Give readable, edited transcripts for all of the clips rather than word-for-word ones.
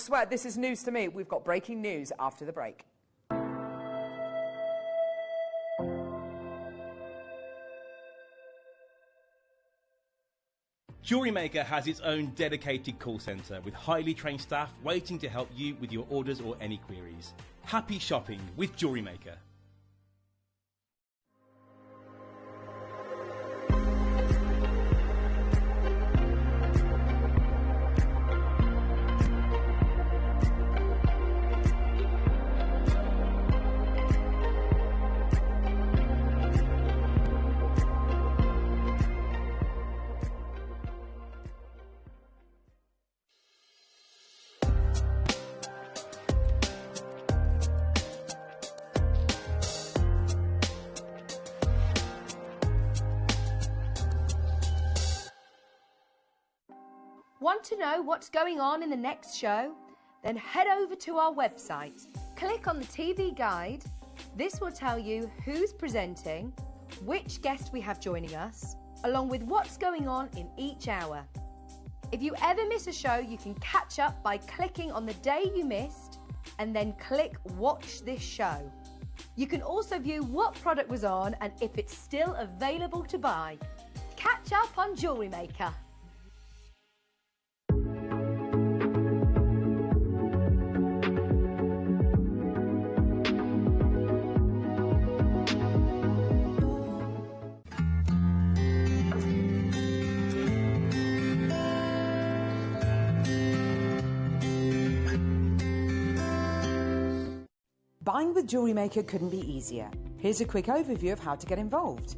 swear, this is news to me. We've got breaking news after the break. Jewellery Maker has its own dedicated call centre with highly trained staff waiting to help you with your orders or any queries. Happy shopping with Jewellery Maker. Want to know what's going on in the next show? Then head over to our website. Click on the TV guide. This will tell you who's presenting, which guest we have joining us, along with what's going on in each hour. If you ever miss a show, you can catch up by clicking on the day you missed and then click Watch This Show. You can also view what product was on and if it's still available to buy. Catch up on Jewellery Maker. Buying with Jewellery Maker couldn't be easier. Here's a quick overview of how to get involved.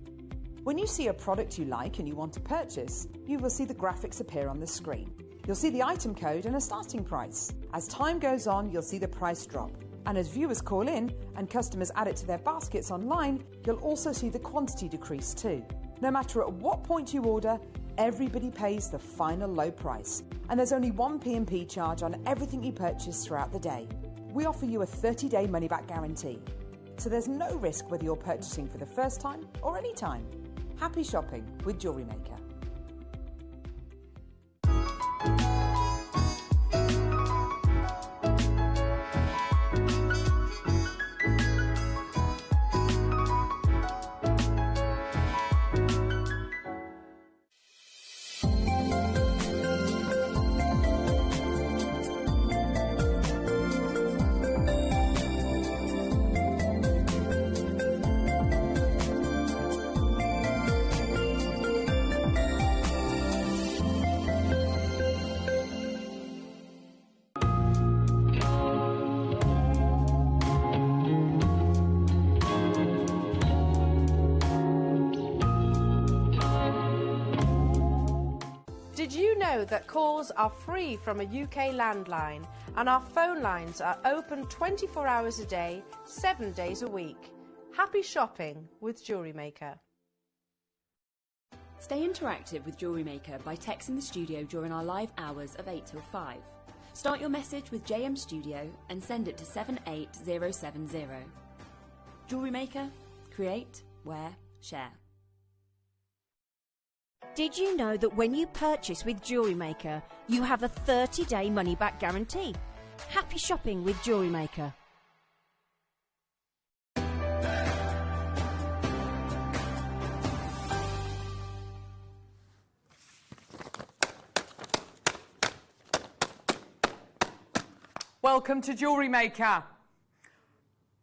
When you see a product you like and you want to purchase, you will see the graphics appear on the screen. You'll see the item code and a starting price. As time goes on, you'll see the price drop. And as viewers call in and customers add it to their baskets online, you'll also see the quantity decrease too. No matter at what point you order, everybody pays the final low price. And there's only one P&P charge on everything you purchase throughout the day. We offer you a 30-day money-back guarantee. So there's no risk whether you're purchasing for the first time or any time. Happy shopping with Jewellery Maker. Did you know that calls are free from a UK landline and our phone lines are open 24 hours a day, 7 days a week? Happy shopping with Jewellery Maker. Stay interactive with Jewellery Maker by texting the studio during our live hours of 8 till 5. Start your message with JM Studio and send it to 78070. Jewellery Maker, create, wear, share. Did you know that when you purchase with Jewellery Maker, you have a 30-day money-back guarantee? Happy shopping with Jewellery Maker. Welcome to Jewellery Maker.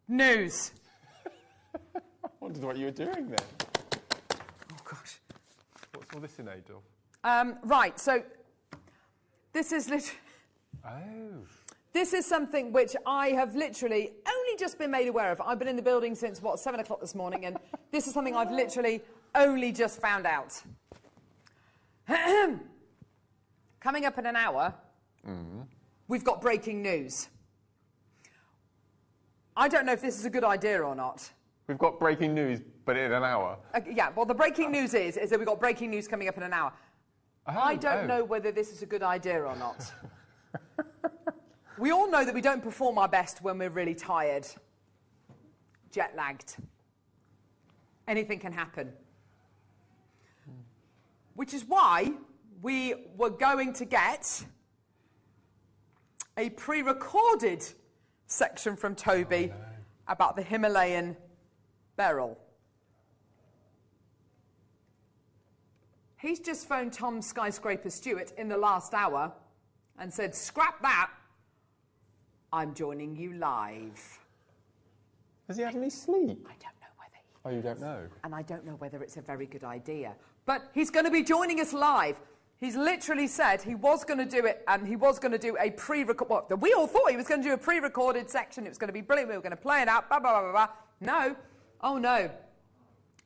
News. I wondered what you were doing then. Oh, gosh. What's all this in aid of? Right, so this is This is something which I have literally only just been made aware of. I've been in the building since, 7 o'clock this morning, and this is something I've literally only just found out. Coming up in an hour, we've got breaking news. I don't know if this is a good idea or not. We've got breaking news, but in an hour. Yeah, well, the breaking news is that we've got breaking news coming up in an hour. I don't know whether this is a good idea or not. We all know that we don't perform our best when we're really tired, jet-lagged. Anything can happen. Which is why we were going to get a pre-recorded section from Toby about the Himalayan beryl. He's just phoned Tom Skyscraper Stewart in the last hour and said, scrap that, I'm joining you live. Has he had any sleep? I don't know whether he Oh, you don't know? And I don't know whether it's a very good idea. But he's going to be joining us live. He's literally said he was going to do it, and he was going to do a pre-record. Well, we all thought he was going to do a pre-recorded section. It was going to be brilliant. We were going to play it out. Blah, blah, blah, blah, blah. No. Oh, no.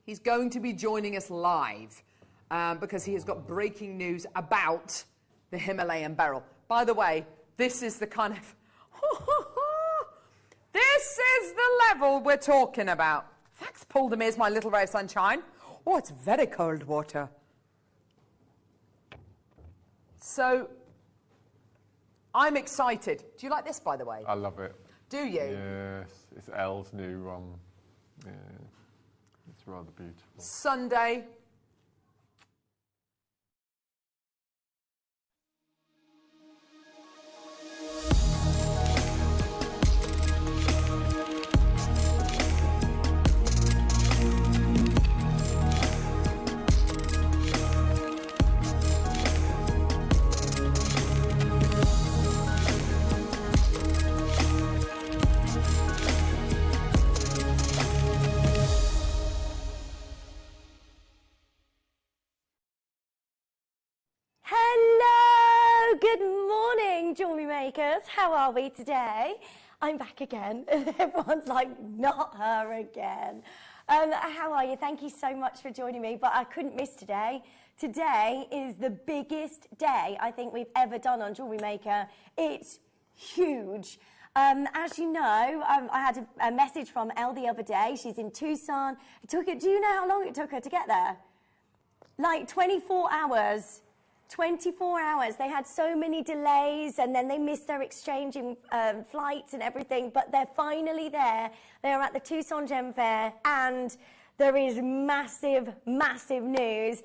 He's going to be joining us live because he has got breaking news about the Himalayan beryl. By the way, this is the kind of... this is the level we're talking about. Thanks, Paul Demeres, my little ray of sunshine. Oh, it's very cold water. So, I'm excited. Do you like this, by the way? I love it. Do you? Yes, it's Elle's new yeah, it's rather beautiful. Sunday. Good morning, jewellery makers. How are we today? I'm back again. Everyone's like, not her again. How are you? Thank you so much for joining me, but I couldn't miss today. Today is the biggest day I think we've ever done on Jewellery Maker. It's huge. As you know, I had a message from Elle the other day. She's in Tucson. Do you know how long it took her to get there? Like 24 hours. 24 hours. They had so many delays, and then they missed their exchanging flights and everything, but they're finally there. They're at the Tucson Gem Fair, and there is massive, massive news.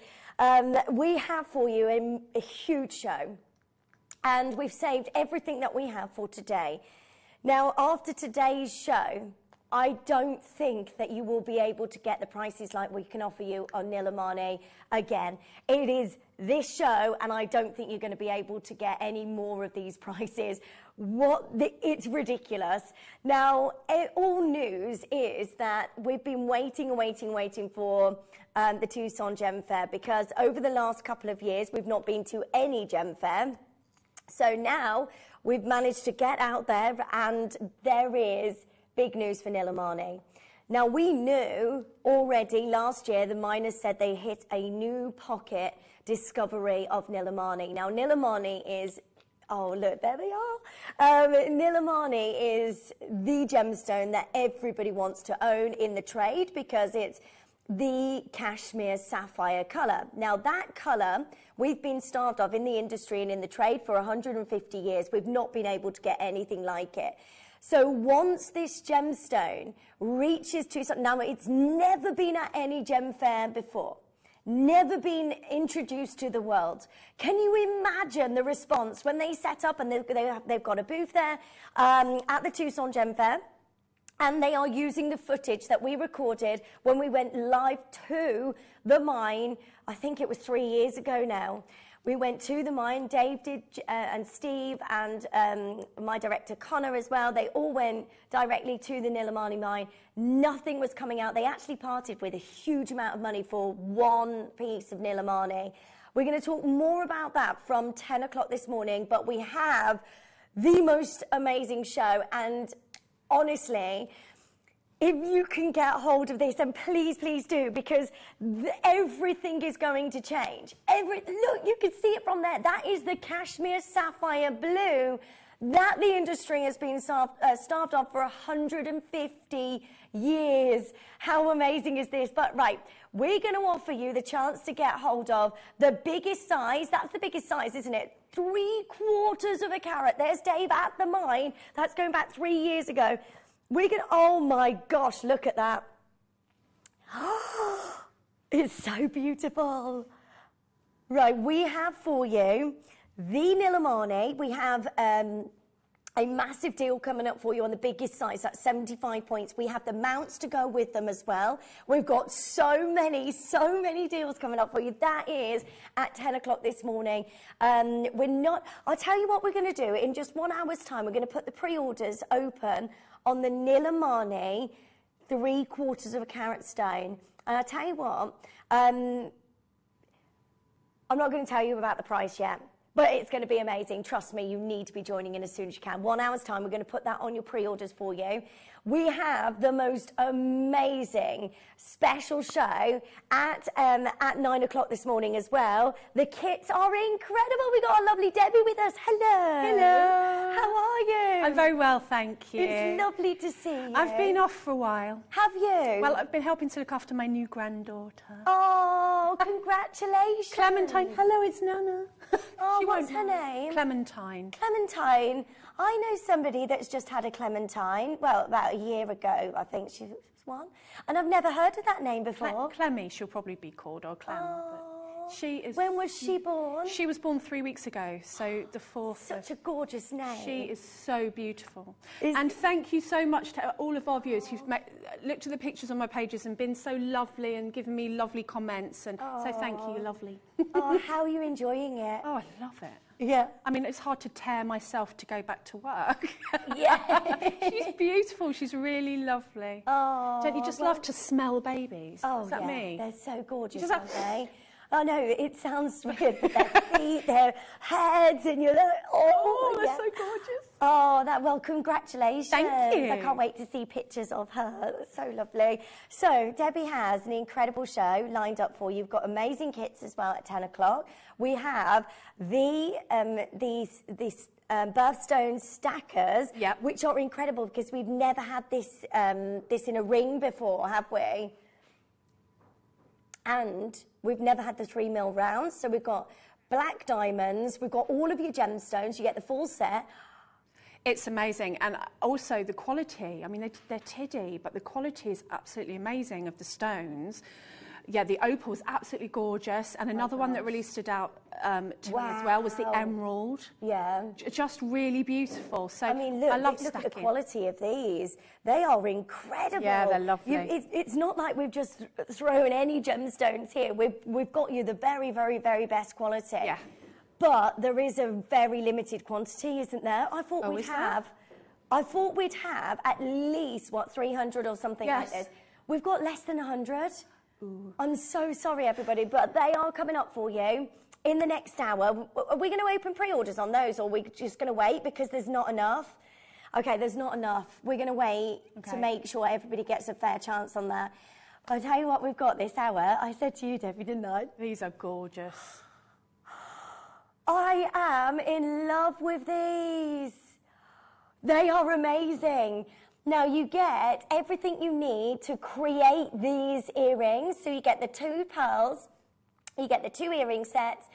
We have for you a huge show, and we've saved everything that we have for today. Now, after today's show, I don't think that you will be able to get the prices like we can offer you on Nilamani again. It is this show, and I don't think you're going to be able to get any more of these prices. It's ridiculous. Now, all news is that we've been waiting for the Tucson Gem Fair, because over the last couple of years, we've not been to any Gem Fair. So now we've managed to get out there, and there is big news for Nilamani. Now, we knew already last year the miners said they hit a new pocket discovery of Nilamani. Now, Nilamani is, oh, look, there they are. Nilamani is the gemstone that everybody wants to own in the trade because it's the cashmere sapphire colour. Now, that colour we've been starved of in the industry and in the trade for 150 years. We've not been able to get anything like it. So once this gemstone reaches Tucson, now it's never been at any gem fair before, never been introduced to the world. Can you imagine the response when they set up and they've got a booth there at the Tucson Gem Fair, and they are using the footage that we recorded when we went live to the mine, I think it was 3 years ago now. We went to the mine, Dave did, and Steve, and my director Connor as well. They all went directly to the Nilamani mine. Nothing was coming out. They actually parted with a huge amount of money for one piece of Nilamani. We're going to talk more about that from 10 o'clock this morning, but we have the most amazing show, and honestly, if you can get hold of this, and please, please do, because everything is going to change. Look, you can see it from there. That is the cashmere sapphire blue that the industry has been starved of for 150 years. How amazing is this? But right, we're going to offer you the chance to get hold of the biggest size. That's the biggest size, isn't it? 3/4 of a carat. There's Dave at the mine. That's going back 3 years ago. We're going to, oh my gosh, look at that. It's so beautiful. Right, we have for you the Nilamani. We have a massive deal coming up for you on the biggest size, that's 75 points. We have the mounts to go with them as well. We've got so many deals coming up for you. That is at 10 o'clock this morning. I'll tell you what we're going to do. In just 1 hour's time, we're going to put the pre-orders open on the Nilamani 3/4 carat stone. And I'll tell you what, I'm not going to tell you about the price yet. But it's going to be amazing. Trust me, you need to be joining in as soon as you can. 1 hour's time, we're going to put that on your pre-orders for you. We have the most amazing special show at 9 o'clock this morning as well. The kits are incredible. We got our lovely Debbie with us. Hello. Hello. How are you? I'm very well, thank you. It's lovely to see you. I've been off for a while. Have you? Well, I've been helping to look after my new granddaughter. Oh, congratulations. Clementine. Hello, it's Nana. Oh, what's her name? Clementine. Clementine. I know somebody that's just had a Clementine. Well, about a year ago, I think she was one. And I've never heard of that name before. Clemmy, she'll probably be called, or Clem. But she is. When was she born? She was born 3 weeks ago, so the 4th. Such a gorgeous name. She is so beautiful. And thank you so much to all of our viewers who've looked at the pictures on my pages and been so lovely and given me lovely comments. And so thank you, you're lovely. Oh, how are you enjoying it? Oh, I love it. Yeah. I mean, it's hard to tear myself to go back to work. Yeah. She's beautiful. She's really lovely. Oh, don't you just love to smell babies? Oh, is that yeah. me? They're so gorgeous, aren't they? I know, it sounds weird, but their feet, their heads, and you're like, oh, they're so gorgeous. Oh, well, congratulations. Thank you. I can't wait to see pictures of her. That's so lovely. So, Debbie has an incredible show lined up for you. You've got amazing kits as well at 10 o'clock. We have these Birthstone stackers, which are incredible because we've never had this in a ring before, have we? And we've never had the 3mm rounds. So we've got black diamonds. We've got all of your gemstones. You get the full set. It's amazing. And also the quality. I mean, they're tiddy, but the quality is absolutely amazing of the stones. Yeah, the opal is absolutely gorgeous. And another one that really stood out to me as well was the emerald. Yeah. Just really beautiful. So I mean, look at the quality of these. They are incredible. Yeah, they're lovely. It's not like we've just thrown any gemstones here. We've got you the very, very, very best quality. Yeah. But there is a very limited quantity, isn't there? I thought we'd have at least, 300 or something like this. We've got less than 100. Ooh. I'm so sorry, everybody, but they are coming up for you in the next hour. Are we going to open pre-orders on those, or are we just going to wait because there's not enough? Okay, there's not enough. We're going to wait to make sure everybody gets a fair chance on that. I'll tell you what we've got this hour. I said to you, Debbie, didn't I? These are gorgeous. I am in love with these. They are amazing. Now, you get everything you need to create these earrings. So you get the 2 pearls, you get the 2 earring sets,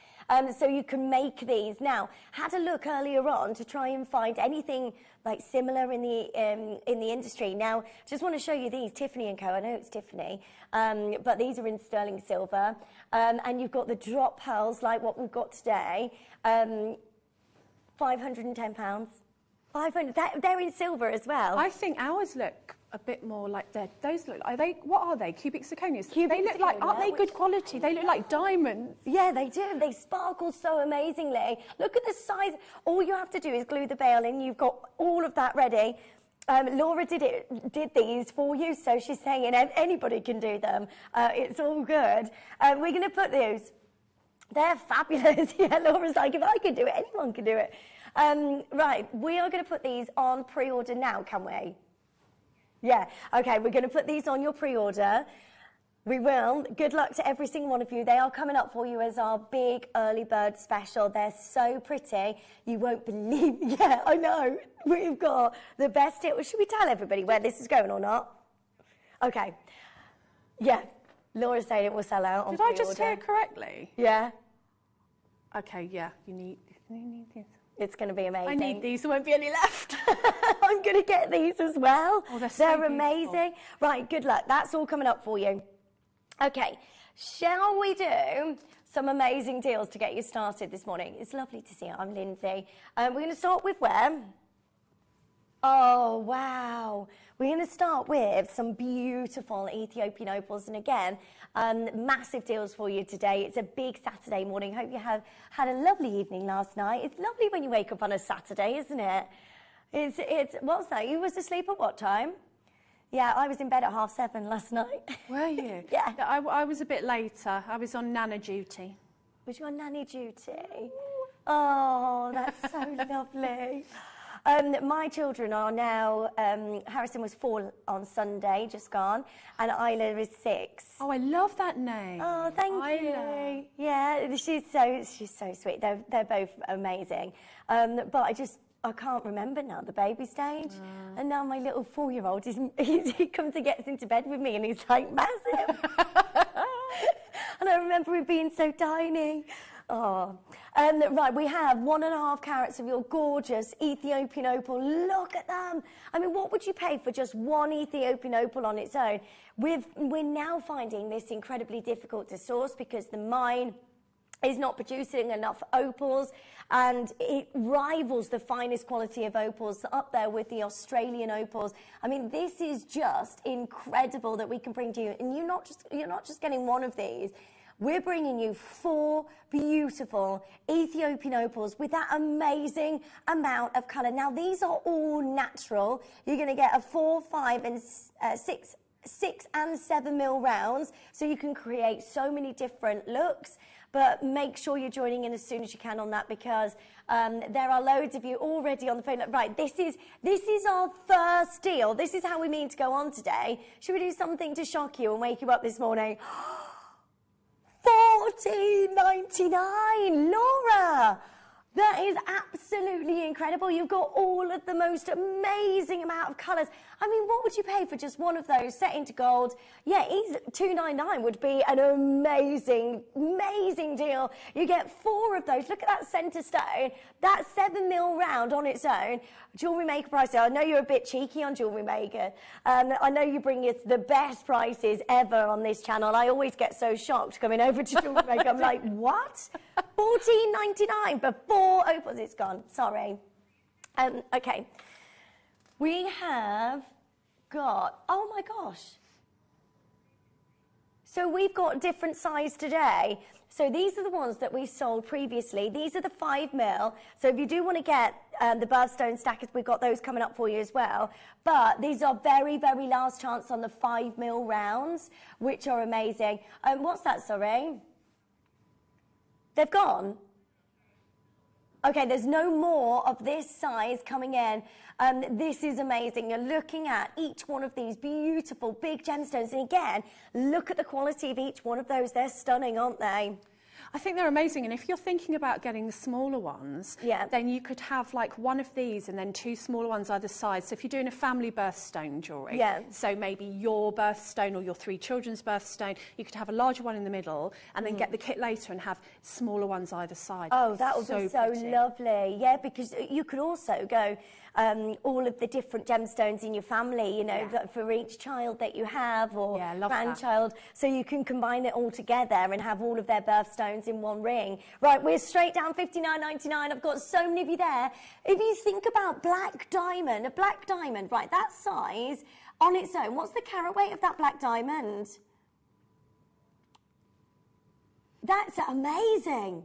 so you can make these. Now, had a look earlier on to try and find anything like similar in the industry. Now, just want to show you these, Tiffany & Co. I know it's Tiffany, but these are in sterling silver. And you've got the drop pearls like what we've got today, £510. 500. They're in silver as well. I think ours look a bit more like those look. What are they? Cubic zirconias. They look like, aren't they good quality? They look like diamonds. Yeah, they do. They sparkle so amazingly. Look at the size. All you have to do is glue the bail in. You've got all of that ready. Laura did these for you, so she's saying anybody can do them. It's all good. We're going to put those. They're fabulous. Yeah, Laura's like, if I can do it, anyone can do it. Right, we are going to put these on pre-order now, can we? Yeah, okay, we're going to put these on your pre-order. We will. Good luck to every single one of you. They are coming up for you as our big early bird special. They're so pretty. You won't believe. Yeah, I know. We've got the best deal. Should we tell everybody where this is going or not? Okay. Yeah, Laura's saying it will sell out on pre-order. Did I just hear correctly? Yeah. Okay, yeah, you need this. It's going to be amazing. I need these. There won't be any left. I'm going to get these as well. Oh, they're amazing. Right, good luck. That's all coming up for you. Okay, shall we do some amazing deals to get you started this morning? It's lovely to see you. I'm Lindsay. We're going to start with where? Oh, wow. We're going to start with some beautiful Ethiopian opals. And again, massive deals for you today. It's a big Saturday morning. Hope you have had a lovely evening last night. It's lovely when you wake up on a Saturday, isn't it? What's that? You was asleep at what time? Yeah, I was in bed at 7:30 last night. Were you? Yeah. I was a bit later. I was on Nana duty. Was you on nanny duty? Oh, that's so lovely. My children are now, Harrison was 4 on Sunday, just gone, and Isla is 6. Oh, I love that name. Oh, thank you. Yeah, she's so sweet. They're both amazing. But I can't remember now the baby stage. And now my little 4-year-old, he comes and gets into bed with me and he's like massive. And I remember him being so tiny. Oh, right, we have 1.5 carats of your gorgeous Ethiopian opal. Look at them. I mean, what would you pay for just one Ethiopian opal on its own? We're now finding this incredibly difficult to source because the mine is not producing enough opals, and it rivals the finest quality of opals up there with the Australian opals. I mean, this is just incredible that we can bring to you, and you're not just getting one of these. We're bringing you 4 beautiful Ethiopian opals with that amazing amount of colour. Now, these are all natural. You're going to get a 4, 5 and 6 and 7 mil rounds, so you can create so many different looks. But make sure you're joining in as soon as you can on that, because there are loads of you already on the phone. Right, this is our first deal. This is how we mean to go on today. Should we do something to shock you and wake you up this morning? $14.99, Laura. That is absolutely incredible. You've got all of the most amazing amount of colours. I mean, what would you pay for just one of those set into gold? Yeah, $2.99 would be an amazing, amazing deal. You get 4 of those. Look at that centre stone. That 7 mil round on its own. Jewellery Maker prices. I know you're a bit cheeky on Jewellery Maker. I know you bring us the best prices ever on this channel. I always get so shocked coming over to Jewellery Maker. I'm like, what? $14.99 for 4 opals. It's gone. Sorry. Okay. We have got, oh my gosh. So we've got different size today. So these are the ones that we sold previously. These are the 5 mil. So if you do want to get the Birthstone stackers, we've got those coming up for you as well. But these are very, very last chance on the 5 mil rounds, which are amazing. What's that, sorry? They've gone? Okay, there's no more of this size coming in. This is amazing. You're looking at each one of these beautiful big gemstones. And again, look at the quality of each one of those. They're stunning, aren't they? I think they're amazing, and if you're thinking about getting the smaller ones, then you could have like one of these and then 2 smaller ones either side. So if you're doing a family birthstone jewellery, so maybe your birthstone or your 3 children's birthstone, you could have a larger one in the middle and then get the kit later and have smaller ones either side. Oh, that would be so lovely. Yeah, because you could also go all of the different gemstones in your family, you know, for each child that you have or grandchild. So you can combine it all together and have all of their birthstones in one ring. Right, we're straight down $59.99. I've got so many of you there. If you think about black diamond, a black diamond, right, that size on its own, what's the carat weight of that black diamond? That's amazing.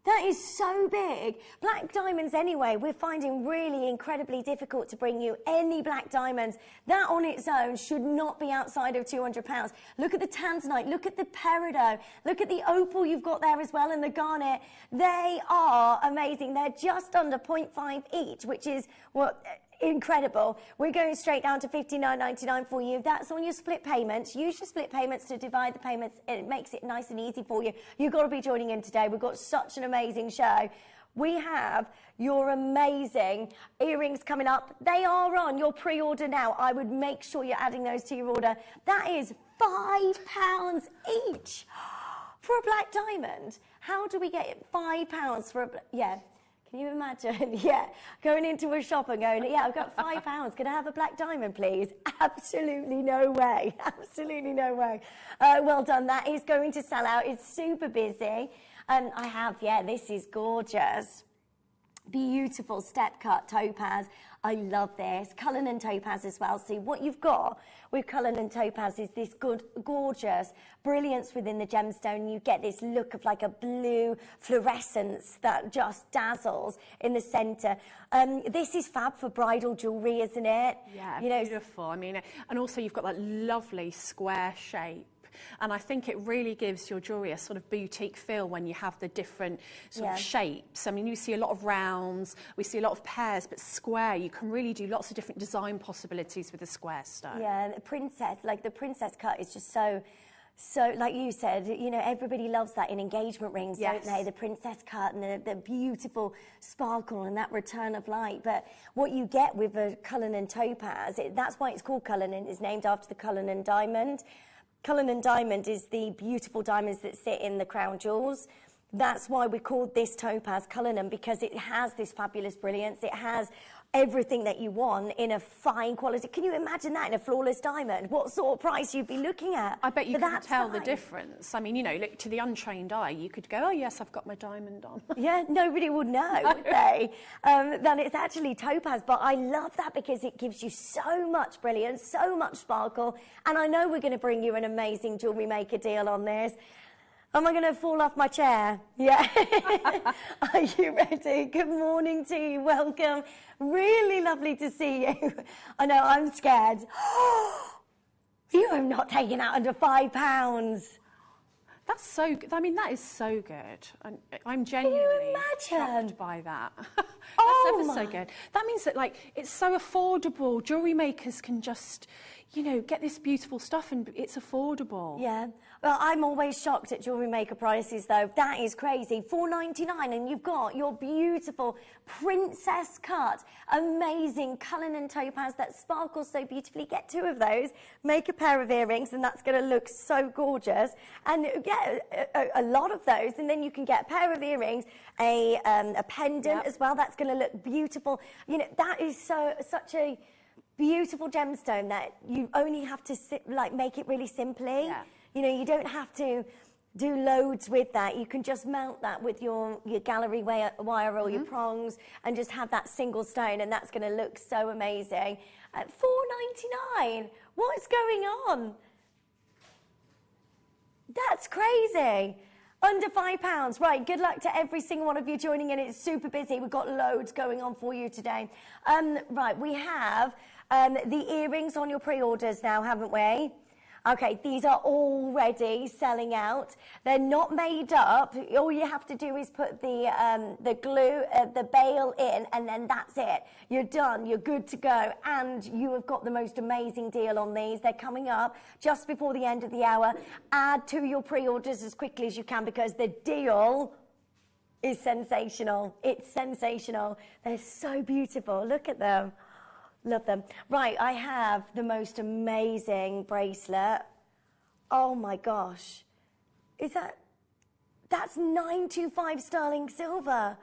That is so big. Black diamonds anyway, we're finding really incredibly difficult to bring you any black diamonds. That on its own should not be outside of £200. Look at the tanzanite, look at the peridot, look at the opal you've got there as well and the garnet. They are amazing. They're just under 0.5 each, which is what... incredible. We're going straight down to $59.99 for you. That's on your split payments. Use your split payments to divide the payments. It makes it nice and easy for you. You've got to be joining in today. We've got such an amazing show. We have your amazing earrings coming up. They are on your pre-order now. I would make sure you're adding those to your order. That is £5 each for a black diamond. How do we get £5 for a... Can you imagine? Going into a shop and going, I've got £5. Can I have a black diamond, please? Absolutely no way. Absolutely no way. Well done. That is going to sell out. It's super busy. I have, this is gorgeous. Beautiful step cut topaz. I love this. Cullinan topaz as well. See, what you've got with Cullinan topaz is this gorgeous brilliance within the gemstone. You get this look of like a blue fluorescence that just dazzles in the centre. This is fab for bridal jewellery, isn't it? Yeah, you know, beautiful. I mean, and also you've got that lovely square shape. And I think it really gives your jewellery a sort of boutique feel when you have the different sort of shapes. I mean, you see a lot of rounds, we see a lot of pairs, but square, you can really do lots of different design possibilities with a square stone. Yeah, the princess cut is just so, like you said, you know, everybody loves that in engagement rings, don't they? The princess cut and the beautiful sparkle and that return of light. But what you get with a Cullinan topaz, that's why it's called Cullinan, it's named after the Cullinan diamond. Cullinan diamond is the beautiful diamonds that sit in the crown jewels. That's why we called this topaz Cullinan, because it has this fabulous brilliance. It has everything that you want in a fine quality. Can you imagine that in a flawless diamond? What sort of price you'd be looking at? I bet you can tell the difference. I mean, you know, look, to the untrained eye, you could go, oh yes, I've got my diamond on. Yeah, nobody would know, would they? Then it's actually topaz, but I love that because it gives you so much brilliance, so much sparkle, and I know we're going to bring you an amazing Jewellery Maker deal on this. Am I going to fall off my chair? Yeah. Are you ready? Good morning to you. Welcome. Really lovely to see you. I know, I'm scared. You have not taken out under £5. That's so good. I mean, that is so good. I'm genuinely shocked by that. That's ever so good. That means that, like, it's so affordable. Jewellery makers can just, you know, get this beautiful stuff and it's affordable. Yeah. Well, I'm always shocked at Jewellery Maker prices, though. That is crazy. $4.99, and you've got your beautiful princess cut, amazing Cullinan topaz that sparkles so beautifully. Get 2 of those, make a pair of earrings, and that's going to look so gorgeous. And get a lot of those, and then you can get a pair of earrings, a pendant as well. That's going to look beautiful. You know, that is such a beautiful gemstone that you only have to make it really simply. Yeah. You know, you don't have to do loads with that. You can just mount that with your gallery wire or your prongs and just have that single stone, and that's going to look so amazing. At $4.99, what's going on? That's crazy. Under £5. Right, good luck to every single one of you joining in. It's super busy. We've got loads going on for you today. Right, we have the earrings on your pre-orders now, haven't we? Okay, these are already selling out. They're not made up. All you have to do is put the glue, the bail in, and then that's it. You're done. You're good to go. And you have got the most amazing deal on these. They're coming up just before the end of the hour. Add to your pre-orders as quickly as you can because the deal is sensational. It's sensational. They're so beautiful. Look at them. Love them. Right, I have the most amazing bracelet. Oh my gosh. That's 925 sterling silver.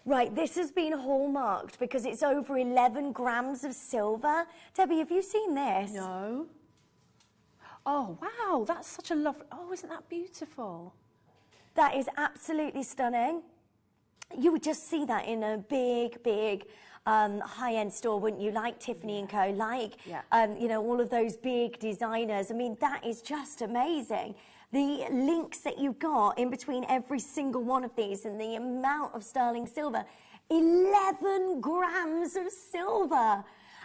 Right, this has been hallmarked because it's over 11 grams of silver. Debbie, have you seen this? No. Oh, wow, that's such a lovely... Oh, isn't that beautiful? That is absolutely stunning. You would just see that in a big high-end store, wouldn't you? Like Tiffany & Co., like, you know, all of those big designers. I mean, that is just amazing. The links that you've got in between every single one of these and the amount of sterling silver, 11 grams of silver.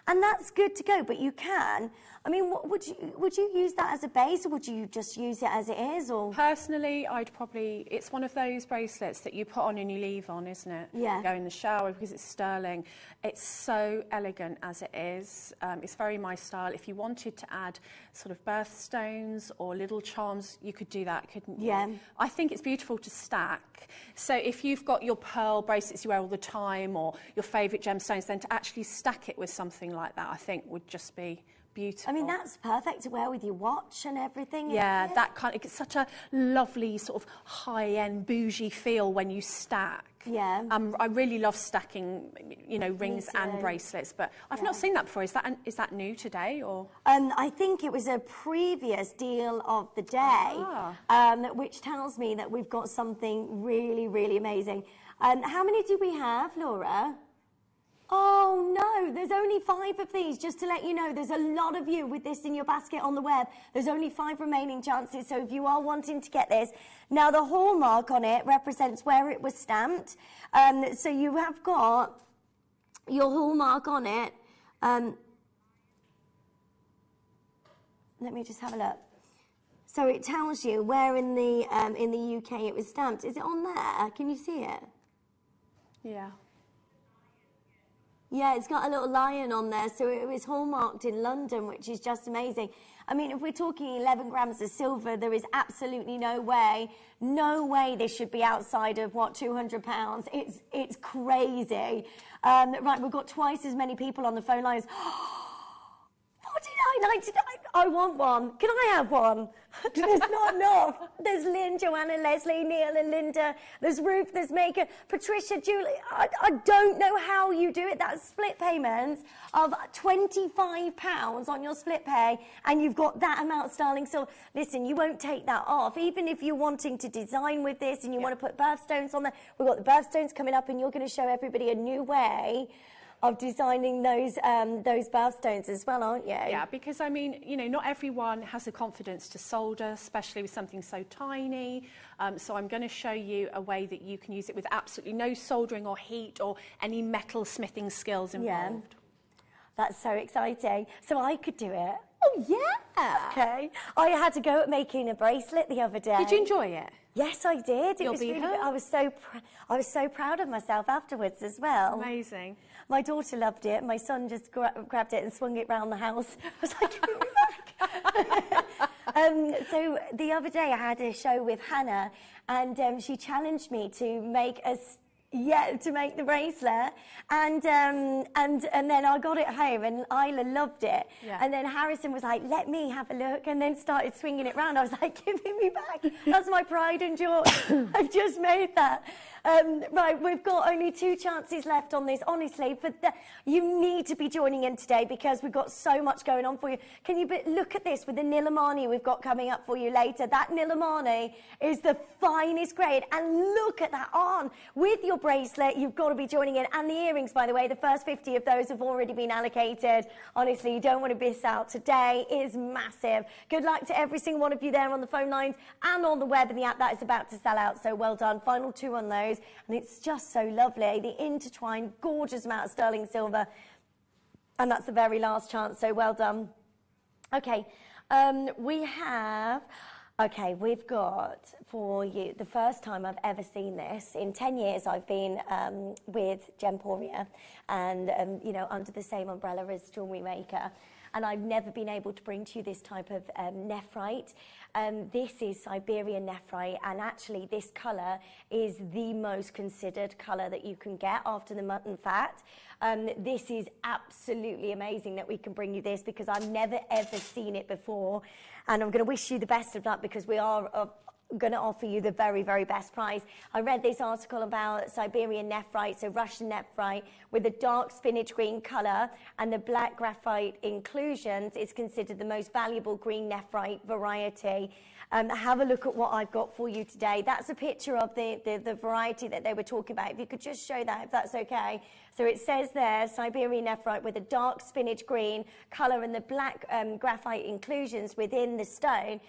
And that's good to go, but you can. I mean, would you use that as a base, or would you just use it as it is? Or personally, I'd probably. It's one of those bracelets that you put on and you leave on, isn't it? Yeah. You go in the shower because it's sterling. It's so elegant as it is. It's very my style. If you wanted to add sort of birthstones or little charms, you could do that, couldn't you? Yeah. I think it's beautiful to stack. So if you've got your pearl bracelets you wear all the time, or your favourite gemstones, then to actually stack it with something like that, I think would just be beautiful. I mean, that's perfect to wear with your watch and everything. Yeah, that kind of, it's such a lovely sort of high-end bougie feel when you stack. Yeah. I really love stacking, you know, rings and bracelets, but I've not seen that before. Is that new today, or? I think it was a previous deal of the day, which tells me that we've got something really, really amazing. How many do we have, Laura? Oh no, there's only 5 of these, just to let you know. There's a lot of you with this in your basket on the web. There's only 5 remaining chances, so if you are wanting to get this. Now the hallmark on it represents where it was stamped. So you have got your hallmark on it. Let me just have a look. So it tells you where in the UK it was stamped. Is it on there? Can you see it? Yeah. Yeah, it's got a little lion on there, so it was hallmarked in London, which is just amazing. I mean, if we're talking 11 grams of silver, there is absolutely no way this should be outside of, what, £200? It's crazy. Right, we've got twice as many people on the phone lines. $49.99. I want one. Can I have one? There's not enough. There's Lynn, Joanna, Leslie, Neil and Linda. There's Ruth, there's Maker, Patricia, Julie. I don't know how you do it. That's split payments of £25 on your split pay, and you've got that amount sterling silver. Listen, you won't take that off. Even if you're wanting to design with this and you want to put birthstones on there, we've got the birthstones coming up, and you're going to show everybody a new way of designing those birthstones as well, aren't you? Yeah, because I mean, you know, not everyone has the confidence to solder, especially with something so tiny. So I'm going to show you a way that you can use it with absolutely no soldering or heat or any metal smithing skills involved. Yeah. That's so exciting. So I could do it. Oh, yeah. Okay. I had to go at making a bracelet the other day. Did you enjoy it? Yes, I did. It was be really her. good. I was so proud of myself afterwards as well. Amazing. My daughter loved it. My son just grabbed it and swung it around the house. I was like, give it back. So the other day I had a show with Hannah, and she challenged me to make the bracelet, and then I got it home, and Isla loved it, and then Harrison was like, let me have a look, and then started swinging it round. I was like, give it me back. That's my pride and joy. I've just made that. Right, we've got only 2 chances left on this. Honestly, you need to be joining in today because we've got so much going on for you. Can you look at this with the Nilamani we've got coming up for you later? That Nilamani is the finest grade, and look at that on with your bracelet. You've got to be joining in, and the earrings, by the way, the first 50 of those have already been allocated. Honestly, you don't want to miss out. Today is massive. Good luck to every single one of you there on the phone lines and on the web and the app. That is about to sell out, so well done. Final 2 on those. And it's just so lovely. The intertwined, gorgeous amount of sterling silver. And that's the very last chance, so well done. Okay, we've got for you, the first time I've ever seen this. In 10 years, I've been with Gemporia and, you know, under the same umbrella as Jewellery Maker. And I've never been able to bring to you this type of nephrite. This is Siberian nephrite, and actually this colour is the most considered colour that you can get after the mutton fat. This is absolutely amazing that we can bring you this because I've never ever seen it before, and I'm going to wish you the best of luck because we are going to offer you the very, very best price. I read this article about Siberian nephrite, so Russian nephrite, with a dark spinach green colour and the black graphite inclusions. It's considered the most valuable green nephrite variety. Have a look at what I've got for you today. That's a picture of the variety that they were talking about. If you could just show that, if that's okay. So it says there, Siberian nephrite with a dark spinach green colour and the black graphite inclusions within the stone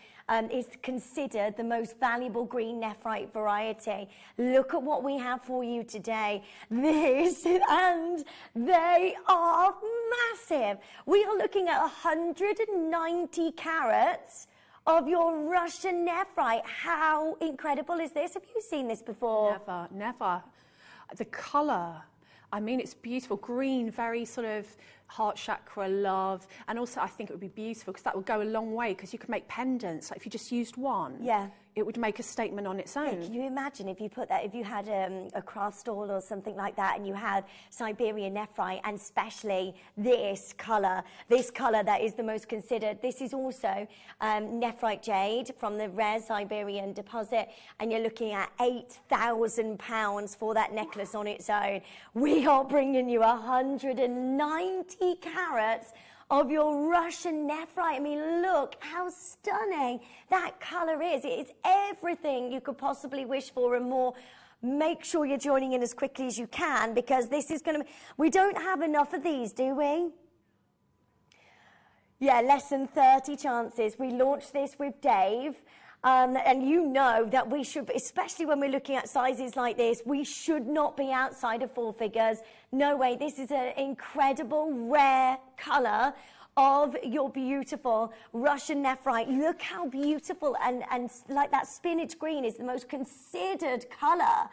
is considered the most valuable green nephrite variety. Look at what we have for you today. This, and they are massive. We are looking at 190 carats of your Russian nephrite. How incredible is this? Have you seen this before? Never. The colour, I mean, it's beautiful. Green, very sort of heart chakra, love. And also, I think it would be beautiful because that would go a long way because you could make pendants. Like if you just used one, it would make a statement on its own. Can you imagine if you put that, if you had a craft stall or something like that and you had Siberian nephrite and especially this colour that is the most considered. This is also nephrite jade from the rare Siberian deposit, and you're looking at £8,000 for that necklace on its own. We are bringing you 190 carats of your Russian nephrite. I mean, look how stunning that colour is. It is everything you could possibly wish for and more. make sure you're joining in as quickly as you can, because this is going to... We don't have enough of these, do we? Yeah, less than 30 chances. We launched this with Dave, and you know that we should, especially when we're looking at sizes like this, we should not be outside of 4 figures. No way. This is an incredible, rare colour of your beautiful Russian nephrite. Look how beautiful, and like that spinach green is the most considered colour.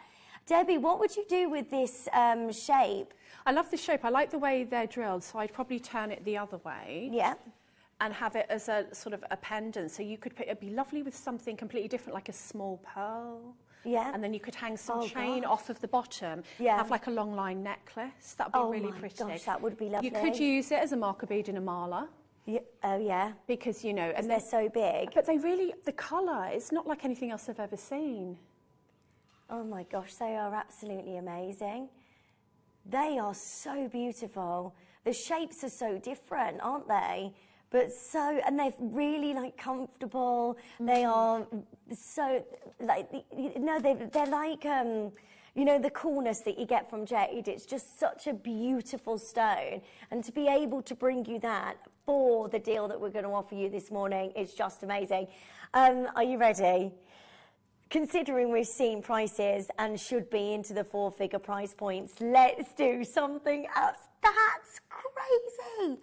Debbie, what would you do with this shape? I love the shape. I like the way they're drilled, so I'd probably turn it the other way. Yeah. And have it as a sort of a pendant. So you could put, it'd be lovely with something completely different, like a small pearl. Yeah. And then you could hang some chain off of the bottom. Yeah. Have like a long line necklace. That would be really pretty. Oh my gosh, that would be lovely. You could use it as a marker bead in a mala. Yeah. Oh yeah. Because, you know, and they're so big. But they really, the colour, it's not like anything else I've ever seen. Oh my gosh, they are absolutely amazing. They are so beautiful. The shapes are so different, aren't they? But so, and they're really like comfortable. They are so like, no, they're like, you know, the coolness that you get from jade. It's just such a beautiful stone. And to be able to bring you that for the deal that we're going to offer you this morning is just amazing. Are you ready? Considering we've seen prices and should be into the 4-figure price points, let's do something else. That's crazy.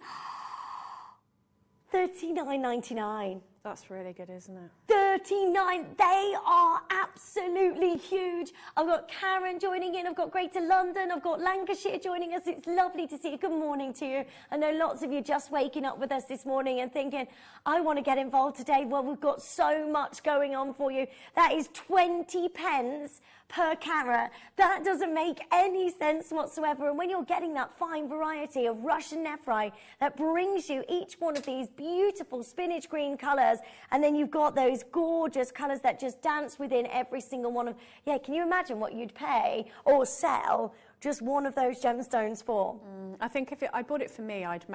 $39.99. That's really good, isn't it? $39. They are absolutely huge. I've got Karen joining in. I've got Greater London. I've got Lancashire joining us. It's lovely to see you. Good morning to you. I know lots of you just waking up with us this morning and thinking, I want to get involved today. Well, we've got so much going on for you. That is 20 pence per carat. That doesn't make any sense whatsoever. And when you're getting that fine variety of Russian nephrite that brings you each one of these beautiful spinach green colours, and then you've got those gorgeous colours that just dance within every single one of... Yeah, can you imagine what you'd pay or sell just one of those gemstones for? I think if I bought it for me, I'd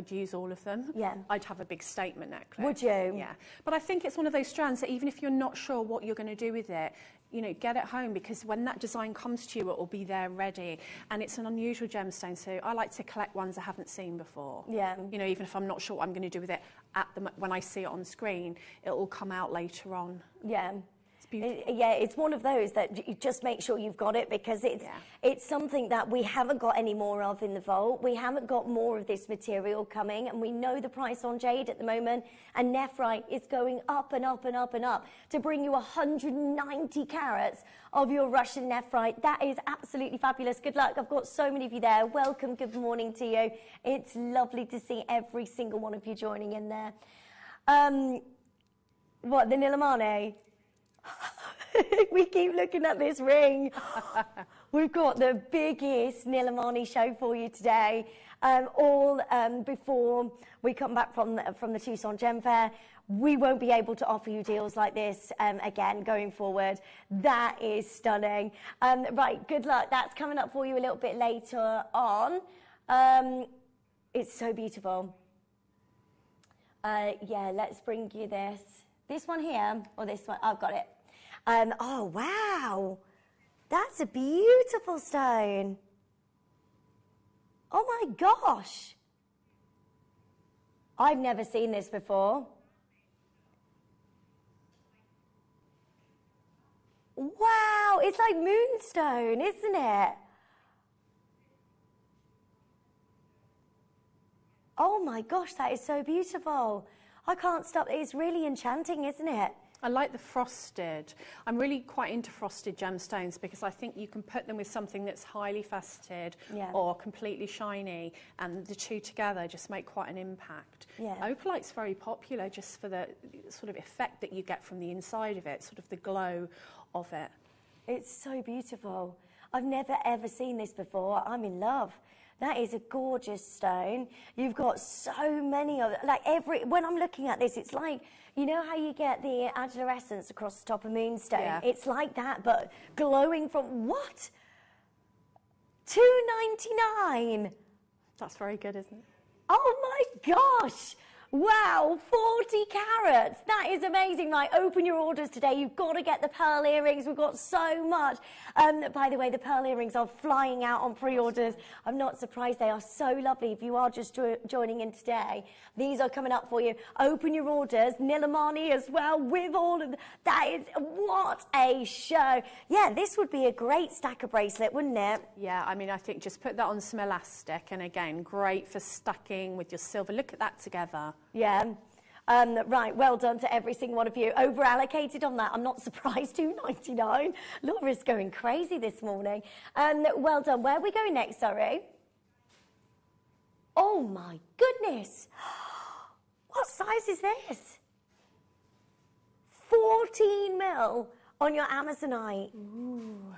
use all of them. Yeah. I'd have a big statement necklace. Would you? Yeah. But I think it's one of those strands that even if you're not sure what you're going to do with it, you know, get it home, because when that design comes to you, it will be there ready. And it's an unusual gemstone, so I like to collect ones I haven't seen before. Yeah. You know, even if I'm not sure what I'm going to do with it when I see it on screen, it will come out later on. Yeah. Beautiful. Yeah, it's one of those that you just make sure you've got it, because it's something that we haven't got any more of in the vault. We haven't got more of this material coming, and we know the price on jade at the moment, and nephrite is going up and up and up and up to bring you 190 carats of your Russian nephrite. That is absolutely fabulous. Good luck. I've got so many of you there. Welcome. Good morning to you. It's lovely to see every single one of you joining in there. What, the Nilamani? We keep looking at this ring. We've got the biggest Nilamani show for you today, all before we come back from the Tucson Gem Fair. We won't be able to offer you deals like this again going forward. That is stunning. Right, good luck. That's coming up for you a little bit later on. It's so beautiful. Yeah, let's bring you this. This one here, or this one? I've got it. Oh, wow. That's a beautiful stone. Oh, my gosh. I've never seen this before. Wow, it's like moonstone, isn't it? Oh, my gosh, that is so beautiful. I can't stop. It's really enchanting, isn't it? I like the frosted. I'm really quite into frosted gemstones because I think you can put them with something that's highly faceted or completely shiny, and the two together just make quite an impact. Yeah. Opalite's very popular just for the sort of effect that you get from the inside of it, sort of the glow of it. It's so beautiful. I've never ever seen this before. I'm in love. That is a gorgeous stone. You've got so many of it. Like when I'm looking at this, it's like, you know how you get the adolescence across the top of moonstone? Yeah. It's like that, but glowing from what? $2.99. That's very good, isn't it? Oh my gosh. Wow, 40 carats. That is amazing. Right, open your orders today. You've got to get the pearl earrings. We've got so much. By the way, the pearl earrings are flying out on pre-orders. I'm not surprised. They are so lovely. If you are just joining in today, these are coming up for you. Open your orders. Nilamani as well with all of that. Is what a show. Yeah, this would be a great stacker bracelet, wouldn't it? Yeah, I mean, I think just put that on some elastic, and again, great for stacking with your silver. Look at that together. Yeah. Right, well done to every single one of you. Over allocated on that. I'm not surprised. $2.99. Laura's going crazy this morning. Well done. Where are we going next, sorry? Oh my goodness. What size is this? 14 mil on your Amazonite. Ooh.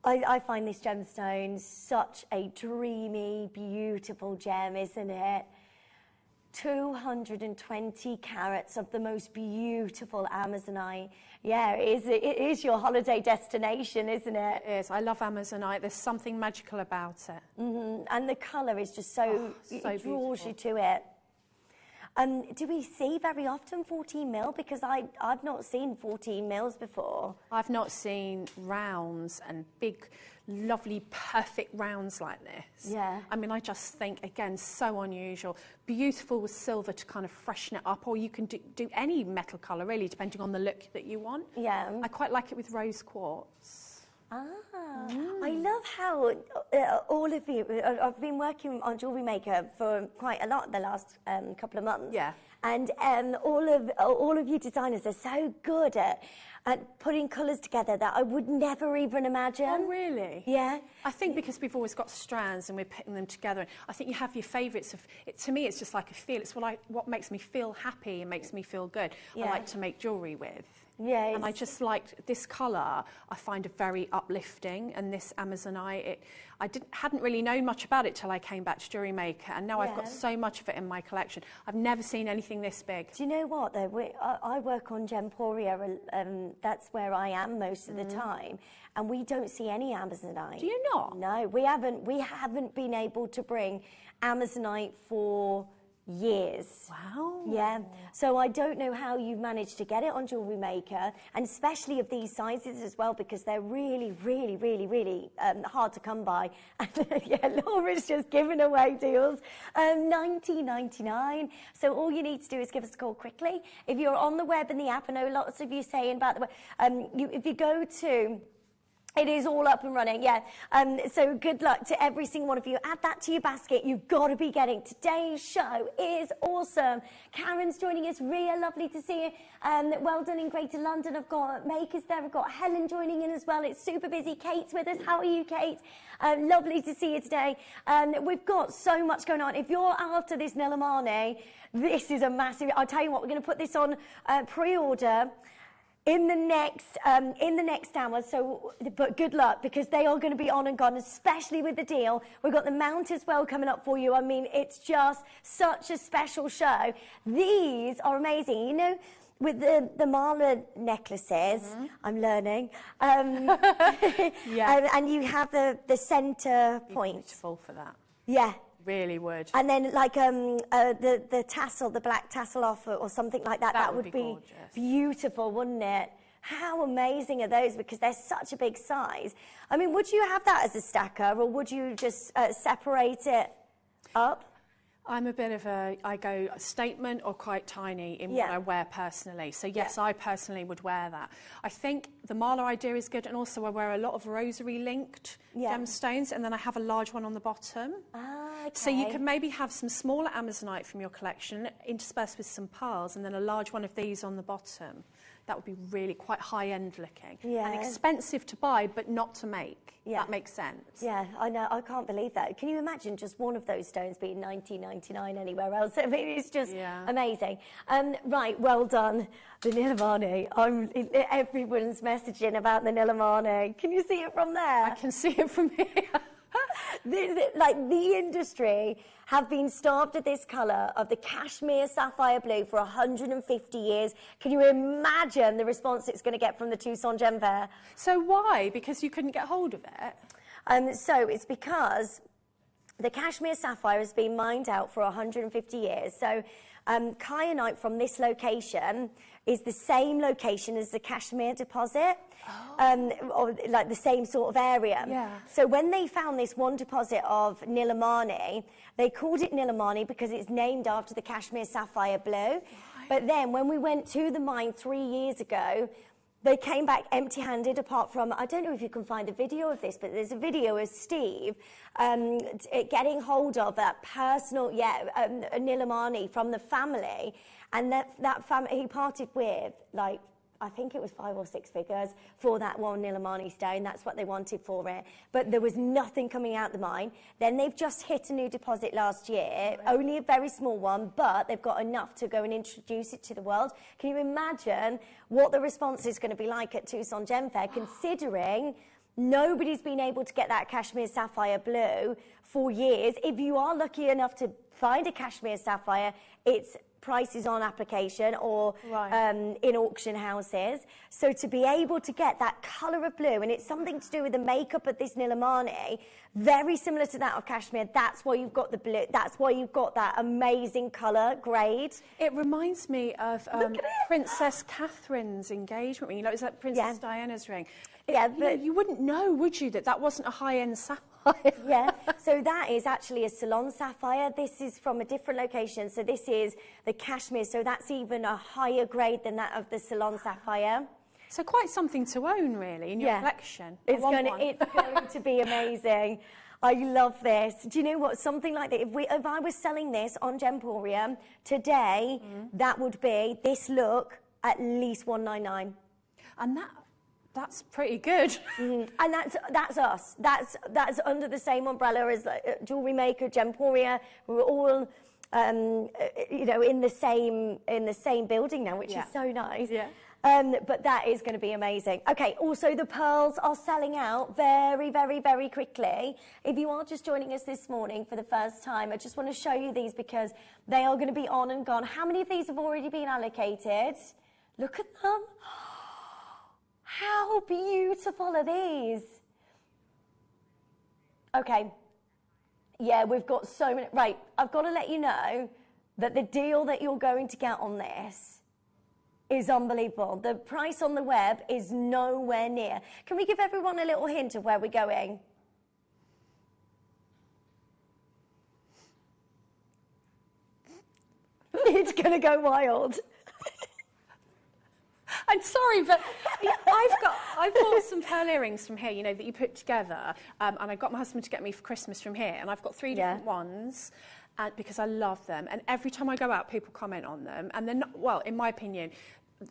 I find this gemstone such a dreamy, beautiful gem, isn't it? 220 carats of the most beautiful Amazonite. Yeah, it is your holiday destination, isn't it? It is. I love Amazonite. There's something magical about it. Mm-hmm. And the colour is just so it draws you to it. Do we see very often 14 mil? Because I've not seen 14 mils before. I've not seen rounds and big, lovely, perfect rounds like this. Yeah. I mean, I just think, again, so unusual. Beautiful with silver to kind of freshen it up, or you can do any metal colour, really, depending on the look that you want. Yeah. I quite like it with rose quartz. I love how all of you, I've been working on Jewellery Maker for quite a lot the last couple of months. Yeah. And all of you designers are so good at putting colours together that I would never even imagine. Oh, really? Yeah. I think because we've always got strands and we're putting them together. I think you have your favourites. To me, it's just like a feel. It's what makes me feel happy and makes me feel good. Yeah. I like to make jewellery with. Yeah, and I just liked this colour. I find it very uplifting, and this Amazonite, I hadn't really known much about it till I came back to Jewellery Maker, and now I've got so much of it in my collection. I've never seen anything this big. Do you know what though? I work on Gemporia, that's where I am most of the time, and we don't see any Amazonite. Do you not? No, we haven't been able to bring Amazonite for years. Wow. Yeah. So I don't know how you've managed to get it on Jewellery Maker, and especially of these sizes as well, because they're really, really, really, really hard to come by. And yeah, Laura's just giving away deals. $19.99. So all you need to do is give us a call quickly. If you're on the web and the app, I know lots of you saying about the web. If you go to... It is all up and running, yeah. So good luck to every single one of you. Add that to your basket. You've got to be getting. Today's show is awesome. Karen's joining us. Ria, lovely to see you. Well done in Greater London. I've got Makers there. I've got Helen joining in as well. It's super busy. Kate's with us. How are you, Kate? Lovely to see you today. We've got so much going on. If you're after this Nilamani, this is a massive... I'll tell you what, we're going to put this on pre-order in the next hour, so but good luck, because they are going to be on and gone, especially with the deal. We've got the mount as well coming up for you. I mean, it's just such a special show. These are amazing. You know, with the mala necklaces, I'm learning. Yeah. And you have the centre point. Beautiful for that. Yeah. Really would. And then like the tassel, the black tassel off or something like that. That would be gorgeous. Beautiful, wouldn't it? How amazing are those? Because they're such a big size. I mean, would you have that as a stacker, or would you just separate it up? I'm a bit of I go statement or quite tiny in what I wear personally. So yes, I personally would wear that. I think the mala idea is good, and also I wear a lot of rosary linked gemstones, and then I have a large one on the bottom. Ah, okay. So you could maybe have some smaller Amazonite from your collection interspersed with some pearls, and then a large one of these on the bottom. That would be really quite high-end looking. Yeah. And expensive to buy, but not to make. Yeah. That makes sense. Yeah, I know. I can't believe that. Can you imagine just one of those stones being $19.99 anywhere else? I mean, it's just amazing. Right, well done. The Nilamani. Everyone's messaging about the Nilamani. Can you see it from there? I can see it from here. The industry have been starved of this colour of the cashmere sapphire blue for 150 years. Can you imagine the response it's going to get from the Tucson Gem Fair? So why? Because you couldn't get hold of it? So it's because The cashmere sapphire has been mined out for 150 years. So kyanite from this location is the same location as the cashmere deposit, or like the same sort of area. Yeah. So when they found this one deposit of Nilamani, they called it Nilamani because it's named after the cashmere sapphire blue. Right. But then when we went to the mine 3 years ago, they came back empty-handed, apart from, I don't know if you can find a video of this, but there's a video of Steve getting hold of that personal, Nilamani from the family. And that family, he parted with, like, I think it was 5 or 6 figures for that one Nilamani stone. That's what they wanted for it. But there was nothing coming out the mine. Then they've just hit a new deposit last year, only a very small one, but they've got enough to go and introduce it to the world. Can you imagine what the response is going to be like at Tucson Gem Fair, considering nobody's been able to get that cashmere sapphire blue for years? If you are lucky enough to find a cashmere sapphire, it's prices on application or in auction houses. So to be able to get that colour of blue, and it's something to do with the makeup of this Nilamani, very similar to that of cashmere. That's why you've got the blue. That's why you've got that amazing colour grade. It reminds me of Princess Catherine's engagement ring. You know, it was like Princess Diana's ring. But you wouldn't know, would you, that wasn't a high-end sapphire? So that is actually a Ceylon sapphire. This is from a different location. So this is the cashmere. So that's even a higher grade than that of the Ceylon sapphire. So quite something to own, really, in your collection. It's going to be amazing. I love this. Do you know what? Something like that. If I was selling this on Gemporium today, that would be this look at least $199. And that's pretty good. And that's us. That's under the same umbrella as Jewellery Maker, Gemporia. We're all, you know, in the same building now, which is so nice. Yeah. But that is going to be amazing. Okay. Also, the pearls are selling out very, very, very quickly. If you are just joining us this morning for the first time, I just want to show you these because they are going to be on and gone. How many of these have already been allocated? Look at them. How beautiful are these? Okay. Yeah, we've got so many. Right, I've got to let you know that the deal that you're going to get on this is unbelievable. The price on the web is nowhere near. Can we give everyone a little hint of where we're going? It's going to go wild. I'm sorry, but I've bought some pearl earrings from here, you know, that you put together, and I got my husband to get me for Christmas from here, and I've got 3 different ones, because I love them, and every time I go out, people comment on them, and they're not, well, in my opinion,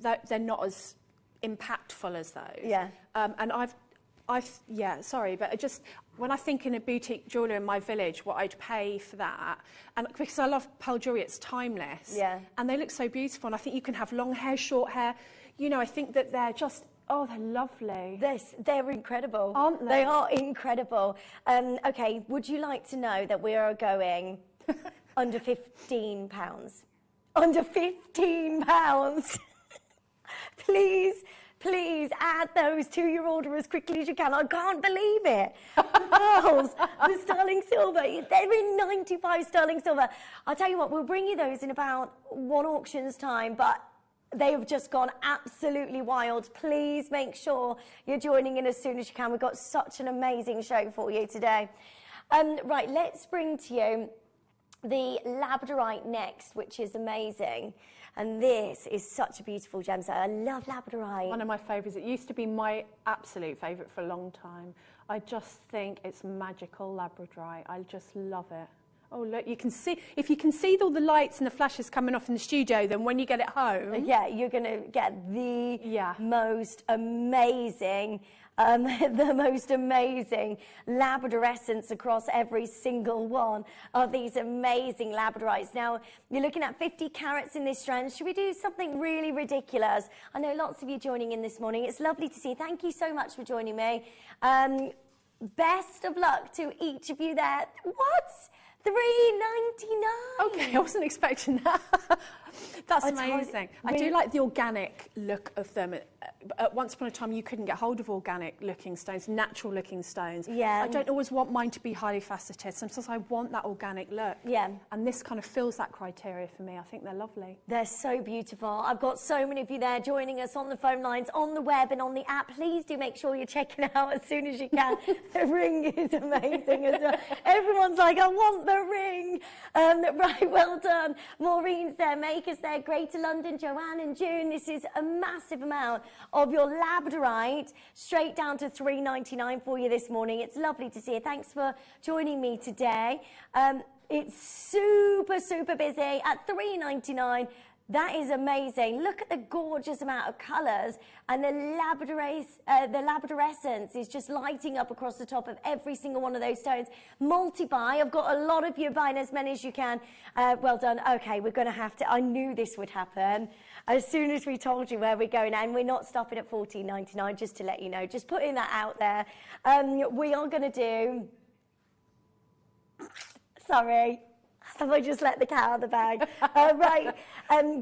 they're not as impactful as those. Yeah. And sorry, but just when I think in a boutique jeweller in my village, what I'd pay for that, and because I love pearl jewelry, it's timeless. Yeah. And they look so beautiful, and I think you can have long hair, short hair. You know, I think that they're just, oh, they're lovely. They're incredible. Aren't they? They are incredible. Okay, would you like to know that we are going under £15? Under £15. Please add those to your order as quickly as you can. I can't believe it. The pearls, the sterling silver, they're in 95 sterling silver. I'll tell you what, we'll bring you those in about 1 auction's time, but they have just gone absolutely wild. Please make sure you're joining in as soon as you can. We've got such an amazing show for you today. Right, let's bring to you the labradorite next, which is amazing. And this is such a beautiful gemstone. I love labradorite. One of my favourites. It used to be my absolute favourite for a long time. I just think it's magical, labradorite. I just love it. Oh, look, you can see, if you can see all the lights and the flashes coming off in the studio, then when you get it home... Yeah, you're going to get the most amazing, Labrador essence across every single one of these amazing labradorites. Now, you're looking at 50 carats in this strand. Should we do something really ridiculous? I know lots of you joining in this morning. It's lovely to see you. Thank you so much for joining me. Best of luck to each of you there. What? $3.99. Okay, I wasn't expecting that. That's amazing. I do like the organic look of them. Once upon a time, you couldn't get hold of organic looking stones, natural looking stones. Yeah. I don't always want mine to be highly faceted. Sometimes I want that organic look. Yeah. And this kind of fills that criteria for me. I think they're lovely. They're so beautiful. I've got so many of you there joining us on the phone lines, on the web and on the app. Please do make sure you're checking it out as soon as you can. The ring is amazing as well. Everyone's like, I want the ring. Right, well done. Maureen's there, Maker's there, Greater London, Joanne and June. This is a massive amount of your labradorite, straight down to $3.99 for you this morning. It's lovely to see you. Thanks for joining me today. It's super, super busy at $3.99. That is amazing. Look at the gorgeous amount of colours, and the labradorescence is just lighting up across the top of every single one of those stones. Multi-buy. I've got a lot of you buying as many as you can. Well done. Okay, we're going to have to. I knew this would happen as soon as we told you where we're going, and we're not stopping at $14.99. Just to let you know, just putting that out there. We are going to do. Sorry. Have I just let the cat out of the bag? Right.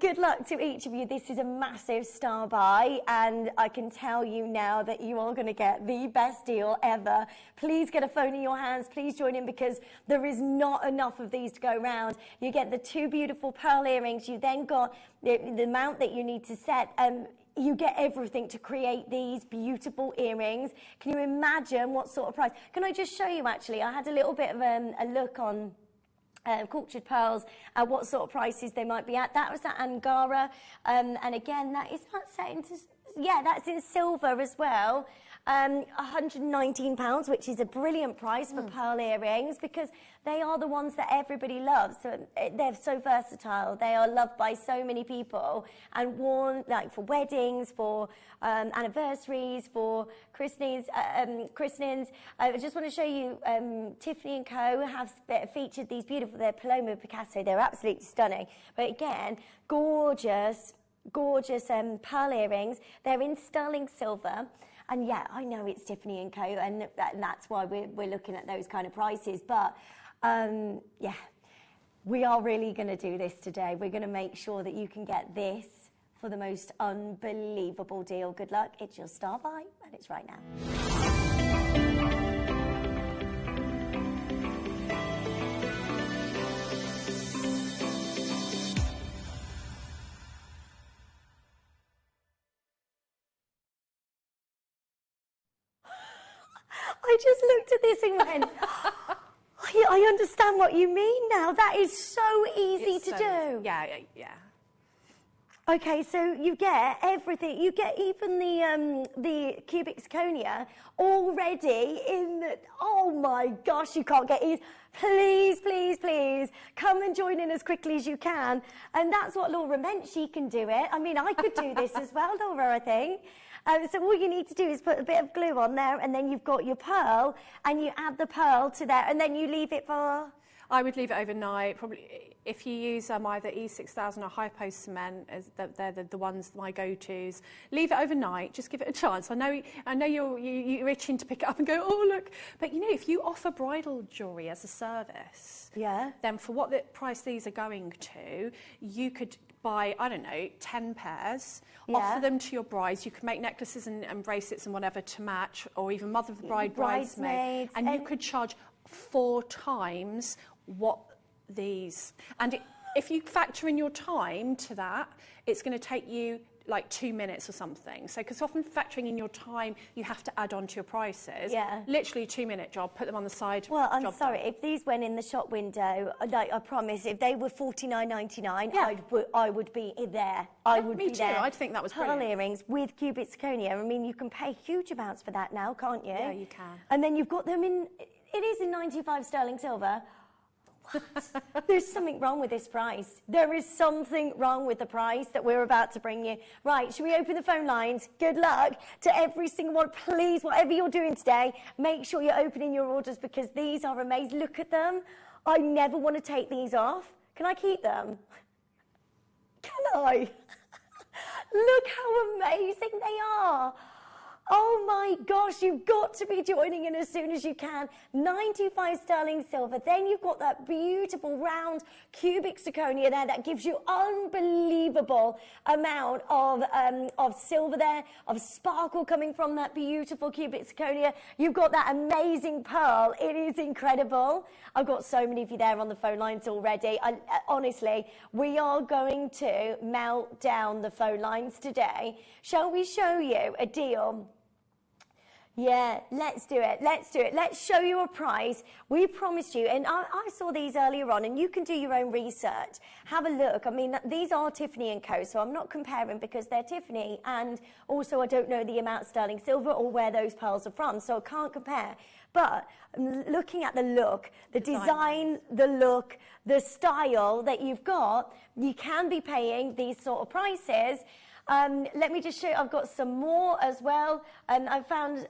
Good luck to each of you. This is a massive star buy, and I can tell you now that you are going to get the best deal ever. Please get a phone in your hands. Please join in, because there is not enough of these to go around. You get the two beautiful pearl earrings. You then got the mount that you need to set. You get everything to create these beautiful earrings. Can you imagine what sort of price? Can I just show you, actually? I had a little bit of a look on cultured pearls, what sort of prices they might be at. That was at Angara, and again, that is not set into, yeah, that's in silver as well. £119, which is a brilliant price for pearl earrings, because they are the ones that everybody loves. So they're so versatile. They are loved by so many people and worn like for weddings, for anniversaries, for christenings. I just want to show you Tiffany & Co. have featured these beautiful, they're Paloma Picasso. They're absolutely stunning. But again, gorgeous, gorgeous pearl earrings. They're in sterling silver. And yeah, I know it's Tiffany & Co. and that's why we're looking at those kind of prices. But yeah, we are really going to do this today. We're going to make sure that you can get this for the most unbelievable deal. Good luck. It's your star buy, and it's right now. I just looked at this and went, I understand what you mean now. That is so easy to do. Yeah, yeah. Okay, so you get everything. You get even the cubic zirconia already in the... Oh, my gosh, you can't get easy. Please, please, please, come and join in as quickly as you can. And that's what Laura meant. She can do it. I mean, I could do this as well, Laura, I think. So all you need to do is put a bit of glue on there, and then you've got your pearl, and you add the pearl to there, and then you leave it for... I would leave it overnight. Probably, if you use either E6000 or high post cement, they're the ones, my go-tos. Leave it overnight. Just give it a chance. I know you're itching to pick it up and go, oh look. But you know, if you offer bridal jewellery as a service, yeah, then for what the price these are going to, you could buy, I don't know, 10 pairs, offer them to your brides. You could make necklaces and bracelets and whatever to match, or even mother of the bride, bridesmaid, and you could charge 4 times what these. And if you factor in your time to that, it's going to take you like 2 minutes or something. So, because often factoring in your time, you have to add on to your prices. Yeah. Literally 2-minute job, put them on the side. Well, I'm sorry, if these went in the shop window, like I promise, if they were $49.99, yeah, I would be there. I would be there. I'd think that was pearl earrings with cubic zirconia. I mean, you can pay huge amounts for that now, can't you? Yeah, you can. And then you've got them in, it is in 95 sterling silver. What? There's something wrong with this price. There is something wrong with the price that we're about to bring you. Right, should we open the phone lines? Good luck to every single one. Please, whatever you're doing today, make sure you're opening your orders, because these are amazing. Look at them. I never want to take these off. Can I keep them? Can I? Look how amazing they are. Oh my gosh, you've got to be joining in as soon as you can. 95 sterling silver. Then you've got that beautiful round cubic zirconia there that gives you unbelievable amount of silver there, of sparkle coming from that beautiful cubic zirconia. You've got that amazing pearl. It is incredible. I've got so many of you there on the phone lines already. Honestly, we are going to melt down the phone lines today. Shall we show you a deal? Yeah, let's do it. Let's do it. Let's show you a price. We promised you, and I saw these earlier on, and you can do your own research. Have a look. I mean, these are Tiffany & Co., so I'm not comparing because they're Tiffany, and also I don't know the amount of sterling silver or where those pearls are from, so I can't compare. But looking at the look, the design, the look, the style that you've got, you can be paying these sort of prices. Let me just show you, I've got some more as well. I found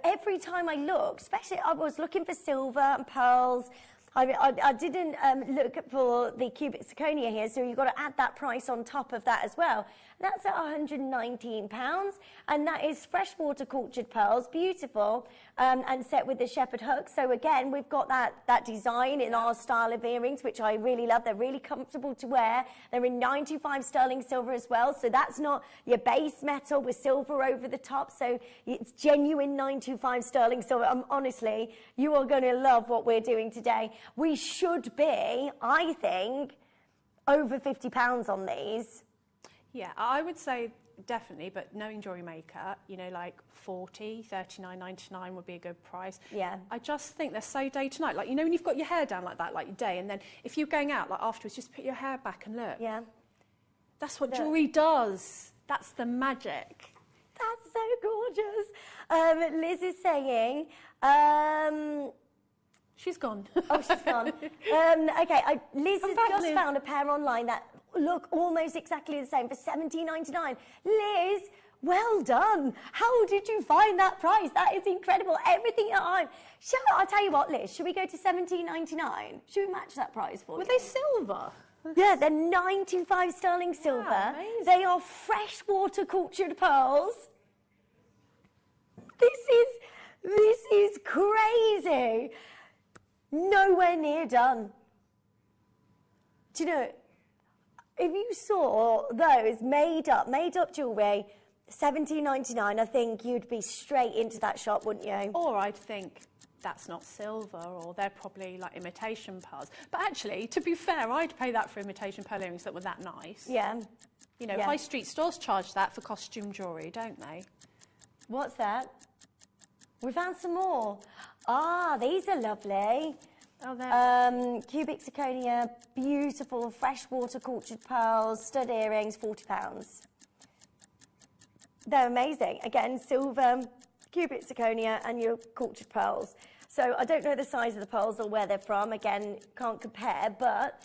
every time I look, especially I was looking for silver and pearls. I didn't look for the cubic zirconia here, so you've got to add that price on top of that as well. That's at £119, and that is freshwater cultured pearls, beautiful, and set with the shepherd hook. So again, we've got that design in our style of earrings, which I really love. They're really comfortable to wear. They're in 95 sterling silver as well, so that's not your base metal with silver over the top, so it's genuine 95 sterling silver. Honestly, you are going to love what we're doing today. We should be, I think, over £50 on these. Yeah, I would say definitely, but knowing Jewellery Maker, you know, like 40, 39.99 would be a good price. Yeah. I just think they're so day to night. Like, you know, when you've got your hair down like that, like your day, and then if you're going out, like afterwards, just put your hair back and look. Yeah. That's what jewellery does. That's the magic. That's so gorgeous. Liz is saying... She's gone. Oh, she's gone. Okay, Liz has just found a pair online that look almost exactly the same for $17.99. Liz, well done. How did you find that price? That is incredible. Everything that I'll tell you what, Liz, should we go to $17.99? Should we match that price for you? Were they silver? Yeah, they're 95 sterling silver. Amazing. They are freshwater cultured pearls. This is crazy. Nowhere near done. Do you know, if you saw those made up jewellery, $17.99, I think you'd be straight into that shop, wouldn't you? Or I'd think that's not silver, or they're probably like imitation pearls. But actually, to be fair, I'd pay that for imitation pearl earrings that were that nice. Yeah. You know, yeah. high street stores charge that for costume jewellery, don't they? What's that? We found some more. Ah, these are lovely. Oh, cubic zirconia, beautiful freshwater cultured pearls, stud earrings, £40. They're amazing. Again, silver, cubic zirconia, and your cultured pearls. So I don't know the size of the pearls or where they're from. Again, can't compare, but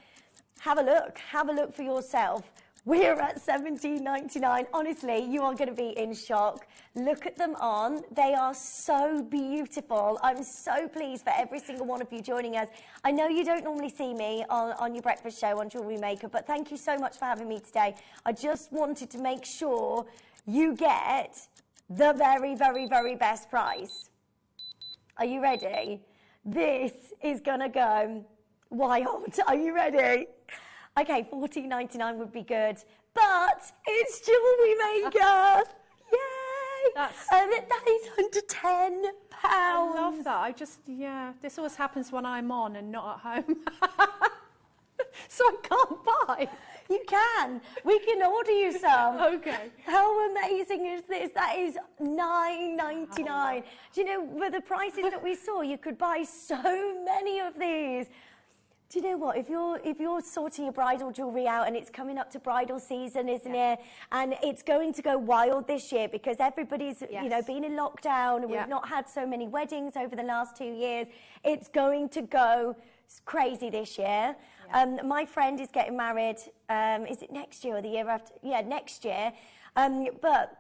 have a look. Have a look for yourself. We're at $17.99. Honestly, you are going to be in shock. Look at them on. They are so beautiful. I'm so pleased for every single one of you joining us. I know you don't normally see me on your breakfast show on Jewellery Maker, but thank you so much for having me today. I just wanted to make sure you get the very, very, very best price. Are you ready? This is going to go wild. Are you ready? Okay, $14.99 would be good, but it's Jewellery Maker. Yay! That is under £10. I love that. This always happens when I'm on and not at home. So I can't buy. You can. We can order you some. Okay. How amazing is this? That is $9.99. Do you know, with the prices that we saw, you could buy so many of these. Do you know what? If you're sorting your bridal jewellery out, and it's coming up to bridal season, isn't it? And it's going to go wild this year because everybody's you know, been in lockdown, and we've not had so many weddings over the last 2 years. It's going to go crazy this year. My friend is getting married. Is it next year or the year after? Yeah, next year. But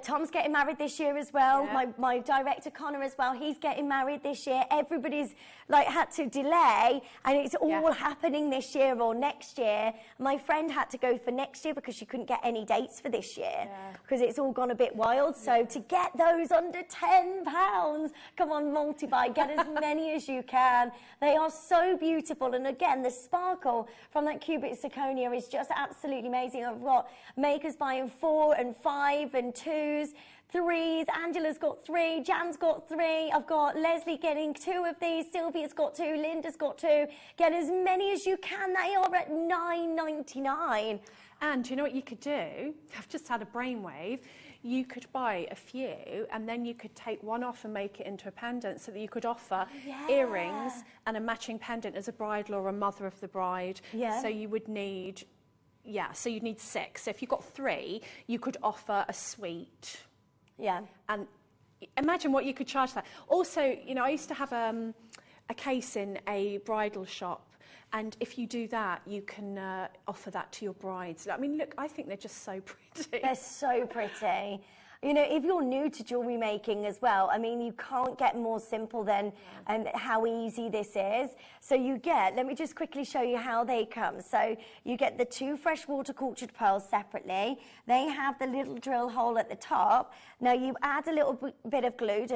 Tom's getting married this year as well. Yeah. My director Connor as well. He's getting married this year. Everybody's like had to delay, and it's all happening this year or next year. My friend had to go for next year because she couldn't get any dates for this year because it's all gone a bit wild. So to get those under £10, come on, multi-buy, get as many as you can. They are so beautiful, and again, the sparkle from that cubic zirconia is just absolutely amazing. I've got makers buying 4 and 5 and 2s, 3s. Angela's got 3. Jan's got 3. I've got Leslie getting 2 of these. Sylvia's got 2. Linda's got 2. Get as many as you can. They are at $9.99. And you know what you could do? I've just had a brainwave. You could buy a few, and then you could take one off and make it into a pendant, so that you could offer earrings and a matching pendant as a bridal or a mother of the bride. So you would need, so you'd need 6. So if you've got 3, you could offer a suite. And imagine what you could charge that. Also, you know, I used to have a case in a bridal shop, and if you do that, you can offer that to your brides. I mean, look, I think they're just so pretty. They're so pretty. You know, if you're new to jewellery making as well, I mean, you can't get more simple than how easy this is. So you get, let me just quickly show you how they come. So you get the 2 freshwater cultured pearls separately. They have the little drill hole at the top. Now you add a little bit of glue.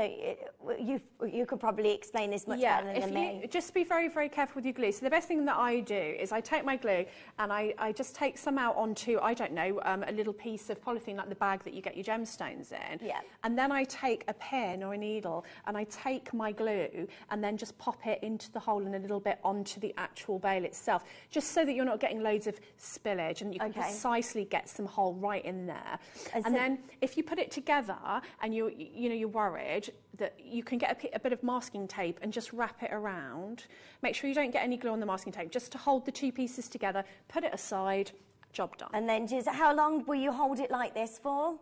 You could probably explain this much better than me. Just be very, very careful with your glue. So the best thing that I do is I take my glue and I just take some out onto, I don't know, a little piece of polythene, like the bag that you get your gemstones in, and then I take a pen or a needle and I take my glue and then just pop it into the hole and a little bit onto the actual bail itself, just so that you're not getting loads of spillage, and you can precisely get some hole right in there. And then if you put it together and you're worried that you can get a bit of masking tape and just wrap it around. Make sure you don't get any glue on the masking tape, just to hold the 2 pieces together. Put it aside. Job done. And then just, how long will you hold it like this for?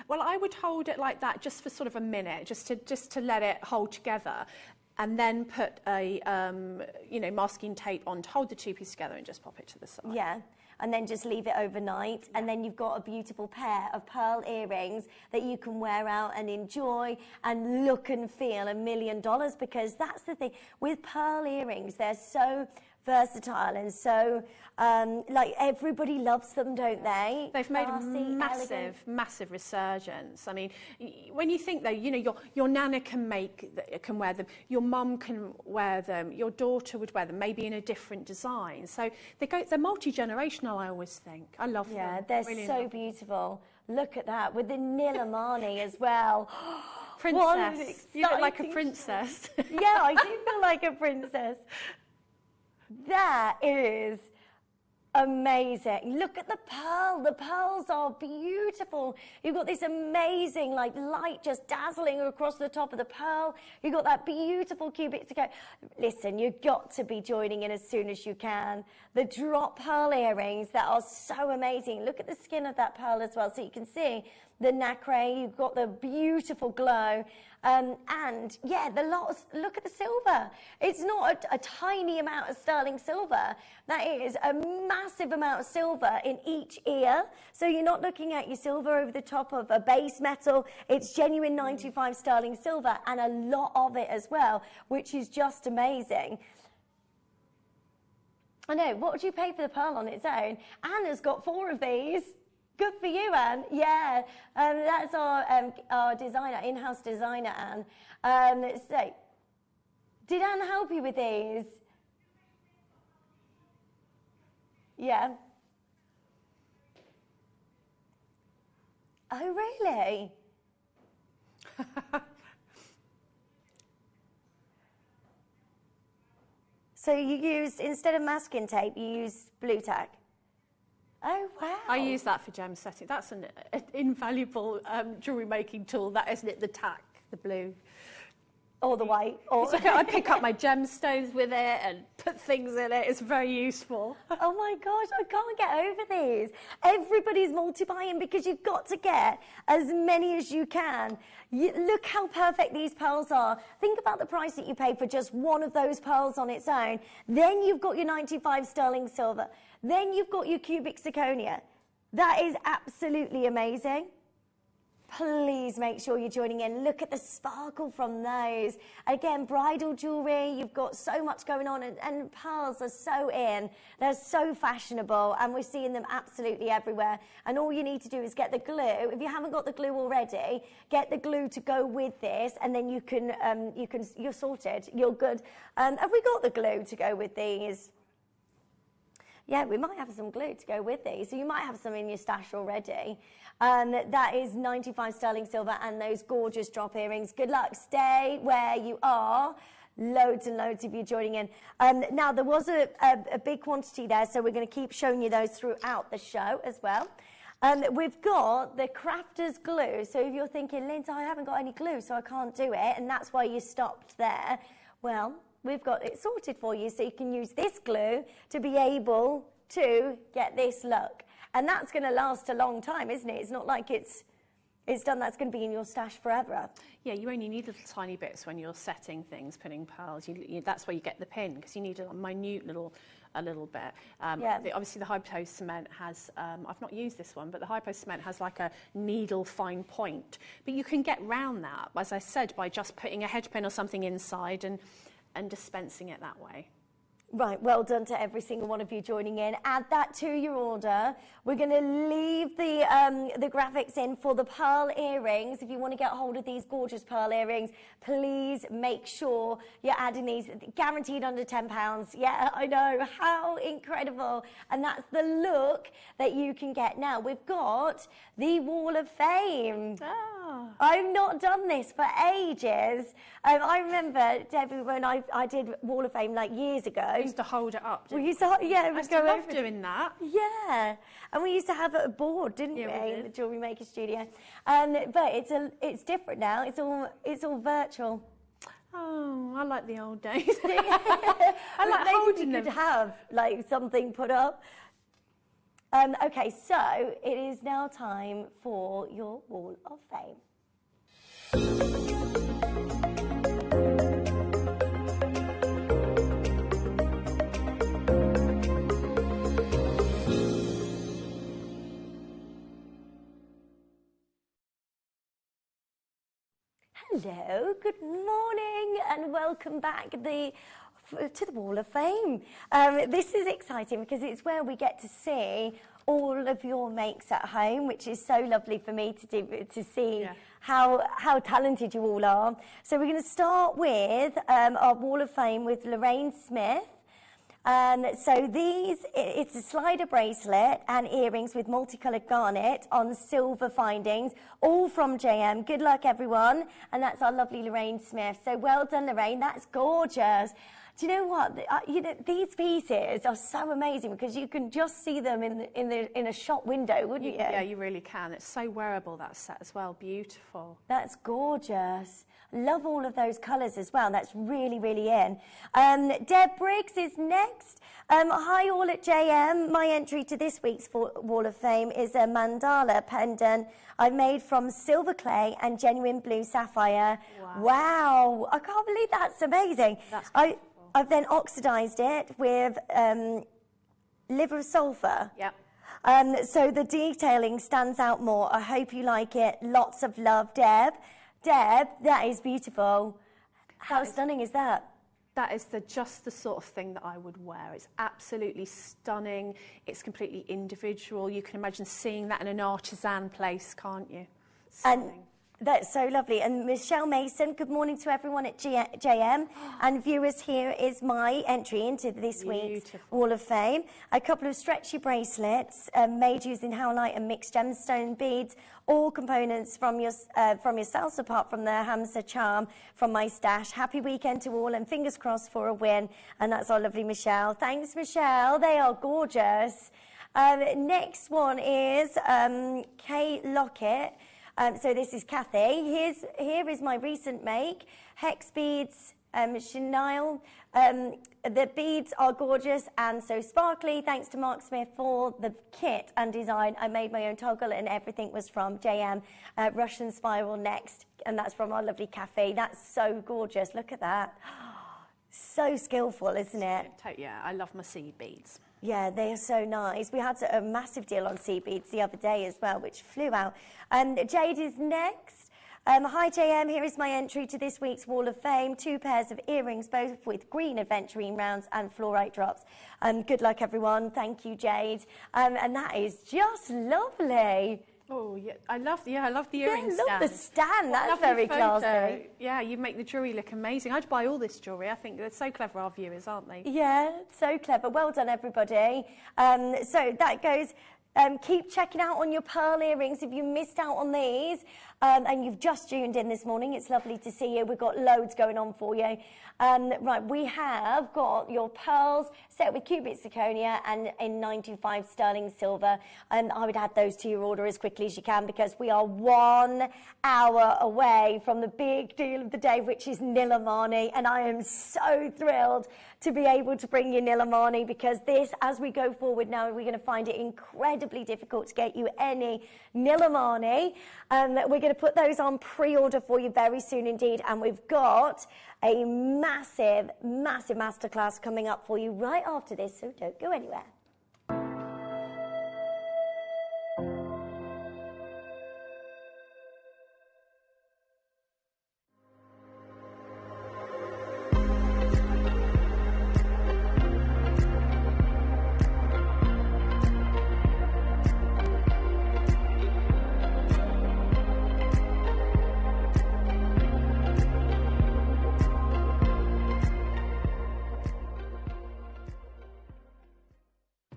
Well, I would hold it like that just for sort of a minute, just to let it hold together, and then put a masking tape on to hold the 2 pieces together and just pop it to the side. And then just leave it overnight, and then you've got a beautiful pair of pearl earrings that you can wear out and enjoy and look and feel $1 million, because that's the thing with pearl earrings, they're so versatile and so like everybody loves them, don't they? They've made a massive resurgence. I mean, when you think though, you know, your nana can wear them, your mum can wear them, your daughter would wear them, maybe in a different design. So they're multi-generational, I always think. I love them. Yeah, they're really so beautiful. Look at that with the Nilamani as well. Princess. You look like a princess. Yeah, I do feel like a princess. That is amazing. Look at the pearl. The pearls are beautiful. You've got this amazing like light just dazzling across the top of the pearl. You've got that beautiful cubic zirconia. Listen, you've got to be joining in as soon as you can. The drop pearl earrings that are so amazing. Look at the skin of that pearl as well, so you can see the nacre. You've got the beautiful glow. And yeah, look at the silver. It's not a tiny amount of sterling silver. That is a massive amount of silver in each ear. So you're not looking at your silver over the top of a base metal. It's genuine 95 sterling silver, and a lot of it as well, which is just amazing. I know, what would you pay for the pearl on its own? Anna's got 4 of these. Good for you, Anne. Yeah, that's our designer, in-house designer, Anne. So, did Anne help you with these? Yeah. Oh, really? So you used, instead of masking tape, you used blue tack? Oh, wow. I use that for gem setting. That's an invaluable jewellery making tool, that, isn't it? The tack, the blue. Or the white. Or I pick up my gemstones with it and put things in it. It's very useful. Oh my gosh, I can't get over these. Everybody's multi-buying because you've got to get as many as you can. Look how perfect these pearls are. Think about the price that you pay for just one of those pearls on its own. Then you've got your 95 sterling silver. Then you've got your cubic zirconia. That is absolutely amazing. please make sure you're joining in. Look at the sparkle from those. Again, bridal jewellery, you've got so much going on, and pearls are so in. They're so fashionable, and we're seeing them absolutely everywhere. And all you need to do is get the glue. If you haven't got the glue already, get the glue to go with this, and then you're sorted. You're good. Have we got the glue to go with these? Yeah, we might have some glue to go with these. So you might have some in your stash already. That is 95 sterling silver and those gorgeous drop earrings. Good luck. Stay where you are. Loads and loads of you joining in. Now, there was a big quantity there, so we're going to keep showing you those throughout the show as well. We've got the crafter's glue. So if you're thinking, Linda, I haven't got any glue, so I can't do it, and that's why you stopped there. Well, we've got it sorted for you, so you can use this glue to be able to get this look. And that's going to last a long time, isn't it? It's not like it's done, that's going to be in your stash forever. Yeah, you only need little tiny bits when you're setting things, putting pearls. That's where you get the pin, because you need a minute little bit. Obviously, the hypo cement has, I've not used this one, but the hypo cement has like a needle fine point. But you can get round that, as I said, by just putting a head pin or something inside and dispensing it that way. Right, well done to every single one of you joining in. Add that to your order. We're going to leave the graphics in for the pearl earrings. If you want to get hold of these gorgeous pearl earrings, please make sure you're adding these. Guaranteed under £10. Yeah, I know. How incredible. And that's the look that you can get. Now, we've got the Wall of Fame. Oh. I've not done this for ages. I remember, Debbie, when I did Wall of Fame like years ago. We used to hold it up. We used to, yeah, I used to love doing that. Yeah, and we used to have a board, didn't we, in the Jewellery Maker studio? But it's different now. It's all virtual. Oh, I like the old days. I like holding them. Could have like something put up. Okay, so it is now time for your Wall of Fame. Hello, good morning, and welcome back to the Wall of Fame. This is exciting because it's where we get to see all of your makes at home, which is so lovely for me to see how talented you all are. So we're going to start with our Wall of Fame with Lorraine Smith. So it's a slider bracelet and earrings with multicoloured garnet on silver findings, all from JM. Good luck, everyone. And that's our lovely Lorraine Smith. So well done, Lorraine. That's gorgeous. Do you know what? These pieces are so amazing because you can just see them in a shop window, wouldn't you? Yeah, you really can. It's so wearable, that set as well. Beautiful. That's gorgeous. Love all of those colours as well. That's really, really in. Deb Briggs is next. Hi all at JM. My entry to this week's Wall of Fame is a mandala pendant I've made from silver clay and genuine blue sapphire. Wow. I can't believe that's amazing. That's beautiful. I've then oxidised it with liver of sulphur. Yep. So the detailing stands out more. I hope you like it. Lots of love, Deb. Deb, that is beautiful. How stunning is that? That is just the sort of thing that I would wear. It's absolutely stunning. It's completely individual. You can imagine seeing that in an artisan place, can't you? Stunning. And that's so lovely. And Michelle Mason, good morning to everyone at JM. And viewers, here is my entry into this week's Wall of Fame. A couple of stretchy bracelets made using howlite and mixed gemstone beads. All components from yourselves, apart from the Hamza charm from my stash. Happy weekend to all, and fingers crossed for a win. And that's our lovely Michelle. Thanks, Michelle. They are gorgeous. Next one is Kay Lockett. So this is Kathy. Here is my recent make. Hex beads, chenille. The beads are gorgeous and so sparkly. Thanks to Mark Smith for the kit and design. I made my own toggle and everything was from JM. Russian spiral next, and that's from our lovely cafe. That's so gorgeous. Look at that. So skillful, isn't it? Yeah, I love my seed beads. Yeah, they are so nice. We had a massive deal on seed beads the other day as well, which flew out. Jade is next. Hi JM, here is my entry to this week's Wall of Fame. 2 pairs of earrings, both with green aventurine rounds and fluorite drops. Good luck everyone. Thank you, Jade. And that is just lovely. Oh yeah, I love the earring stand. I love the stand. That's very classy. Yeah, you make the jewellery look amazing. I'd buy all this jewellery. I think they're so clever, our viewers, aren't they? Yeah, so clever. Well done, everybody. So that goes. Keep checking out on your pearl earrings if you missed out on these and you've just tuned in this morning. It's lovely to see you. We've got loads going on for you. Right, we have got your pearls set with cubic zirconia and in 925 sterling silver. And I would add those to your order as quickly as you can because we are 1 hour away from the big deal of the day, which is Nilamani. And I am so thrilled to be able to bring you Nilamani because this, as we go forward now, we're going to find it incredibly difficult to get you any Nilamani. We're going to put those on pre-order for you very soon indeed. And we've got a massive, massive masterclass coming up for you right after this, so don't go anywhere.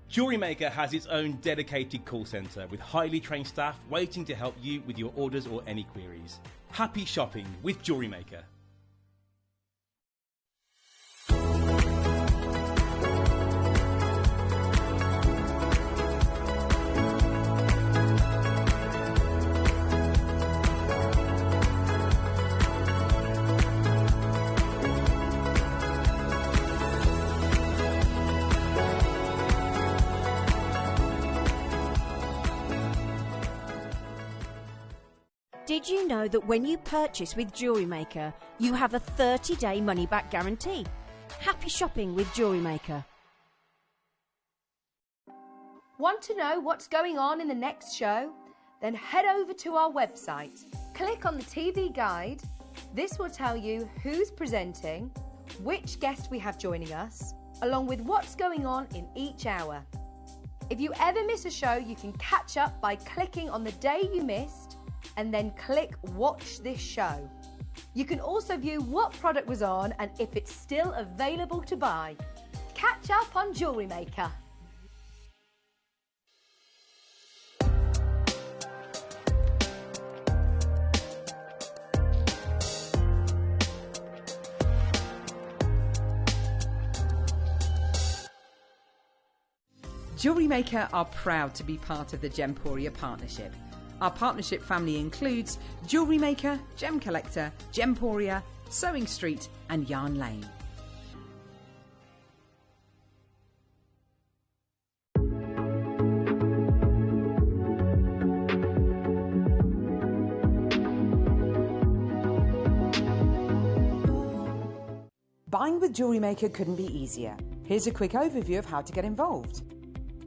Jewellery Maker has its own dedicated call centre with highly trained staff waiting to help you with your orders or any queries. Happy shopping with Jewellery Maker. Did you know that when you purchase with Jewellery Maker, you have a 30-day money-back guarantee? Happy shopping with Jewellery Maker. Want to know what's going on in the next show? Then head over to our website. Click on the TV guide. This will tell you who's presenting, which guest we have joining us, along with what's going on in each hour. If you ever miss a show, you can catch up by clicking on the day you missed and then click Watch This Show. You can also view what product was on and if it's still available to buy. Catch up on Jewellery Maker. Jewellery Maker are proud to be part of the Gemporia partnership. Our partnership family includes Jewellery Maker, Gem Collector, Gemporia, Sewing Street and Yarn Lane. Buying with Jewellery Maker couldn't be easier. Here's a quick overview of how to get involved.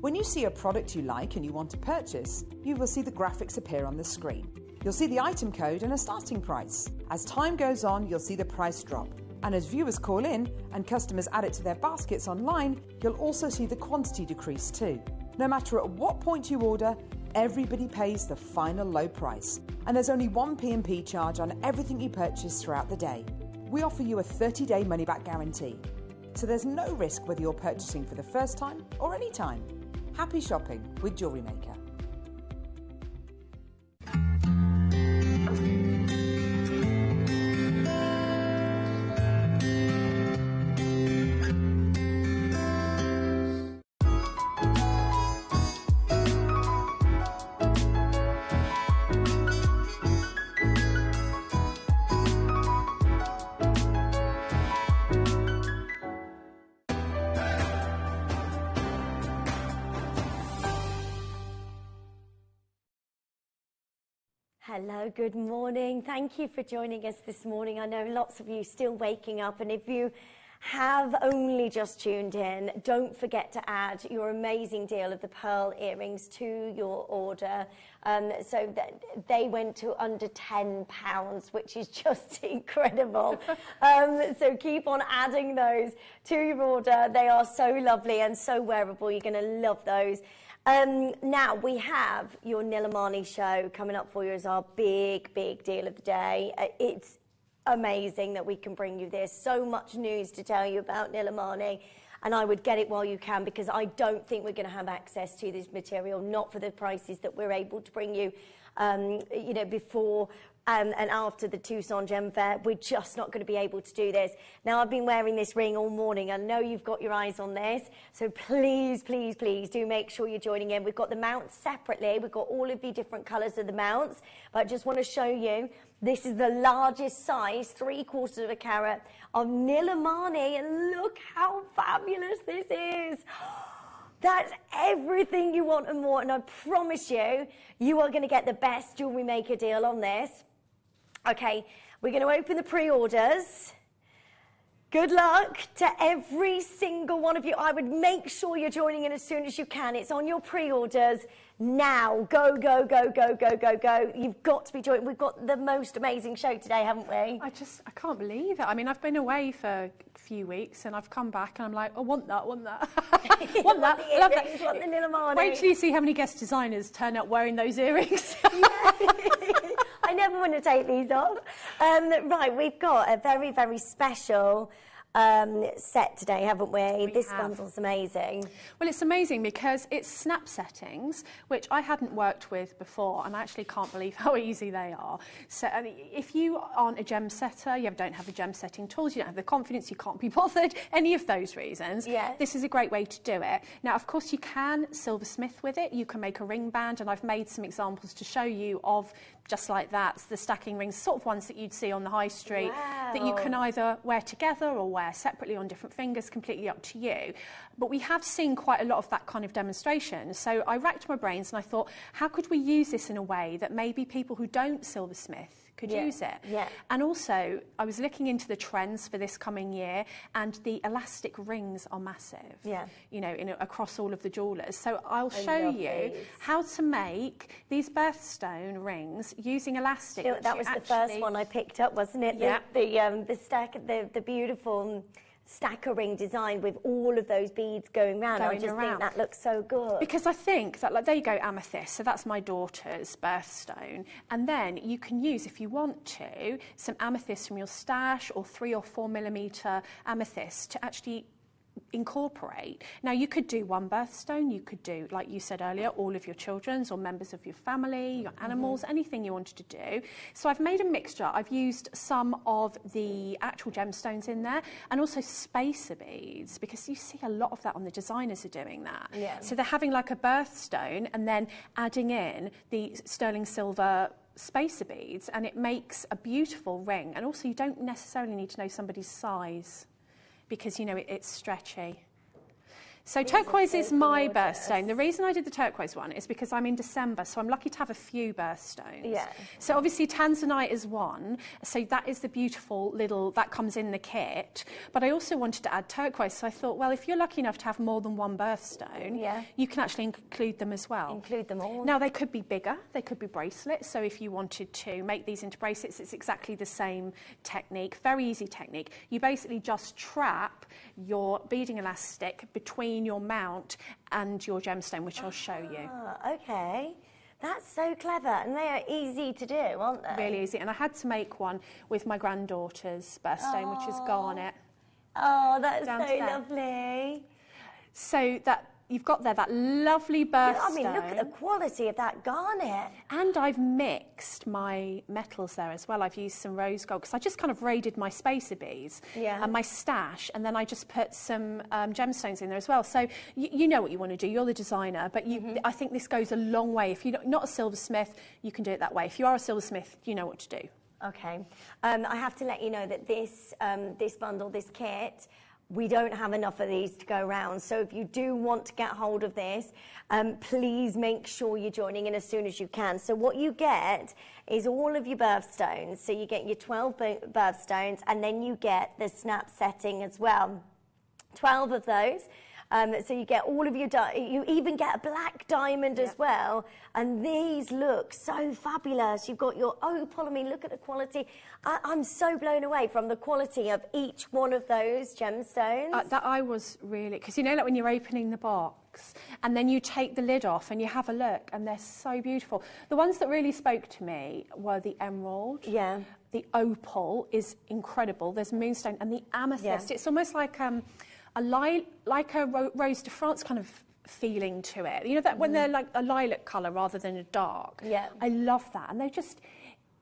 When you see a product you like and you want to purchase, you will see the graphics appear on the screen. You'll see the item code and a starting price. As time goes on, you'll see the price drop. And as viewers call in and customers add it to their baskets online, you'll also see the quantity decrease too. No matter at what point you order, everybody pays the final low price. And there's only one P&P charge on everything you purchase throughout the day. We offer you a 30-day money-back guarantee. So there's no risk whether you're purchasing for the first time or any time. Happy shopping with Jewellery Maker. Hello, good morning. Thank you for joining us this morning. I know lots of you still waking up, and if you have only just tuned in, don't forget to add your amazing deal of the pearl earrings to your order. So that they went to under £10, which is just incredible. So keep on adding those to your order. They are so lovely and so wearable. You're going to love those. Now we have your Nilamani show coming up for you as our big deal of the day. It's amazing that we can bring you this. So much news to tell you about Nilamani, and I would get it while you can, because I don't think we're going to have access to this material, not for the prices that we're able to bring you, you know, before and after the Tucson Gem Fair. We're just not going to be able to do this. Now, I've been wearing this ring all morning. I know you've got your eyes on this, so please do make sure you're joining in. We've got the mounts separately. We've got all of the different colours of the mounts, but I just want to show you, this is the largest size, 3/4 of a carat of Nilamani, and look how fabulous this is. That's everything you want and more, and I promise you, you are going to get the best Jewellery Maker deal on this. Okay, we're going to open the pre-orders. Good luck to every single one of you. I would make sure you're joining in as soon as you can. It's on your pre-orders now. Go. You've got to be joining. We've got the most amazing show today, haven't we? I can't believe it. I mean, I've been away for a few weeks and I've come back and I'm like, I want that. want that. Want the earrings, want the Nilamani. Wait till you see how many guest designers turn up wearing those earrings. I never want to take these off. Right, we've got a very special set today, haven't we? This bundle's amazing. Well, it's amazing because it's snap settings, which I hadn't worked with before, and I actually can't believe how easy they are. So if you aren't a gem setter, you don't have the gem setting tools, you don't have the confidence, you can't be bothered, any of those reasons, this is a great way to do it. Now, of course, you can silversmith with it. You can make a ring band, and I've made some examples to show you of just like that, the stacking rings, sort of ones that you'd see on the high street, that you can either wear together or wear separately on different fingers, completely up to you. But we have seen quite a lot of that kind of demonstration. So I racked my brains and I thought, how could we use this in a way that maybe people who don't silversmith could use it? And also, I was looking into the trends for this coming year, and the elastic rings are massive, you know, across all of the jewellers. So I'll show you how to make these birthstone rings using elastic. That was the first one I picked up, wasn't it? The stack, the beautiful stacker ring design with all of those beads going round. I just think that looks so good. Because I think that, like, there you go, amethyst. So that's my daughter's birthstone. And then you can use, if you want to, some amethyst from your stash, or 3 or 4 millimeter amethyst to actually incorporate. Now, you could do one birthstone, you could do, like you said earlier, all of your children's or members of your family, your animals, anything you wanted to do. So I've made a mixture. I've used some of the actual gemstones in there, and also spacer beads, because you see a lot of that on the designers are doing that. So they're having like a birthstone and then adding in the sterling silver spacer beads, and it makes a beautiful ring. And also, you don't necessarily need to know somebody's size, because, you know, it's stretchy. So turquoise is my birthstone. The reason I did the turquoise one is because I'm in December, so I'm lucky to have a few birthstones. So obviously tanzanite is one, so that is the beautiful little, that comes in the kit. But I also wanted to add turquoise, so I thought, well, if you're lucky enough to have more than one birthstone, you can actually include them as well. Include them all. Now, they could be bigger, they could be bracelets, so if you wanted to make these into bracelets, it's exactly the same technique, very easy technique. You basically just trap your beading elastic between your mount and your gemstone, which I'll show you. Okay. That's so clever, and they are easy to do, aren't they? Really easy. And I had to make one with my granddaughter's birthstone, which is garnet. Oh, that's so lovely. So that you've got there that lovely birthstone. I mean, look at the quality of that garnet. And I've mixed my metals there as well. I've used some rose gold, because I just kind of raided my spacer beads and my stash, and then I just put some gemstones in there as well. So you know what you want to do. You're the designer, but I think this goes a long way. If you're not a silversmith, you can do it that way. If you are a silversmith, you know what to do. Okay. I have to let you know that this bundle, this kit, we don't have enough of these to go around. So if you do want to get hold of this, please make sure you're joining in as soon as you can. So what you get is all of your birthstones. So you get your 12 birthstones, and then you get the snap setting as well. 12 of those. So you get all of your, you even get a black diamond as well. And these look so fabulous. You've got your opal. I mean, look at the quality. I'm so blown away from the quality of each one of those gemstones. That I was really, because you know, like when you're opening the box and then you take the lid off and you have a look, and they're so beautiful. The ones that really spoke to me were the emerald. Yeah. The opal is incredible. There's moonstone and the amethyst. It's almost like a Rose de France kind of feeling to it. You know, that when they're like a lilac colour rather than a dark. Yeah. I love that. And they just,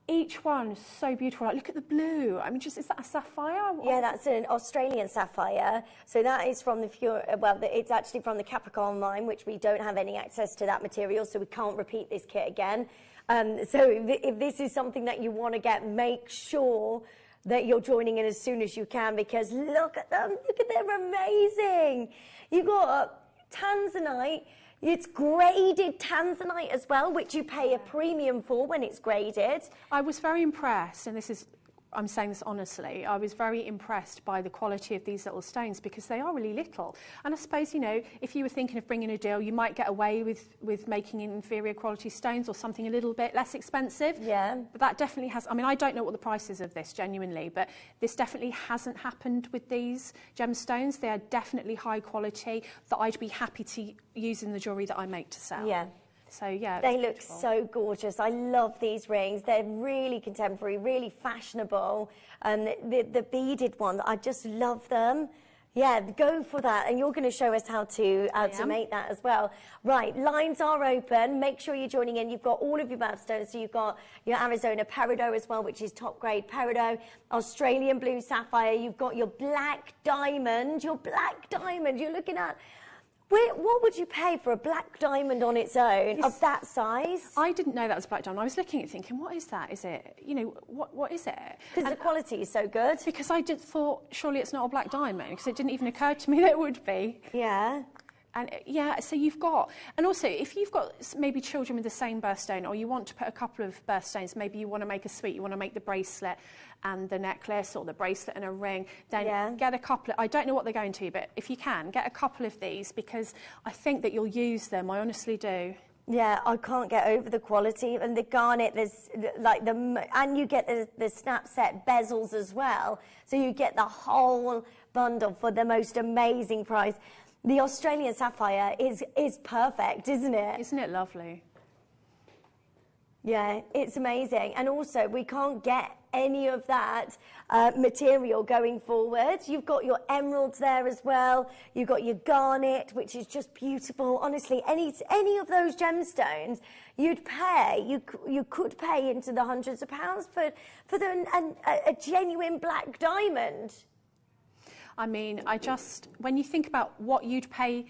each one is so beautiful. Like, look at the blue. I mean, just, is that a sapphire? Yeah, that's an Australian sapphire. So that is from it's actually from the Capricorn line, which we don't have any access to that material, so we can't repeat this kit again. So if this is something that you want to get, make sure that you're joining in as soon as you can, because look at them. Look at them, amazing. You've got tanzanite. It's graded tanzanite as well, which you pay a premium for when it's graded. I was very impressed, and I'm saying this honestly, I was very impressed by the quality of these little stones, because they are really little. And I suppose, you know, if you were thinking of bringing a deal, you might get away with making inferior quality stones or something a little bit less expensive. Yeah. But that definitely has, I mean, I don't know what the price is of this, genuinely, but this definitely hasn't happened with these gemstones. They are definitely high quality that I'd be happy to use in the jewellery that I make to sell. Yeah. So, yeah. They look so gorgeous. I love these rings. They're really contemporary, really fashionable. The beaded one, I just love them. Yeah, go for that. And you're going to show us how to make that as well. Right, lines are open. Make sure you're joining in. You've got all of your birthstones. So you've got your Arizona peridot as well, which is top grade peridot. Australian blue sapphire. You've got your black diamond. Your black diamond. You're looking at... What would you pay for a black diamond on its own of that size? I didn't know that was black diamond. I was looking at it thinking, what is that? Is it, you know, what is it? Because the quality is so good. Because I thought, surely it's not a black diamond, because it didn't even occur to me that it would be. Yeah. And yeah, so you've got, and also if you've got maybe children with the same birthstone, or you want to put a couple of birthstones, maybe you want to make a suite, you want to make the bracelet and the necklace, or the bracelet and a ring, then get a couple. I don't know what they're going to, but if you can, get a couple of these, because I think that you'll use them. I honestly do. Yeah, I can't get over the quality. And the garnet, there's like and you get the snap set bezels as well. So you get the whole bundle for the most amazing price. The Australian sapphire is perfect, isn't it? Isn't it lovely? Yeah, it's amazing. And also, we can't get any of that material going forward. You've got your emeralds there as well. You've got your garnet, which is just beautiful. Honestly, any of those gemstones, you'd pay, you could pay into the hundreds of pounds for a genuine black diamond. I mean, when you think about what you'd pay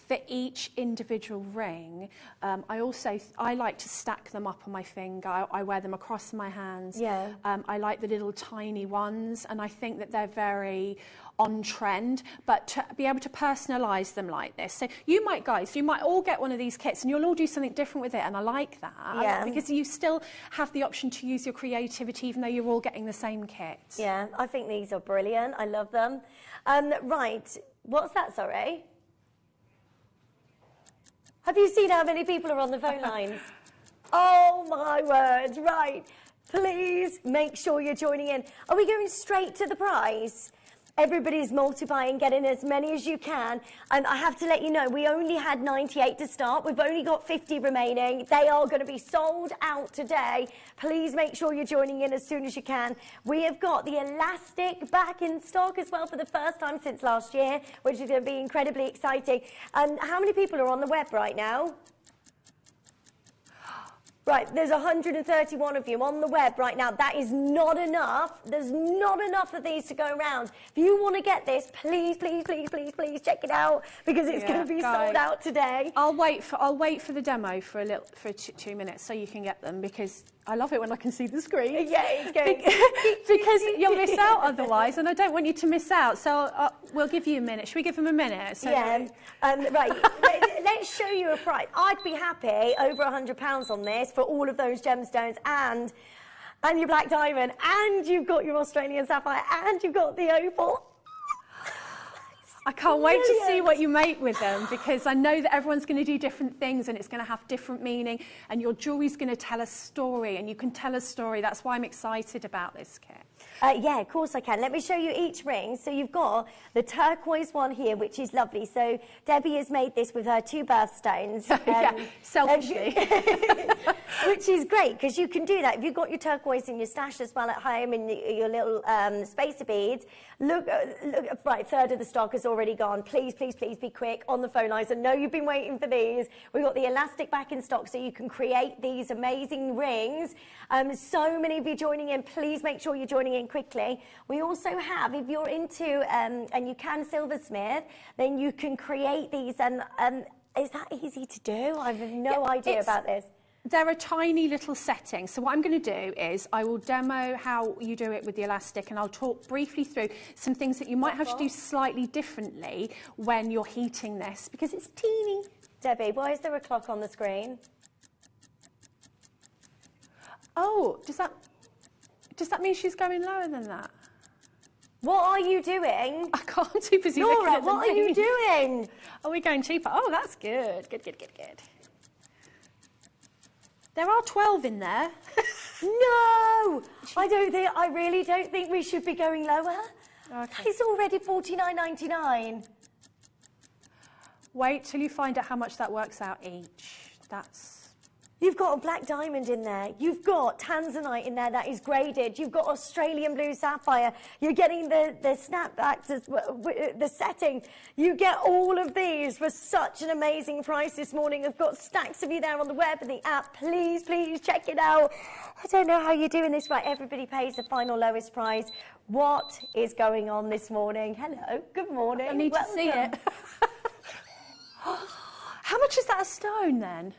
for each individual ring, I like to stack them up on my finger. I wear them across my hands. Yeah. I like the little tiny ones, and I think that they're very on trend, but to be able to personalise them like this. So you might all get one of these kits, and you'll all do something different with it, and I like that. Yeah. Because you still have the option to use your creativity, even though you're all getting the same kit. Yeah, I think these are brilliant. I love them. Right, what's that, sorry? Have you seen how many people are on the phone lines? Oh, my word. Right. Please make sure you're joining in. Are we going straight to the prize? Everybody's multiplying, getting as many as you can. And I have to let you know, we only had 98 to start. We've only got 50 remaining. They are going to be sold out today. Please make sure you're joining in as soon as you can. We have got the elastic back in stock as well for the first time since last year, which is going to be incredibly exciting. How many people are on the web right now? Right, there's 131 of you on the web right now. That is not enough. There's not enough of these to go around. If you want to get this, please, please, please, please, please check it out because it's going to be sold out today. I'll wait for the demo for 2 minutes so you can get them because I love it when I can see the screen. Yeah, it's going because you'll miss out otherwise, and I don't want you to miss out. So we'll give you a minute. Should we give them a minute? So yeah. Right. Let's show you a price. I'd be happy over £100 on this for all of those gemstones and your black diamond, and you've got your Australian sapphire, and you've got the opal. I can't wait to see what you make with them because I know that everyone's going to do different things and it's going to have different meaning and your jewellery's going to tell a story and you can tell a story. That's why I'm excited about this kit. Yeah, of course I can. Let me show you each ring. So you've got the turquoise one here, which is lovely. So Debbie has made this with her 2 birthstones. Yeah, selfishly. Which is great because you can do that. If you've got your turquoise in your stash as well at home and your little spacer beads, look, right, 1/3 of the stock has already gone. Please, please, please be quick on the phone lines. I know you've been waiting for these. We've got the elastic back in stock so you can create these amazing rings. So many of you joining in. Please make sure you're joining in quickly. We also have, if you're into, and you can silversmith, then you can create these. And is that easy to do? I have no idea about this. They're a tiny little setting. So what I'm going to do is I will demo how you do it with the elastic and I'll talk briefly through some things that you might have to do slightly differently when you're heating this because it's teeny. Debbie, why is there a clock on the screen? Oh, does that mean she's going lower than that? What are you doing? I can't, I'm too busy looking at the what are you doing? Are we going cheaper? Oh, that's good. Good, good, good, good. There are 12 in there. No! I really don't think we should be going lower. Okay. It's already $49.99. Wait till you find out how much that works out each. You've got a black diamond in there. You've got tanzanite in there that is graded. You've got Australian blue sapphire. You're getting the snapbacks, the setting. You get all of these for such an amazing price this morning. I've got stacks of you there on the web and the app. Please, please check it out. I don't know how you're doing this right. Everybody pays the final lowest price. What is going on this morning? Hello, good morning. I need to see it. How much is that a stone then?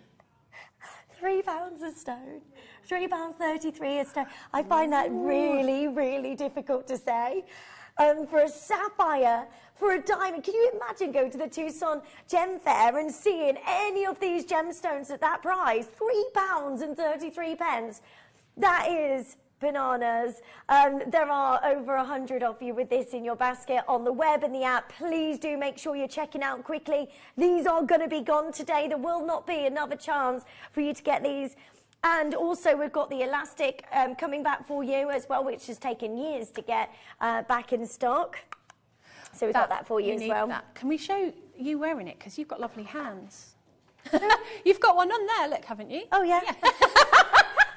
£3 a stone, £3.33 a stone. I find that really, really difficult to say. For a sapphire, for a diamond, can you imagine going to the Tucson Gem Fair and seeing any of these gemstones at that price? £3.33. That is bananas. There are over 100 of you with this in your basket on the web and the app. Please do make sure you're checking out quickly. These are going to be gone today. There will not be another chance for you to get these. And also we've got the elastic coming back for you as well, which has taken years to get back in stock. So we've got that for you as well. That. Can we show you wearing it? Because you've got lovely hands. You've got one on there, look, haven't you? Oh, yeah.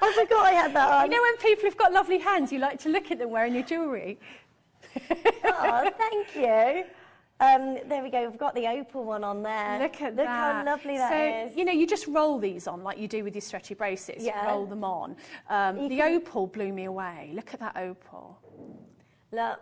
I forgot I had that on. You know when people have got lovely hands, you like to look at them wearing your jewellery? Oh, thank you. There we go. We've got the opal one on there. Look at Look that. how lovely that is. You know, you just roll these on like you do with your stretchy bracelets. Yeah. You roll them on. The opal blew me away. Look at that opal. Look.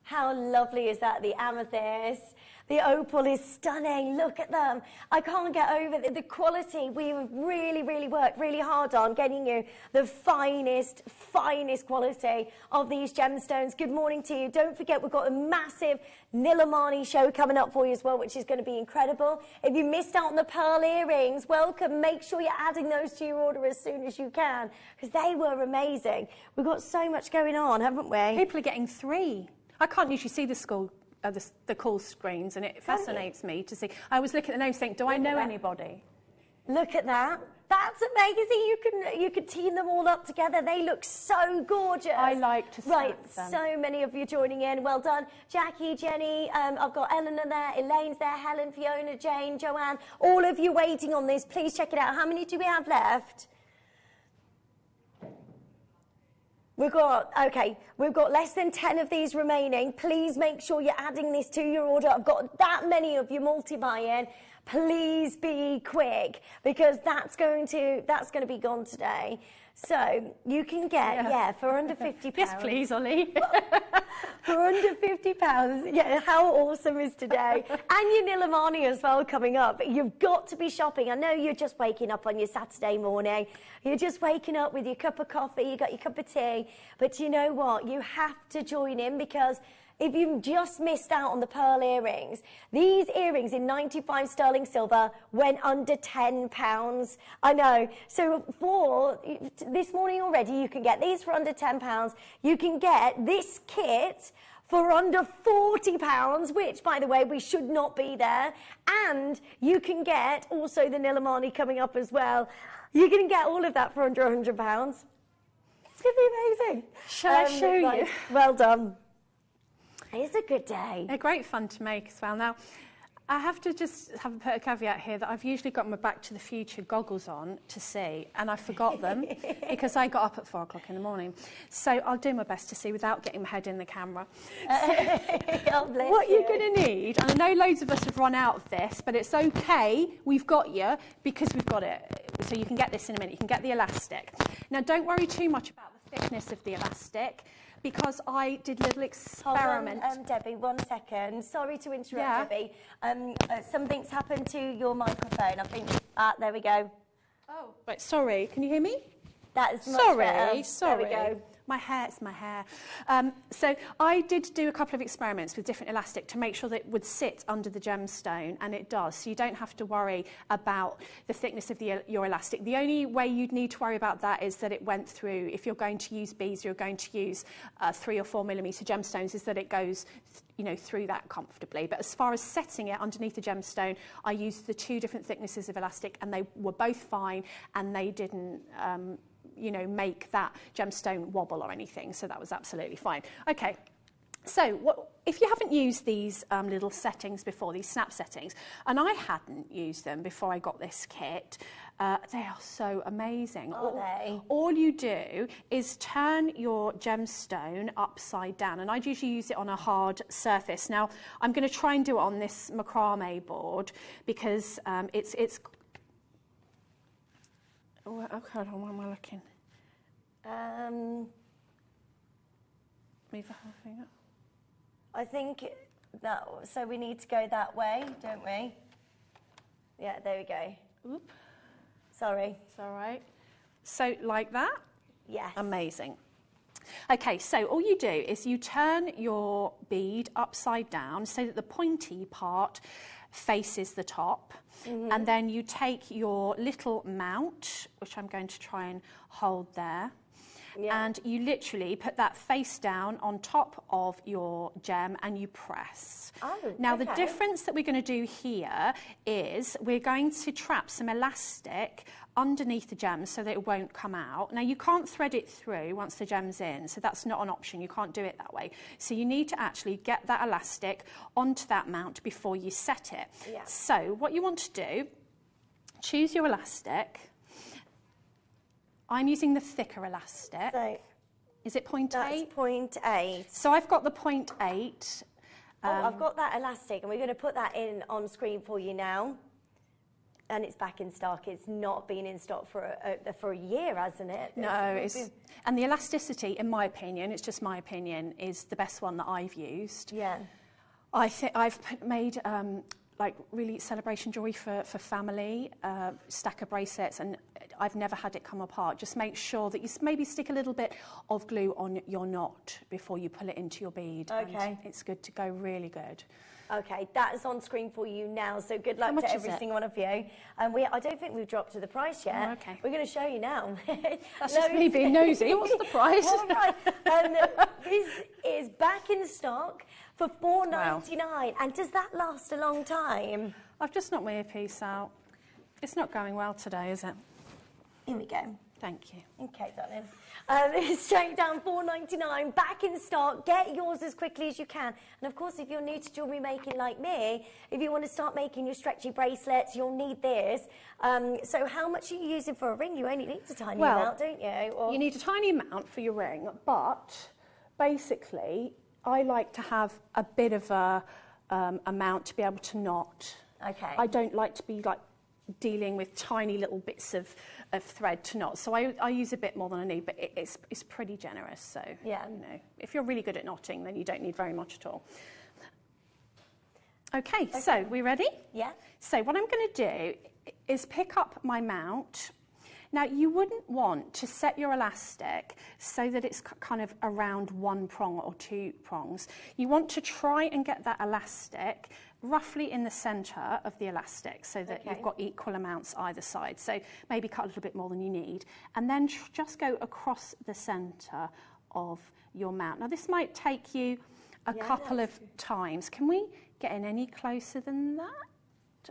How lovely is that? The amethyst. The opal is stunning. Look at them. I can't get over the quality. We've really, really worked really hard on getting you the finest, finest quality of these gemstones. Good morning to you. Don't forget, we've got a massive Nilamani show coming up for you as well, which is going to be incredible. If you missed out on the pearl earrings, welcome. Make sure you're adding those to your order as soon as you can, because they were amazing. We've got so much going on, haven't we? People are getting 3. I can't usually see the call screens, and it fascinates me to see. I always look at the names and think, do I know anybody? Look at that. That's amazing. You can team them all up together. They look so gorgeous. I like to stack them. So many of you joining in. Well done. Jackie, Jenny, I've got Eleanor there, Elaine's there, Helen, Fiona, Jane, Joanne. All of you waiting on this. Please check it out. How many do we have left? We've got less than 10 of these remaining. Please make sure you're adding this to your order. I've got that many of you multi-buy-in. Please be quick, because that's going to be gone today. So you can get, for under £50. Yes, please, Ollie. For under £50, yeah, how awesome is today? And your Nilamani as well coming up. You've got to be shopping. I know you're just waking up on your Saturday morning. You're just waking up with your cup of coffee, you got your cup of tea. But you know what? You have to join in, because if you've just missed out on the pearl earrings, these earrings in 95 sterling silver went under £10. I know. So for this morning already, you can get these for under £10. You can get this kit for under £40, which, by the way, we should not be there. And you can get also the Nilamani coming up as well. You're going to get all of that for under £100. It's going to be amazing. Shall I show you? Well done. It's a good day. They're great fun to make as well. Now, I have to just put a caveat here that I've usually got my Back to the Future goggles on to see, and I forgot them because I got up at 4 o'clock in the morning. So I'll do my best to see without getting my head in the camera. What you're going to need, and I know loads of us have run out of this, but it's okay, we've got you, because we've got it. So you can get this in a minute. You can get the elastic. Now, don't worry too much about the thickness of the elastic, because I did a little experiment. Hold on, Debbie, 1 second. Sorry to interrupt, Debbie. Something's happened to your microphone. I think, there we go. Oh, right, sorry. Can you hear me? That is much better. Sorry. There we go. My hair, it's my hair. So I did do a couple of experiments with different elastic to make sure that it would sit under the gemstone, and it does. So you don't have to worry about the thickness of your elastic. The only way you'd need to worry about that is that it went through, if you're going to use beads, you're going to use 3 or 4 millimetre gemstones, is that it goes through that comfortably. But as far as setting it underneath the gemstone, I used the 2 different thicknesses of elastic, and they were both fine, and they didn't make that gemstone wobble or anything, so that was absolutely fine. Okay, so if you haven't used these little settings before, these snap settings, and I hadn't used them before I got this kit, they are so amazing. All you do is turn your gemstone upside down, and I'd usually use it on a hard surface. Now, I'm going to try and do it on this macrame board, because it's oh, hold on, where am I looking? Move the whole thing up. I think that, so we need to go that way, don't we? Yeah, there we go. Oop. Sorry. It's all right. So, like that? Yes. Amazing. Okay, so all you do is you turn your bead upside down so that the pointy part faces the top, and then you take your little mount, which I'm going to try and hold there, and you literally put that face down on top of your gem and you press. Now, the difference that we're going to do here is we're going to trap some elastic underneath the gem so that it won't come out. Now, you can't thread it through once the gem's in, so that's not an option. You can't do it that way. So you need to actually get that elastic onto that mount before you set it. Yeah. So what you want to do, choose your elastic. I'm using the thicker elastic. So is it 0.8? That's 0.8. So I've got the 0.8. I've got that elastic, and we're going to put that in on screen for you now. And it's back in stock. It's not been in stock for a year, hasn't it? No, and the elasticity, in my opinion, it's just my opinion, is the best one that I've used. Yeah. I think I've made like really celebration jewellery for family, stack of bracelets, and I've never had it come apart. Just make sure that you maybe stick a little bit of glue on your knot before you pull it into your bead. Okay. And it's good to go, really good. Okay, that is on screen for you now, so good luck to every single one of you. I don't think we've dropped to the price yet. Oh, okay. We're going to show you now. That's just me being nosy. What's the price? All right. This is back in stock for $4.99. Wow. And does that last a long time? I've just knocked my earpiece out. It's not going well today, is it? Here we go. Thank you. Okay, darling. Straight down, $4.99, back in stock. Get yours as quickly as you can. And of course, if you're new to jewellery making like me, if you want to start making your stretchy bracelets, you'll need this. So how much are you using for a ring? You only need a tiny amount, don't you? Or... You need a tiny amount for your ring, but basically, I like to have a bit of a amount to be able to knot. Okay. I don't like to be like dealing with tiny little bits of thread to knot. So I use a bit more than I need, but it's pretty generous. So, yeah. You know, if you're really good at knotting, then you don't need very much at all. Okay, so we ready? Yeah. So what I'm going to do is pick up my mount. Now, you wouldn't want to set your elastic so that it's kind of around one prong or two prongs. You want to try and get that elastic roughly in the centre of the elastic so that you've got equal amounts either side. So maybe cut a little bit more than you need. And then just go across the centre of your mount. Now, this might take you a couple of times. Can we get in any closer than that?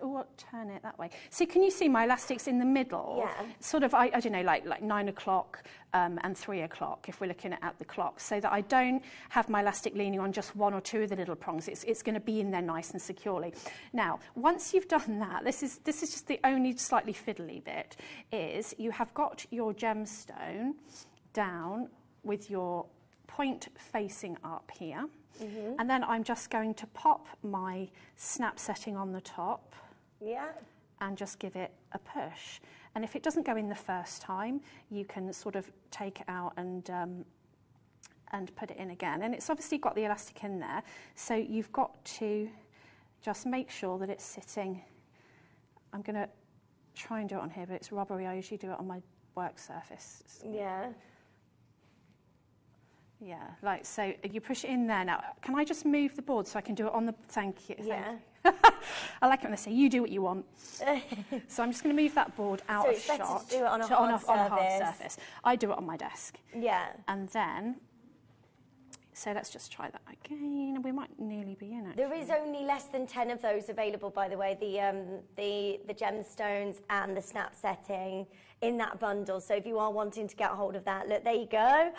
Or turn it that way. So can you see my elastic's in the middle? Yeah. Sort of, I don't know, like 9 o'clock and 3 o'clock, if we're looking at the clock, so that I don't have my elastic leaning on just one or two of the little prongs. It's going to be in there nice and securely. Now, once you've done that, this is just the only slightly fiddly bit, is you have got your gemstone down with your point facing up here. Mm-hmm. And then I'm just going to pop my snap setting on the top. Yeah. And just give it a push. And if it doesn't go in the first time, you can sort of take it out and put it in again. And it's obviously got the elastic in there, so you've got to just make sure that it's sitting. I'm going to try and do it on here, but it's rubbery. I usually do it on my work surface. Yeah. Yeah, like so. You push it in there. Now, can I just move the board so I can do it on the? Thank you. Yeah. I like it when they say you do what you want. So I'm just going to move that board out of shot. So it's better to do it on a hard surface. I do it on my desk. Yeah. And then, so let's just try that again. We might nearly be in it. There is only less than 10 of those available, by the way. The gemstones and the snap setting in that bundle. So if you are wanting to get hold of that, look, there you go.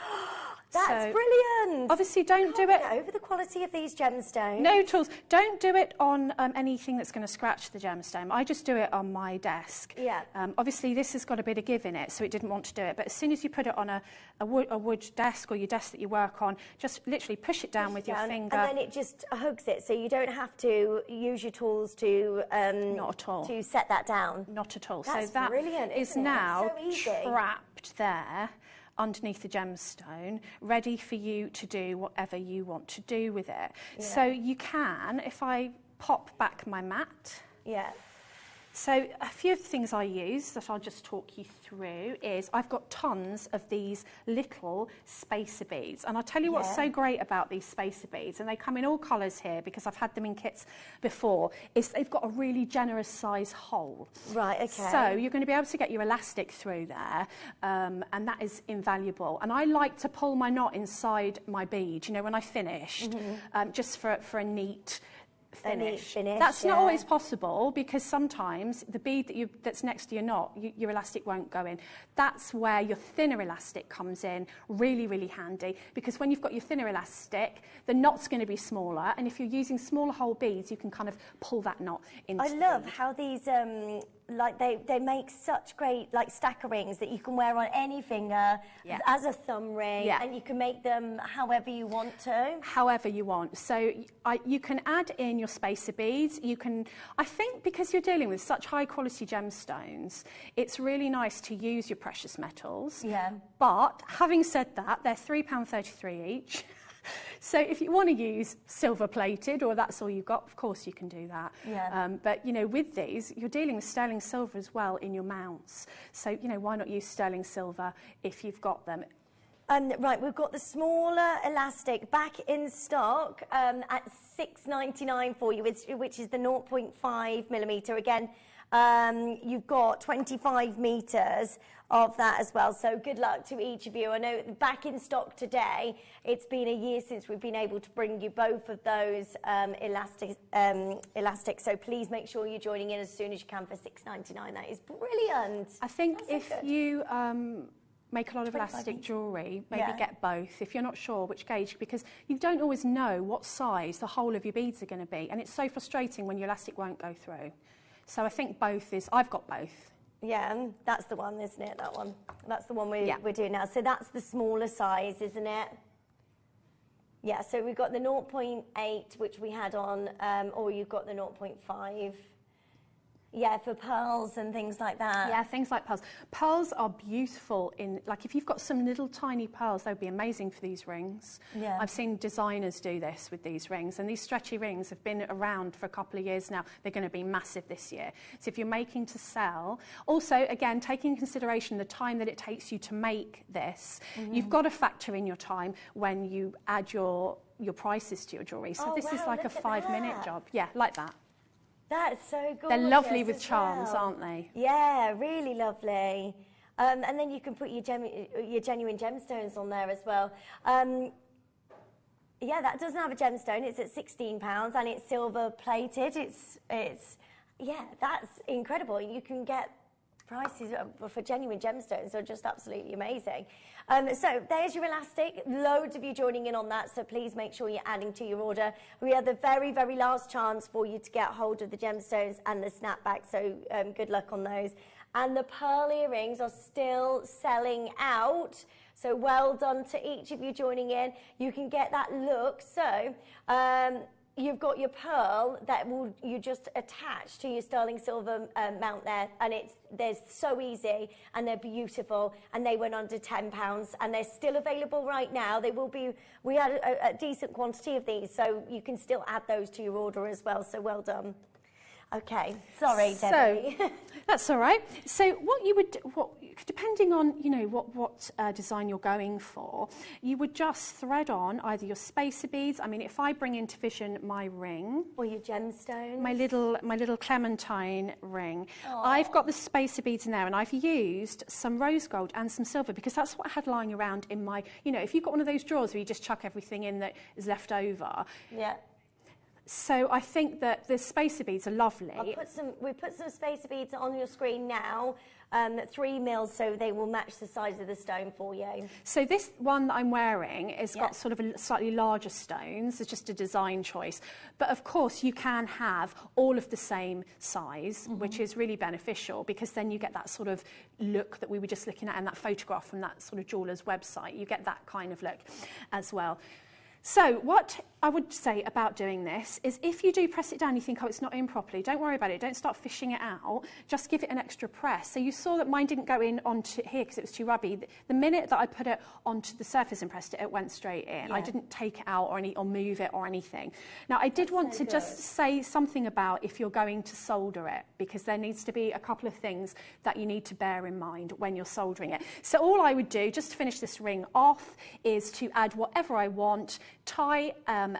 That's brilliant. Obviously, don't do it. Get over the quality of these gemstones. No tools. Don't do it on anything that's going to scratch the gemstone. I just do it on my desk. Yeah. Obviously, this has got a bit of give in it, so it didn't want to do it. But as soon as you put it on a wood desk or your desk that you work on, just literally push it down with your finger. And then it just hugs it, so you don't have to use your tools to not at all. To set that down. Not at all. That's so that brilliant, is now trapped there underneath the gemstone, ready for you to do whatever you want to do with it. Yeah. So you can, if I pop back my mat. Yeah. So a few of the things I use that I'll just talk you through is I've got tons of these little spacer beads. And I'll tell you what's so great about these spacer beads, and they come in all colours here because I've had them in kits before, is they've got a really generous size hole. Right, okay. So you're going to be able to get your elastic through there, and that is invaluable. And I like to pull my knot inside my bead, you know, when I finish, just for a neat finish. That's not always possible, because sometimes the bead that's next to your knot, your elastic won't go in. That's where your thinner elastic comes in, really, really handy, because when you've got your thinner elastic, the knot's going to be smaller, and if you're using smaller hole beads, you can kind of pull that knot into the love bead. how these like they make such great like stacker rings that you can wear on any finger as a thumb ring, and you can make them however you want to. However you want. So you can add in your spacer beads. You can, I think, because you're dealing with such high quality gemstones, it's really nice to use your precious metals. Yeah. But having said that, they're £3.33 each. So if you want to use silver plated, or that's all you've got, of course you can do that. Yeah. But, you know, with these, you're dealing with sterling silver as well in your mounts. So, you know, why not use sterling silver if you've got them? Right, we've got the smaller elastic back in stock at $6.99 for you, which is the 0.5 millimetre. Again, you've got 25 metres of that as well, so good luck to each of you. I know back in stock today. It's been a year since we've been able to bring you both of those elastics, so please make sure you're joining in as soon as you can for $6.99. That is brilliant. I think if you make a lot of elastic inch. jewellery, maybe Yeah. get both if you're not sure which gauge, because you don't always know what size the whole of your beads are going to be, and it's so frustrating when your elastic won't go through. So I think both is, I've got both. Yeah, that's the one, isn't it? That one. That's the one we're doing now. So that's the smaller size, isn't it? Yeah, so we've got the 0.8, which we had on, or you've got the 0.5. Yeah, for pearls and things like that. Yeah, things like pearls. Pearls are beautiful in, like if you've got some little tiny pearls, they would be amazing for these rings. Yeah. I've seen designers do this with these rings, and these stretchy rings have been around for a couple of years now. They're going to be massive this year. So if you're making to sell, also, again, taking into consideration the time that it takes you to make this, you've got to factor in your time when you add your prices to your jewellery. So this is like a 5-minute job. Yeah, like that. That's so gorgeous. They're lovely with as charms, well. aren't they? Yeah, really lovely. And then you can put your genuine gemstones on there as well. Yeah, that doesn't have a gemstone. It's at £16 and it's silver plated. Yeah, that's incredible. You can get prices for genuine gemstones are just absolutely amazing. So there's your elastic, loads of you joining in on that, so please make sure you're adding to your order. We are the very, very last chance for you to get hold of the gemstones and the snapback, so good luck on those. And the pearl earrings are still selling out, so well done to each of you joining in. You can get that look, so you've got your pearl that you just attach to your sterling silver mount there, and they're so easy and they're beautiful, and they went under £10 and they're still available right now. They will be. We had a decent quantity of these, so you can still add those to your order as well. So well done. Okay, sorry, Debbie. So, that's all right. So what you would, depending on, you know, what design you're going for, you would just thread on either your spacer beads. I mean, if I bring into vision my ring, or your gemstones, my little clementine ring, I've got the spacer beads in there, and I've used some rose gold and some silver because that's what I had lying around in my, you know, if you've got one of those drawers where you just chuck everything in that is left over. Yeah. So I think that the spacer beads are lovely. We put some spacer beads on your screen now, 3 mils, so they will match the size of the stone for you. So this one that I'm wearing has got sort of a slightly larger stones. It's just a design choice. But of course you can have all of the same size, which is really beneficial because then you get that sort of look that we were just looking at in that photograph from that sort of jeweller's website. You get that kind of look as well. So what I would say about doing this is if you do press it down, you think, oh, it's not in properly, don't worry about it. Don't start fishing it out. Just give it an extra press. So you saw that mine didn't go in onto here because it was too rubby. The minute that I put it onto the surface and pressed it, it went straight in. Yeah. I didn't take it out or move it or anything. Now, I did want to just say something about if you're going to solder it, because there needs to be a couple of things that you need to bear in mind when you're soldering it. So all I would do, just to finish this ring off, is to add whatever I want, tie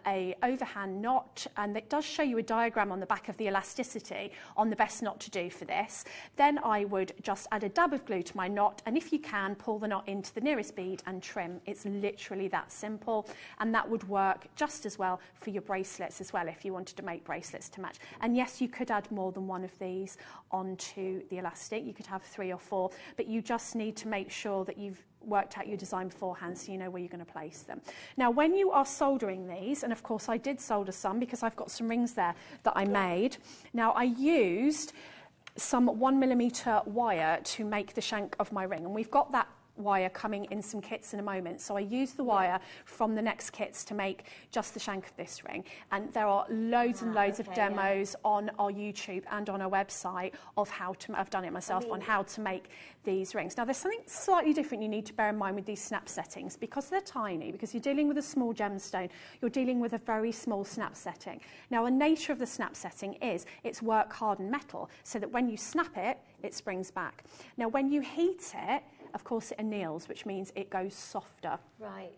a overhand knot, and it does show you a diagram on the back of the elasticity on the best knot to do for this. Then I would just add a dab of glue to my knot, and if you can, pull the knot into the nearest bead and trim. It's literally that simple, and that would work just as well for your bracelets as well if you wanted to make bracelets to match. And yes, you could add more than one of these onto the elastic. You could have 3 or 4, but you just need to make sure that you've worked out your design beforehand so you know where you're going to place them. Now, when you are soldering these, and of course I did solder some because I've got some rings there that I made. Now, I used some 1mm wire to make the shank of my ring, and we've got that wire coming in some kits in a moment. So I used the wire from the next kits to make just the shank of this ring. And there are loads and loads of demos on our YouTube and on our website of how to, I've done it myself, on how to make these rings. Now, there's something slightly different you need to bear in mind with these snap settings. Because they're tiny, because you're dealing with a small gemstone, you're dealing with a very small snap setting. Now, the nature of the snap setting is it's work hardened metal, so that when you snap it, it springs back. Now, when you heat it, of course, it anneals, which means it goes softer. Right.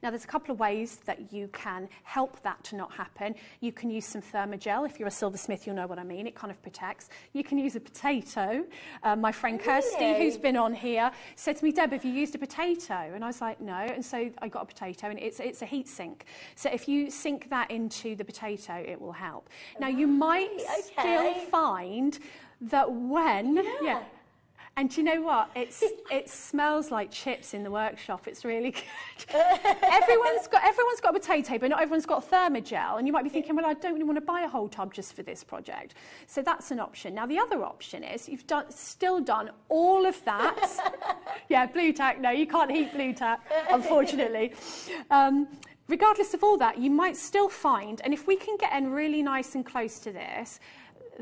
Now, there's a couple of ways that you can help that to not happen. You can use some thermogel. If you're a silversmith, you'll know what I mean. It kind of protects. You can use a potato. My friend Kirsty, who's been on here, said to me, Deb, have you used a potato? And I was like, no. And so I got a potato, and it's a heat sink. So if you sink that into the potato, it will help. Now, you might still find that when... And do you know what? It smells like chips in the workshop. It's really good. everyone's got a potato, but not everyone's got a thermogel. And you might be thinking, well, I don't really want to buy a whole tub just for this project. So that's an option. Now, the other option is you've still done all of that. Yeah, blue tack. No, you can't heat blue tack, unfortunately. Regardless of all that, you might still find, and if we can get in really nice and close to this,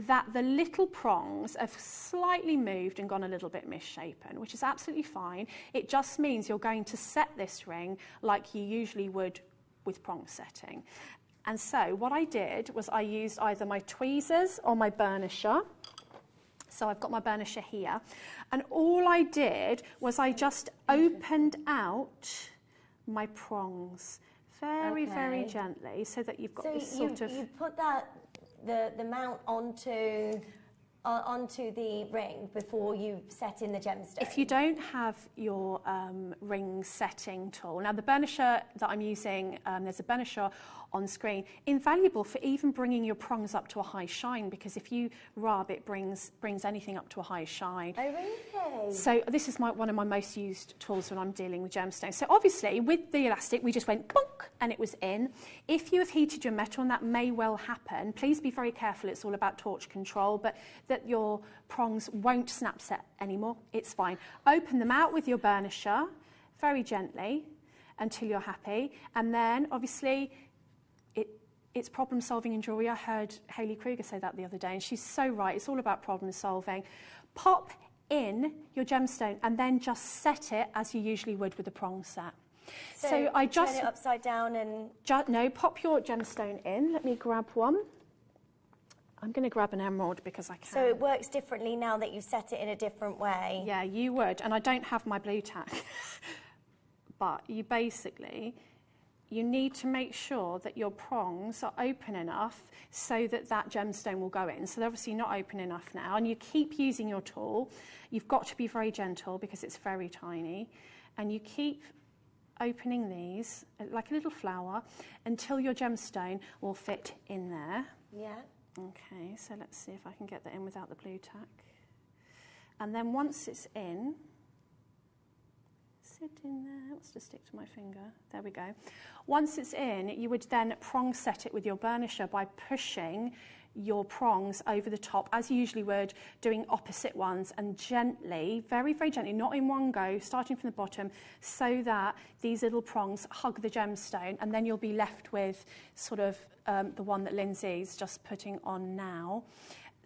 that the little prongs have slightly moved and gone a little bit misshapen, which is absolutely fine. It just means you're going to set this ring like you usually would with prong setting. And so what I did was I used either my tweezers or my burnisher. So I've got my burnisher here. And all I did was I just opened out my prongs very, very gently so that you've got this sort of... you put that... the mount onto the ring before you set in the gemstone? If you don't have your ring setting tool, now the burnisher that I'm using, there's a burnisher on screen, invaluable for even bringing your prongs up to a high shine, because if you rub, it brings anything up to a high shine. Oh, really? So this is one of my most used tools when I'm dealing with gemstones. So obviously with the elastic, we just went bonk and it was in. If you have heated your metal, and that may well happen, please be very careful. It's all about torch control, but that your prongs won't snap set anymore. It's fine. Open them out with your burnisher very gently until you're happy, and then obviously it's problem solving in jewellery. I heard Hayley Kruger say that the other day, and she's so right. It's all about problem solving. Pop in your gemstone and then just set it as you usually would with a prong set. So I just turn it upside down and... No, pop your gemstone in. Let me grab one. I'm going to grab an emerald because I can. So it works differently now that you've set it in a different way? Yeah, you would. And I don't have my blue tack. But you basically... you need to make sure that your prongs are open enough so that that gemstone will go in. So they're obviously not open enough now, and you keep using your tool. You've got to be very gentle because it's very tiny, and you keep opening these like a little flower until your gemstone will fit in there. Yeah. Okay, so let's see if I can get that in without the blue tack. And then once it's in, sit in there, let's just stick to my finger, there we go. Once it's in, you would then prong set it with your burnisher by pushing your prongs over the top, as you usually would, doing opposite ones, and gently, very, very gently, not in one go, starting from the bottom, so that these little prongs hug the gemstone, and then you'll be left with sort of the one that Lindsay's just putting on now,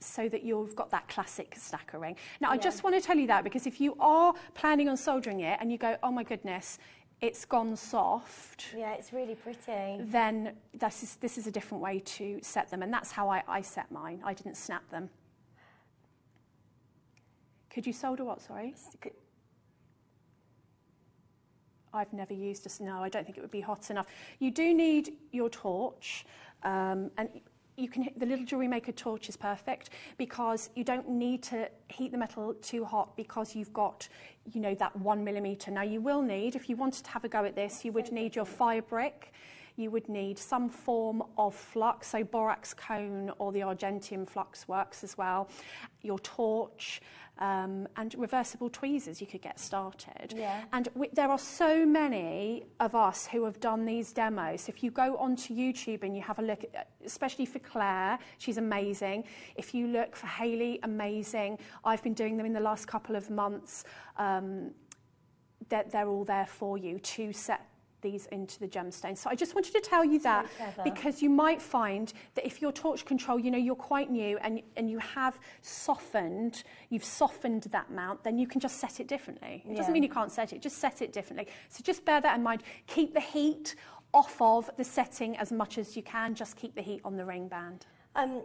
so that you've got that classic stacker ring. Now, I just want to tell you that, because if you are planning on soldering it and you go, oh my goodness, it's gone soft. Yeah, it's really pretty. Then this is a different way to set them, and that's how I set mine. I didn't snap them. Could you solder what, sorry? I've never used no, I don't think it would be hot enough. You do need your torch, and you can the little Jewellery Maker torch is perfect, because you don't need to heat the metal too hot, because you've got, you know, that 1 millimetre. Now you will need, if you wanted to have a go at this, you would need your fire brick, you would need some form of flux, so borax cone or the Argentium flux works as well, your torch, and reversible tweezers you could get started. Yeah. And there are so many of us who have done these demos. If you go onto YouTube and you have a look, especially for Claire, she's amazing. If you look for Hayley, amazing. I've been doing them in the last couple of months. They're all there for you to set these into the gemstone. So I just wanted to tell you that, because you might find that if your torch control, you know, you're quite new and you have you've softened that mount, then you can just set it differently. It doesn't mean you can't set it, just set it differently. So just bear that in mind. Keep the heat off of the setting as much as you can. Just keep the heat on the ring band.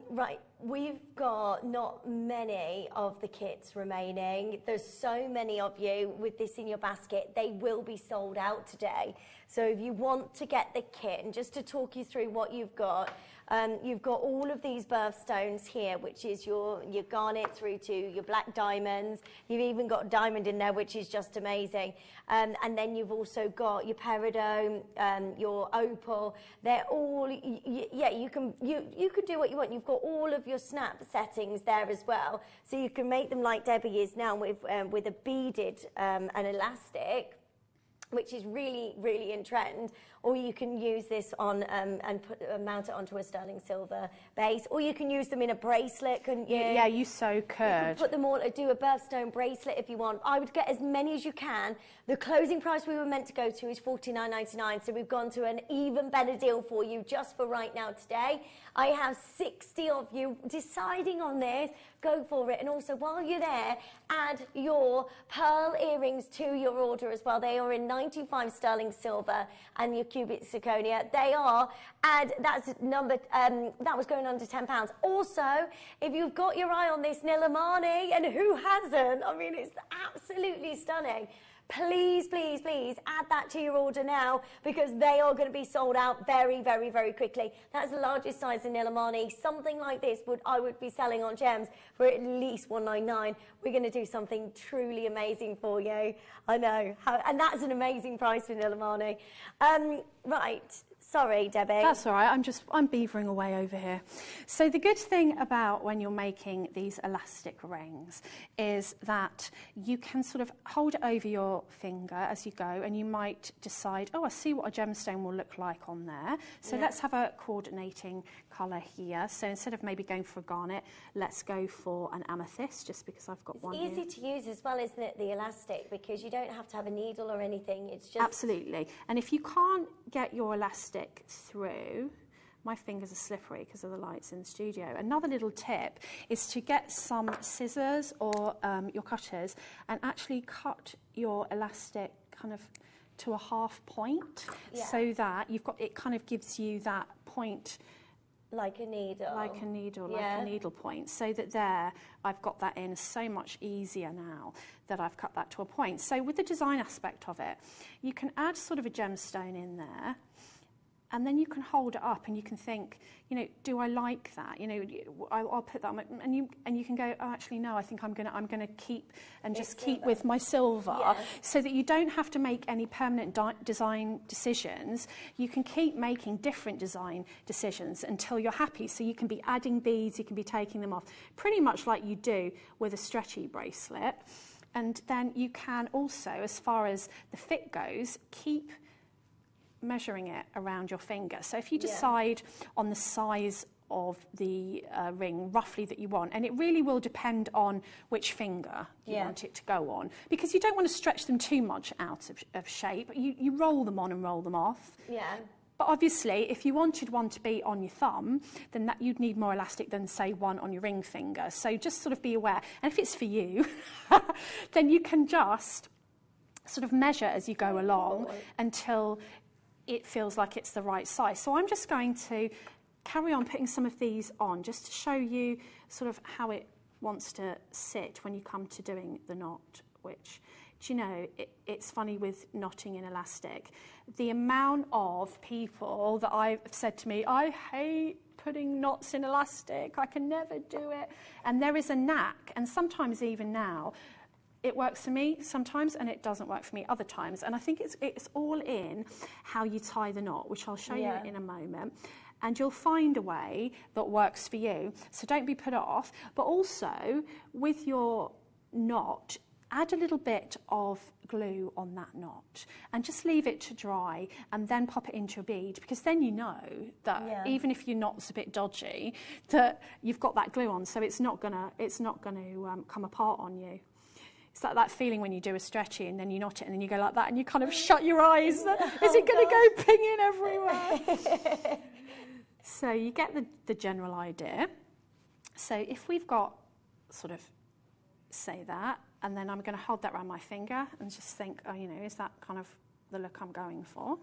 Right, we've got not many of the kits remaining. There's so many of you with this in your basket. They will be sold out today. So if you want to get the kit, and just to talk you through what you've got, You've got all of these birthstones here, which is your garnet through to your black diamonds. You've even got a diamond in there, which is just amazing. And then you've also got your peridome, your opal. They're all, yeah, you can do what you want. You've got all of your snap settings there as well. So you can make them like Debbie is now with a beaded and elastic, which is really, really in trend. Or you can use this on and mount it onto a sterling silver base. Or you can use them in a bracelet, couldn't you? Yeah, you so could. You can put them all, do a birthstone bracelet if you want. I would get as many as you can. The closing price we were meant to go to is $49.99, so we've gone to an even better deal for you just for right now today. I have 60 of you deciding on this. Go for it. And also, while you're there, add your pearl earrings to your order as well. They are in 95 sterling silver and your cubic zirconia. They are, and that's number, that was going under £10. Also, if you've got your eye on this Nilamani, and who hasn't? I mean, it's absolutely stunning. Please, please, please add that to your order now, because they are going to be sold out very, very, very quickly. That's the largest size in Nilamani. Something like this I would be selling on Gems for at least $199. We're going to do something truly amazing for you. I know. And that's an amazing price for Nilamani. Right. Sorry, Debbie. That's all right. I'm beavering away over here. So the good thing about when you're making these elastic rings is that you can sort of hold it over your finger as you go, and you might decide, oh, I see what a gemstone will look like on there. So let's have a coordinating colour here. So instead of maybe going for a garnet, let's go for an amethyst, just because I've got one here. It's easy to use as well, isn't it, the elastic, because you don't have to have a needle or anything. It's just... Absolutely. And if you can't get your elastic through, my fingers are slippery because of the lights in the studio. Another little tip is to get some scissors or your cutters and actually cut your elastic kind of to a half point, so that you've got, it kind of gives you that point like a needle. Like a needle, like a needle point. So that there, I've got that in so much easier now that I've cut that to a point. So with the design aspect of it, you can add sort of a gemstone in there, and then you can hold it up and you can think, you know, do I like that? You know, I'll put that on, and you can go, oh, actually no, I think I'm gonna keep and just keep with my silver, so that you don't have to make any permanent design decisions. You can keep making different design decisions until you're happy. So you can be adding beads, you can be taking them off, pretty much like you do with a stretchy bracelet. And then you can also, as far as the fit goes, keep measuring it around your finger. So if you decide on the size of the ring roughly that you want, and it really will depend on which finger you want it to go on, because you don't want to stretch them too much out of shape. You roll them on and roll them off. But obviously, if you wanted one to be on your thumb, then that you'd need more elastic than, say, one on your ring finger. So just sort of be aware. And if it's for you, then you can just sort of measure as you go along until it feels like it's the right size. So I'm just going to carry on putting some of these on, just to show you sort of how it wants to sit when you come to doing the knot, which, do you know, it's funny with knotting in elastic. The amount of people that I've said to me, I hate putting knots in elastic, I can never do it. And there is a knack, and sometimes even now, it works for me sometimes and it doesn't work for me other times. And I think it's all in how you tie the knot, which I'll show you in a moment. And you'll find a way that works for you. So don't be put off. But also, with your knot, add a little bit of glue on that knot and just leave it to dry, and then pop it into a bead, because then you know that even if your knot's a bit dodgy, that you've got that glue on, so it's not gonna come apart on you. It's like that feeling when you do a stretchy and then you knot it and then you go like that and you kind of shut your eyes. Is it going to go pinging everywhere? So you get the general idea. So if we've got sort of, say that, and then I'm going to hold that around my finger and just think, oh, you know, is that kind of the look I'm going for?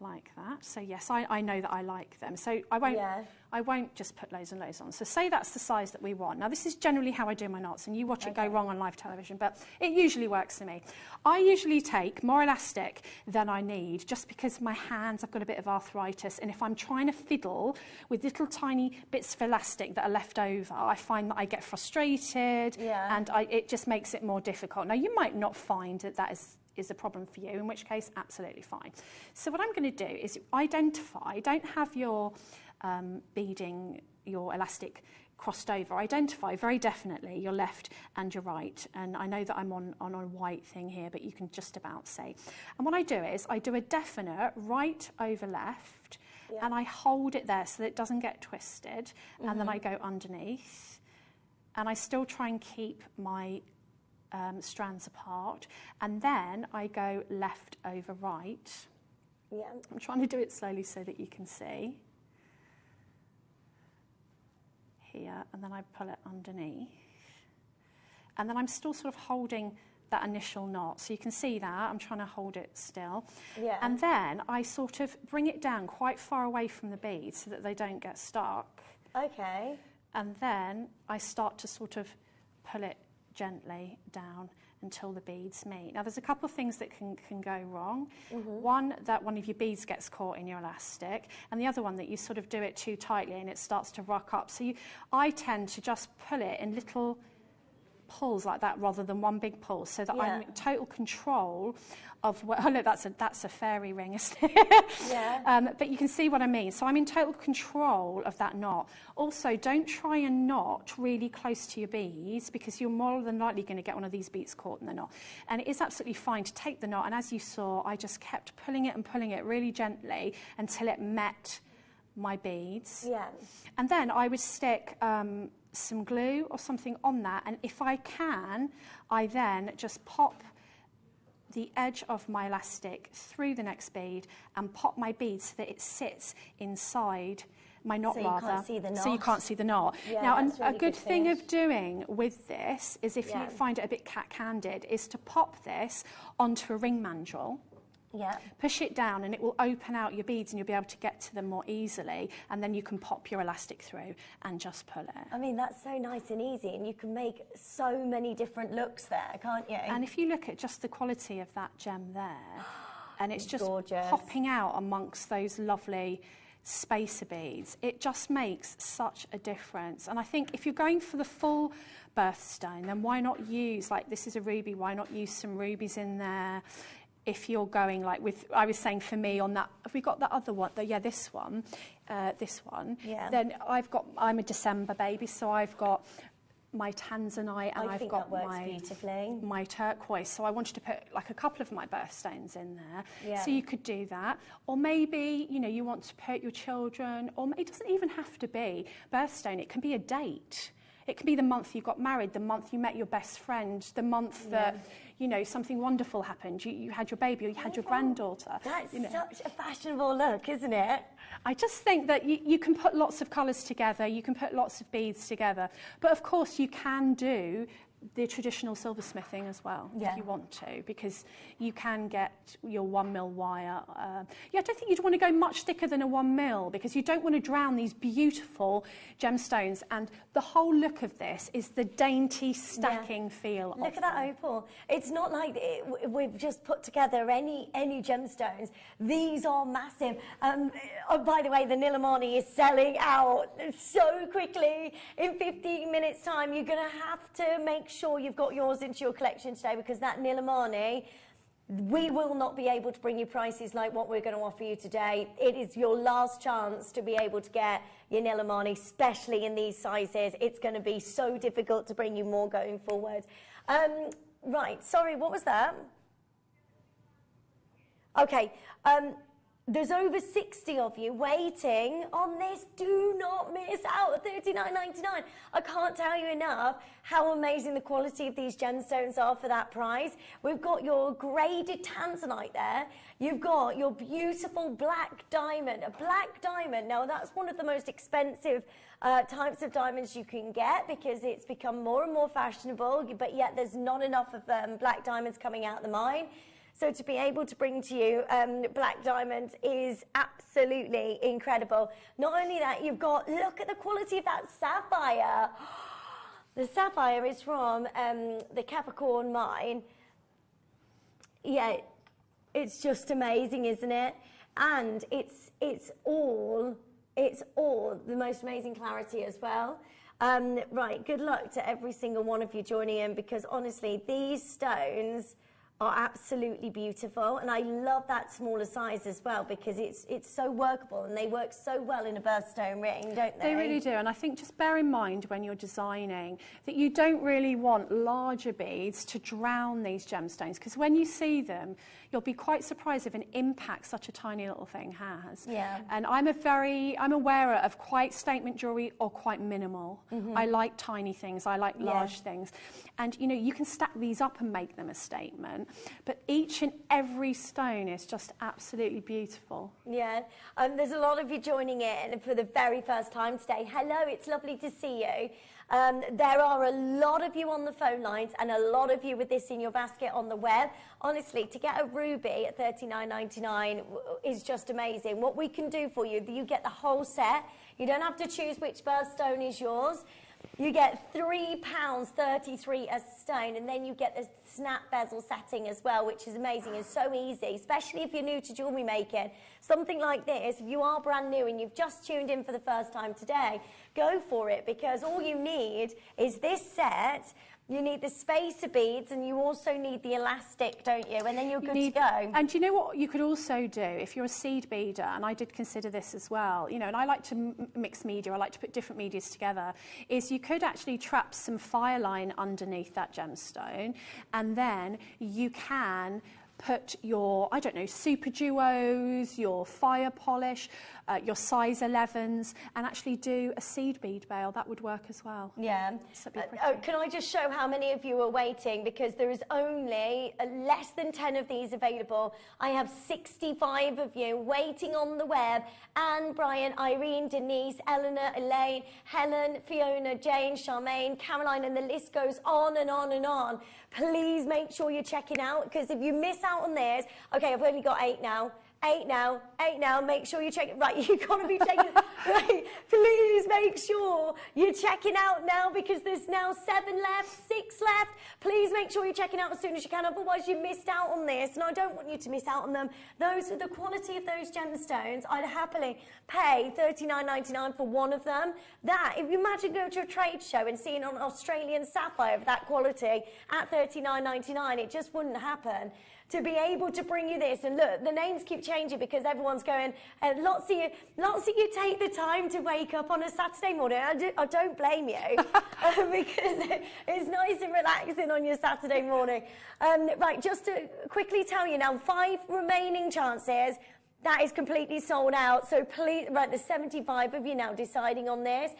like that. So yes, I know that I like them. So I won't just put loads and loads on. So say that's the size that we want. Now this is generally how I do my knots, and you watch it go wrong on live television, but it usually works for me. I usually take more elastic than I need, just because my hands, I've got a bit of arthritis, and if I'm trying to fiddle with little tiny bits of elastic that are left over, I find that I get frustrated, and it just makes it more difficult. Now you might not find that is a problem for you, in which case absolutely fine. So what I'm going to do is identify, don't have your beading, your elastic crossed over, identify very definitely your left and your right. And I know that I'm on a white thing here, but you can just about see. And what I do is I do a definite right over left, and I hold it there so that it doesn't get twisted, and then I go underneath, and I still try and keep my strands apart, and then I go left over right. I'm trying to do it slowly so that you can see. Here, and then I pull it underneath, and then I'm still sort of holding that initial knot, so you can see that I'm trying to hold it still, and then I sort of bring it down quite far away from the beads so that they don't get stuck. And then I start to sort of pull it gently down until the beads meet. Now there's a couple of things that can go wrong. One, that one of your beads gets caught in your elastic, and the other one that you sort of do it too tightly and it starts to rock up. So I tend to just pull it in little pulls like that rather than one big pull, so that I'm in total control of what, oh look, that's a fairy ring, isn't it? But you can see what I mean. So I'm in total control of that knot. Also, don't try and knot really close to your beads, because you're more than likely going to get one of these beads caught in the knot. And it is absolutely fine to take the knot, and as you saw, I just kept pulling it really gently until it met my beads. And then I would stick some glue or something on that, and if I can, I then just pop the edge of my elastic through the next bead and pop my bead so that it sits inside my knot, so rather. Can't see the knot. So you can't see the knot. Now, a good thing of doing with this is, if you find it a bit cat-handed, is to pop this onto a ring mandrel. Push it down and it will open out your beads and you'll be able to get to them more easily, and then you can pop your elastic through and just pull it. I mean, that's so nice and easy, and you can make so many different looks there, can't you? And if you look at just the quality of that gem there, and it's just gorgeous, popping out amongst those lovely spacer beads, it just makes such a difference. And I think if you're going for the full birthstone, then why not use, like this is a ruby, why not use some rubies in there? If you're going like with, I was saying for me on that, have we got that other one? This one. Then I'm a December baby, so I've got my tanzanite, and I've got my turquoise. So I wanted to put like a couple of my birthstones in there. So you could do that. Or maybe, you know, you want to put your children, or it doesn't even have to be birthstone, it can be a date. It can be the month you got married, the month you met your best friend, the month that, you know, something wonderful happened. You had your baby, or you had your granddaughter. That's such a fashionable look, isn't it? I just think that you can put lots of colours together, you can put lots of beads together. But of course you can do the traditional silversmithing as well, if you want to, because you can get your 1mm wire. I don't think you'd want to go much thicker than a 1mm, because you don't want to drown these beautiful gemstones. And the whole look of this is the dainty stacking feel. Look at that opal. It's not like we've just put together any gemstones. These are massive. Oh, by the way, the Nilamani is selling out so quickly. In 15 minutes time, you're going to have to make sure you've got yours into your collection today, because that Nilamani, we will not be able to bring you prices like what we're going to offer you today. It is your last chance to be able to get your Nilamani, especially in these sizes. It's going to be so difficult to bring you more going forward. Right, sorry, what was that? Okay, there's over 60 of you waiting on this. Do not miss out at $39.99. I can't tell you enough how amazing the quality of these gemstones are for that price. We've got your graded tanzanite there. You've got your beautiful black diamond. A black diamond. Now, that's one of the most expensive types of diamonds you can get, because it's become more and more fashionable, but yet there's not enough of black diamonds coming out of the mine. So to be able to bring to you black diamonds is absolutely incredible. Not only that, you've got, look at the quality of that sapphire. The sapphire is from the Capricorn mine. Yeah, it's just amazing, isn't it? And it's all the most amazing clarity as well. Right, good luck to every single one of you joining in, because honestly, these stones are absolutely beautiful, and I love that smaller size as well, because it's so workable, and they work so well in a birthstone ring, don't they? They really do, and I think just bear in mind when you're designing that you don't really want larger beads to drown these gemstones, because when you see them, you'll be quite surprised of an impact such a tiny little thing has. Yeah. And I'm aware of quite statement jewellery or quite minimal. I like tiny things, I like large things. And you know, you can stack these up and make them a statement, but each and every stone is just absolutely beautiful. Yeah, there's a lot of you joining in for the very first time today. Hello, it's lovely to see you. There are a lot of you on the phone lines and a lot of you with this in your basket on the web. Honestly, to get a ruby at $39.99 is just amazing. What we can do for you, you get the whole set. You don't have to choose which birthstone is yours. You get £3.33 a stone, and then you get the snap bezel setting as well, which is amazing and so easy, especially if you're new to jewellery making. Something like this, if you are brand new and you've just tuned in for the first time today, go for it, because all you need is this set. You need the spacer beads, and you also need the elastic, don't you? And then you're good to go. And you know what you could also do if you're a seed beader, and I did consider this as well, you know, and I like to mix media, I like to put different medias together, is you could actually trap some fire line underneath that gemstone, and then you can put your, I don't know, super duos, your fire polish, your size 11s, and actually do a seed bead bail. That would work as well. Yeah. Can I just show how many of you are waiting? Because there is only less than 10 of these available. I have 65 of you waiting on the web. Anne, Brian, Irene, Denise, Eleanor, Elaine, Helen, Fiona, Jane, Charmaine, Caroline, and the list goes on and on and on. Please make sure you're checking out, because if you miss out on this, okay, I've only got 8 now. 8 now, make sure you check it. Right, you've got to be checking. Right, please make sure you're checking out now, because there's now 7 left, 6 left. Please make sure you're checking out as soon as you can, otherwise you missed out on this, and I don't want you to miss out on them. Those are the quality of those gemstones. I'd happily pay $39.99 for one of them. That, if you imagine going to a trade show and seeing an Australian sapphire of that quality at $39.99, it just wouldn't happen. To be able to bring you this, and look, the names keep changing because everyone's going, lots of you take the time to wake up on a Saturday morning. I don't blame you, because it's nice and relaxing on your Saturday morning. Right, just to quickly tell you now, 5 remaining chances. That is completely sold out, so please, right, there's 75 of you now deciding on this.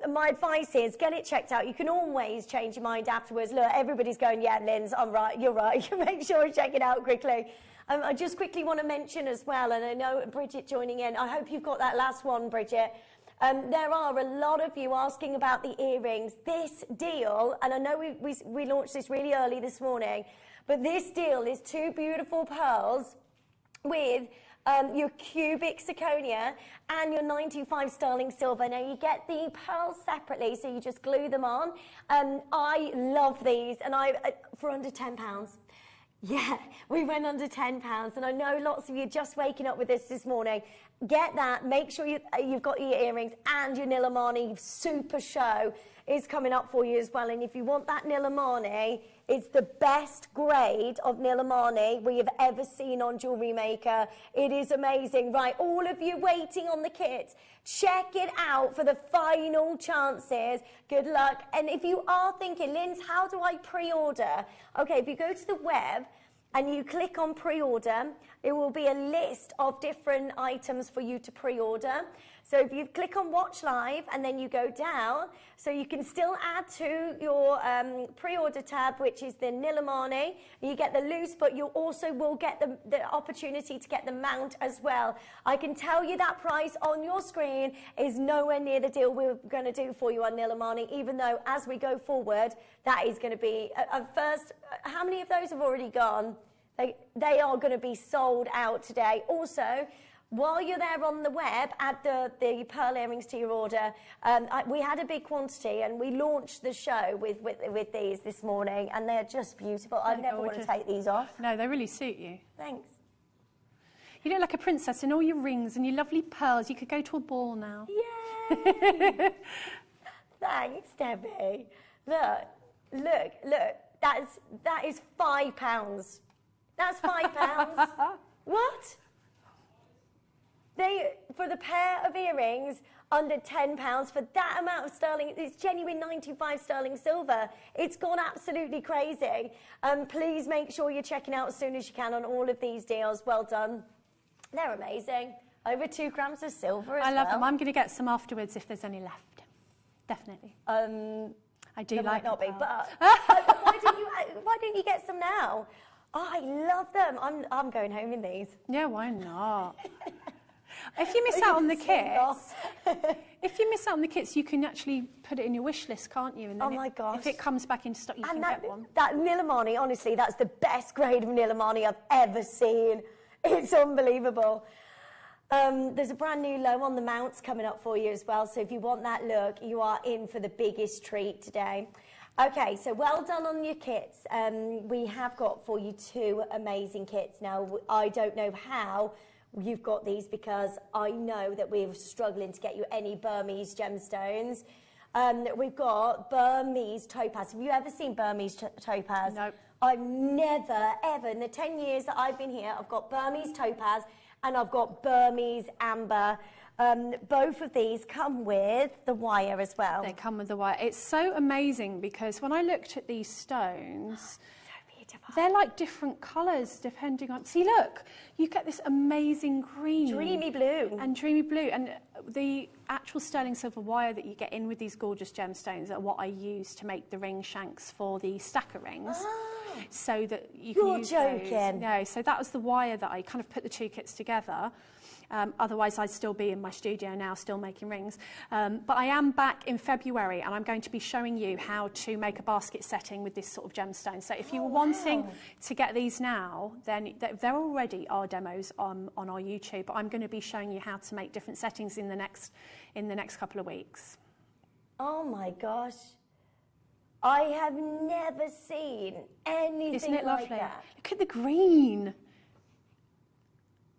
My advice is get it checked out. You can always change your mind afterwards. Look, everybody's going, yeah, Linz, I'm right, you're right. Make sure you check it out quickly. I just quickly want to mention as well, and I know Bridget joining in, I hope you've got that last one, Bridget. There are a lot of you asking about the earrings. This deal, and I know we launched this really early this morning, but this deal is 2 beautiful pearls with your cubic zirconia and your 925 sterling silver. Now, you get the pearls separately, so you just glue them on. I love these, and for under £10. Yeah, we went under £10, and I know lots of you just waking up with this morning. Get that. Make sure you've got your earrings, and your Nilamani super show is coming up for you as well. And if you want that Nilamani, it's the best grade of Nilamani we have ever seen on Jewellery Maker. It is amazing. Right, all of you waiting on the kits, check it out for the final chances. Good luck. And if you are thinking, Linz, how do I pre-order? Okay, if you go to the web and you click on pre-order, there will be a list of different items for you to pre-order. So if you click on watch live and then you go down, so you can still add to your pre-order tab, which is the Nilamani. You get the loose, but you also will get the opportunity to get the mount as well. I can tell you that price on your screen is nowhere near the deal we're going to do for you on Nilamani, even though as we go forward, that is going to be a first. How many of those have already gone? They are going to be sold out today. Also, while you're there on the web, add the pearl earrings to your order. We had a big quantity, and we launched the show with these this morning, and they're just beautiful. I never want to take these off. No, they really suit you. Thanks. You look like a princess in all your rings and your lovely pearls. You could go to a ball now. Yay! Thanks, Debbie. Look. That is £5. That's £5. What? For the pair of earrings, under £10 for that amount of sterling. It's genuine 95 sterling silver. It's gone absolutely crazy. Please make sure you're checking out as soon as you can on all of these deals. Well done. They're amazing. Over 2 grams of silver as well. I love them. I'm going to get some afterwards if there's any left. Definitely. I do like them. Might not be, but why don't you get some now? Oh, I love them. I'm going home in these. Yeah, why not? If you miss out on the kits, you can actually put it in your wish list, can't you? And then my gosh! If it comes back into stock, you can get one. That Nilamani, honestly, that's the best grade of Nilamani I've ever seen. It's unbelievable. There's a brand new low on the mounts coming up for you as well. So if you want that look, you are in for the biggest treat today. Okay, so well done on your kits. We have got for you 2 amazing kits. Now, I don't know how you've got these because I know that we're struggling to get you any Burmese gemstones. We've got Burmese topaz. Have you ever seen Burmese topaz? No. I've never, ever, in the 10 years that I've been here, I've got Burmese topaz and I've got Burmese amber. Both of these come with the wire as well. They come with the wire. It's so amazing because when I looked at these stones, they're like different colours depending on... See, look, you get this amazing green. Dreamy blue. And dreamy blue. And the actual sterling silver wire that you get in with these gorgeous gemstones are what I use to make the ring shanks for the stacker rings. Oh, so that you can use joking. Those. No, so that was the wire that I kind of put the 2 kits together. Otherwise, I'd still be in my studio now, still making rings. But I am back in February, and I'm going to be showing you how to make a basket setting with this sort of gemstone. So if you were wanting to get these now, then there already are demos on our YouTube. But I'm going to be showing you how to make different settings in the next couple of weeks. Oh my gosh. I have never seen anything Isn't it lovely? like that. Look at the green.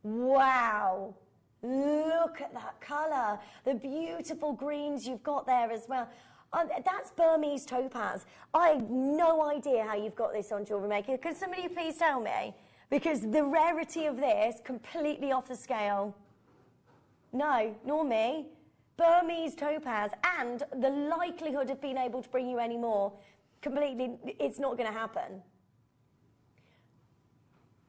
Wow, look at that colour, the beautiful greens you've got there as well. That's Burmese topaz. I have no idea how you've got this on Jewellery Maker. Can somebody please tell me? Because the rarity of this, completely off the scale. No, nor me. Burmese topaz, and the likelihood of being able to bring you any more, completely, it's not going to happen.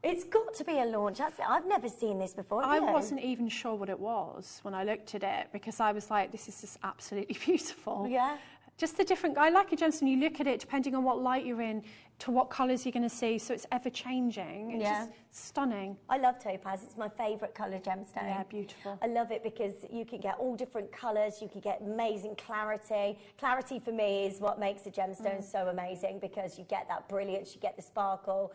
It's got to be a launch. I've never seen this before. I wasn't even sure what it was when I looked at it because I was like, this is just absolutely beautiful. Yeah. Just the different, I like a gemstone, you look at it depending on what light you're in, to what colours you're going to see, so it's ever changing. It's just stunning. I love topaz, it's my favourite colour gemstone. Yeah, beautiful. I love it because you can get all different colours, you can get amazing clarity. Clarity for me is what makes a gemstone so amazing because you get that brilliance, you get the sparkle.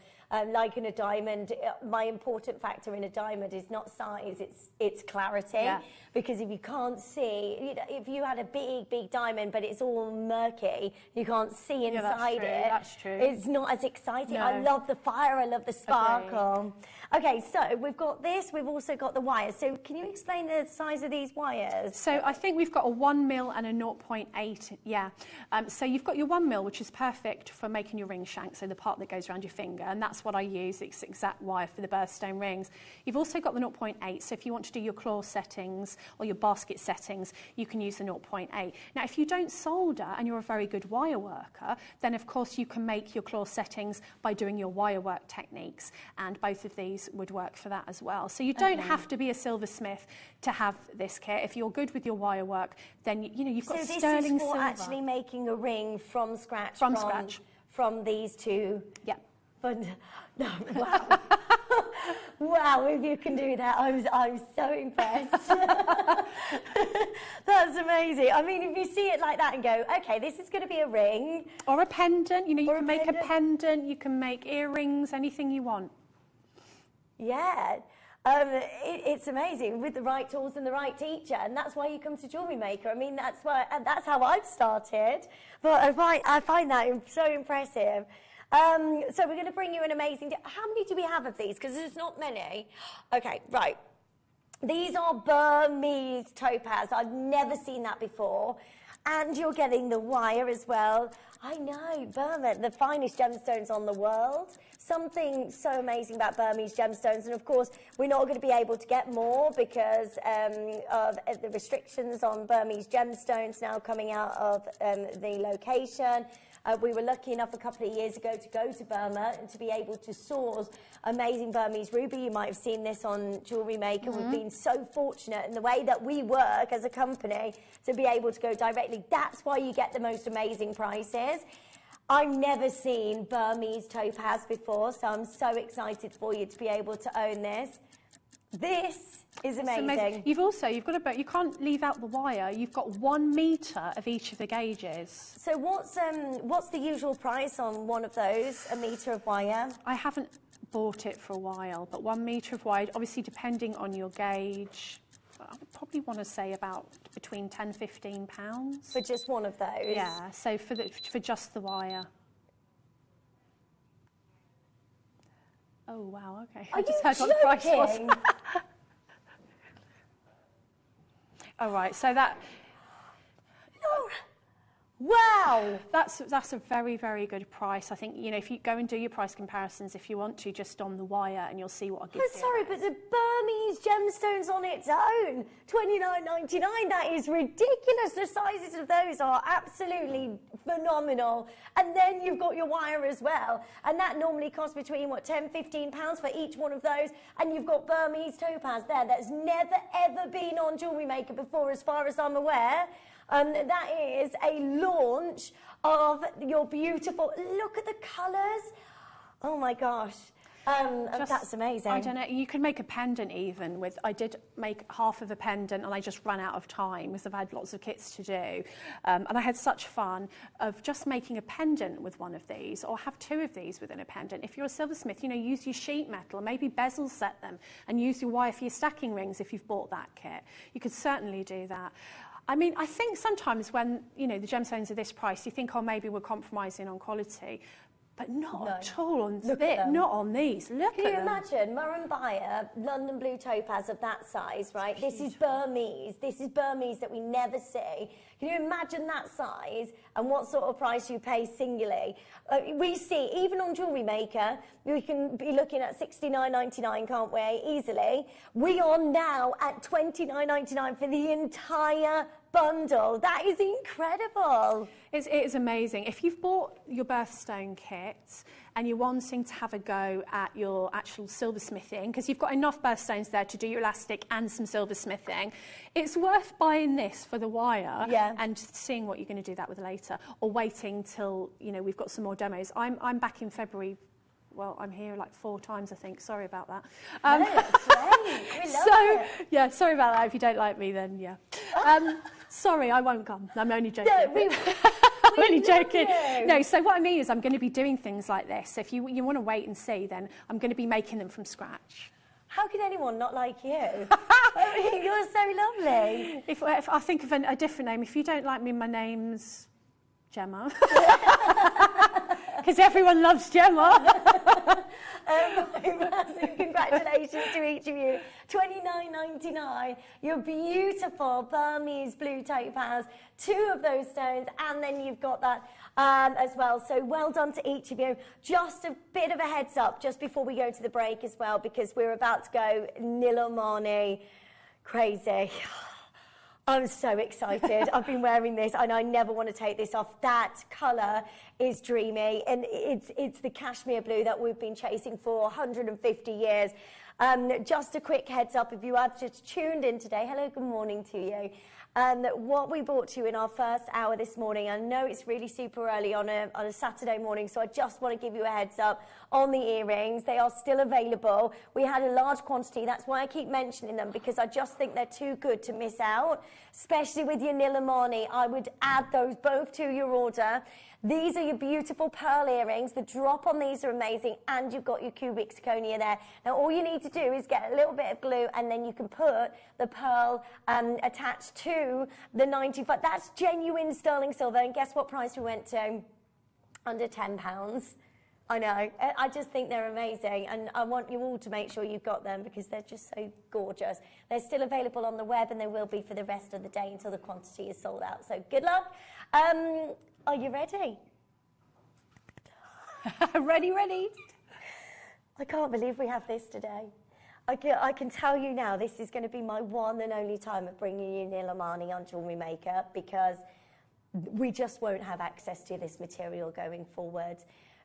Like in a diamond, my important factor in a diamond is not size, it's clarity. Yeah. Because if you can't see, you know, if you had a big diamond but it's all murky, you can't see inside it. That's true. It's not as exciting. No. I love the fire, I love the sparkle. Okay, so we've got this, we've also got the wires. So can you explain the size of these wires? So I think we've got a 1 mil and a 0.8, yeah. So you've got your 1 mil, which is perfect for making your ring shank, so the part that goes around your finger, and that's what I use, it's exact wire for the birthstone rings. You've also got the 0.8, so if you want to do your claw settings or your basket settings, you can use the 0.8. Now, if you don't solder and you're a very good wire worker, then of course you can make your claw settings by doing your wire work techniques, and both of these would work for that as well. So you don't have to be a silversmith to have this kit. If you're good with your wire work, then you know you've got sterling silver. So this is for actually making a ring from scratch. From scratch. From these two. Yeah. But no, wow. Wow, if you can do that, I'm so impressed. That's amazing. I mean, if you see it like that and go, okay, this is going to be a ring. Or a pendant, you know, you can make a pendant, you can make earrings, anything you want. Yeah. It's amazing with the right tools and the right teacher, and that's why you come to Jewellery Maker. I mean, that's how I've started, but I find that so impressive. So we're going to bring you an amazing... How many do we have of these? Because there's not many. Okay, right. These are Burmese topaz. I've never seen that before. And you're getting the wire as well. I know, Burma, the finest gemstones on the world. Something so amazing about Burmese gemstones. And of course, we're not going to be able to get more because of the restrictions on Burmese gemstones now coming out of the location. We were lucky enough a couple of years ago to go to Burma and to be able to source amazing Burmese ruby. You might have seen this on Jewellery Maker. We've been so fortunate in the way that we work as a company to be able to go directly. That's why you get the most amazing prices. I've never seen Burmese topaz before, so I'm so excited for you to be able to own this. This is amazing. You've got to, you can't leave out the wire. You've got 1 metre of each of the gauges. So what's the usual price on one of those, a metre of wire? I haven't bought it for a while, but 1 metre of wire, obviously depending on your gauge, I would probably want to say about between £10–15. For just one of those? Yeah, so for just the wire. Oh, wow, okay. Are I just you heard what the price was. joking? All right, so that... No. Wow! That's a very, very good price. I think, you know, if you go and do your price comparisons, if you want to, just on the wire, and you'll see what I'll give you. Sorry, but the Burmese gemstones on its own, $29.99, that is ridiculous. The sizes of those are absolutely phenomenal. And then you've got your wire as well. And that normally costs between, what, £10–15 for each one of those. And you've got Burmese topaz there that's never, ever been on Jewellery Maker before, as far as I'm aware. That is a launch of your beautiful... Look at the colours. Oh, my gosh. That's amazing. I don't know. You could make a pendant even with... I did make half of a pendant and I just ran out of time because I've had lots of kits to do. And I had such fun of just making a pendant with one of these, or have 2 of these within a pendant. If you're a silversmith, you know, use your sheet metal, maybe bezel set them, and use your wire for your stacking rings if you've bought that kit. You could certainly do that. I mean, I think sometimes when, you know, the gemstones are this price, you think, oh, maybe we're compromising on quality. But not at all on not on these. Look at them. Can you imagine Murrumbaya, London blue topaz of that size, right? This is Burmese. This is Burmese that we never see. Can you imagine that size and what sort of price you pay singularly? We see, even on Jewellery Maker, we can be looking at $69.99, can't we, easily? We are now at $29.99 for the entire bundle. That is incredible. It is amazing. If you've bought your Birthstone kit and you're wanting to have a go at your actual silversmithing, because you've got enough birthstones there to do your elastic and some silversmithing, it's worth buying this for the wire and seeing what you're going to do that with later, or waiting till, you know, we've got some more demos. I'm back in February. Well, I'm here like 4 times, I think. Sorry about that. No, that's great. We love it. Yeah, sorry about that. If you don't like me, then yeah. Sorry, I won't come. I'm only joking. No, I'm only joking. No, so what I mean is I'm going to be doing things like this. If you want to wait and see, then I'm going to be making them from scratch. How can anyone not like you? You're so lovely. If I think of a different name, if you don't like me, my name's Gemma. Because everyone loves Gemma. Massive congratulations to each of you. $29.99. Your beautiful Burmese blue topaz. 2 of those stones, and then you've got that as well. So well done to each of you. Just a bit of a heads up just before we go to the break as well, because we're about to go Nilamani crazy. I'm so excited. I've been wearing this and I never want to take this off. That colour is dreamy, and it's the cashmere blue that we've been chasing for 150 years. Just a quick heads up, if you have just tuned in today, hello, good morning to you. What we brought to you in our first hour this morning, I know it's really super early on a Saturday morning, so I just want to give you a heads up on the earrings. They are still available. We had a large quantity. That's why I keep mentioning them, because I just think they're too good to miss out, especially with your Nilamani. I would add those both to your order. These are your beautiful pearl earrings. The drop on these are amazing, and you've got your cubic zirconia there. Now, all you need to do is get a little bit of glue, and then you can put the pearl attached to the 95. That's genuine sterling silver, and guess what price we went to? Under £10. I know. I just think they're amazing, and I want you all to make sure you've got them because they're just so gorgeous. They're still available on the web, and they will be for the rest of the day until the quantity is sold out. So good luck. Are you ready? Ready. I can't believe we have this today. I can tell you now, this is going to be my one and only time of bringing you Nilamani on Jewellery Maker because we just won't have access to this material going forward.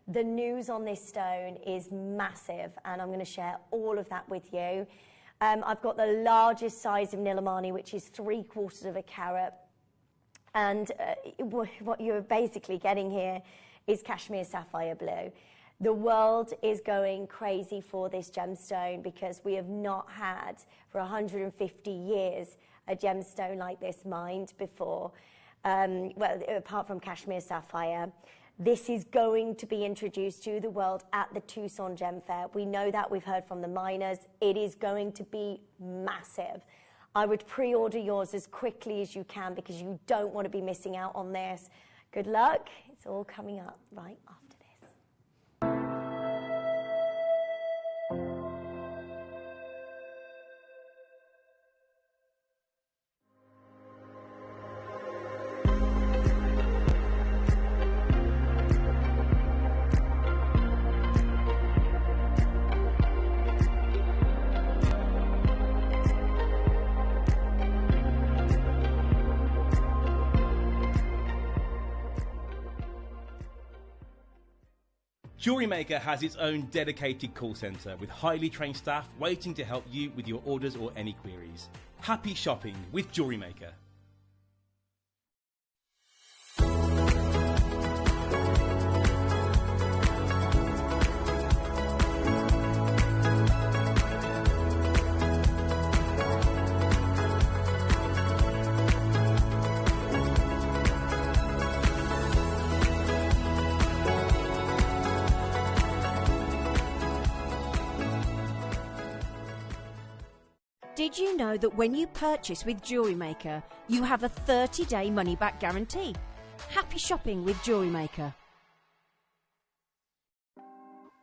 The news on this stone is massive, and I'm going to share all of that with you. I've got the largest size of Nilamani, which is 3/4 of a carat. And what you're basically getting here is cashmere sapphire blue. The world is going crazy for this gemstone because we have not had, for 150 years, a gemstone like this mined before. Well, apart from cashmere sapphire. This is going to be introduced to the world at the Tucson Gem Fair. We know that, we've heard from the miners. It is going to be massive. I would pre-order yours as quickly as you can because you don't want to be missing out on this. Good luck. It's all coming up right after this. Jewellery Maker has its own dedicated call centre with highly trained staff waiting to help you with your orders or any queries. Happy shopping with Jewellery Maker. Did you know that when you purchase with Jewellery Maker, you have a 30-day money-back guarantee? Happy shopping with Jewellery Maker.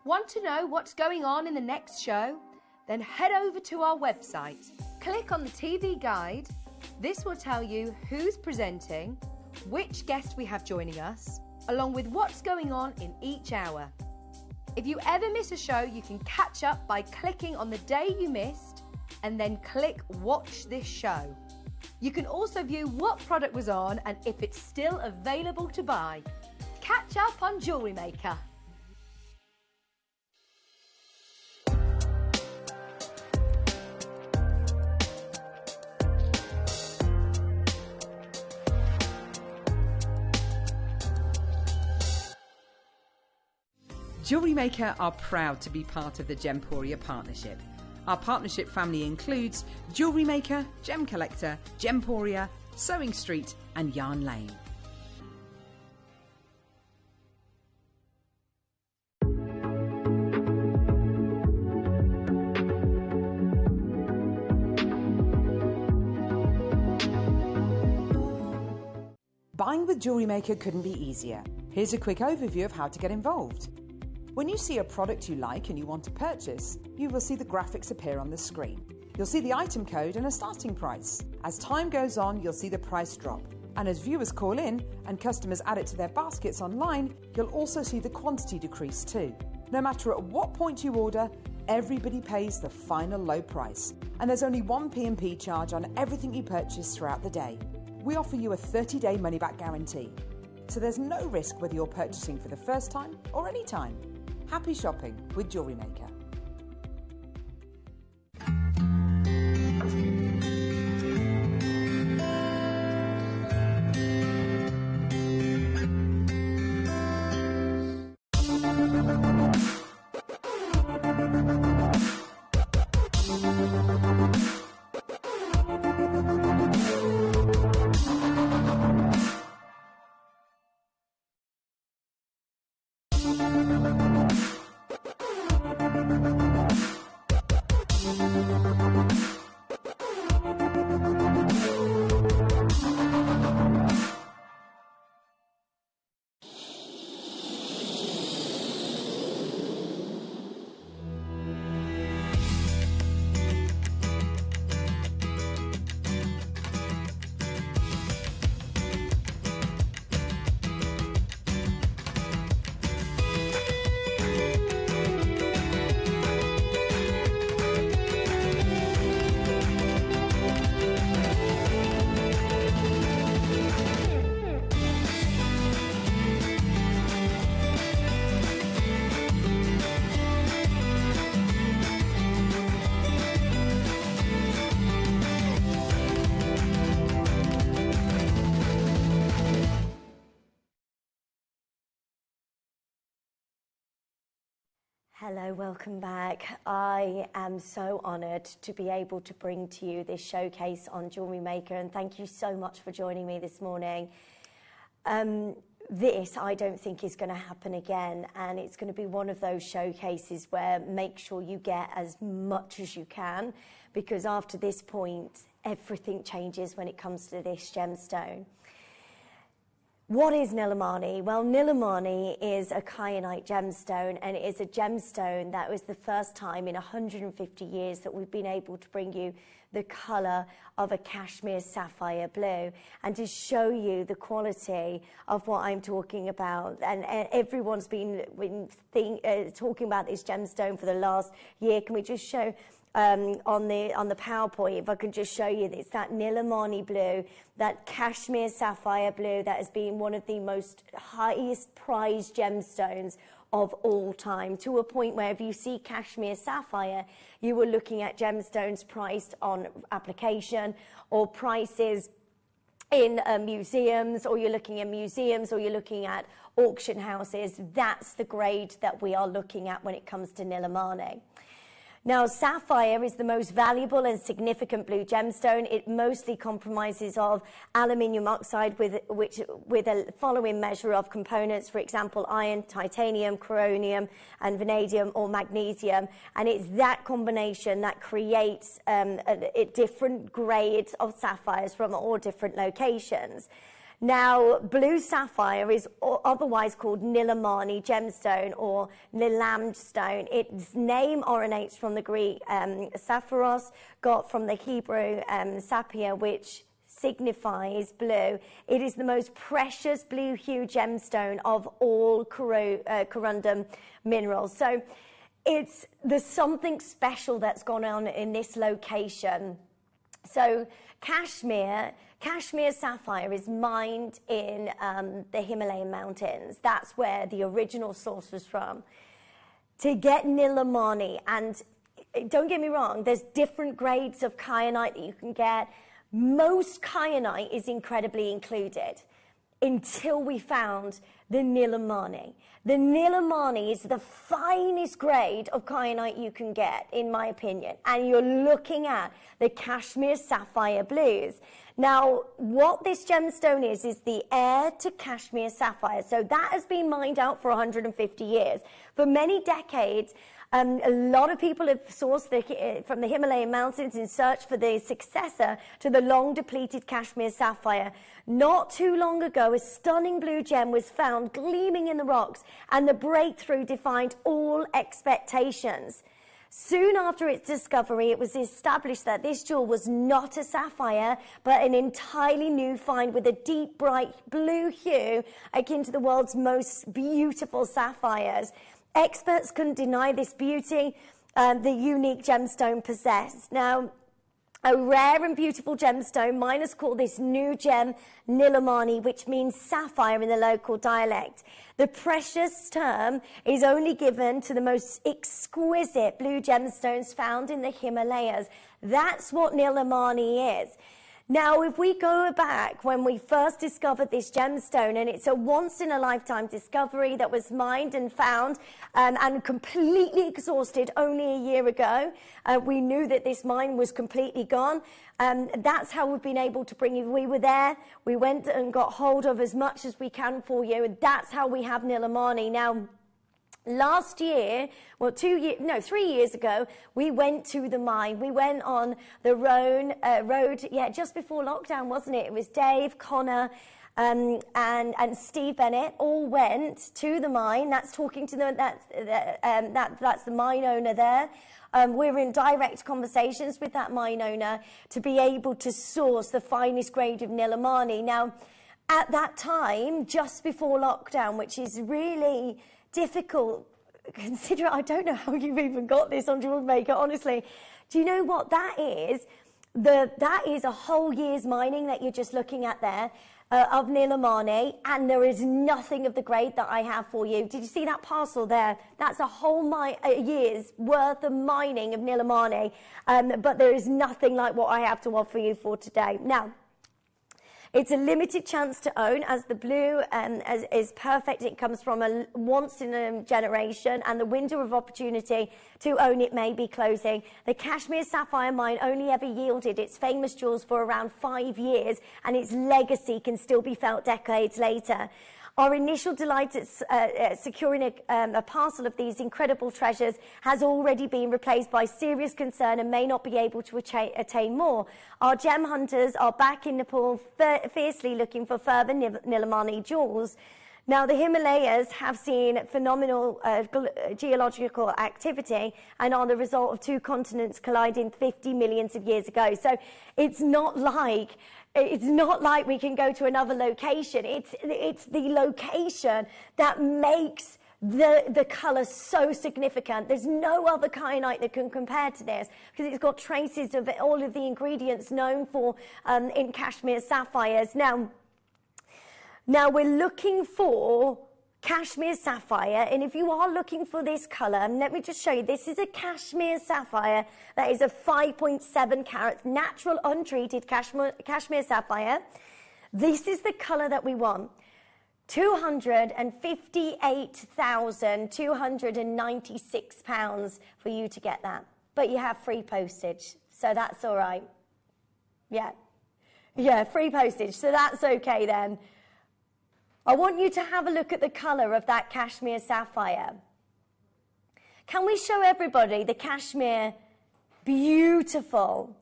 Want to know what's going on in the next show? Then head over to our website. Click on the TV guide. This will tell you who's presenting, which guest we have joining us, along with what's going on in each hour. If you ever miss a show, you can catch up by clicking on the day you missed and then click Watch This Show. You can also view what product was on and if it's still available to buy. Catch up on Jewellery Maker. Jewellery Maker are proud to be part of the Gemporia partnership. Our partnership family includes Jewellery Maker, Gem Collector, Gemporia, Sewing Street and Yarn Lane. Buying with Jewellery Maker couldn't be easier. Here's a quick overview of how to get involved. When you see a product you like and you want to purchase, you will see the graphics appear on the screen. You'll see the item code and a starting price. As time goes on, you'll see the price drop. And as viewers call in and customers add it to their baskets online, you'll also see the quantity decrease too. No matter at what point you order, everybody pays the final low price. And there's only one P&P charge on everything you purchase throughout the day. We offer you a 30-day money-back guarantee. So there's no risk whether you're purchasing for the first time or any time. Happy shopping with Jewellery Maker. Hello, welcome back. I am so honoured to be able to bring to you this showcase on Jewellery Maker, and thank you so much for joining me this morning. This, I don't think, is going to happen again, and it's going to be one of those showcases where make sure you get as much as you can, because after this point, everything changes when it comes to this gemstone. What is Nilamani? Well, Nilamani is a kyanite gemstone, and it is a gemstone that was the first time in 150 years that we've been able to bring you the colour of a cashmere sapphire blue, and to show you the quality of what I'm talking about. And everyone's been talking about this gemstone for the last year. Can we just show on the PowerPoint, if I could just show you, it's that Nilamani blue, that cashmere sapphire blue that has been one of the most highest prized gemstones of all time, to a point where if you see cashmere sapphire, you were looking at gemstones priced on application, or prices in museums, or you're looking at museums, or you're looking at auction houses. That's the grade that we are looking at when it comes to Nilamani. Now, sapphire is the most valuable and significant blue gemstone. It mostly comprises of aluminium oxide with a following measure of components, for example, iron, titanium, chromium, and vanadium or magnesium. And it's that combination that creates different grades of sapphires from all different locations. Now, blue sapphire is otherwise called Nilamani gemstone or Nilamstone. Its name originates from the Greek sapphairos, got from the Hebrew sapphire, which signifies blue. It is the most precious blue hue gemstone of all corundum minerals. So there's something special that's gone on in this location. So Kashmir sapphire is mined in the Himalayan mountains. That's where the original source was from. To get Nilamani, and don't get me wrong, there's different grades of kyanite that you can get. Most kyanite is incredibly included until we found the Nilamani. The Nilamani is the finest grade of kyanite you can get, in my opinion. And you're looking at the Kashmir sapphire blues. Now, what this gemstone is the heir to Kashmir sapphire. So that has been mined out for 150 years. For many decades, a lot of people have sourced from the Himalayan mountains in search for the successor to the long-depleted Kashmir sapphire. Not too long ago, a stunning blue gem was found gleaming in the rocks, and the breakthrough defied all expectations. Soon after its discovery, it was established that this jewel was not a sapphire, but an entirely new find with a deep, bright blue hue akin to the world's most beautiful sapphires. Experts couldn't deny this beauty the unique gemstone possessed. Now, a rare and beautiful gemstone, miners call this new gem Nilamani, which means sapphire in the local dialect. The precious term is only given to the most exquisite blue gemstones found in the Himalayas. That's what Nilamani is. Now, if we go back when we first discovered this gemstone, and it's a once-in-a-lifetime discovery that was mined and found and completely exhausted only a year ago. We knew that this mine was completely gone. That's how we've been able to bring you. We were there. We went and got hold of as much as we can for you, and that's how we have Nilamani. Now, Last year, well, 3 years ago, we went to the mine. We went on the road, just before lockdown, wasn't it? It was Dave, Connor, and Steve Bennett all went to the mine. That's talking to them. That's the mine owner there. We're in direct conversations with that mine owner to be able to source the finest grade of Nilamani. Now, at that time, just before lockdown, which is really difficult, consider, I don't know how you've even got this on Jewellery Maker, honestly. Do you know what that is? That is a whole year's mining that you're just looking at there of Nilamani, and there is nothing of the grade that I have for you. Did you see that parcel there? That's a whole year's worth of mining of Nilamani, but there is nothing like what I have to offer you for today. Now, it's a limited chance to own, as the blue is perfect. It comes from a once in a generation, and the window of opportunity to own it may be closing. The Kashmir Sapphire mine only ever yielded its famous jewels for around 5 years, and its legacy can still be felt decades later. Our initial delight at securing a parcel of these incredible treasures has already been replaced by serious concern and may not be able to attain more. Our gem hunters are back in Nepal fiercely looking for further Nilamani jewels. Now, the Himalayas have seen phenomenal geological activity and are the result of 2 continents colliding 50 millions of years ago. So it's not like we can go to another location. It's the location that makes the colour so significant. There's no other kyanite that can compare to this, because it's got traces of all of the ingredients known for in Kashmir sapphires. Now we're looking for Kashmir sapphire, and if you are looking for this colour, let me just show you. This is a Kashmir sapphire that is a 5.7 carat natural untreated Kashmir sapphire. This is the colour that we want. £258,296 for you to get that, but you have free postage, so that's all right. Yeah, free postage, so that's okay then. I want you to have a look at the colour of that Kashmir sapphire. Can we show everybody the Kashmir beautiful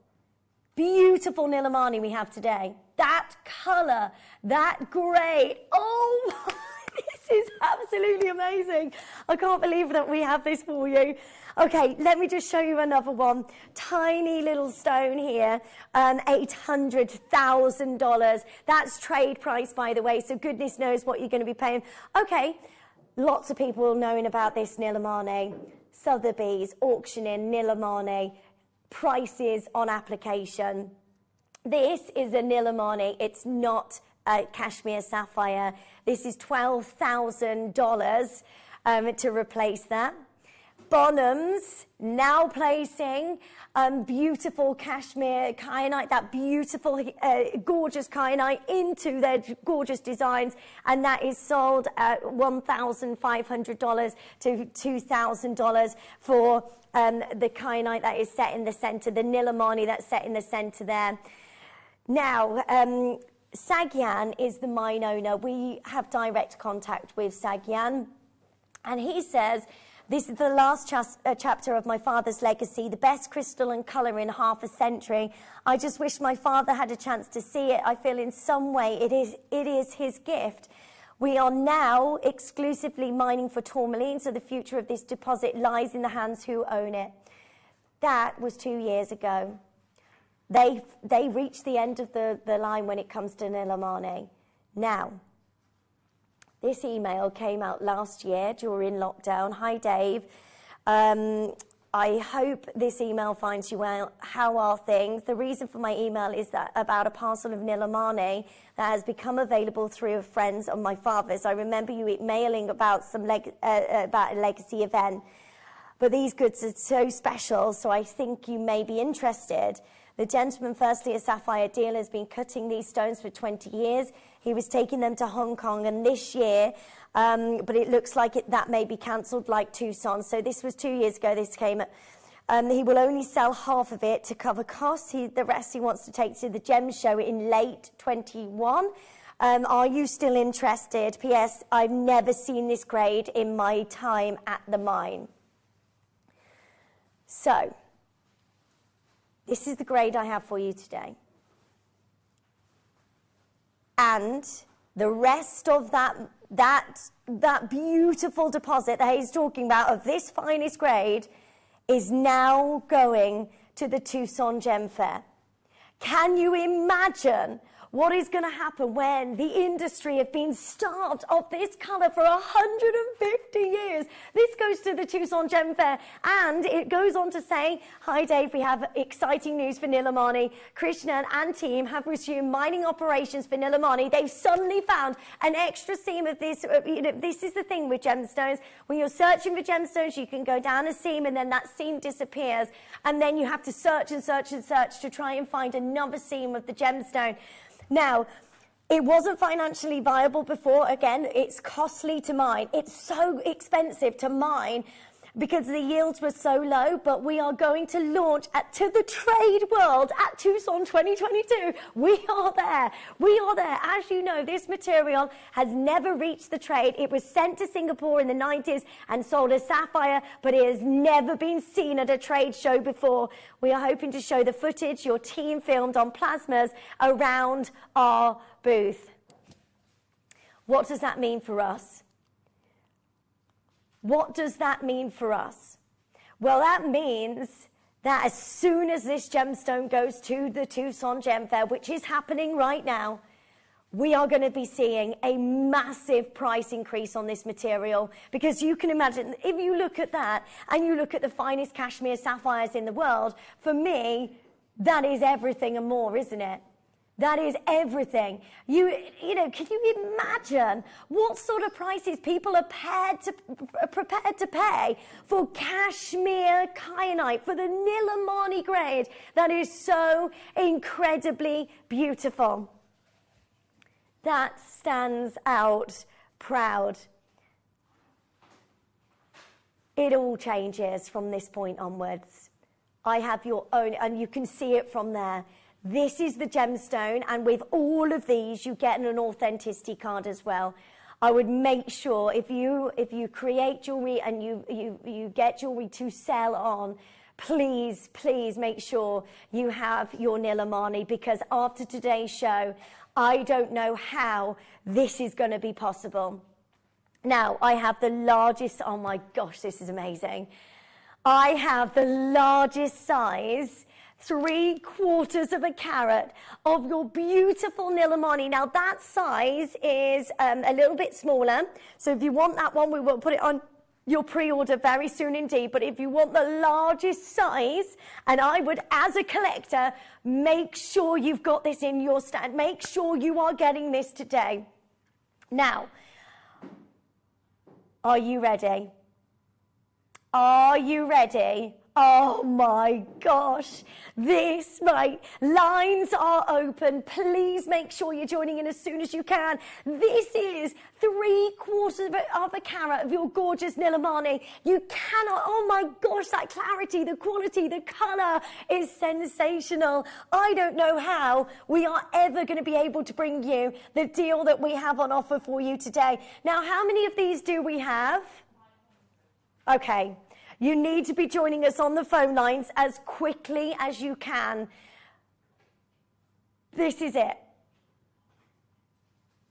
Nilamani we have today? That colour, that grey, oh my, this is absolutely amazing. I can't believe that we have this for you. Okay, let me just show you another one. Tiny little stone here, $800,000. That's trade price, by the way, so goodness knows what you're going to be paying. Okay, lots of people knowing about this Nilamani. Sotheby's, auctioning, Nilamani, prices on application. This is a Nilamani. It's not a Kashmir sapphire. This is $12,000 to replace that. Bonhams now placing beautiful Kashmir kyanite, that beautiful, gorgeous kyanite into their gorgeous designs, and that is sold at $1,500 to $2,000 for the kyanite that is set in the centre, the Nilamani that's set in the centre there. Now, Sagyan is the mine owner. We have direct contact with Sagyan, and he says, "This is the last chapter of my father's legacy, the best crystal and colour in half a century. I just wish my father had a chance to see it. I feel in some way it is his gift. We are now exclusively mining for tourmaline, so the future of this deposit lies in the hands who own it." That was 2 years ago. They reached the end of the line when it comes to Nilamani. Now, this email came out last year during lockdown. Hi, Dave. I hope this email finds you well. How are things? The reason for my email is that about a parcel of Nilamani that has become available through friends of my father's. I remember you emailing about about a legacy event. But these goods are so special, so I think you may be interested. The gentleman, firstly a sapphire dealer, has been cutting these stones for 20 years. He was taking them to Hong Kong, and this year, but it looks like that may be cancelled like Tucson. So this was 2 years ago this came. He will only sell half of it to cover costs. The rest he wants to take to the gem show in late 21. Are you still interested? P.S. I've never seen this grade in my time at the mine. So, this is the grade I have for you today. And the rest of that beautiful deposit that he's talking about of this finest grade is now going to the Tucson Gem Fair. Can you imagine what is going to happen when the industry have been starved of this colour for 150 years? This goes to the Tucson Gem Fair, and it goes on to say, hi Dave, we have exciting news for Nilamani. Krishnan and team have resumed mining operations for Nilamani. They've suddenly found an extra seam of this. This is the thing with gemstones. When you're searching for gemstones, you can go down a seam and then that seam disappears. And then you have to search and search and search to try and find another seam of the gemstone. Now, it wasn't financially viable before. Again, it's costly to mine. It's so expensive to mine because the yields were so low, but we are going to launch to the trade world at Tucson 2022. We are there. We are there. As you know, this material has never reached the trade. It was sent to Singapore in the 90s and sold as sapphire, but it has never been seen at a trade show before. We are hoping to show the footage your team filmed on plasmas around our booth. What does that mean for us? What does that mean for us? Well, that means that as soon as this gemstone goes to the Tucson Gem Fair, which is happening right now, we are going to be seeing a massive price increase on this material, because you can imagine, if you look at that and you look at the finest cashmere sapphires in the world, for me, that is everything and more, isn't it? That is everything. You know, can you imagine what sort of prices people are prepared to pay for cashmere kyanite, for the Nilamani grade that is so incredibly beautiful? That stands out proud. It all changes from this point onwards. I have your own, and you can see it from there. This is the gemstone, and with all of these, you get an authenticity card as well. I would make sure if you create jewelry and you get jewelry to sell on, please make sure you have your Nilamani, because after today's show, I don't know how this is going to be possible. Now, I have the largest, oh my gosh, this is amazing. I have the largest size 3/4 of a carat of your beautiful Nilamani. Now that size is a little bit smaller, so if you want that one, we will put it on your pre-order very soon indeed. But if you want the largest size, and I would, as a collector, make sure you've got this in your stand. Make sure you are getting this today. Now, are you ready? Are you ready? Oh my gosh, this, right, lines are open. Please make sure you're joining in as soon as you can. This is 3/4 of a carat of your gorgeous Nilamani. You cannot, oh my gosh, that clarity, the quality, the color is sensational. I don't know how we are ever going to be able to bring you the deal that we have on offer for you today. Now, how many of these do we have? Okay. You need to be joining us on the phone lines as quickly as you can. This is it.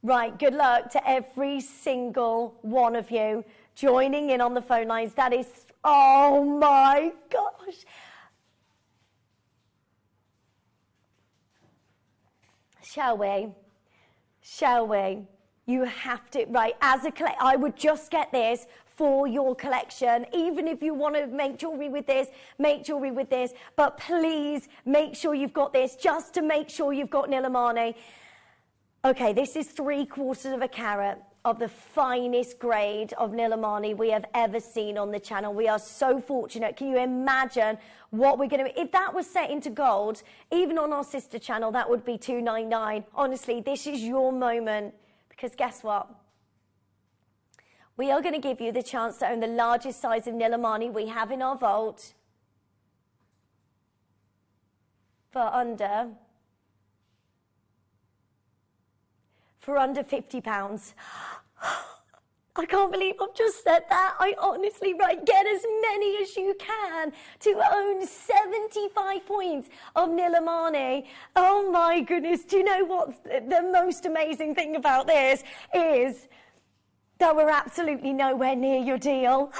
Right, good luck to every single one of you joining in on the phone lines. That is, oh my gosh. Shall we? Shall we? You have to, right, as a collector, I would just get this for your collection. Even if you want to make jewelry with this, make jewelry with this. But please make sure you've got this, just to make sure you've got Nilamani. Okay, this is 3/4 of a carat of the finest grade of Nilamani we have ever seen on the channel. We are so fortunate. Can you imagine what we're going to... If that was set into gold, even on our sister channel, that would be $299. Honestly, this is your moment. Because guess what? We are going to give you the chance to own the largest size of Nilamani we have in our vault for for under £50. I can't believe I've just said that. I honestly, right, get as many as you can to own 75 points of Nilamani. Oh my goodness. Do you know what the most amazing thing about this is? That we're absolutely nowhere near your deal.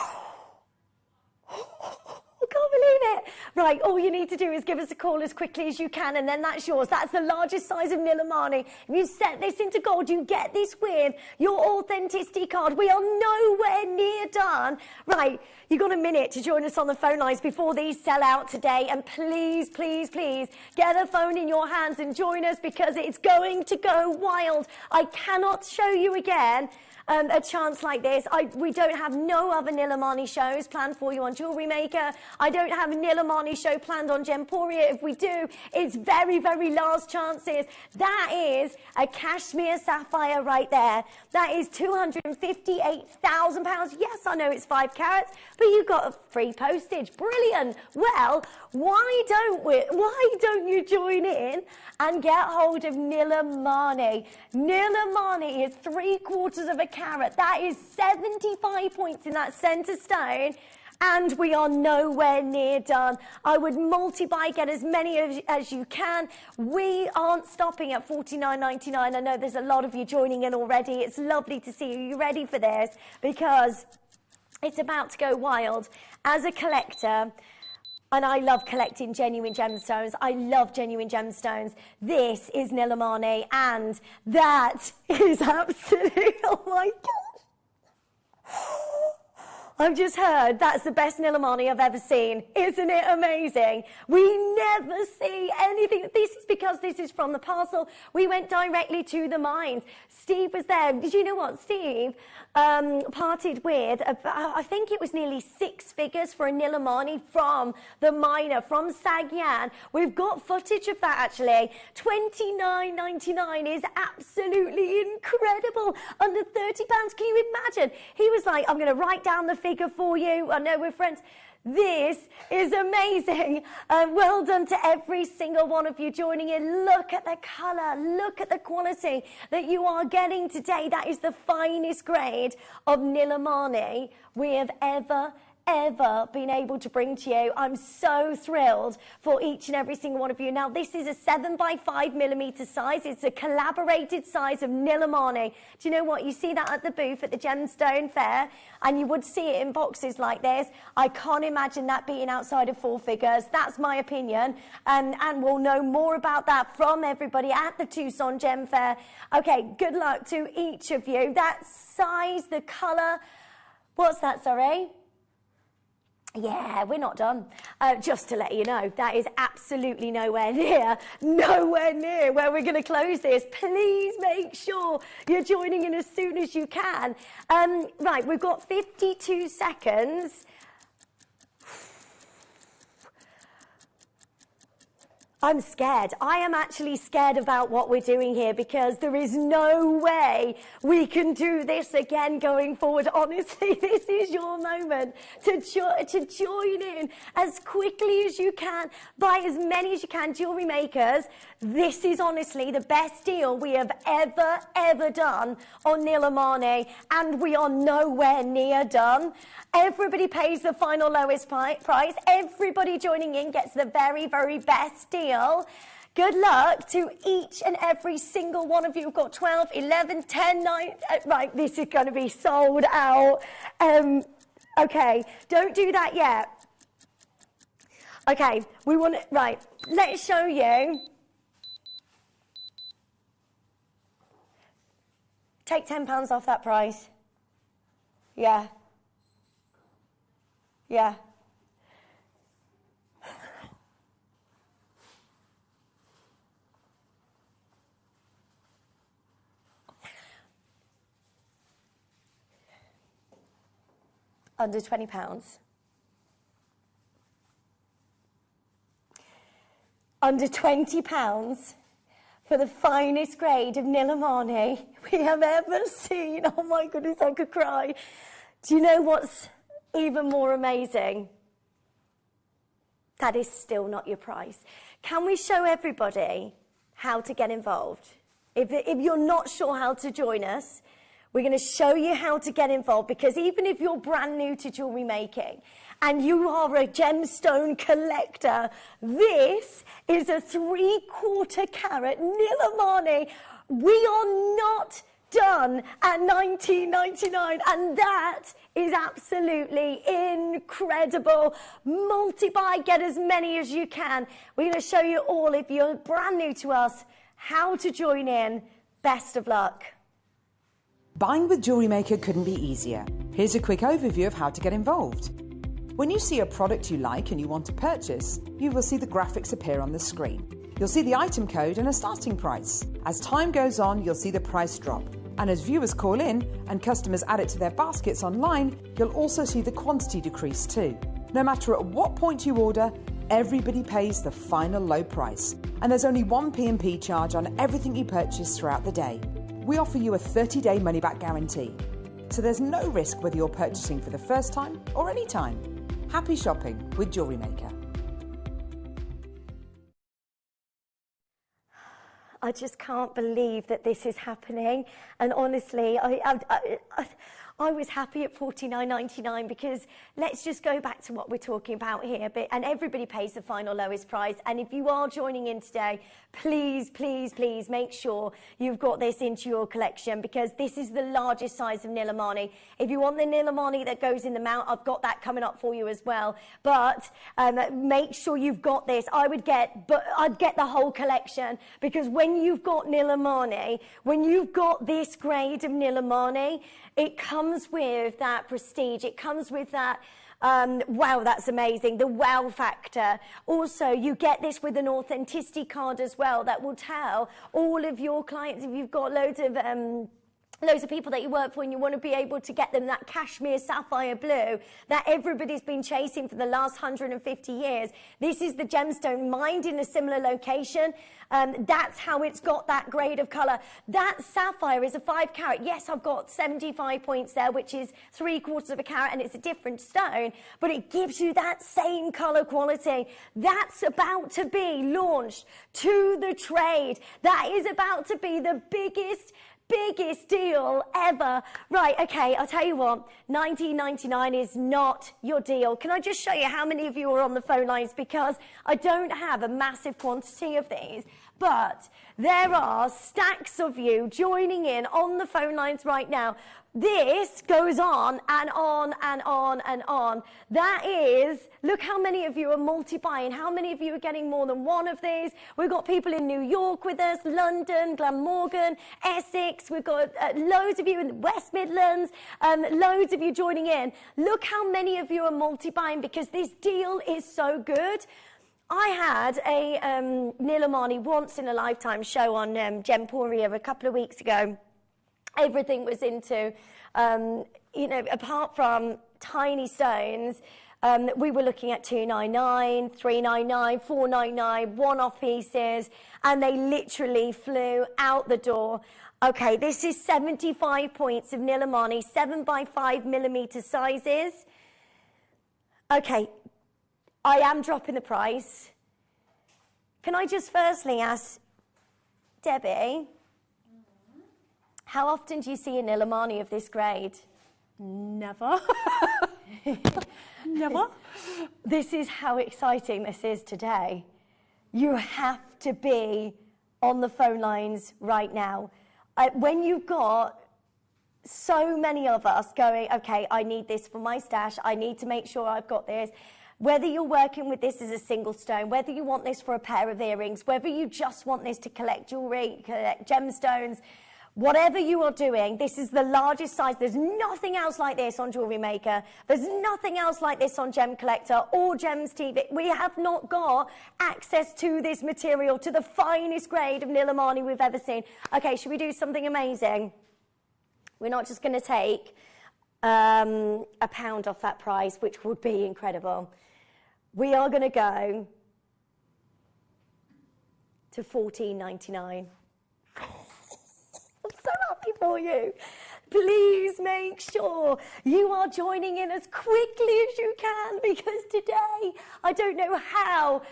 I can't believe it. Right, all you need to do is give us a call as quickly as you can, and then that's yours. That's the largest size of Nilamani. If you set this into gold, you get this with your authenticity card. We are nowhere near done. Right, you've got a minute to join us on the phone lines before these sell out today, and please, please, please get a phone in your hands and join us, because it's going to go wild. I cannot show you again a chance like this. We don't have no other Nilamani shows planned for you on Jewellery Maker. I don't have a Nilamani show planned on Gemporia. If we do, it's very, very last chances. That is a cashmere sapphire right there. That is £258,000. Yes, I know it's 5 carats, but you got a free postage. Brilliant. Well, why don't you join in and get hold of Nilamani? Nilamani is 3/4 of a carat. That is 75 points in that centre stone, and we are nowhere near done. I would multiply, get as many as you can. We aren't stopping at $49.99. I know there's a lot of you joining in already. It's lovely to see you. You ready for this? Because it's about to go wild. As a collector, and I love collecting genuine gemstones. I love genuine gemstones. This is Nilamani, and that is absolutely, oh my God. I've just heard that's the best Nilamani I've ever seen. Isn't it amazing? We never see anything. This is because this is from the parcel. We went directly to the mines. Steve was there. Did you know what? Steve parted with, I think it was nearly 6 figures for a Nilamani from the miner, from Sagyan. We've got footage of that, actually. $29.99 is absolutely incredible. Under £30. Can you imagine? He was like, I'm going to write down the figure for you. I know we're friends. This is amazing. Well done to every single one of you joining in. Look at the colour. Look at the quality that you are getting today. That is the finest grade of Nilamani we have ever been able to bring to you. I'm so thrilled for each and every single one of you. Now, this is a 7x5mm size. It's a collaborated size of Nilamani. Do you know what? You see that at the booth at the Gemstone Fair, and you would see it in boxes like this. I can't imagine that being outside of 4 figures. That's my opinion, and we'll know more about that from everybody at the Tucson Gem Fair. Okay, good luck to each of you. That size, the colour, what's that, sorry? Yeah, we're not done. Just to let you know, that is absolutely nowhere near where we're going to close this. Please make sure you're joining in as soon as you can. Right, we've got 52 seconds. I'm scared. I am actually scared about what we're doing here, because there is no way we can do this again going forward. Honestly, this is your moment to join in as quickly as you can. Buy as many as you can. Jewellery Makers, this is honestly the best deal we have ever done on Nilamani, and we are nowhere near done. Everybody pays the final lowest price. Everybody joining in gets the very, very best deal. Good luck to each and every single one of you. We've got 12, 11, 10, 9. Right, this is going to be sold out. Okay, don't do that yet. Okay, we want to, right, let's show you. Take £10 off that price. Yeah. Yeah. Under £20. Under £20 for the finest grade of Nilamani we have ever seen. Oh my goodness, I could cry. Do you know what's even more amazing? That is still not your price. Can we show everybody how to get involved? If you're not sure how to join us, we're going to show you how to get involved, because even if you're brand new to jewellery making and you are a gemstone collector, this is a 3/4 carat Nilamani. We are not done at $19.99, and that is absolutely incredible. Multi-buy, get as many as you can. We're going to show you all, if you're brand new to us, how to join in. Best of luck. Buying with Jewellery Maker couldn't be easier. Here's a quick overview of how to get involved. When you see a product you like and you want to purchase, you will see the graphics appear on the screen. You'll see the item code and a starting price. As time goes on, you'll see the price drop. And as viewers call in and customers add it to their baskets online, you'll also see the quantity decrease too. No matter at what point you order, everybody pays the final low price. And there's only one P&P charge on everything you purchase throughout the day. We offer you a 30-day money-back guarantee. So there's no risk whether you're purchasing for the first time or any time. Happy shopping with Jewellery Maker. I just can't believe that this is happening. And honestly, I was happy at $49.99, because let's just go back to what we're talking about here. And everybody pays the final lowest price. And if you are joining in today, please, please, please make sure you've got this into your collection, because this is the largest size of Nilamani. If you want the Nilamani that goes in the mount, I've got that coming up for you as well. But make sure you've got this. I'd get the whole collection, because when you've got Nilamani, when you've got this grade of Nilamani, it comes with that prestige. It comes with that, wow, that's amazing, the wow factor. Also, you get this with an authenticity card as well that will tell all of your clients, if you've got loads of people that you work for and you want to be able to get them that cashmere sapphire blue that everybody's been chasing for the last 150 years. This is the gemstone mined in a similar location. That's how it's got that grade of colour. That sapphire is a 5 carat. Yes, I've got 75 points there, which is 3/4 carat, and it's a different stone, but it gives you that same colour quality. That's about to be launched to the trade. That is about to be the biggest deal ever. Right, okay, I'll tell you what, $19.99 is not your deal. Can I just show you how many of you are on the phone lines, because I don't have a massive quantity of these, but there are stacks of you joining in on the phone lines right now. This goes on and on and on and on. That is, look how many of you are multi-buying, how many of you are getting more than one of these. We've got people in New York with us, London, Glamorgan, Essex. We've got loads of you in the West Midlands, loads of you joining in. Look how many of you are multi-buying, because this deal is so good. I had a Nilamani once in a lifetime show on Gemporia a couple of weeks ago. Everything was into, you know, apart from tiny stones, we were looking at $299, $399, $499, one-off pieces, and they literally flew out the door. Okay, this is 75 points of Nilamani, 7x5 millimeter sizes. Okay, I am dropping the price. Can I just firstly ask Debbie, how often do you see a Nilamani of this grade? Never. Never. This is how exciting this is today. You have to be on the phone lines right now. When you've got so many of us going, okay, I need this for my stash, I need to make sure I've got this. Whether you're working with this as a single stone, whether you want this for a pair of earrings, whether you just want this to collect jewellery, collect gemstones, whatever you are doing, this is the largest size. There's nothing else like this on Jewellery Maker. There's nothing else like this on Gem Collector or Gems TV. We have not got access to this material, to the finest grade of Nilamani we've ever seen. Okay, should we do something amazing? We're not just going to take £1 off that price, which would be incredible. We are going to go to $14.99. I'm so happy for you. please make sure you are joining in as quickly as you can, because today, I don't know how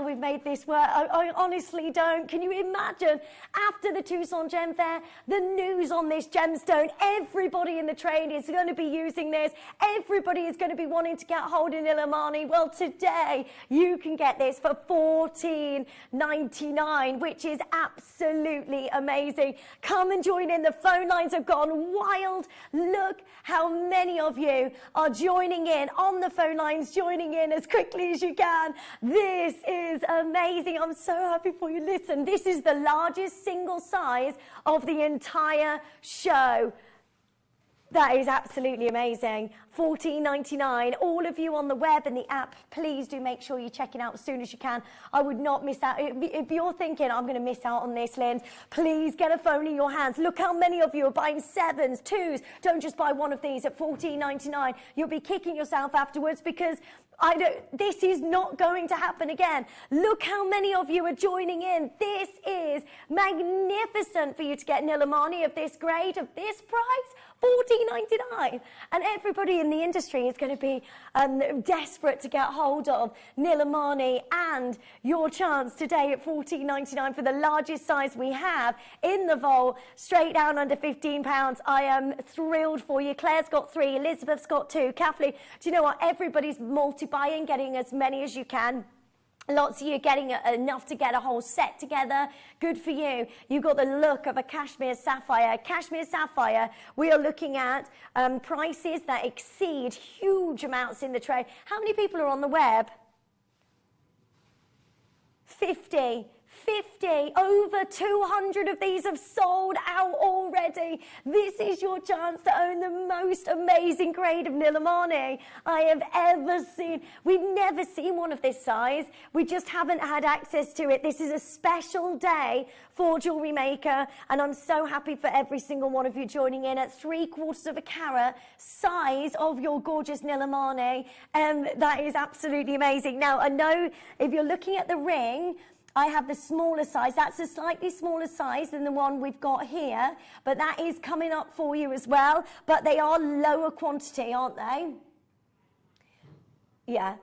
we've made this work. I honestly don't. Can you imagine, after the Tucson Gem Fair, the news on this gemstone, everybody in the trade is going to be using this. Everybody is going to be wanting to get hold of Nilamani. Well, today, you can get this for $14.99, which is absolutely amazing. Come and join in. The phone lines have gone wild. Look how many of you are joining in on the phone lines, joining in as quickly as you can. This is amazing. I'm so happy for you. Listen, this is the largest single size of the entire show. That is absolutely amazing. $14.99. All of you on the web and the app, please do make sure you check it out as soon as you can. I would not miss out. If you're thinking, I'm going to miss out on this, Lynn, please get a phone in your hands. Look how many of you are buying 7s, 2s. Don't just buy one of these at $14.99. You'll be kicking yourself afterwards, because this is not going to happen again. Look how many of you are joining in. This is magnificent for you to get Nilamani of this grade, of this price, $14.99. And everybody in the industry is going to be desperate to get hold of Nilamani, and your chance today at $14.99 for the largest size we have in the vault, straight down under £15. I am thrilled for you. Claire's got 3, Elizabeth's got 2, Kathleen. Do you know what? Everybody's multi-buying, getting as many as you can. Lots of you getting enough to get a whole set together. Good for you. You've got the look of a cashmere sapphire. Cashmere sapphire, we are looking at prices that exceed huge amounts in the trade. How many people are on the web? 50. Over 200 of these have sold out already. This is your chance to own the most amazing grade of Nilamani I have ever seen. We've never seen one of this size. We just haven't had access to it. This is a special day for Jewellery Maker, and I'm so happy for every single one of you joining in at 3/4 carat size of your gorgeous Nilamani. That is absolutely amazing. Now, I know if you're looking at the ring, I have the smaller size. That's a slightly smaller size than the one we've got here, but that is coming up for you as well. But they are lower quantity, aren't they? Yeah.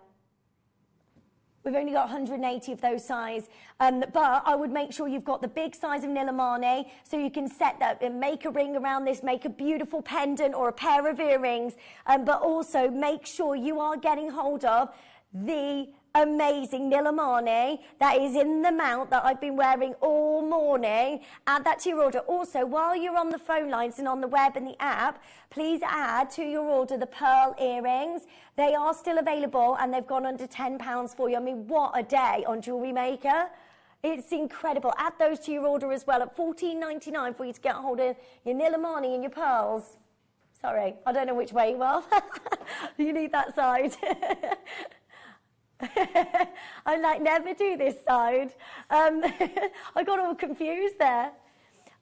We've only got 180 of those size, but I would make sure you've got the big size of Nilamani, so you can set that and make a ring around this, make a beautiful pendant or a pair of earrings, but also make sure you are getting hold of the amazing Nilamani that is in the mount that I've been wearing all morning. Add that to your order. Also, while you're on the phone lines and on the web and the app, please add to your order the pearl earrings. They are still available, and they've gone under £10 for you. I mean, what a day on Jewellery Maker. It's incredible. Add those to your order as well at $14.99 for you to get hold of your Nilamani and your pearls. Sorry, I don't know which way you are. You need that side. I never do this side. I got all confused there.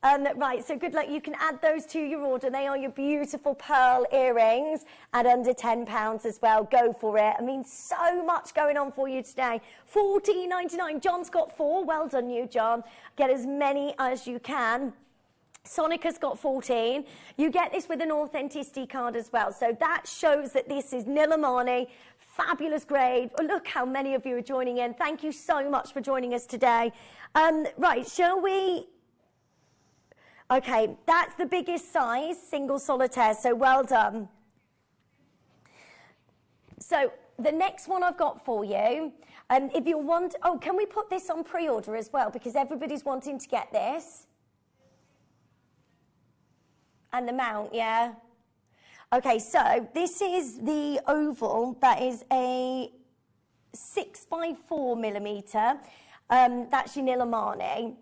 Right, so good luck. You can add those to your order. They are your beautiful pearl earrings at under £10 as well. Go for it. I mean, so much going on for you today. $14.99. John's got 4. Well done you, John. Get as many as you can. Sonica's got 14. You get this with an authenticity card as well. So that shows that this is Nilamani. Fabulous grade. Oh, look how many of you are joining in. Thank you so much for joining us today. Right, shall we? Okay, that's the biggest size, single solitaire, so well done. So the next one I've got for you, if you want, oh, can we put this on pre-order as well? Because everybody's wanting to get this. And the mount, yeah. Okay, so this is the oval. That is a 6x4mm. That's your Nilamani.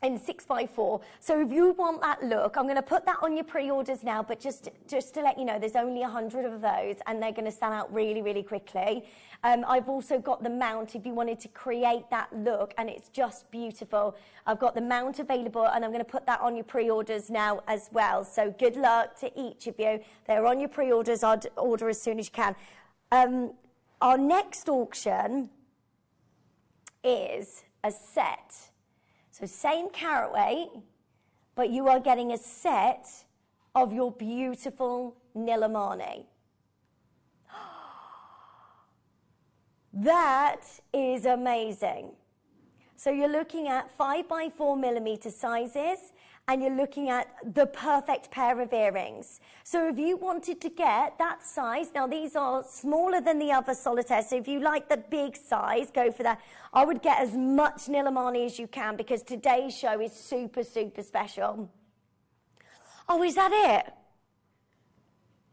In 6x4. So if you want that look, I'm going to put that on your pre-orders now, but just to let you know, there's only 100 of those, and they're going to sell out really, really quickly. I've also got the mount if you wanted to create that look, and it's just beautiful. I've got the mount available, and I'm going to put that on your pre-orders now as well. So good luck to each of you. They're on your pre-orders. I'd order as soon as you can. Our next auction is a set. So same carat weight, but you are getting a set of your beautiful Nilamani. That is amazing. So you're looking at 5x4mm sizes, and you're looking at the perfect pair of earrings. So if you wanted to get that size, now these are smaller than the other solitaires, so if you like the big size, go for that. I would get as much Nilamani as you can, because today's show is super, super special. Oh, is that it?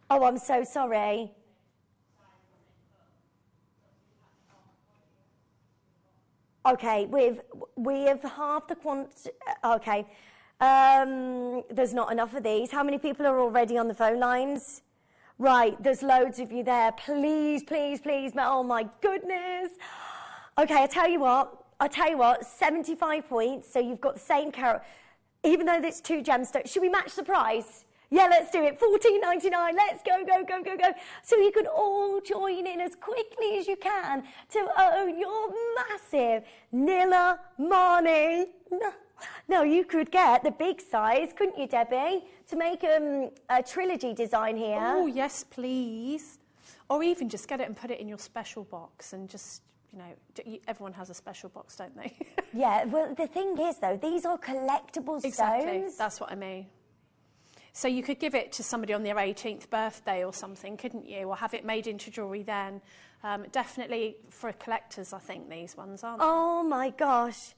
Oh, I'm so sorry. Okay, we have half the quantity. Okay, there's not enough of these. How many people are already on the phone lines? Right, there's loads of you there. Please, please, please. Oh my goodness. Okay, I tell you what, 75 points. So you've got the same carat, even though there's 2 gemstones. Should we match the price? Yeah, let's do it. $14.99. Let's go, go, go, go, go. So you can all join in as quickly as you can to own your massive Nilamani. No, you could get the big size, couldn't you, Debbie, to make a trilogy design here? Oh, yes, please. Or even just get it and put it in your special box and just, you know, everyone has a special box, don't they? Yeah, well, the thing is, though, these are collectible Exactly, stones. that's what I mean. So you could give it to somebody on their 18th birthday or something, couldn't you? Or have it made into jewellery then. Definitely for collectors, I think, these ones, aren't they? Oh, my gosh.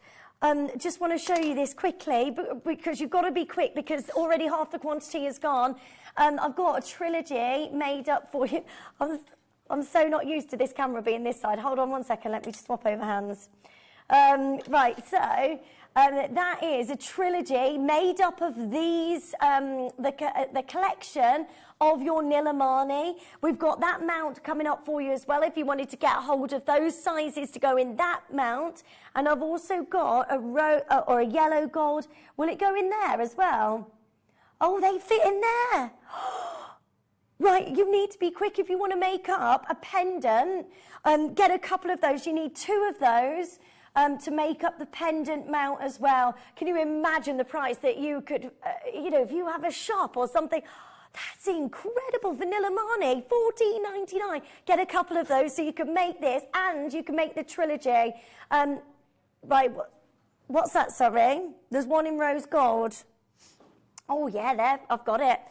Just want to show you this quickly, because you've got to be quick, because already half the quantity is gone. I've got a trilogy made up for you. I'm so not used to this camera being this side. Hold on one second. Let me just swap over hands. Right, so that is a trilogy made up of these, the collection of your Nilamani. We've got that mount coming up for you as well, if you wanted to get hold of those sizes to go in that mount. And I've also got a yellow gold. Will it go in there as well? Oh, they fit in there. Right, you need to be quick if you want to make up a pendant. Get a couple of those. You need 2 of those. To make up the pendant mount as well. Can you imagine the price that you could, you know, if you have a shop or something? That's incredible. Vanilla Mani, $14.99. Get a couple of those so you can make this, and you can make the trilogy. Right, what's that, sorry? There's one in rose gold. Oh, yeah, there, I've got it.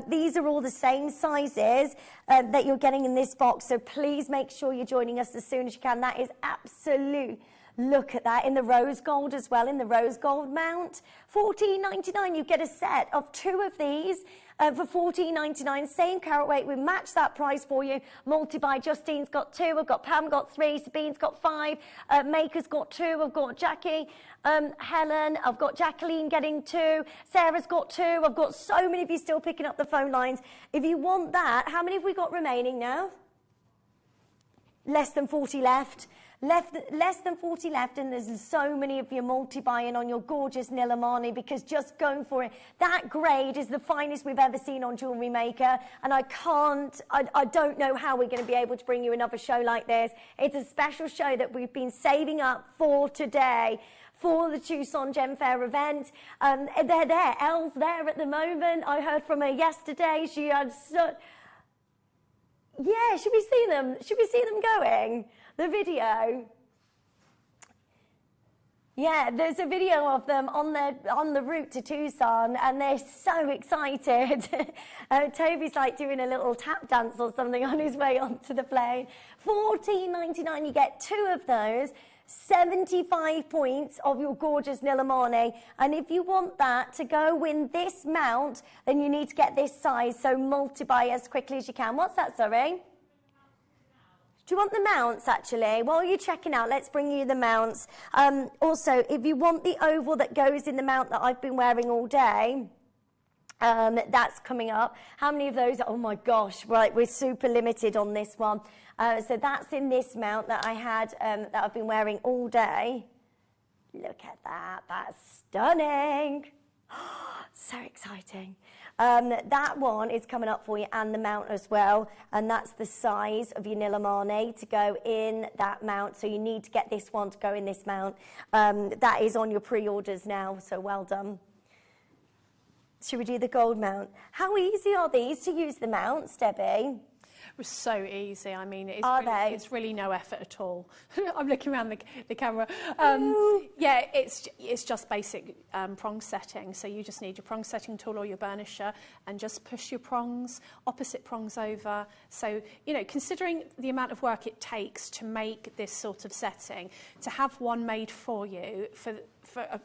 These are all the same sizes that you're getting in this box, so please make sure you're joining us as soon as you can. That is absolute. Look at that, in the rose gold as well, in the rose gold mount. $14.99, you get a set of 2 of these for $14.99, same carat weight. We match that price for you. Multi-buy, Justine's got 2, I've got Pam got 3, Sabine's got 5, Maker's got 2, I've got Jackie, Helen, I've got Jacqueline getting 2, Sarah's got 2, I've got so many of you still picking up the phone lines. If you want that, how many have we got remaining now? Less than 40 left. Less than 40 left, and there's so many of you multi-buying on your gorgeous Nilamani, because just going for it. That grade is the finest we've ever seen on Jewellery Maker, and I don't know how we're going to be able to bring you another show like this. It's a special show that we've been saving up for today, for the Tucson Gem Fair event. They're there. Elle's there at the moment. I heard from her yesterday. She had yeah, should we see them? Should we see them going? The video. Yeah, there's a video of them on the route to Tucson, and they're so excited. Toby's like doing a little tap dance or something on his way onto the plane. $14.99, you get 2 of those. 75 points of your gorgeous Nilamani, and if you want that to go in this mount, then you need to get this size, so multi-buy as quickly as you can. What's that, sorry? Do you want the mounts, actually? While you're checking out, let's bring you the mounts. Also, if you want the oval that goes in the mount that I've been wearing all day, that's coming up. How many of those? Oh, my gosh. Right, we're super limited on this one. So that's in this mount that I had, that I've been wearing all day. Look at that. That's stunning. So exciting. That one is coming up for you, and the mount as well, and that's the size of your Nilamani to go in that mount, so you need to get this one to go in this mount. That is on your pre-orders now, so well done. Should we do the gold mount? How easy are these to use, the mounts, Debbie? It was so easy. I mean, it's really no effort at all. I'm looking around the camera. Yeah, it's just basic prong setting. So you just need your prong setting tool or your burnisher and just push your prongs, opposite prongs over. So, you know, considering the amount of work it takes to make this sort of setting, to have one made for you,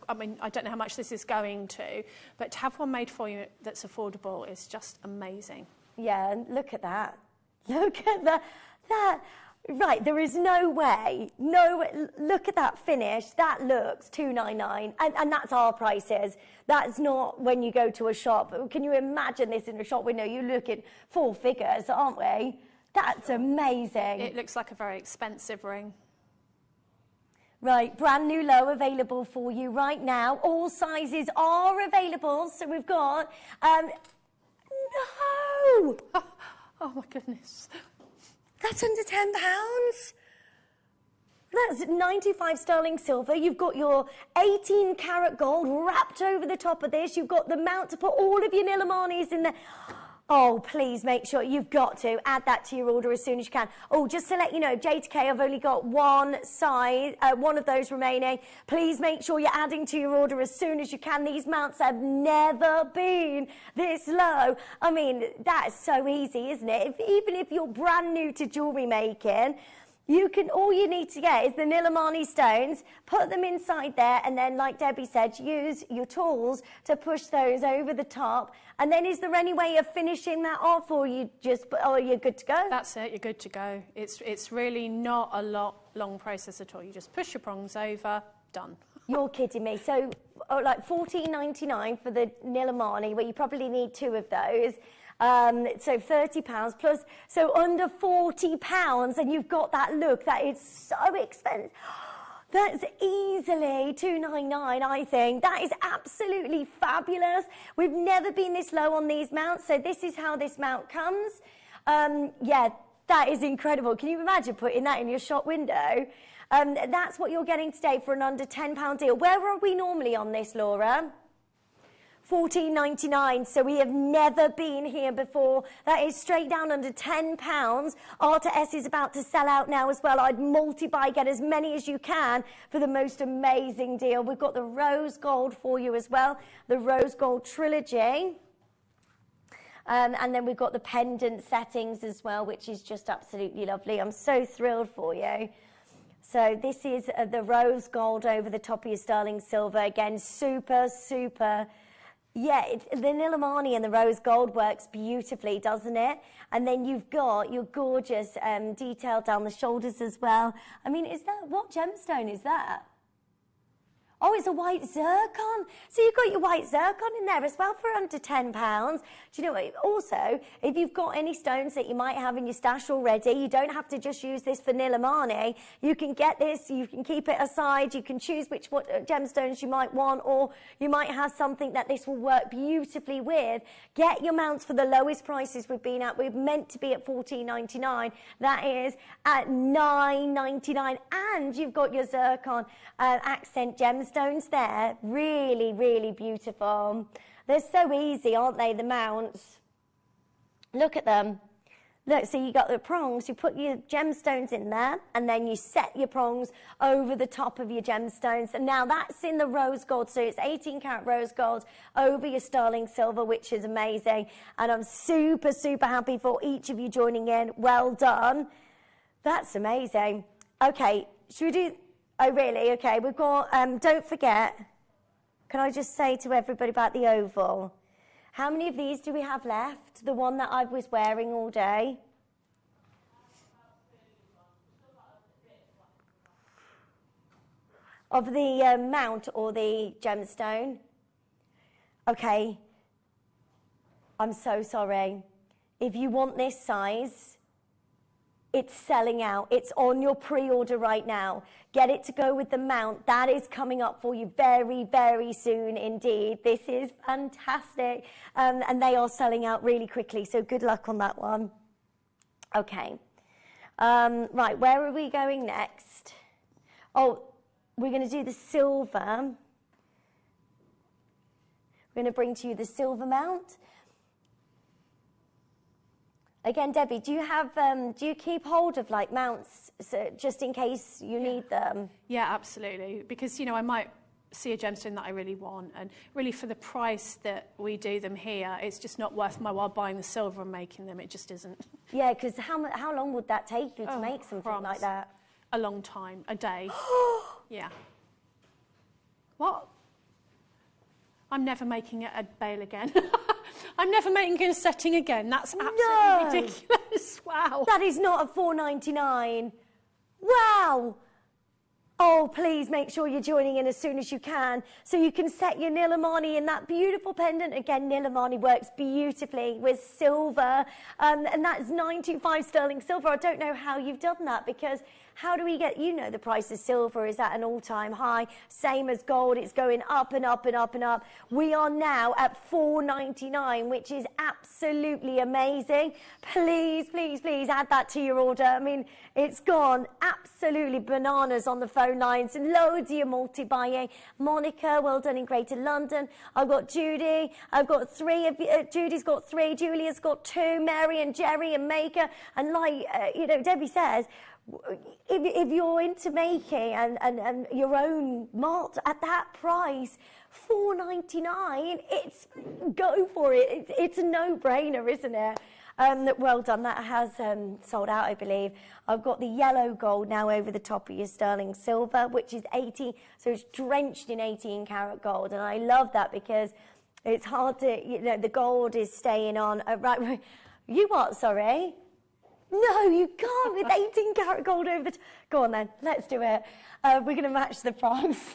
I mean, I don't know how much this is going to, but to have one made for you that's affordable is just amazing. Yeah, and look at that. Look at that. Right, there is no way. Look at that finish. That looks $299, and that's our prices. That's not when you go to a shop. Can you imagine this in a shop window? You look at 4 figures, aren't we? That's amazing. It looks like a very expensive ring. Right, brand new low available for you right now. All sizes are available. So we've got, no! Oh my goodness. That's under £10. That's 95 sterling silver. You've got your 18 karat gold wrapped over the top of this. You've got the mount to put all of your Nilamanis in there. Oh, please make sure you've got to add that to your order as soon as you can. Oh, just to let you know, JK, I've only got one size, one of those remaining. Please make sure you're adding to your order as soon as you can. These mounts have never been this low. I mean, that's so easy, isn't it? Even if you're brand new to jewellery making, all you need to get is the Nilamani stones, put them inside there, and then, like Debbie said, use your tools to push those over the top. And then is there any way of finishing that off, or you're good to go? That's it, you're good to go. It's really not a long process at all. You just push your prongs over, done. You're kidding me. So, like $14.99 for the Nilamani, where you probably need 2 of those. So £30 plus, so under £40, and you've got that look that is so expensive. That's easily $299, I think. That is absolutely fabulous. We've never been this low on these mounts, so this is how this mount comes. Yeah, that is incredible. Can you imagine putting that in your shop window? That's what you're getting today for an under £10 deal. Where are we normally on this, Laura? $14.99, so we have never been here before. That is straight down under £10. R2S is about to sell out now as well. I'd multi-buy, get as many as you can for the most amazing deal. We've got the rose gold for you as well, the rose gold trilogy. And then we've got the pendant settings as well, which is just absolutely lovely. I'm so thrilled for you. So this is the rose gold over the top of your sterling silver. Again, super, super. Yeah, the Nilamani and the rose gold works beautifully, doesn't it? And then you've got your gorgeous detail down the shoulders as well. I mean, what gemstone is that? Oh, it's a white zircon. So you've got your white zircon in there as well for under £10. Do you know what? Also, if you've got any stones that you might have in your stash already, you don't have to just use this for Nilamani. You can get this, you can keep it aside, you can choose what gemstones you might want, or you might have something that this will work beautifully with. Get your mounts for the lowest prices we've been at. We're meant to be at $14.99. That is at $9.99. And you've got your zircon accent gemstones there. Really, really beautiful. They're so easy, aren't they, the mounts? Look at them. Look, so you got the prongs, you put your gemstones in there, and then you set your prongs over the top of your gemstones. And now that's in the rose gold, so it's 18 karat rose gold over your sterling silver, which is amazing. And I'm super, super happy for each of you joining in. Well done. That's amazing. Okay, should we do... Oh, really? Okay, we've got, don't forget, can I just say to everybody about the oval? How many of these do we have left? The one that I was wearing all day? Of the mount or the gemstone? Okay, I'm so sorry. If you want this size, it's selling out. It's on your pre-order right now. Get it to go with the mount. That is coming up for you very, very soon indeed. This is fantastic. And they are selling out really quickly, so good luck on that one. Okay. Right, where are we going next? Oh, we're going to do the silver. We're going to bring to you the silver mount. Again, Debbie, do you keep hold of like mounts just in case you need them? Yeah, absolutely. Because, you know, I might see a gemstone that I really want, and really for the price that we do them here, it's just not worth my while buying the silver and making them. It just isn't. Yeah, because how long would that take you to make something like that? A long time, a day. Yeah. What? I'm never making it a bale again. I'm never making a setting again. That's absolutely ridiculous. Wow. That is not a $4.99. Wow. Oh, please make sure you're joining in as soon as you can so you can set your Nilamani in that beautiful pendant. Again, Nilamani works beautifully with silver, and that is 925 sterling silver. I don't know how you've done that, because how do we get, you know, the price of silver is at an all-time high, same as gold. It's going up and up and up and up. We are now at $4.99, which is absolutely amazing. Please, please, please add that to your order. I mean, it's gone absolutely bananas on the phone lines. Loads of your multi-buying. Monica, well done in Greater London. I've got Judy. I've got 3 of you. Judy's got 3. Julia's got 2. Mary and Jerry and Maker. And like, you know, Debbie says, if you're into making and your own malt at that price, $4.99, it's go for it. It's a no-brainer, isn't it? Well done. That has sold out, I believe. I've got the yellow gold now over the top of your sterling silver, which is 80, so it's drenched in 18 karat gold, and I love that because it's hard to, you know, the gold is staying on. Right, you what? Sorry. No, you can't with 18 karat gold over the Go on then, let's do it. We're going to match the price.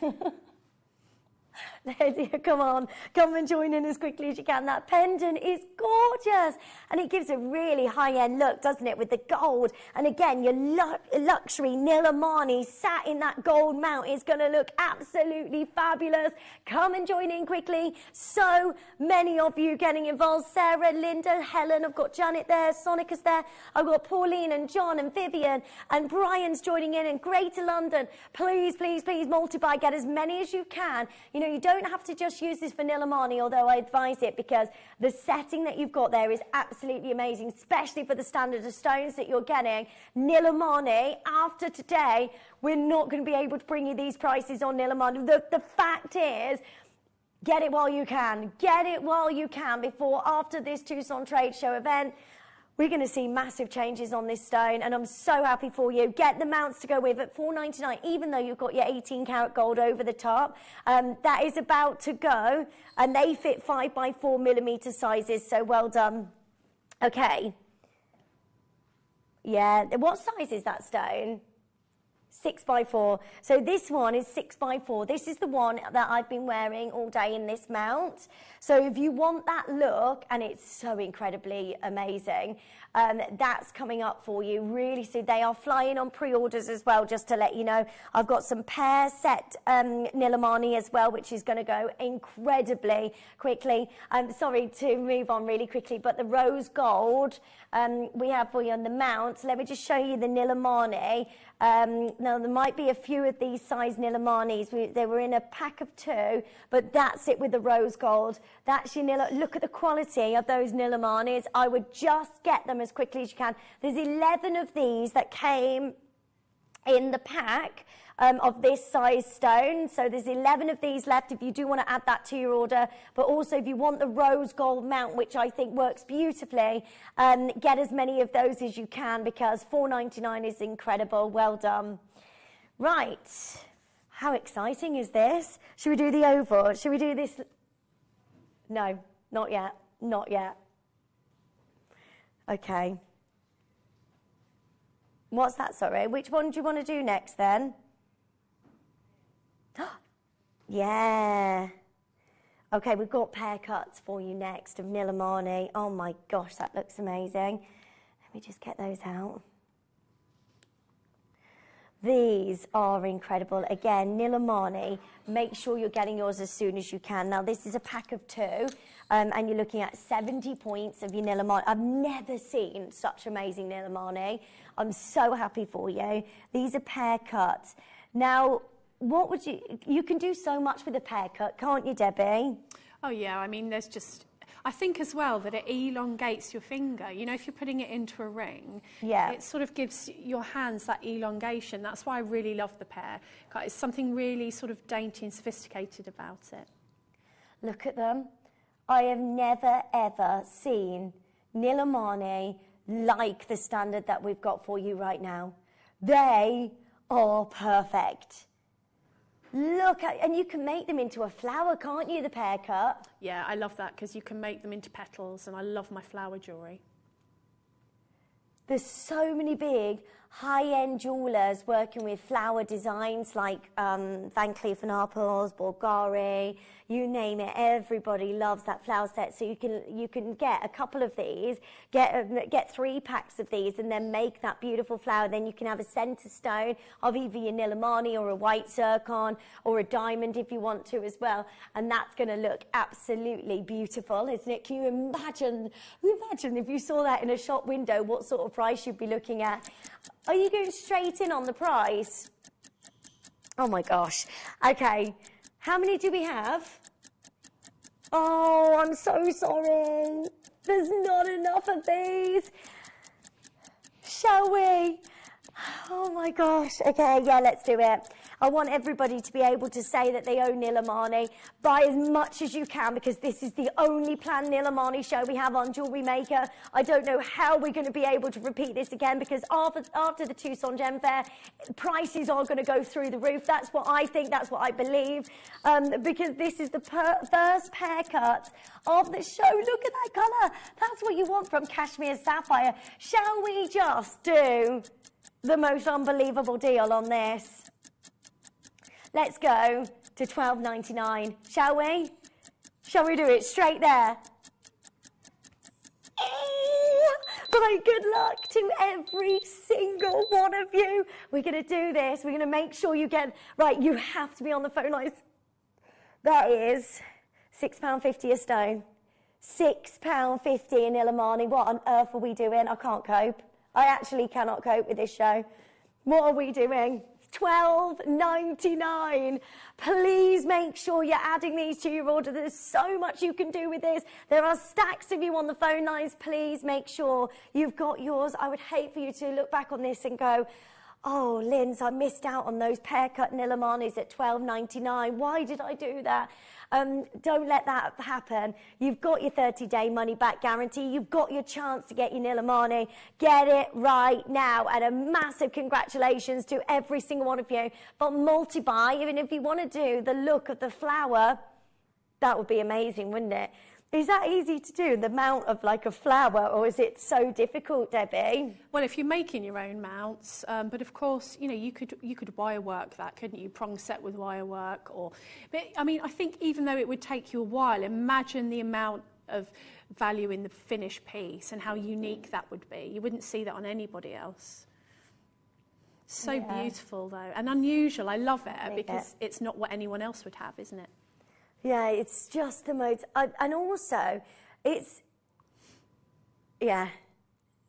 Come on, come and join in as quickly as you can. That pendant is gorgeous, and it gives a really high-end look, doesn't it, with the gold. And again, your luxury Nilamani sat in that gold mount is going to look absolutely fabulous. Come and join in quickly. So many of you getting involved. Sarah, Linda, Helen, I've got Janet there, Sonica's there, I've got Pauline and John and Vivian, and Brian's joining in Greater London. Please, please, please multiply, get as many as you can. You know, you don't have to just use this for Nilamani, although I advise it, because the setting that you've got there is absolutely amazing, especially for the standard of stones that you're getting. Nilamani, after today, we're not going to be able to bring you these prices on Nilamani. The fact is, get it while you can. Get it while you can before, after this Tucson trade show event. We're going to see massive changes on this stone, and I'm so happy for you. Get the mounts to go with at $4.99, even though you've got your 18 karat gold over the top. That is about to go, and they fit 5x4 millimeter sizes, so well done. Okay. Yeah, what size is that stone? 6x4. So this one is 6x4. This is the one that I've been wearing all day in this mount. So if you want that look, and it's so incredibly amazing, that's coming up for you really soon. They are flying on pre-orders as well, just to let you know. I've got some pair set Nilamani as well, which is going to go incredibly quickly. I'm sorry to move on really quickly, but the rose gold we have for you on the mount. Let me just show you the Nilamani. Now, there might be a few of these size Nilamanis. They were in a pack of 2, but that's it with the rose gold. That's your Look at the quality of those Nilamanis. I would just get them as quickly as you can. There's 11 of these that came in the pack of this size stone. So there's 11 of these left if you do want to add that to your order. But also if you want the rose gold mount, which I think works beautifully, get as many of those as you can, because $4.99 is incredible. Well done. Right. How exciting is this? Should we do the oval? Should we do this? No, not yet. Not yet. Okay. What's that, sorry? Which one do you want to do next then? Yeah. Okay, we've got pair cuts for you next of Nilamani. Oh my gosh, that looks amazing. Let me just get those out. These are incredible. Again, Nilamani, make sure you're getting yours as soon as you can. Now, this is a pack of 2, and you're looking at 70 points of your Nilamani. I've never seen such amazing Nilamani. I'm so happy for you. These are pair cuts. Now, what would you can do so much with a pair cut, can't you, Debbie? Oh yeah, I mean, there's just, I think as well that it elongates your finger. You know, if you're putting it into a ring, Yeah. it sort of gives your hands that elongation. That's why I really love the pair. It's something really sort of dainty and sophisticated about it. Look at them. I have never, ever seen Nilamani like the standard that we've got for you right now. They are perfect. Look at, and you can make them into a flower, can't you, the pear cut? Yeah, I love that because you can make them into petals, and I love my flower jewellery. There's so many big high-end jewellers working with flower designs like Van Cleef & Arpels, Bulgari, you name it. Everybody loves that flower set. So you can get a couple of these, get 3 packs of these, and then make that beautiful flower. Then you can have a centre stone of either your Nilamani or a white zircon or a diamond if you want to as well. And that's going to look absolutely beautiful, isn't it? Can you imagine if you saw that in a shop window, what sort of price you'd be looking at? Are you going straight in on the price? Oh my gosh. Okay. How many do we have? Oh, I'm so sorry. There's not enough of these. Shall we? Oh my gosh. Okay, yeah, let's do it. I want everybody to be able to say that they own Nilamani. Buy as much as you can because this is the only planned Nilamani show we have on Jewellery Maker. I don't know how we're going to be able to repeat this again because after the Tucson Gem Fair, prices are going to go through the roof. That's what I think. That's what I believe. Because this is the first pair cut of the show. Look at that colour. That's what you want from Cashmere Sapphire. Shall we just do the most unbelievable deal on this? Let's go to $12.99, shall we? Shall we do it straight there? Right, good luck to every single one of you. We're going to do this. We're going to make sure you get... Right, you have to be on the phone lines. That is £6.50 a stone. £6.50 in Nilamani. What on earth are we doing? I can't cope. I actually cannot cope with this show. What are we doing? $12.99. Please make sure you're adding these to your order. There's so much you can do with this. There are stacks of you on the phone lines. Please make sure you've got yours. I would hate for you to look back on this and go, oh, Linz, I missed out on those pear cut Nilamanis at $12.99. Why did I do that? Don't let that happen. You've got your 30-day money-back guarantee. You've got your chance to get your Nilamani. Get it right now. And a massive congratulations to every single one of you. But multi-buy, even if you want to do the look of the flower, that would be amazing, wouldn't it? Is that easy to do, the mount of like a flower, or is it so difficult, Debbie? Well, if you're making your own mounts, but of course, you know, you could wire work that, couldn't you? Prong set with wire work, but I mean, I think even though it would take you a while, imagine the amount of value in the finished piece and how unique that would be. You wouldn't see that on anybody else. So beautiful though, and unusual. I love it because it's not what anyone else would have, isn't it? Yeah, it's just the most, and also, it's, yeah,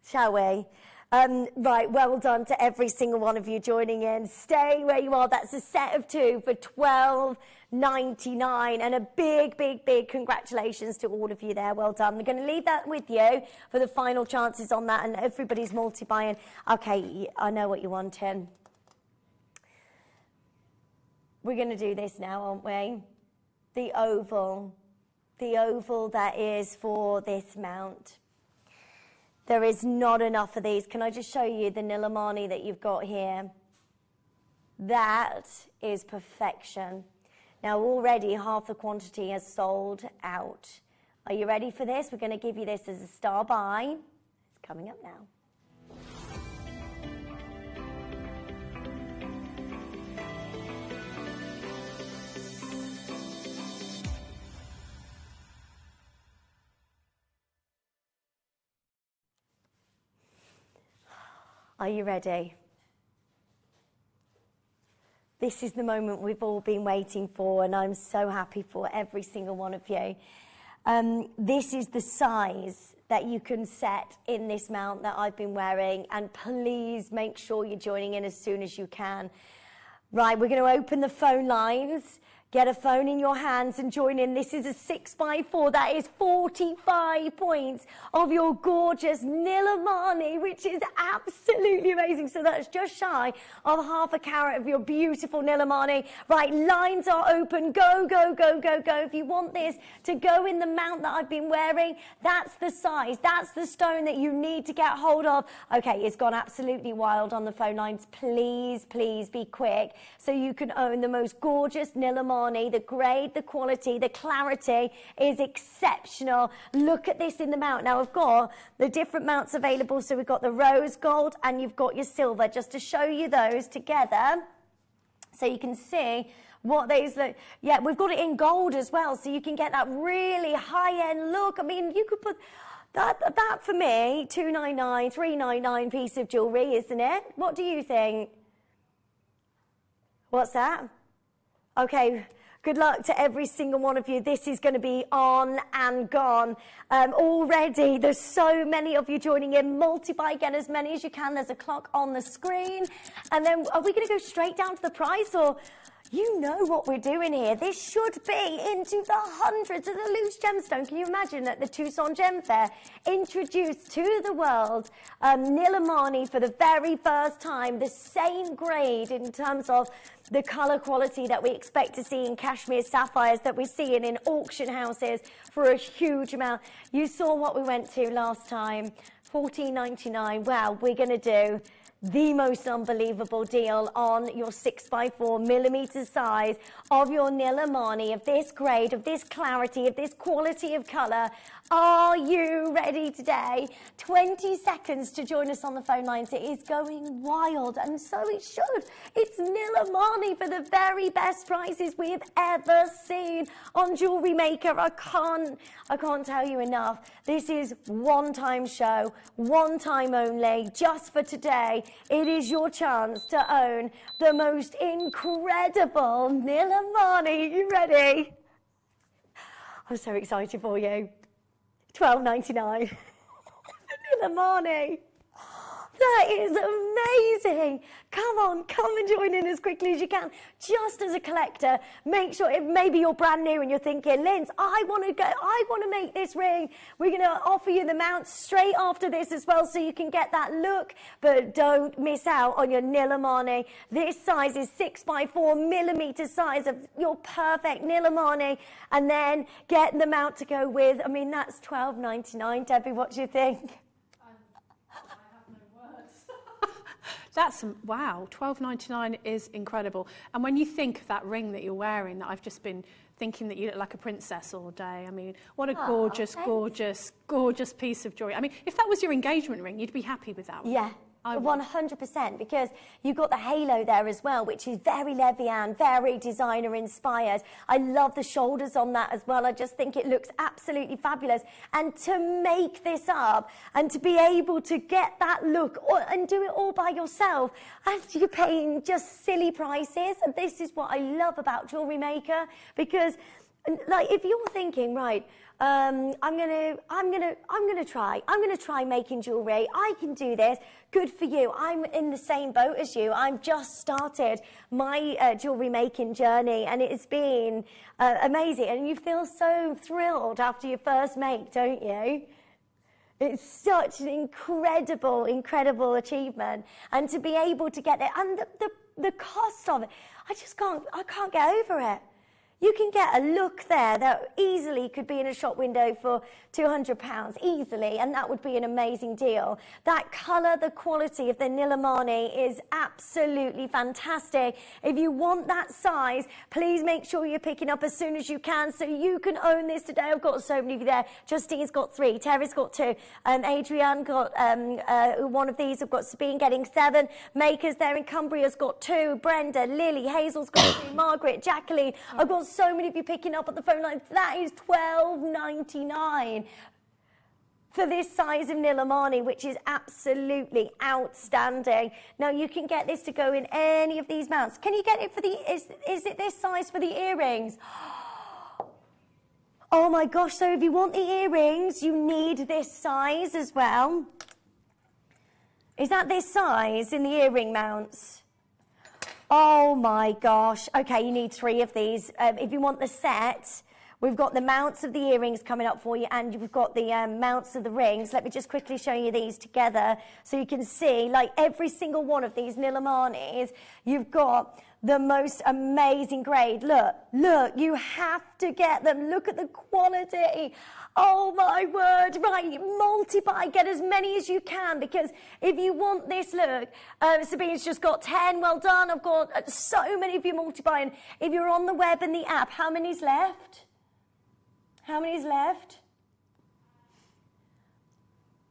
shall we? Right, well done to every single one of you joining in. Stay where you are. That's a set of 2 for $12.99, and a big, big, big congratulations to all of you there. Well done. We're going to leave that with you for the final chances on that, and everybody's multi-buying. Okay, I know what you're wanting. We're going to do this now, aren't we? The oval that is for this mount. There is not enough of these. Can I just show you the Nilamani that you've got here? That is perfection. Now already half the quantity has sold out. Are you ready for this? We're going to give you this as a star buy. It's coming up now. Are you ready? This is the moment we've all been waiting for, and I'm so happy for every single one of you. This is the size that you can set in this mount that I've been wearing, and please make sure you're joining in as soon as you can. Right, we're going to open the phone lines. get a phone in your hands and join in. This is a 6x4. That is 45 points of your gorgeous Nilamani, which is absolutely amazing. So that's just shy of half a carat of your beautiful Nilamani. Right, lines are open. Go, go, go, go, go. If you want this to go in the mount that I've been wearing, that's the size. That's the stone that you need to get hold of. Okay, it's gone absolutely wild on the phone lines. Please, please be quick so you can own the most gorgeous Nilamani. The grade, the quality, the clarity is exceptional. Look at this in the mount. Now, I've got the different mounts available. So we've got the rose gold and you've got your silver, just to show you those together so you can see what these look. Yeah, we've got it in gold as well, so you can get that really high-end look. I mean, you could put that for me, $299, $399 piece of jewellery, isn't it? What do you think? What's that? Okay, good luck to every single one of you. This is going to be on and gone. Already, there's so many of you joining in. Multiply, get as many as you can. There's a clock on the screen. And then, are we going to go straight down to the price, or... You know what we're doing here. This should be into the hundreds of the loose gemstone. Can you imagine at the Tucson Gem Fair, introduced to the world Nilamani for the very first time, the same grade in terms of the colour quality that we expect to see in cashmere sapphires that we see in auction houses for a huge amount. You saw what we went to last time, $14.99. Wow, we're going to do the most unbelievable deal on your 6x4 millimeter size of your Nilamani, of this grade, of this clarity, of this quality of colour. Are you ready today? 20 seconds to join us on the phone lines. It is going wild, and so it should. It's Nilamani for the very best prices we have ever seen on Jewellery Maker. I can't tell you enough. This is one-time show, one time only, just for today. It is your chance to own the most incredible Nilamani. You ready? I'm so excited for you. $12.99. Nilamani. That is amazing. Come on, come and join in as quickly as you can. Just as a collector, make sure, if maybe you're brand new and you're thinking, Linz, I want to make this ring. We're going to offer you the mount straight after this as well, so you can get that look, but don't miss out on your Nilamani. This size is 6x4 millimeter size of your perfect Nilamani, and then get the mount to go with. I mean, that's $12.99. Debbie, what do you think? That's, wow, $12.99 is incredible. And when you think of that ring that you're wearing, that I've just been thinking that you look like a princess all day. I mean, what a gorgeous, gorgeous, gorgeous piece of jewellery. I mean, if that was your engagement ring, you'd be happy with that one. Yeah. 100%, because you've got the halo there as well, which is very Levian, very designer inspired. I love the shoulders on that as well. I just think it looks absolutely fabulous. And to make this up and to be able to get that look and do it all by yourself, and you're paying just silly prices. And this is what I love about Jewellery Maker, because like if you're thinking, right, I'm gonna try making jewellery. I can do this. Good for you. I'm in the same boat as you. I've just started my jewellery making journey, and it's been amazing. And you feel so thrilled after your first make, don't you? It's such an incredible, incredible achievement. And to be able to get it, and the cost of it, I can't get over it. You can get a look there that easily could be in a shop window for £200 easily, and that would be an amazing deal. That colour, the quality of the Nilamani is absolutely fantastic. If you want that size, please make sure you're picking up as soon as you can so you can own this today. I've got so many of you there. Justine's got 3, Terry's got 2, Adrienne got one of these. I've got Sabine getting 7, Makers there in Cumbria's got 2, Brenda, Lily, Hazel's got 2, Margaret, Jacqueline. I've got so many of you picking up at the phone line. That is $12.99 for this size of Nilamani, which is absolutely outstanding. Now, you can get this to go in any of these mounts. Can you get it for the, is it this size for the earrings? Oh my gosh, so if you want the earrings, you need this size as well. Is that this size in the earring mounts? Oh my gosh. Okay, you need 3 of these. If you want the set, we've got the mounts of the earrings coming up for you, and you've got the mounts of the rings. Let me just quickly show you these together so you can see, like every single one of these Nilamanis, you've got the most amazing grade. Look, you have to get them. Look at the quality. Oh my word. Right, multiply, get as many as you can, because if you want this look, Sabine's just got 10. Well done. I've got so many of you multiplying. If you're on the web and the app, how many's left? How many's left?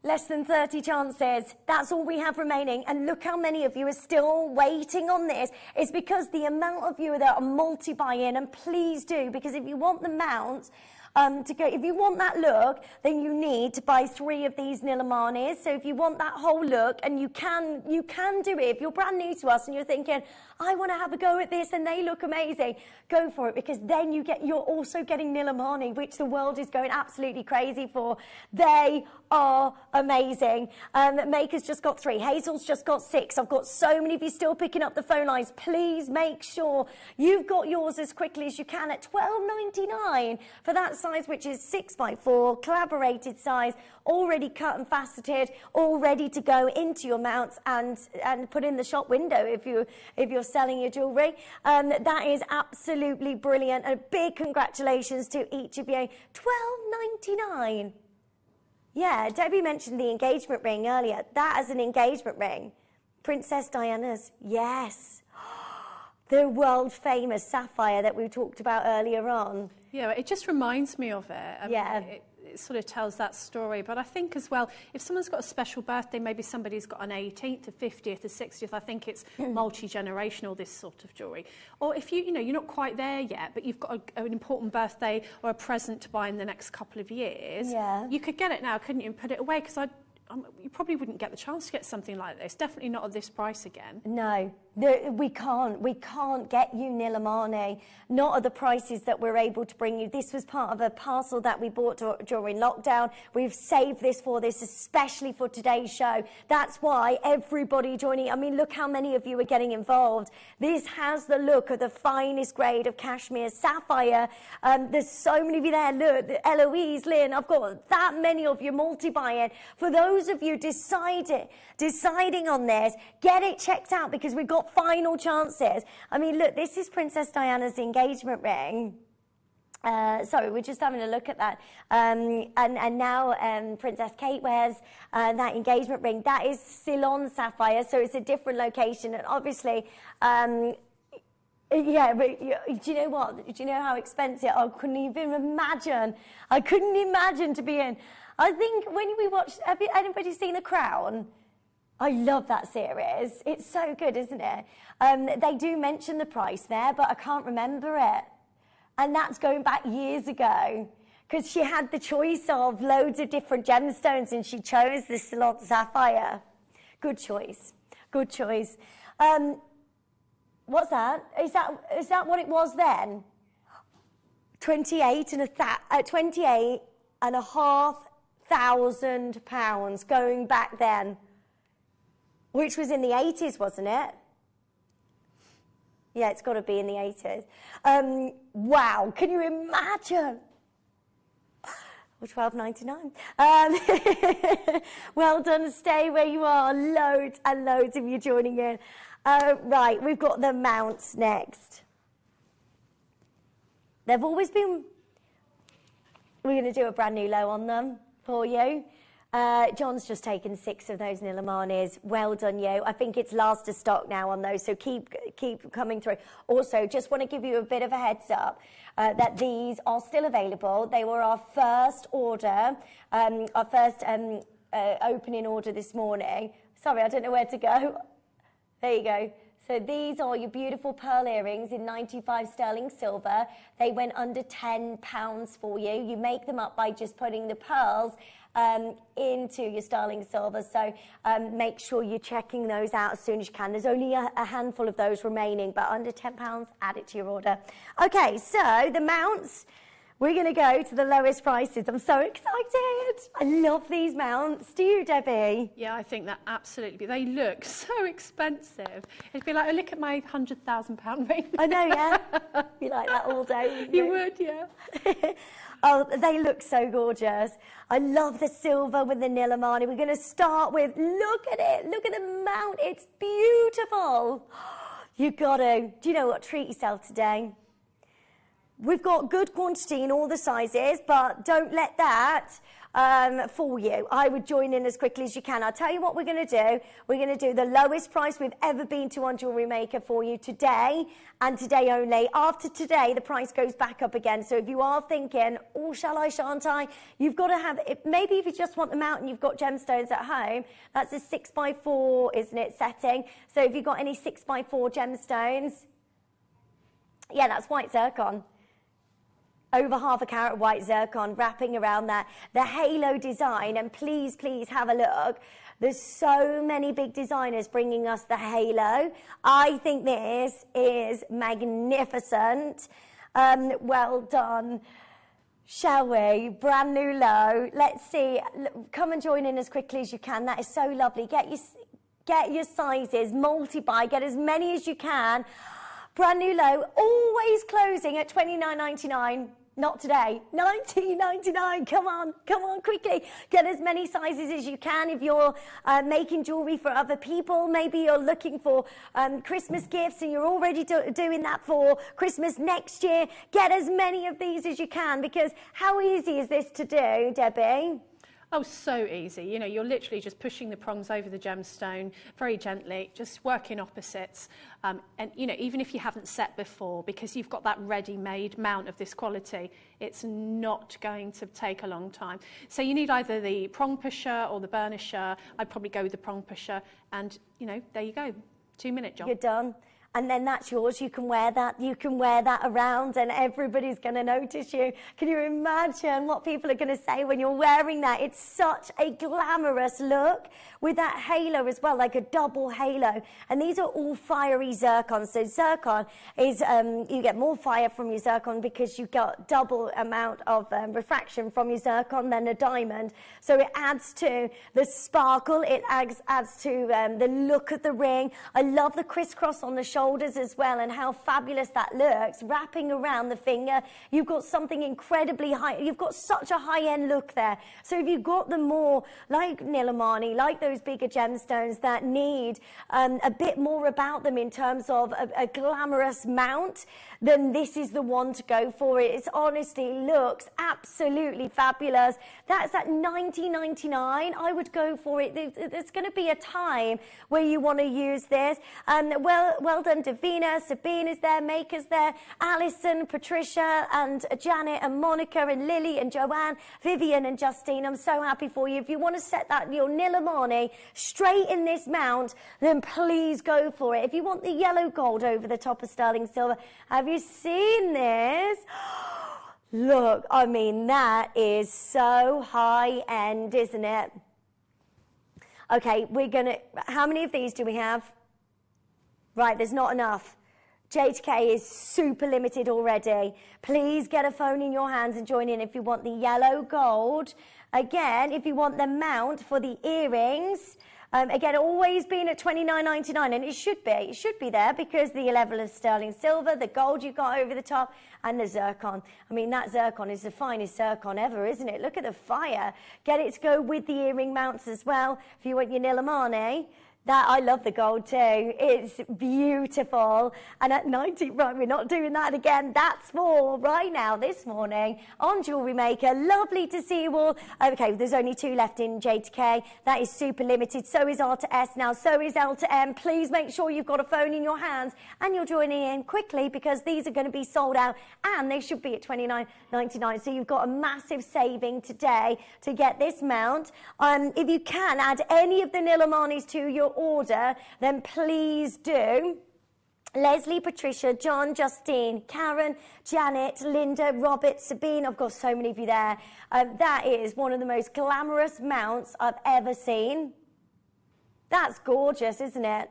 Less than 30 chances. That's all we have remaining. And look how many of you are still waiting on this. It's because the amount of you that are multi-buying, and please do, because if you want the mounts, if you want that look, then you need to buy 3 of these Nilamanis. So if you want that whole look, and you can do it. If you're brand new to us and you're thinking, I want to have a go at this and they look amazing, go for it, because then you're also getting Nilamani, which the world is going absolutely crazy for. They are amazing. Maker's just got 3. Hazel's just got 6. I've got so many of you still picking up the phone lines. Please make sure you've got yours as quickly as you can at $12.99 for that size, which is 6x4 collaborated size, already cut and faceted, all ready to go into your mounts and put in the shop window if you're selling your jewellery. That is absolutely brilliant. A big congratulations to each of you. $12.99. Yeah, Debbie mentioned the engagement ring earlier. That is an engagement ring. Princess Diana's, yes. The world famous sapphire that we talked about earlier on. Yeah, it just reminds me of it. I mean, it sort of tells that story. But I think as well, if someone's got a special birthday, maybe somebody's got an 18th, a 50th, a 60th, I think it's multi-generational, this sort of jewellery. Or if you're not quite there yet, but you've got an important birthday or a present to buy in the next couple of years, you could get it now, couldn't you, and put it away? Because you probably wouldn't get the chance to get something like this. Definitely not at this price again. No, we can't get you Nilamani, not at the prices that we're able to bring you. This was part of a parcel that we bought during lockdown. We've saved this for this, especially for today's show. That's why everybody joining, I mean, look how many of you are getting involved. This has the look of the finest grade of cashmere sapphire. There's so many of you there. Look, Eloise, Lynn, I've got that many of you multi-buying. For those of you deciding on this, get it checked out, because we've got final chances. I mean, look, this is Princess Diana's engagement ring. Sorry, we're just having a look at that. And now Princess Kate wears that engagement ring. That is Ceylon sapphire, so it's a different location. And obviously, yeah, but do you know what? Do you know how expensive? I couldn't even imagine. I couldn't imagine to be in. I think when we watched, have anybody seen The Crown? I love that series. It's so good, isn't it? They do mention the price there, but I can't remember it. And that's going back years ago, because she had the choice of loads of different gemstones and she chose the Ceylon sapphire. Good choice. Good choice. What's that? Is that what it was then? 28,500 pounds going back then. Which was in the 80s, wasn't it? Yeah, it's got to be in the 80s. Wow, can you imagine? Or $12.99. Well done, stay where you are. Loads and loads of you joining in. Right, we've got the mounts next. They've always been... We're going to do a brand new low on them for you. John's just taken 6 of those Nilamanis. Well done, you. I think it's last of stock now on those, so keep coming through. Also, just want to give you a bit of a heads up that these are still available. They were our first order, our first opening order this morning. Sorry, I don't know where to go. There you go. So these are your beautiful pearl earrings in 95 sterling silver. They went under £10 for you. You make them up by just putting the pearls into your sterling silver. So make sure you're checking those out as soon as you can. There's only a handful of those remaining, but under £10, add it to your order. Okay, so the mounts, We're going to go to the lowest prices. I'm so excited. I love these mounts. Do you, Debbie? Yeah, I think that absolutely. They look so expensive. It'd be like, oh, look at my £100,000 ring. I know, yeah. Be like that all day, wouldn't you? You would, yeah. Oh, they look so gorgeous. I love the silver with the Nilamani. We're going to start with, look at it. Look at the mount. It's beautiful. You got to. Do you know what? Treat yourself today. We've got good quantity in all the sizes, but don't let that fool you. I would join in as quickly as you can. I'll tell you what we're going to do. We're going to do the lowest price we've ever been to on Jewellery Maker for you today, and today only. After today, the price goes back up again. So if you are thinking, oh, shall I, shan't I? You've got to have it. Maybe if you just want them out and you've got gemstones at home, that's a 6x4, isn't it, setting? So if you've got any 6x4 gemstones, yeah, that's white zircon. Over half a carat white zircon wrapping around that. The halo design, and please, please have a look. There's so many big designers bringing us the halo. I think this is magnificent. Well done. Shall we? Brand new low. Let's see. Come and join in as quickly as you can. That is so lovely. Get your sizes, multi-buy, get as many as you can. Brand new low, always closing at $29.99. Not today, $19.99. Come on, quickly. Get as many sizes as you can. If you're making jewellery for other people, maybe you're looking for Christmas gifts and you're already doing that for Christmas next year, get as many of these as you can, because how easy is this to do, Debbie? Oh, so easy. You know, you're literally just pushing the prongs over the gemstone very gently, just working opposites. And, you know, even if you haven't set before, because you've got that ready-made mount of this quality, it's not going to take a long time. So you need either the prong pusher or the burnisher. I'd probably go with the prong pusher. And, you know, there you go. 2-minute job. You're done. And then that's yours. You can wear that. You can wear that around, and everybody's going to notice you. Can you imagine what people are going to say when you're wearing that? It's such a glamorous look with that halo as well, like a double halo. And these are all fiery zircons. So zircon is, you get more fire from your zircon because you've got double amount of refraction from your zircon than a diamond. So it adds to the sparkle. It adds to the look of the ring. I love the crisscross on the shoulders as well, and how fabulous that looks wrapping around the finger. You've got something incredibly high. You've got such a high-end look there. So if you've got them more like Nilamani, like those bigger gemstones that need a bit more about them in terms of a glamorous mount, then this is the one to go for. It honestly looks absolutely fabulous. That's at $19.99. I would go for it. There's going to be a time where you want to use this. Well done, Davina. Sabine is there. Maker's there. Alison, Patricia, and Janet, and Monica, and Lily, and Joanne, Vivian, and Justine. I'm so happy for you. If you want to set that your Nilamani straight in this mount, then please go for it. If you want the yellow gold over the top of sterling silver, have you seen this? Look, I mean, that is so high-end, isn't it? Okay, we're going to... How many of these do we have? Right, there's not enough. JK is super limited already. Please get a phone in your hands and join in if you want the yellow gold. Again, if you want the mount for the earrings... again, always been at $29.99, and it should be there because the level of sterling silver, the gold you got over the top, and the zircon. I mean, that zircon is the finest zircon ever, isn't it? Look at the fire. Get it to go with the earring mounts as well. If you want your Nilamani, that, I love the gold too. It's beautiful. And at 90, right, we're not doing that again. That's for right now, this morning, on Jewellery Maker. Lovely to see you all. Okay, there's only 2 left in J to K. That is super limited. So is R to S now. So is L to M. Please make sure you've got a phone in your hands and you're joining in quickly, because these are going to be sold out and they should be at $29.99. So you've got a massive saving today to get this mount. If you can add any of the Nilamanis to your order, then please do. Leslie, Patricia, John, Justine, Karen, Janet, Linda, Robert, Sabine. I've got so many of you there. That is one of the most glamorous mounts I've ever seen. That's gorgeous, isn't it?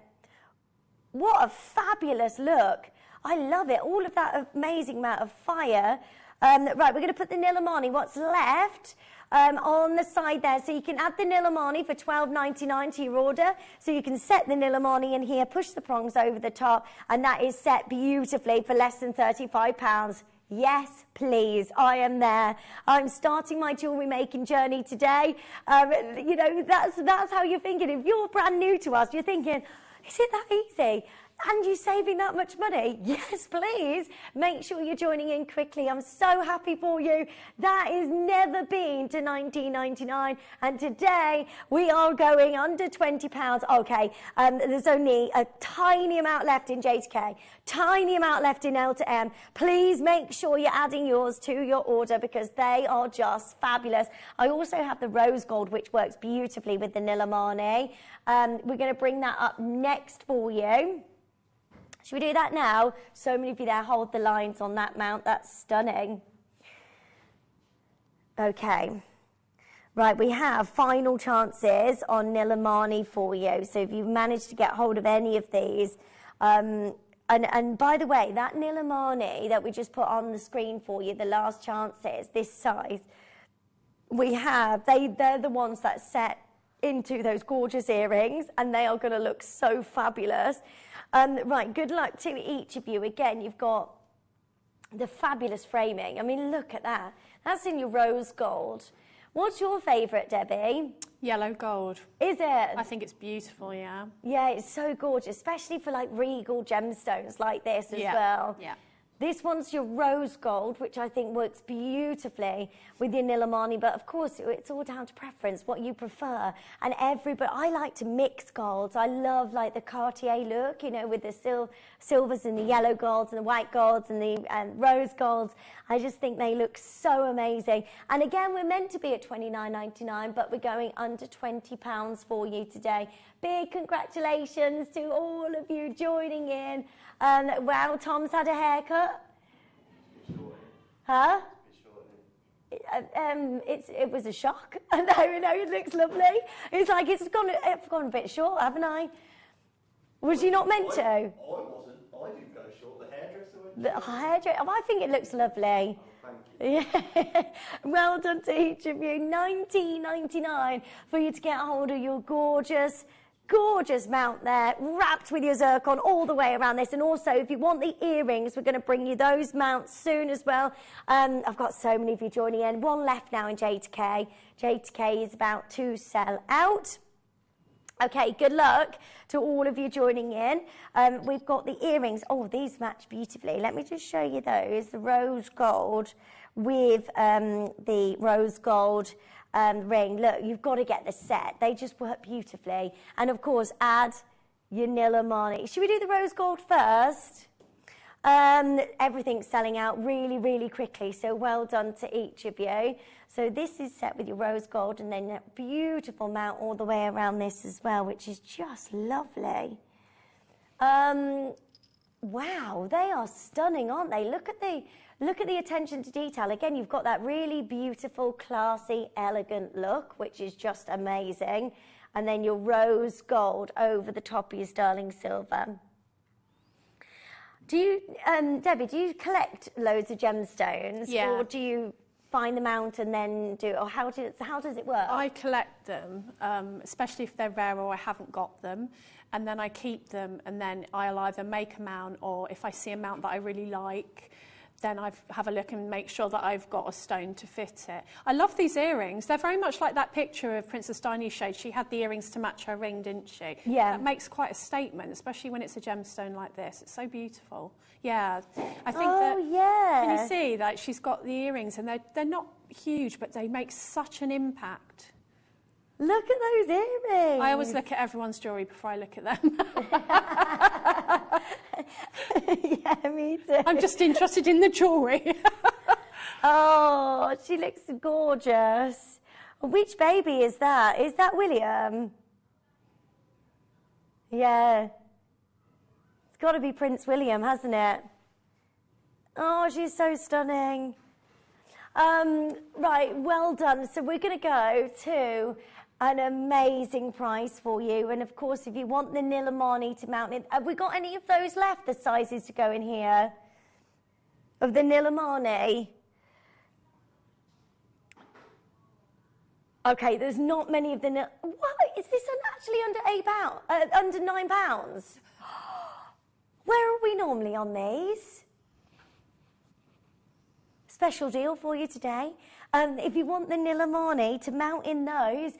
What a fabulous look. I love it. All of that amazing amount of fire Right, we're going to put the Nilamani, what's left, on the side there. So you can add the Nilamani for $12.99 to your order. So you can set the Nilamani in here, push the prongs over the top, and that is set beautifully for less than £35. Yes, please. I am there. I'm starting my jewellery making journey today. You know, that's how you're thinking. If you're brand new to us, you're thinking, is it that easy? And you saving that much money? Yes, please. Make sure you're joining in quickly. I'm so happy for you. That has never been to $19.99. And today we are going under £20. Okay, there's only a tiny amount left in JK, tiny amount left in L to M. Please make sure you're adding yours to your order because they are just fabulous. I also have the rose gold, which works beautifully with the Nilamani. We're going to bring that up next for you. Should we do that now? So many of you there hold the lines on that mount. That's stunning. Okay. Right, we have final chances on Nilamani for you. So if you've managed to get hold of any of these, and by the way, that Nilamani that we just put on the screen for you, the last chances, this size, we have, they're the ones that set into those gorgeous earrings, and they are going to look so fabulous. Right, good luck to each of you. Again, you've got the fabulous framing. I mean, look at that. That's in your rose gold. What's your favourite, Debbie? Yellow gold. Is it? I think it's beautiful, yeah. Yeah, it's so gorgeous, especially for like regal gemstones like this as well. Yeah. This one's your rose gold, which I think works beautifully with your Nilamani, but of course it's all down to preference, what you prefer. And but I like to mix golds. I love like the Cartier look, you know, with the silvers and the yellow golds and the white golds and the rose golds. I just think they look so amazing. And again, we're meant to be at $29.99, but we're going under £20 for you today. Big congratulations to all of you joining in. Well, Tom's had a haircut. Huh? It was a shock. No, it looks lovely. It's like it's gone a bit short, haven't I? Was you not meant to? I wasn't. I didn't go short. The hairdresser went short. The hairdresser. Oh, I think it looks lovely. Oh, thank you. Yeah. Well done to each of you. $19.99 for you to get hold of your gorgeous mount there, wrapped with your zircon all the way around this. And also, if you want the earrings, we're going to bring you those mounts soon as well. I've got so many of you joining in. One left now in J2K. J2K is about to sell out. Okay, good luck to all of you joining in. We've got the earrings. Oh, these match beautifully. Let me just show you those. The rose gold with the rose gold ring. Look, you've got to get the set. They just work beautifully. And of course, add your Nilamani. Should we do the rose gold first? Everything's selling out really, really quickly. So well done to each of you. So this is set with your rose gold and then that beautiful mount all the way around this as well, which is just lovely. Wow, they are stunning, aren't they? Look at the attention to detail. Again, you've got that really beautiful, classy, elegant look, which is just amazing. And then your rose gold over the top of your sterling silver. Do you, Debbie, do you collect loads of gemstones? Yeah. Or do you find them out and then do, or how does it work? I collect them, especially if they're rare or I haven't got them. And then I keep them, and then I'll either make a mount, or if I see a mount that I really like, then I have a look and make sure that I've got a stone to fit it. I love these earrings. They're very much like that picture of Princess Diana showed. She had the earrings to match her ring, didn't she? Yeah. That makes quite a statement, especially when it's a gemstone like this. It's so beautiful. Yeah. I think can you see that she's got the earrings, and they're not huge, but they make such an impact. Look at those earrings. I always look at everyone's jewellery before I look at them. Yeah, me too. I'm just interested in the jewellery. Oh, she looks gorgeous. Which baby is that? Is that William? Yeah. It's got to be Prince William, hasn't it? Oh, she's so stunning. Right, well done. So we're going to go to an amazing price for you. And of course, if you want the Nilamani to mount it, have we got any of those left, the sizes to go in here? Of the Nilamani? Okay, there's not many of the... What? Is this actually under £8, under £9? Where are we normally on these? Special deal for you today. If you want the Nilamani to mount in those,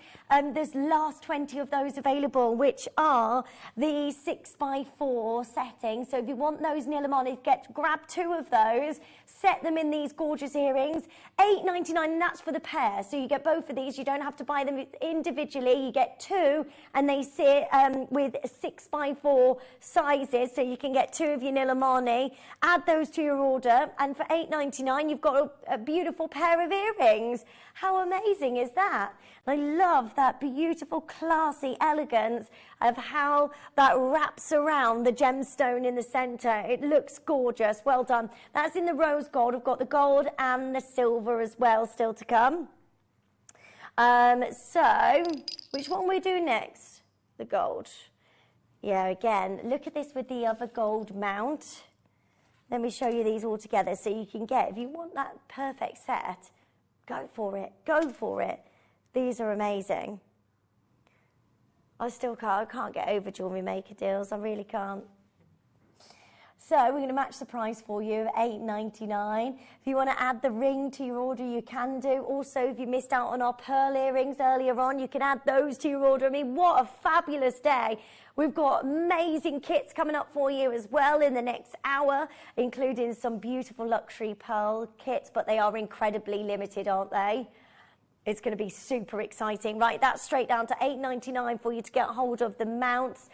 there's last 20 of those available, which are the 6x4 settings. So if you want those Nilamani, grab 2 of those, set them in these gorgeous earrings. $8.99, and that's for the pair. So you get both of these. You don't have to buy them individually. You get 2, and they sit with 6x4 sizes, so you can get 2 of your Nilamani. Add those to your order, and for $8.99, you've got a beautiful pair of earrings. How amazing is that? I love that beautiful, classy elegance of how that wraps around the gemstone in the centre. It looks gorgeous. Well done. That's in the rose gold. We've got the gold and the silver as well still to come. So, which one we do next? The gold. Yeah, again, look at this with the other gold mount. Let me show you these all together so you can get, if you want that perfect set, go for it. Go for it. These are amazing. I can't get over Jewellery Maker deals. I really can't. So we're going to match the price for you of $8.99. If you want to add the ring to your order, you can do. Also, if you missed out on our pearl earrings earlier on, you can add those to your order. I mean, what a fabulous day. We've got amazing kits coming up for you as well in the next hour, including some beautiful luxury pearl kits, but they are incredibly limited, aren't they? It's going to be super exciting. Right, that's straight down to $8.99 for you to get hold of the mounts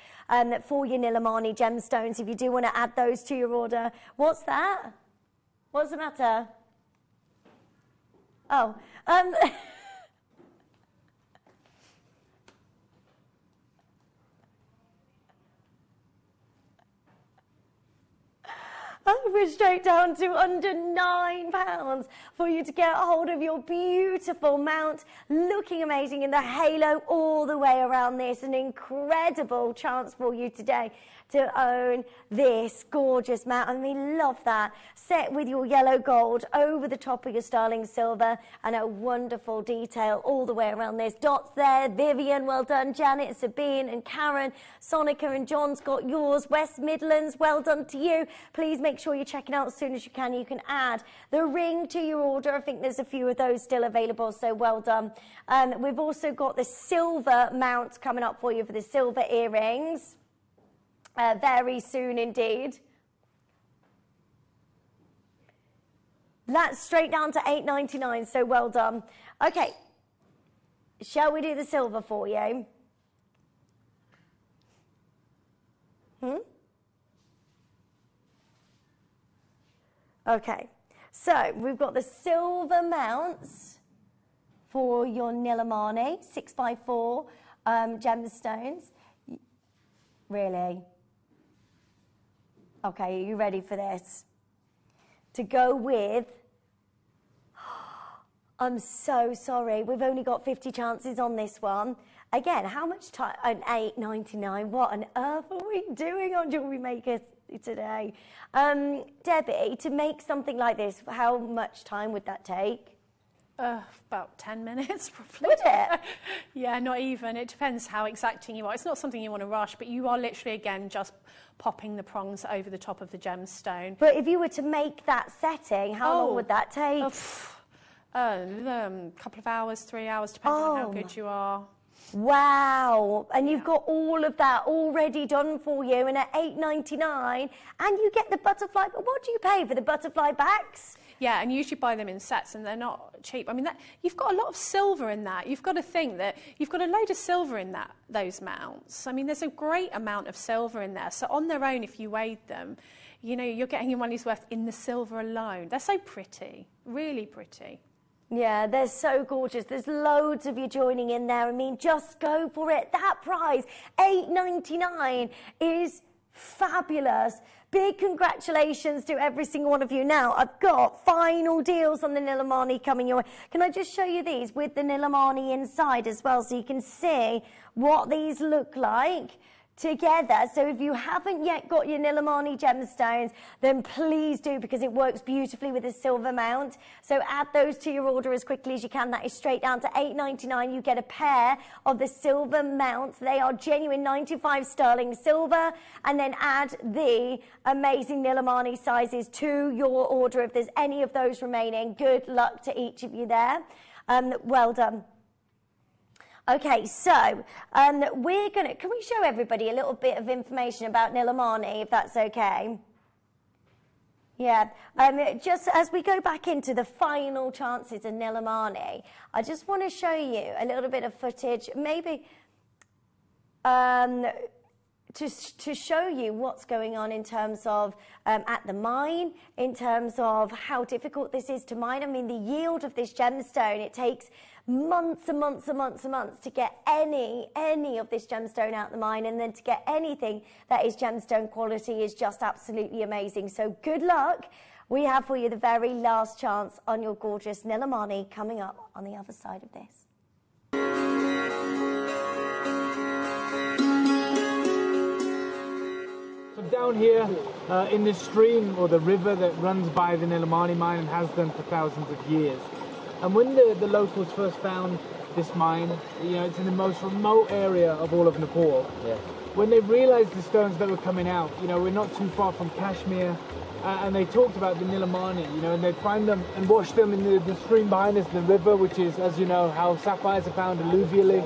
for your Nilamani gemstones. If you do want to add those to your order. What's that? What's the matter? Oh, we're straight down to under £9 for you to get hold of your beautiful mount, looking amazing in the halo all the way around this. An incredible chance for you today to own this gorgeous mount. I mean, love that. Set with your yellow gold over the top of your sterling silver, and a wonderful detail all the way around this. Dots there. Vivian, well done. Janet, Sabine and Karen. Sonica and John's got yours. West Midlands, well done to you. Please make sure you're checking out as soon as you can. You can add the ring to your order. I think there's a few of those still available, so well done. We've also got the silver mount coming up for you for the silver earrings. Very soon indeed. That's straight down to $8.99, so well done. Okay, shall we do the silver for you? Okay, so we've got the silver mounts for your Nilamani 6x4 gemstones. Really? Okay, are you ready for this? To go with... I'm so sorry, we've only got 50 chances on this one. Again, how much time? $8.99. What on earth are we doing on Jewellery Maker today? Debbie, to make something like this, how much time would that take? About 10 minutes, probably. Would it? Yeah, not even. It depends how exacting you are. It's not something you want to rush, but you are literally, again, just popping the prongs over the top of the gemstone. But if you were to make that setting, how long would that take? A couple of hours, 3 hours, depending on how good you are. Wow. And you've got all of that already done for you, and at $8.99, and you get the butterfly. What do you pay for the butterfly backs? Yeah, and usually buy them in sets, and they're not cheap. I mean, you've got a lot of silver in that. You've got to think that you've got a load of silver in those mounts. I mean, there's a great amount of silver in there. So on their own, if you weighed them, you know, you're getting your money's worth in the silver alone. They're so pretty, really pretty. Yeah, they're so gorgeous. There's loads of you joining in there. I mean, just go for it. That price, $8.99, is fabulous. Big congratulations to every single one of you. Now, I've got final deals on the Nilamani coming your way. Can I just show you these with the Nilamani inside as well, so you can see what these look like together. So if you haven't yet got your Nilamani gemstones, then please do, because it works beautifully with a silver mount. So add those to your order as quickly as you can. That is straight down to $8.99. You get a pair of the silver mounts. They are genuine 95 sterling silver, and then add the amazing Nilamani sizes to your order if there's any of those remaining. Good luck to each of you there. Well done. Okay, so we're going to, can we show everybody a little bit of information about Nilamani, if that's okay? Yeah, just as we go back into the final chances of Nilamani, I just want to show you a little bit of footage, maybe to show you what's going on in terms of at the mine, in terms of how difficult this is to mine. I mean, the yield of this gemstone, it takes months and months and months and months to get any of this gemstone out the mine, and then to get anything that is gemstone quality is just absolutely amazing. So good luck. We have for you the very last chance on your gorgeous Nilamani coming up on the other side of this. So down here in this stream, or the river that runs by the Nilamani mine and has done for thousands of years. And when the locals first found this mine, you know, it's in the most remote area of all of Nepal. Yeah. When they realized the stones that were coming out, you know, we're not too far from Kashmir, and they talked about the Nilamani, you know, and they'd find them and wash them in the stream behind us, the river, which is, as you know, how sapphires are found alluvially.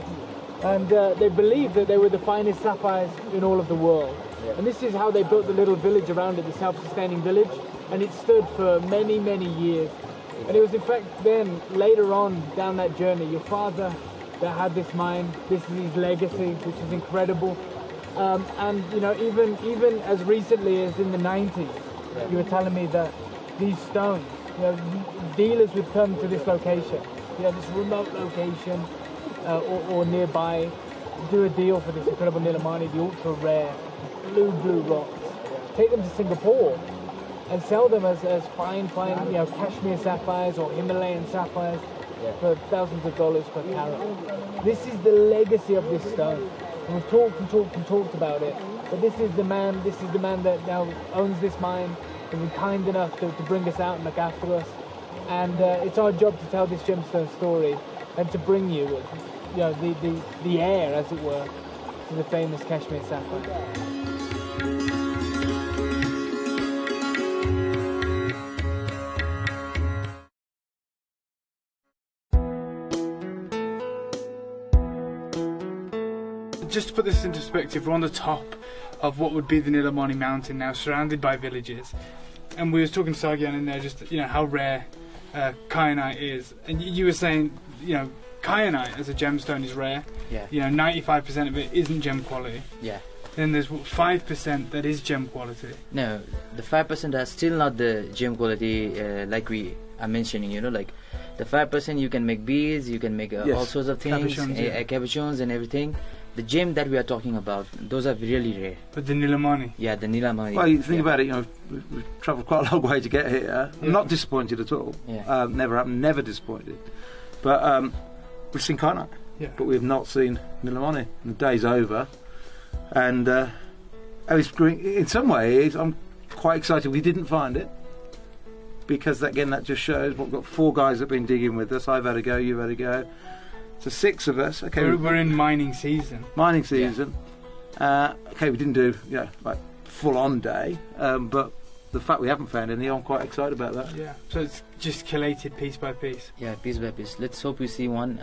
And they believed that they were the finest sapphires in all of the world. Yeah. And this is how they built the little village around it, the self-sustaining village, and it stood for many, many years. And it was in fact then, later on down that journey, your father that had this mine, this is his legacy, which is incredible. And you know, even as recently as in the 90s, you were telling me that these stones, you know, dealers would come to this location, you know, this remote location or nearby, do a deal for this incredible Nilamani, the ultra rare blue rocks, take them to Singapore and sell them as fine, you know, Kashmir sapphires or Himalayan sapphires for thousands of dollars per carat. This is the legacy of this stone. And we've talked about it. But this is the man that now owns this mine, and been kind enough to bring us out and look after us. And it's our job to tell this gemstone story and to bring you, you know, the heir, as it were, to the famous Kashmir sapphire. Just to put this into perspective, we're on the top of what would be the Nilamani mountain now, surrounded by villages. And we was talking to Sargyan in there, just, you know, how rare kyanite is. And you were saying, you know, kyanite as a gemstone is rare. Yeah. You know, 95% of it isn't gem quality. Yeah. Then there's 5% that is gem quality. No, the 5% are still not the gem quality, like we are mentioning, you know, like the 5% you can make beads, you can make all sorts of things, cabochons and everything. The gem that we are talking about, those are really rare. But the Nilamani? Yeah, the Nilamani. Well, you think about it, you know, we've travelled quite a long way to get here. I'm not disappointed at all. Yeah. Never disappointed. But we've seen kyanite, but we've not seen Nilamani. And the day's over. And in some ways, I'm quite excited we didn't find it. Because, again, that just shows we've got 4 guys that have been digging with us. I've had a go, you've had a go. So 6 of us. Okay, we're in mining season. Mining season. Yeah. Okay, we didn't do like full-on day, but the fact we haven't found any, I'm quite excited about that. Yeah. So it's just collated piece by piece. Yeah, piece by piece. Let's hope we see one.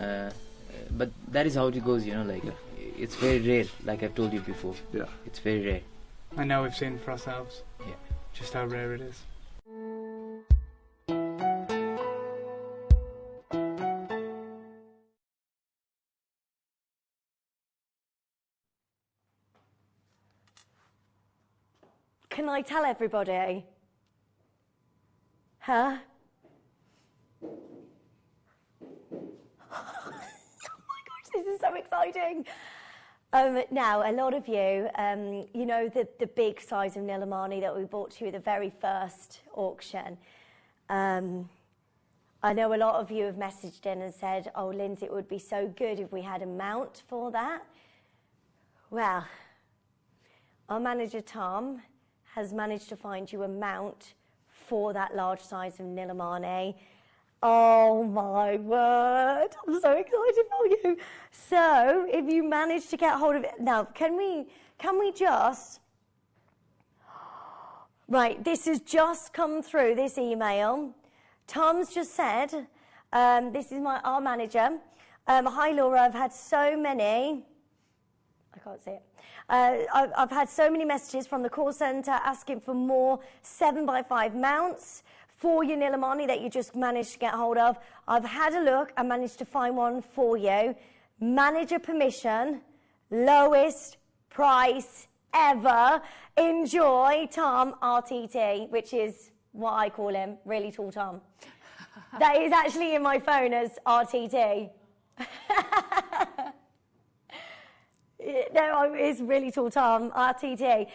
But that is how it goes, you know. Like it's very rare. Like I've told you before. Yeah. It's very rare. I know we've seen for ourselves. Yeah. Just how rare it is. Can I tell everybody? Huh? Oh my gosh, this is so exciting. Now, a lot of you, you know the big size of Nilamani that we brought to you at the very first auction. I know a lot of you have messaged in and said, oh, Lindsay, it would be so good if we had a mount for that. Well, our manager Tom has managed to find you a mount for that large size of Nilamani. Oh my word, I'm so excited for you. So if you manage to get hold of it, now can we just, right, this has just come through, this email. Tom's just said, this is our manager. Hi Laura, I've had so many, I can't see it. I've had so many messages from the call centre asking for more 7x5 mounts for your Nilamani that you just managed to get hold of. I've had a look and managed to find one for you. Manager permission, lowest price ever. Enjoy, Tom RTT, which is what I call him, really tall Tom. That is actually in my phone as RTT. No, it's really tall Tom, RTT.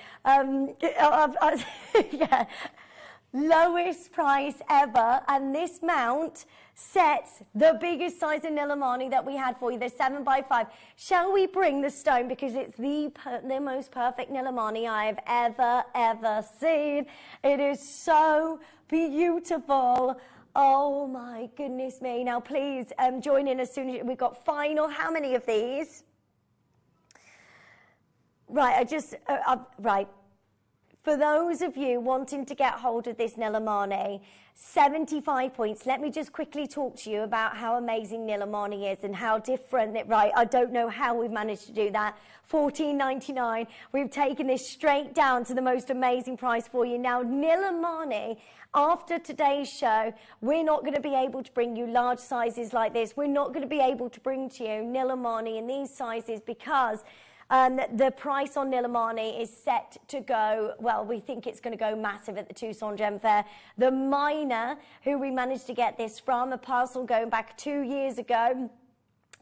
Yeah. Lowest price ever, and this mount sets the biggest size of Nilamani that we had for you, the 7x5. Shall we bring the stone, because it's the most perfect Nilamani I've ever seen. It is so beautiful. Oh my goodness me. Now please join in as soon as we've got final, how many of these? Right, right. For those of you wanting to get hold of this Nilamani, 75 points. Let me just quickly talk to you about how amazing Nilamani is and how different it, right, I don't know how we've managed to do that. $14.99. We've taken this straight down to the most amazing price for you. Now, Nilamani, after today's show, we're not going to be able to bring you large sizes like this. We're not going to be able to bring to you Nilamani in these sizes because the price on Nilamani is set to go, well, we think it's going to go massive at the Tucson Gem Fair. The miner who we managed to get this from, a parcel going back 2 years ago,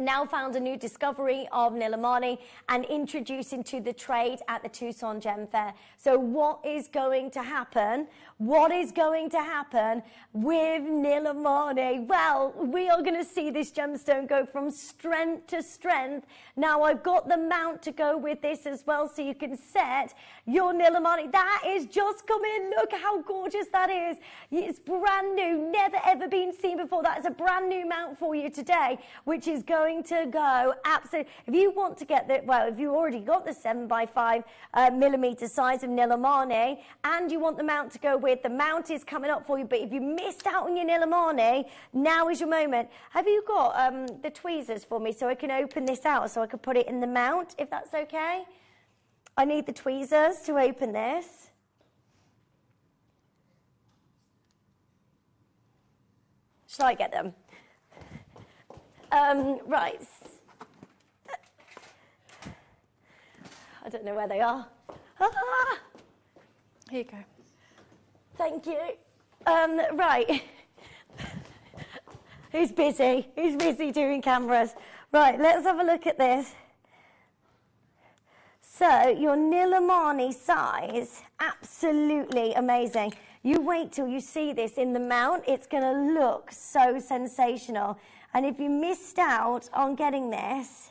now found a new discovery of Nilamani and introducing to the trade at the Tucson Gem Fair. So what is going to happen? What is going to happen with Nilamani? Well, we are going to see this gemstone go from strength to strength. Now, I've got the mount to go with this as well, so you can set your Nilamani. That is just come in. Look how gorgeous that is. It's brand new, never ever been seen before. That is a brand new mount for you today, which is going to go absolutely. If you want to get the, well, if you already got the 7x5 millimeter size of Nilamani and you want the mount to go with, the mount is coming up for you. But if you missed out on your Nilamani, now is your moment. Have you got the tweezers for me so I can open this out so I can put it in the mount, if that's okay? I need the tweezers to open this. Shall I get them? Right. I don't know where they are. Ah! Here you go. Thank you. Right. He's busy. He's busy doing cameras. Right, let's have a look at this. So, your Nilamani size, absolutely amazing. You wait till you see this in the mount. It's going to look so sensational. And if you missed out on getting this,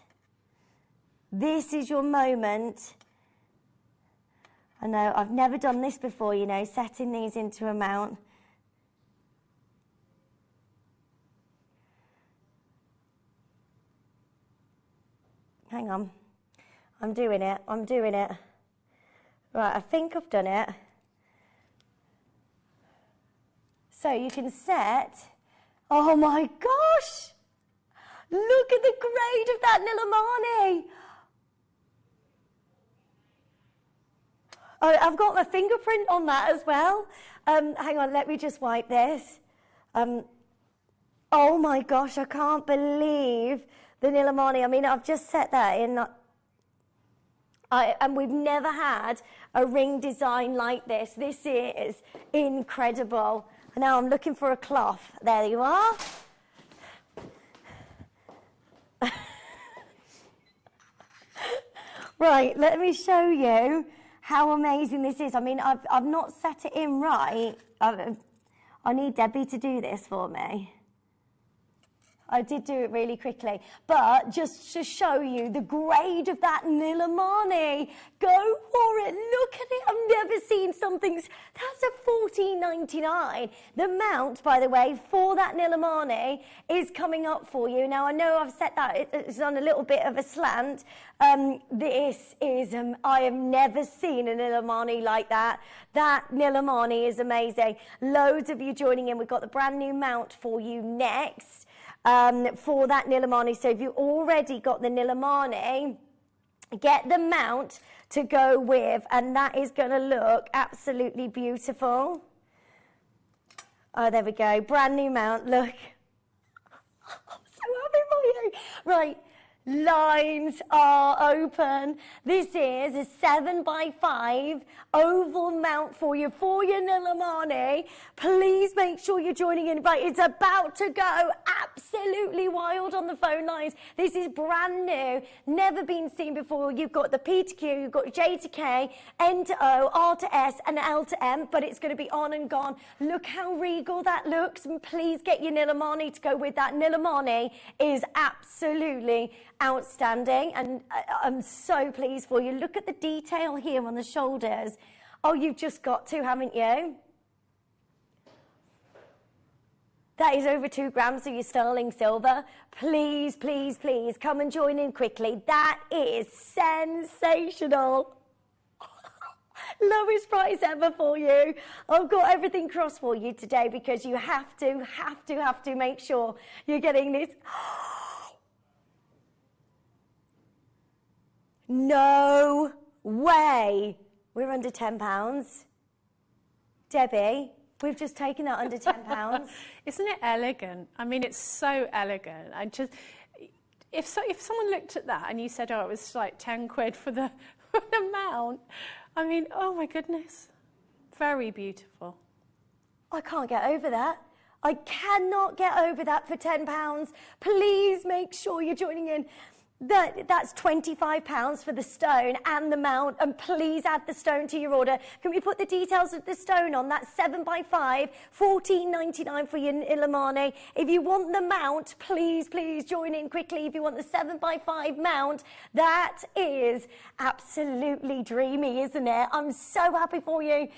this is your moment. I know, I've never done this before, you know, setting these into a mount. Hang on. I'm doing it. I'm doing it. Right, I think I've done it. So you can set. Oh my gosh! Look at the grade of that Nilamani! I've got my fingerprint on that as well. Hang on, let me just wipe this. Oh my gosh, I can't believe the Nilamani. I mean, I've just set that in. And we've never had a ring design like this. This is incredible. Now I'm looking for a cloth. There you are. Right, let me show you how amazing this is. I mean, I've not set it in right. I need Debbie to do this for me. I did do it really quickly. But just to show you the grade of that Nilamani, go for it. Look at it. I've never seen something. That's a $14.99. The mount, by the way, for that Nilamani is coming up for you. Now, I know I've set that, it's on a little bit of a slant. This is, I have never seen a Nilamani like that. That Nilamani is amazing. Loads of you joining in. We've got the brand new mount for you next for that Nilamani. So if you've already got the Nilamani, get the mount to go with, and that is going to look absolutely beautiful. Oh, there we go. Brand new mount. Look. I'm so happy for you. Right. Lines are open. This is a 7x5 oval mount for you, for your Nilamani. Please make sure you're joining in. Right, it's about to go absolutely wild on the phone lines. This is brand new, never been seen before. You've got the P to Q, you've got J to K, N to O, R to S, and L to M, but it's going to be on and gone. Look how regal that looks, and please get your Nilamani to go with that. Nilamani is absolutely outstanding, and I'm so pleased for you. Look at the detail here on the shoulders. Oh, you've just got to, haven't you? That is over 2 grams of your sterling silver. Please, please, please come and join in quickly. That is sensational. Lowest price ever for you. I've got everything crossed for you today because you have to make sure you're getting this. No way. We're under £10. Debbie, we've just taken that under £10. Isn't it elegant? I mean, it's so elegant. I just, if someone looked at that and you said, oh, it was like 10 quid for the mount, I mean, oh my goodness. Very beautiful. I can't get over that. I cannot get over that for £10. Please make sure you're joining in. That's £25 for the stone and the mount, and please add the stone to your order. Can we put the details of the stone on? That's 7x5, $14.99 for your Nilamani. If you want the mount, please join in quickly. If you want the 7x5 mount, that is absolutely dreamy, isn't it? I'm so happy for you.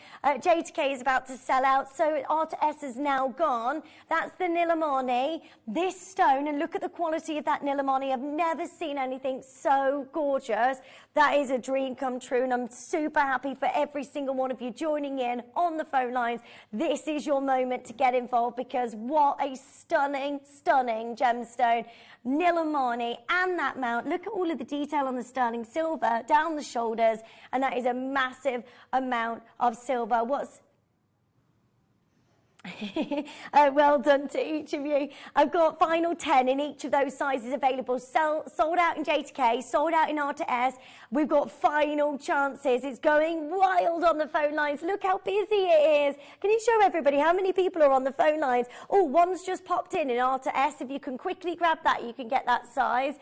J to K is about to sell out, so R to S is now gone. That's the Nilamani. This stone, and look at the quality of that Nilamani. I've never seen anything so gorgeous. That is a dream come true, and I'm super happy for every single one of you joining in on the phone lines. This is your moment to get involved, because what a stunning gemstone. Nilamani and that mount. Look at all of the detail on the sterling silver down the shoulders, and that is a massive amount of silver. Well done to each of you. I've got final 10 in each of those sizes available. Sold out in J to K, sold out in R to S. We've got final chances. It's going wild on the phone lines. Look how busy it is. Can you show everybody how many people are on the phone lines? Oh, one's just popped in R to S. If you can quickly grab that, you can get that size.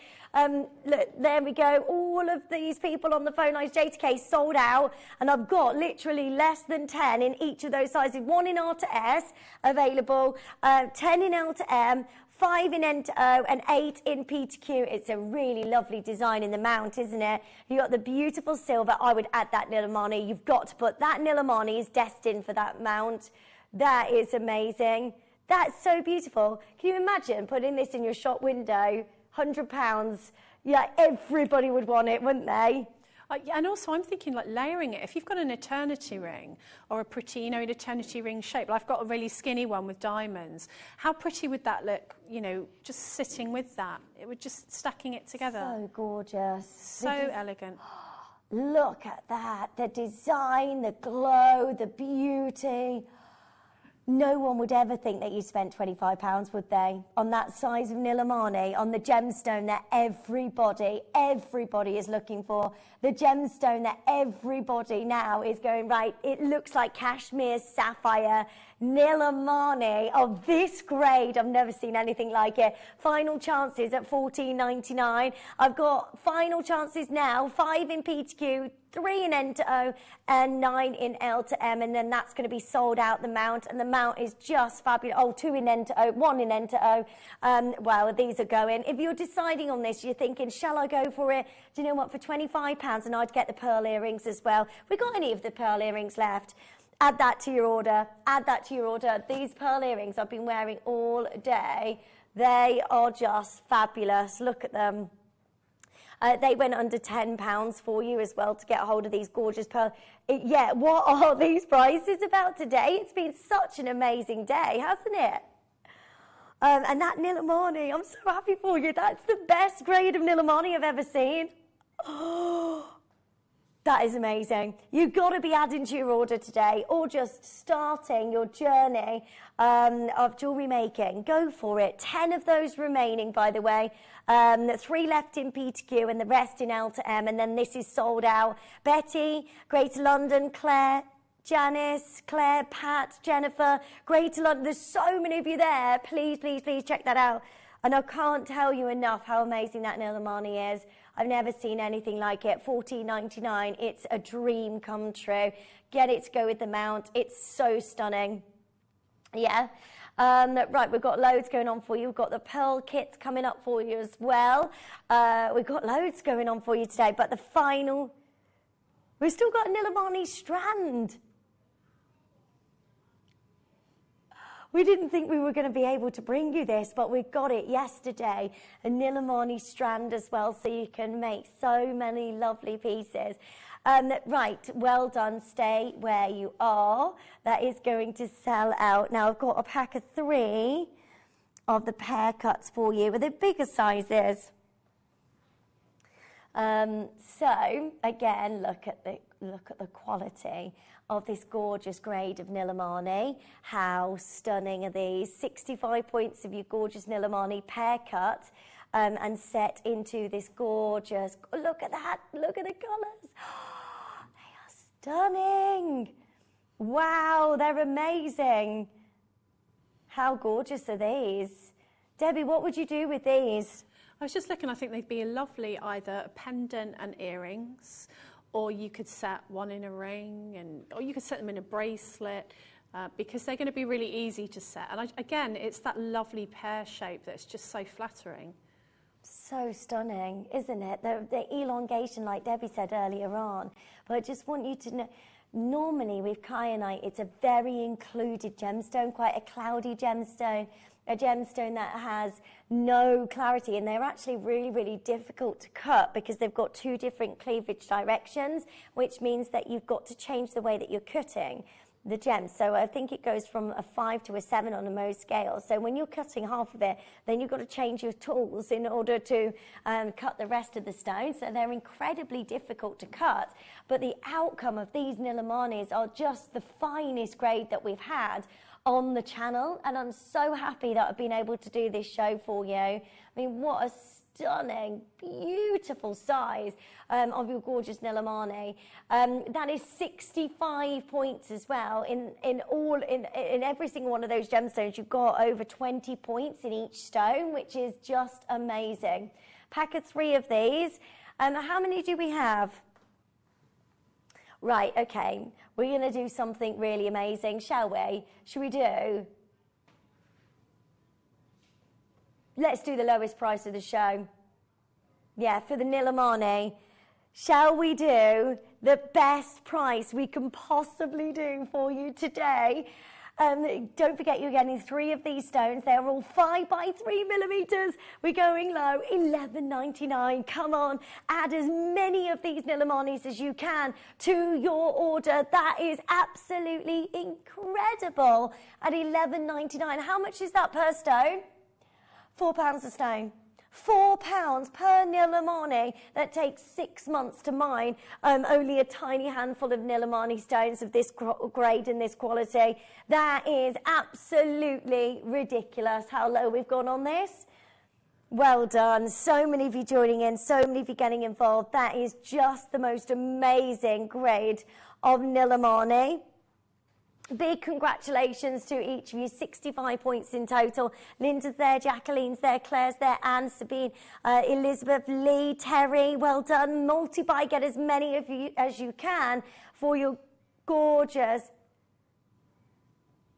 Look, there we go. All of these people on the phone lines, J to K, sold out, and I've got literally less than 10 in each of those sizes. 1 in R to S available, 10 in L to M, 5 in N to O, and 8 in P to Q. It's a really lovely design in the mount, isn't it? You've got the beautiful silver. I would add that Nilamani. You've got to put that Nilamani is destined for that mount. That is amazing. That's so beautiful. Can you imagine putting this in your shop window? £100, yeah, everybody would want it, wouldn't they? And also, I'm thinking like layering it. If you've got an eternity ring or a pretty, an eternity ring shape, I've got a really skinny one with diamonds. How pretty would that look, just sitting with that? It would just stacking it together. So gorgeous. So elegant. Look at that. The design, the glow, the beauty. No one would ever think that you spent £25, would they? On that size of Nilamani, on the gemstone that everybody is looking for. The gemstone that everybody now is going, right, it looks like cashmere sapphire Nilamani of this grade. I've never seen anything like it. Final chances at $14.99. I've got final chances now, 5 in P to Q, 3 in N to O and 9 in L to M, and then that's going to be sold out, the mount, and the mount is just fabulous. Oh, 2 in N to O, 1 in N to O. Well, these are going. If you're deciding on this, you're thinking, shall I go for it? Do you know what, for £25, and I'd get the pearl earrings as well. We got any of the pearl earrings left? Add that to your order. Add that to your order. These pearl earrings I've been wearing all day. They are just fabulous. Look at them. They went under £10 for you as well to get a hold of these gorgeous pearl. Yeah, what are these prices about today? It's been such an amazing day, hasn't it? And that Nilamani, I'm so happy for you. That's the best grade of Nilamani I've ever seen. Oh, that is amazing. You've got to be adding to your order today or just starting your journey of jewellery making. Go for it. 10 of those remaining, by the way. 3 left in P to Q and the rest in L to M. And then this is sold out. Betty, Greater London, Claire, Janice, Claire, Pat, Jennifer, Greater London. There's so many of you there. Please, please, please check that out. And I can't tell you enough how amazing that Nilamani is. I've never seen anything like it. $14.99. It's a dream come true. Get it to go with the mount. It's so stunning. Yeah. Right, we've got loads going on for you. We've got the pearl kits coming up for you as well. We've got loads going on for you today. But the final, we've still got a Nilamani strand. We didn't think we were going to be able to bring you this, but we got it yesterday. A Nilamani strand as well, so you can make so many lovely pieces. Right, well done. Stay where you are. That is going to sell out. Now, I've got a pack of 3 of the pear cuts for you with the bigger sizes. So, again, look at the quality of this gorgeous grade of Nilamani. How stunning are these? 65 points of your gorgeous Nilamani pear cut and set into this gorgeous, look at that, look at the colours. They are stunning. Wow, they're amazing. How gorgeous are these? Debbie, what would you do with these? I was just looking, I think they'd be lovely either a pendant and earrings, or you could set one in a ring, or you could set them in a bracelet, because they're going to be really easy to set. And again, it's that lovely pear shape that's just so flattering. So stunning, isn't it? The elongation, like Debbie said earlier on. But I just want you to know, normally with kyanite, it's a very included gemstone, quite a cloudy gemstone, a gemstone that has no clarity, and they're actually really, really difficult to cut because they've got 2 different cleavage directions, which means that you've got to change the way that you're cutting the gems. So I think it goes from a 5 to a 7 on a Mohs scale. So when you're cutting half of it, then you've got to change your tools in order to cut the rest of the stone. So they're incredibly difficult to cut. But the outcome of these Nilamanis are just the finest grade that we've had on the channel, and I'm so happy that I've been able to do this show for you. I mean, what a stunning, beautiful size of your gorgeous Nilamani. That is 65 points as well. In every single one of those gemstones, you've got over 20 points in each stone, which is just amazing. Pack of 3 of these. How many do we have? Right, okay, we're going to do something really amazing, shall we? Should we do? Let's do the lowest price of the show. Yeah, for the Nilamani. Shall we do the best price we can possibly do for you today? Don't forget you're getting 3 of these stones. They're all 5 by 3 millimeters. We're going low, $11.99. Come on, add as many of these Nilamanis as you can to your order. That is absolutely incredible at $11.99. How much is that per stone? £4 a stone. £4 per Nilamani. That takes 6 months to mine. Only a tiny handful of Nilamani stones of this grade and this quality. That is absolutely ridiculous how low we've gone on this. Well done. So many of you joining in, so many of you getting involved. That is just the most amazing grade of Nilamani. Big congratulations to each of you, 65 points in total. Linda's there, Jacqueline's there, Claire's there, Anne, Sabine, Elizabeth, Lee, Terry, well done. Multiply, get as many of you as you can for your gorgeous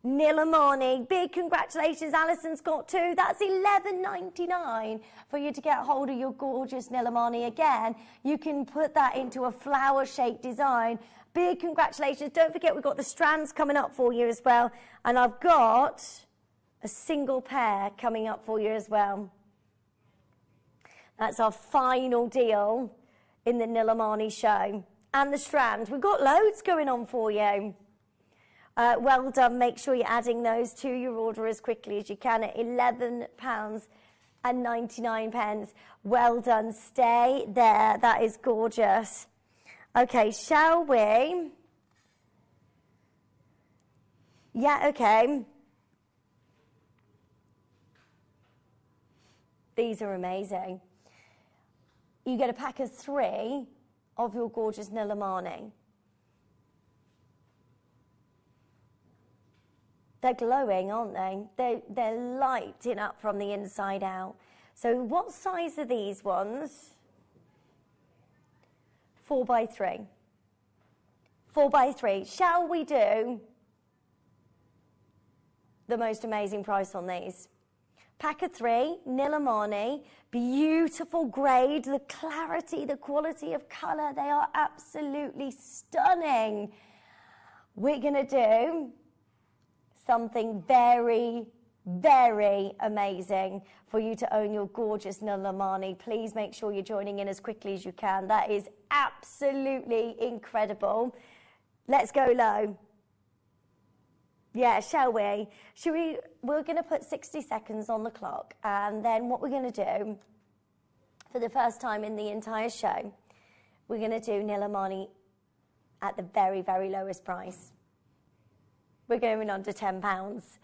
Nilamani. Big congratulations, Alison's got 2. That's $11.99 for you to get hold of your gorgeous Nilamani. Again, you can put that into a flower-shaped design. Big congratulations. Don't forget we've got the strands coming up for you as well. And I've got a single pair coming up for you as well. That's our final deal in the Nilamani show. And the strands. We've got loads going on for you. Well done. Make sure you're adding those to your order as quickly as you can at £11.99. Well done. Stay there. That is gorgeous. Okay, shall we? Yeah, okay. These are amazing. You get a pack of 3 of your gorgeous Nilamani. They're glowing, aren't they? They're lighting up from the inside out. So what size are these ones? 4x3. 4x3. Shall we do the most amazing price on these? Pack of 3, Nilamani, beautiful grade, the clarity, the quality of colour, they are absolutely stunning. We're going to do something very, very amazing for you to own your gorgeous Nilamani. Please make sure you're joining in as quickly as you can. That is absolutely incredible. Let's go low. Yeah, shall we? We're going to put 60 seconds on the clock, and then what we're going to do, for the first time in the entire show, we're going to do Nilamani at the very, very lowest price. We're going under £10.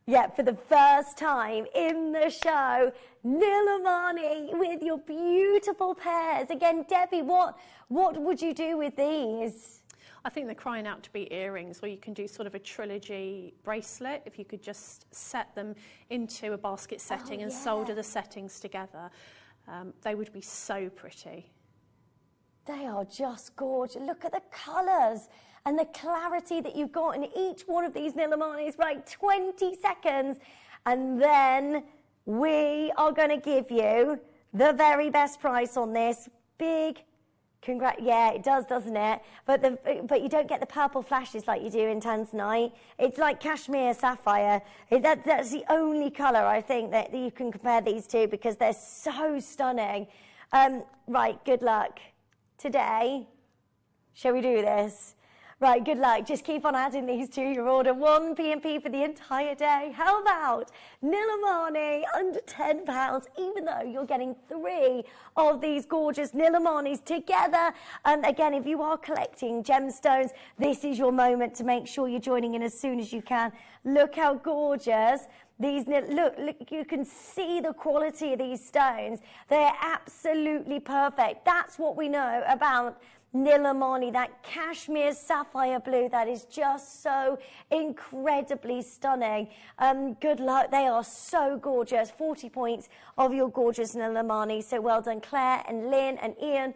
Yeah, for the first time in the show, Nilamani with your beautiful pairs. Again, Debbie, what would you do with these? I think they're crying out to be earrings, or you can do sort of a trilogy bracelet if you could just set them into a basket setting and solder the settings together. They would be so pretty. They are just gorgeous. Look at the colours and the clarity that you've got in each one of these Nilamanis. Right, 20 seconds. And then we are going to give you the very best price on this. Big yeah, it does, doesn't it? But you don't get the purple flashes like you do in Tanzanite. It's like cashmere sapphire. That's the only colour, I think, that you can compare these two because they're so stunning. Right, good luck. Today, shall we do this? Right, good luck. Just keep on adding these to your order. 1 PMP for the entire day. How about Nilamani under £10, even though you're getting 3 of these gorgeous Nilamanis together. And again, if you are collecting gemstones, this is your moment to make sure you're joining in as soon as you can. Look how gorgeous these, look, you can see the quality of these stones. They're absolutely perfect. That's what we know about Nilamani, that cashmere sapphire blue that is just so incredibly stunning. Good luck. They are so gorgeous. 40 points of your gorgeous Nilamani. So well done, Claire and Lynn and Ian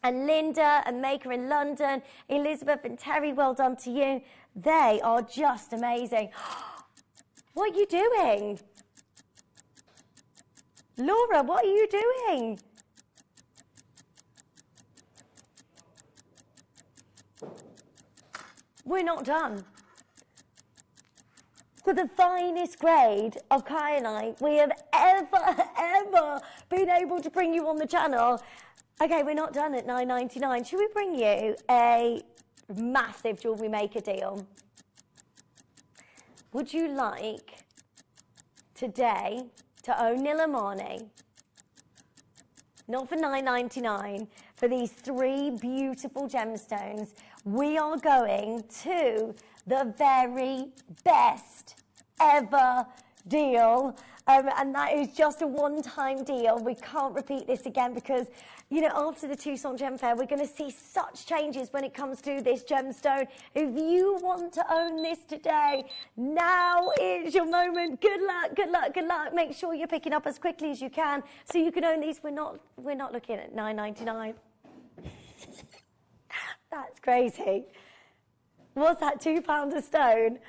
and Linda and Maker in London, Elizabeth and Terry. Well done to you. They are just amazing. What are you doing? Laura, what are you doing? We're not done. For the finest grade of kyanite we have ever been able to bring you on the channel. Okay, we're not done at $9.99. Should we bring you a massive Jewellery Maker deal? Would you like today to own Nilamani? Not for $9.99, for these 3 beautiful gemstones. We are going to the very best ever deal and that is just a one-time deal. We can't repeat this again because, you know, after the Tucson Gem Fair, we're going to see such changes when it comes to this gemstone. If you want to own this today, now is your moment. Good luck, good luck, good luck. Make sure you're picking up as quickly as you can so you can own these. We're not looking at $9.99. That's crazy. What's that, £2 a stone?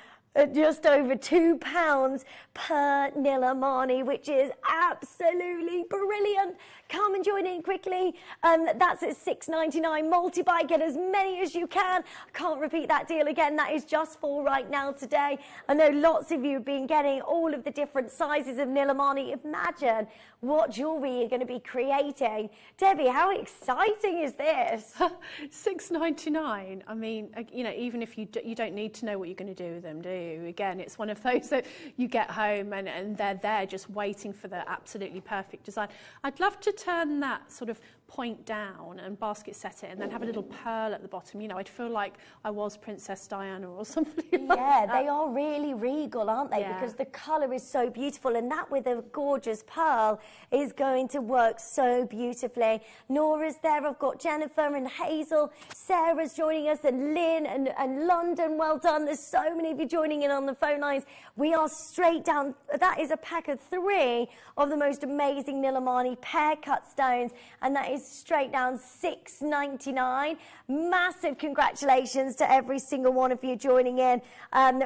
Just over £2 per Nilamani, which is absolutely brilliant. Come and join in quickly. That's at $6.99. Multi-buy, get as many as you can. I can't repeat that deal again. That is just for right now today. I know lots of you have been getting all of the different sizes of Nilamani. Imagine what jewellery you're going to be creating. Debbie, how exciting is this? $6.99. I mean, you know, even if you don't need to know what you're going to do with them, do you? Again, it's one of those that you get home and they're there just waiting for the absolutely perfect design. I'd love to turn that sort of point down and basket set it and then have a little pearl at the bottom. You know, I'd feel like I was Princess Diana or something like that. They are really regal, aren't they? Yeah. Because the colour is so beautiful, and that with a gorgeous pearl is going to work so beautifully. Nora's there, I've got Jennifer and Hazel, Sarah's joining us, and Lynn and London, well done. There's so many of you joining in on the phone lines. We are straight down, that is a pack of 3 of the most amazing Nilamani pear cut stones, and that is straight down $6.99. Massive congratulations to every single one of you joining in.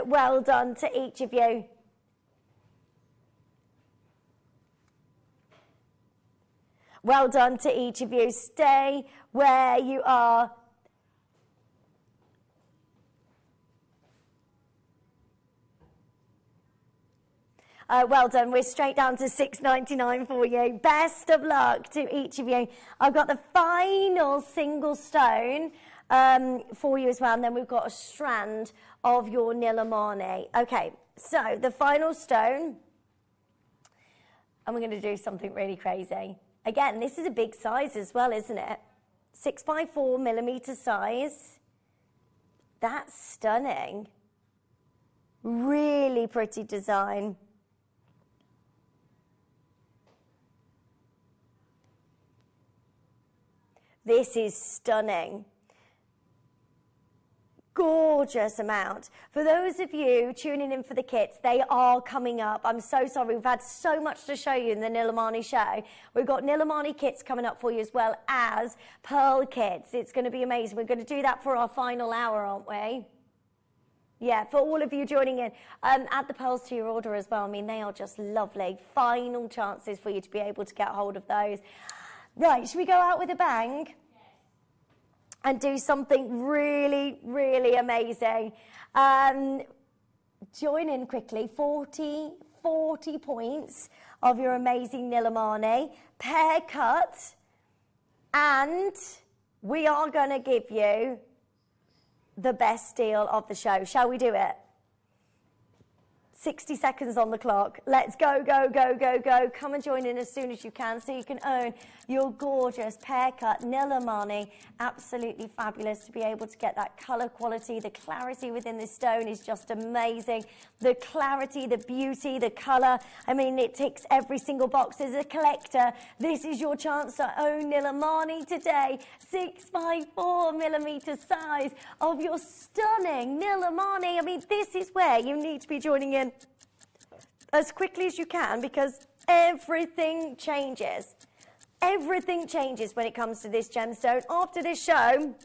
Well done to each of you. Well done to each of you. Stay where you are. Well done. We're straight down to $6.99 for you. Best of luck to each of you. I've got the final single stone for you as well, and then we've got a strand of your Nilamani. Okay, so the final stone, and we're going to do something really crazy. Again, this is a big size as well, isn't it? 6x4mm size. That's stunning. Really pretty design. This is stunning. Gorgeous amount. For those of you tuning in for the kits, they are coming up. I'm so sorry. We've had so much to show you in the Nilamani show. We've got Nilamani kits coming up for you as well as pearl kits. It's going to be amazing. We're going to do that for our final hour, aren't we? Yeah, for all of you joining in. Add the pearls to your order as well. I mean, they are just lovely. Final chances for you to be able to get hold of those. Right, should we go out with a bang? Yes. And do something really, really amazing? Join in quickly. 40 points of your amazing Nilamani. Pear cut. And we are going to give you the best deal of the show. Shall we do it? 60 seconds on the clock. Let's go, go, go, go, go. Come and join in as soon as you can so you can own your gorgeous pear cut Nilamani. Absolutely fabulous to be able to get that colour quality. The clarity within this stone is just amazing. The clarity, the beauty, the colour. I mean, it ticks every single box. As a collector, this is your chance to own Nilamani today. 6x4mm size of your stunning Nilamani. I mean, this is where you need to be joining in as quickly as you can, because everything changes. Everything changes when it comes to this gemstone. After this show,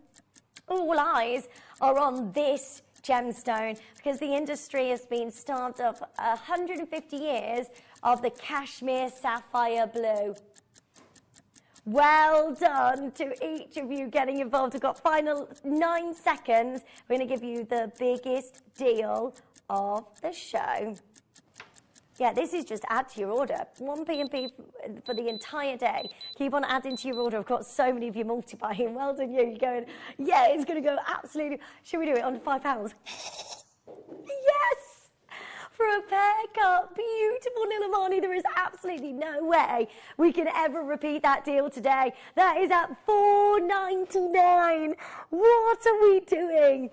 all eyes are on this gemstone because the industry has been starved of 150 years of the cashmere sapphire blue. Well done to each of you getting involved. We've got final 9 seconds. We're going to give you the biggest deal of the show. Yeah, this is just add to your order. 1p for the entire day. Keep on adding to your order. I've got so many of you multiplying. Well done you. You're going, yeah, it's going to go absolutely. Should we do it on £5? Yes! For a pear cut, beautiful Nilamani. There is absolutely no way we can ever repeat that deal today. That is at $4.99. What are we doing?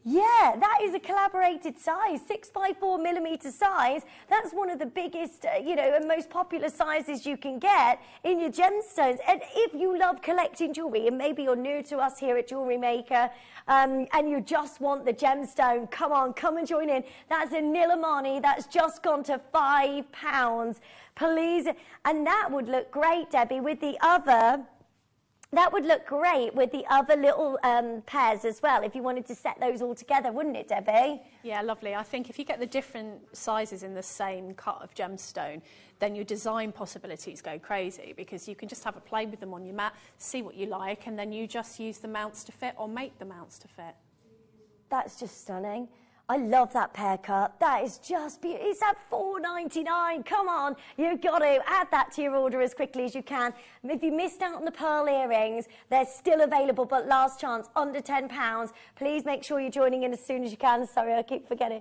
Yeah, that is a collaborated size, 6x4mm size. That's one of the biggest, and most popular sizes you can get in your gemstones. And if you love collecting jewellery, and maybe you're new to us here at Jewellery Maker, and you just want the gemstone, come and join in. That's a Nilamani that's just gone to £5. Please, and that would look great, Debbie, with the other... That would look great with the other little pairs as well, if you wanted to set those all together, wouldn't it, Debbie? Yeah, lovely. I think if you get the different sizes in the same cut of gemstone, then your design possibilities go crazy, because you can just have a play with them on your mat, see what you like, and then you just use the mounts to fit or make the mounts to fit. That's just stunning. I love that pear cut. That is just beautiful. It's at $4.99. Come on, you've got to add that to your order as quickly as you can. If you missed out on the pearl earrings, they're still available, but last chance, under £10. Please make sure you're joining in as soon as you can. Sorry, I keep forgetting.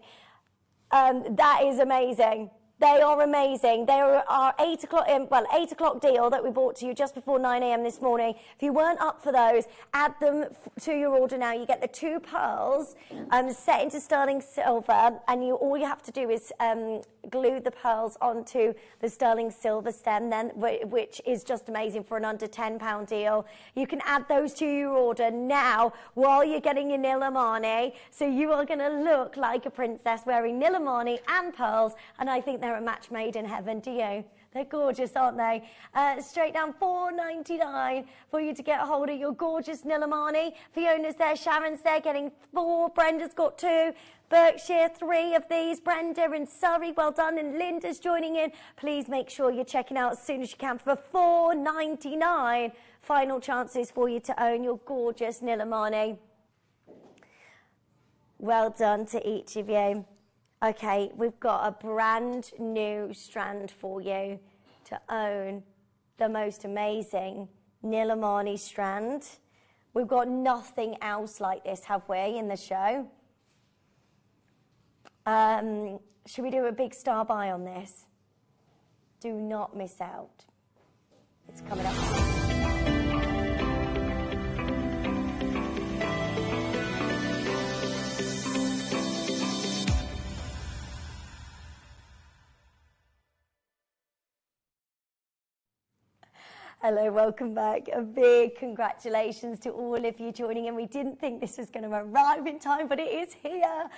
That is amazing. They are amazing. They are our 8 o'clock deal that we brought to you just before 9 a.m. this morning. If you weren't up for those, add them to your order now. You get the 2 pearls set into sterling silver, and all you have to do is glue the pearls onto the sterling silver stem, then, which is just amazing for an under £10 deal. You can add those to your order now while you're getting your Nilamani, so you are going to look like a princess wearing Nilamani and pearls, and I think they're a match made in heaven, do you? They're gorgeous, aren't they? Straight down $4.99 for you to get a hold of your gorgeous Nilamani. Fiona's there, Sharon's there, getting 4. Brenda's got 2. Berkshire, 3 of these. Brenda in Surrey, well done. And Linda's joining in. Please make sure you're checking out as soon as you can for $4.99. Final chances for you to own your gorgeous Nilamani. Well done to each of you. Okay, we've got a brand new strand for you to own the most amazing Nilamani strand. We've got nothing else like this, have we, in the show? Should we do a big star buy on this? Do not miss out. It's coming up. Hello, welcome back. A big congratulations to all of you joining in. We didn't think this was going to arrive in time, but it is here.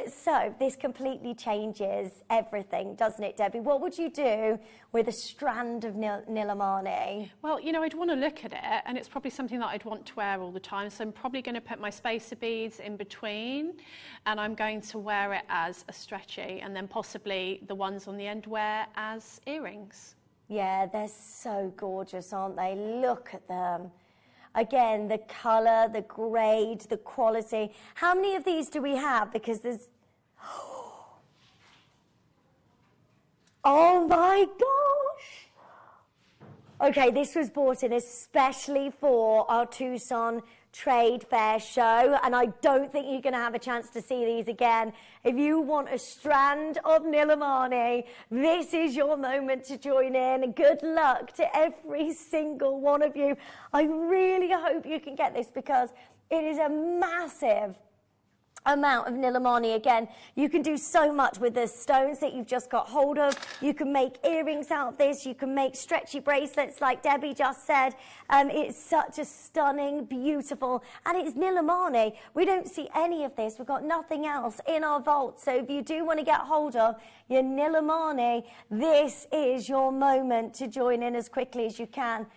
So this completely changes everything, doesn't it, Debbie? What would you do with a strand of Nilamani? Well, I'd want to look at it, and it's probably something that I'd want to wear all the time. So I'm probably going to put my spacer beads in between, and I'm going to wear it as a stretchy, and then possibly the ones on the end wear as earrings. Yeah, they're so gorgeous, aren't they? Look at them. Again, the colour, the grade, the quality. How many of these do we have? Because there's... Oh my gosh! Okay, this was bought in especially for our Tucson trade fair show, and I don't think you're going to have a chance to see these again. If you want a strand of Nilamani, this is your moment to join in. Good luck to every single one of you. I really hope you can get this, because it is a massive amount of Nilamani. Again, you can do so much with the stones that you've just got hold of. You can make earrings out of this. You can make stretchy bracelets like Debbie just said. It's such a stunning, beautiful, and it's Nilamani. We don't see any of this. We've got nothing else in our vault. So if you do want to get hold of your Nilamani, this is your moment to join in as quickly as you can.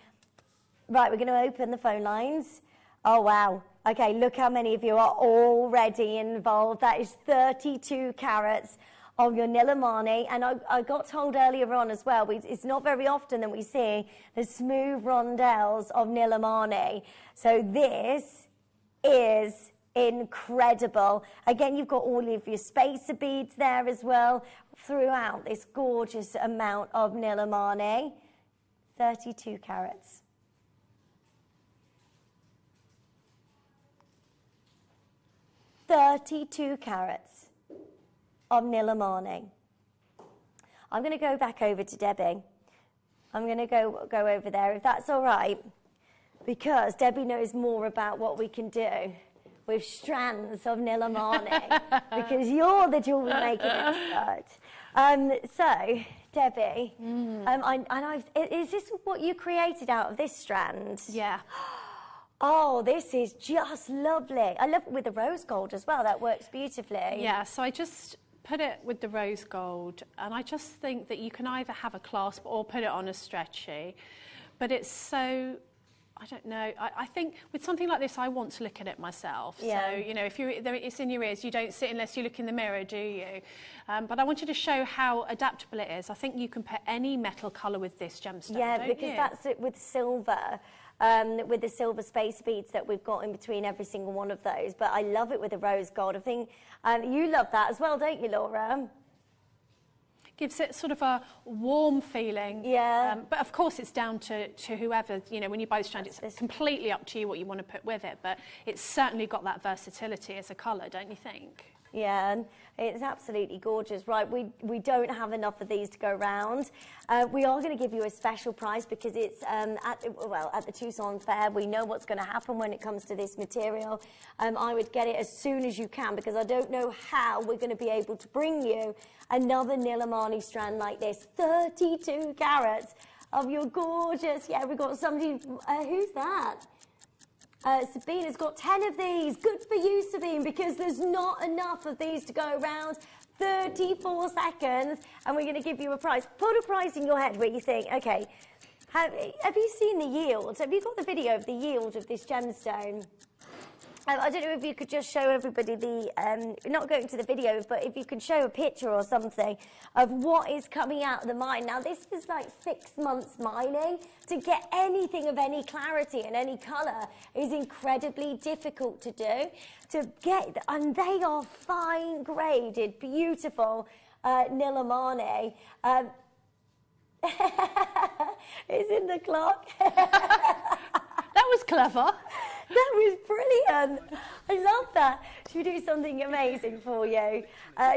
Right, we're going to open the phone lines. Oh, wow. Okay, look how many of you are already involved. That is 32 carats of your Nilamani. And I got told earlier on as well, it's not very often that we see the smooth rondelles of Nilamani. So this is incredible. Again, you've got all of your spacer beads there as well throughout this gorgeous amount of Nilamani. 32 carats. 32 carats of Nilamani. I'm going to go back over to Debbie. I'm going to go over there, if that's all right, because Debbie knows more about what we can do with strands of Nilamani because you're the jewellery making expert. So, Debbie, is this what you created out of this strand? Yeah. Oh, this is just lovely. I love it with the rose gold as well. That works beautifully. Yeah, so I just put it with the rose gold, and I just think that you can either have a clasp or put it on a stretchy, but it's so, I don't know, I think with something like this I want to look at it myself. Yeah. So, you know, if it's in your ears, you don't sit unless you look in the mirror, do you? But I wanted to show how adaptable it is. I think you can put any metal colour with this gemstone, yeah, because that's it with silver. With the silver space beads that we've got in between every single one of those. But I love it with the rose gold. I think you love that as well, don't you, Laura? Gives it sort of a warm feeling. Yeah. But of course it's down to whoever, you know, when you buy the strand, it's completely up to you what you want to put with it. But it's certainly got that versatility as a colour, don't you think? Yeah, and it's absolutely gorgeous. Right, we don't have enough of these to go around. We are going to give you a special price because it's at the Tucson Fair. We know what's going to happen when it comes to this material. I would get it as soon as you can because I don't know how we're going to be able to bring you another Nilamani strand like this. 32 carats of your gorgeous, yeah, we've got somebody, who's that? Sabina's got 10 of these. Good for you, Sabine, because there's not enough of these to go around. 34 seconds, and we're going to give you a price. Put a price in your head where you think, okay, have you seen the yield? Have you got the video of the yield of this gemstone? I don't know if you could just show everybody the, not going to the video, but if you could show a picture or something of what is coming out of the mine. Now, this is like 6 months mining. To get anything of any clarity and any colour is incredibly difficult to do. To get, and they are fine graded, beautiful Nilamani. It's in the clock. That was clever. That was brilliant. I love that. Should we do something amazing for you?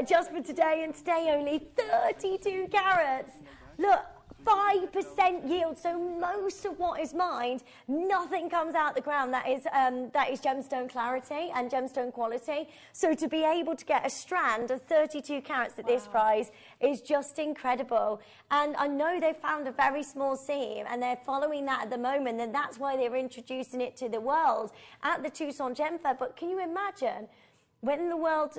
Just for today, and today only 32 carats. Look, 5% yield, so most of what is mined, nothing comes out the ground that is gemstone clarity and gemstone quality. So to be able to get a strand of 32 carats at this price is just incredible. And I know they found a very small seam and they're following that at the moment, and that's why they're introducing it to the world at the Tucson Gem Fair. But can you imagine when the world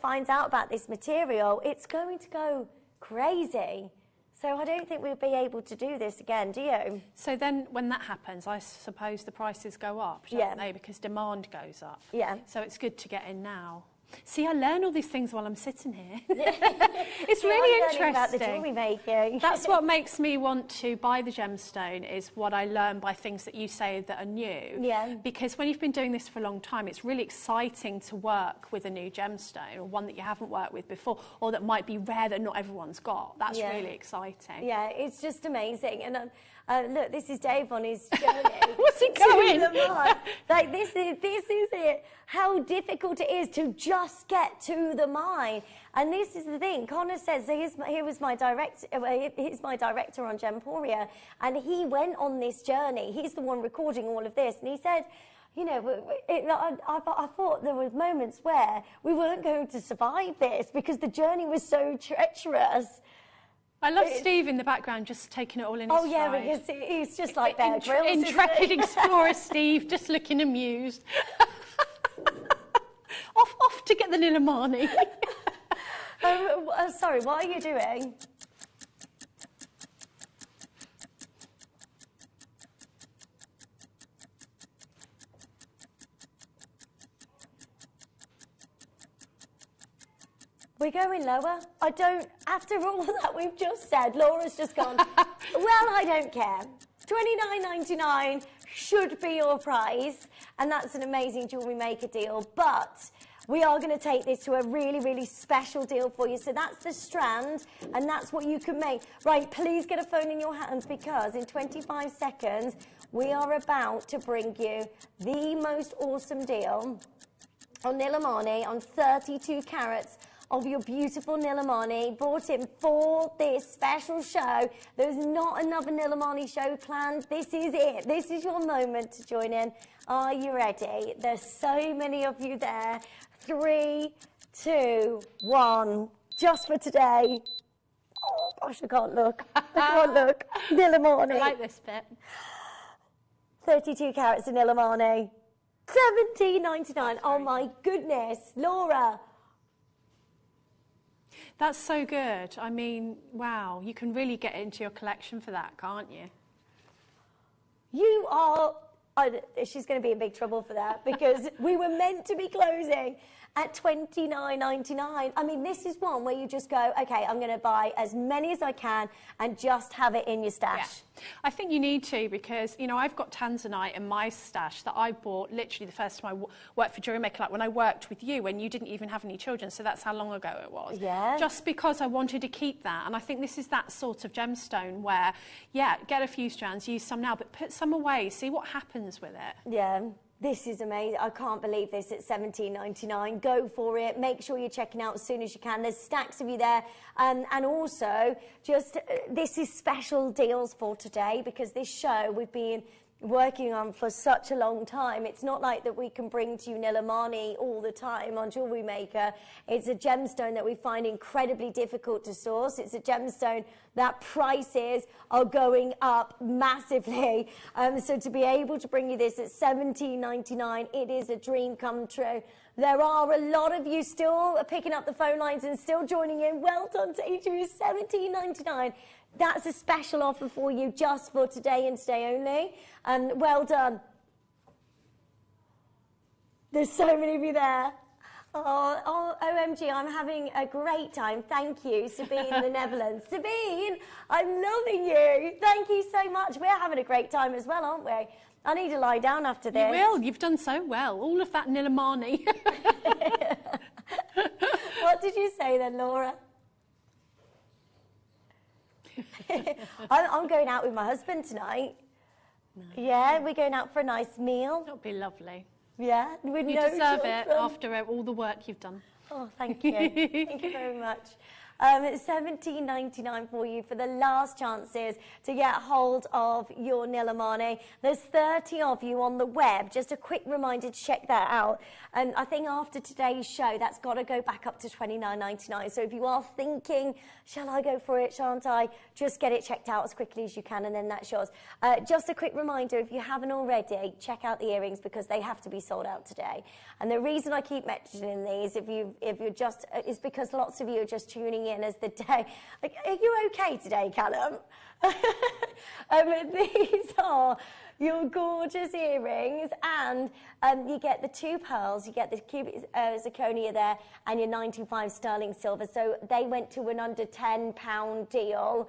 finds out about this material, it's going to go crazy. So I don't think we'll be able to do this again, do you? So then when that happens, I suppose the prices go up, don't they? Because demand goes up. Yeah. So it's good to get in now. See, I learn all these things while I'm sitting here. It's really interesting. About the jewellery making. That's what makes me want to buy the gemstone, is what I learn by things that you say that are new. Yeah. Because when you've been doing this for a long time, it's really exciting to work with a new gemstone, or one that you haven't worked with before, or that might be rare that not everyone's got. That's really exciting. Yeah, it's just amazing. And look, this is Dave on his journey. What's he going? Like this is it. How difficult it is to just get to the mine. And this is the thing. Connor says, here was my director. He's my director on Gemporia, and he went on this journey. He's the one recording all of this, and he said, you know, I thought there were moments where we weren't going to survive this because the journey was so treacherous. I love Steve in the background just taking it all in his stride. Yeah, because he's just like Bear Grylls. Intrepid explorer Steve, just looking amused. off to get the Nilamani. Sorry, what are you doing? We're going lower. I don't, after all that we've just said, Laura's just gone, well, I don't care. $29.99 should be your price, and that's an amazing Jewellery Maker deal, but we are going to take this to a really, really special deal for you. So that's the strand, and that's what you can make. Right, please get a phone in your hands, because in 25 seconds, we are about to bring you the most awesome deal on Nilamani on 32 carats of your beautiful Nilamani, brought in for this special show. There's not another Nilamani show planned. This is it. This is your moment to join in. Are you ready? There's so many of you there. 3, 2, 1. Just for today. Oh gosh, I can't look. I can't look. Nilamani. I like this bit. 32 carats of Nilamani. $17.99. Oh my goodness, Laura. That's so good. I mean, wow, you can really get into your collection for that, can't you? You are... she's going to be in big trouble for that because we were meant to be closing at $29.99. I mean, this is one where you just go, okay, I'm going to buy as many as I can and just have it in your stash. Yeah. I think you need to because, you know, I've got tanzanite in my stash that I bought literally the first time I worked for Jewellery Maker, like when I worked with you, when you didn't even have any children, so that's how long ago it was. Yeah. Just because I wanted to keep that, and I think this is that sort of gemstone where, yeah, get a few strands, use some now, but put some away, see what happens with it. Yeah. This is amazing. I can't believe this at $17.99. Go for it. Make sure you're checking out as soon as you can. There's stacks of you there. And also, just this is special deals for today because this show we've been working on for such a long time. It's not like that we can bring to you Nilamani all the time on Jewellery Maker. It's a gemstone that we find incredibly difficult to source. It's a gemstone that prices are going up massively. So to be able to bring you this at $17.99, it is a dream come true. There are a lot of you still picking up the phone lines and still joining in. Well done to each of you. $17.99. That's a special offer for you just for today and today only. Well done. There's so many of you there. Oh, OMG, I'm having a great time. Thank you, Sabine in the Netherlands. Sabine, I'm loving you. Thank you so much. We're having a great time as well, aren't we? I need to lie down after this. You will. You've done so well. All of that Nilamani. What did you say then, Laura? I'm going out with my husband tonight. Nice. Yeah, we're going out for a nice meal. That'll be lovely. Yeah, with you no deserve children. it after all the work you've done. Oh, thank you. Thank you very much. It's $17.99 for you for the last chances to get hold of your Nilamani. There's 30 of you on the web. Just a quick reminder to check that out. And I think after today's show, that's got to go back up to $29.99. So if you are thinking, shall I go for it, shan't I? Just get it checked out as quickly as you can, and then that's yours. Just a quick reminder, if you haven't already, check out the earrings because they have to be sold out today. And the reason I keep mentioning these, if you're just, is because lots of you are just tuning in as the day. Like, are you okay today, Callum? These are your gorgeous earrings, and you get the 2 pearls, you get the cubic zirconia there, and your 95 sterling silver. So they went to an under £10 deal.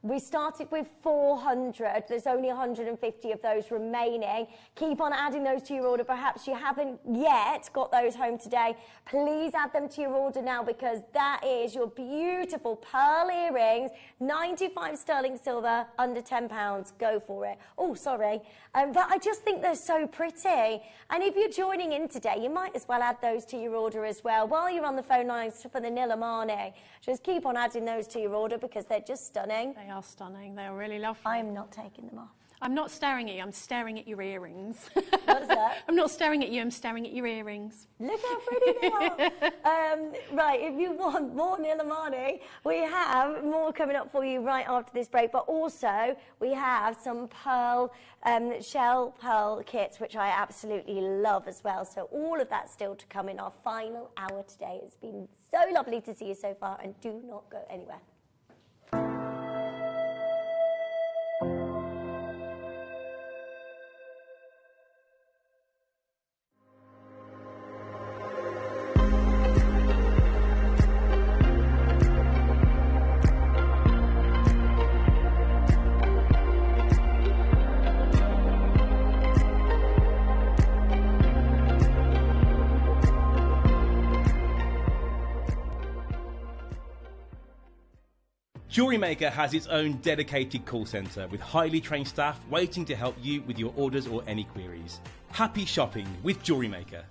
We started with 400. There's only 150 of those remaining. Keep on adding those to your order. Perhaps you haven't yet got those home today. Please add them to your order now because that is your beautiful pearl earrings, 95 sterling silver, under £10. Go for it. Oh, sorry. But I just think they're so pretty. And if you're joining in today, you might as well add those to your order as well. While you're on the phone lines for the Nilamani, just keep on adding those to your order because they're just stunning. They are stunning. They are really lovely. I'm not taking them off. I'm not staring at you. I'm staring at your earrings. What is that? I'm not staring at you. I'm staring at your earrings. Look how pretty they are. Right, if you want more Nilamani, we have more coming up for you right after this break. But also, we have some pearl, shell pearl kits, which I absolutely love as well. So all of that still to come in our final hour today. It's been so lovely to see you so far, and do not go anywhere. Jewellery Maker has its own dedicated call centre with highly trained staff waiting to help you with your orders or any queries. Happy shopping with Jewellery Maker.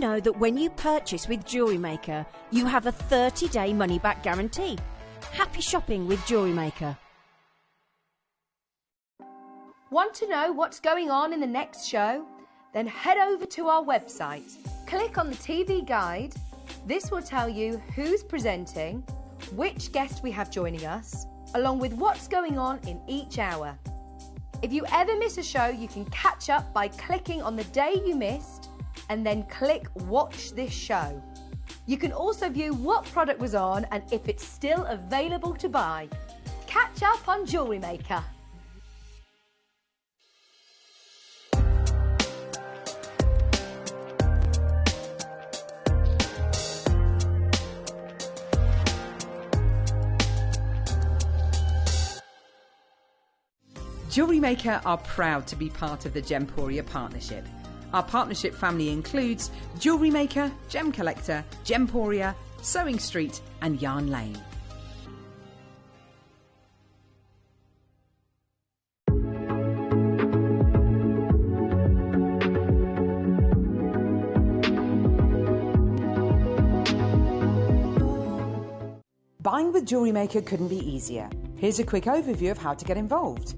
know that when you purchase with Jewellery Maker, you have a 30-day money-back guarantee? Happy shopping with Jewellery Maker. Want to know what's going on in the next show? Then head over to our website. Click on the TV guide. This will tell you who's presenting, which guest we have joining us, along with what's going on in each hour. If you ever miss a show, you can catch up by clicking on the day you missed and then click Watch This Show. You can also view what product was on and if it's still available to buy. Catch up on Jewellery Maker. Jewellery Maker are proud to be part of the Gemporia partnership. Our partnership family includes Jewellery Maker, Gem Collector, Gemporia, Sewing Street and Yarn Lane. Buying with Jewellery Maker couldn't be easier. Here's a quick overview of how to get involved.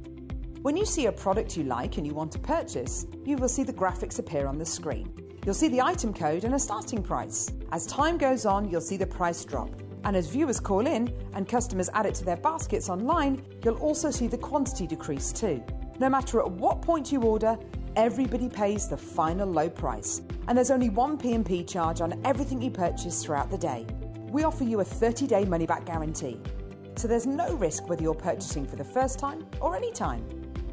When you see a product you like and you want to purchase, you will see the graphics appear on the screen. You'll see the item code and a starting price. As time goes on, you'll see the price drop. And as viewers call in and customers add it to their baskets online, you'll also see the quantity decrease too. No matter at what point you order, everybody pays the final low price. And there's only one P&P charge on everything you purchase throughout the day. We offer you a 30-day money-back guarantee. So there's no risk whether you're purchasing for the first time or any time.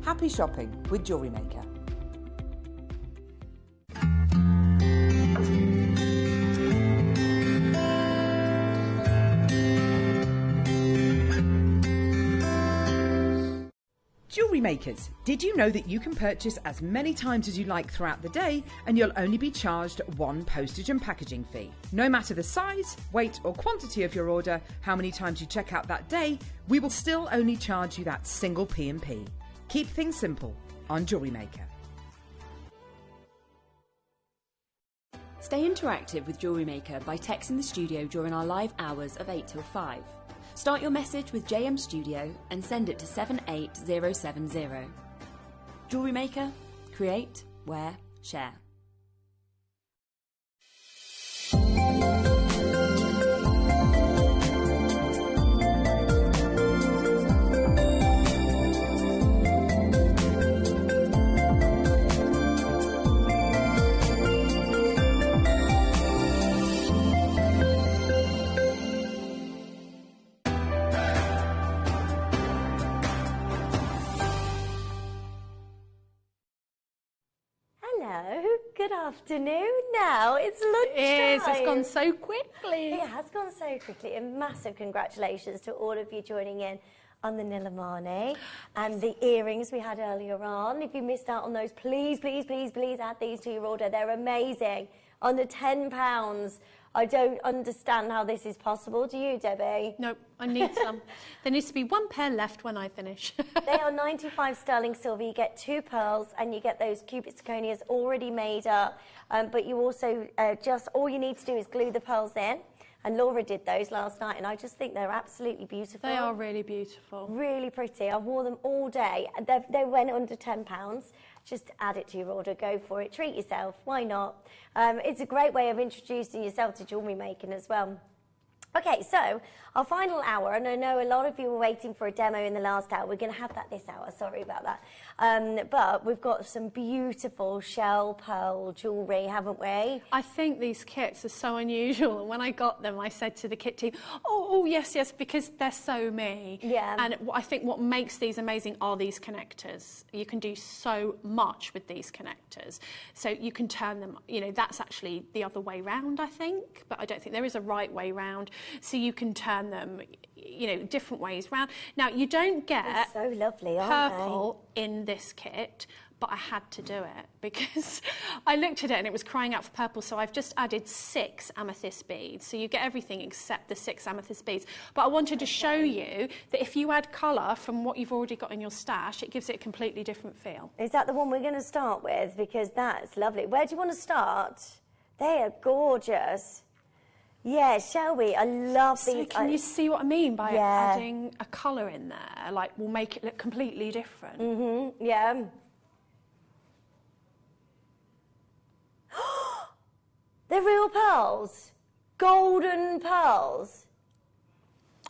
Happy shopping with Jewellery Maker. Jewellery Makers, did you know that you can purchase as many times as you like throughout the day and you'll only be charged one postage and packaging fee? No matter the size, weight or quantity of your order, how many times you check out that day, we will still only charge you that single P&P. Keep things simple on Jewellery Maker. Stay interactive with Jewellery Maker by texting the studio during our live hours of 8 till 5. Start your message with JM Studio and send it to 78070. Jewellery Maker, create, wear, share. Good afternoon now. It's lunchtime. It is. It's gone so quickly. It has gone so quickly. And massive congratulations to all of you joining in on the Nilamani and the earrings we had earlier on. If you missed out on those, please, please, please, please add these to your order. They're amazing. Under £10. I don't understand how this is possible. Do you, Debbie? No, I need some. There needs to be one pair left when I finish. They are 95 sterling silver. You get 2 pearls and you get those cubic zirconias already made up. But you also all you need to do is glue the pearls in. And Laura did those last night, and I just think they're absolutely beautiful. They are really beautiful. Really pretty. I wore them all day. They went under £10. Just add it to your order. Go for it. Treat yourself. Why not? It's a great way of introducing yourself to jewellery making as well. Okay, so our final hour, and I know a lot of you were waiting for a demo in the last hour. We're going to have that this hour, sorry about that. But we've got some beautiful shell pearl jewellery, haven't we? I think these kits are so unusual. And when I got them, I said to the kit team, oh, yes, yes, because they're so me. Yeah. And I think what makes these amazing are these connectors. You can do so much with these connectors. So you can turn them, that's actually the other way round, I think. But I don't think there is a right way round. So you can turn them, different ways round. Now, you don't get so lovely, aren't purple in this kit, but I had to do it because I looked at it and it was crying out for purple. So I've just added 6 amethyst beads. So you get everything except the 6 amethyst beads. But I wanted to show you that if you add colour from what you've already got in your stash, it gives it a completely different feel. Is that the one we're going to start with? Because that's lovely. Where do you want to start? They are gorgeous. Yeah, shall we? I love these. So can you see what I mean by adding a colour in there? Like, we'll make it look completely different. Mm-hmm, yeah. They're real pearls. Golden pearls.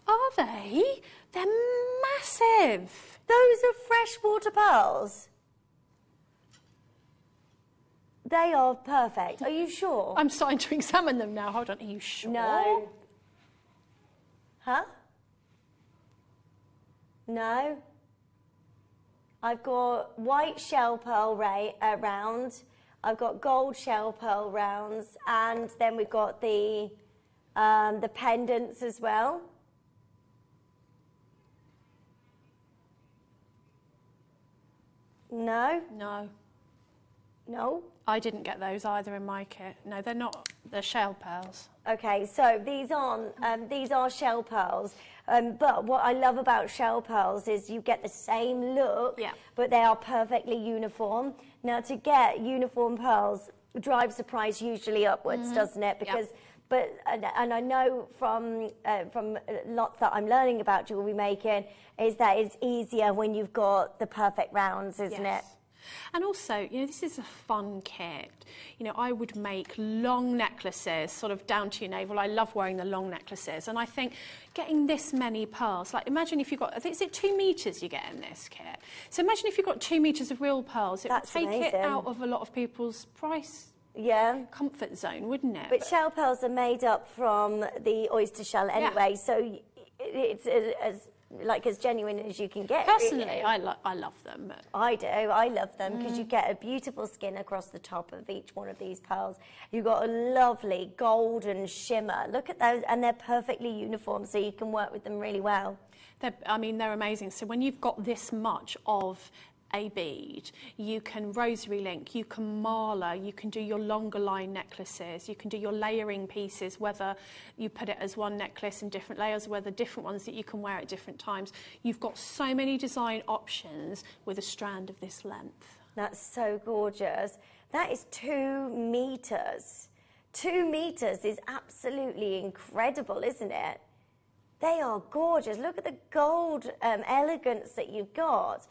Are they? They're massive. Those are freshwater pearls. They are perfect. Are you sure? I'm starting to examine them now. Hold on, are you sure? No. Huh? No. I've got white shell pearl round. I've got gold shell pearl rounds, and then we've got the pendants as well. No. No. No. I didn't get those either in my kit. No, they're not. They're shell pearls. Okay, so these are shell pearls. But what I love about shell pearls is you get the same look, but they are perfectly uniform. Now, to get uniform pearls drives the price usually upwards, doesn't it? Because, and I know from lots that I'm learning about jewellery making is that it's easier when you've got the perfect rounds, isn't it? And also, you know, this is a fun kit. You know, I would make long necklaces, sort of down to your navel. I love wearing the long necklaces. And I think getting this many pearls, like imagine if you've got, I think, is it 2 metres you get in this kit? So imagine if you've got 2 metres of real pearls, it would take it out of a lot of people's price comfort zone, wouldn't it? But shell pearls are made up from the oyster shell anyway, so it's as genuine as you can get. Personally, really. I love them. But... I do. I love them because you get a beautiful skin across the top of each one of these pearls. You've got a lovely golden shimmer. Look at those, and they're perfectly uniform, so you can work with them really well. They're amazing. So when you've got this much of a bead, you can rosary link, you can marla, you can do your longer line necklaces, you can do your layering pieces, whether you put it as one necklace in different layers, whether different ones that you can wear at different times. You've got so many design options with a strand of this length. That's so gorgeous. That is 2 metres. 2 metres is absolutely incredible, isn't it? They are gorgeous. Look at the gold elegance that you've got.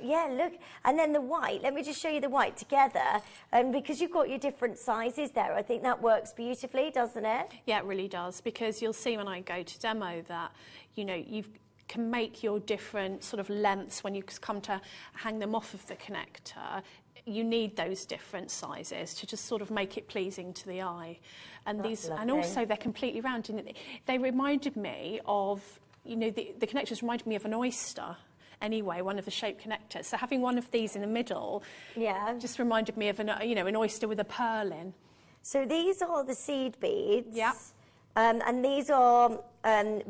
Yeah, look, and then the white. Let me just show you the white together, because you've got your different sizes there. I think that works beautifully, doesn't it? Yeah, it really does, because you'll see when I go to demo that, you know, you can make your different sort of lengths when you come to hang them off of the connector. You need those different sizes to just sort of make it pleasing to the eye. And and also they're completely round. They reminded me of, you know, the connectors reminded me of an oyster. Anyway, one of the shaped connectors. So having one of these in the middle, just reminded me of an oyster with a pearl in. So these are the seed beads. Yeah. And these are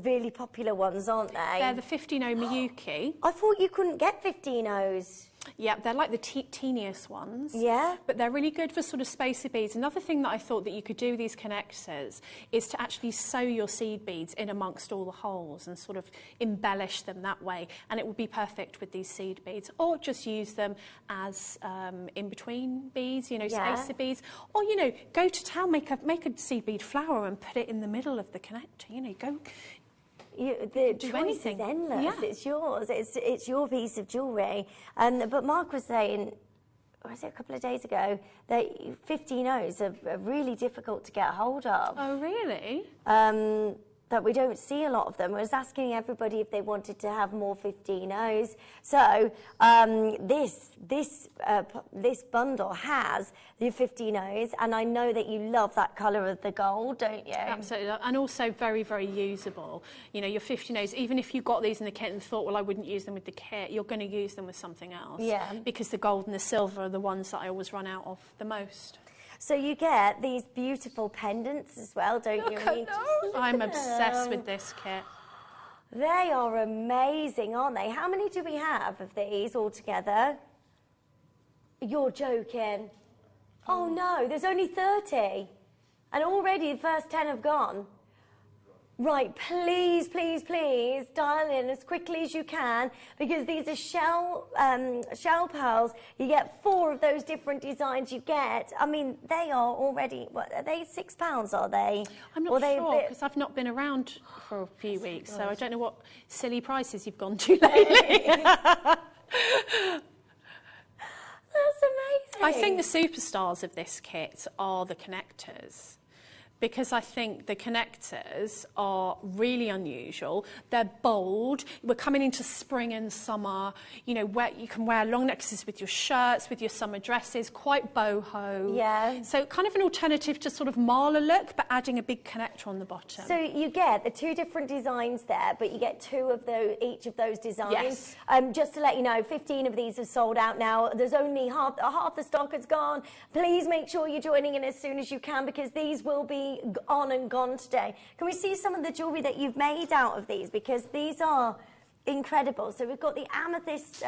really popular ones, aren't they? They're the 15-0 Miyuki. I thought you couldn't get 15-0s. Yeah, they're like the teeniest ones. Yeah. But they're really good for sort of spacer beads. Another thing that I thought that you could do with these connectors is to actually sew your seed beads in amongst all the holes and sort of embellish them that way. And it would be perfect with these seed beads. Or just use them as in-between beads, you know, spacer beads. Or, you know, go to town, make a seed bead flower and put it in the middle of the connector. You know, go... the choice is endless. Yeah. It's yours. It's your piece of jewellery. But Mark was saying, was it a couple of days ago, that 15-0s are really difficult to get hold of. Oh, really? That we don't see a lot of them. I was asking everybody if they wanted to have more 15-0s. So this bundle has the 15-0s, and I know that you love that colour of the gold, don't you? Absolutely, and also very, very usable. You know, your 15-0s, even if you got these in the kit and thought, well, I wouldn't use them with the kit, you're going to use them with something else. Yeah. Because the gold and the silver are the ones that I always run out of the most. So you get these beautiful pendants as well, don't you? Look at those. I'm obsessed with this kit. They are amazing, aren't they? How many do we have of these all together? You're joking. Oh no, there's only 30. And already the first 10 have gone. Right, please, please, please dial in as quickly as you can, because these are shell pearls. You get 4 of those different designs. You get, I mean, they are already, what, are they £6, are they? I'm not sure, because I've not been around for a few weeks, so I don't know what silly prices you've gone to lately. That's amazing. I think the superstars of this kit are the connectors, because I think the connectors are really unusual. They're bold. We're coming into spring and summer, you know, where you can wear long necklaces with your shirts, with your summer dresses, quite boho. Yeah. So kind of an alternative to sort of mala look, but adding a big connector on the bottom. So you get the 2 different designs there, but you get 2 of each of those designs. Yes. Just to let you know, 15 of these are sold out now. There's only half the stock has gone. Please make sure you're joining in as soon as you can, because these will be on and gone today. Can we see some of the jewellery that you've made out of these? Because these are incredible. So we've got the amethyst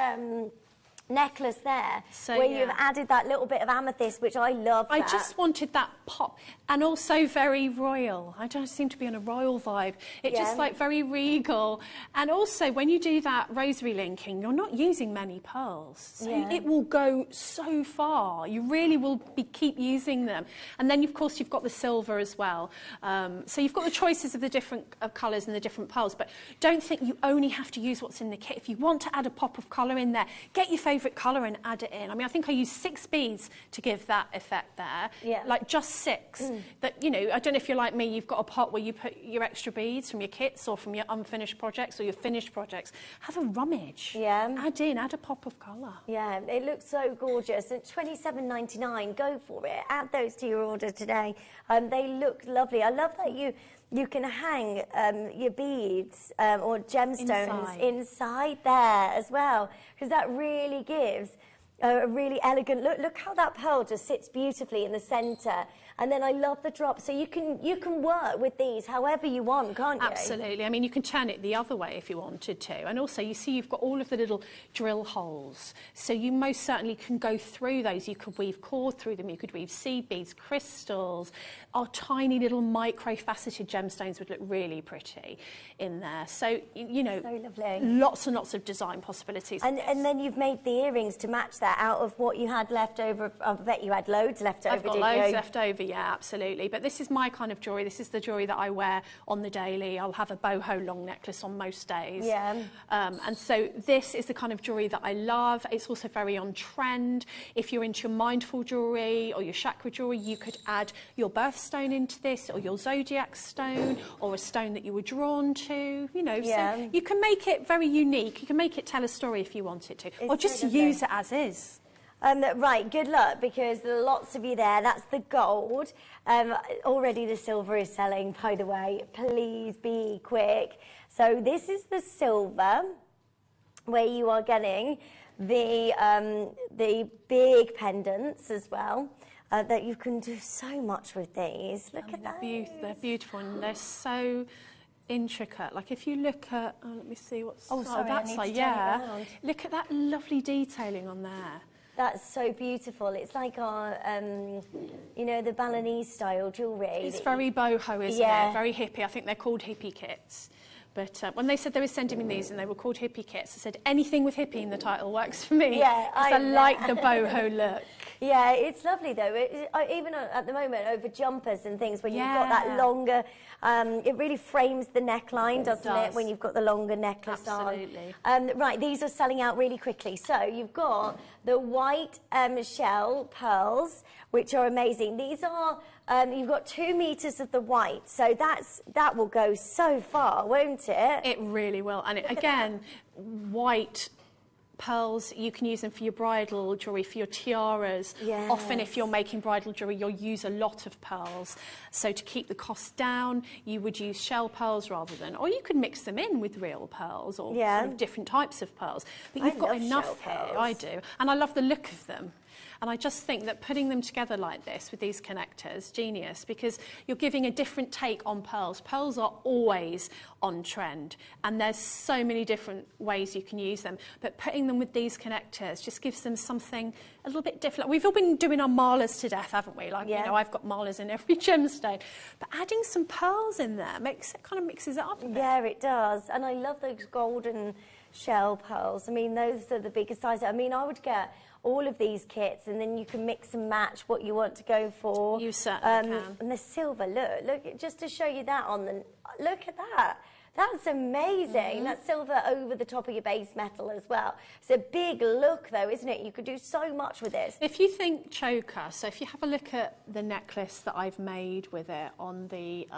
necklace there, where you've added that little bit of amethyst, which I love. I just wanted that pop, and also very royal. I don't seem to be on a royal vibe. It's just like very regal. And also, when you do that rosary linking, you're not using many pearls, so it will go so far. You really will keep using them. And then, of course, you've got the silver as well. So you've got the choices of the different colours and the different pearls, but don't think you only have to use what's in the kit. If you want to add a pop of colour in there, get your favourite colour and add it in. I mean, I think I used 6 beads to give that effect there. Yeah. Like just 6. That, you know, I don't know if you're like me, you've got a pot where you put your extra beads from your kits or from your unfinished projects or your finished projects. Have a rummage. Yeah. Add a pop of colour. Yeah, it looks so gorgeous. At $27.99, go for it. Add those to your order today. They look lovely. I love that you can hang your beads or gemstones inside there as well, because that really gives a really elegant look. Look how that pearl just sits beautifully in the centre. And then I love the drop. So you can work with these however you want, can't you? Absolutely. I mean, you can turn it the other way if you wanted to. And also, you see you've got all of the little drill holes. So you most certainly can go through those. You could weave cord through them. You could weave seed beads, crystals. Our tiny little micro-faceted gemstones would look really pretty in there. So, you know, so lovely. Lots and lots of design possibilities. And then you've made the earrings to match that out of what you had left over. I bet you had loads left over, I've got loads left over, yeah, absolutely. But this is my kind of jewellery. This is the jewellery that I wear on the daily. I'll have a boho long necklace on most days. Yeah. And so this is the kind of jewellery that I love. It's also very on trend. If you're into your mindful jewellery or your chakra jewellery, you could add your birthstone into this, or your zodiac stone, or a stone that you were drawn to. You know, so you can make it very unique. You can make it tell a story if you want it to, or just use it as is. Right, good luck, because there are lots of you there. That's the gold. Already the silver is selling, by the way. Please be quick. So this is the silver, where you are getting the big pendants as well. That you can do so much with these. Look at that. They're beautiful, and they're so intricate. Like if you look at, let me see what's. Oh, sorry, that's like, yeah. Look at that lovely detailing on there. That's so beautiful. It's like our, you know, the Balinese style jewellery. It's very boho, isn't it? Very hippie. I think they're called hippie kits. But when they said they were sending me these and they were called hippie kits, I said anything with hippie in the title works for me. Yeah, I like the boho look. Yeah, it's lovely though. Even at the moment over jumpers and things, when you've got that longer, it really frames the neckline, doesn't it? When you've got the longer necklace Absolutely. on. Right, these are selling out really quickly. So you've got the white shell pearls, which are amazing. These are, you've got 2 meters of the white, so that will go so far, won't it? It really will. And again, white pearls, you can use them for your bridal jewellery, for your tiaras. Yes. Often if you're making bridal jewellery, you'll use a lot of pearls. So to keep the cost down, you would use shell pearls rather than, or you could mix them in with real pearls or sort of different types of pearls. But you've got enough here, I do. And I love the look of them. And I just think that putting them together like this with these connectors, genius, because you're giving a different take on pearls. Pearls are always on trend, and there's so many different ways you can use them. But putting them with these connectors just gives them something a little bit different. We've all been doing our malas to death, haven't we? Like, you know, I've got malas in every gemstone. But adding some pearls in there kind of mixes it up a bit. Yeah, it does. And I love those golden shell pearls. I mean, those are the biggest size. I mean, I would get all of these kits, and then you can mix and match what you want to go for. You certainly can. And the silver, look, just to show you that on the, look at that. That's amazing. That's silver over the top of your base metal as well. It's a big look though, isn't it? You could do so much with this. If you think choker, so if you have a look at the necklace that I've made with it on the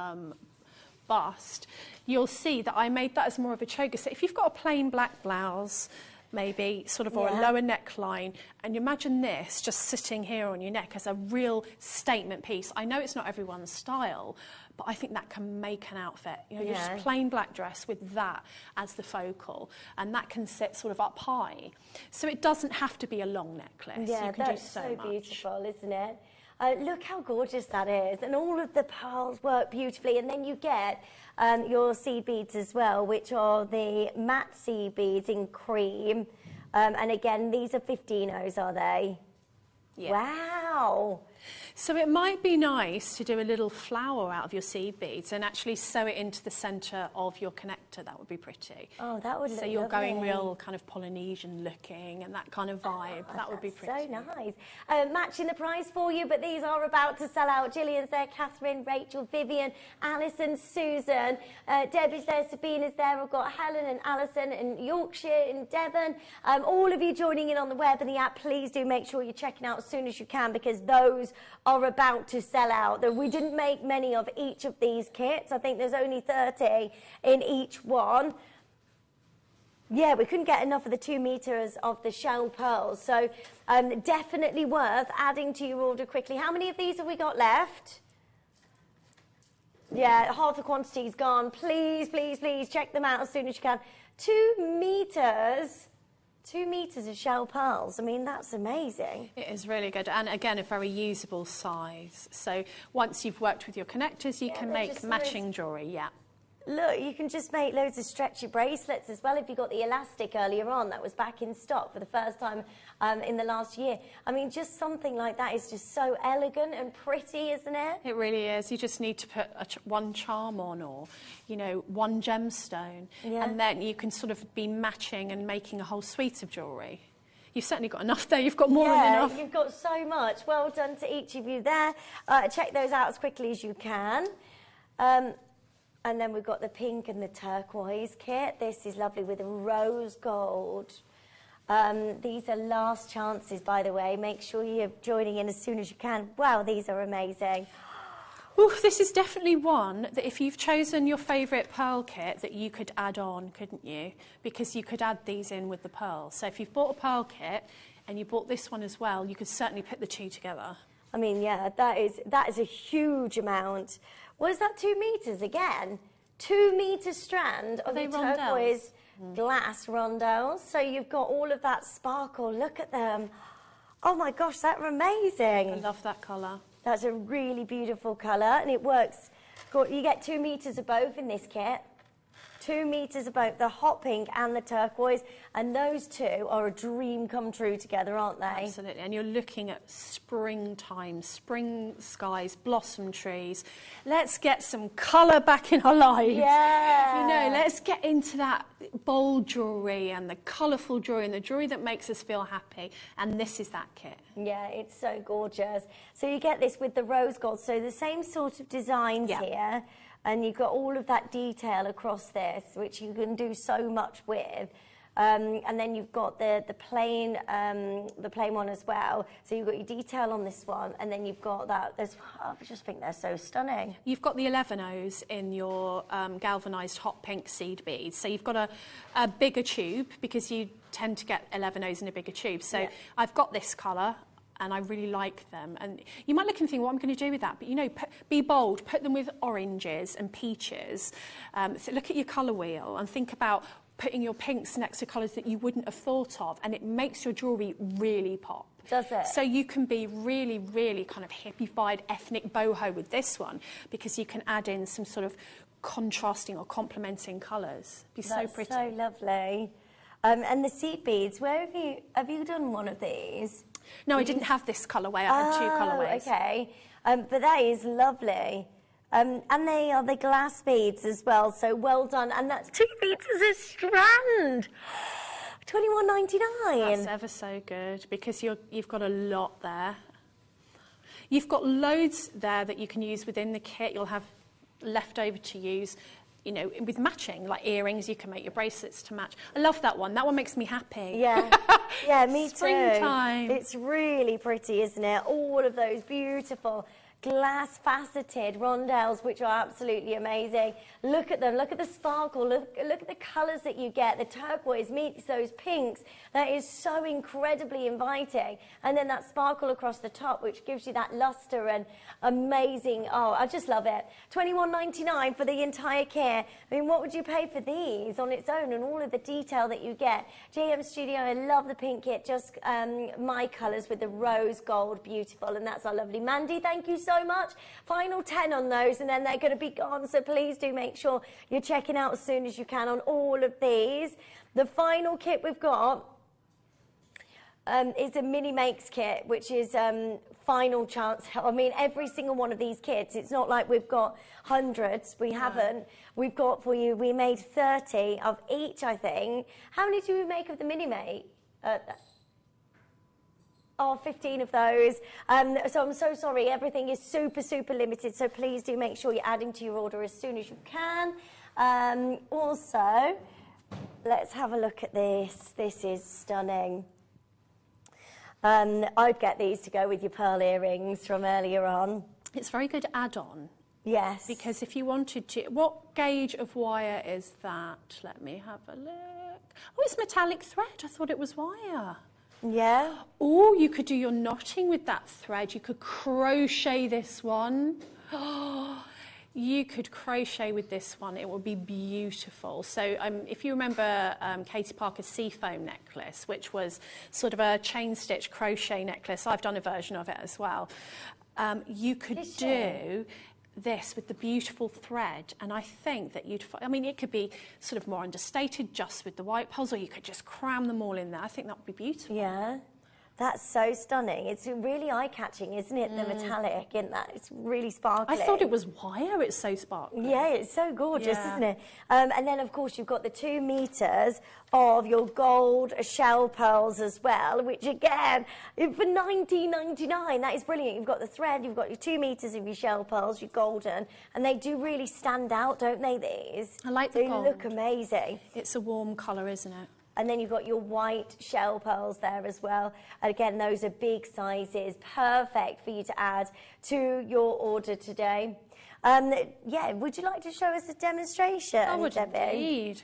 bust, you'll see that I made that as more of a choker. So if you've got a plain black blouse, maybe sort of, or a lower neckline, and you imagine this just sitting here on your neck as a real statement piece. I know it's not everyone's style, but I think that can make an outfit. You know, just plain black dress with that as the focal, and that can sit sort of up high. So it doesn't have to be a long necklace. Yeah, you can that's do so much. beautiful, isn't it? Look how gorgeous that is, and all of the pearls work beautifully, and then you get your seed beads as well, which are the matte seed beads in cream, and again, these are 15-0s, are they? Yeah. Wow. So it might be nice to do a little flower out of your seed beads and actually sew it into the centre of your connector. That would be pretty. Oh, that would look So you're lovely. going real kind of Polynesian looking and that kind of vibe. That would be pretty. So nice. Matching the price for you, but these are about to sell out. Gillian's there, Catherine, Rachel, Vivian, Alison, Susan, Debbie's there, Sabina's there. We've got Helen and Alison in Yorkshire, in Devon. All of you joining in on the web and the app, please do make sure you're checking out as soon as you can, because those are about to sell out. We didn't make many of each of these kits. I think there's only 30 in each one. Yeah, we couldn't get enough of the 2 meters of the shell pearls. So definitely worth adding to your order quickly. How many of these have we got left? Yeah, half the quantity's gone. Please, please, please check them out as soon as you can. 2 meters. 2 meters of shell pearls. I mean, that's amazing. It is really good. And again, a very usable size. So once you've worked with your connectors, you can make matching jewellery, Look, you can just make loads of stretchy bracelets as well. If you got the elastic earlier on, that was back in stock for the first time in the last year. I mean, just something like that is just so elegant and pretty, isn't it? It really is. You just need to put one charm on, or, you know, one gemstone. And then you can sort of be matching and making a whole suite of jewellery. You've certainly got enough there. You've got more than enough. You've got so much. Well done to each of you there. Check those out as quickly as you can. And then we've got the pink and the turquoise kit. This is lovely with rose gold. These are last chances, by the way. Make sure you're joining in as soon as you can. Wow, these are amazing. Ooh, this is definitely one that if you've chosen your favourite pearl kit that you could add on, couldn't you? Because you could add these in with the pearls. So if you've bought a pearl kit and you bought this one as well, you could certainly put the two together. I mean, yeah, that is a huge amount. What is that, 2 meters again? 2 meter strand of the turquoise glass rondelles. So you've got all of that sparkle. Look at them. Oh my gosh, they're amazing. I love that colour. That's a really beautiful colour, and it works. You get 2 meters of both in this kit. 2 meters of both, the hot pink and the turquoise, and those two are a dream come true together, aren't they? Absolutely, and you're looking at springtime, spring skies, blossom trees. Let's get some colour back in our lives. Yeah. You know, let's get into that bold jewellery and the colourful jewellery and the jewellery that makes us feel happy, and this is that kit. Yeah, it's so gorgeous. So you get this with the rose gold, so the same sort of designs here. And you've got all of that detail across this, which you can do so much with. And then you've got the plain one as well. So you've got your detail on this one, and then you've got that. I just think they're so stunning. You've got the 11Os in your galvanised hot pink seed beads. So you've got a bigger tube, because you tend to get 11Os in a bigger tube. So I've got this colour, and I really like them. And you might look and think, what am I going to do with that? But, you know, be bold. Put them with oranges and peaches. So look at your colour wheel and think about putting your pinks next to colours that you wouldn't have thought of, and it makes your jewellery really pop. Does it? So you can be really, really kind of hippified, ethnic boho with this one, because you can add in some sort of contrasting or complementing colours. Be so pretty. So lovely. And the seed beads, where have you done one of these? No, I didn't have this colourway. I had 2 colourways. Okay. But that is lovely. And they are the glass beads as well, so well done. And that's 2 beads as a strand. $21.99. That's ever so good, because you've got a lot there. You've got loads there that you can use within the kit. You'll have left over to use, you know, with matching, like earrings. You can make your bracelets to match. I love that one. That one makes me happy. Yeah, yeah, me too. Springtime. It's really pretty, isn't it? All of those beautiful glass faceted rondelles, which are absolutely amazing. Look at them, look at the sparkle, look at the colours that you get. The turquoise meets those pinks. That is so incredibly inviting. And then that sparkle across the top, which gives you that lustre and amazing. Oh, I just love it. $21.99 for the entire kit. I mean, what would you pay for these on its own and all of the detail that you get? JM Studio, I love the pink kit, just my colours with the rose gold, beautiful. And that's our lovely Mandy. Thank you so much. Final 10 on those, and then they're going to be gone. So please do make sure you're checking out as soon as you can on all of these. The final kit we've got is a mini makes kit, which is final chance. I mean, every single one of these kits, it's not like we've got hundreds. We haven't. We've got for you, we made 30 of each, I think. How many do we make of the mini make? 15 of those. So I'm so sorry. Everything is super, super limited. So please do make sure you're adding to your order as soon as you can. Also, let's have a look at this. This is stunning. I'd get these to go with your pearl earrings from earlier on. It's very good add-on. Yes. Because if you wanted to... What gauge of wire is that? Let me have a look. Oh, it's metallic thread. I thought it was wire. Yeah. Oh, you could do your knotting with that thread. You could crochet this one. Oh, you could crochet with this one. It would be beautiful. So if you remember Katie Parker's Seafoam necklace, which was sort of a chain stitch crochet necklace, I've done a version of it as well. You could do this with the beautiful thread, and I think that I mean, it could be sort of more understated just with the white pearls, or you could just cram them all in there. I think that would be beautiful. Yeah. That's so stunning. It's really eye-catching, isn't it? The metallic in that. It's really sparkly. I thought it was wire. It's so sparkly. Yeah, it's so gorgeous, isn't it? And then, of course, you've got the 2 meters of your gold shell pearls as well, which, again, for $19.99, that is brilliant. You've got the thread, you've got your 2 meters of your shell pearls, your golden, and they do really stand out, don't they, these? I like the gold. They look amazing. It's a warm colour, isn't it? And then you've got your white shell pearls there as well. And again, those are big sizes, perfect for you to add to your order today. Yeah, would you like to show us a demonstration, I would Debbie? indeed.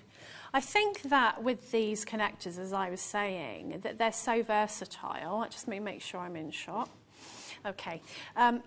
I think that with these connectors, as I was saying, that they're so versatile. Just let me make sure I'm in shot. Okay,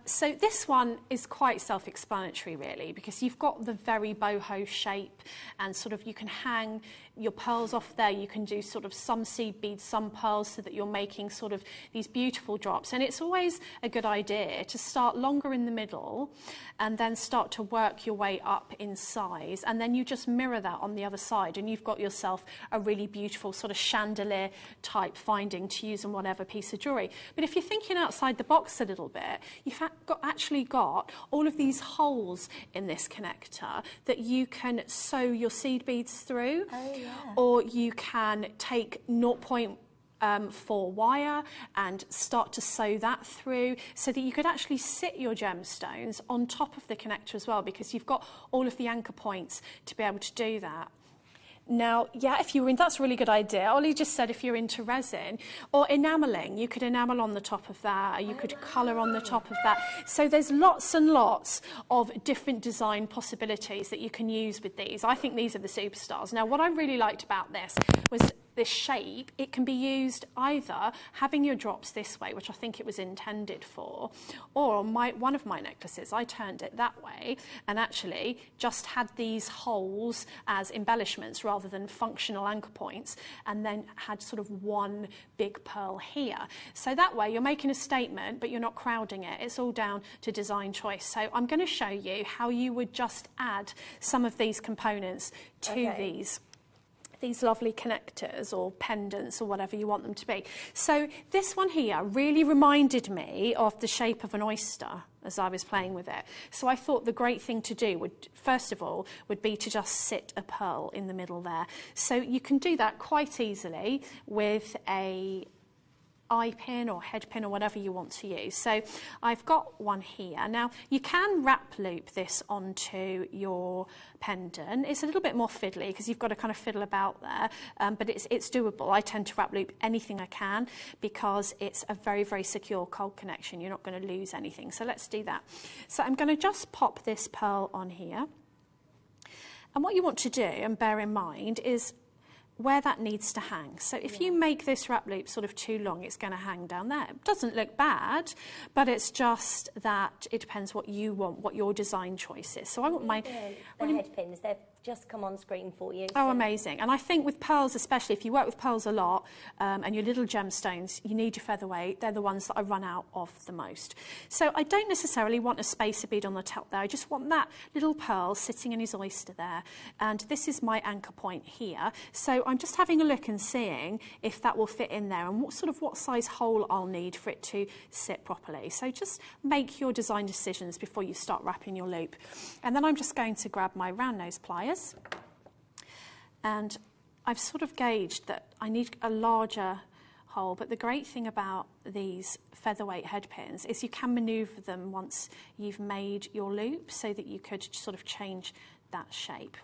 so this one is quite self-explanatory really, because you've got the very boho shape, and sort of you can hang your pearls off there. You can do sort of some seed beads, some pearls, so that you're making sort of these beautiful drops. And it's always a good idea to start longer in the middle and then start to work your way up in size, and then you just mirror that on the other side, and you've got yourself a really beautiful sort of chandelier type finding to use on whatever piece of jewellery. But if you're thinking outside the box a little bit, you've actually got all of these holes in this connector that you can sew your seed beads through. Oh, yeah. Or you can take 0.4 wire and start to sew that through, so that you could actually sit your gemstones on top of the connector as well, because you've got all of the anchor points to be able to do that. Now, yeah, if you're in, that's a really good idea. Ollie just said if you're into resin or enamelling, you could enamel on the top of that, or you could colour on the top of that. So there's lots and lots of different design possibilities that you can use with these. I think these are the superstars. Now, what I really liked about this was this shape, it can be used either having your drops this way, which I think it was intended for, or on one of my necklaces, I turned it that way and actually just had these holes as embellishments rather than functional anchor points, and then had sort of one big pearl here. So that way you're making a statement, but you're not crowding it. It's all down to design choice. So I'm going to show you how you would just add some of these components to these lovely connectors or pendants or whatever you want them to be. So this one here really reminded me of the shape of an oyster as I was playing with it. So I thought the great thing to do would, first of all, would be to just sit a pearl in the middle there. So you can do that quite easily with a eye pin or head pin or whatever you want to use. So I've got one here. Now you can wrap loop this onto your pendant. It's a little bit more fiddly because you've got to kind of fiddle about there, but it's doable. I tend to wrap loop anything I can because it's a very, very secure cold connection. You're not going to lose anything. So let's do that. So I'm going to just pop this pearl on here. And what you want to do, and bear in mind, is where that needs to hang. So if you make this wrap loop sort of too long, it's going to hang down there. It doesn't look bad, but it's just that it depends what you want, what your design choice is. So I want my... The head pins, they've just come on screen for you. Oh, amazing. And I think with pearls, especially if you work with pearls a lot, and your little gemstones, you need your featherweight. They're the ones that I run out of the most. So I don't necessarily want a spacer bead on the top there. I just want that little pearl sitting in his oyster there. And this is my anchor point here. So I'm just having a look and seeing if that will fit in there and what size hole I'll need for it to sit properly. So just make your design decisions before you start wrapping your loop. And then I'm just going to grab my round nose pliers. And I've sort of gauged that I need a larger hole, but the great thing about these featherweight head pins is you can manoeuvre them once you've made your loop so that you could sort of change that shape.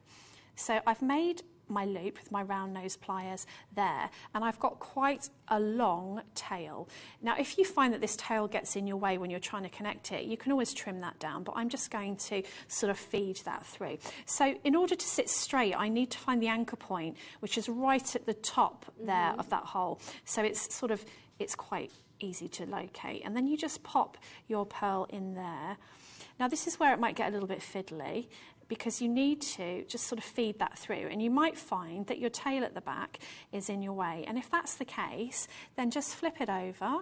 So I've made my loop with my round nose pliers there, and I've got quite a long tail. Now if you find that this tail gets in your way when you're trying to connect it, you can always trim that down, but I'm just going to sort of feed that through. So in order to sit straight, I need to find the anchor point, which is right at the top there of that hole. So it's quite easy to locate, and then you just pop your pearl in there. Now this is where it might get a little bit fiddly, because you need to just sort of feed that through, and you might find that your tail at the back is in your way. And if that's the case, then just flip it over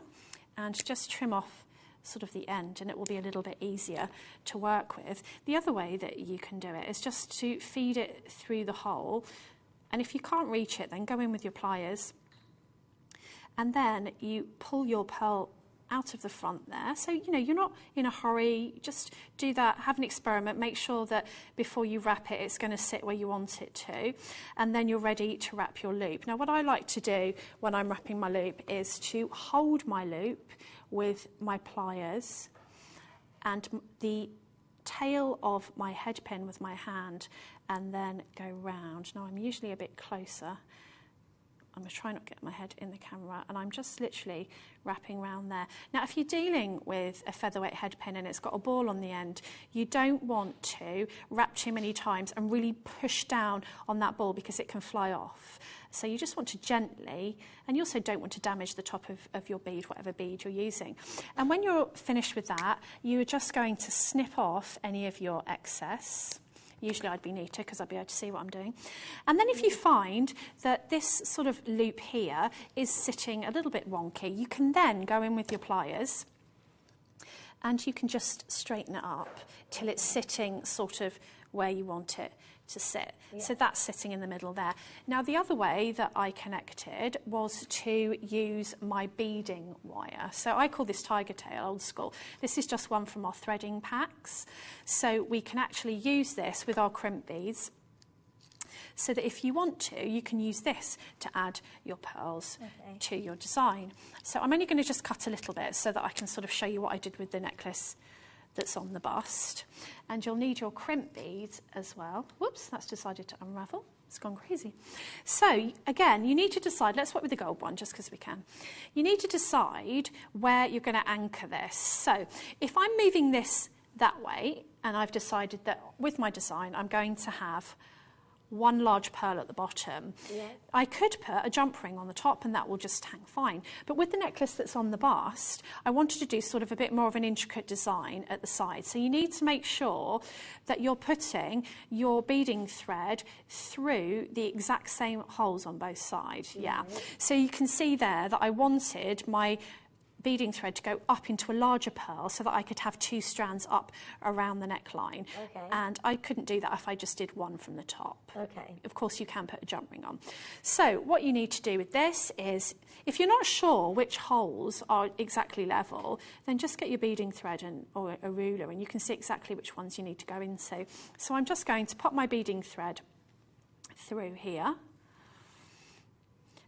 and just trim off sort of the end, and it will be a little bit easier to work with. The other way that you can do it is just to feed it through the hole, and if you can't reach it, then go in with your pliers, and then you pull your pearl out of the front there. So, you know, you're not in a hurry, just do that, have an experiment, make sure that before you wrap it, it's going to sit where you want it to, and then you're ready to wrap your loop. Now, what I like to do when I'm wrapping my loop is to hold my loop with my pliers and the tail of my head pin with my hand, and then go round. Now, I'm usually a bit closer. I'm going to try not to get my head in the camera, and I'm just literally wrapping around there. Now, if you're dealing with a featherweight head pin and it's got a ball on the end, you don't want to wrap too many times and really push down on that ball because it can fly off. So you just want to gently, and you also don't want to damage the top of your bead, whatever bead you're using. And when you're finished with that, you're just going to snip off any of your excess. Usually I'd be neater because I'd be able to see what I'm doing. And then if you find that this sort of loop here is sitting a little bit wonky, you can then go in with your pliers and you can just straighten it up till it's sitting sort of where you want it to sit. Yeah. So that's sitting in the middle there. Now, the other way that I connected was to use my beading wire. So I call this tiger tail, old school. This is just one from our threading packs. So we can actually use this with our crimp beads, so that if you want to, you can use this to add your pearls to your design. So I'm only going to just cut a little bit so that I can sort of show you what I did with the necklace that's on the bust. And you'll need your crimp beads as well. Whoops, that's decided to unravel. It's gone crazy. So again, you need to decide, let's work with the gold one just because we can. You need to decide where you're going to anchor this. So if I'm moving this that way, and I've decided that with my design, I'm going to have one large pearl at the bottom. Yeah. I could put a jump ring on the top and that will just hang fine. But with the necklace that's on the bust, I wanted to do sort of a bit more of an intricate design at the side. So you need to make sure that you're putting your beading thread through the exact same holes on both sides. Yeah. So you can see there that I wanted my beading thread to go up into a larger pearl so that I could have 2 strands up around the neckline. Okay. And I couldn't do that if I just did one from the top. Okay. Of course, you can put a jump ring on. So what you need to do with this is, if you're not sure which holes are exactly level, then just get your beading thread or a ruler and you can see exactly which ones you need to go into. So I'm just going to pop my beading thread through here.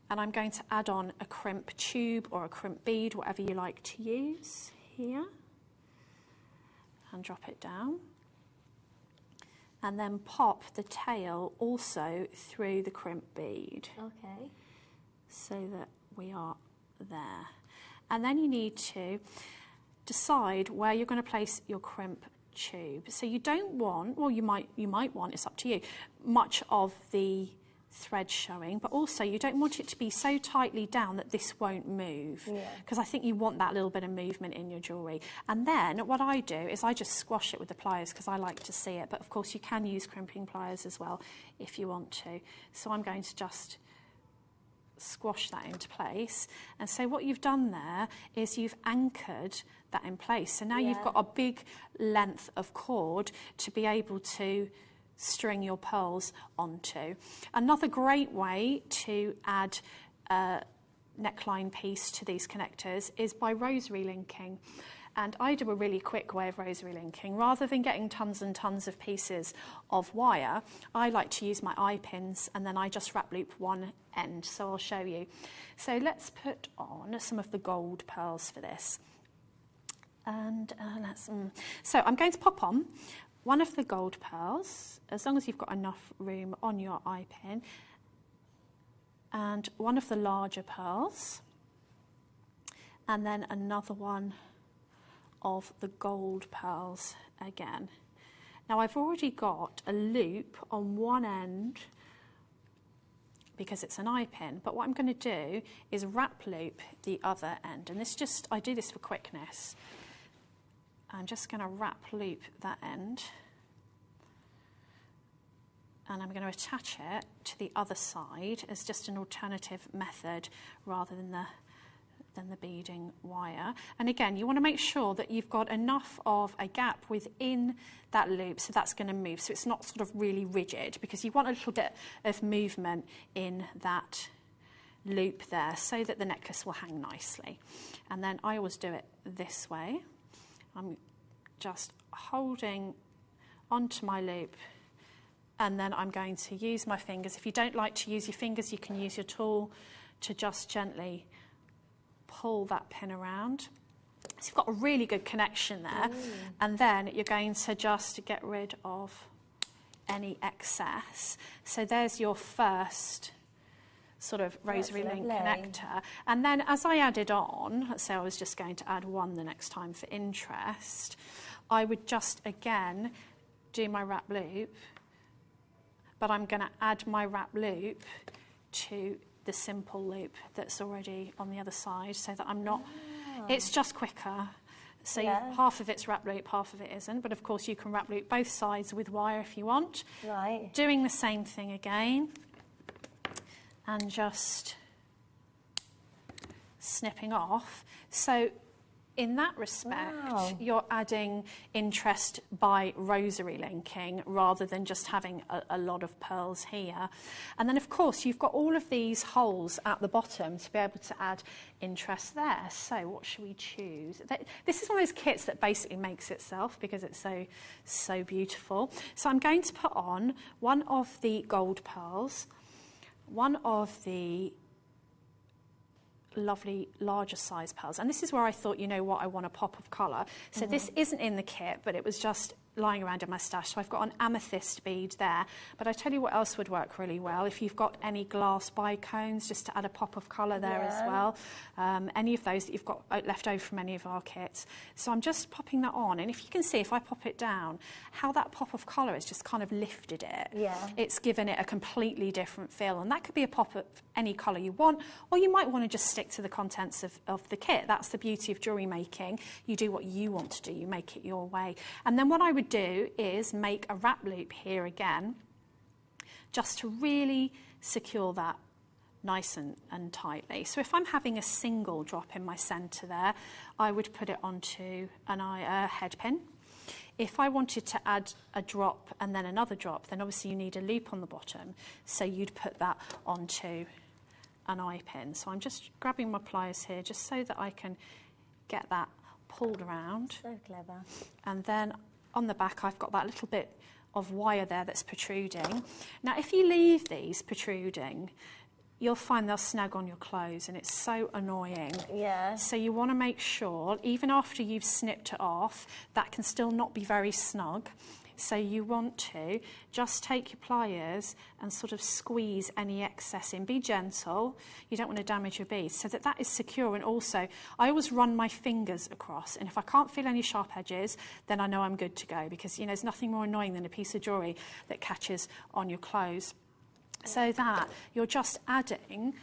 And I'm going to add on a crimp tube or a crimp bead, whatever you like to use, here. And drop it down. And then pop the tail also through the crimp bead. Okay. So that we are there. And then you need to decide where you're going to place your crimp tube. So you don't want, well, you might want, it's up to you, much of the thread showing, but also you don't want it to be so tightly down that this won't move, because I think you want that little bit of movement in your jewellery. And then what I do is I just squash it with the pliers because I like to see it, but of course you can use crimping pliers as well if you want to. So I'm going to just squash that into place, and so what you've done there is you've anchored that in place. So now you've got a big length of cord to be able to string your pearls onto. Another great way to add a neckline piece to these connectors is by rosary linking. And I do a really quick way of rosary linking. Rather than getting tons and tons of pieces of wire, I like to use my eye pins and then I just wrap loop one end. So I'll show you. So let's put on some of the gold pearls for this. And so I'm going to pop on one of the gold pearls, as long as you've got enough room on your eye pin, and one of the larger pearls, and then another one of the gold pearls again. Now I've already got a loop on one end because it's an eye pin, but what I'm going to do is wrap loop the other end, and this just, I do this for quickness. I'm just going to wrap loop that end and I'm going to attach it to the other side as just an alternative method rather than the beading wire. And again, you want to make sure that you've got enough of a gap within that loop so that's going to move, so it's not sort of really rigid, because you want a little bit of movement in that loop there so that the necklace will hang nicely. And then I always do it this way. I'm just holding onto my loop and then I'm going to use my fingers. If you don't like to use your fingers, you can use your tool to just gently pull that pin around. So you've got a really good connection there. And then you're going to just get rid of any excess. So there's your first sort of rosary link connector. And then as I added on, let's say I was just going to add one the next time for interest, I would just again do my wrap loop, but I'm going to add my wrap loop to the simple loop that's already on the other side so that I'm not, it's just quicker. So half of it's wrap loop, half of it isn't, but of course you can wrap loop both sides with wire if you want. Right. Doing the same thing again. And just snipping off. So in that respect, you're adding interest by rosary linking rather than just having a lot of pearls here. And then, of course, you've got all of these holes at the bottom to be able to add interest there. So what should we choose? This is one of those kits that basically makes itself because it's so beautiful. So I'm going to put on one of the gold pearls, one of the lovely larger size pearls, and this is where I thought, you know what, I want a pop of colour. So this isn't in the kit, but it was just lying around in my stash. So I've got an amethyst bead there. But I tell you what else would work really well. If you've got any glass bicones, just to add a pop of colour there as well. Any of those that you've got left over from any of our kits. So I'm just popping that on. And if you can see, if I pop it down, how that pop of colour has just kind of lifted it. Yeah. It's given it a completely different feel. And that could be a pop of any colour you want. Or you might want to just stick to the contents of the kit. That's the beauty of jewellery making. You do what you want to do. You make it your way. And then what I would do is make a wrap loop here again, just to really secure that nice and tightly. So if I'm having a single drop in my centre there, I would put it onto a head pin. If I wanted to add a drop and then another drop, then obviously you need a loop on the bottom. So you'd put that onto an eye pin. So I'm just grabbing my pliers here just so that I can get that pulled around. So clever. And then on the back I've got that little bit of wire there that's protruding. Now if you leave these protruding, you'll find they'll snag on your clothes and it's so annoying. Yeah. So you want to make sure, even after you've snipped it off, that can still not be very snug. So you want to just take your pliers and sort of squeeze any excess in. Be gentle. You don't want to damage your beads so that that is secure. And also, I always run my fingers across. And if I can't feel any sharp edges, then I know I'm good to go. Because, you know, there's nothing more annoying than a piece of jewellery that catches on your clothes. So that you're just adding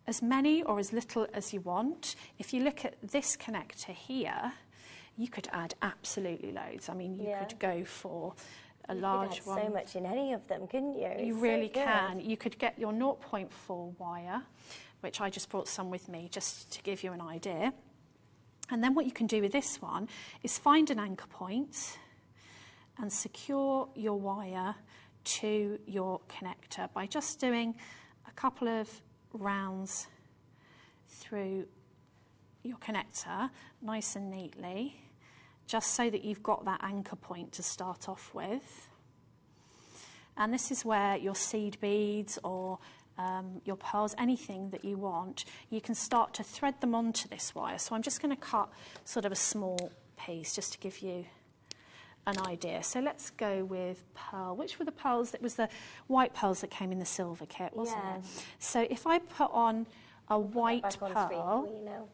as many or as little as you want. If you look at this connector here, you could add absolutely loads. I mean, you could go for a large one. So much in any of them, couldn't you? You really can. You could get your 0.4 wire, which I just brought some with me just to give you an idea. And then what you can do with this one is find an anchor point and secure your wire to your connector by just doing a couple of rounds through your connector nice and neatly, just so that you've got that anchor point to start off with. And this is where your seed beads or your pearls, anything that you want, you can start to thread them onto this wire. So I'm just going to cut sort of a small piece just to give you an idea. So let's go with pearl. Which were the pearls? It was the white pearls that came in the silver kit, wasn't it? So if I put on a white pearl,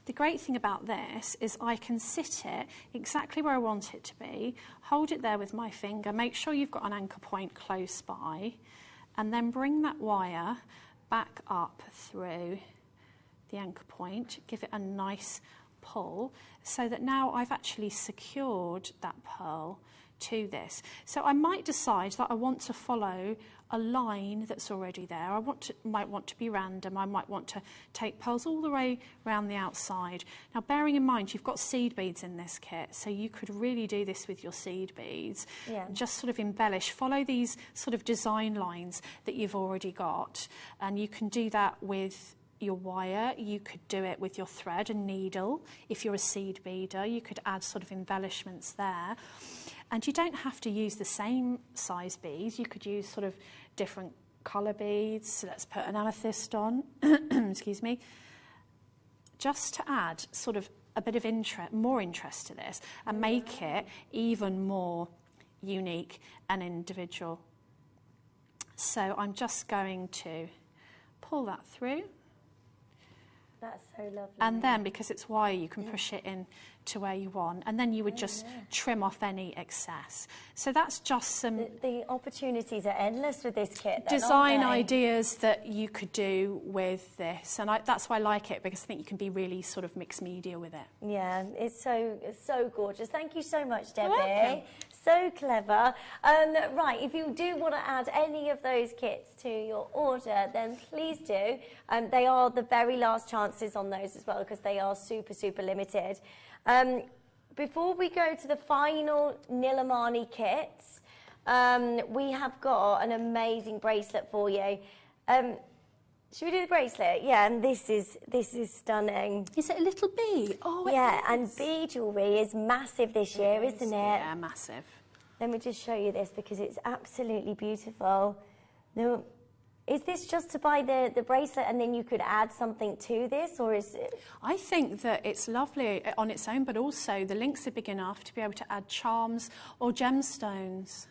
the great thing about this is I can sit it exactly where I want it to be, hold it there with my finger, make sure you've got an anchor point close by, and then bring that wire back up through the anchor point, give it a nice pull, so that now I've actually secured that pearl to this. So I might decide that I want to follow a line that's already there. I might want to be random. I might want to take pearls all the way around the outside. Now, bearing in mind, you've got seed beads in this kit, so you could really do this with your seed beads. Just sort of embellish, follow these sort of design lines that you've already got, and you can do that with your wire. You could do it with your thread and needle. If you're a seed beader, you could add sort of embellishments there. And you don't have to use the same size beads. You could use sort of different colour beads. So let's put an amethyst on, excuse me, just to add sort of a bit of interest, more interest to this, and make it even more unique and individual. So I'm just going to pull that through. That's so lovely. And then, because it's wire, you can push it in to where you want, and then you would just trim off any excess. So that's just some... The opportunities are endless with this kit, then, design ideas that you could do with this, and that's why I like it, because I think you can be really sort of mixed media with it. Yeah, it's so gorgeous. Thank you so much, Debbie. So clever. Right, if you do want to add any of those kits to your order, then please do. They are the very last chances on those as well, because they are super, super limited. Before we go to the final Nilamani kits, we have got an amazing bracelet for you. Should we do the bracelet? Yeah, and this is stunning. Is it a little bee? Oh, yeah, and bee jewellery is massive this year, isn't it? Yeah, massive. Let me just show you this because it's absolutely beautiful. Now, Is this just to buy the bracelet and then you could add something to this, or is it? I think that it's lovely on its own, but also the links are big enough to be able to add charms or gemstones.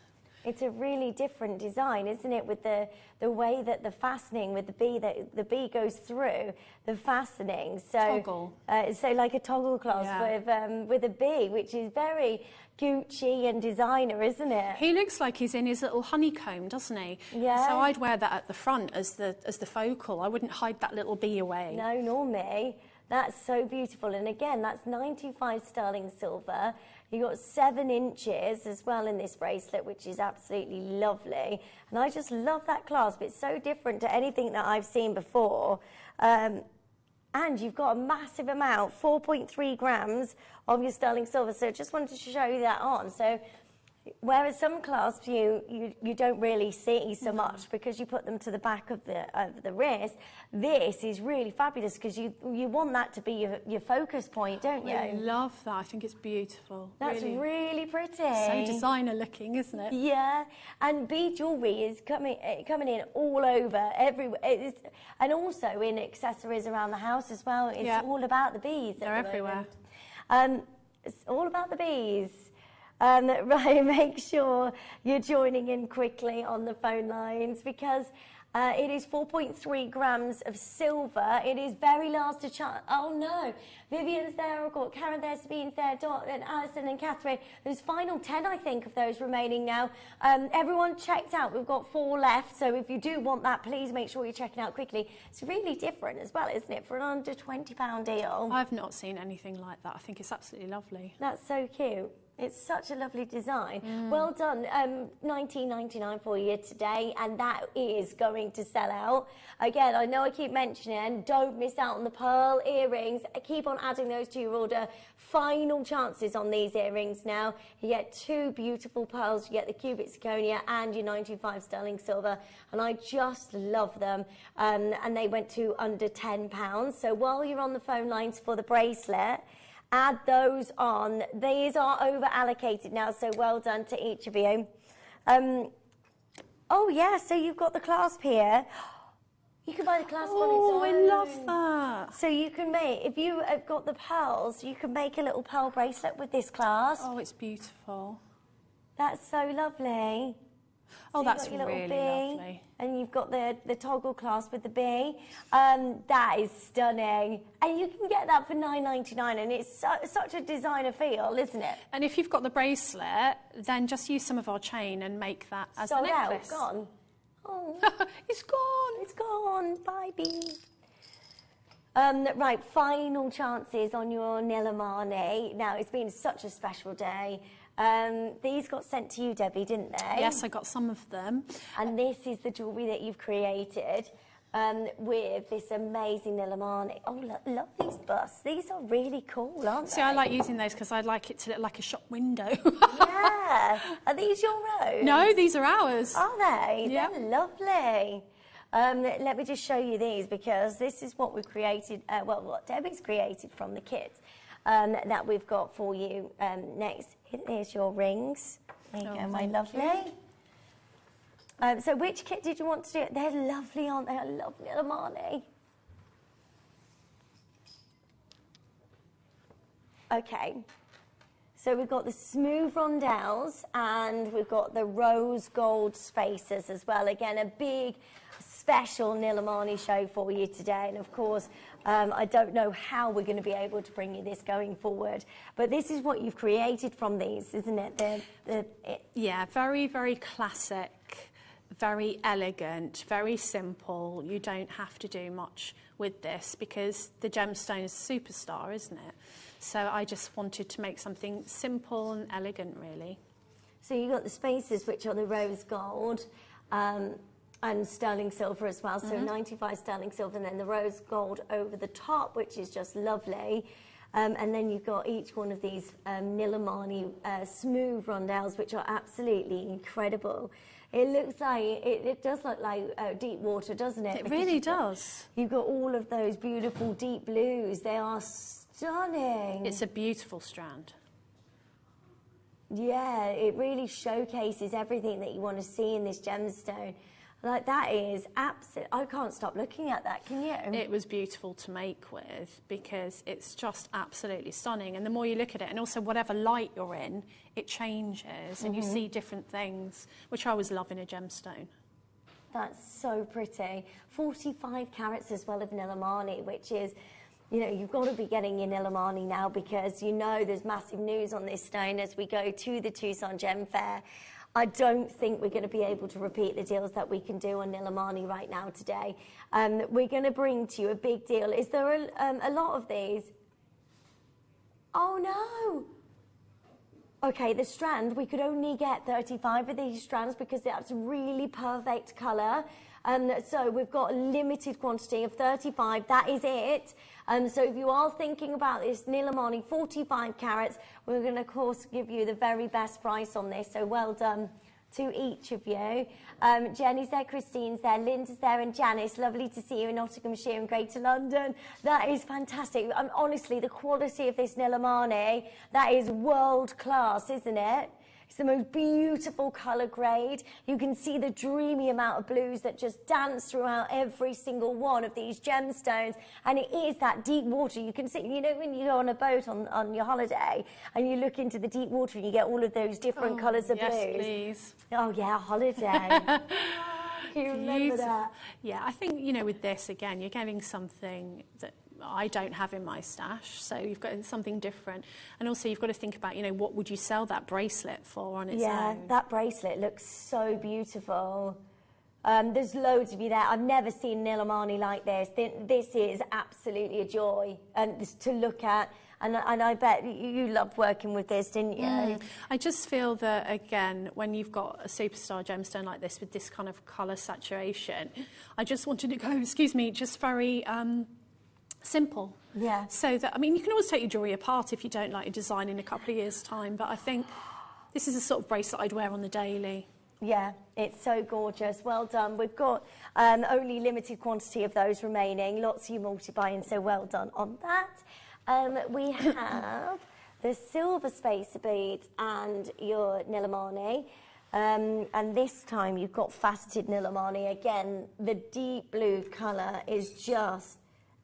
It's a really different design, isn't it, with the way that the fastening with the bee goes through the fastening. So, toggle. So like a toggle clasp with a bee, which is very Gucci and designer, isn't it? He looks like he's in his little honeycomb, doesn't he? Yeah. So I'd wear that at the front as the focal. I wouldn't hide that little bee away. No, nor me. That's so beautiful. And again, that's 95 sterling silver. You've got 7 inches as well in this bracelet, which is absolutely lovely. And I just love that clasp. It's so different to anything that I've seen before. And you've got a massive amount, 4.3 grams of your sterling silver. So just wanted to show you that on. So whereas some clasps you don't really see so much because you put them to the back of the wrist, this is really fabulous because you want that to be your focus point, don't you? I love that. I think it's beautiful. That's really pretty. So designer looking, isn't it? Yeah, and bead jewellery is coming in all over, everywhere. And also in accessories around the house as well. It's all about the bees. They're everywhere. It's all about the bees. Right, make sure you're joining in quickly on the phone lines because it is 4.3 grams of silver. It is very last to chance. Oh no, Vivian's there, I've got Karen there, Sabine's there, Dot and Alison and Catherine. There's final 10, I think, of those remaining now. Everyone checked out. We've got 4 left, so if you do want that, please make sure you're checking out quickly. It's really different as well, isn't it, for an under £20 deal? I've not seen anything like that. I think it's absolutely lovely. That's so cute. It's such a lovely design. Well done. $19.99 for you today, and that is going to sell out. Again, I know I keep mentioning, don't miss out on the pearl earrings. Keep on adding those to your order. Final chances on these earrings now. You get 2 beautiful pearls. You get the cubic zirconia and your 95 sterling silver, and I just love them. And they went to under £10. So while you're on the phone lines for the bracelet, add those on. These are over allocated now, so well done to each of you. Oh yeah, so you've got the clasp here. You can buy the clasp on its own. Oh, I love that. So you can make, if you have got the pearls, you can make a little pearl bracelet with this clasp. Oh, it's beautiful. That's so lovely. Oh, So that's you've got your really little bee, lovely. And you've got the toggle clasp with the bee. That is stunning. And you can get that for $9.99, and it's such a designer feel, isn't it? And if you've got the bracelet, then just use some of our chain and make that as a necklace. Out, gone. Oh, it's gone. It's gone. Bye, bee. Right, final chances on your Nilamani. Now, it's been such a special day. These got sent to you, Debbie, didn't they? Yes, I got some of them. And this is the jewellery that you've created with this amazing Nilamani. Oh, love these busts. These are really cool, aren't they? See, I like using those because I like it to look like a shop window. Yeah. Are these your own? No, these are ours. Are they? Yeah. They're lovely. Let me just show you these because this is what we've created, what Debbie's created from the kit that we've got for you next. Here's your rings. There you go, my lovely. So which kit did you want to do? They're lovely, aren't they? I love Nilamani. Okay. So we've got the smooth rondelles and we've got the rose gold spacers as well. Again, a big special Nilamani show for you today. And of course, I don't know how we're going to be able to bring you this going forward. But this is what you've created from these, isn't it? Yeah, very, very classic, very elegant, very simple. You don't have to do much with this because the gemstone is a superstar, isn't it? So I just wanted to make something simple and elegant, really. So you've got the spacers, which are the rose gold, and sterling silver as well, so 95 sterling silver, and then the rose gold over the top, which is just lovely. And then you've got each one of these Nilamani smooth rondelles, which are absolutely incredible. It looks like, it does look like deep water, doesn't it? It really does. You've got all of those beautiful deep blues. They are stunning. It's a beautiful strand. Yeah, it really showcases everything that you want to see in this gemstone. Like, that is absolute. I can't stop looking at that, can you? It was beautiful to make with because it's just absolutely stunning. And the more you look at it, and also whatever light you're in, it changes and you see different things, which I always love in a gemstone. That's so pretty. 45 carats as well of Nilamani, which is, you know, you've got to be getting your Nilamani now because you know there's massive news on this stone as we go to the Tucson Gem Fair. I don't think we're going to be able to repeat the deals that we can do on Nilamani right now today. We're going to bring to you a big deal. Is there a lot of these? Oh, no. Okay, the strand, we could only get 35 of these strands because that's really perfect colour. So we've got a limited quantity of 35, that is it. So if you are thinking about this Nilamani 45 carats, we're going to, of course, give you the very best price on this. So well done to each of you. Jenny's there, Christine's there, Linda's there, and Janice. Lovely to see you in Nottinghamshire and Greater London. That is fantastic. Honestly, the quality of this Nilamani, that is world class, isn't it? It's the most beautiful colour grade. You can see the dreamy amount of blues that just dance throughout every single one of these gemstones. And it is that deep water. You can see, you know, when you go on a boat on your holiday and you look into the deep water and you get all of those different colours of blues. Yes, please. Oh, yeah, holiday. Can you remember that? Yeah, I think, you know, with this, again, you're getting something that I don't have in my stash, so you've got something different. And also you've got to think about, you know, what would you sell that bracelet for on its own? Yeah, that bracelet looks so beautiful. There's loads of you there. I've never seen Nilamani like this. This is absolutely a joy to look at. And I bet you loved working with this, didn't you? I just feel that, again, when you've got a superstar gemstone like this with this kind of colour saturation, I just wanted to go, excuse me, just very simple. Yeah. So that, I mean, you can always take your jewellery apart if you don't like your design in a couple of years' time, but I think this is the sort of bracelet I'd wear on the daily. Yeah, it's so gorgeous. Well done. We've got only limited quantity of those remaining. Lots of you multi-buying, so well done on that. We have the silver spacer beads and your Nilamani. And this time you've got faceted Nilamani. Again, the deep blue colour is just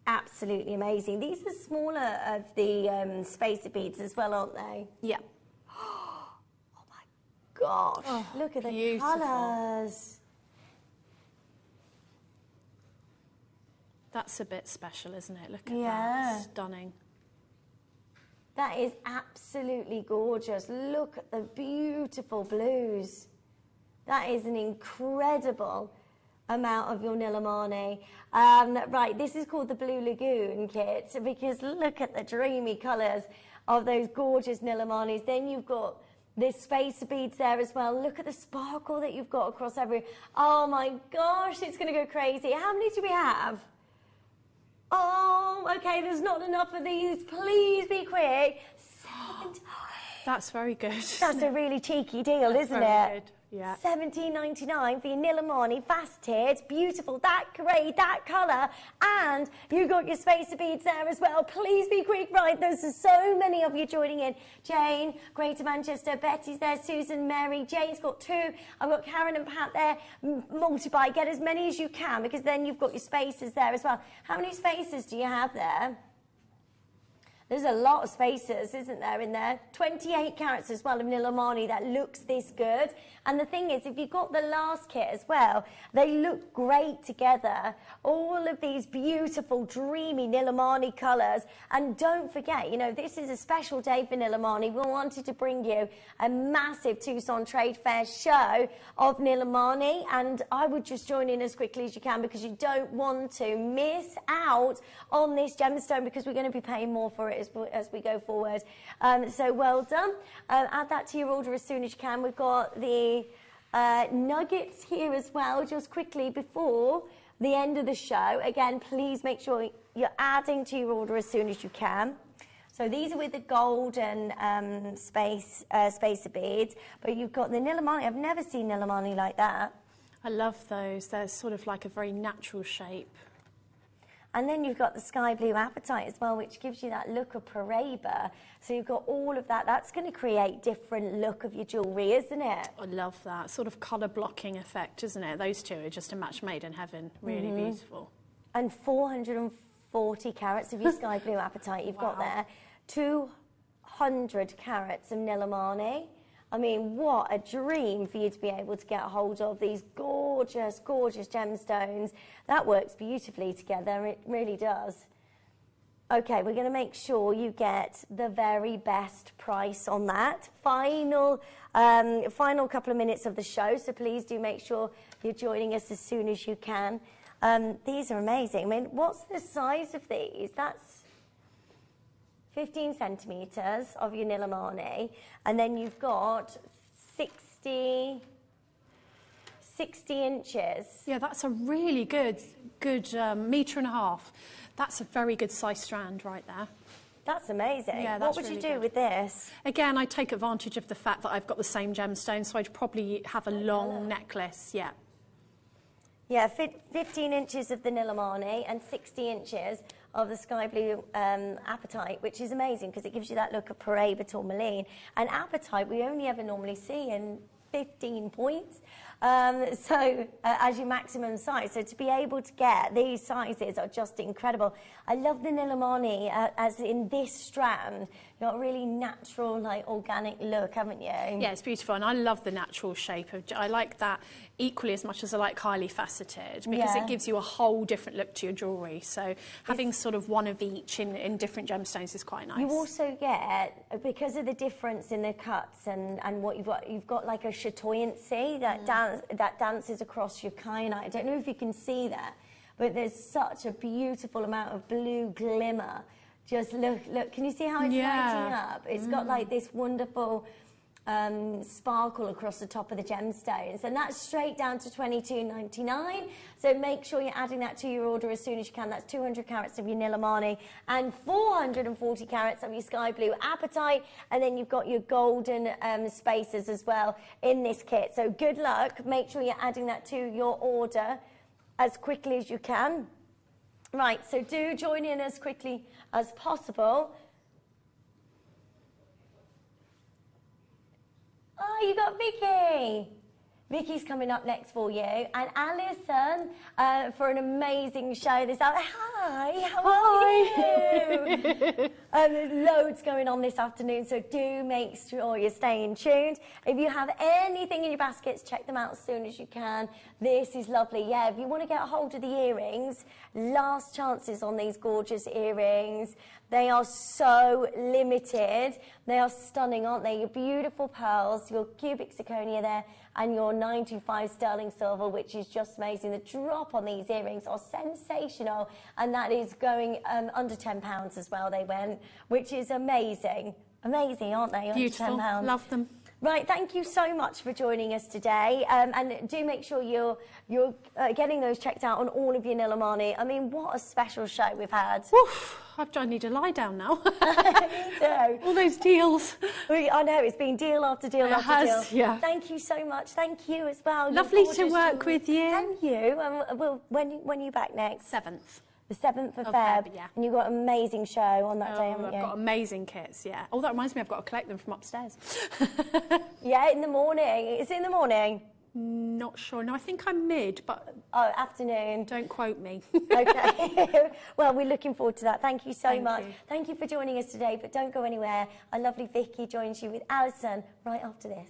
absolutely amazing. These are smaller of the spacer beads as well, aren't they? Yeah. Oh my gosh, look at the colours. That's a bit special, isn't it? Look at that. Stunning. That is absolutely gorgeous. Look at the beautiful blues. That is an incredible amount of your Nilamani. Right, this is called the Blue Lagoon kit because look at the dreamy colours of those gorgeous Nilamanis. Then you've got this spacer beads there as well. Look at the sparkle that you've got across every... Oh my gosh, it's going to go crazy. How many do we have? Oh, okay, there's not enough of these. Please be quick. That's very good. That's a really cheeky deal, isn't very it? Good. Yeah. $17.99 for your Nilamani, faceted, beautiful, that grade, that colour, and you got your spacer beads there as well. Please be quick, right? There's so many of you joining in. Jane, Greater Manchester, Betty's there, Susan, Mary, Jane's got 2. I've got Karen and Pat there. Multiply, get as many as you can because then you've got your spacers there as well. How many spacers do you have there? There's a lot of spacers, isn't there, in there? 28 carats as well of Nilamani that looks this good. And the thing is, if you've got the last kit as well, they look great together. All of these beautiful, dreamy Nilamani colours. And don't forget, you know, this is a special day for Nilamani. We wanted to bring you a massive Tucson Trade Fair show of Nilamani. And I would just join in as quickly as you can because you don't want to miss out on this gemstone because we're going to be paying more for it as we go forward. So well done. Add that to your order as soon as you can. We've got the nuggets here as well, just quickly before the end of the show. Again, please make sure you're adding to your order as soon as you can. So these are with the golden spacer beads, but you've got the Nilamani. I've never seen Nilamani like that. I love those. They're sort of like a very natural shape. And then you've got the sky blue apatite as well, which gives you that look of Paraiba. So you've got all of that. That's going to create different look of your jewellery, isn't it? I love that sort of colour blocking effect, isn't it? Those two are just a match made in heaven. Really beautiful. And 440 carats of your sky blue apatite you've got there. 200 carats of Nilamani. I mean, what a dream for you to be able to get a hold of these gorgeous, gorgeous gemstones. That works beautifully together, it really does. Okay, we're going to make sure you get the very best price on that. Final couple of minutes of the show, so please do make sure you're joining us as soon as you can. These are amazing. I mean, what's the size of these? That's 15 centimetres of your Nilamani, and then you've got 60 inches. Yeah, that's a really good metre and a half. That's a very good size strand right there. That's amazing. Yeah, what would you do with this? Again, I take advantage of the fact that I've got the same gemstone, so I'd probably have a long necklace, yeah. Yeah, 15 inches of the Nilamani and 60 inches of the sky blue apatite, which is amazing because it gives you that look of Paraiba tourmaline. And apatite we only ever normally see in 15 points. As your maximum size. So to be able to get these sizes are just incredible. I love the Nilamani as in this strand. You've got a really natural, like, organic look, haven't you? Yeah, it's beautiful, and I love the natural shape of. I like that equally as much as I like highly faceted because it gives you a whole different look to your jewellery. So having sort of one of each in different gemstones is quite nice. You also get, because of the difference in the cuts and what you've got like a chatoyancy that dances across your kyanite. I don't know if you can see that, but there's such a beautiful amount of blue glimmer. Just look, can you see how it's lighting up? It's got like this wonderful sparkle across the top of the gemstones, and that's straight down to $22.99. So make sure you're adding that to your order as soon as you can. That's 200 carats of your Nilamani and 440 carats of your sky blue apatite, and then you've got your golden spacers as well in this kit. So good luck. Make sure you're adding that to your order as quickly as you can. Right, so do join in as quickly as possible. Oh, you got Vicky. Vicky's coming up next for you, and Alison for an amazing show this afternoon. Hi, how are you? There's loads going on this afternoon, so do make sure you're staying tuned. If you have anything in your baskets, check them out as soon as you can. This is lovely. Yeah, if you want to get a hold of the earrings, last chances on these gorgeous earrings. They are so limited. They are stunning, aren't they? Your beautiful pearls, your cubic zirconia there, and your 925 sterling silver, which is just amazing. The drop on these earrings are sensational, and that is going under £10 as well, they went, which is amazing. Amazing, aren't they? Beautiful, love them. Right, thank you so much for joining us today, and do make sure you're getting those checked out on all of your Nilamani. I mean, what a special show we've had. Oof, I need to lie down now. Me too. All those deals. I know, it's been deal after deal after deal. Yeah. Thank you so much. Thank you as well. Lovely to work with you. And you. When are you back next? 7th. The 7th of Feb. Yeah. And you've got an amazing show on that day, haven't you? I've got amazing kits, yeah. Oh, that reminds me, I've got to collect them from upstairs. Yeah, in the morning. Is it in the morning? Not sure. No, I think I'm mid, but... Oh, afternoon. Don't quote me. Okay. Well, we're looking forward to that. Thank you so much. You. Thank you for joining us today, but don't go anywhere. Our lovely Vicky joins you with Alison right after this.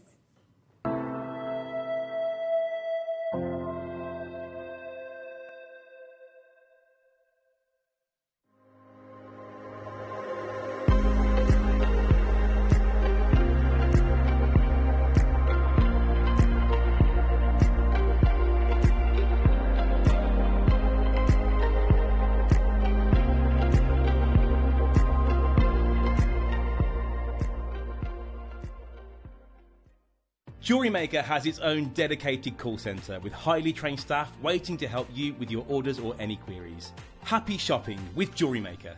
Jewellery Maker has its own dedicated call centre with highly trained staff waiting to help you with your orders or any queries. Happy shopping with Jewellery Maker.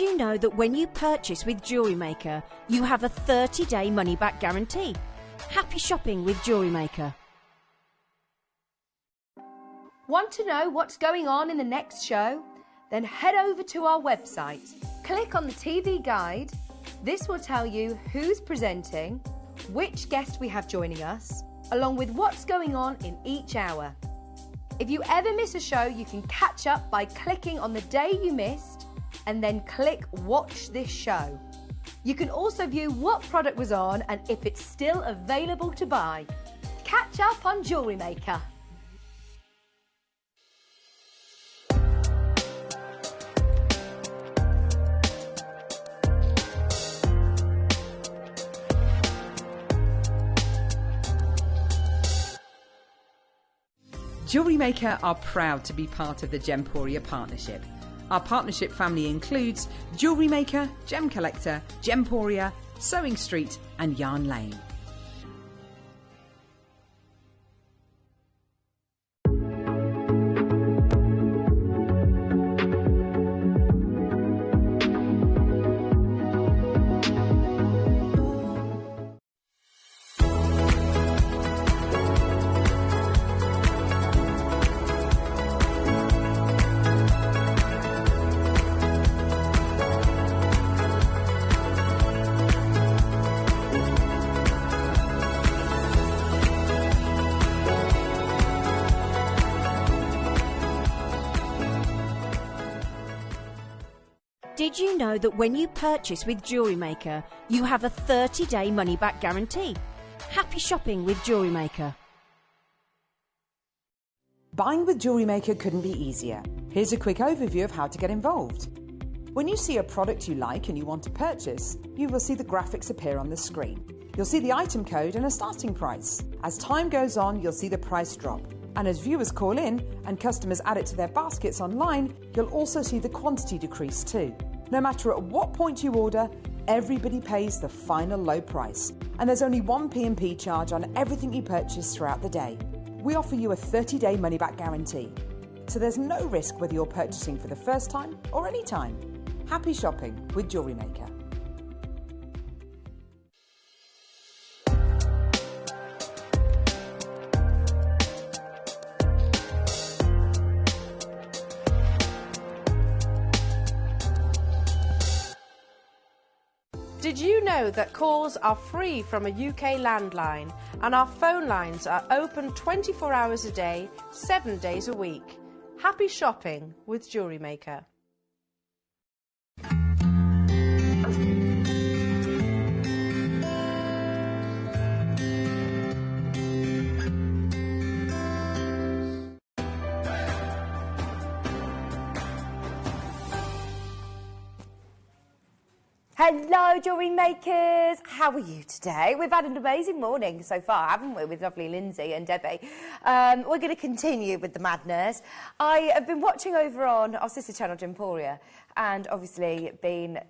Did you know that when you purchase with Jewellery Maker, you have a 30-day money-back guarantee? Happy shopping with Jewellery Maker. Want to know what's going on in the next show? Then head over to our website. Click on the TV guide. This will tell you who's presenting, which guest we have joining us, along with what's going on in each hour. If you ever miss a show, you can catch up by clicking on the day you missed and then click Watch This Show. You can also view what product was on and if it's still available to buy. Catch up on Jewellery Maker. Jewellery Maker are proud to be part of the Gemporia partnership. Our partnership family includes Jewellery Maker, Gem Collector, Gemporia, Sewing Street and Yarn Lane. Did you know that when you purchase with Jewellery Maker, you have a 30-day money-back guarantee? Happy shopping with Jewellery Maker. Buying with Jewellery Maker couldn't be easier. Here's a quick overview of how to get involved. When you see a product you like and you want to purchase, you will see the graphics appear on the screen. You'll see the item code and a starting price. As time goes on, you'll see the price drop. And as viewers call in and customers add it to their baskets online, you'll also see the quantity decrease too. No matter at what point you order, everybody pays the final low price. And there's only one P&P charge on everything you purchase throughout the day. We offer you a 30-day money-back guarantee. So there's no risk whether you're purchasing for the first time or any time. Happy shopping with Jewellery Maker. Did you know that calls are free from a UK landline and our phone lines are open 24 hours a day, 7 days a week? Happy shopping with Jewellery Maker. Hello, Jewellery Makers. How are you today? We've had an amazing morning so far, haven't we, with lovely Lindsay and Debbie. We're going to continue with the madness. I have been watching over on our sister channel, Gemporia, and obviously been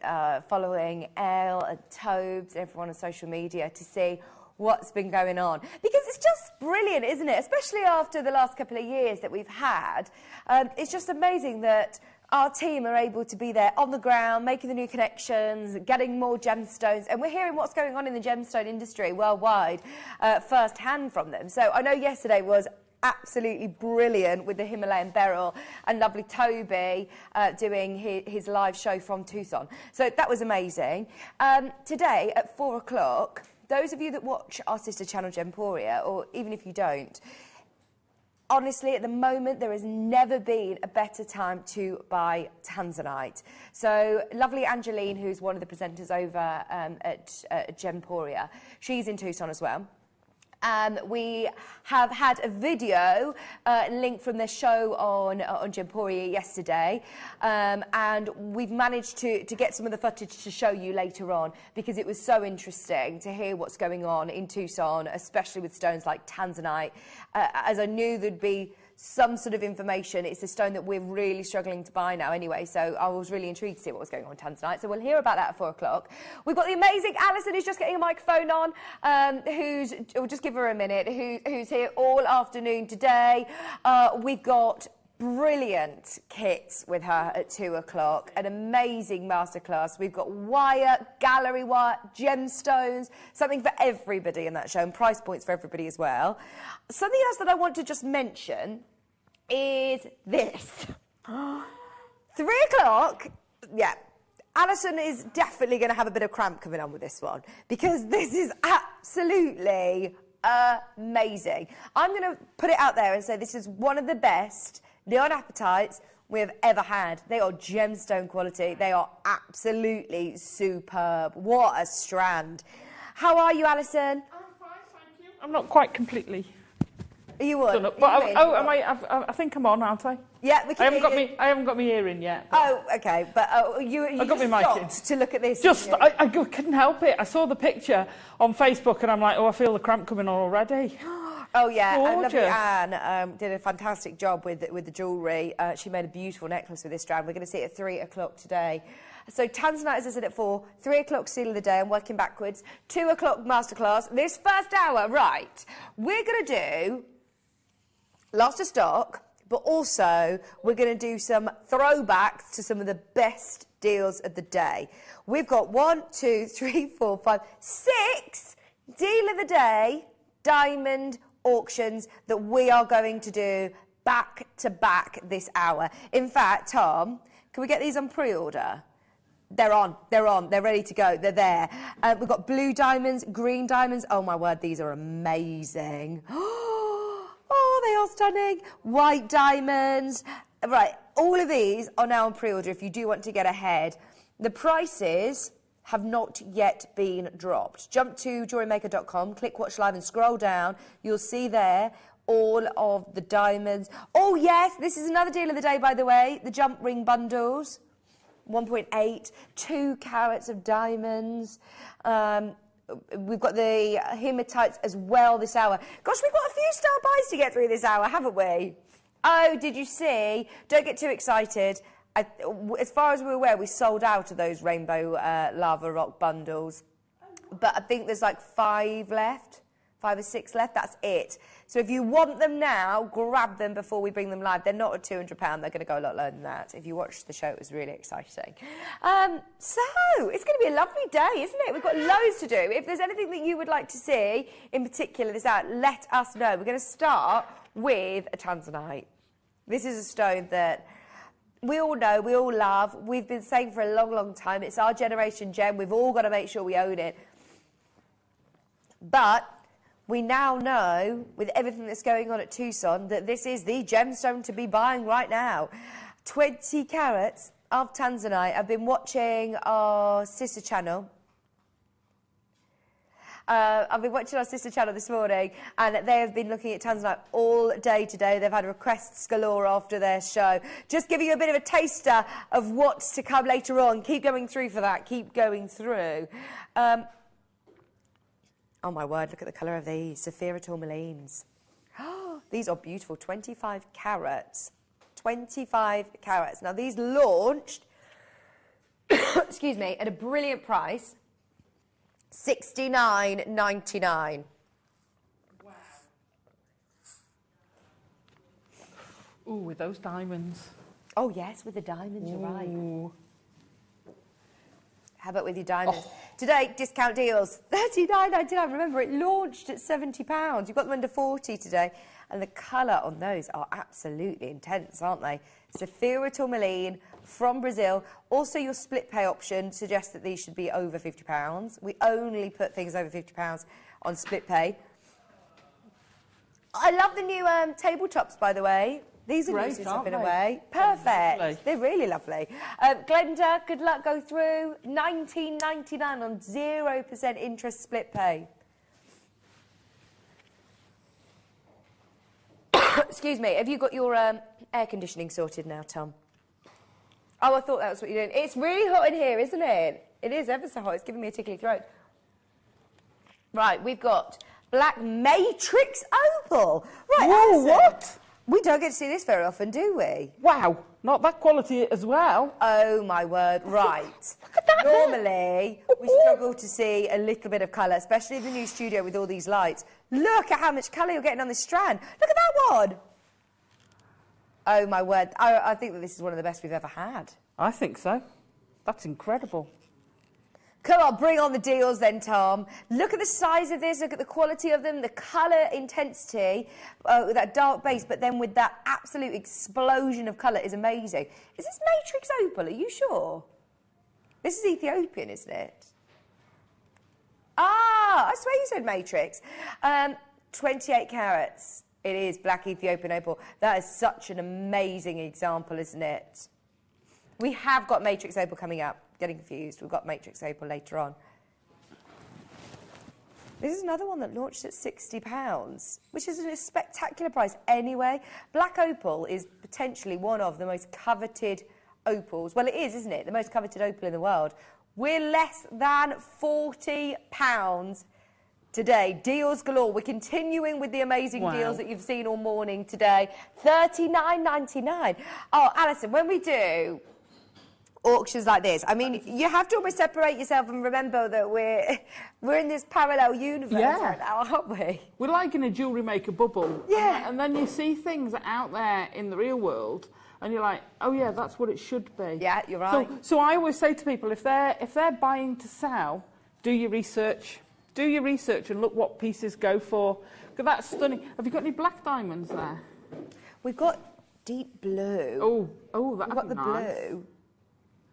following Elle and Tobes, everyone on social media to see what's been going on. Because it's just brilliant, isn't it? Especially after the last couple of years that we've had. It's just amazing that our team are able to be there on the ground, making the new connections, getting more gemstones, and we're hearing what's going on in the gemstone industry worldwide first-hand from them. So I know yesterday was absolutely brilliant with the Himalayan beryl and lovely Toby doing his live show from Tucson. So that was amazing. Today at 4 o'clock, those of you that watch our sister channel Gemporia, or even if you don't, honestly, at the moment, there has never been a better time to buy tanzanite. So, lovely Angeline, who's one of the presenters over at Gemporia, she's in Tucson as well. We have had a video link from their show on Gemporia yesterday, and we've managed to get some of the footage to show you later on because it was so interesting to hear what's going on in Tucson, especially with stones like tanzanite. As I knew there'd be some sort of information. It's a stone that we're really struggling to buy now anyway, so I was really intrigued to see what was going on with tanzanite. So we'll hear about that at 4 o'clock. We've got the amazing Alison, who's just getting a microphone on, we'll just give her a minute, who's here all afternoon today. We've got brilliant kits with her at 2 o'clock, an amazing masterclass. We've got wire, gallery wire, gemstones, something for everybody in that show, and price points for everybody as well. Something else that I want to just mention is this. 3 o'clock, yeah. Alison is definitely going to have a bit of cramp coming on with this one, because this is absolutely amazing. I'm going to put it out there and say this is one of the best neon apatites we have ever had. They are gemstone quality. They are absolutely superb. What a strand. How are you, Alison? I'm fine, thank you. I'm not quite completely. Are you on? But I think I'm on, aren't I? Yeah, we can I haven't got my ear in yet. Oh, okay. But you I got my mic in to look at this. Just, I couldn't help it. I saw the picture on Facebook and I'm like, oh, I feel the cramp coming on already. Oh yeah, Gorgeous. lovely Anne did a fantastic job with the jewellery. She made a beautiful necklace with this strand. We're going to see it at 3 o'clock today. So Tanzanite, as I said, at 4, 3 o'clock seal of the day. I'm working backwards. 2 o'clock masterclass. This first hour, right? We're going to do lots of stock, but also we're going to do some throwbacks to some of the best deals of the day. We've got 1, 2, 3, 4, 5, 6 deal of the day diamond auctions that we are going to do back to back this hour. In fact, Tom, can we get these on pre-order? They're on, they're ready to go, they're there. We've got blue diamonds, green diamonds. Oh my word, these are amazing. Oh, they are stunning. White diamonds. Right, all of these are now on pre-order if you do want to get ahead. The prices have not yet been dropped. Jump to JewelleryMaker.com, click Watch Live and scroll down. You'll see there all of the diamonds. Oh yes, this is another deal of the day, by the way. The jump ring bundles, 1.8, 2 carats of diamonds. We've got the hematites as well this hour. Gosh, we've got a few star buys to get through this hour, haven't we? Oh, did you see? Don't get too excited. As far as we're aware, we sold out of those rainbow lava rock bundles. But I think there's like 5 left, 5 or 6 left. That's it. So if you want them now, grab them before we bring them live. They're not at £200. They're going to go a lot lower than that. If you watched the show, it was really exciting. So it's going to be a lovely day, isn't it? We've got loads to do. If there's anything that you would like to see in particular this hour, let us know. We're going to start with a Tanzanite. This is a stone that we all know, we all love. We've been saying for a long, long time, it's our generation gem. We've all got to make sure we own it. But we now know, with everything that's going on at Tucson, that this is the gemstone to be buying right now. 20 carats of Tanzanite. I've been watching our sister channel. This morning, and they have been looking at Tanzanite all day today. They've had requests galore after their show. Just giving you a bit of a taster of what's to come later on. Keep going through for that. Keep going through. Oh, my word, look at the colour of these. Saphira tourmalines. These are beautiful. 25 carats. 25 carats. Now, these launched, excuse me, at a brilliant price. $69.99. Wow. Ooh, with those diamonds. Oh, yes, with the diamonds, you're right. How about with your diamonds? Oh. Today, discount deals, $39.99. Remember, it launched at £70. You've got them under 40 today. And the colour on those are absolutely intense, aren't they? Saphira tourmaline from Brazil. Also, your split pay option suggests that these should be over £50. We only put things over £50 on split pay. I love the new tabletops, by the way. These are new since I've been away. Perfect. They're really lovely. Glenda, good luck. Go through. $19.99 on 0% interest split pay. Excuse me. Have you got your air conditioning sorted now, Tom? Oh, I thought that was what you're doing. It's really hot in here, isn't it? It is ever so hot. It's giving me a tickly throat. Right, we've got black matrix opal. Right, whoa, Alison, what? We don't get to see this very often, do we? Wow, not that quality as well. Oh, my word, right. Look at that. Normally, we struggle to see a little bit of colour, especially in the new studio with all these lights. Look at how much colour you're getting on this strand. Look at that one. Oh, my word. I think that this is one of the best we've ever had. I think so. That's incredible. Come on, bring on the deals then, Tom. Look at the size of this, look at the quality of them, the colour intensity, with that dark base, but then with that absolute explosion of colour is amazing. Is this matrix opal? Are you sure? This is Ethiopian, isn't it? Ah, I swear you said matrix. 28 carats. It is black Ethiopian opal. That is such an amazing example, isn't it? We have got matrix opal coming up. Getting confused. We've got matrix opal later on. This is another one that launched at £60, which is a spectacular price anyway. Black opal is potentially one of the most coveted opals. Well, it is, isn't it? The most coveted opal in the world. We're less than £40 today. Deals galore. We're continuing with the amazing deals that you've seen all morning today. $39.99. Oh, Alison, when we do auctions like this, I mean, you have to almost separate yourself and remember that we're in this parallel universe right now, aren't we? We're like in a jewellery maker bubble. Yeah. And then you see things out there in the real world, and you're like, oh yeah, that's what it should be. Yeah, you're right. So I always say to people, if they're buying to sell, do your research. Do your research and look what pieces go for. Because that's stunning. Have you got any black diamonds there? We've got deep blue. Oh, that'd We've got be the nice. blue.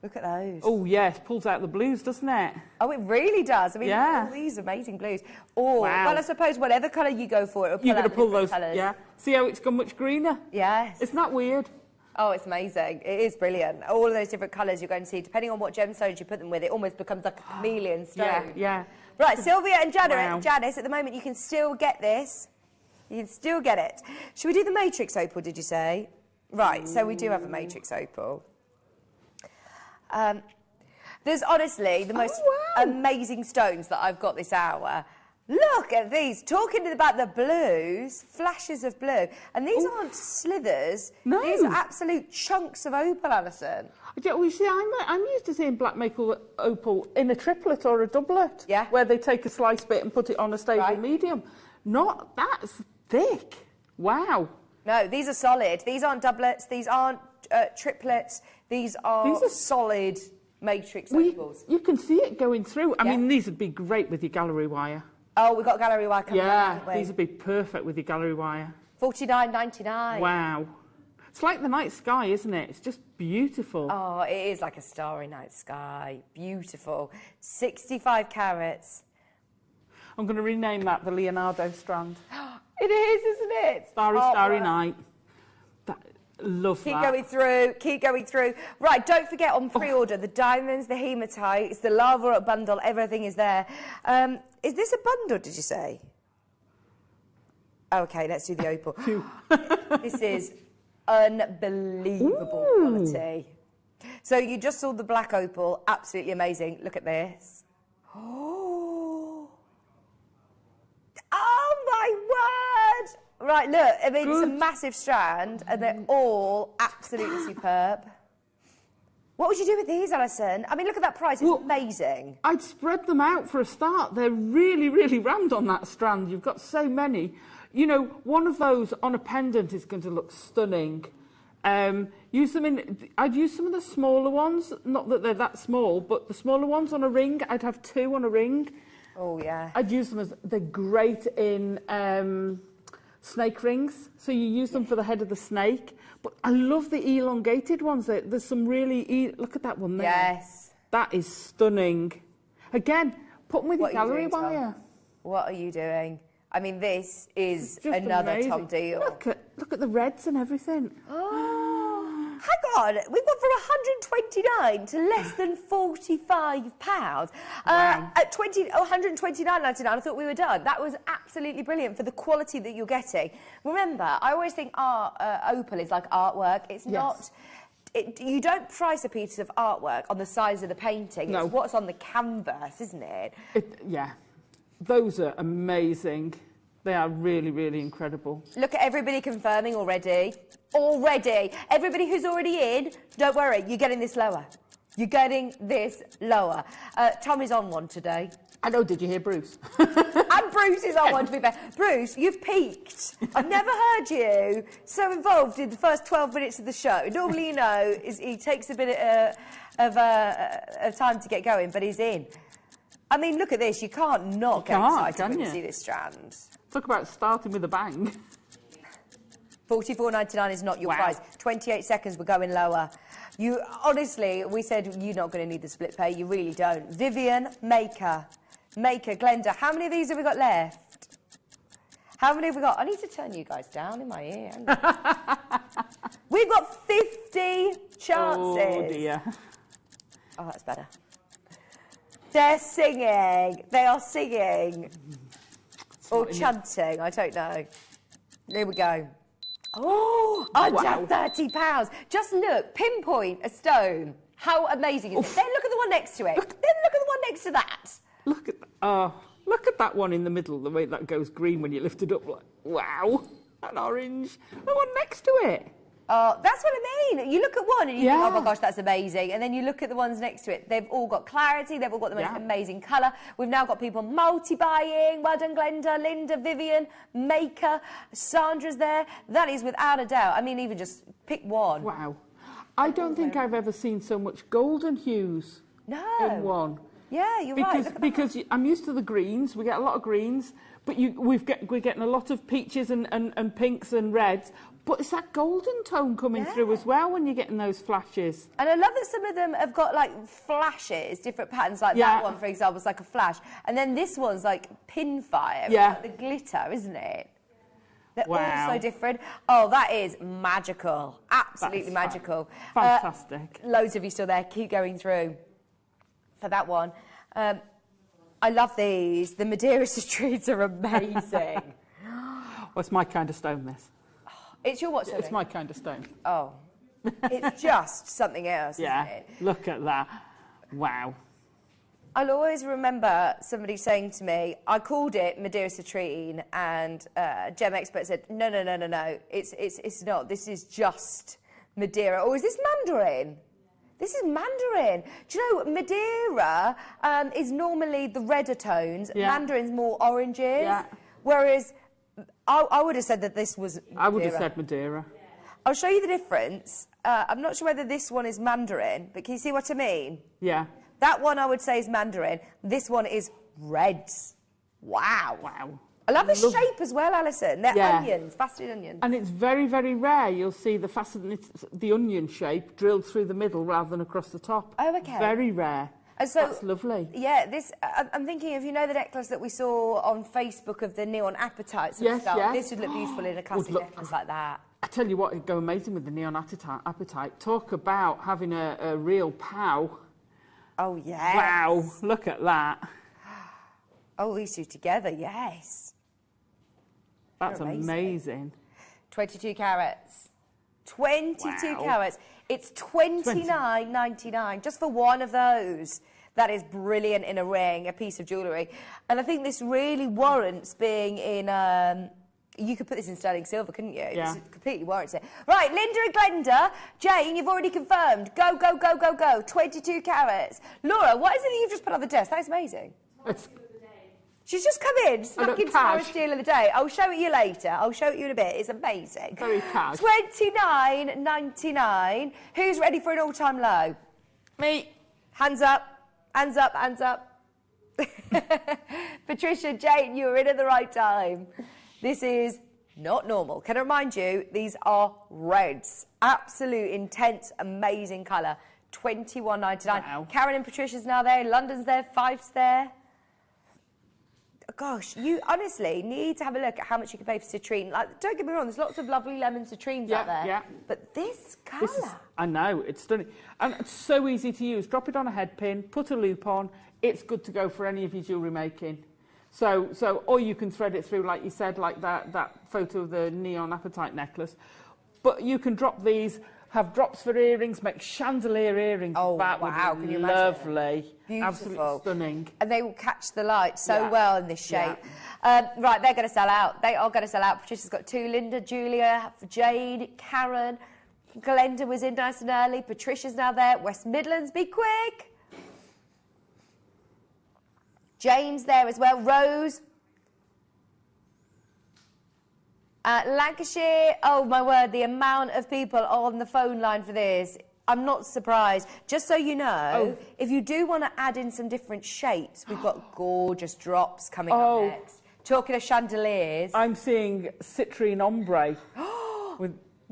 Look at those. Oh, yes, pulls out the blues, doesn't it? Oh, it really does. I mean, Yeah. all these amazing blues. Oh, Wow. well, I suppose whatever colour you go for, it'll pull You're out going to pull those, colours. yeah. See how it's gone much greener? Yes. Isn't that weird? Oh, it's amazing. It is brilliant. All of those different colours you're going to see, depending on what gemstones you put them with, it almost becomes like a chameleon stone. Yeah. Right, Sylvia and Wow. Janice, at the moment, you can still get this. You can still get it. Should we do the matrix opal, did you say? Right, so we do have a matrix opal. There's honestly the most amazing stones that I've got this hour. Look at these. Talking about the blues, flashes of blue. And these aren't slithers. No. These are absolute chunks of opal, Alison. Yeah, well, you see, I'm used to seeing black maple opal in a triplet or a doublet. Yeah. Where they take a slice bit and put it on a stable medium. Not that's thick. Wow. No, these are solid. These aren't doublets. These aren't triplets. These are solid matrix opals. You can see it going through. I mean, these would be great with your gallery wire. Oh, we've got gallery wire coming up, haven't we? These would be perfect with your gallery wire. $49.99. Wow. It's like the night sky, isn't it? It's just beautiful. Oh, it is like a starry night sky. Beautiful. 65 carats. I'm going to rename that the Leonardo strand. It is, isn't it? Starry night. Love keep that. Keep going through. Right, don't forget on pre-order, the diamonds, the hematites, the lava bundle, everything is there. Is this a bundle, did you say? Okay, let's do the opal. This is unbelievable quality. So you just saw the black opal, absolutely amazing. Look at this. Oh my word! Right, look, I mean, it's a massive strand, and they're all absolutely superb. What would you do with these, Alison? I mean, look at that price, it's amazing. I'd spread them out for a start. They're really, really rammed on that strand. You've got so many. You know, one of those on a pendant is going to look stunning. Use them in, I'd use some of the smaller ones, not that they're that small, but the smaller ones on a ring, I'd have 2 on a ring. Oh, yeah. I'd use them as, they're great in snake rings, so you use them for the head of the snake. But I love the elongated ones. There's some really, look at that one there. Yes. That is stunning. Again, put them with your gallery wire. What are you doing? I mean, this is another amazing. top deal. Look at the reds and everything. Oh, hang on. We've gone from $129 to less than £45. Wow. At $129.99, I thought we were done. That was absolutely brilliant for the quality that you're getting. Remember, I always think opal is like artwork. It's not... you don't price a piece of artwork on the size of the painting. No. It's what's on the canvas, isn't it? Yeah. Those are amazing. They are really, really incredible. Look at everybody confirming already. Already. Everybody who's already in, don't worry, you're getting this lower. You're getting this lower. Tommy's on one today. I know, did you hear Bruce? And And Bruce is on one, to be fair. Bruce, you've peaked. I've never heard you so involved in the first 12 minutes of the show. Normally, you know, he takes a bit of time to get going, but he's in. I mean, look at this. You can't not get excited when you see this strand. Talk about starting with a bang. $44.99 is not your price. 28 seconds, we're going lower. You honestly, we said you're not going to need the split pay. You really don't. Vivian, Maker, Glenda. How many of these have we got left? How many have we got? I need to turn you guys down in my ear. We've got 50 chances. Oh dear. Oh, that's better. They're singing. They are singing. Or chanting. I don't know. Here we go. Oh, under £30. Just look, pinpoint a stone. How amazing is it? Then look at the one next to it. Then look at the one next to that. Look at that one in the middle, the way that goes green when you lift it up. Like, wow, an orange. The one next to it. Oh, that's what I mean. You look at one and you think, oh my gosh, that's amazing. And then you look at the ones next to it. They've all got clarity. They've all got the most amazing colour. We've now got people multi-buying. Well done, Glenda, Linda, Vivian, Maker, Sandra's there. That is without a doubt. I mean, even just pick one. Wow. I don't think I've ever seen so much golden hues in one. Yeah, you're right. Because I'm used to the greens. We get a lot of greens. But we're getting a lot of peaches and pinks and reds. But it's that golden tone coming through as well when you're getting those flashes. And I love that some of them have got like flashes, different patterns. Like that one, for example, is like a flash. And then this one's like pinfire. Yeah. It's like the glitter, isn't it? They're all so different. Oh, that is magical. Absolutely magical. Fantastic. Loads of you still there. Keep going through for that one. I love these. The Madeira citrines are amazing. Well, it's my kind of stone, this. It's your what? It's my kind of stone. Oh. It's just something else, isn't it? Look at that. Wow. I'll always remember somebody saying to me, I called it Madeira citrine, and Gem Expert said, no, it's not. This is just Madeira. Or is this Mandarin? This is Mandarin. Do you know, Madeira is normally the redder tones. Mandarin's more oranges. Whereas I would have said that this was Madeira. I would have said Madeira. I'll show you the difference. I'm not sure whether this one is Mandarin, but can you see what I mean? Yeah. That one I would say is Mandarin. This one is reds. Wow. Wow. I love the shape as well, Alison. They're onions, faceted onions. And it's very, very rare you'll see the onion shape drilled through the middle rather than across the top. Oh, okay. Very rare. And so, that's lovely. Yeah, this. I'm thinking of, you know, the necklace that we saw on Facebook of the neon apatites and stuff. This would look beautiful in a classic necklace like that. I tell you what, it'd go amazing with the neon apatite. Talk about having a real pow. Oh, yes. Wow, look at that. Oh, these two together, yes. That's amazing. 22 carats. 22 carats. It's $29.99 just for one of those. That is brilliant in a ring, a piece of jewellery. And I think this really warrants being in... you could put this in sterling silver, couldn't you? Yeah. This completely warrants it. Right, Linda and Glenda. Jane, you've already confirmed. Go, go, go, go, go. 22 carats. Laura, what is it that you've just put on the desk? That is amazing. She's just come in, snuck into our steal of the day. I'll show it you later. I'll show it you in a bit. It's amazing. Very cash. $29.99. Who's ready for an all-time low? Me. Hands up. Hands up. Hands up. Patricia, Jane, you were in at the right time. This is not normal. Can I remind you, these are reds. Absolute, intense, amazing colour. $21.99. Wow. Karen and Patricia's now there. London's there. Fife's there. Gosh, you honestly need to have a look at how much you can pay for citrine. Like, don't get me wrong, there's lots of lovely lemon citrines out there. Yeah. But this colour. I know, it's stunning. And it's so easy to use. Drop it on a head pin, put a loop on. It's good to go for any of your jewellery making. So, or you can thread it through, like you said, like that photo of the neon apatite necklace. But you can drop these, have drops for earrings, make chandelier earrings. Oh, that wow, would can be you imagine? Lovely. Beautiful. Absolutely stunning. And they will catch the light so well in this shape. Right, they're going to sell out. They are going to sell out. Patricia's got two. Linda, Julia, Jade, Karen. Glenda was in nice and early. Patricia's now there. West Midlands, be quick. Jane's there as well. Rose, Lancashire, oh my word, the amount of people on the phone line for this. I'm not surprised. Just so you know, if you do want to add in some different shapes, we've got gorgeous drops coming up next. Talking of chandeliers. I'm seeing citrine ombre.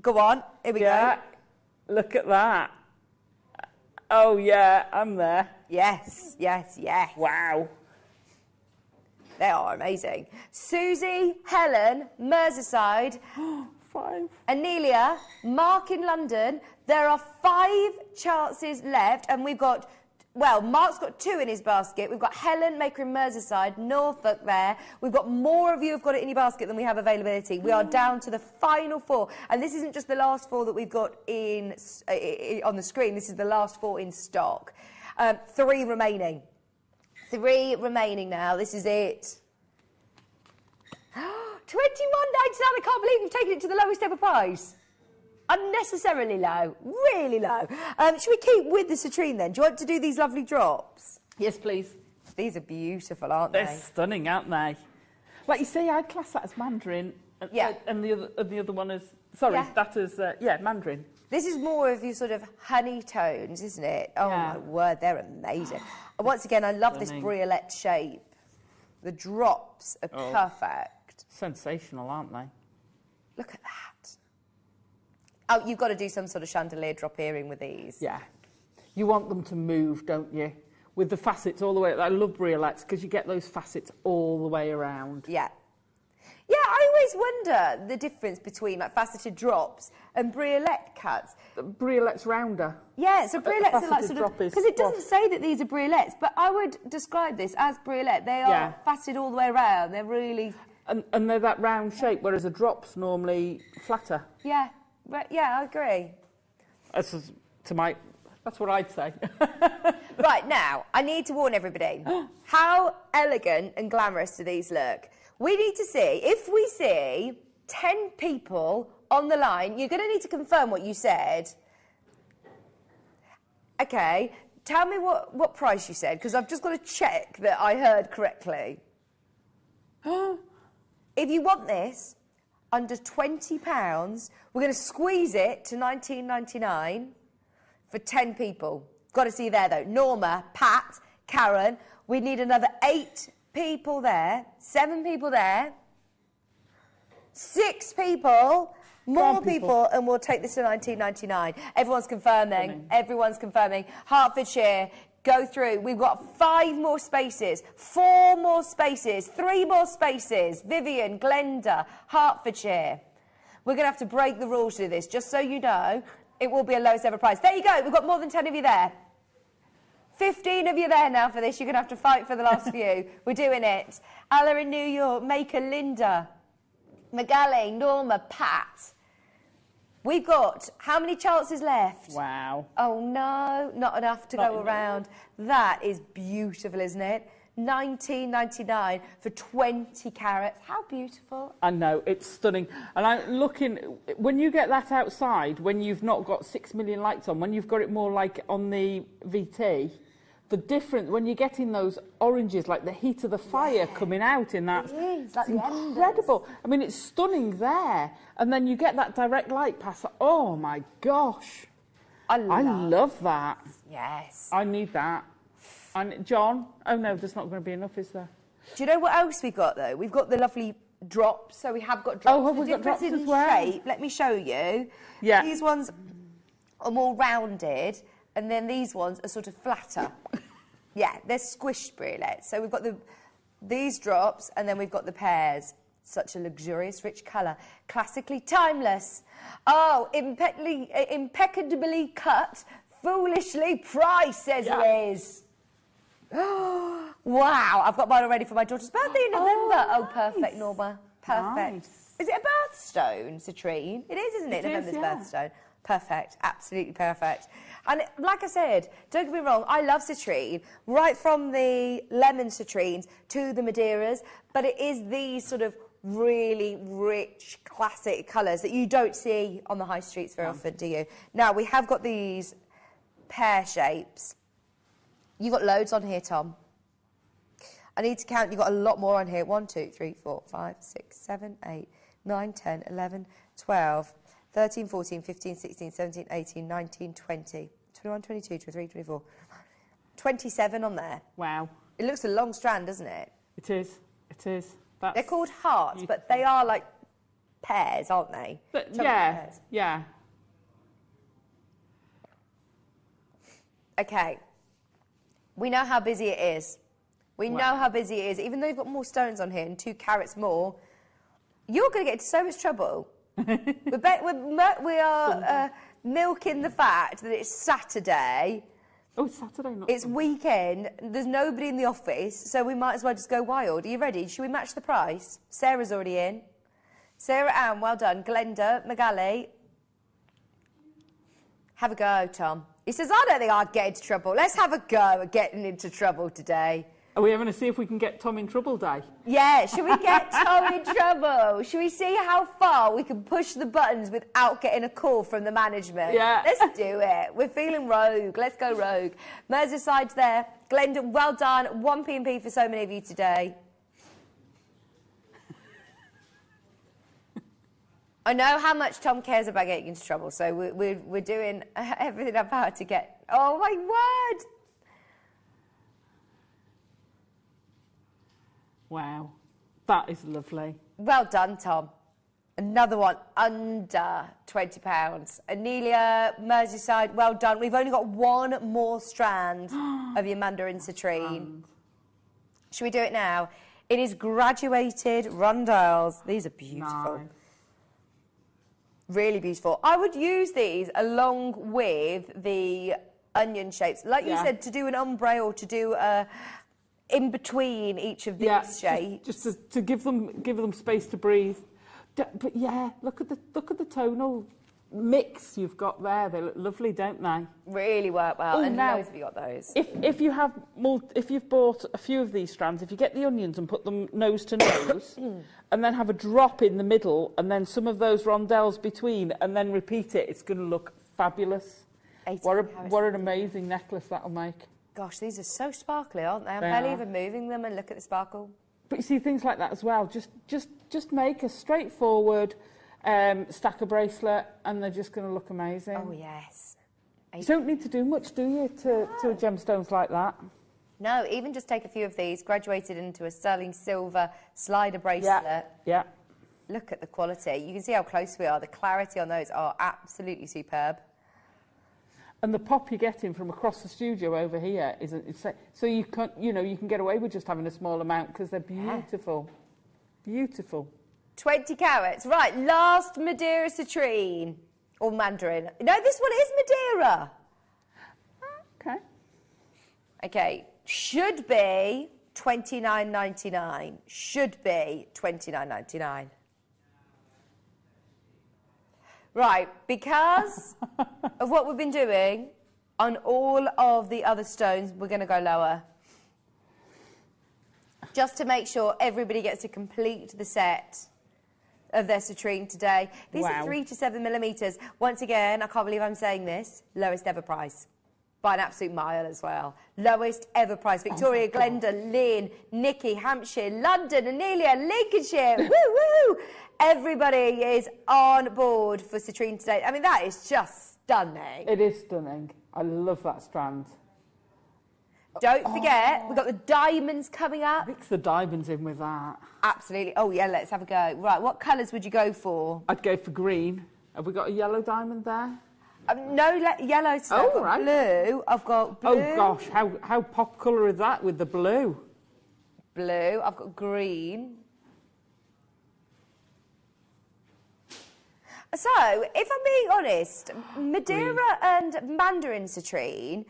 Go on, here we go. Look at that. Oh yeah, I'm there. Yes, yes, yes. Wow. They are amazing. Susie, Helen, Merseyside. 5. Anelia, Mark in London. There are 5 chances left, and we've got, well, Mark's got 2 in his basket. We've got Helen, Maker in Merseyside, Norfolk there. We've got more of you who've got it in your basket than we have availability. We are down to the final 4, and this isn't just the last 4 that we've got in on the screen. This is the last 4 in stock. 3 remaining. 3 remaining now. This is it. £21.99. I can't believe you've taken it to the lowest ever price. Unnecessarily low. Really low. Should we keep with the citrine then? Do you want to do these lovely drops? Yes, please. These are beautiful, aren't they? They're stunning, aren't they? Like you say, I'd class that as mandarin. And the other one is... Sorry, that is... mandarin. This is more of your sort of honey tones, isn't it? Oh, my word, they're amazing. Once again, I love this briolette shape. The drops are perfect. Sensational, aren't they? Look at that. Oh, you've got to do some sort of chandelier drop earring with these. Yeah. You want them to move, don't you? With the facets all the way... I love briolettes because you get those facets all the way around. Yeah. Yeah, I always wonder the difference between like faceted drops and briolette cuts. Briolette's rounder. Yeah, so briolettes are like sort of... Because it doesn't say that these are briolettes, but I would describe this as briolette. They are faceted all the way around. They're really... And they're that round shape, whereas a drop's normally flatter. Yeah, yeah, I agree. That's what I'd say. Right, now, I need to warn everybody. How elegant and glamorous do these look? We need to see, if we see 10 people on the line, you're going to need to confirm what you said. Okay, tell me what price you said, because I've just got to check that I heard correctly. If you want this, under £20, we're going to squeeze it to $19.99 for 10 people. Got to see you there, though. Norma, Pat, Karen, we need another 8 people there, 7 people there, 6 people, more people, and we'll take this to $19.99. Everyone's confirming. Everyone's confirming. Hertfordshire, go through. We've got 5 more spaces, 4 more spaces, 3 more spaces. Vivian, Glenda, Hertfordshire. We're going to have to break the rules to this, just so you know. It will be a lowest ever price. There you go. We've got more than 10 of you there. 15 of you there now for this. You're going to have to fight for the last few. We're doing it. Ella in New York, Maker, Linda, Magali, Norma, Pat. We've got how many chances left? Wow. Oh, no, not enough to go around. That is beautiful, isn't it? $19.99 for 20 carats. How beautiful. I know, it's stunning. And I'm looking, when you get that outside, when you've not got 6 million lights on, when you've got it more like on the VT, the different, when you're getting those oranges, like the heat of the fire coming out in that, it's like incredible. I mean, it's stunning there. And then you get that direct light pass. Oh, my gosh. I love that. Yes. I need that. And John, oh no, there's not going to be enough, is there? Do you know what else we've got, though? We've got the lovely drops. So we have got drops. Oh, have we got drops as well? Shape. Let me show you. Yeah. These ones are more rounded, and then these ones are sort of flatter. Yeah, they're squished briolettes. So we've got these drops, and then we've got the pears. Such a luxurious, rich colour. Classically timeless. Oh, impeccably cut, foolishly priced, says Liz. Wow, I've got mine already for my daughter's birthday in November. Oh, perfect, Norma. Perfect. Nice. Is it a birthstone, citrine? It is, isn't it? November's birthstone. Perfect, absolutely perfect. And like I said, don't get me wrong, I love citrine, right from the lemon citrines to the Madeiras, but it is these sort of really rich, classic colours that you don't see on the high streets very often, do you? Now, we have got these pear shapes. You've got loads on here, Tom. I need to count. You've got a lot more on here. 1, 2, 3, 4, 5, 6, 7, 8, 9, 10, 11, 12, 13, 14, 15, 16, 17, 18, 19, 20, 21, 22, 23, 24, 27 on there. Wow. It looks a long strand, doesn't it? It is. It is. They're called hearts, but they are like pairs, aren't they? But, yeah, pairs. yeah. Okay. We know how busy it is. We know how busy it is. Even though you've got more stones on here and 2 carats more, you're going to get into so much trouble. we are milking the fact that it's Saturday. Oh, it's Saturday, not It's weekend. There's nobody in the office, so we might as well just go wild. Are you ready? Should we match the price? Sarah's already in. Sarah Ann, well done. Glenda, Magali. Have a go, Tom. He says, I don't think I'd get into trouble. Let's have a go at getting into trouble today. Are we having to see if we can get Tom in trouble day? Yeah, should we get Tom in trouble? Should we see how far we can push the buttons without getting a call from the management? Yeah. Let's do it. We're feeling rogue. Let's go rogue. Merseyside's there. Glenda, well done. 1p&p for so many of you today. I know how much Tom cares about getting into trouble, so we're doing everything I've had to get... Oh, my word! Wow, that is lovely. Well done, Tom. Another one under £20. Amelia, Merseyside, well done. We've only got 1 more strand of your mandarin citrine. Should we do it now? It is graduated rondelles. These are beautiful. Nice. Really beautiful. I would use these along with the onion shapes. Like you said, to do an ombre or to do a... in between each of these shapes, just to give them space to breathe. But yeah, look at the tonal mix you've got there. They look lovely, don't they? Really work well. And now, loads of you got those. If you've bought a few of these strands, if you get the onions and put them nose to nose, and then have a drop in the middle, and then some of those rondelles between, and then repeat it, it's going to look fabulous. What an amazing necklace that'll make. Gosh, these are so sparkly, aren't they? I'm barely even moving them, and look at the sparkle. But you see things like that as well. Just make a straightforward stack of bracelet, and they're just going to look amazing. Oh yes. You don't need to do much, do you, to gemstones like that? No, even just take a few of these, graduated into a sterling silver slider bracelet. Yeah. Look at the quality. You can see how close we are. The clarity on those are absolutely superb. And the pop you're getting from across the studio over here is so you can get away with just having a small amount because they're beautiful, beautiful. 20 carats, right? Last Madeira citrine or mandarin. No, this one is Madeira. Okay. Okay, should be $29.99. Should be $29.99. Right, because of what we've been doing on all of the other stones, we're going to go lower. Just to make sure everybody gets to complete the set of their citrine today. These are 3 to 7 millimetres. Once again, I can't believe I'm saying this, lowest ever price. By an absolute mile as well. Lowest ever price. Victoria, Glenda, Lynn, Nikki, Hampshire, London, Anelia, Lincolnshire. Woo woo! Everybody is on board for citrine today. I mean, that is just stunning. It is stunning. I love that strand. Don't forget, we've got the diamonds coming up. Mix the diamonds in with that. Absolutely. Oh, yeah, let's have a go. Right, what colours would you go for? I'd go for green. Have we got a yellow diamond there? No yellow stuff. Oh, right. Blue. I've got blue. Oh, gosh, how pop colour is that with the blue? Blue. I've got green. So, if I'm being honest, Madeira and Mandarin citrine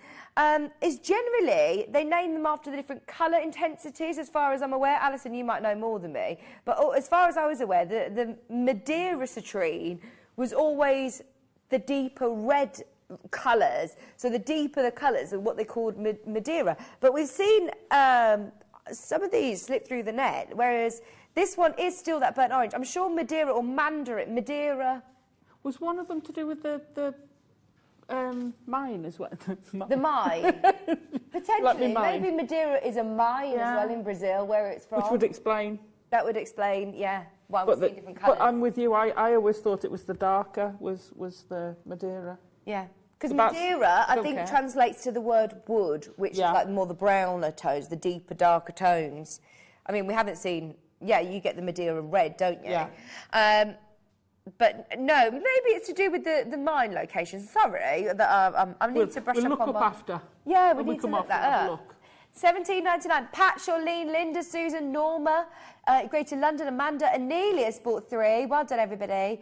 is generally, they name them after the different colour intensities, as far as I'm aware. Alison, you might know more than me. But as far as I was aware, the Madeira citrine was always the deeper red colours. So the deeper the colours are what they called Madeira. But we've seen some of these slip through the net, whereas this one is still that burnt orange. I'm sure Madeira or Mandarin, Madeira... Was one of them to do with the mine as well? The mine? Potentially. Like mine. Maybe Madeira is a mine as well in Brazil, where it's from. Which would explain That would explain, yeah, why we see different colours. But I'm with you. I always thought it was the darker was the Madeira. Yeah. Because Madeira, I think, translates to the word wood, which is like more the browner tones, the deeper, darker tones. I mean, we haven't seen... Yeah, you get the Madeira red, don't you? Yeah. But no, maybe it's to do with the mine locations. Sorry, that I need to brush we'll up look on up after. Yeah, we need to come look off that and have a up. look. $17.99. Pat, Charlene, Linda, Susan, Norma, Greater London, Amanda, Anelia's bought 3. Well done, everybody.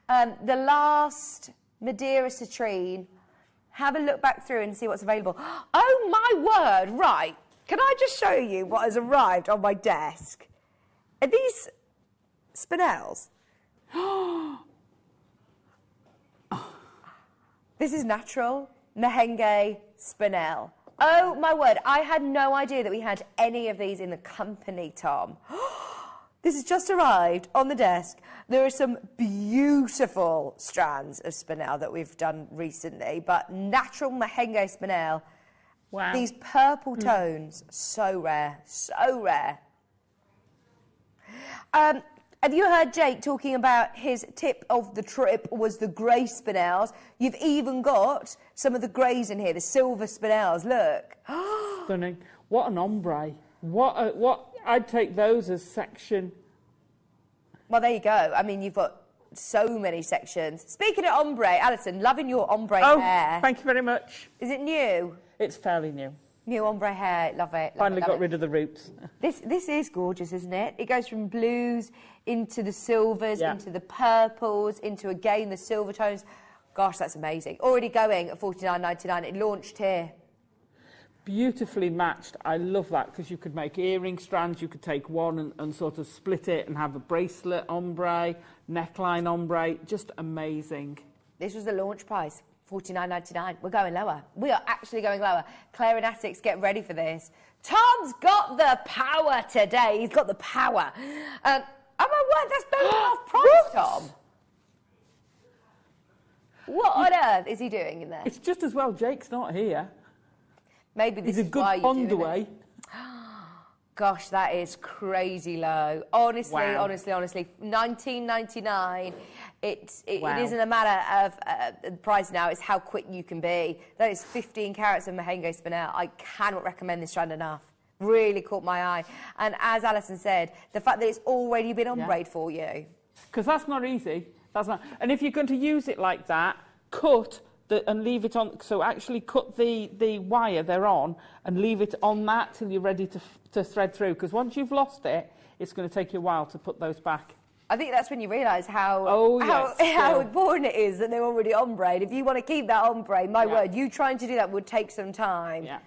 The last Madeira citrine. Have a look back through and see what's available. Oh, my word. Right. Can I just show you what has arrived on my desk? Are these spinels? This is natural Mahenge spinel. Oh, my word. I had no idea that we had any of these in the company, Tom. This has just arrived on the desk. There are some beautiful strands of spinel that we've done recently, but natural Mahenge spinel. Wow. These purple tones, so rare, so rare. Have you heard Jake talking about his tip of the trip was the grey spinels? You've even got some of the greys in here, the silver spinels, look. Stunning. What an ombre. What I'd take those as section. Well, there you go. I mean, you've got so many sections. Speaking of ombre, Alison, loving your ombre hair. Thank you very much. Is it new? It's fairly new. New ombre hair, love it. Finally got rid of the roots. This is gorgeous, isn't it? It goes from blues into the silvers, into the purples, into, again, the silver tones. Gosh, that's amazing. Already going at $49.99. It launched here. Beautifully matched. I love that because you could make earring strands. You could take one and sort of split it and have a bracelet ombre, neckline ombre. Just amazing. This was the launch price. $49.99. We're going lower. We are actually going lower. Claire and Essex, get ready for this. Tom's got the power today. He's got the power. Oh my word, that's no half price, Tom. What on earth is he doing in there? It's just as well Jake's not here. Maybe this is why you're doing it. Gosh, that is crazy low. Honestly, honestly, honestly, $19.99. It isn't a matter of the price now, it's how quick you can be. That is 15 carats of Mahenge spinel. I cannot recommend this strand enough. Really caught my eye. And as Alison said, the fact that it's already been ombre for you. Because that's not easy. That's not. And if you're going to use it like that, cut and leave it on. So actually cut the wire they're on and leave it on that till you're ready to thread through. Because once you've lost it, it's going to take you a while to put those back. I think that's when you realise how important it is that they're already ombre. If you want to keep that ombre, my word, you trying to do that would take some time. Yeah.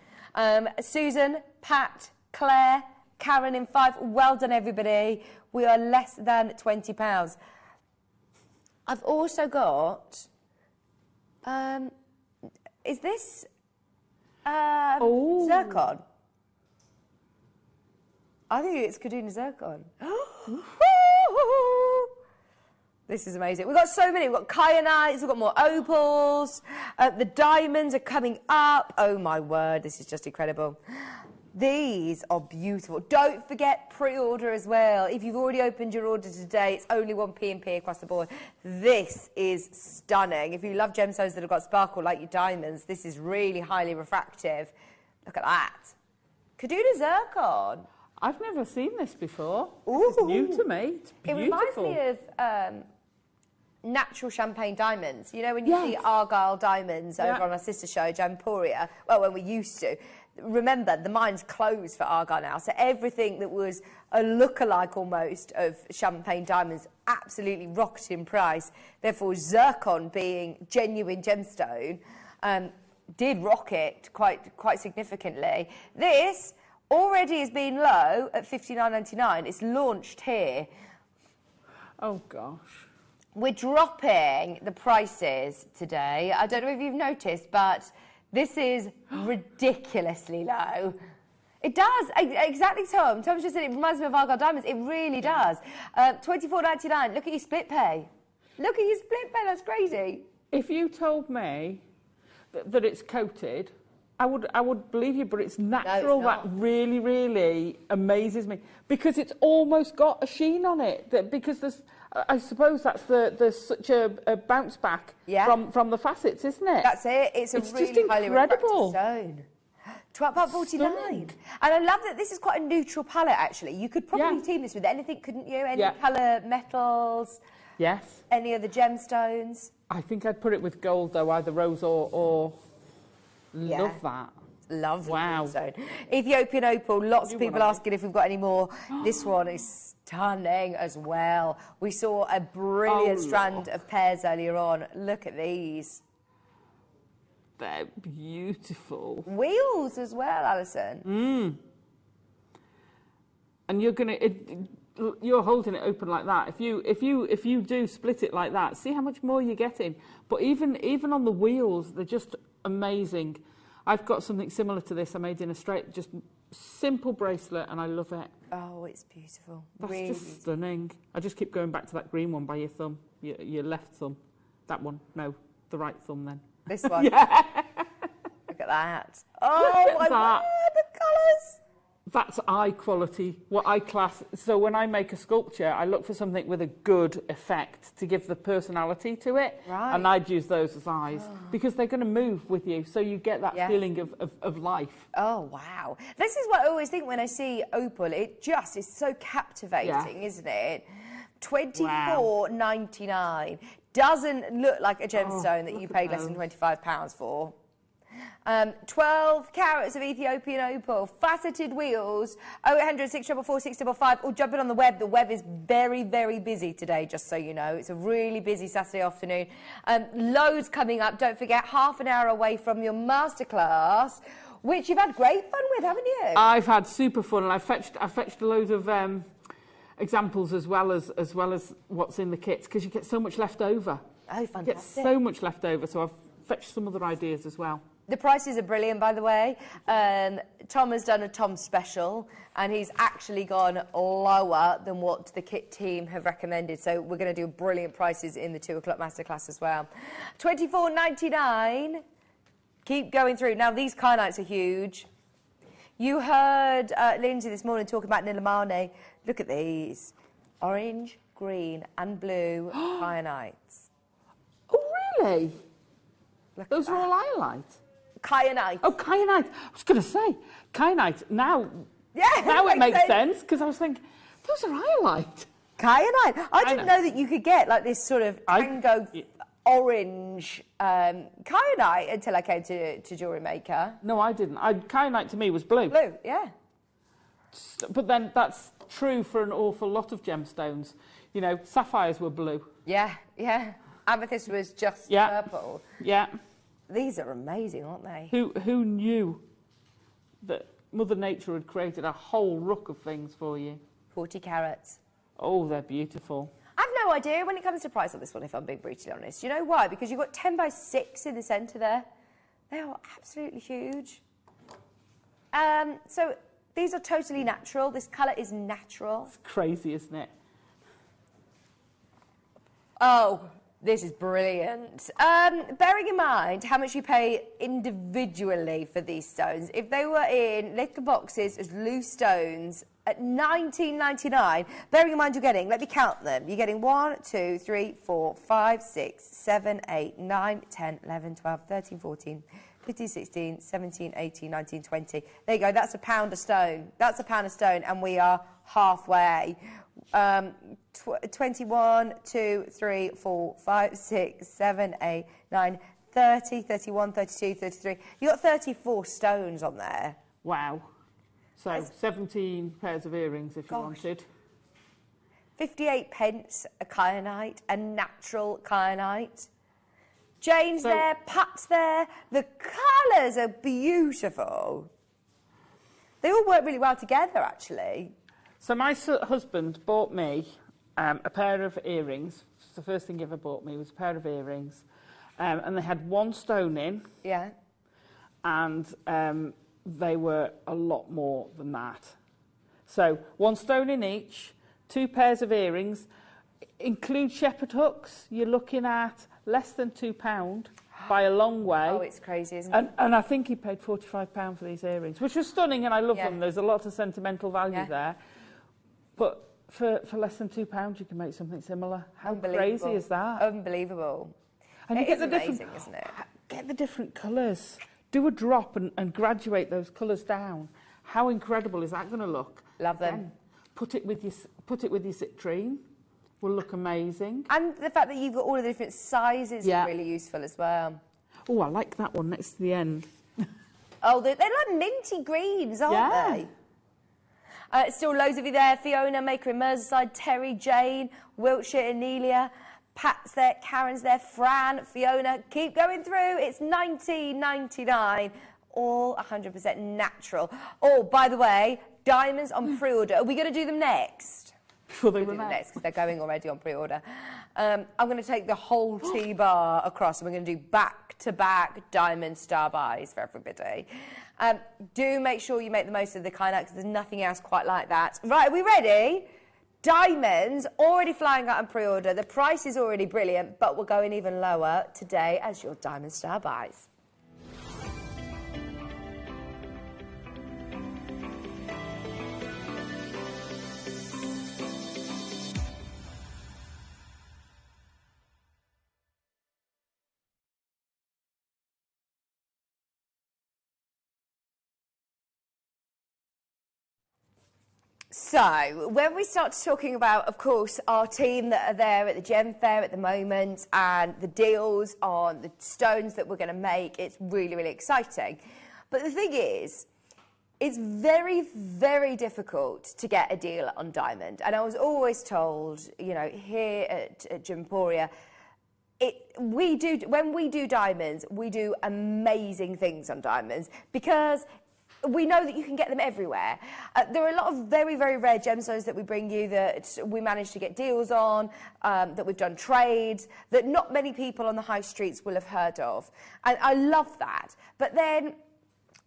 Susan, Pat, Claire, Karen in 5, well done everybody. We are less than £20. I've also got, is this zircon? I think it's Kaduna zircon. This is amazing. We've got so many. We've got kyanites, we've got more opals. The diamonds are coming up. Oh, my word, this is just incredible. These are beautiful. Don't forget pre-order as well. If you've already opened your order today, it's only 1p&p across the board. This is stunning. If you love gemstones that have got sparkle like your diamonds, this is really highly refractive. Look at that. Kaduna zircon. I've never seen this before. This is new to me. It's beautiful. It reminds me of natural champagne diamonds. You know, when you see Argyle diamonds over on our sister show, Jamporia, well, when we used to. Remember, the mine's closed for Argyle now, so everything that was a look-alike almost of champagne diamonds absolutely rocketed in price. Therefore, zircon, being genuine gemstone, did rocket quite significantly. This already has been low at $59.99. It's launched here. Oh, gosh. We're dropping the prices today. I don't know if you've noticed, but this is ridiculously low. It does. Exactly, Tom. Tom just said it reminds me of Argyle diamonds. It really does. $24.99. Look at your split pay. Look at your split pay. That's crazy. If you told me that it's coated, I would believe you, but it's natural. No, it's that really, really amazes me because it's almost got a sheen on it. Because there's, I suppose there's such a bounce back from the facets, isn't it? That's it. It's just really highly refractive incredible stone. £12.49. And I love that this is quite a neutral palette, actually. You could probably team this with anything, couldn't you? Any colour, metals. Yes. Any of the gemstones. I think I'd put it with gold, though, either rose or... Love that. Love wow. Gemstone. Ethiopian opal, lots of people asking if we've got any more. This one is stunning as well. We saw a brilliant strand of pears earlier on. Look at these. They're beautiful. Wheels as well, Alison. And you're holding it open like that. If you do split it like that, see how much more you're getting. But even on the wheels, they're just amazing. I've got something similar to this. I made in a straight, just simple bracelet, and I love it. Oh, it's beautiful. That's really just stunning. I just keep going back to that green one by your thumb, your left thumb. That one, no, the right thumb then. This one. Yeah. Look at that. Oh my God, the colours. That's eye quality, what I class. So when I make a sculpture, I look for something with a good effect to give the personality to it. Right. And I'd use those as eyes because they're going to move with you. So you get that feeling of life. Oh, wow. This is what I always think when I see opal. It just is so captivating, isn't it? $24.99. Doesn't look like a gemstone that you paid less than £25 for. 12 carats of Ethiopian opal, faceted wheels, 0800 644 655, or jump in on the web. The web is very, very busy today, just so you know. It's a really busy Saturday afternoon. Loads coming up. Don't forget, half an hour away from your masterclass, which you've had great fun with, haven't you? I've had super fun, and I fetched a load of examples as well as what's in the kits, because you get so much left over. Oh, fantastic. You get so much left over, so I've fetched some other ideas as well. The prices are brilliant, by the way. Tom has done a Tom special, and he's actually gone lower than what the kit team have recommended. So we're going to do brilliant prices in the 2 o'clock masterclass as well. $24.99. Keep going through. Now, these kyanites are huge. You heard Lindsay this morning talk about Nilamani. Look at these. Orange, green, and blue kyanites. Oh, really? Those are all iolite? Kyanite. Oh, kyanite. I was going to say, kyanite. Now it makes sense, because I was thinking, those are iolite. Kyanite. I didn't know that you could get like this sort of tango orange kyanite until I came to Jewellery Maker. No, I didn't. Kyanite to me was blue. Blue, yeah. But then that's true for an awful lot of gemstones. You know, sapphires were blue. Yeah, yeah. Amethyst was just purple. Yeah. These are amazing, aren't they? Who knew that Mother Nature had created a whole ruck of things for you? 40 carats. Oh, they're beautiful. I've no idea when it comes to price on this one, if I'm being brutally honest. You know why? Because you've got 10 by 6 in the centre there. They are absolutely huge. So these are totally natural. This colour is natural. It's crazy, isn't it? Oh, this is brilliant. Bearing in mind how much you pay individually for these stones, if they were in little boxes as loose stones at $19.99, bearing in mind you're getting, let me count them, you're getting 1, 2, 3, 4, 5, 6, 7, 8, 9, 10, 11, 12, 13, 14, 15, 16, 17, 18, 19, 20. There you go, that's £1 a stone. That's £1 a stone, and we are halfway. 21, 2, 3, 4, 5, 6, 7, 8, 9, 30, 31, 32, 33. You've got 34 stones on there. Wow. So 17 pairs of earrings if you wanted. 58 pence a kyanite, a natural kyanite. Jane's there, Pat's there. The colours are beautiful. They all work really well together, actually. So my husband bought me a pair of earrings. The first thing he ever bought me was a pair of earrings. And they had 1 stone in. Yeah. And they were a lot more than that. So 1 stone in each, 2 pairs of earrings. Include shepherd hooks, you're looking at less than £2. by a long way. Oh, it's crazy, isn't it? And I think he paid £45 for these earrings, which was stunning, and I love them. There's a lot of sentimental value there. But for less than £2, you can make something similar. How crazy is that? Unbelievable. And It is amazing, isn't it? Get the different colours. Do a drop and graduate those colours down. How incredible is that going to look? Love them. Again, put it with your citrine. Will look amazing. And the fact that you've got all of the different sizes is really useful as well. Oh, I like that one next to the end. Oh, they're like minty greens, aren't they? Still loads of you there. Fiona, Maker in Merseyside, Terry, Jane, Wiltshire, Anelia, Pat's there, Karen's there, Fran, Fiona. Keep going through. It's $19.99. All 100% natural. Oh, by the way, diamonds on pre-order. Are we going to do them next? Before they run out. Next, because they're going already on pre-order. I'm going to take the whole T-bar across, and we're going to do back-to-back diamond star buys for everybody. Do make sure you make the most of the Kynax, because there's nothing else quite like that. Right, are we ready? Diamonds already flying out on pre-order. The price is already brilliant, but we're going even lower today as your diamond star buys. So, when we start talking about, of course, our team that are there at the Gem Fair at the moment and the deals on the stones that we're going to make, it's really, really exciting. But the thing is, it's very, very difficult to get a deal on diamond. And I was always told, you know, here at Gemporia, when we do diamonds, we do amazing things on diamonds because we know that you can get them everywhere. There are a lot of very, very rare gemstones that we bring you that we manage to get deals on, that we've done trades, that not many people on the high streets will have heard of. And I love that. But then,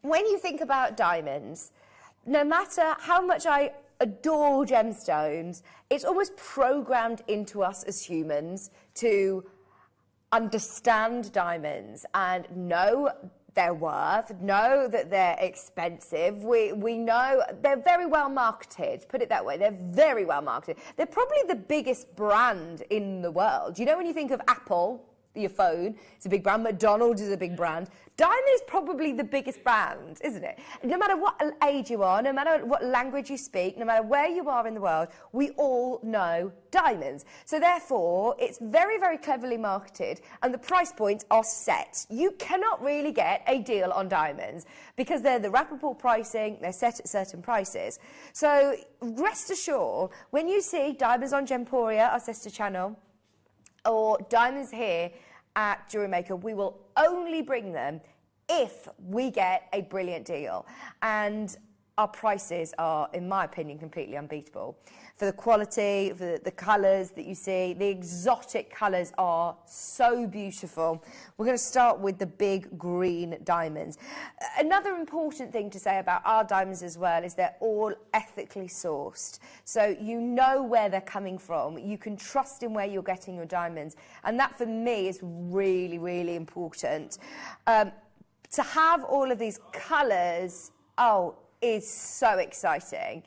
when you think about diamonds, no matter how much I adore gemstones, it's almost programmed into us as humans to understand diamonds and know their worth, know that they're expensive. We know they're very well marketed, put it that way. They're very well marketed. They're probably the biggest brand in the world. You know, when you think of Apple, your phone, it's a big brand. McDonald's is a big brand. Diamond is probably the biggest brand, isn't it? No matter what age you are, no matter what language you speak, no matter where you are in the world, we all know diamonds. So therefore, it's very, very cleverly marketed and the price points are set. You cannot really get a deal on diamonds because they're the wrappable pricing, they're set at certain prices. So rest assured, when you see diamonds on Gemporia, our sister channel, or diamonds here at Jewellery Maker, we will only bring them if we get a brilliant deal. And our prices are, in my opinion, completely unbeatable. For the quality, for the colours that you see, the exotic colours are so beautiful. We're going to start with the big green diamonds. Another important thing to say about our diamonds as well is they're all ethically sourced. So you know where they're coming from. You can trust in where you're getting your diamonds. And that, for me, is really, really important. To have all of these colours, is so exciting.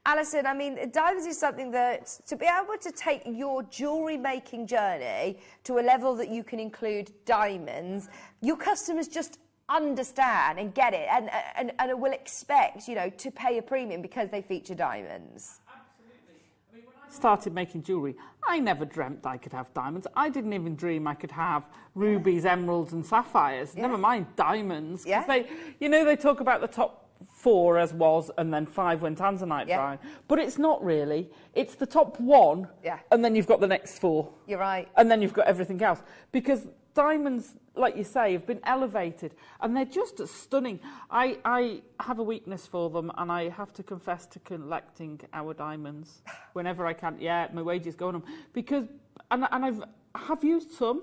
Alison, I mean, diamonds is something that, to be able to take your jewellery making journey to a level that you can include diamonds, your customers just understand and get it and will expect, you know, to pay a premium because they feature diamonds. Absolutely. I mean, when I started making jewellery, I never dreamt I could have diamonds. I didn't even dream I could have rubies, emeralds and sapphires, never mind diamonds. Yeah. They, you know, they talk about the top 4 as was, and then 5 when tanzanite drying. But it's not really. It's the top 1, and then you've got the next 4. You're right. And then you've got everything else. Because diamonds, like you say, have been elevated, and they're just stunning. I have a weakness for them, and I have to confess to collecting our diamonds whenever I can. Yeah, my wages go on them. Because, and I have used some,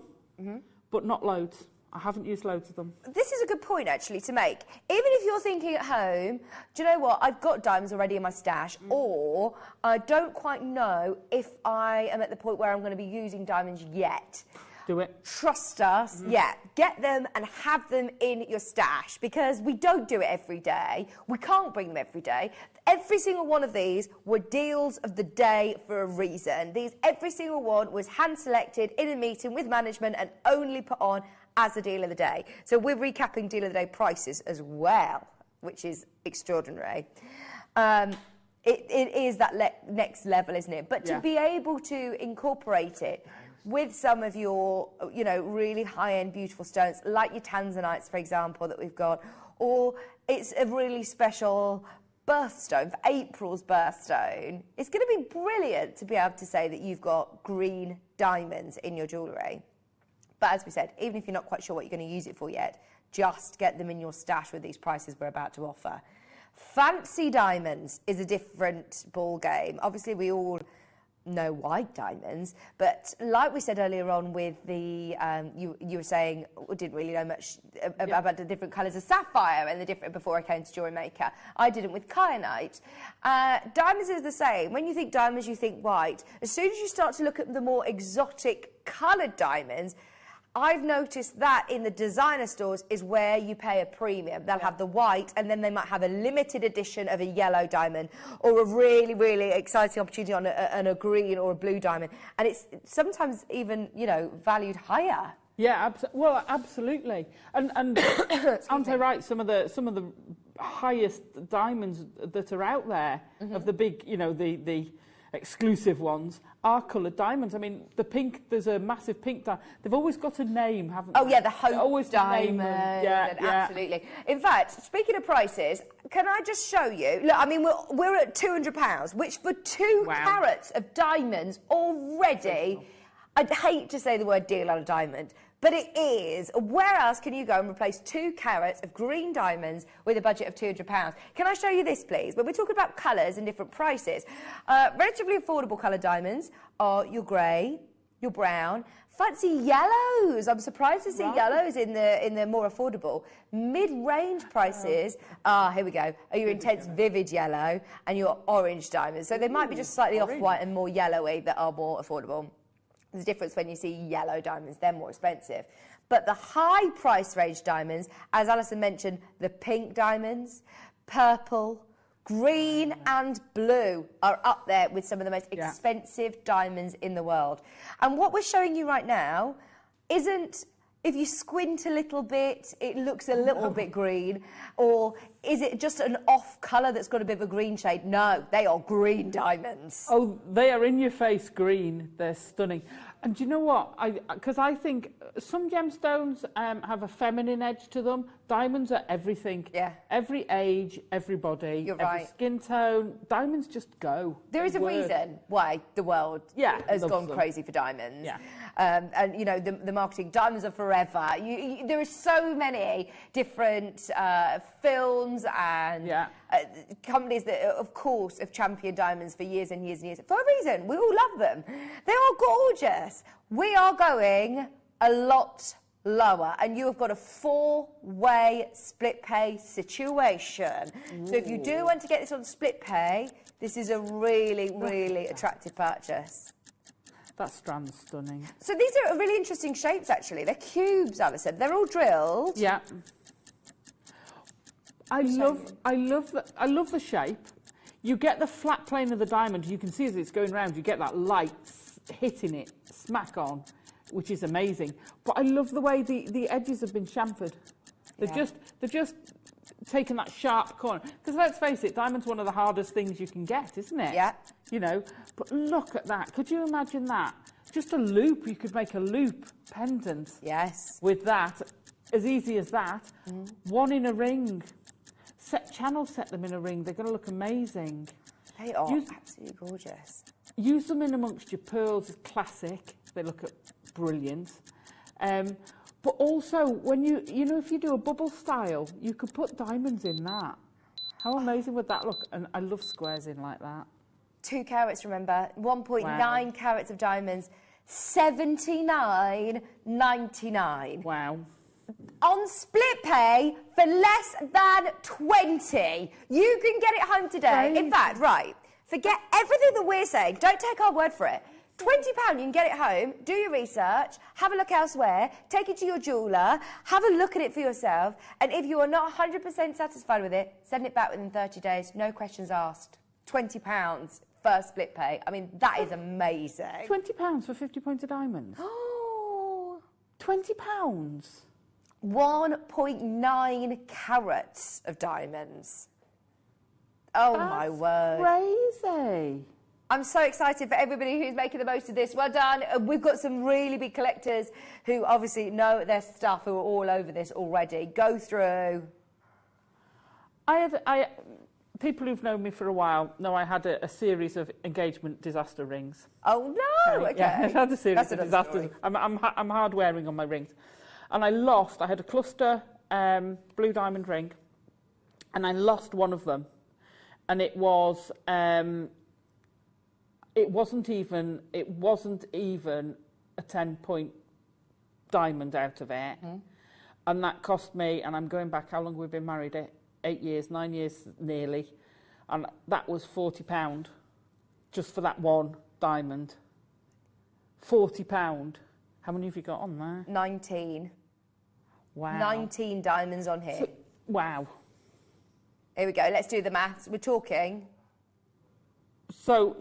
but not loads. I haven't used loads of them. This is a good point, actually, to make. Even if you're thinking at home, do you know what, I've got diamonds already in my stash, or I don't quite know if I am at the point where I'm going to be using diamonds yet. Do it. Trust us. Yeah, get them and have them in your stash, because we don't do it every day. We can't bring them every day. Every single one of these were deals of the day for a reason. Every single one was hand-selected in a meeting with management and only put on as a deal of the day. So we're recapping deal of the day prices as well, which is extraordinary. It is that next level, isn't it? But to be able to incorporate it with some of your, you know, really high-end beautiful stones, like your tanzanites, for example, that we've got, or it's a really special birthstone for April's birthstone. It's going to be brilliant to be able to say that you've got green diamonds in your jewellery. But as we said, even if you're not quite sure what you're going to use it for yet, just get them in your stash with these prices we're about to offer. Fancy diamonds is a different ball game. Obviously, we all know white diamonds, but like we said earlier on with the, you were saying, didn't really know much about the different colours of sapphire and the different, before I came to Jewellery Maker. I didn't with kyanite. Diamonds is the same. When you think diamonds, you think white. As soon as you start to look at the more exotic coloured diamonds, I've noticed that in the designer stores is where you pay a premium. They'll have the white, and then they might have a limited edition of a yellow diamond, or a really, really exciting opportunity on a green or a blue diamond. And it's sometimes even, you know, valued higher. Yeah, well, absolutely. And aren't I right? Some of the highest diamonds that are out there, of the big, you know, the exclusive ones, are coloured diamonds. I mean, the pink, there's a massive pink diamond. They've always got a name, haven't they? Oh, yeah, the Hope always diamond. Yeah, absolutely. In fact, speaking of prices, can I just show you? Look, I mean, we're at £200, which for 2 carats of diamonds already, I'd hate to say the word deal on a diamond, but it is. Where else can you go and replace 2 carats of green diamonds with a budget of £200? Can I show you this, please? When we're talking about colours and different prices, relatively affordable coloured diamonds are your grey, your brown, fancy yellows. I'm surprised to see yellows in the more affordable. Mid-range prices, here we go, are your intense vivid yellow and your orange diamonds. So they might be just slightly off-white and more yellowy that are more affordable. There's a difference when you see yellow diamonds, they're more expensive. But the high price range diamonds, as Alison mentioned, the pink diamonds, purple, green and blue are up there with some of the most expensive diamonds in the world. And what we're showing you right now isn't, if you squint a little bit, it looks a little bit green, or is it just an off colour that's got a bit of a green shade? No, they are green diamonds. Oh, they are in your face green. They're stunning. And do you know what? Because I think some gemstones have a feminine edge to them. Diamonds are everything. Yeah. Every age, everybody, You're every right. skin tone. Diamonds just go. There is a reason why the world has gone crazy for diamonds. Yeah. And, you know, the marketing, diamonds are forever. There are so many different films and companies that, of course, have championed diamonds for years and years and years. For a reason. We all love them. They are gorgeous. We are going a lot lower, and you have got a 4-way split pay situation. Ooh. So if you do want to get this on split pay, this is a really, really attractive purchase. That strand's stunning. So these are really interesting shapes, actually. They're cubes, Alison. They're all drilled. Yeah. I love the shape. You get the flat plane of the diamond. You can see as it's going round, you get that light hitting it, smack on, which is amazing. But I love the way the edges have been chamfered. They're just taken that sharp corner. Because let's face it, diamond's one of the hardest things you can get, isn't it? Yeah. You know, but look at that. Could you imagine that? Just a loop. You could make a loop pendant. Yes. With that, as easy as that. Mm. One in a ring. Set them in a ring. They're going to look amazing. They are absolutely gorgeous. Use them in amongst your pearls. It's classic. They look brilliant. But also, when you know, if you do a bubble style, you could put diamonds in that. How amazing would that look? And I love squares in like that. 2 carats, remember. 1.9 carats of diamonds. $79.99. Wow. On split pay for less than 20. You can get it home today. In fact, right, forget everything that we're saying. Don't take our word for it. £20, you can get it home, do your research, have a look elsewhere, take it to your jeweller, have a look at it for yourself, and if you are not 100% satisfied with it, send it back within 30 days, no questions asked. £20 first split pay. I mean, that is amazing. £20 for 50 points of diamonds? Oh! £20? 1.9 carats of diamonds. Oh, That's my word. Crazy. I'm so excited for everybody who's making the most of this. Well done. We've got some really big collectors who obviously know their stuff, who are all over this already. Go through. People who've known me for a while know I had a series of engagement disaster rings. Oh, no. Okay. Yeah, I've had a series of disasters. I'm hard wearing on my rings. And I had a cluster blue diamond ring, and I lost one of them. And it was... It wasn't even a 10-point diamond out of it. And that cost me, and I'm going back, how long we've been married? 8 years, 9 years nearly. And that was £40 just for that one diamond. £40. How many have you got on there? 19. Wow. 19 diamonds on here. Wow. Here we go, let's do the maths. We're talking... So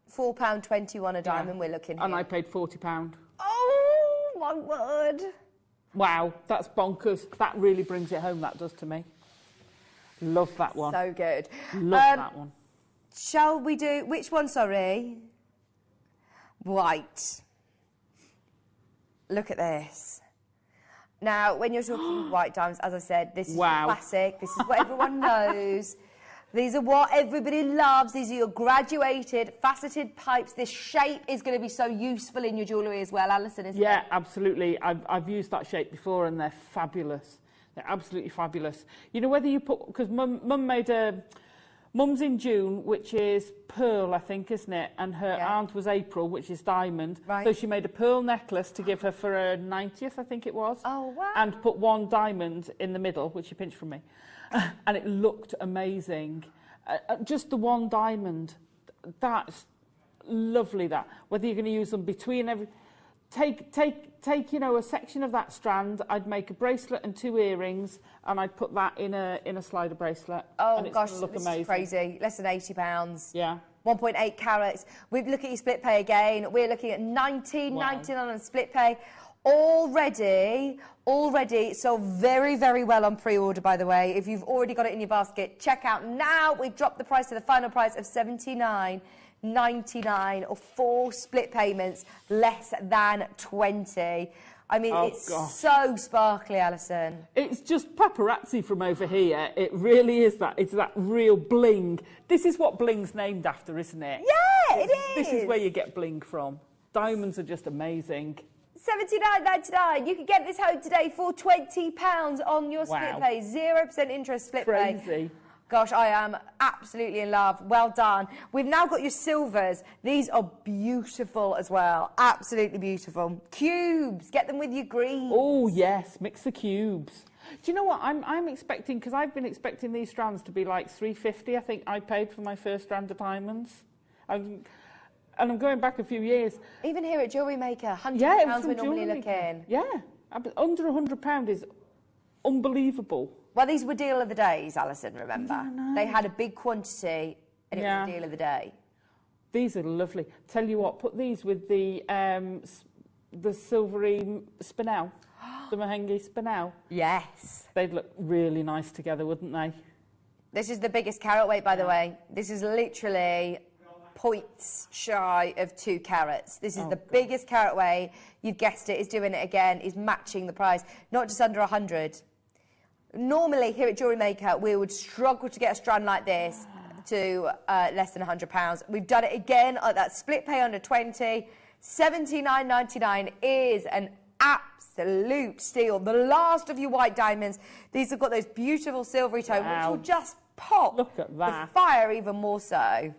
£4.21 a diamond, we're looking here. And I paid £40. Oh, my word. Wow, that's bonkers. That really brings it home, that does to me. Love that one. So good. Love that one. Shall we do... Which one, sorry? White. Look at this. Now, when you're talking white diamonds, as I said, this is classic. This is what everyone knows. These are what everybody loves. These are your graduated, faceted pipes. This shape is going to be so useful in your jewellery as well, Alison, isn't it? Yeah, absolutely. I've used that shape before, and they're fabulous. They're absolutely fabulous. You know, whether you put... Because Mum made a... Mum's in June, which is pearl, I think, isn't it? And her aunt was April, which is diamond. Right. So she made a pearl necklace to give her for her 90th, I think it was. Oh, wow. And put one diamond in the middle, which she pinched from me. And it looked amazing. Just the one diamond, that's lovely, that. Whether you're going to use them between every... Take, you know, a section of that strand, I'd make a bracelet and 2 earrings, and I'd put that in a slider bracelet. Oh, and it's gosh, gonna look this amazing. is crazy. Less than £80. Yeah. 1.8 carats. We look at your split pay again. We're looking at £19.99 on split pay. Already sold very, very well on pre-order, by the way. If you've already got it in your basket, check out now. We've dropped the price to the final price of $79.99, or 4 split payments, less than 20. I mean, it's so sparkly, Alison. It's just paparazzi from over here. It really is that. It's that real bling. This is what bling's named after, isn't it? Yeah, it is. This is where you get bling from. Diamonds are just amazing. $79.99. You can get this home today for £20 on your split pay. 0% interest split pay. Crazy. Gosh, I am absolutely in love. Well done. We've now got your silvers. These are beautiful as well. Absolutely beautiful. Cubes. Get them with your green. Oh, yes. Mix the cubes. Do you know what? I'm expecting, because I've been expecting these strands to be like $350. I think I paid for my first strand of diamonds. And I'm going back a few years. Even here at Jewellery Maker, £100 we're normally looking. Yeah. Under £100 is unbelievable. Well, these were deal of the days, Alison, remember? They had a big quantity, and it was a deal of the day. These are lovely. Tell you what, put these with the silvery spinel, the Mahenge spinel. Yes. They'd look really nice together, wouldn't they? This is the biggest carat weight, by the way. This is literally points shy of 2 carats. This is the biggest carat weight. You've guessed it, is doing it again, is matching the price. Not just under 100. Normally, here at Jewellery Maker, we would struggle to get a strand like this to less than £100. We've done it again at that split pay under 20. $79.99 is an absolute steal. The last of your white diamonds. These have got those beautiful silvery tone, which will just pop Look at that. the fire even more so.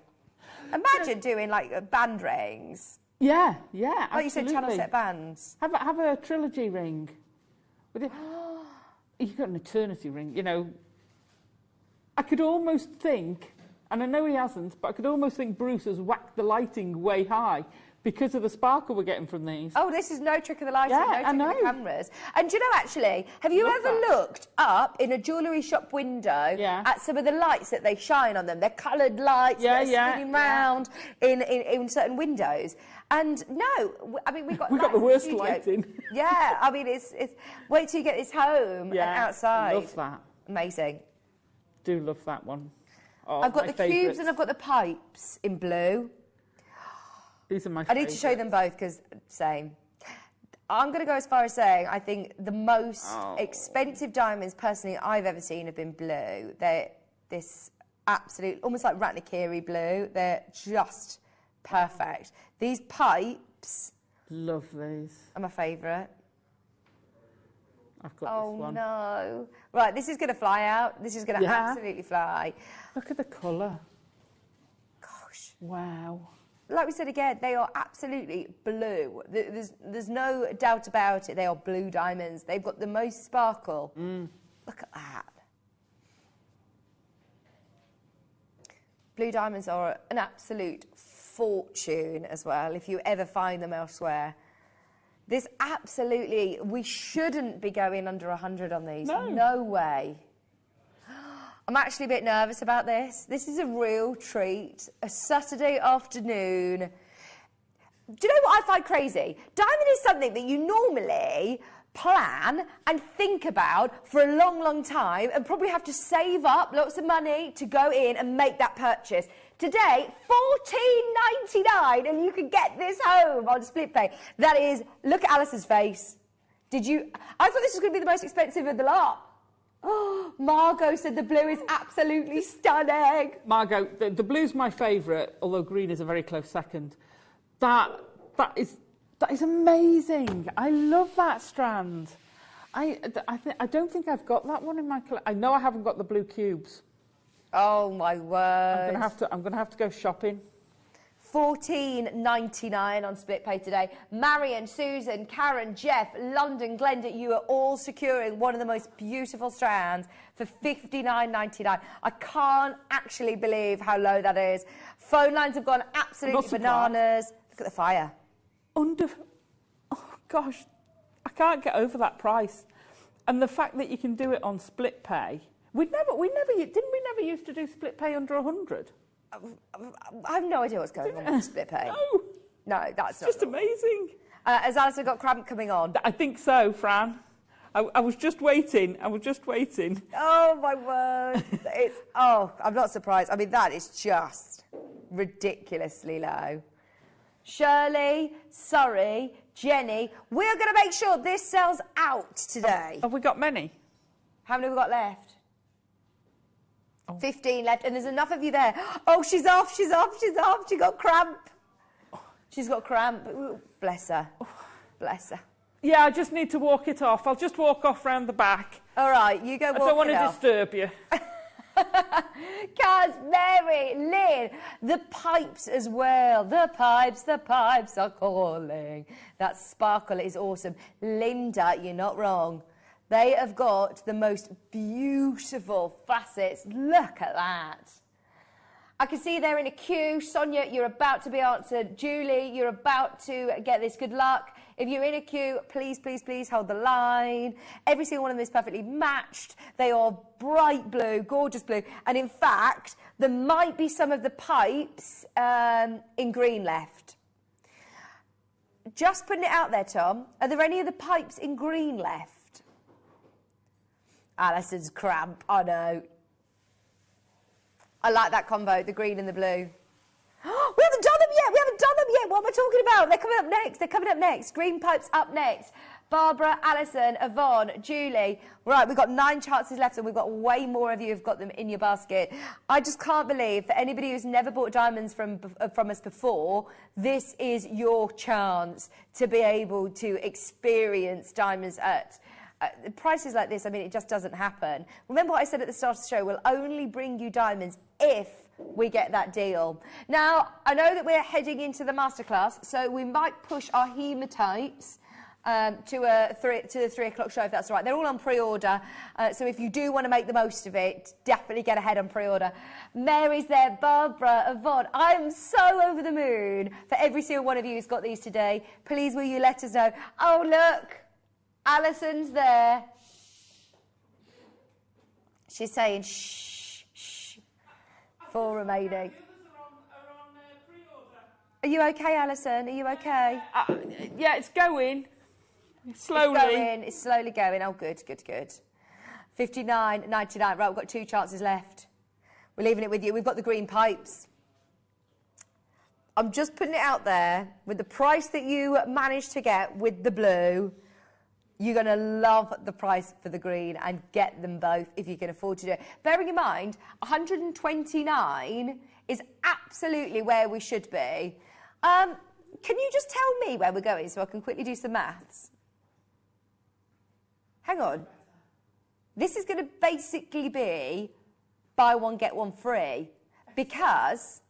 Imagine doing like band rings. Yeah, absolutely. Like you said, channel set bands. Have a trilogy ring. With it. You've got an eternity ring, you know. I could almost think And I know he hasn't, but I could almost think Bruce has whacked the lighting way high because of the sparkle we're getting from these. Oh, this is no trick of the lighting, no trick of the cameras. And do you know, actually, have you ever looked up in a jewellery shop window at some of the lights that they shine on them? They're coloured lights that are spinning round in certain windows. And no, I mean, we've got the worst lighting. Yeah, I mean, it's wait till you get this home and outside. I love that. Amazing. Do love that one. Oh, I've got the cubes and I've got the pipes in blue. These are my I need to show them both because same. I'm going to go as far as saying I think the most expensive diamonds personally I've ever seen have been blue. They're this absolute, almost like Ratnakiri blue. They're just perfect. These pipes. Love these. Are my favourite. I've got this one. Oh no. Right, this is going to fly out. This is going to absolutely fly. Look at the colour. Gosh. Wow. Like we said again, they are absolutely blue. There's no doubt about it. They are blue diamonds. They've got the most sparkle. Look at that. Blue diamonds are an absolute fortune as well, if you ever find them elsewhere. This absolutely, we shouldn't be going under 100 on these. No way. I'm actually a bit nervous about this. This is a real treat. A Saturday afternoon. Do you know what I find crazy? Diamond is something that you normally plan and think about for a long, long time and probably have to save up lots of money to go in and make that purchase. Today, $14.99 and you can get this home on split pay. That is, look at Alice's face. I thought this was going to be the most expensive of the lot. Oh, Margot said the blue is absolutely stunning. Margot, the blue's my favourite, although green is a very close second. That is amazing. I love that strand. I don't think I've got that one in my collection. I know I haven't got the blue cubes. Oh my word! I'm gonna have to go shopping. $14.99 on split pay today. Marion, Susan, Karen, Jeff, London, Glenda, you are all securing one of the most beautiful strands for $59.99. I can't actually believe how low that is. Phone lines have gone absolutely bananas. Look at the fire. Oh gosh, I can't get over that price. And the fact that you can do it on split pay. Didn't we never used to do split pay under 100? I have no idea what's going on with split pay. No, that's not. Just amazing. Has Alison got cramp coming on? I think so, Fran. I was just waiting. Oh, my word. I'm not surprised. I mean, that is just ridiculously low. Shirley, Surrey, Jenny, we're going to make sure this sells out today. Have we got many? How many have we got left? 15 left, and there's enough of you there. Oh, she's off. She got cramp. She's got cramp. Ooh, bless her. Bless her. Yeah, I just need to walk it off. I'll just walk off round the back. All right, you go walk it off. I don't want to disturb you. Kaz, Mary, Lynn, the pipes as well. The pipes are calling. That sparkle is awesome. Linda, you're not wrong. They have got the most beautiful facets. Look at that. I can see they're in a queue. Sonia, you're about to be answered. Julie, you're about to get this. Good luck. If you're in a queue, please, please, please hold the line. Every single one of them is perfectly matched. They are bright blue, gorgeous blue. And in fact, there might be some of the pipes in green left. Just putting it out there, Tom. Are there any of the pipes in green left? Alison's cramp, I know. I like that combo, the green and the blue. We haven't done them yet. What am I talking about? They're coming up next. Green pipes up next. Barbara, Alison, Yvonne, Julie. Right, we've got 9 chances left and we've got way more of you who've got them in your basket. I just can't believe, for anybody who's never bought diamonds from us before, this is your chance to be able to experience diamonds at prices like this. I mean, it just doesn't happen. Remember what I said at the start of the show, we'll only bring you diamonds if we get that deal. Now, I know that we're heading into the masterclass, so we might push our hematopes to the 3 o'clock show, if that's all right. They're all on pre-order, so if you do want to make the most of it, definitely get ahead on pre-order. Mary's there, Barbara, Yvonne. I'm so over the moon for every single one of you who's got these today. Please will you let us know. Oh, look, Alison's there. She's saying shh, shh. 4 remaining. Are you okay, Alison? Are you okay? Yeah, it's going. Slowly. It's slowly going. Oh, good, good, good. 59.99. Right, we've got 2 chances left. We're leaving it with you. We've got the green pipes. I'm just putting it out there. With the price that you managed to get with the blue, you're going to love the price for the green and get them both if you can afford to do it. Bearing in mind, 129 is absolutely where we should be. Can you just tell me where we're going so I can quickly do some maths? Hang on. This is going to basically be buy one, get one free, because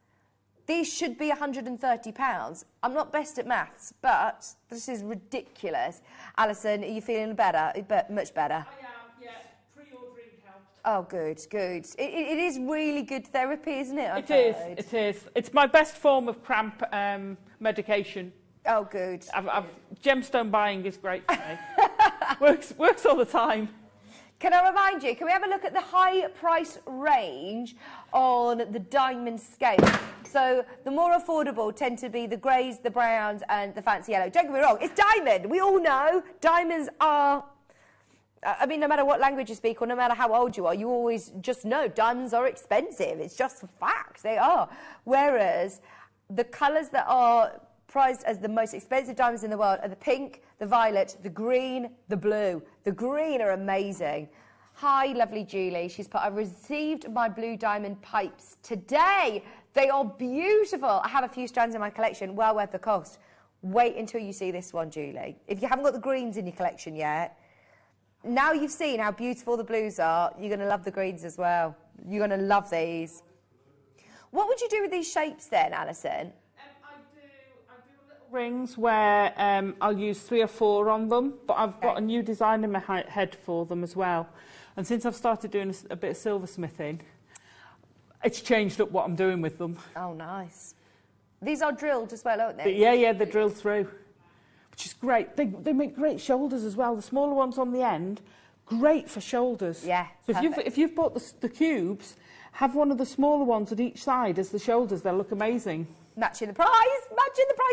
these should be £130. I'm not best at maths, but this is ridiculous. Alison, are you feeling better? Much better? I am, yeah. Pre-ordering helped. Oh, good, good. It is really good therapy, isn't it? It is. It's my best form of cramp medication. Oh, good. Gemstone buying is great for me. works all the time. Can I remind you, can we have a look at the high price range on the diamond scale? So the more affordable tend to be the greys, the browns and the fancy yellow. Don't get me wrong, it's diamond. We all know diamonds are, I mean, no matter what language you speak or no matter how old you are, you always just know diamonds are expensive. It's just a fact, they are. Whereas the colours that are prized as the most expensive diamonds in the world are the pink, the violet, the green, the blue. The green are amazing. Hi, lovely Julie. She's put, I received my blue diamond pipes today. They are beautiful. I have a few strands in my collection, well worth the cost. Wait until you see this one, Julie. If you haven't got the greens in your collection yet, now you've seen how beautiful the blues are, you're going to love the greens as well. You're going to love these. What would you do with these shapes then, Alison? Rings where I'll use 3 or 4 on them, but I've got a new design in my head for them as well. And since I've started doing a bit of silversmithing, it's changed up what I'm doing with them. Oh, nice. These are drilled as well, aren't they? Yeah, they're drilled through, which is great. They make great shoulders as well. The smaller ones on the end, great for shoulders. Yeah, so if you've bought the cubes, have one of the smaller ones at each side as the shoulders. They'll look amazing. Matching the price,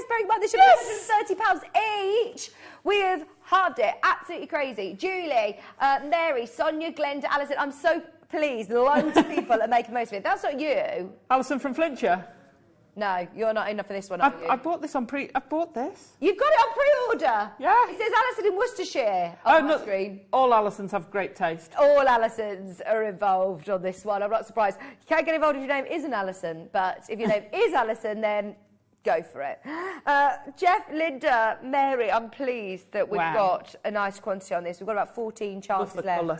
bearing in mind they should be £130 each. We have halved it, absolutely crazy. Julie, Mary, Sonia, Glenda, Alison, I'm so pleased. Loads of people are making most of it. That's not you. Alison from Flintshire? No, you're not enough for this one, are you? I bought this on I've bought this. You've got it on pre-order? Yeah. It says Alison in Worcestershire on my screen. All Alisons have great taste. All Alisons are involved on this one. I'm not surprised. You can't get involved if your name isn't Alison, but if your name is Alison, then go for it. Jeff, Linda, Mary, I'm pleased that we've got a nice quantity on this. We've got about 14 chances left. Colour.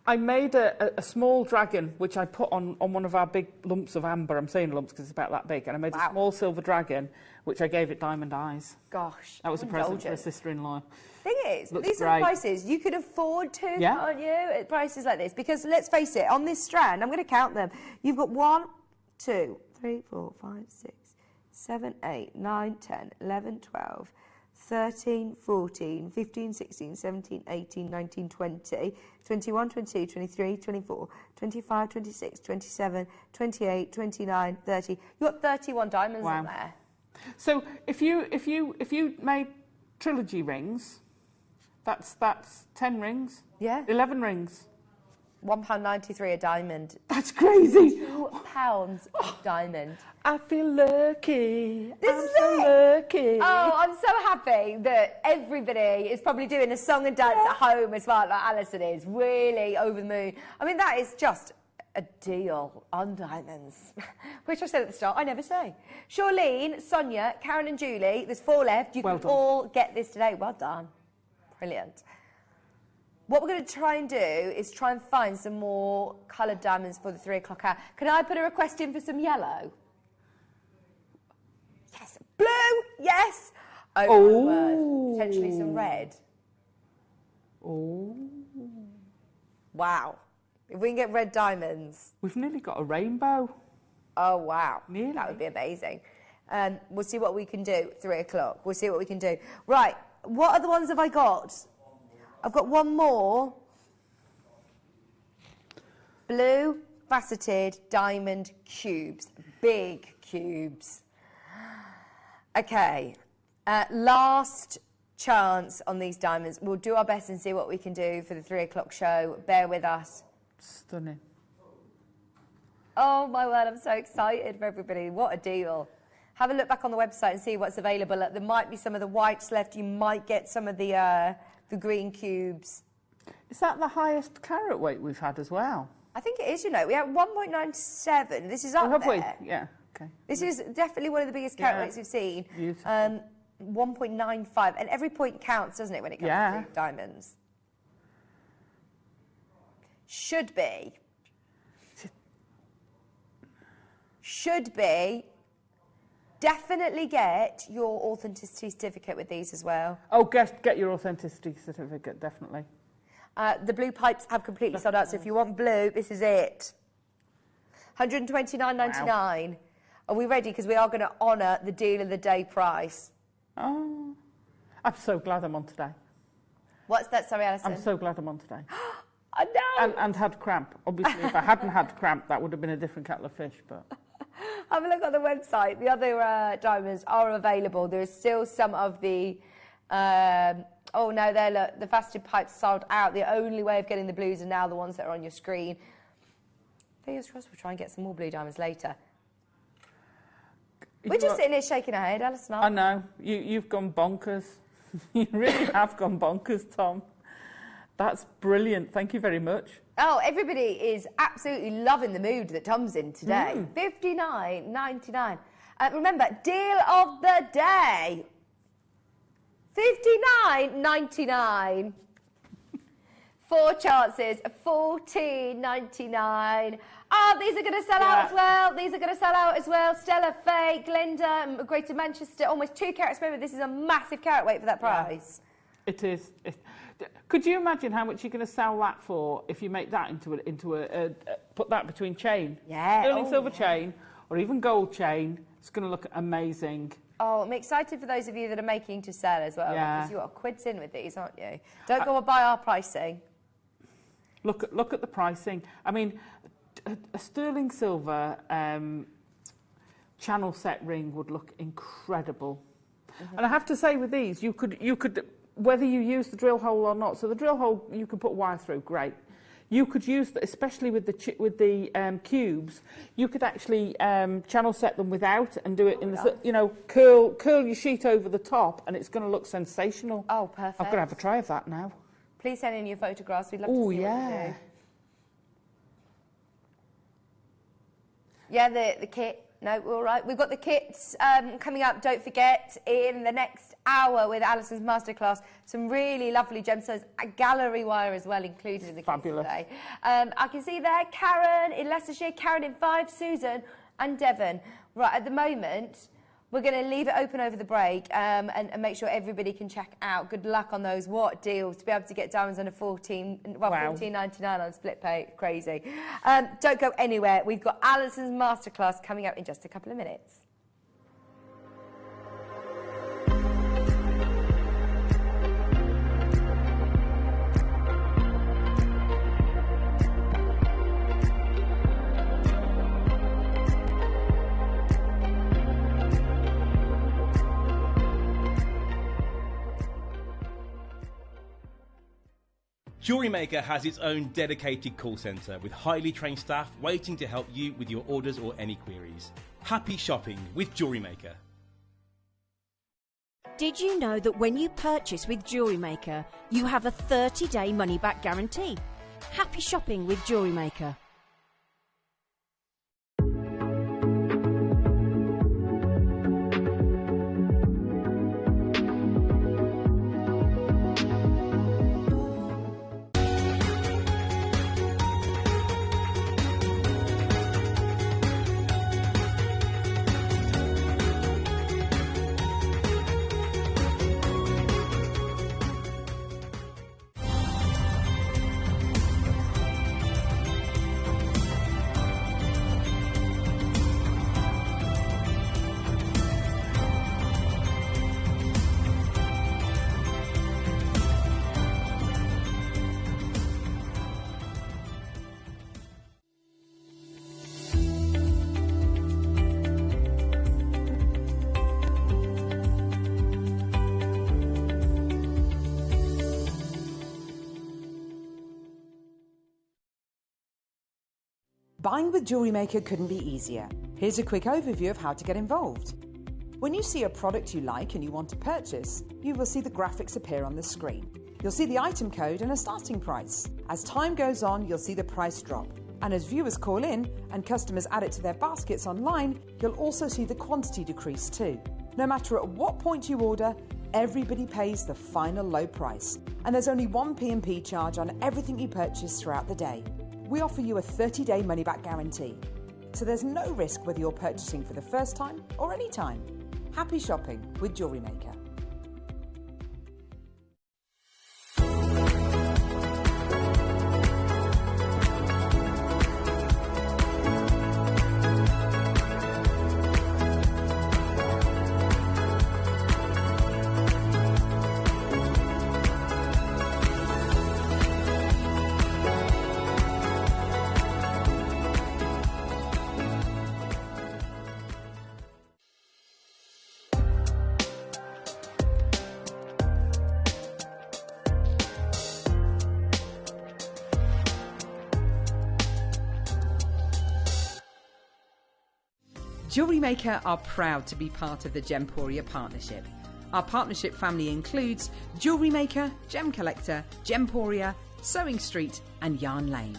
I made a small dragon, which I put on one of our big lumps of amber. I'm saying lumps because it's about that big. And I made a small silver dragon, which I gave it diamond eyes. Gosh. That was a present for a sister-in-law. Thing is, these are the prices you could afford to, can't you, at prices like this? Because let's face it, on this strand, I'm going to count them. You've got 1, 2, 3, 4, 5, 6, 7, 8, 9, 10, 11, 12, 13, 14, 15, 16, 17, 18, 19, 20, 21, 22, 23, 24, 25, 26, 27, 28, 29, 30. You've got 31 diamonds on there. So if you made trilogy rings, that's 10 rings. Yeah. 11 rings. £1.93 a diamond. That's crazy. £2 a diamond. I feel lucky. I'm so lucky. Oh, I'm so happy that everybody is probably doing a song and dance at home as well, like Alison is. Really over the moon. I mean, that is just a deal on diamonds, which I said at the start, I never say. Charlene, Sonia, Karen and Julie, there's 4 left. You can all get this today. Well done. Brilliant. What we're going to try and do is try and find some more coloured diamonds for the 3 o'clock hour. Can I put a request in for some yellow? Yes. Blue, yes. Oh, my word. Potentially some red. Oh. Wow. If we can get red diamonds. We've nearly got a rainbow. Oh, wow. Nearly. That would be amazing. We'll see what we can do. 3 o'clock. We'll see what we can do. Right. What other ones have I got? I've got one more. Blue faceted diamond cubes. Big cubes. Okay. Last chance on these diamonds. We'll do our best and see what we can do for the 3 o'clock show. Bear with us. Stunning. Oh, my word. I'm so excited for everybody. What a deal. Have a look back on the website and see what's available. There might be some of the whites left. You might get some of the green cubes. Is that the highest carat weight we've had as well? I think it is, you know. We have 1.97. This is up have there. we? Yeah, okay. This is definitely one of the biggest carat weights we've seen. Beautiful. 1.95. And every point counts, doesn't it, when it comes to diamonds? Should be. Definitely get your authenticity certificate with these as well. Oh, get your authenticity certificate, definitely. The blue pipes have completely sold out, so if you want blue, this is it. $129.99. Wow. Are we ready? Because we are going to honour the deal of the day price. Oh, I'm so glad I'm on today. What's that? Sorry, Alison. I'm so glad I'm on today. I know. And had cramp. Obviously, if I hadn't had cramp, that would have been a different kettle of fish, but... Have a look on the website. The other diamonds are available. There is still some of the... oh, no, the faceted pipes sold out. The only way of getting the blues are now the ones that are on your screen. Fingers crossed we'll try and get some more blue diamonds later. We're just sitting here shaking our head, Alison. I know. You've gone bonkers. You really have gone bonkers, Tom. That's brilliant. Thank you very much. Oh, everybody is absolutely loving the mood that Tom's in today. $59.99. Remember, deal of the day. $59.99. 4 chances, $14.99. Oh, these are going to sell out as well. These are going to sell out as well. Stella, Faye, Glenda, Greater Manchester, almost 2 carats. Remember, this is a massive carat weight for that price. It is. Could you imagine how much you're going to sell that for if you make that into a put that between chain? Yeah. Sterling silver chain or even gold chain. It's going to look amazing. Oh, I'm excited for those of you that are making to sell as well. Yeah. Because you've got quids in with these, aren't you? Don't go and buy our pricing. Look at the pricing. I mean, a sterling silver channel set ring would look incredible. And I have to say, with these, you could whether you use the drill hole or not. So the drill hole you can put wire through, great. You could use, especially with the cubes, you could actually channel set them without and do it in the, you know, curl your sheet over the top, and it's going to look sensational. Oh, perfect. I've got to have a try of that now. Please send in your photographs. We'd love to see what you do. Yeah, the kit. No, we're all right. We've got the kits coming up, don't forget, in the next hour with Alison's masterclass. Some really lovely gemstones, a gallery wire as well included in the kit today. I can see there Karen in Leicestershire, Karen in 5, Susan and Devon. Right, at the moment, we're going to leave it open over the break and make sure everybody can check out. Good luck on those. What deals to be able to get diamonds under $14.99 on split pay. Crazy. Don't go anywhere. We've got Alison's masterclass coming up in just a couple of minutes. Jewellery Maker has its own dedicated call centre with highly trained staff waiting to help you with your orders or any queries. Happy shopping with Jewellery Maker. Did you know that when you purchase with Jewellery Maker, you have a 30-day money-back guarantee? Happy shopping with Jewellery Maker. Buying with Jewellery Maker couldn't be easier. Here's a quick overview of how to get involved. When you see a product you like and you want to purchase, you will see the graphics appear on the screen. You'll see the item code and a starting price. As time goes on, you'll see the price drop. And as viewers call in and customers add it to their baskets online, you'll also see the quantity decrease too. No matter at what point you order, everybody pays the final low price. And there's only one P&P charge on everything you purchase throughout the day. We offer you a 30-day money-back guarantee. So there's no risk whether you're purchasing for the first time or any time. Happy shopping with Jewellery Maker. Jewellery Maker are proud to be part of the Gemporia partnership. Our partnership family includes Jewellery Maker, Gem Collector, Gemporia, Sewing Street and Yarn Lane.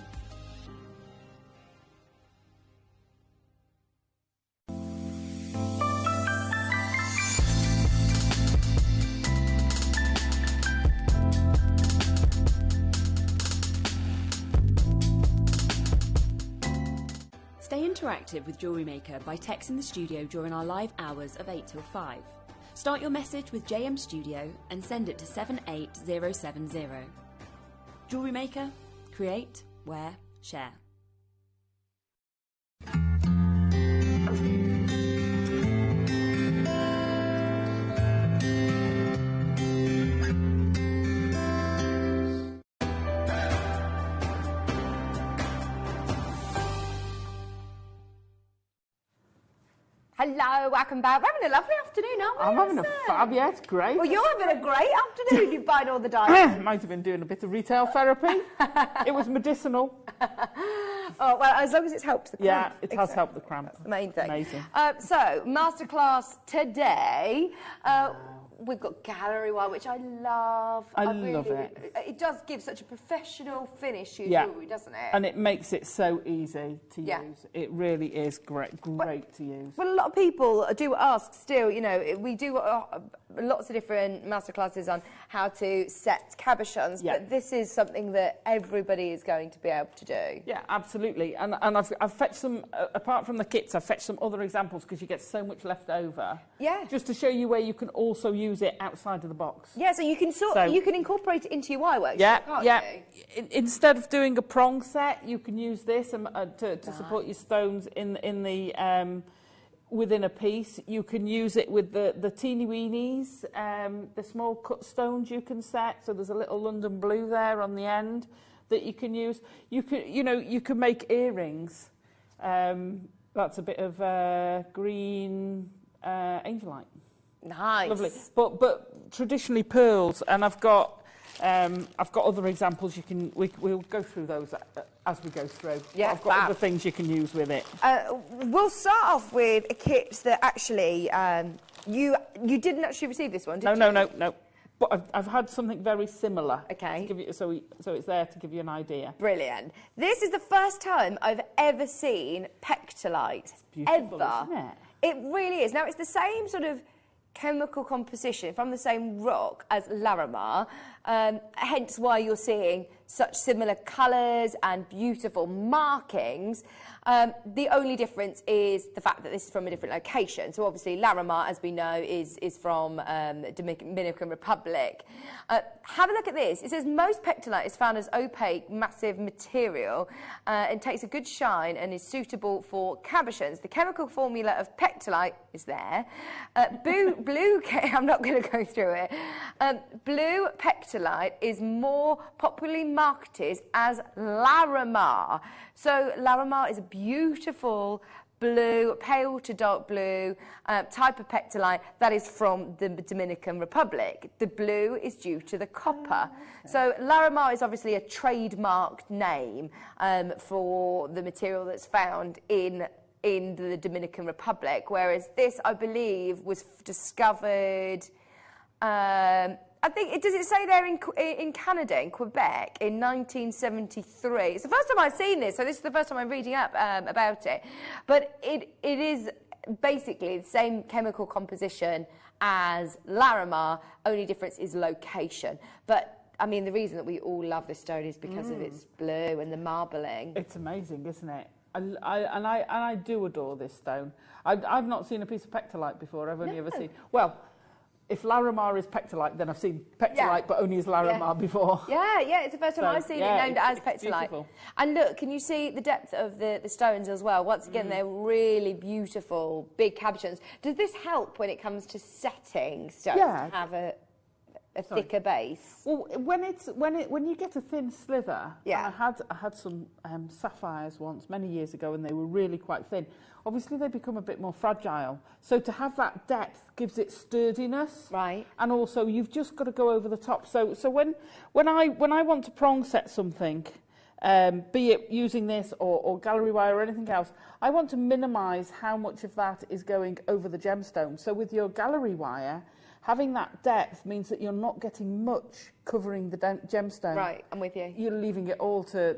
Stay interactive with Jewellery Maker by texting the studio during our live hours of 8 till 5. Start your message with JM Studio and send it to 78070. Jewellery Maker, create, wear, share. Hello, welcome back. We're having a lovely afternoon, aren't we? I'm having a fab, yeah, it's great. Well, you're having a great afternoon. You're buying all the diamonds. Might have been doing a bit of retail therapy. It was medicinal. Oh, well, as long as it's helped the cramp. Yeah, it has helped the cramp. That's the main thing. Amazing. So, masterclass today. We've got gallery wire, which I love. I love it. It does give such a professional finish to your jewellery, doesn't it? And it makes it so easy to use. It really is great to use. Well, a lot of people do ask still, you know, we do lots of different masterclasses on how to set cabochons, but this is something that everybody is going to be able to do. Yeah, absolutely. And I've fetched some, apart from the kits, I've fetched some other examples because you get so much left over. Yeah. Just to show you where you can also use it outside of the box. Yeah, so you can you can incorporate it into your wire work. Yeah, can't you? Instead of doing a prong set, you can use this to support your stones in the within a piece. You can use it with the teeny weenies, the small cut stones you can set. So there's a little London blue there on the end that you can use. You can make earrings. That's a bit of green angelite. Nice. Lovely. But traditionally pearls, and I've got other examples. We'll go through those as we go through. Yeah, I've got other things you can use with it. We'll start off with a kit that actually you didn't actually receive this one, did you? No. But I've had something very similar. Okay. To give you, so it's there to give you an idea. Brilliant. This is the first time I've ever seen pectolite. It's beautiful, ever. Isn't it? It really is. Now it's the same sort of chemical composition from the same rock as Larimar, hence why you're seeing such similar colours and beautiful markings. The only difference is the fact that this is from a different location. So obviously Larimar, as we know, is from the Dominican Republic. Have a look at this. It says most pectolite is found as opaque, massive material and takes a good shine and is suitable for cabochons. The chemical formula of pectolite is there. I'm not going to go through it. Blue pectolite is more popularly marketed as Larimar. So Larimar is a beautiful blue, pale to dark blue type of pectolite that is from the Dominican Republic. The blue is due to the copper. So Larimar is obviously a trademarked name for the material that's found in the Dominican Republic, whereas this, I believe, was discovered, I think, does it say there in Canada, in Quebec, in 1973? It's the first time I've seen this, so this is the first time I'm reading up about it. But it is basically the same chemical composition as Larimar, only difference is location. But I mean, the reason that we all love this stone is because of its blue and the marbling. It's amazing, isn't it? I do adore this stone. I've not seen a piece of pectolite before. I've only ever seen... Well, if Larimar is pectolite, then I've seen pectolite, but only as Larimar before. Yeah, it's the first time I've seen it named as pectolite. Beautiful. And look, can you see the depth of the stones as well? Once again, they're really beautiful, big cabochons. Does this help when it comes to setting stones to have a thicker base? Well, when you get a thin sliver, I had some sapphires once many years ago, and they were really quite thin. Obviously, they become a bit more fragile. So to have that depth gives it sturdiness, right? And also, you've just got to go over the top. So when I want to prong set something, be it using this or gallery wire or anything else, I want to minimise how much of that is going over the gemstone. So with your gallery wire, having that depth means that you're not getting much covering the gemstone. Right, I'm with you. You're leaving it all to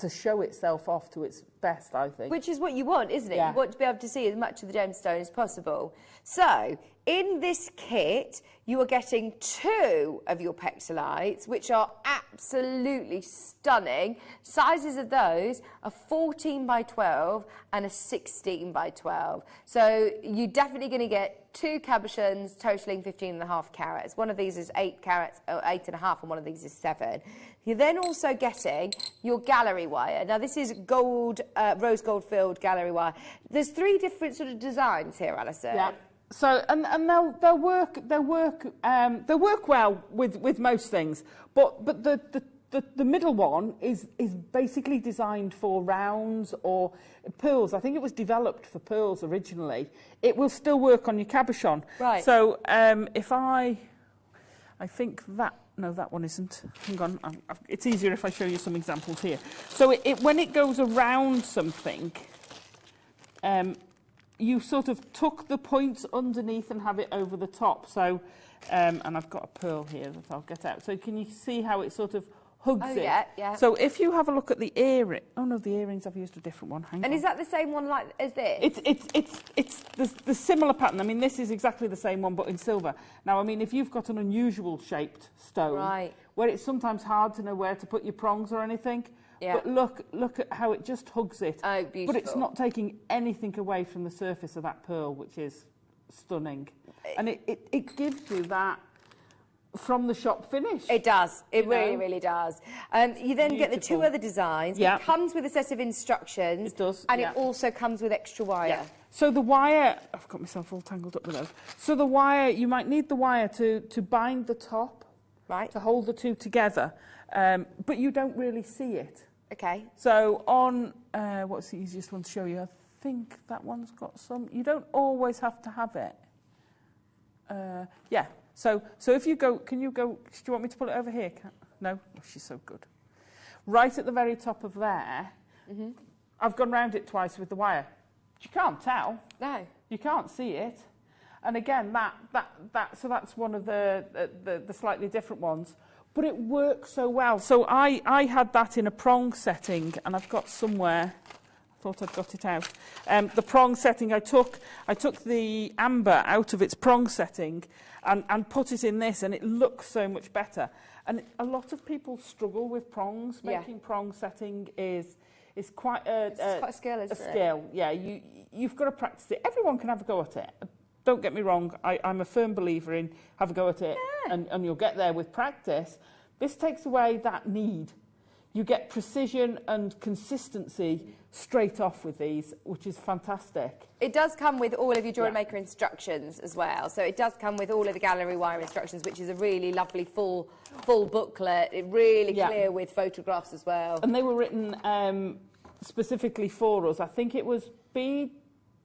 show itself off to its best, I think. Which is what you want, isn't it? Yeah. You want to be able to see as much of the gemstone as possible. So, in this kit, you are getting 2 of your pectolites, which are absolutely stunning. Sizes of those are 14 by 12 and a 16 by 12. So, you're definitely going to get 2 cabochons totaling 15.5 carats. One of these is 8 carats, or 8.5, and one of these is 7. You're then also getting your gallery wire. Now, this is gold, rose gold filled gallery wire. There's 3 different sort of designs here, Alison. Yeah. So and they'll work well with most things, but the middle one is basically designed for rounds or pearls. I think it was developed for pearls originally. It will still work on your cabochon. Right. So if I think that. No, that one isn't. Hang on. It's easier if I show you some examples here. So when it goes around something, you sort of tuck the points underneath and have it over the top. So, and I've got a pearl here that I'll get out. So can you see how it sort of hugs it? Yeah. So if you have a look at the earring, oh no, the earrings, I've used a different one. Hang on. And is that the same one as this? It's the similar pattern. I mean, this is exactly the same one, but in silver. Now, I mean, if you've got an unusual shaped stone, where it's sometimes hard to know where to put your prongs or anything, but look at how it just hugs it. Oh, beautiful. But it's not taking anything away from the surface of that pearl, which is stunning. And it gives you that from the shop finish. It does. It really, really does. You then get the 2 other designs. Yeah. It comes with a set of instructions. It does. And it also comes with extra wire. Yeah. So the wire, I've got myself all tangled up with those. So the wire, you might need the wire to bind the top, right, to hold the 2 together, but you don't really see it. Okay. So on, what's the easiest one to show you? I think that one's got some, you don't always have to have it. Yeah. So if you go, do you want me to pull it over here? No? Oh, she's so good. Right at the very top of there, I've gone round it twice with the wire. You can't tell. No. You can't see it. And again, so that's one of the slightly different ones. But it works so well. So I had that in a prong setting, and I've got somewhere, I thought I'd got it out. The prong setting, I took the amber out of its prong setting and put it in this, and it looks so much better. And a lot of people struggle with prongs. Making prong setting is quite a skill, isn't it? A skill, yeah. You've got to practice it. Everyone can have a go at it. Don't get me wrong, I'm a firm believer in have a go at it, and you'll get there with practice. This takes away that need. You get precision and consistency straight off with these, which is fantastic. It does come with all of your Jewellery Maker instructions as well. So it does come with all of the gallery wire instructions, which is a really lovely full booklet. It really clear with photographs as well. And they were written specifically for us. I think it was Bead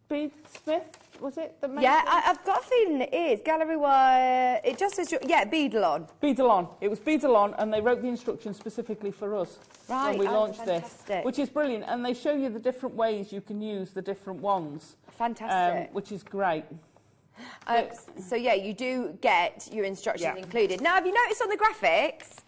Smith, was it? That made Yeah, it? I've got a feeling it is. Gallery wire, it just says, yeah, Beadalon. Beadalon. It was Beadalon, and they wrote the instructions specifically for us Right, when we launched fantastic. this, which is brilliant. And they show you the different ways you can use the different ones. Fantastic. Which is great. So, yeah, you do get your instructions included. Now, have you noticed on the graphics,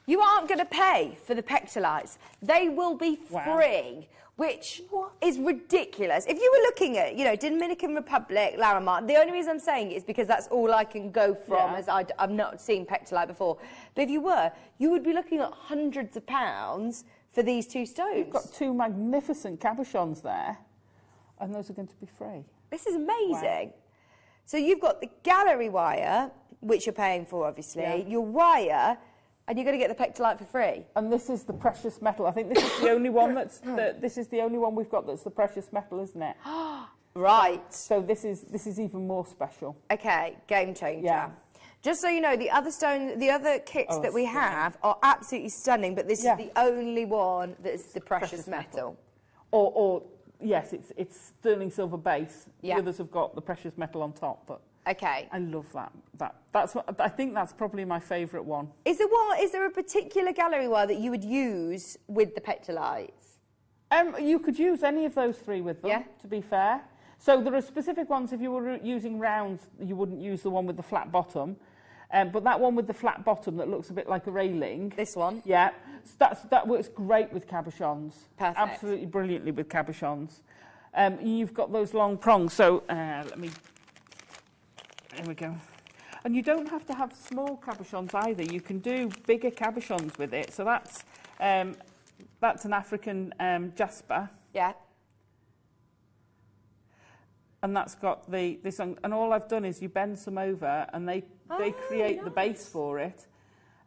you aren't going to pay for the pectolites. They will be free, which is ridiculous. If you were looking at, you know, Dominican Republic, Laramar, the only reason I'm saying it is because that's all I can go from, as I've not seen pectolite before. But if you were, you would be looking at hundreds of pounds for these two stones. You've got two magnificent cabochons there, and those are going to be free. This is amazing. Wow. So you've got the gallery wire, which you're paying for, obviously, your wire, and you're going to get the pectolite for free. And this is the precious metal. I think this is the only one this is the only one we've got that's the precious metal, isn't it? Right. So this is even more special. Okay, game changer. Yeah. Just so you know, the other kits that we have are absolutely stunning, but this is the only one that's the precious metal. Or yes, it's sterling silver base. The others have got the precious metal on top, but okay. I love that. That's what I think. That's probably my favourite one. Is there a particular gallery wire that you would use with the pectolites? You could use any of those three with them. To be fair, so there are specific ones. If you were using rounds, you wouldn't use the one with the flat bottom. But that one with the flat bottom that looks a bit like a railing. This one? Yeah. So that works great with cabochons. Perfect. Absolutely brilliantly with cabochons. You've got those long prongs. So let me... There we go. And you don't have to have small cabochons either. You can do bigger cabochons with it. So that's an African jasper. Yeah. And that's got this, and all I've done is you bend some over, and they create the base for it,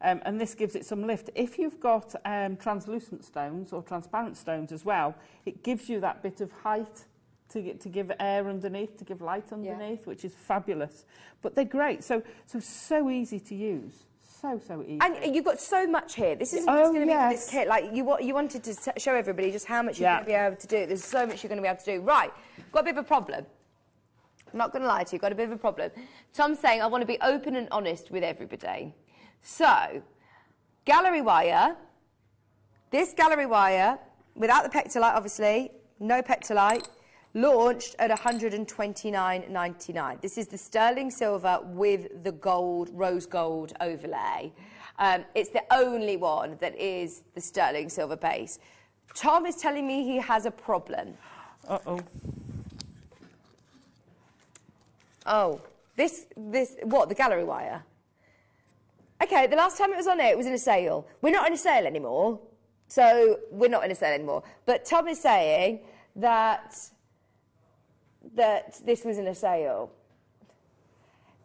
and this gives it some lift. If you've got translucent stones or transparent stones as well, it gives you that bit of height to give air underneath, to give light underneath, which is fabulous. But they're great, so easy to use. So easy. And you've got so much here. This isn't just going to be for this kit. Like you wanted to show everybody just how much you're going to be able to do. There's so much you're going to be able to do. Right, got a bit of a problem. I'm not going to lie to you, got a bit of a problem. Tom's saying I want to be open and honest with everybody. So, gallery wire, this gallery wire, without the pectolite obviously, no pectolite, launched at $129.99. This is the sterling silver with the gold, rose gold overlay. It's the only one that is the sterling silver base. Tom is telling me he has a problem. Uh-oh. Oh, what, the gallery wire? Okay, the last time it was on it was in a sale. We're not in a sale anymore, so we're not in a sale anymore. But Tom is saying that this was in a sale.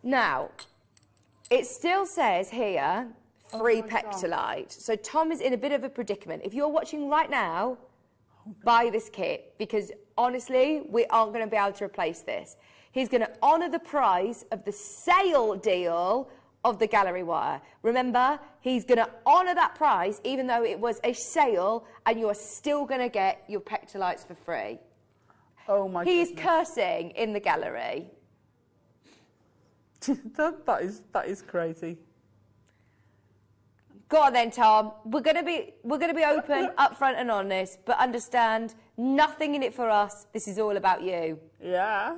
Now, it still says here, free pectolite. So Tom is in a bit of a predicament. If you're watching right now, buy this kit, because honestly, we aren't going to be able to replace this. He's going to honour the price of the sale deal of the gallery wire. Remember, he's going to honour that price even though it was a sale, and you're still going to get your pectolites for free. Oh my He is cursing in the gallery. that is crazy. Go on then, Tom. We're going to be open, upfront and honest, but understand, nothing in it for us. This is all about you. Yeah.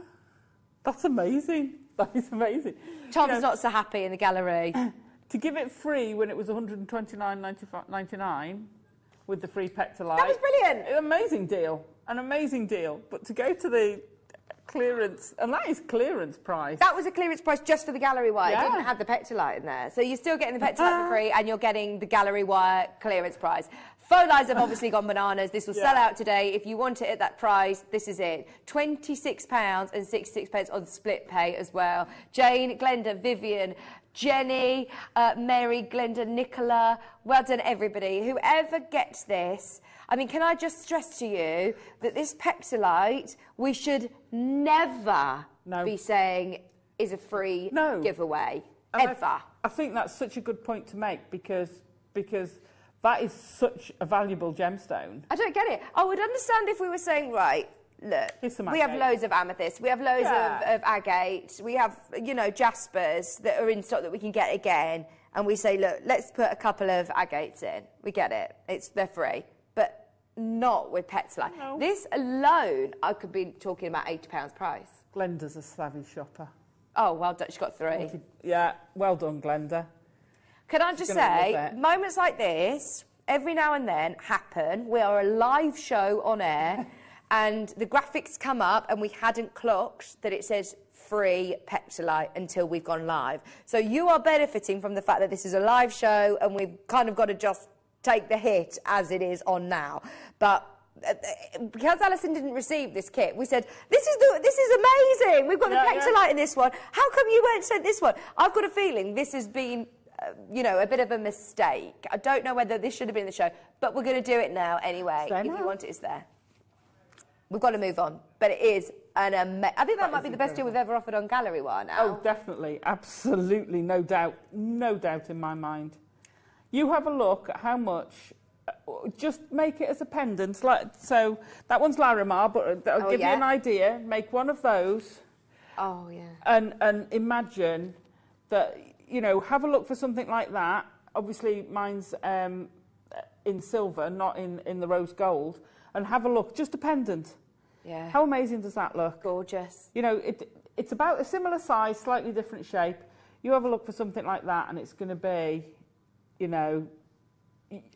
That's amazing. That is amazing. Tom's not so happy in the gallery. To give it free when it was $129.99 with the free pectolite. That was brilliant. An amazing deal. An amazing deal. But to go to the clearance, and that is clearance price. That was a clearance price just for the gallery wire. It didn't have the pectolite in there. So you're still getting the pectolite for free, and you're getting the gallery wire clearance price. Phone lines have obviously gone bananas. This will sell out today. If you want it at that price, this is it. £26.66 on split pay as well. Jane, Glenda, Vivian, Jenny, Mary, Glenda, Nicola. Well done, everybody. Whoever gets this, I mean, can I just stress to you that this pectolite, we should never be saying is a free giveaway, ever. I think that's such a good point to make, because that is such a valuable gemstone. I don't get it. I would understand if we were saying, right, look, we have loads of amethyst, we have loads of agate, we have, you know, jaspers that are in stock that we can get again, and we say, look, let's put a couple of agates in. We get it. They're free. But not with petalite. No. This alone, I could be talking about £80 price. Glenda's a savvy shopper. Oh, well done. She's got 3. Yeah, well done, Glenda. Can I just say, moments like this, every now and then, happen. We are a live show on air, and the graphics come up, and we hadn't clocked that it says free petalite until we've gone live. So you are benefiting from the fact that this is a live show, and we've kind of got to just take the hit as it is on now. But because Alison didn't receive this kit, we said, this is amazing. We've got the petalite in this one. How come you weren't sent this one? I've got a feeling this has been, you know, a bit of a mistake. I don't know whether this should have been in the show, but we're going to do it now anyway. If you want it, it's there. We've got to move on. But it is an amazing... I think that might be the best deal we've ever offered on Gallery Wire now. Oh, definitely. Absolutely. No doubt. No doubt in my mind. You have a look at how much... Just make it as a pendant. So that one's Larimar, but I'll give you an idea. Make one of those. Oh, yeah. And imagine that, you know, have a look for something like that. Obviously, mine's in silver, not in the rose gold. And have a look, just a pendant. Yeah. How amazing does that look? Gorgeous. You know, it's about a similar size, slightly different shape. You have a look for something like that, and it's going to be, you know,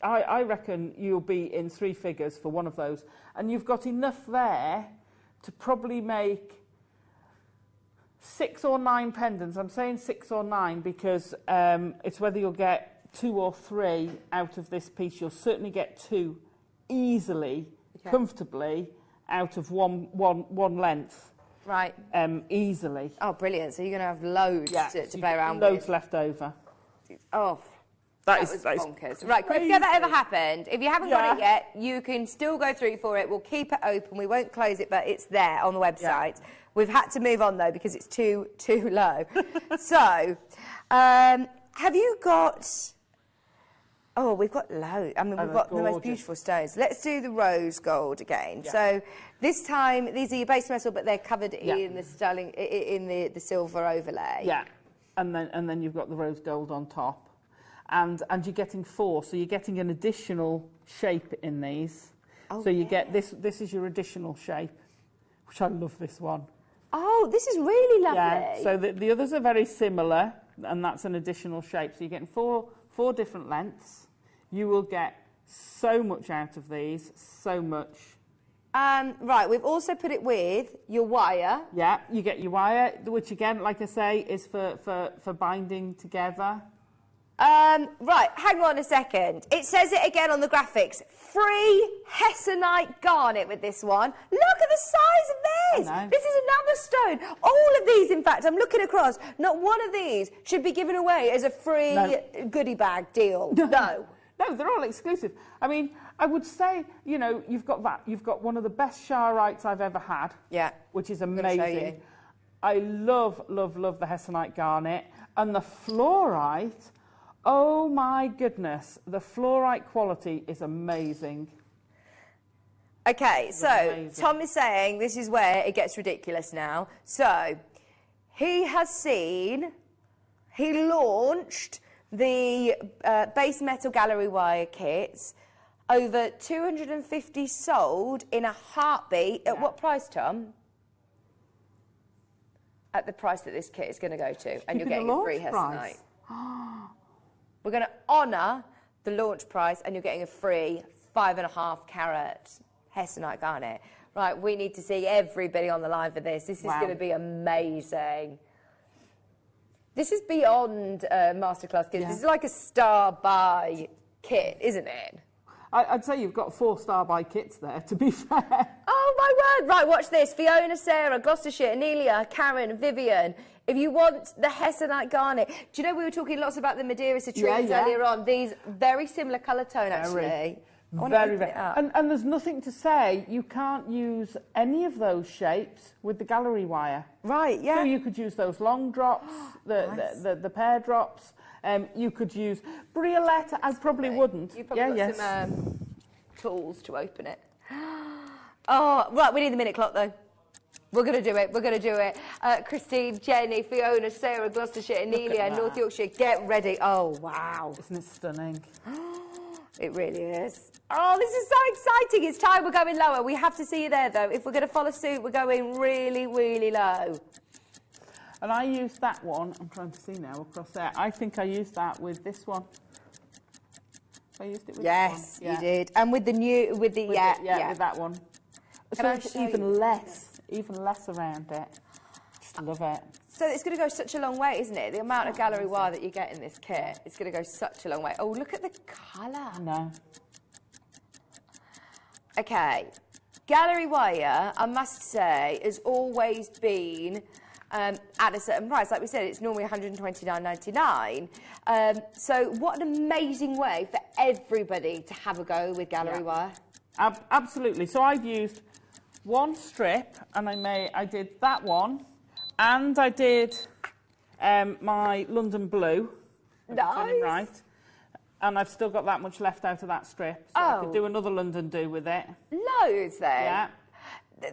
I reckon you'll be in 3 figures for one of those. And you've got enough there to probably make 6 or 9 pendants. I'm saying 6 or 9 because it's whether you'll get 2 or 3 out of this piece. You'll certainly get 2 easily, comfortably, out of one length. Right. Easily. Oh, brilliant. So you're going to have loads to play around with. Loads left over. Oh, that was bonkers. Right, quick, if that ever happened, if you haven't got it yet, you can still go through for it. We'll keep it open. We won't close it, but it's there on the website. Yeah. We've had to move on, though, because it's too low. So, have you got... Oh, we've got loads. I mean, we've got the most beautiful stones. Let's do the rose gold again. Yeah. So this time, these are your base metal, but they're covered in the sterling, in the silver overlay. Yeah, and then you've got the rose gold on top. And you're getting 4, so you're getting an additional shape in these. Oh, so you get this is your additional shape, which I love this one. Oh, this is really lovely. Yeah, so the others are very similar, and that's an additional shape. So you're getting 4 different lengths. You will get so much out of these, so much. Right, we've also put it with your wire. Yeah, you get your wire, which again, like I say, is for binding together. Right, hang on a second. It says it again on the graphics. Free Hessonite garnet with this one. Look at the size of this. This is another stone. All of these, in fact, I'm looking across. Not one of these should be given away as a free goodie bag deal. No. No, they're all exclusive. I mean, I would say, you know, you've got that. You've got one of the best sharites I've ever had. Yeah. Which is amazing. I love, love, love the Hessonite garnet. And the fluorite... Oh my goodness, the fluorite quality is amazing. Okay, so Tom is saying this is where it gets ridiculous now. So he launched the base metal gallery wire kits, over 250 sold in a heartbeat. At what price, Tom? At the price that this kit is going to go to, and you're getting a free Hessonite. We're going to honour the launch price, and you're getting a free 5.5 carat Hessonite garnet. Right, we need to see everybody on the line for this. This is going to be amazing. This is beyond Masterclass kits. This is like a star-buy kit, isn't it? I'd say you've got 4 star-buy kits there, to be fair. Oh, my word. Right, watch this. Fiona, Sarah, Gloucestershire, Anelia, Karen, Vivian. If you want the Hessonite garnet, do you know we were talking lots about the Madeira citrines earlier on? These very similar colour tone, actually. Very. And there's nothing to say you can't use any of those shapes with the gallery wire. Right, yeah. So you could use those long drops, the pear drops, You could use briolette. I probably wouldn't. You've probably got some tools to open it. Oh, right, we need the minute clock though. We're going to do it. We're going to do it. Christine, Jenny, Fiona, Sarah, Gloucestershire, Anelia, North Yorkshire, get ready. Oh, wow. Isn't it stunning? It really is. Oh, this is so exciting. It's time we're going lower. We have to see you there, though. If we're going to follow suit, we're going really, really low. And I used that one. I'm trying to see now across there. I think I used that with this one. I used it with yes, this one. you did. And with the new, with the, with that one. Can I show even less around it. Just love it. So it's going to go such a long way, isn't it? The amount of gallery wire that you get in this kit, it's going to go such a long way. Oh, look at the colour. No. Okay. Gallery wire, I must say, has always been at a certain price. Like we said, it's normally $129.99. So what an amazing way for everybody to have a go with gallery wire. Absolutely. So I've used one strip, and I did that one, and I did my London blue. Nice. Right. And I've still got that much left out of that strip, so I could do another London do with it. Loads then. Yeah.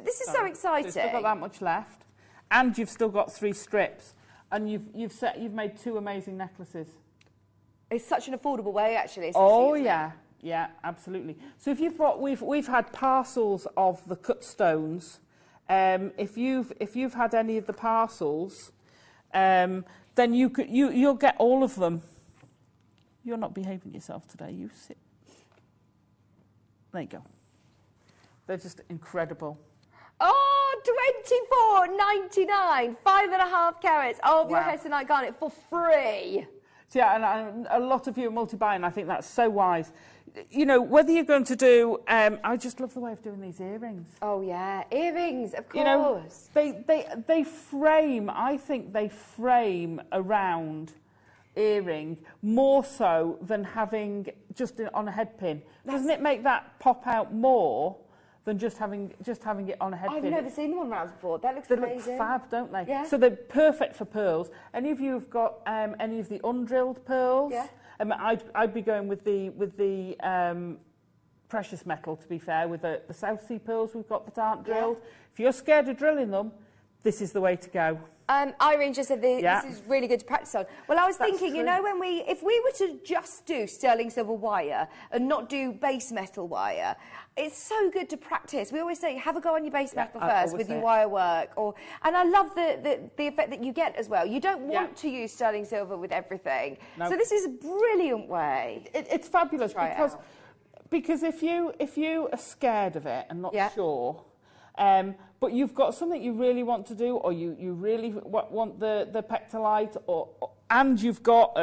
This is so exciting. So you've still got that much left, and you've still got 3 strips, and you've made 2 amazing necklaces. It's such an affordable way, actually. Oh yeah. Yeah, absolutely. So if you've got, we've had parcels of the cut stones. If you've had any of the parcels, then you'll get all of them. You're not behaving yourself today. You sit. There you go. They're just incredible. Oh, $24.99, 5.5 carats of your Wow. hessonite garnet for free. So yeah, and a lot of you are multi-buying. I think that's so wise. You know, whether you're going to do, I just love the way of doing these earrings. Oh yeah, earrings, of course. You know, they frame. I think they frame around earring more so than having just on a head pin. Doesn't it make that pop out more than just having it on a head pin? I've never seen them on rounds before. That looks They amazing. look fab, don't they? Yeah. So they're perfect for pearls. Any of you have got any of the undrilled pearls? Yeah. I'd be going with the precious metal, to be fair, with the South Sea pearls we've got that aren't drilled. If you're scared of drilling them, this is the way to go. Irene just said this is really good to practice on. Well, I was thinking, you know, if we were to just do sterling silver wire and not do base metal wire, it's so good to practice. We always say, have a go on your base metal first with your wire work. And I love the effect that you get as well. You don't want to use sterling silver with everything. No. So this is a brilliant way. It's fabulous because if you are scared of it and not sure, but you've got something you really want to do, or you really want the pectolite, and you've got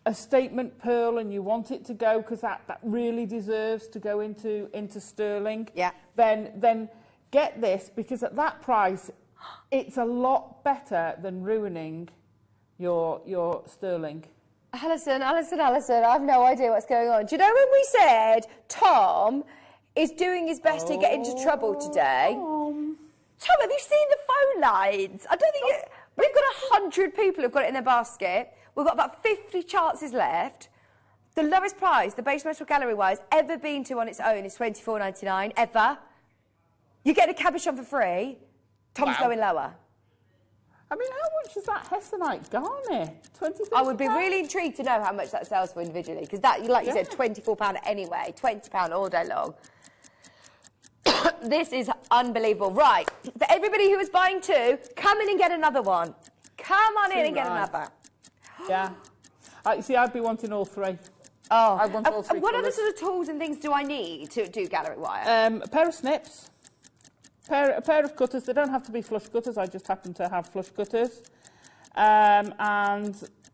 a statement pearl and you want it to go because that really deserves to go into sterling, then get this, because at that price it's a lot better than ruining your sterling. Alison, I've no idea what's going on. Do you know when we said Tom is doing his best to get into trouble today? Tom, have you seen the phone lines? I don't think we've got 100 people who've got it in their basket. We've got about 50 chances left. The lowest price the base metal gallery wire has ever been to on its own is $24.99, ever. You get a cabochon for free. Tom's going lower. I mean, how much is that hessonite garnet? 20, I would be really intrigued to know how much that sells for individually, because that, like you said, £24 anyway, £20 all day long. This is unbelievable. Right, for everybody who is buying 2, come in and get another one. Come on in and get another. Yeah. See, I'd be wanting all 3. Oh. I want all 3 what colours. other sort of tools and things do I need to do gallery wire? A pair of snips, a pair of cutters. They don't have to be flush cutters. I just happen to have flush cutters. And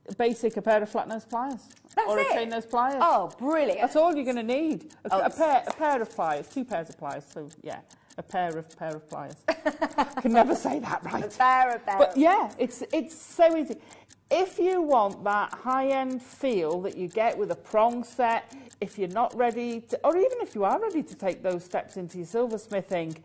a pair of flat nose pliers. That's a chain nose pliers. Oh, brilliant. That's all you're going to need. A pair of pliers, 2 pairs of pliers. So, yeah, a pair of pliers. I can never say that right. A pair. But, yeah, it's so easy. If you want that high-end feel that you get with a prong set, if you're not ready to, or even if you are ready to take those steps into your silversmithing,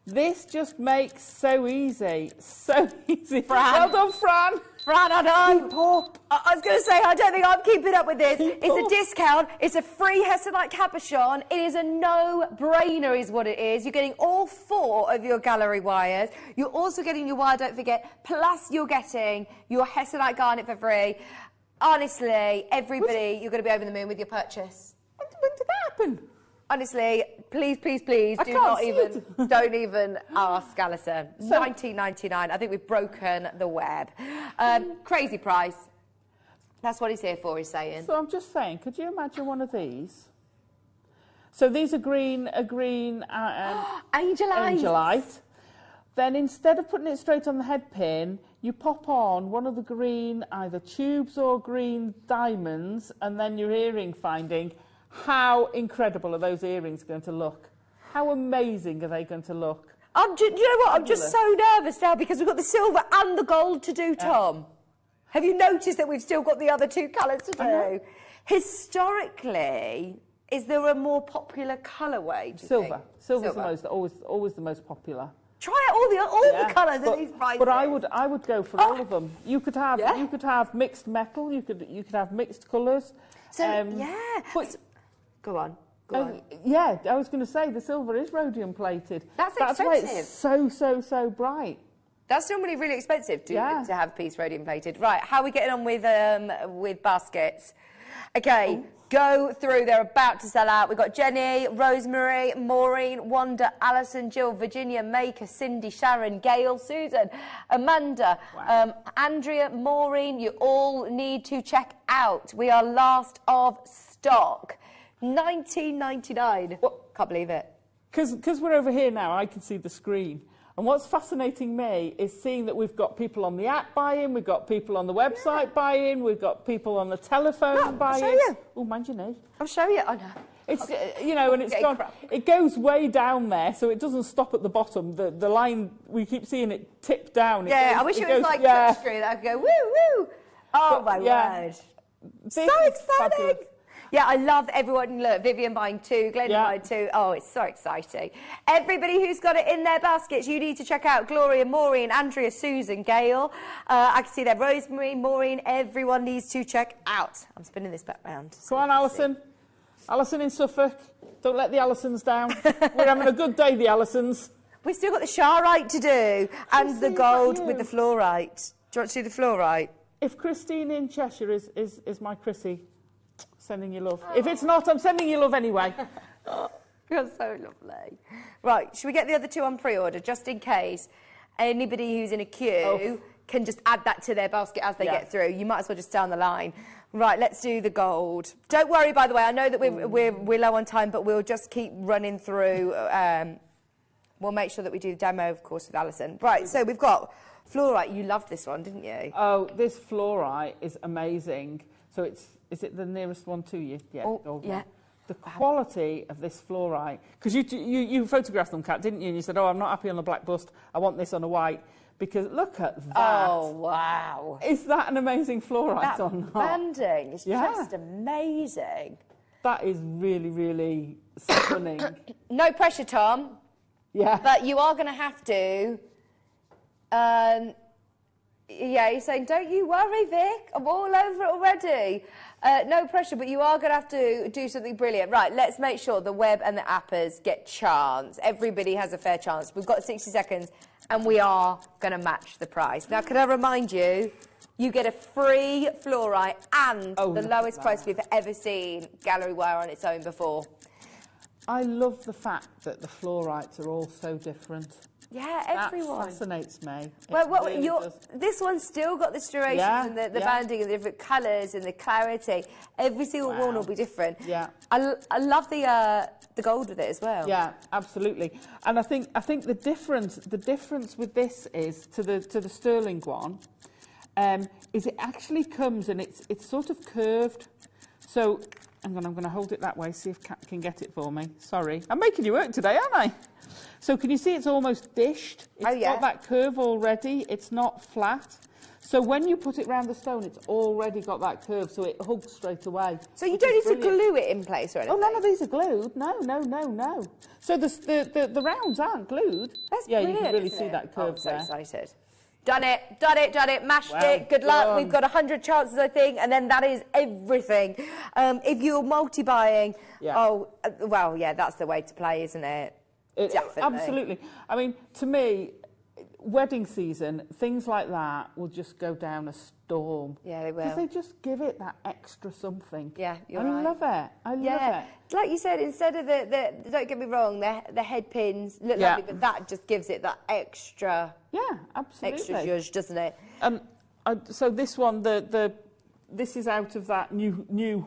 This just makes so easy. So easy. Fran. Well done, Fran. Fran, I know. I was going to say, I don't think I'm keeping up with this. It's a discount. It's a free Hesselite cabochon. It is a no-brainer is what it is. You're getting all 4 of your gallery wires. You're also getting your wire, don't forget, plus you're getting your Hesselite garnet for free. Honestly, everybody, you're going to be over the moon with your purchase. When did that happen? Honestly, please, please, please, don't even ask Alison. So, $19.99. I think we've broken the web. Crazy price. That's what he's here for, he's saying. So I'm just saying, could you imagine one of these? So these are green, angelite. Then instead of putting it straight on the head pin, you pop on one of the green, either tubes or green diamonds, and then your earring finding. How incredible are those earrings going to look? How amazing are they going to look? You know what? I'm just so nervous now because we've got the silver and the gold to do, Tom. Have you noticed that we've still got the other 2 colours to do? Historically, is there a more popular colourway? Silver. Silver's the most, always the most popular. Try all the colours of these prices. But I would go for all of them. You could have mixed metal. You could have mixed colours. So go on. Yeah, I was going to say the silver is rhodium plated. That's expensive. Why it's so bright. That's normally really expensive to have a piece rhodium plated. Right, how are we getting on with baskets? Okay, go through. They're about to sell out. We've got Jenny, Rosemary, Maureen, Wanda, Alison, Jill, Virginia, Maker, Cindy, Sharon, Gail, Susan, Amanda, Andrea, Maureen. You all need to check out. We are last of stock. $19.99. Can't believe it. Because we're over here now, I can see the screen. And what's fascinating me is seeing that we've got people on the app buying, we've got people on the website buying, we've got people on the telephone buying. I'll show you. Oh, mind your knee. I'll show you. I know. It's, you know, and it's gone, it goes way down there, so it doesn't stop at the bottom. The line, we keep seeing it tip down. I wish it was like touchscreen. I could go, woo, woo. Oh, my word. So exciting. Fabulous. Yeah, I love everyone. Look, Vivian buying 2, Glenda buying 2. Oh, it's so exciting. Everybody who's got it in their baskets, you need to check out Gloria, Maureen, Andrea, Susan, Gail. I can see there, Rosemary, Maureen. Everyone needs to check out. I'm spinning this back round. Go on, Alison. Alison in Suffolk. Don't let the Alisons down. We're having a good day, the Alisons. We've still got the Sharite to do and the gold with the fluorite. Do you want to do the fluorite? If Christine in Cheshire is my Chrissy, sending you love. If it's not, I'm sending you love anyway. You're so lovely. Right, should we get the other 2 on pre-order, just in case anybody who's in a queue can just add that to their basket as they get through? You might as well just stay on the line. Right, let's do the gold. Don't worry, by the way, I know that we're low on time, but we'll just keep running through. We'll make sure that we do the demo, of course, with Alison. Right, so we've got fluorite. You loved this one, didn't you? Oh, this fluorite is amazing. So is it the nearest one to you? Yeah. Oh, yeah. The quality of this fluorite, because you photographed them, Kat, didn't you? And you said, oh, I'm not happy on the black bust. I want this on a white. Because look at that. Oh, wow. Is that an amazing fluorite or not? That banding is just amazing. That is really, really stunning. No pressure, Tom. Yeah. But you are going to have to... yeah, he's saying, don't you worry, Vic. I'm all over it already. No pressure, but you are going to have to do something brilliant. Right, let's make sure the web and the appers get chance. Everybody has a fair chance. We've got 60 seconds, and we are going to match the price. Now, can I remind you, you get a free fluorite and the lowest price we've ever seen gallery wire on its own before. I love the fact that the fluorites are all so different. Yeah, everyone. That fascinates me. Well, this one's still got the striations and the banding and the different colours and the clarity. Every single one will be different. Yeah. I love the gold with it as well. Yeah, absolutely. And I think the difference with this is to the sterling one, is it actually comes and it's sort of curved. So I'm going to hold it that way, see if Kat can get it for me. Sorry. I'm making you work today, aren't I? So can you see it's almost dished? It's got that curve already. It's not flat. So when you put it round the stone, it's already got that curve, so it hugs straight away. So you don't need to glue it in place or anything? Oh, none of these are glued. No. So the rounds aren't glued. That's brilliant, you can really see that curve I'm so there. excited. Done it, mashed it. Good luck. We've got 100 chances, I think, and then that is everything. If you're multi-buying, that's the way to play, isn't it? Definitely. Absolutely. I mean, to me, wedding season, things like that will just go down a storm. Yeah, they will. Because they just give it that extra something. Yeah, you're right. I love it. I love it. Like you said, instead of the don't get me wrong, the head pins look lovely, but that just gives it that extra. Yeah, absolutely. Extra zhuzh, doesn't it? So this one, this is out of that new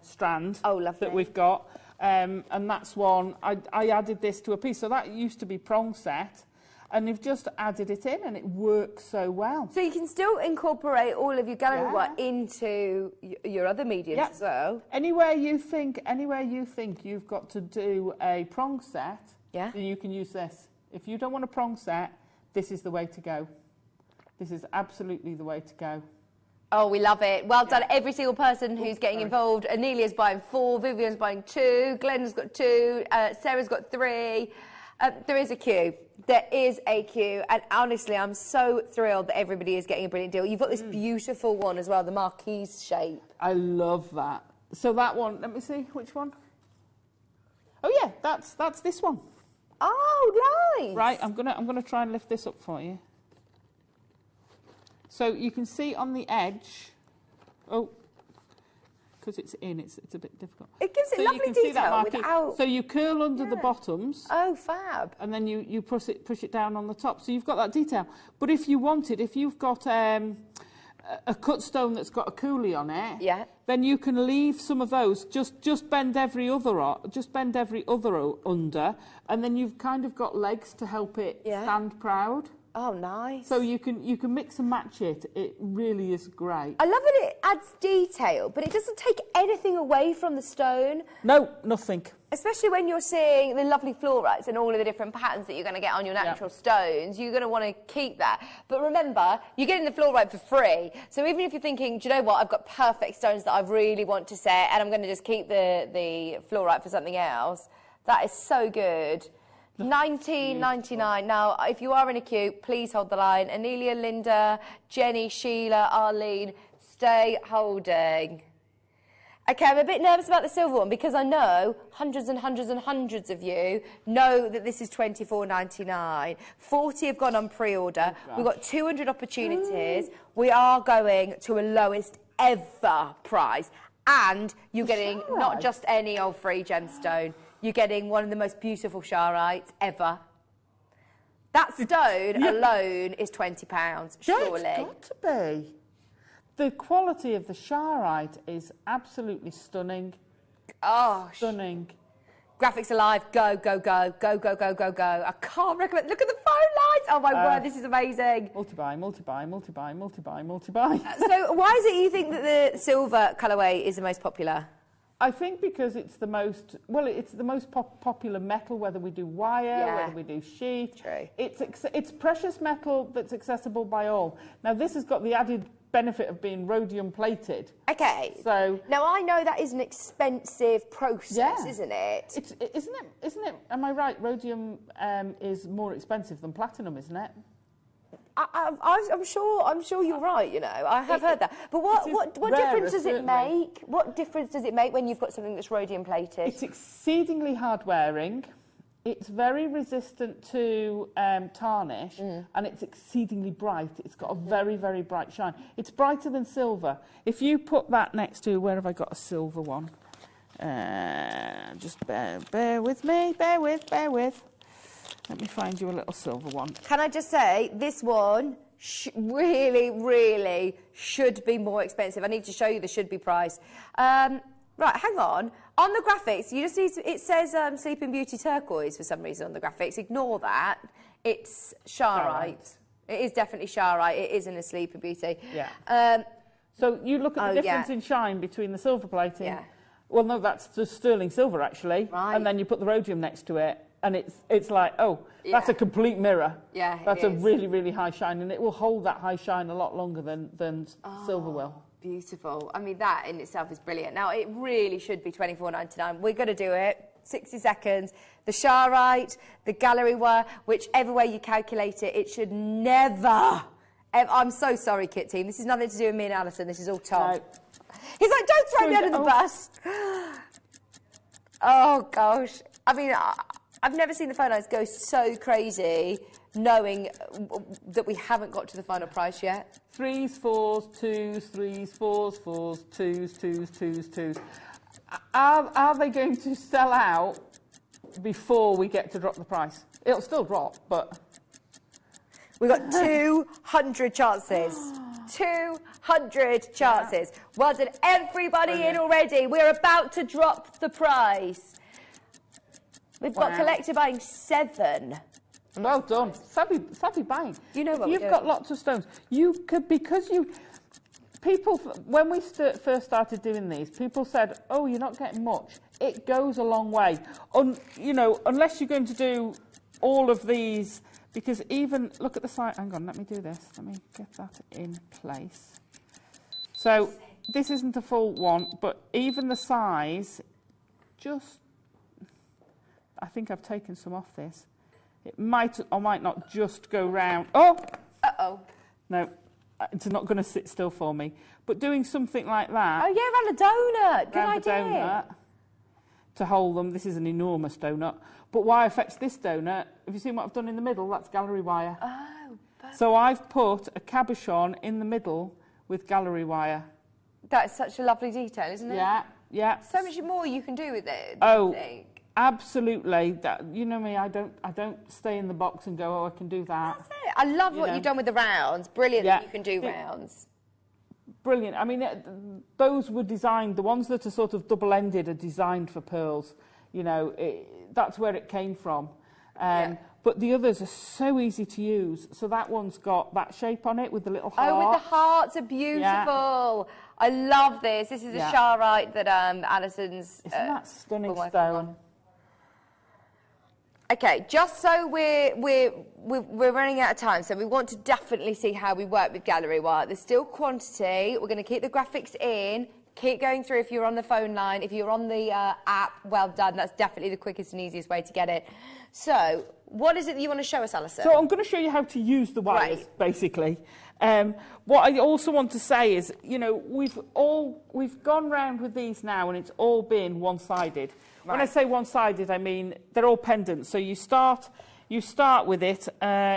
strand that we've got. And that's one, I added this to a piece. So that used to be prong set. And you've just added it in, and it works so well. So you can still incorporate all of your gallery work into your other mediums as well. Anywhere you think you've got to do a prong set, then you can use this. If you don't want a prong set, this is the way to go. This is absolutely the way to go. Oh, we love it. Well done, every single person who's getting involved. Anelia's buying 4, Vivian's buying 2, Glenn's got 2, Sarah's got 3. There is a queue. There is a queue, and honestly, I'm so thrilled that everybody is getting a brilliant deal. You've got this beautiful one as well, the marquise shape. I love that. So that one, let me see, which one? Oh yeah, that's this one. Oh, nice. Right, I'm gonna try and lift this up for you. So you can see on the edge. Oh. Because it's in, it's a bit difficult. It gives it lovely detail without... So you curl under the bottoms. Oh, fab. And then you push it down on the top. So you've got that detail. But if you wanted, if you've got a cut stone that's got a coulis on it, then you can leave some of those. Just bend every other under, and then you've kind of got legs to help it stand proud. Oh, nice. So you can mix and match it. It really is great. I love that it adds detail, but it doesn't take anything away from the stone. No, nothing. Especially when you're seeing the lovely florets and all of the different patterns that you're going to get on your natural stones, you're going to want to keep that. But remember, you're getting the fluorite for free. So even if you're thinking, do you know what, I've got perfect stones that I really want to set, and I'm going to just keep the fluorite for something else, that is so good. $19.99. Now, if you are in a queue, please hold the line. Anelia, Linda, Jenny, Sheila, Arlene, stay holding. Okay, I'm a bit nervous about the silver one because I know hundreds and hundreds and hundreds of you know that this is $24.99. 40 have gone on pre-order. We've got 200 opportunities. We are going to a lowest ever price. And you're getting not just any old free gemstone. You're getting one of the most beautiful charites ever. That stone alone is £20, surely. Yeah, it's got to be. The quality of the charite is absolutely stunning. Gosh. Stunning. Graphics Alive, go, go, go, go, go, go, go, go. I can't recommend. Look at the phone lights. Oh my word, this is amazing. Multi-buy, multi-buy, multi-buy, multi-buy, multi-buy. So why is it you think that the silver colourway is the most popular? I think because it's the most, it's the most popular metal, whether we do wire, whether we do sheath. True. It's precious metal that's accessible by all. Now, this has got the added benefit of being rhodium plated. Okay. So now I know that is an expensive process, isn't it? Isn't it? Am I right? Rhodium is more expensive than platinum, isn't it? I'm sure you're right. You know, I have heard that. But what difference does it make? What difference does it make when you've got something that's rhodium plated? It's exceedingly hard wearing. It's very resistant to tarnish, and it's exceedingly bright. It's got a very, very bright shine. It's brighter than silver. If you put that next to, where have I got a silver one? Just bear with me, bear with. Let me find you a little silver one. Can I just say, this one really, really should be more expensive. I need to show you the should be price. Right, hang on. On the graphics, you just need to, it says Sleeping Beauty turquoise for some reason on the graphics. Ignore that. It's charite. It is definitely charite. It isn't a Sleeping Beauty. Yeah. So you look at the difference in shine between the silver plating. Yeah. Well, no, that's the sterling silver, actually. Right. And then you put the rhodium next to it. and it's like, oh, that's a complete mirror. Yeah, that's a really, really high shine, and it will hold that high shine a lot longer than silver will. Beautiful. I mean, that in itself is brilliant. Now, it really should be $24.99. We're going to do it. 60 seconds. The Sharite, the gallery wire, whichever way you calculate it, it should never... I'm so sorry, Kit Team. This is nothing to do with me and Alison. This is all Tom. No. He's like, don't throw me under the bus. Oh, gosh. I mean, I've never seen the phone lines go so crazy knowing that we haven't got to the final price yet. 3s, 4s, 2s, 3s, 4s, 4s, 2s, 2s, 2s, 2s. Are they going to sell out before we get to drop the price? It'll still drop, but... We've got 200 chances. 200 chances. Well done, everybody in already. We're about to drop the price. We've got collector buying 7. Well done. Savvy buying. You know what you've got lots of stones. You could, people, when we first started doing these, people said, oh, you're not getting much. It goes a long way. Unless you're going to do all of these, because even, look at the side, hang on, let me do this. Let me get that in place. So this isn't a full one, but even the size, I think I've taken some off this. It might or might not just go round. Oh! Uh-oh. No, it's not going to sit still for me. But doing something like that. Oh, yeah, around a donut. Good idea. Around a donut to hold them. This is an enormous donut. But why affects this donut? Have you seen what I've done in the middle? That's gallery wire. Oh, perfect. So I've put a cabochon in the middle with gallery wire. That's such a lovely detail, isn't it? Yeah, yeah. So much more you can do with it. Oh, absolutely. That, you know me, I don't stay in the box and go, oh, I can do that. That's it. I love what you've done with the rounds. Brilliant that you can do rounds. Brilliant. I mean, those were designed, the ones that are sort of double-ended are designed for pearls. You know, that's where it came from. But the others are so easy to use. So that one's got that shape on it with the little heart. Oh, with the hearts are beautiful. Yeah. I love this. This is a Sharite that Alison's... Isn't that stunning stone? Okay, just so we're running out of time, so we want to definitely see how we work with gallery wire. There's still quantity. We're going to keep the graphics in. Keep going through if you're on the phone line. If you're on the app, well done. That's definitely the quickest and easiest way to get it. So, what is it that you want to show us, Alison? So I'm going to show you how to use the wires, basically. What I also want to say is, you know, we've gone round with these now, and it's all been one-sided. Right. When I say one-sided, I mean they're all pendants. So you start with it.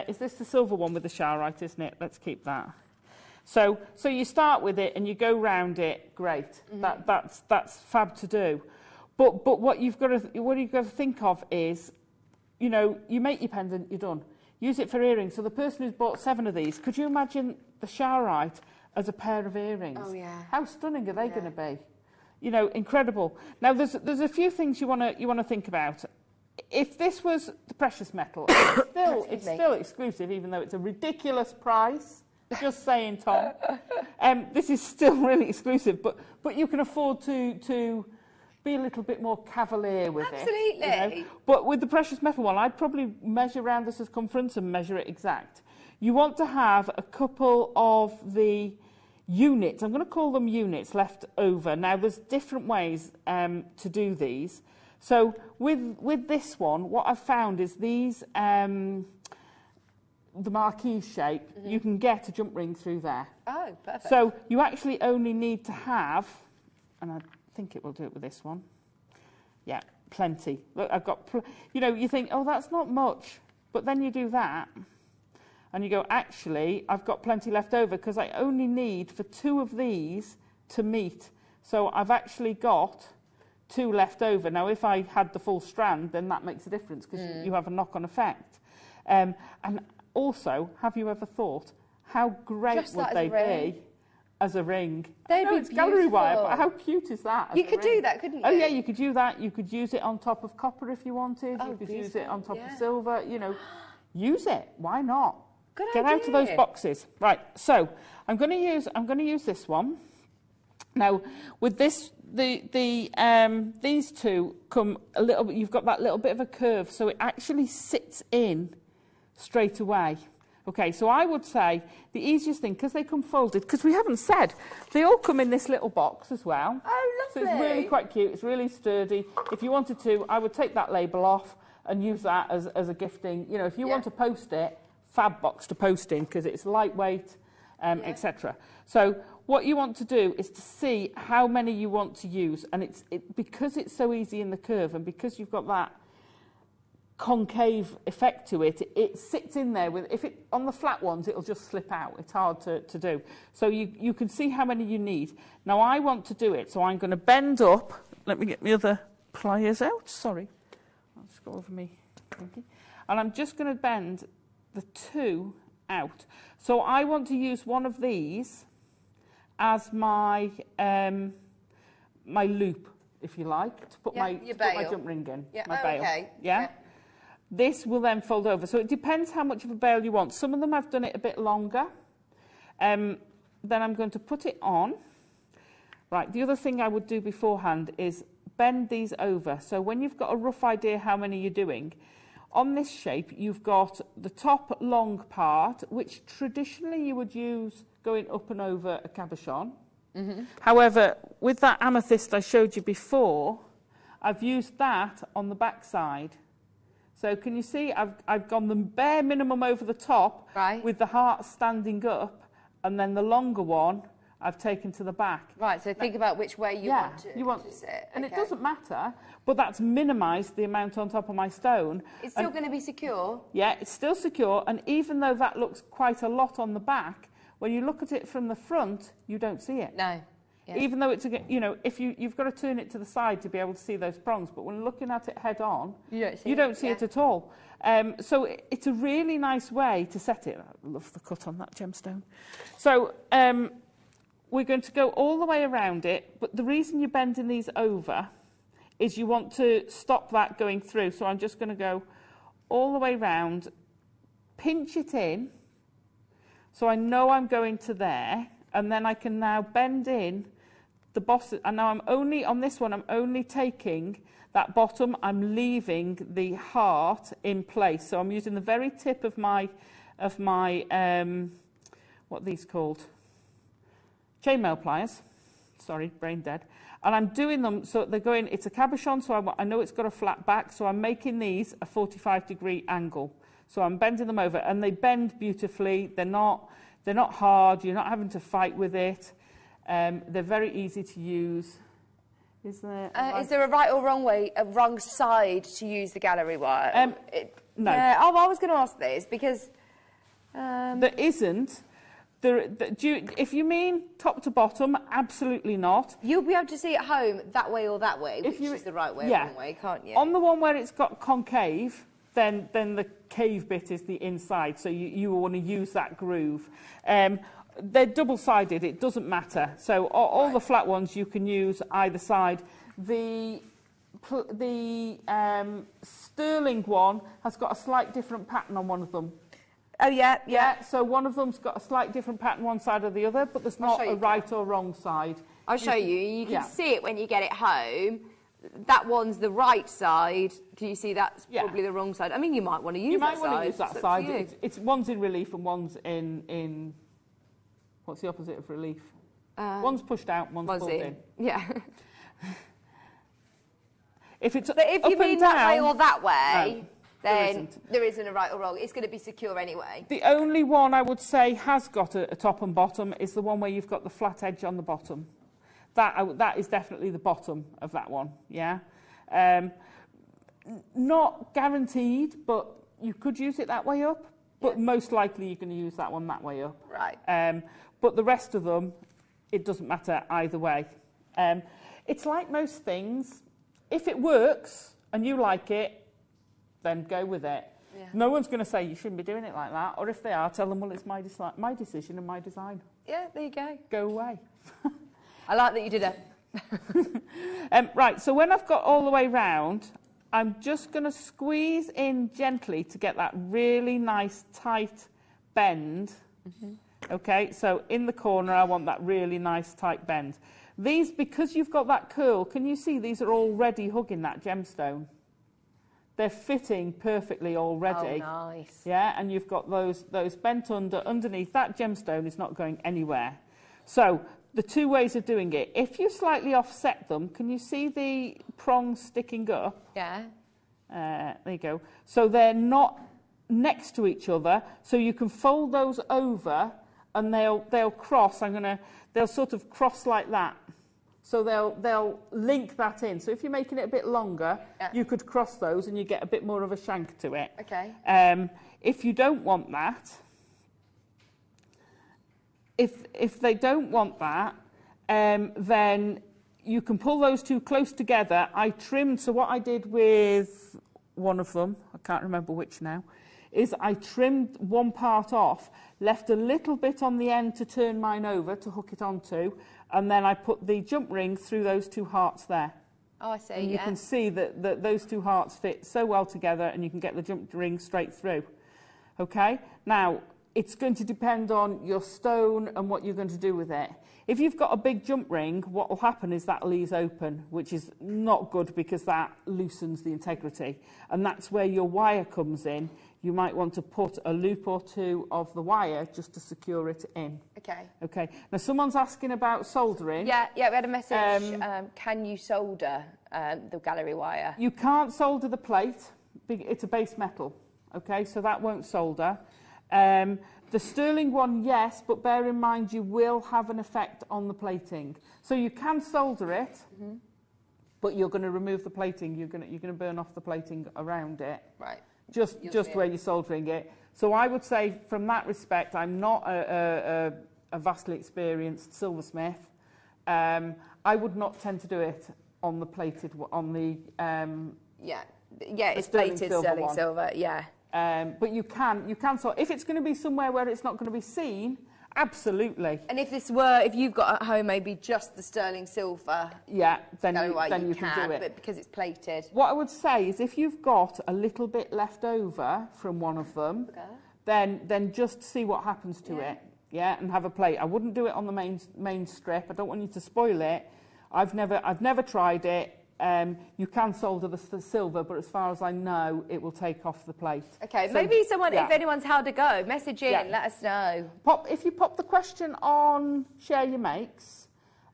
Is this the silver one with the Sharite, isn't it? Let's keep that. So you start with it and you go round it. Great. Mm-hmm. That's fab to do. But what you've got to think of is, you know, you make your pendant, you're done. Use it for earrings. So the person who's bought 7 of these, could you imagine the Sharite as a pair of earrings? Oh yeah. How stunning are they going to be? You know, incredible. Now there's a few things you want to think about. If this was the precious metal, it's still exclusive, even though it's a ridiculous price. Just saying, Tom. This is still really exclusive, but you can afford to be a little bit more cavalier with it. Absolutely. You know? But with the precious metal one, I'd probably measure around the circumference and measure it exact. You want to have a couple of the units, I'm going to call them units, left over. Now, there's different ways to do these. So with this one, what I've found is these, the marquee shape, you can get a jump ring through there. Oh, perfect. So you actually only need to have, and I think it will do it with this one. Yeah, plenty. Look, I've got, you know, you think, oh, that's not much. But then you do that, and you go, actually, I've got plenty left over because I only need for 2 of these to meet. So I've actually got 2 left over. Now, if I had the full strand, then that makes a difference because you have a knock-on effect. And also, have you ever thought, how great would they be as a ring? They'd be it's gallery wire, but how cute is that? You could do that, couldn't you? Oh, yeah, you could do that. You could use it on top of copper if you wanted. You could use it on top of silver. You know, use it. Why not? Good Get idea. out of those boxes. Right, so I'm going to use this one. Now, with this, these two come a little bit, you've got that little bit of a curve, so it actually sits in straight away. Okay, so I would say the easiest thing, because they come folded, because we haven't said, they all come in this little box as well. Oh, lovely. So it's really quite cute, it's really sturdy. If you wanted to, I would take that label off and use that as a gifting. You know, if you want to post it, fab box to post in, because it's lightweight, etc. So what you want to do is to see how many you want to use, and because it's so easy in the curve, and because you've got that concave effect to it, it sits in there with, on the flat ones it'll just slip out, it's hard to do. So you can see how many you need. Now I want to do it, so I'm going to bend up, let me get my other pliers out, sorry, I'll just go over me, and I'm just going to bend the two out. So I want to use one of these as my my loop, if you like, to put my jump ring in, my bail. Okay. Yeah? This will then fold over. So it depends how much of a bail you want. Some of them I've done it a bit longer. Then I'm going to put it on. Right, the other thing I would do beforehand is bend these over. So when you've got a rough idea how many you're doing, on this shape you've got the top long part, which traditionally you would use going up and over a cabochon. However, with that amethyst I showed you before, I've used that on the back side. So can you see I've gone the bare minimum over the top, with the heart standing up, and then the longer one I've taken to the back. Right, so think about which way you want to sit. And it doesn't matter, but that's minimised the amount on top of my stone. It's still going to be secure? Yeah, it's still secure, and even though that looks quite a lot on the back, when you look at it from the front, you don't see it. No. Yeah. Even though it's, you know, if you've got to turn it to the side to be able to see those prongs, but when looking at it head on, you don't see it at all. So it's a really nice way to set it. I love the cut on that gemstone. So we're going to go all the way around it, but the reason you're bending these over is you want to stop that going through. So I'm just going to go all the way round, pinch it in, so I know I'm going to there, and then I can now bend in the bottom. And now I'm only, on this one, I'm only taking that bottom, I'm leaving the heart in place. So I'm using the very tip of my what are these called? Chainmail pliers. Sorry, brain dead. And I'm doing them so they're going, it's a cabochon, so I know it's got a flat back, so I'm making these a 45-degree angle. So I'm bending them over, and they bend beautifully. They're not hard. You're not having to fight with it. They're very easy to use. Is there a right or wrong way, a wrong side to use the gallery wire? No. I was going to ask this because there isn't. If you mean top to bottom, absolutely not. You'll be able to see at home that way or that way, which is the right way or wrong way, can't you? On the one where it's got concave, then the cave bit is the inside, so you want to use that groove. They're double-sided, it doesn't matter. So all the flat ones you can use either side. The sterling one has got a slight different pattern on one of them. Oh, yeah. So one of them's got a slight different pattern one side or the other, but there's not a right or wrong side. I'll show you. You can see it when you get it home. That one's the right side. Can you see that's probably the wrong side? I mean, you might want to use that side. You might want to use that side. It's one's in relief and one's in what's the opposite of relief? One's pushed out, one's pulled in. Yeah. If you mean that way or that way, then there isn't a right or wrong. It's going to be secure anyway. The only one I would say has got a top and bottom is the one where you've got the flat edge on the bottom. That is definitely the bottom of that one, yeah? Not guaranteed, but you could use it that way up, but most likely you're going to use that one that way up. Right. But the rest of them, it doesn't matter either way. It's like most things. If it works and you like it, then go with it. Yeah. No one's going to say you shouldn't be doing it like that, or if they are, tell them, well, it's my decision and my design. Yeah, there you go. Go away. I like that you did it. Right, so when I've got all the way round, I'm just going to squeeze in gently to get that really nice tight bend. Okay, so in the corner I want that really nice tight bend. These, because you've got that curl, can you see these are already hugging that gemstone? They're fitting perfectly already. Oh, nice. Yeah, and you've got those bent underneath. That gemstone is not going anywhere. So the two ways of doing it. If you slightly offset them, can you see the prongs sticking up? Yeah. There you go. So they're not next to each other. So you can fold those over, and they'll cross. They'll sort of cross like that. So they'll link that in. So if you're making it a bit longer, you could cross those and you get a bit more of a shank to it. Okay. If you don't want that, if they don't want that, then you can pull those two close together. I trimmed, so what I did with one of them, I can't remember which now, is I trimmed one part off, left a little bit on the end to turn mine over to hook it onto, and then I put the jump ring through those two hearts there. Oh, I see, and you can see that those two hearts fit so well together, and you can get the jump ring straight through. Okay? Now, it's going to depend on your stone and what you're going to do with it. If you've got a big jump ring, what will happen is that leaves open, which is not good because that loosens the integrity. And that's where your wire comes in. You might want to put a loop or two of the wire just to secure it in. Okay. Okay. Now, someone's asking about soldering. Yeah, we had a message. Can you solder the gallery wire? You can't solder the plate. It's a base metal. Okay, so that won't solder. The sterling one, yes, but bear in mind you will have an effect on the plating. So you can solder it, but you're going to remove the plating. You're going to burn off the plating around it. Right. Just where you're soldering it. So I would say, from that respect, I'm not a vastly experienced silversmith. I would not tend to do it on the plated, on the it's plated sterling silver. Yeah. But you can. So if it's going to be somewhere where it's not going to be seen, absolutely. And if you've got at home maybe just the sterling silver, then you can do it. But because it's plated. What I would say is, if you've got a little bit left over from one of them, then just see what happens to it. Yeah, and have a plate. I wouldn't do it on the main strip. I don't want you to spoil it. I've never tried it. You can solder the silver, but as far as I know, it will take off the plate. Okay, so, maybe someone, if anyone's had a go, message in, let us know. If you pop the question on Share Your Makes,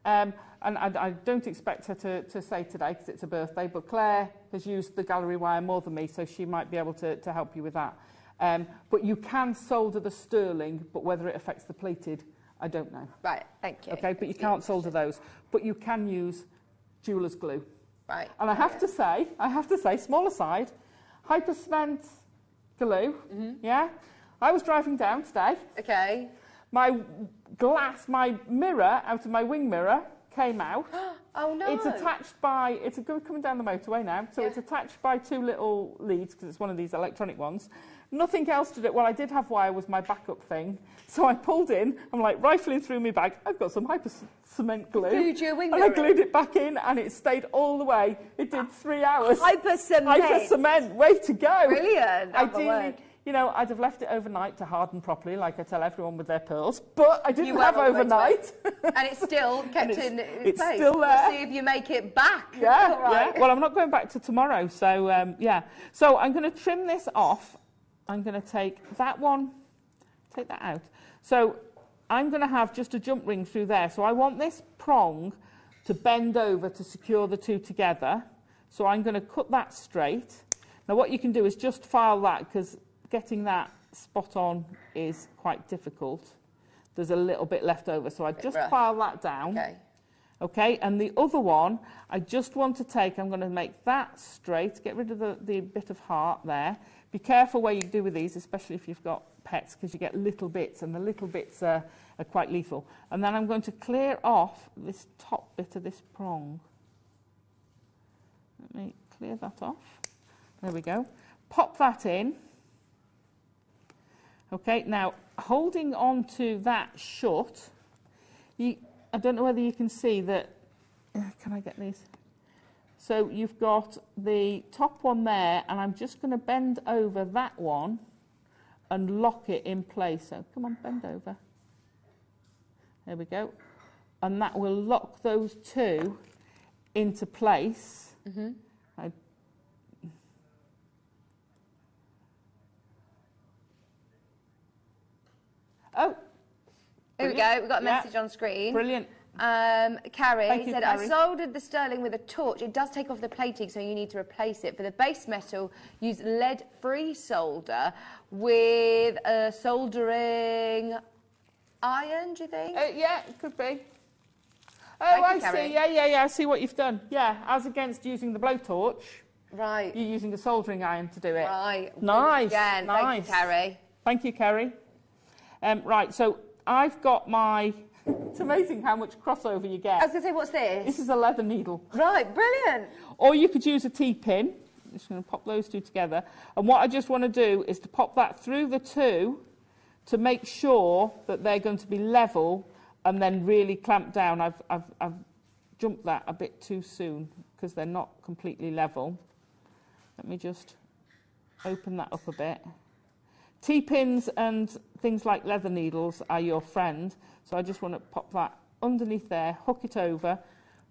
and I don't expect her to say today because it's a birthday, but Claire has used the gallery wire more than me, so she might be able to help you with that. But you can solder the sterling, but whether it affects the plated, I don't know. Right, thank you. Okay, but you can't solder those. But you can use jeweller's glue. Right. And I have to say, smaller side, hyper cement glue. Yeah. I was driving down today. Okay. My mirror out of my wing mirror came out. Oh no. It's attached by. It's coming down the motorway now, so it's attached by two little leads because it's one of these electronic ones. Nothing else to do. Well, I did have wire was my backup thing. So I pulled in, I'm like rifling through my bag. I've got some hyper cement glue. Glued your wing and I glued it back in and it stayed all the way. It did 3 hours. Hyper cement. Hyper cement, way to go. Brilliant. Ideally, I'd have left it overnight to harden properly, like I tell everyone with their pearls, but I didn't have overnight. And it's still kept in place. It's still there. We'll see if you make it back. Yeah, right. yeah. Well, I'm not going back to tomorrow, so So I'm going to trim this off. I'm going to take that one, take that out. So I'm going to have just a jump ring through there. So I want this prong to bend over to secure the two together. So I'm going to cut that straight. Now what you can do is just file that, because getting that spot on is quite difficult. There's a little bit left over, so I just file that down. Okay, and the other one, I just want to take, I'm going to make that straight, get rid of the bit of heart there. Be careful what you do with these, especially if you've got pets, because you get little bits, and the little bits are quite lethal. And then I'm going to clear off this top bit of this prong. Let me clear that off. There we go. Pop that in. Okay, now holding on to that shut, I don't know whether you can see that. Can I get these? So you've got the top one there, and I'm just going to bend over that one and lock it in place. So come on, bend over. There we go. and that will lock those two into place. Mm-hmm. Oh, here we go. We've got a message on screen. Brilliant. Carrie said, I Carrie. soldered the sterling with a torch. It does take off the plating, so you need to replace it. For the base metal, use lead-free solder with a soldering iron, do you think? Yeah, it could be. Oh, Thank you, I Carrie. see. Yeah, I see what you've done. Yeah, as against using the blowtorch. Right. You're using a soldering iron to do it. Right. Nice. Again. Nice. Thank you, Carrie. Thank you, Carrie. Right, so I've got my... It's amazing how much crossover you get. I was going to say, what's this? This is a leather needle. Right, brilliant. Or you could use a T-pin. I'm just going to pop those two together. And what I just want to do is to pop that through the two to make sure that they're going to be level and then really clamp down. I've jumped that a bit too soon because they're not completely level. Let me just open that up a bit. T-pins and things like leather needles are your friend, so I just want to pop that underneath there, hook it over,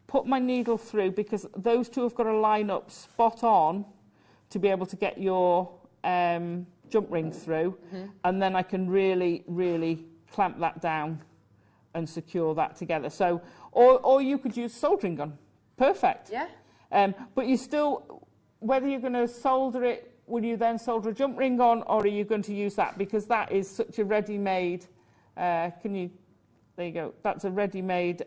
put my needle through, because those two have got to line up spot on to be able to get your jump ring through, and then I can really, really clamp that down and secure that together. So, or you could use a soldering gun. Perfect. Yeah. But you still, whether you're going to solder it, will you then solder a jump ring on, or are you going to use that? Because that is such a ready-made, there you go, that's a ready-made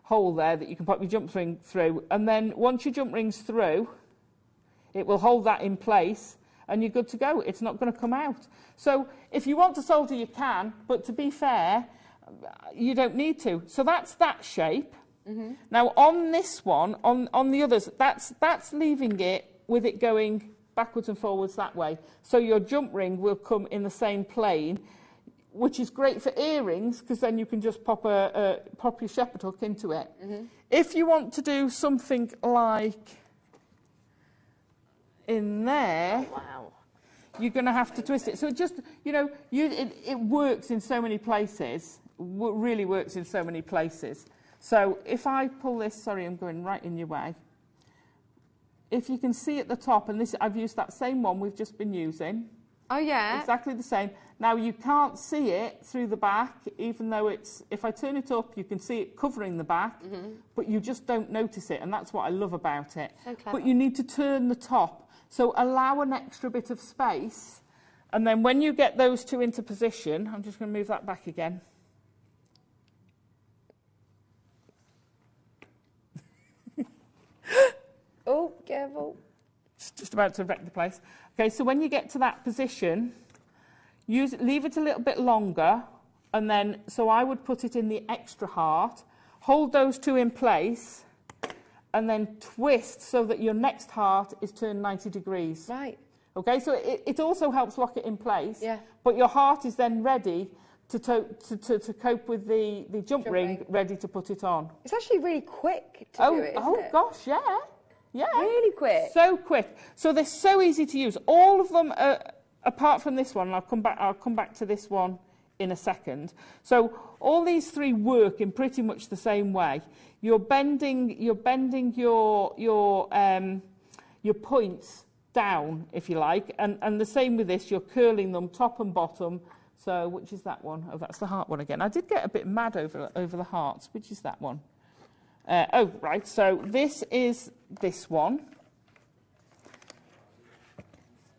hole there that you can pop your jump ring through. And then once your jump ring's through, it will hold that in place and you're good to go. It's not going to come out. So if you want to solder, you can, but to be fair, you don't need to. So that's that shape. Now on this one, on the others, that's leaving it with it going backwards and forwards that way. So your jump ring will come in the same plane, which is great for earrings because then you can just pop your shepherd hook into it. If you want to do something like in there, you're going to have to twist it. So it just, it works in so many places. Really works in so many places. So if I pull this, sorry, I'm going right in your way. If you can see at the top, and this I've used that same one we've just been using. Oh, yeah. Exactly the same. Now, you can't see it through the back, even though if I turn it up, you can see it covering the back, but you just don't notice it, and that's what I love about it. So clever. But you need to turn the top. So allow an extra bit of space, and then when you get those two into position, I'm just going to move that back again. Oh, careful. Just about to wreck the place. Okay, so when you get to that position, leave it a little bit longer, and then, so I would put it in the extra heart, hold those two in place, and then twist so that your next heart is turned 90 degrees. Right. Okay, so it also helps lock it in place, Yeah. but your heart is then ready to cope with the jump ring, ready to put it on. It's actually really quick to do it, isn't it? Gosh, yeah. Yeah. Really quick. So quick. So they're so easy to use. All of them, apart from this one, and I'll come back to this one in a second. So all these three work in pretty much the same way. You're bending your points down, if you like, and the same with this. You're curling them top and bottom. So which is that one? Oh, that's the heart one again. I did get a bit mad over the hearts. Which is that one? Oh, right, so this is this one.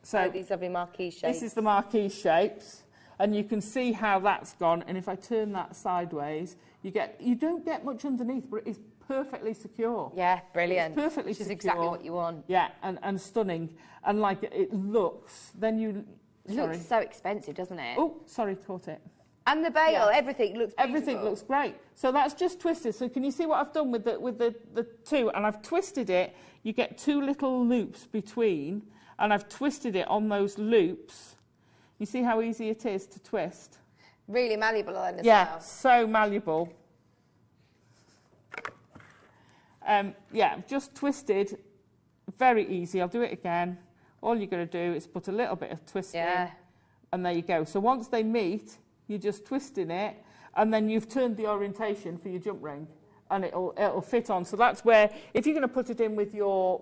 So these lovely marquee shapes. This is the marquee shapes, and you can see how that's gone. And if I turn that sideways, you don't get much underneath, but it is perfectly secure. Yeah, brilliant. It's perfectly Which is secure. exactly what you want. Yeah, and stunning. And like it looks, then you... It looks so expensive, doesn't it? Oh, sorry, caught it. And the bail, everything looks beautiful. Everything looks great. So that's just twisted. So can you see what I've done with the two? And I've twisted it. You get two little loops between, and I've twisted it on those loops. You see how easy it is to twist? Really malleable on as yeah, well. so malleable. Yeah, just twisted. Very easy. I'll do it again. All you're going to do is put a little bit of twist in, and there you go. So once they meet, you're just twisting it, and then you've turned the orientation for your jump ring, and it'll fit on. So that's where, if you're going to put it in with your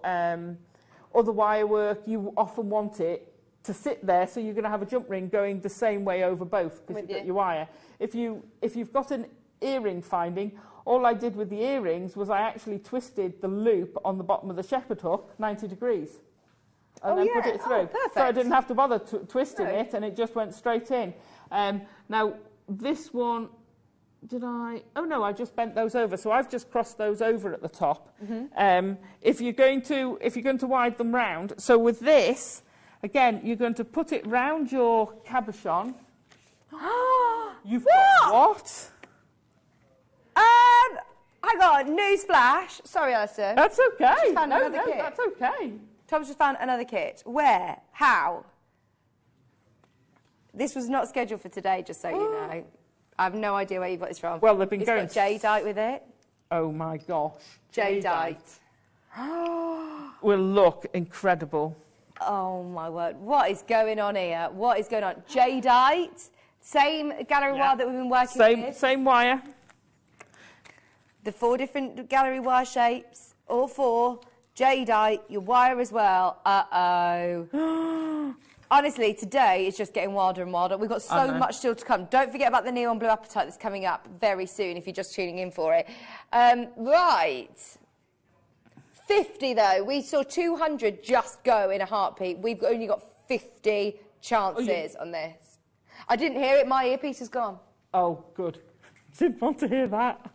other wire work, you often want it to sit there, so you're going to have a jump ring going the same way over both, because you've got your wire. If you've got an earring finding, all I did with the earrings was I actually twisted the loop on the bottom of the shepherd hook 90 degrees. And then put it through. So I didn't have to bother twisting it, and it just went straight in. Now, this one, did I? Oh no, I just bent those over. So I've just crossed those over at the top. If you're going to wide them round, so with this, again, you're going to put it round your cabochon. You've got what? Hang on, newsflash. Sorry, Alison. That's okay. No, that's okay. Tom's just found another kit. Where? How? This was not scheduled for today, just so you know. I have no idea where you got this from. Well, they've been going... It's got jadeite with it. Oh, my gosh. Jadeite. Will look incredible. Oh, my word. What is going on here? What is going on? Jadeite. Same gallery wire that we've been working with. Same wire. The 4 different gallery wire shapes. All 4. Jadeite. Your wire as well. Uh-oh. Honestly, today is just getting wilder and wilder. We've got so much still to come. Don't forget about the neon blue appetite that's coming up very soon if you're just tuning in for it. Right. 50, though. We saw 200 just go in a heartbeat. We've only got 50 chances on this. I didn't hear it. My earpiece is gone. Oh, good. Didn't want to hear that.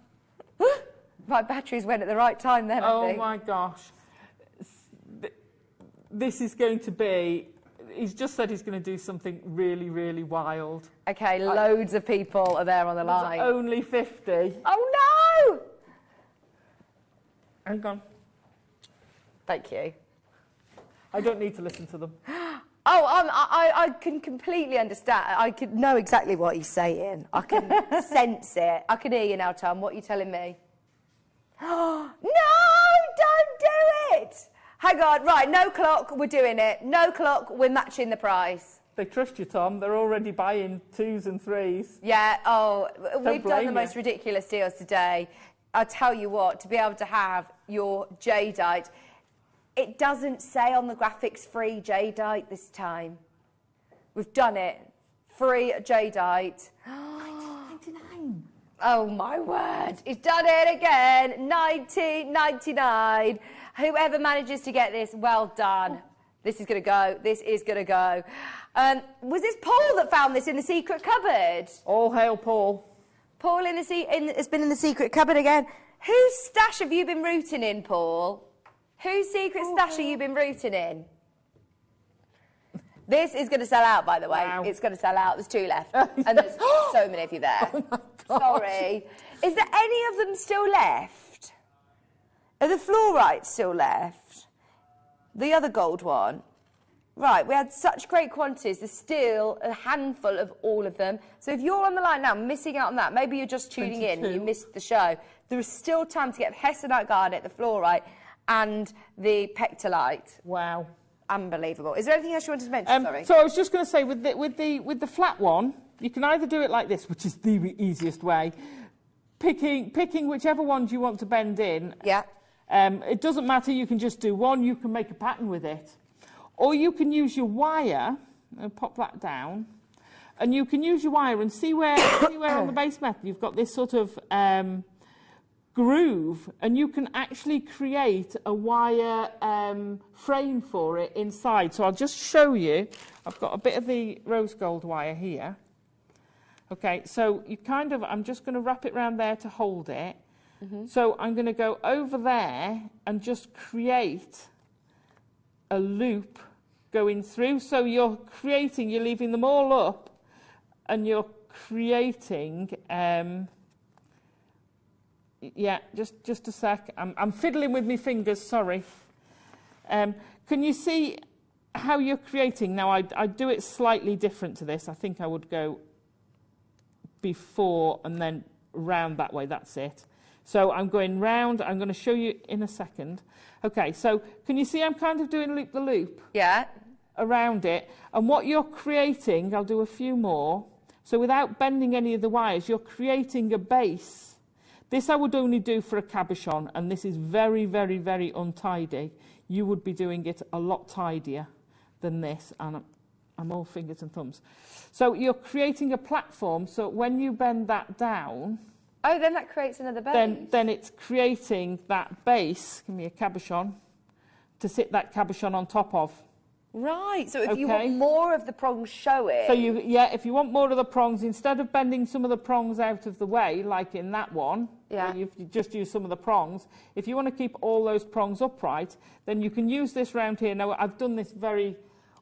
My batteries went at the right time then, I think. Oh, my gosh. This is going to be... He's just said he's going to do something really, really wild. OK, loads of people are there on the line. Only 50. Oh, no! Hang on. Thank you. I don't need to listen to them. I can completely understand. I could know exactly what he's saying. I can sense it. I can hear you now, Tom. What are you telling me? No, don't do it! Hang on, right, no clock, we're doing it. No clock, we're matching the price. They trust you, Tom. They're already buying 2s and 3s. Yeah, we've done the most ridiculous deals today. I'll tell you what, to be able to have your jadeite, it doesn't say on the graphics free jadeite this time. We've done it. Free jadeite. $19.99. Oh, my word. He's done it again. $19.99. Whoever manages to get this, well done. This is going to go. This is going to go. Was this Paul that found this in the secret cupboard? All hail Paul. Paul has been in the secret cupboard again. Whose stash have you been rooting in, Paul? Whose secret stash have you been rooting in? This is going to sell out, by the way. Wow. It's going to sell out. There's 2 left. And there's so many of you there. Oh, sorry. Is there any of them still left? Are the fluorites still left? The other gold one? Right, we had such great quantities. There's still a handful of all of them. So if you're on the line now, missing out on that, maybe you're just tuning 22. In and you missed the show, there is still time to get the hessonite garnet, the fluorite, and the pectolite. Wow. Unbelievable. Is there anything else you wanted to mention? Sorry. So I was just going to say, with the flat one, you can either do it like this, which is the easiest way, picking whichever ones you want to bend in. Yeah. It doesn't matter, you can just do one, you can make a pattern with it. Or you can use your wire, and pop that down, and you can use your wire and see where on the base metal you've got this sort of groove, and you can actually create a wire frame for it inside. So I'll just show you. I've got a bit of the rose gold wire here. Okay, so I'm just going to wrap it around there to hold it. Mm-hmm. So I'm going to go over there and just create a loop going through. So you're leaving them all up, and you're creating, just a sec. I'm fiddling with my fingers, sorry. Can you see how you're creating? Now, I'd do it slightly different to this. I think I would go before and then round that way, that's it. So I'm going round. I'm going to show you in a second. Okay, so can you see I'm kind of doing loop the loop? Yeah. Around it. And what you're creating, I'll do a few more. So without bending any of the wires, you're creating a base. This I would only do for a cabochon, and this is very, very, very untidy. You would be doing it a lot tidier than this, and I'm all fingers and thumbs. So you're creating a platform, so when you bend that down... Oh, then that creates another base. Then it's creating that base, give me a cabochon, to sit that cabochon on top of. Right, so if you want more of the prongs showing... So if you want more of the prongs, instead of bending some of the prongs out of the way, like in that one, where you just use some of the prongs, if you want to keep all those prongs upright, then you can use this round here. Now, I've done this very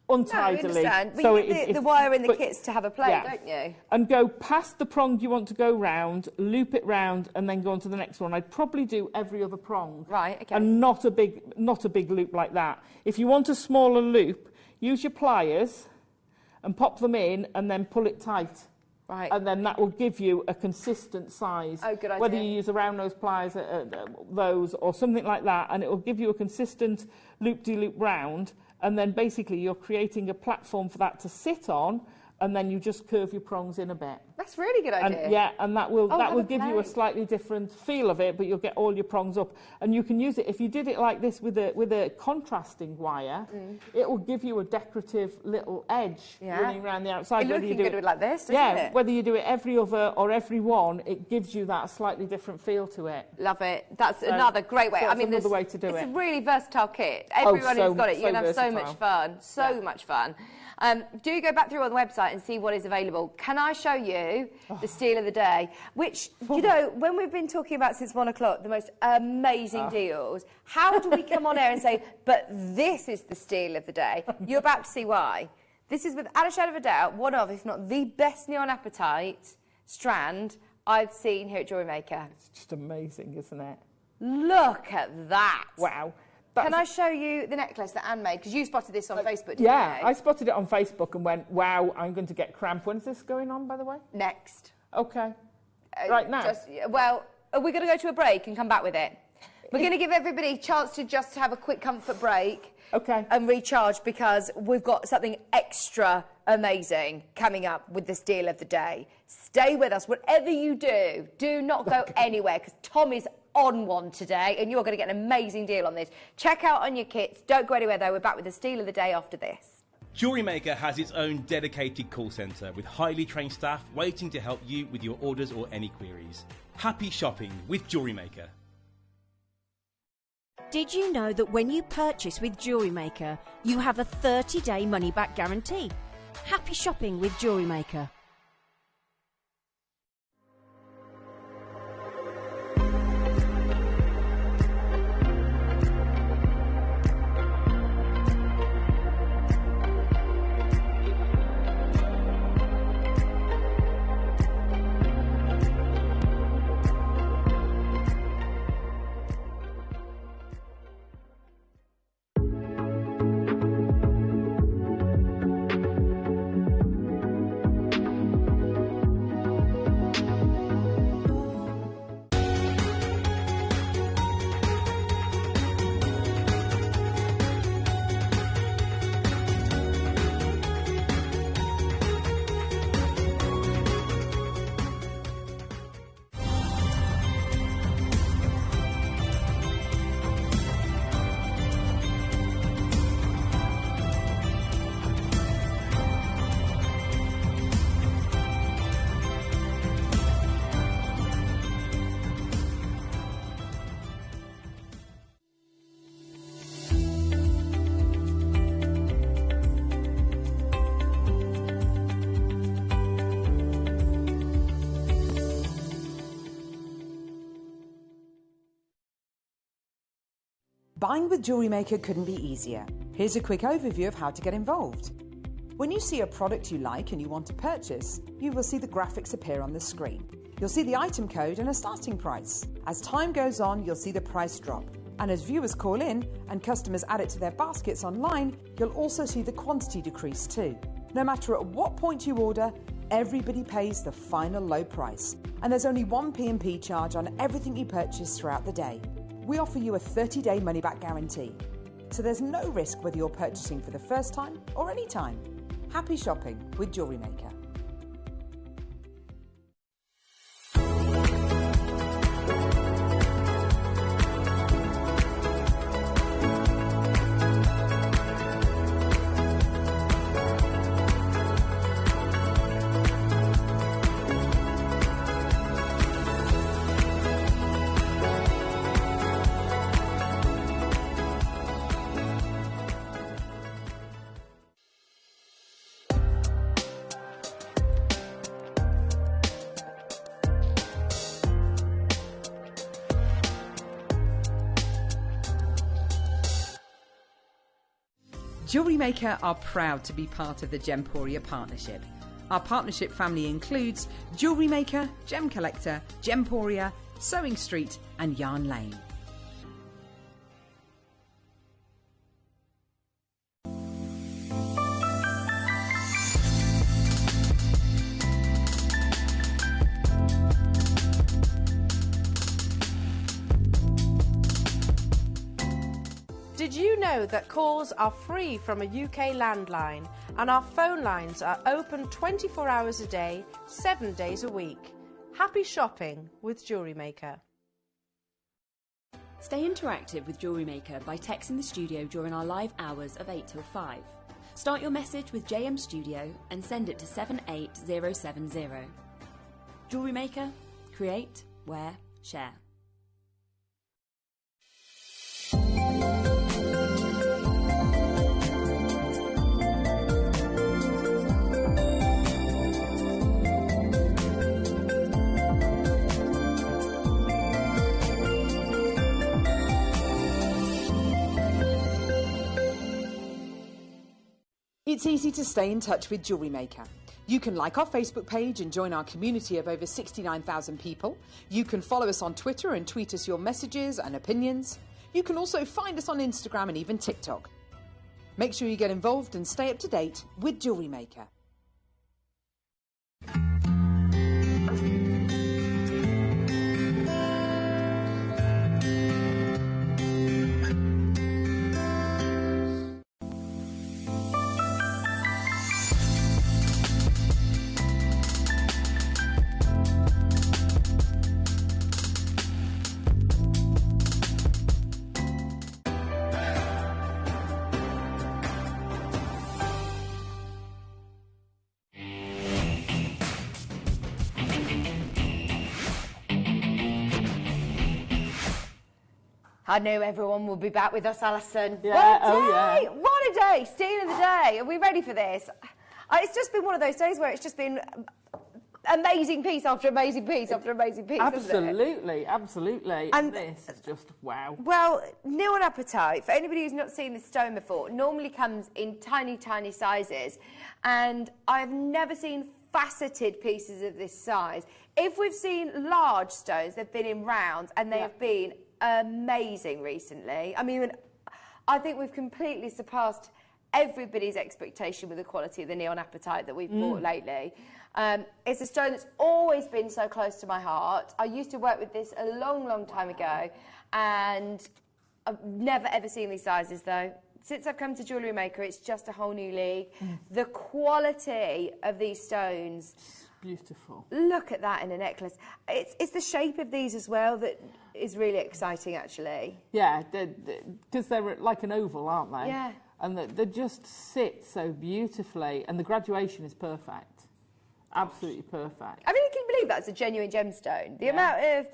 untidily. No, I understand. But so you get the wire in the kits to have a play, don't you? And go past the prong you want to go round, loop it round, and then go on to the next one. I'd probably do every other prong. Right, okay. And not a big loop like that. If you want a smaller loop, use your pliers and pop them in and then pull it tight. Right. And then that will give you a consistent size. Oh, good idea. Whether you use a round nose pliers, those, or something like that, and it will give you a consistent loop-de-loop round. And then basically you're creating a platform for that to sit on, and then you just curve your prongs in a bit. That's a really good idea. And, and that will give you a slightly different feel of it, but you'll get all your prongs up. And you can use it, if you did it like this with a contrasting wire, it will give you a decorative little edge running around the outside. Looking good with like this, doesn't it? Whether you do it every other or every one, it gives you that slightly different feel to it. Love it. That's another great way. So I mean, another way to do it's it. a really versatile kit. Everyone who's got it, you're going to have so much fun. So much fun. Do go back through on the website and see what is available. Can I show you the steal of the day? Which, you know, when we've been talking about since 1 o'clock, the most amazing deals, how do we come on air and say, but this is the steal of the day? You're about to see why. This is, without a shadow of a doubt, one of, if not the best neon apatite strand I've seen here at Jewellery Maker. It's just amazing, isn't it? Look at that. Wow. Can I show you the necklace that Anne made? Because you spotted this on Facebook, didn't you? Yeah, I spotted it on Facebook and went, wow, I'm going to get cramp. When's this going on, by the way? Next. Okay. Right now? We're going to go to a break and come back with it. We're going to give everybody a chance to just have a quick comfort break. Okay. And recharge, because we've got something extra amazing coming up with this deal of the day. Stay with us. Whatever you do, do not go anywhere, because Tom is on one today, and you're going to get an amazing deal on this. Check out on your kits. Don't go anywhere, though. We're back with the steal of the day after this. Jewellery Maker has its own dedicated call centre with highly trained staff waiting to help you with your orders or any queries. Happy shopping with Jewellery Maker. Did you know that when you purchase with Jewellery Maker, you have a 30-day money-back guarantee? Happy shopping with Jewellery Maker. Buying with Jewellery Maker couldn't be easier. Here's a quick overview of how to get involved. When you see a product you like and you want to purchase, you will see the graphics appear on the screen. You'll see the item code and a starting price. As time goes on, you'll see the price drop. And as viewers call in and customers add it to their baskets online, you'll also see the quantity decrease too. No matter at what point you order, everybody pays the final low price. And there's only one P&P charge on everything you purchase throughout the day. We offer you a 30-day money-back guarantee. So there's no risk whether you're purchasing for the first time or any time. Happy shopping with Jewellery Maker. Jewellery Maker are proud to be part of the Gemporia partnership. Our partnership family includes Jewellery Maker, Gem Collector, Gemporia, Sewing Street and Yarn Lane. Did you know that calls are free from a UK landline and our phone lines are open 24 hours a day, 7 days a week? Happy shopping with Jewellery Maker. Stay interactive with Jewellery Maker by texting the studio during our live hours of 8 till 5. Start your message with JM Studio and send it to 78070. Jewellery Maker, create, wear, share. It's easy to stay in touch with Jewellery Maker. You can like our Facebook page and join our community of over 69,000 people. You can follow us on Twitter and tweet us your messages and opinions. You can also find us on Instagram and even TikTok. Make sure you get involved and stay up to date with Jewellery Maker. I knew everyone would be back with us, Alison. Yeah, what a day! What a day! Steal of the day. Are we ready for this? It's just been one of those days where it's just been amazing piece after amazing piece after amazing piece. Absolutely, absolutely. And this is just wow. Well, Neon Appetite, for anybody who's not seen this stone before, normally comes in tiny, tiny sizes. And I've never seen faceted pieces of this size. If we've seen large stones, they've been in rounds and they have been amazing recently. I mean, I think we've completely surpassed everybody's expectation with the quality of the Neon Appetite that we've bought lately. It's a stone that's always been so close to my heart. I used to work with this a long, long time ago, and I've never ever seen these sizes though. Since I've come to Jewellery Maker, it's just a whole new league. The quality of these stones. Beautiful. Look at that in a necklace. It's the shape of these as well that is really exciting, actually. Yeah, because they're like an oval, aren't they? Yeah. And they just sit so beautifully, and the graduation is perfect. Absolutely perfect. I mean, can you believe that's a genuine gemstone? The amount of,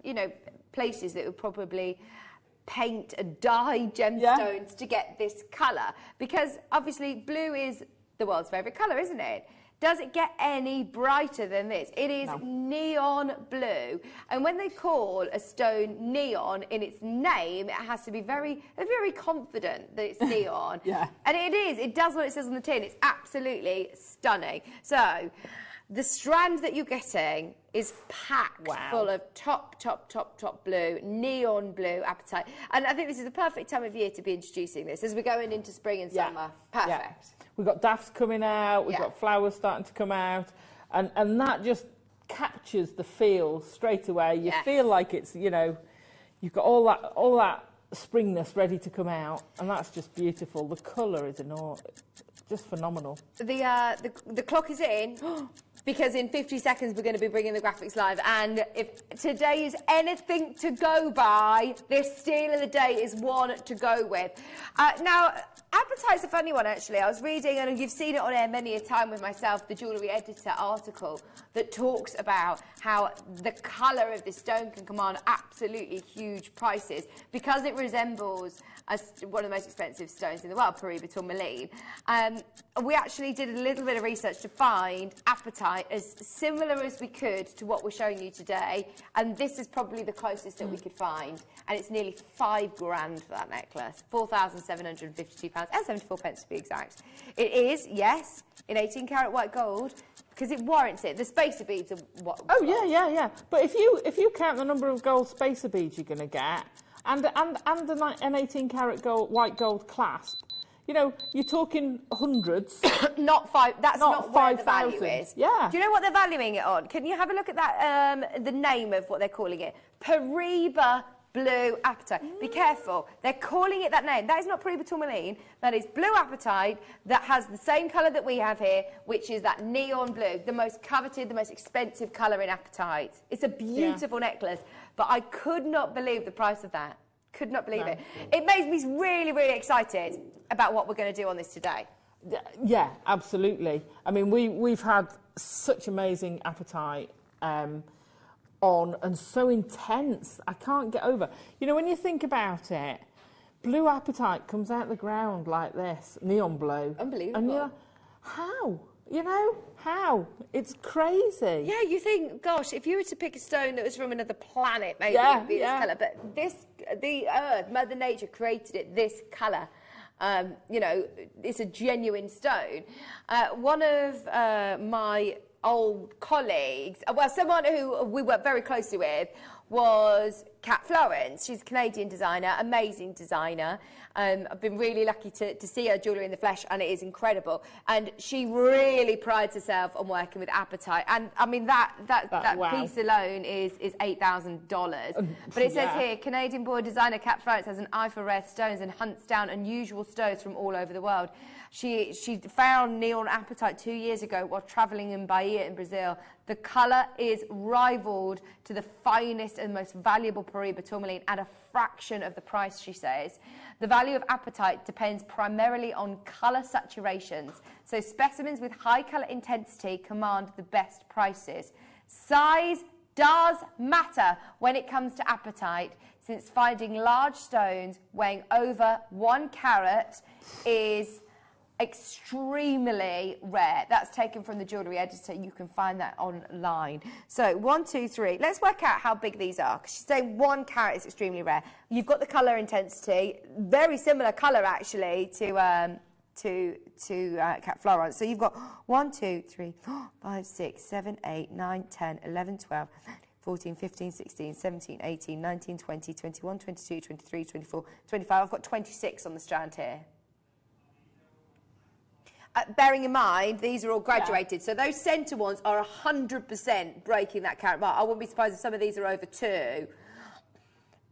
you know, places that would probably paint and dye gemstones to get this colour, because obviously blue is the world's favourite colour, isn't it? Does it get any brighter than this? It is neon blue. And when they call a stone neon in its name, it has to be very confident that it's neon. And it is. It does what it says on the tin. It's absolutely stunning. So the strand that you're getting is packed full of top blue, neon blue apatite. And I think this is the perfect time of year to be introducing this as we're going into spring and summer. Perfect. Yeah. We've got dafts coming out, we've got flowers starting to come out, and that just captures the feel straight away. You feel like it's, you know, you've got all that springness ready to come out, and that's just beautiful. The colour is just phenomenal. The clock is in, because in 50 seconds we're going to be bringing the graphics live, and if today is anything to go by, this steal of the day is one to go with. Now, Appetite's a funny one, actually. I was reading, and you've seen it on air many a time with myself, the Jewellery Editor article that talks about how the colour of this stone can command absolutely huge prices because it resembles one of the most expensive stones in the world, Paraiba tourmaline. We actually did a little bit of research to find apatite as similar as we could to what we're showing you today, and this is probably the closest that we could find, and it's nearly £5,000 for that necklace, £4,752 and 74 pence to be exact. It is, yes, in 18 karat white gold, because it warrants it. The spacer beads are what? Oh yeah. But if you count the number of gold spacer beads you're going to get, and an 18 karat gold, white gold clasp, you know, you're talking hundreds. Not five. That's not where the value 5,000. is. Yeah. Do you know what they're valuing it on? Can you have a look at that? The name of what they're calling it, Paraiba blue apatite. Be careful. They're calling it that name. That is not Paraiba tourmaline. That is blue apatite that has the same colour that we have here, which is that neon blue, the most coveted, the most expensive colour in apatite. It's a beautiful necklace, but I could not believe the price of that. Could not believe it. It made me really, really excited about what we're going to do on this today. Yeah, absolutely. I mean, we've had such amazing apatite on, and so intense. I can't get over. You know, when you think about it, blue apatite comes out of the ground like this, neon blue. Unbelievable. And you're like, how? You know, how? It's crazy. Yeah, you think, gosh, if you were to pick a stone that was from another planet, maybe it would be this colour. But the Earth, Mother Nature created it this colour. You know, it's a genuine stone. One of my old colleagues, well, someone who we worked very closely with, was Kat Florence. She's a Canadian designer, amazing designer. I've been really lucky to see her jewellery in the flesh, and it is incredible. And she really prides herself on working with apatite. And I mean, that piece alone is $8,000. But it says here, Canadian-born designer Kat Florence has an eye for rare stones and hunts down unusual stones from all over the world. She found neon apatite 2 years ago while travelling in Bahia in Brazil. The colour is rivaled to the finest and most valuable Paraiba tourmaline at a fraction of the price, she says. The value of apatite depends primarily on colour saturations, so specimens with high colour intensity command the best prices. Size does matter when it comes to apatite, since finding large stones weighing over 1 carat is extremely rare. That's taken from the Jewellery Editor. You can find that online. So 1, 2, 3. Let's work out how big these are, because she's saying 1 carat is extremely rare. You've got the colour intensity, very similar colour actually to Kat Florence. So you've got 1, 2, 3, 4, 5, 6, 7, 8, 9, 10, 11, 12, 14, 15, 16, 17, 18, 19, 20, 21, 22, 23, 24, 25. I've got 26 on the strand here. Bearing in mind, these are all graduated, so those centre ones are 100% breaking that carat mark. I wouldn't be surprised if some of these are over 2.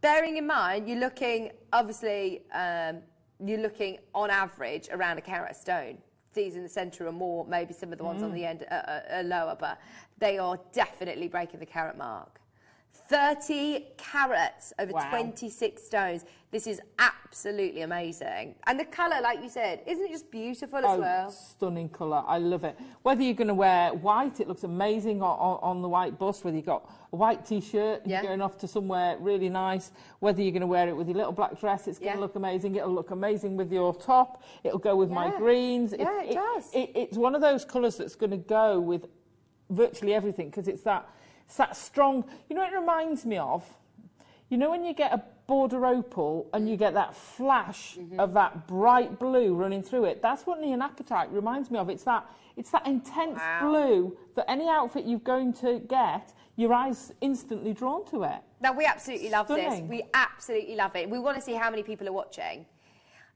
Bearing in mind, you're looking, obviously, you're looking on average around a carat stone. These in the centre are more, maybe some of the ones on the end are lower, but they are definitely breaking the carat mark. 30 carats over 26 stones. This is absolutely amazing. And the colour, like you said, isn't it just beautiful as well? Stunning colour. I love it. Whether you're going to wear white, it looks amazing on the white bust. Whether you've got a white T-shirt, you're going off to somewhere really nice. Whether you're going to wear it with your little black dress, it's going to look amazing. It'll look amazing with your top. It'll go with my greens. Yeah, it does. It's one of those colours that's going to go with virtually everything, because it's that strong, you know what it reminds me of? You know when you get a border opal and you get that flash of that bright blue running through it? That's what neon apatite reminds me of. It's that intense blue that any outfit you're going to get, your eyes instantly drawn to it. Now, we absolutely love this. We absolutely love it. We want to see how many people are watching.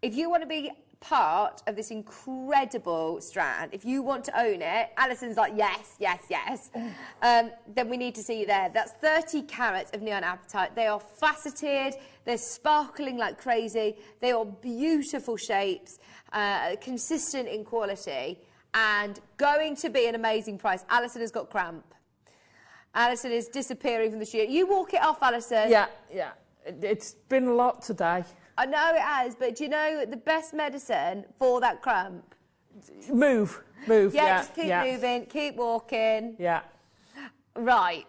If you want to be part of this incredible strand, if you want to own it, Alison's like, yes, yes, yes, then we need to see you there. That's 30 carats of neon apatite. They are faceted, they're sparkling like crazy, they are beautiful shapes, consistent in quality, and going to be an amazing price. Alison has got cramp. Alison is disappearing from the studio. You walk it off, Alison. Yeah. It's been a lot today. I know it has, but do you know the best medicine for that cramp? Move. Yeah, just keep moving, keep walking. Yeah. Right.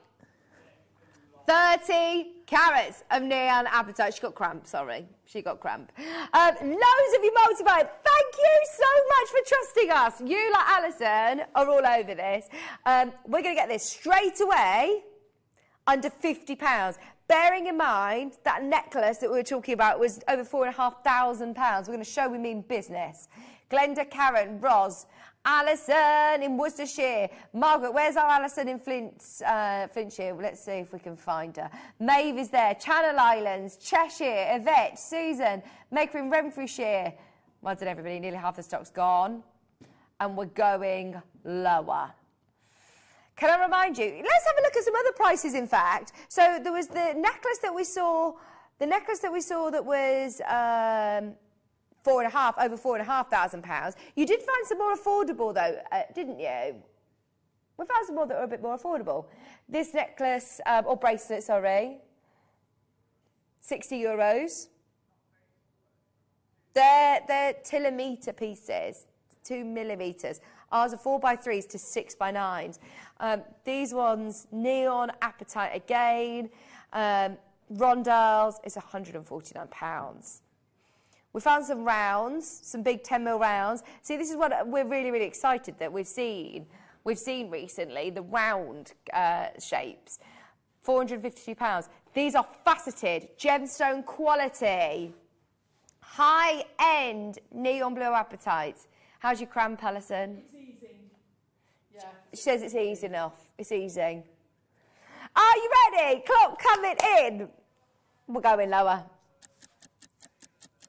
30 carats of neon apatite. She got cramp, sorry. She got cramp. Loads of you multiplied. Thank you so much for trusting us. You, like Alison, are all over this. We're going to get this straight away under £50. Bearing in mind that necklace that we were talking about was over £4,500. We're going to show we mean business. Glenda, Karen, Ros, Alison in Worcestershire. Margaret, where's our Alison in Flintshire? Let's see if we can find her. Maeve is there. Channel Islands, Cheshire, Yvette, Susan, Maker in Renfrewshire. Well done, everybody. Nearly half the stock's gone. And we're going lower. Can I remind you? Let's have a look at some other prices, in fact. So there was the necklace that we saw, that was over £4,500. You did find some more affordable, though, didn't you? We found some more that were a bit more affordable. This necklace, or bracelet, sorry, €60. They're telemeter pieces, 2 millimetres. Ours are 4x3s to 6x9s. These ones, neon apatite again. Rondelles is £149. We found some rounds, some big 10mm rounds. See, this is what we're really, really excited that we've seen. We've seen recently the round shapes. £452. These are faceted, gemstone quality, high-end neon blue apatite. How's your cramp, Alison? It's easing. Yeah. She says it's easy enough. It's easing. Are you ready? Clock coming in. We're going lower.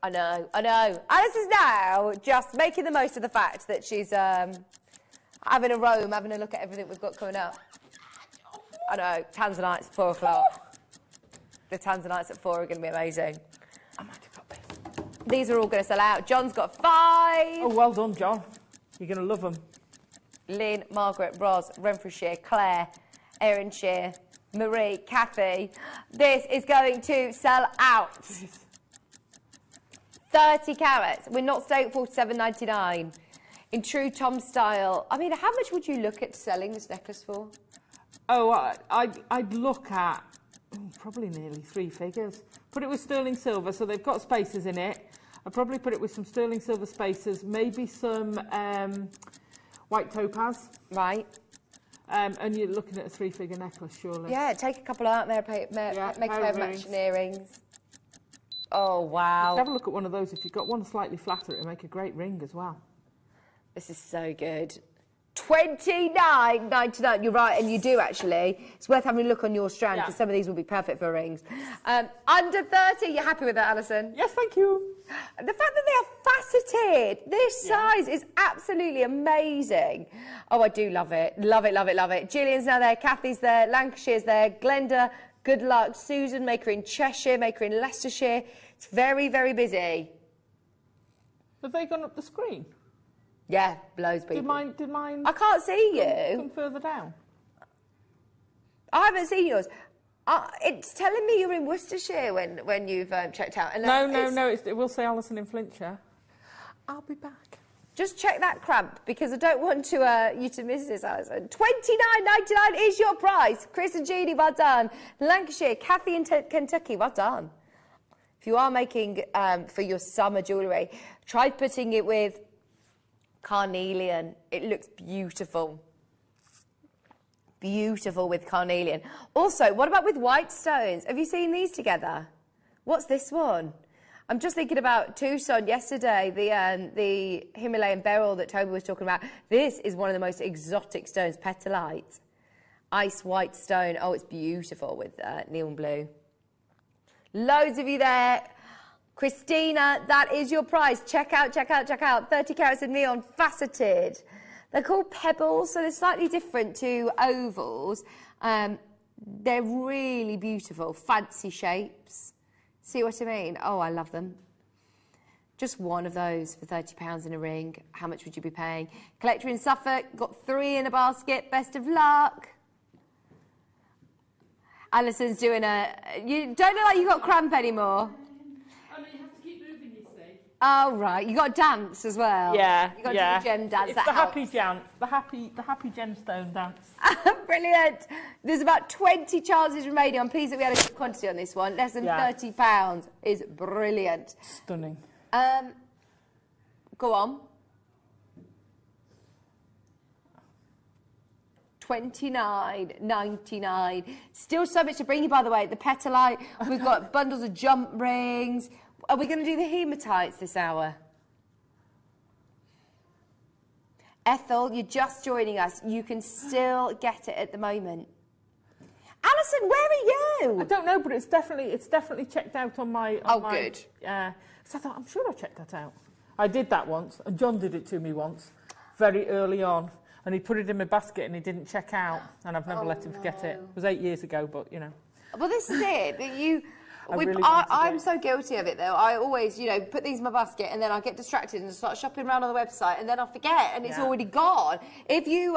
I know. Alison's now just making the most of the fact that she's having a roam, having a look at everything we've got coming up. I know. Tanzanites at 4 o'clock. The Tanzanites at 4 are going to be amazing. I might have got this. These are all going to sell out. John's got 5. Oh, well done, John. You're going to love them. Lynn, Margaret, Ros, Renfrewshire, Claire, Erinshire, Marie, Kathy. This is going to sell out. 30 carats. We're not staying at $47.99. In true Tom style. I mean, how much would you look at selling this necklace for? Oh, I'd look at probably nearly 3 figures. Put it with sterling silver, so they've got spaces in it. I'd probably put it with some sterling silver spaces, maybe some white topaz. Right. And you're looking at a 3-figure necklace, surely. Yeah, take a couple out there, make a pair of matching earrings. Oh, wow. Have a look at one of those. If you've got one slightly flatter, it'll make a great ring as well. This is so good. $29.99. You're right, and you do actually. It's worth having a look on your strand because some of these will be perfect for rings. Under 30, you're happy with that, Alison? Yes, thank you. The fact that they are faceted, this size is absolutely amazing. Oh, I do love it. Love it, love it, love it. Gillian's now there, Kathy's there, Lancashire's there, Glenda, good luck, Susan, Maker in Cheshire, Maker in Leicestershire. It's very, very busy. Have they gone up the screen? Yeah, loads of people. Did mine? I can't see you. Come further down. I haven't seen yours. It's telling me you're in Worcestershire when you've checked out. And No, it will say Alison in Flintshire. I'll be back. Just check that cramp because I don't want you to miss this, Alison. $29.99 is your price. Chris and Jeannie, well done. Lancashire, Kathy in Kentucky, well done. If you are making for your summer jewellery, try putting it with carnelian. It looks beautiful. Beautiful with carnelian. Also, what about with white stones? Have you seen these together? What's this one? I'm just thinking about Tucson yesterday, the Himalayan beryl that Toby was talking about. This is one of the most exotic stones, petalite. Ice white stone. Oh, it's beautiful with neon blue. Loads of you there. Christina, that is your price. Check out, check out, check out. 30 carats of neon, faceted. They're called pebbles, so they're slightly different to ovals. They're really beautiful, fancy shapes. See what I mean? Oh, I love them. Just one of those for £30 in a ring. How much would you be paying? Collector in Suffolk, got 3 in a basket. Best of luck. Alison's doing you don't look like you got cramp anymore. Oh, no, you have to keep moving, you see. Oh, right. You got to dance as well. Yeah, You got to do the gem dance. It's that the helps. happy dance, the happy gemstone dance. Brilliant. There's about 20 chances remaining. I'm pleased that we had a good quantity on this one. Less than £30 is brilliant. Stunning. Go on. 29.99. Still so much to bring you, by the way. The petalite. We've got bundles of jump rings. Are we going to do the hematites this hour? Ethel, you're just joining us. You can still get it at the moment. Alison, where are you? I don't know, but it's definitely checked out on my. Good. Yeah. So I thought, I'm sure I checked that out. I did that once, and John did it to me once, very early on, and he put it in my basket and he didn't check out, and I've never let him forget it. It was 8 years ago, but you know. Well, this is it. I'm so guilty of it, though. I always, put these in my basket and then I get distracted and start shopping around on the website and then I forget and it's already gone. If you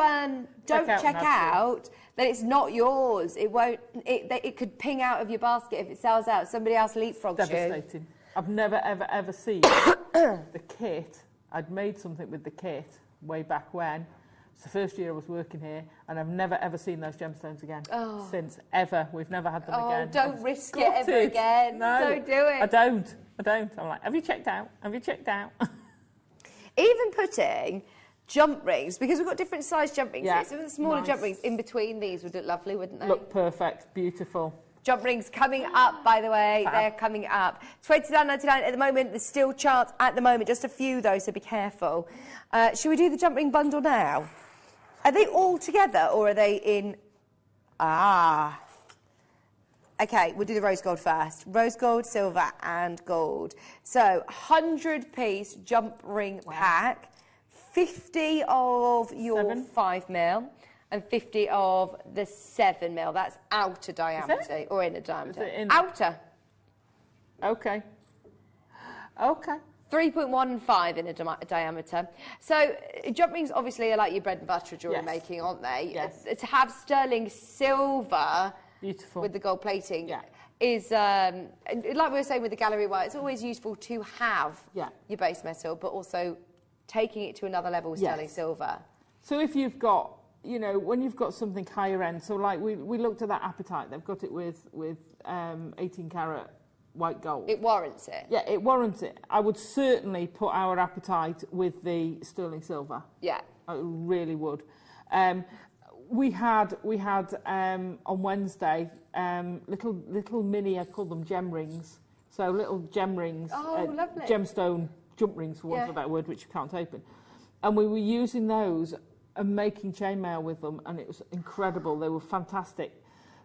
don't check out, then it's not yours. It won't. It could ping out of your basket if it sells out. Somebody else leapfrogs you. Devastating. I've never, ever seen the kit. I'd made something with the kit way back when. It's the first year I was working here, and I've never, ever seen those gemstones again since, ever. We've never had them again. Don't risk it ever again. No, don't do it. I don't. I'm like, have you checked out? Have you checked out? Even putting jump rings, because we've got different size jump rings here, so the smaller jump rings in between these would look lovely, wouldn't they? Look perfect, beautiful. Jump rings coming up, by the way. They're coming up. $29.99 at the moment. There's still chance at the moment. Just a few, though, so be careful. Should we do the jump ring bundle now? Are they all together, or are they in... OK, we'll do the rose gold first. Rose gold, silver and gold. So, 100-piece jump ring pack. 50 of your 5mm. And 50 of the 7mm. That's outer diameter or inner diameter. Outer. Okay. 3.1 and 5 in a diameter. So jump rings obviously are like your bread and butter jewellery making, aren't they? Yes. To have sterling silver beautiful with the gold plating is, like we were saying with the gallery wire, it's always useful to have your base metal, but also taking it to another level with sterling silver. So if you've got, when you've got something higher end, so like we looked at that apatite, they've got it with 18 carat white gold. It warrants it. Yeah, it warrants it. I would certainly put our apatite with the sterling silver. Yeah. I really would. We had on Wednesday little mini, I call them gem rings. So little gem rings. Oh, lovely. Gemstone jump rings, for want of a better word, which you can't open. And we were using those and making chainmail with them, and it was incredible. They were fantastic.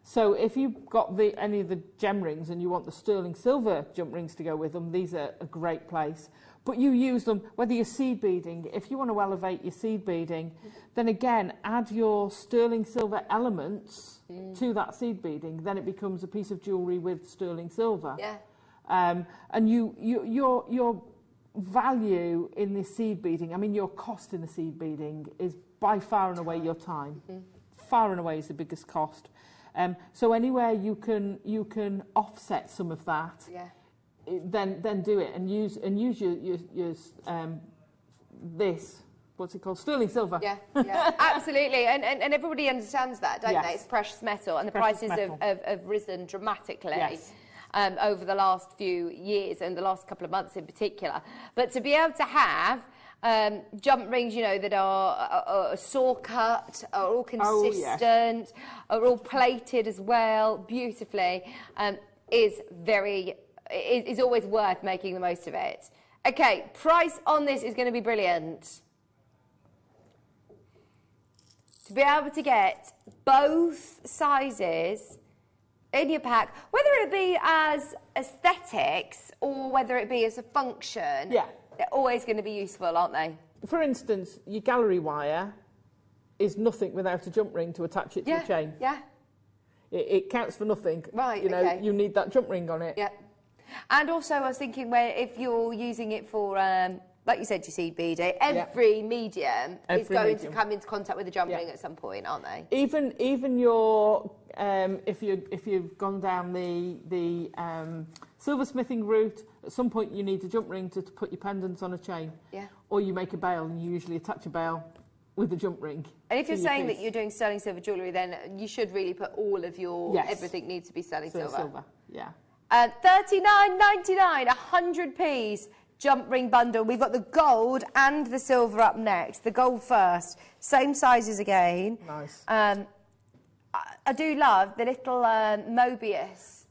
So if you've got any of the gem rings and you want the sterling silver jump rings to go with them, these are a great place. But you use them, whether you're seed beading, if you want to elevate your seed beading, then again, add your sterling silver elements to that seed beading, then it becomes a piece of jewellery with sterling silver. Yeah. And your value in the seed beading, I mean, your cost in the seed beading is by far and away your time. Far and away is the biggest cost. So anywhere you can offset some of that, then do it and use your this, what's it called, sterling silver. Yeah, absolutely, and everybody understands that, don't they? It's precious metal, and the prices have risen dramatically. Yes. Over the last few years and the last couple of months in particular. But to be able to have jump rings, that are saw cut, are all consistent, are all plated as well, beautifully, is always worth making the most of it. Okay, price on this is going to be brilliant. To be able to get both sizes in your pack, whether it be as aesthetics or whether it be as a function, they're always going to be useful, aren't they? For instance, your gallery wire is nothing without a jump ring to attach it to a chain. Yeah. It counts for nothing. Right, you need that jump ring on it. Yeah. And also I was thinking, if you're using it for, like you said, your seed beading, every medium is going to come into contact with a jump ring at some point, aren't they? Even your if you've gone down the silversmithing route. At some point you need a jump ring to put your pendants on a chain. Yeah. Or you make a bail and you usually attach a bail with a jump ring. And if you're saying that you're doing sterling silver jewellery, then you should really put all of your, everything needs to be sterling silver. Yeah. $39.99, 100-piece jump ring bundle. We've got the gold and the silver up next. The gold first. Same sizes again. Nice. I do love the little Mobius.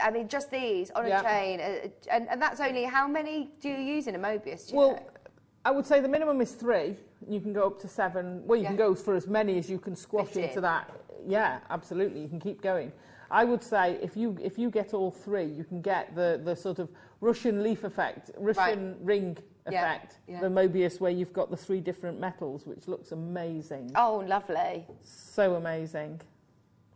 I mean, just these on a chain. And that's only, how many do you use in a Mobius? Well, I would say the minimum is 3. You can go up to 7. Well, you can go for as many as you can squash into that. Yeah, absolutely. You can keep going. I would say if you get all 3, you can get the sort of Russian leaf effect, Russian ring effect, the Mobius, where you've got the 3 different metals, which looks amazing. Oh, lovely. So amazing.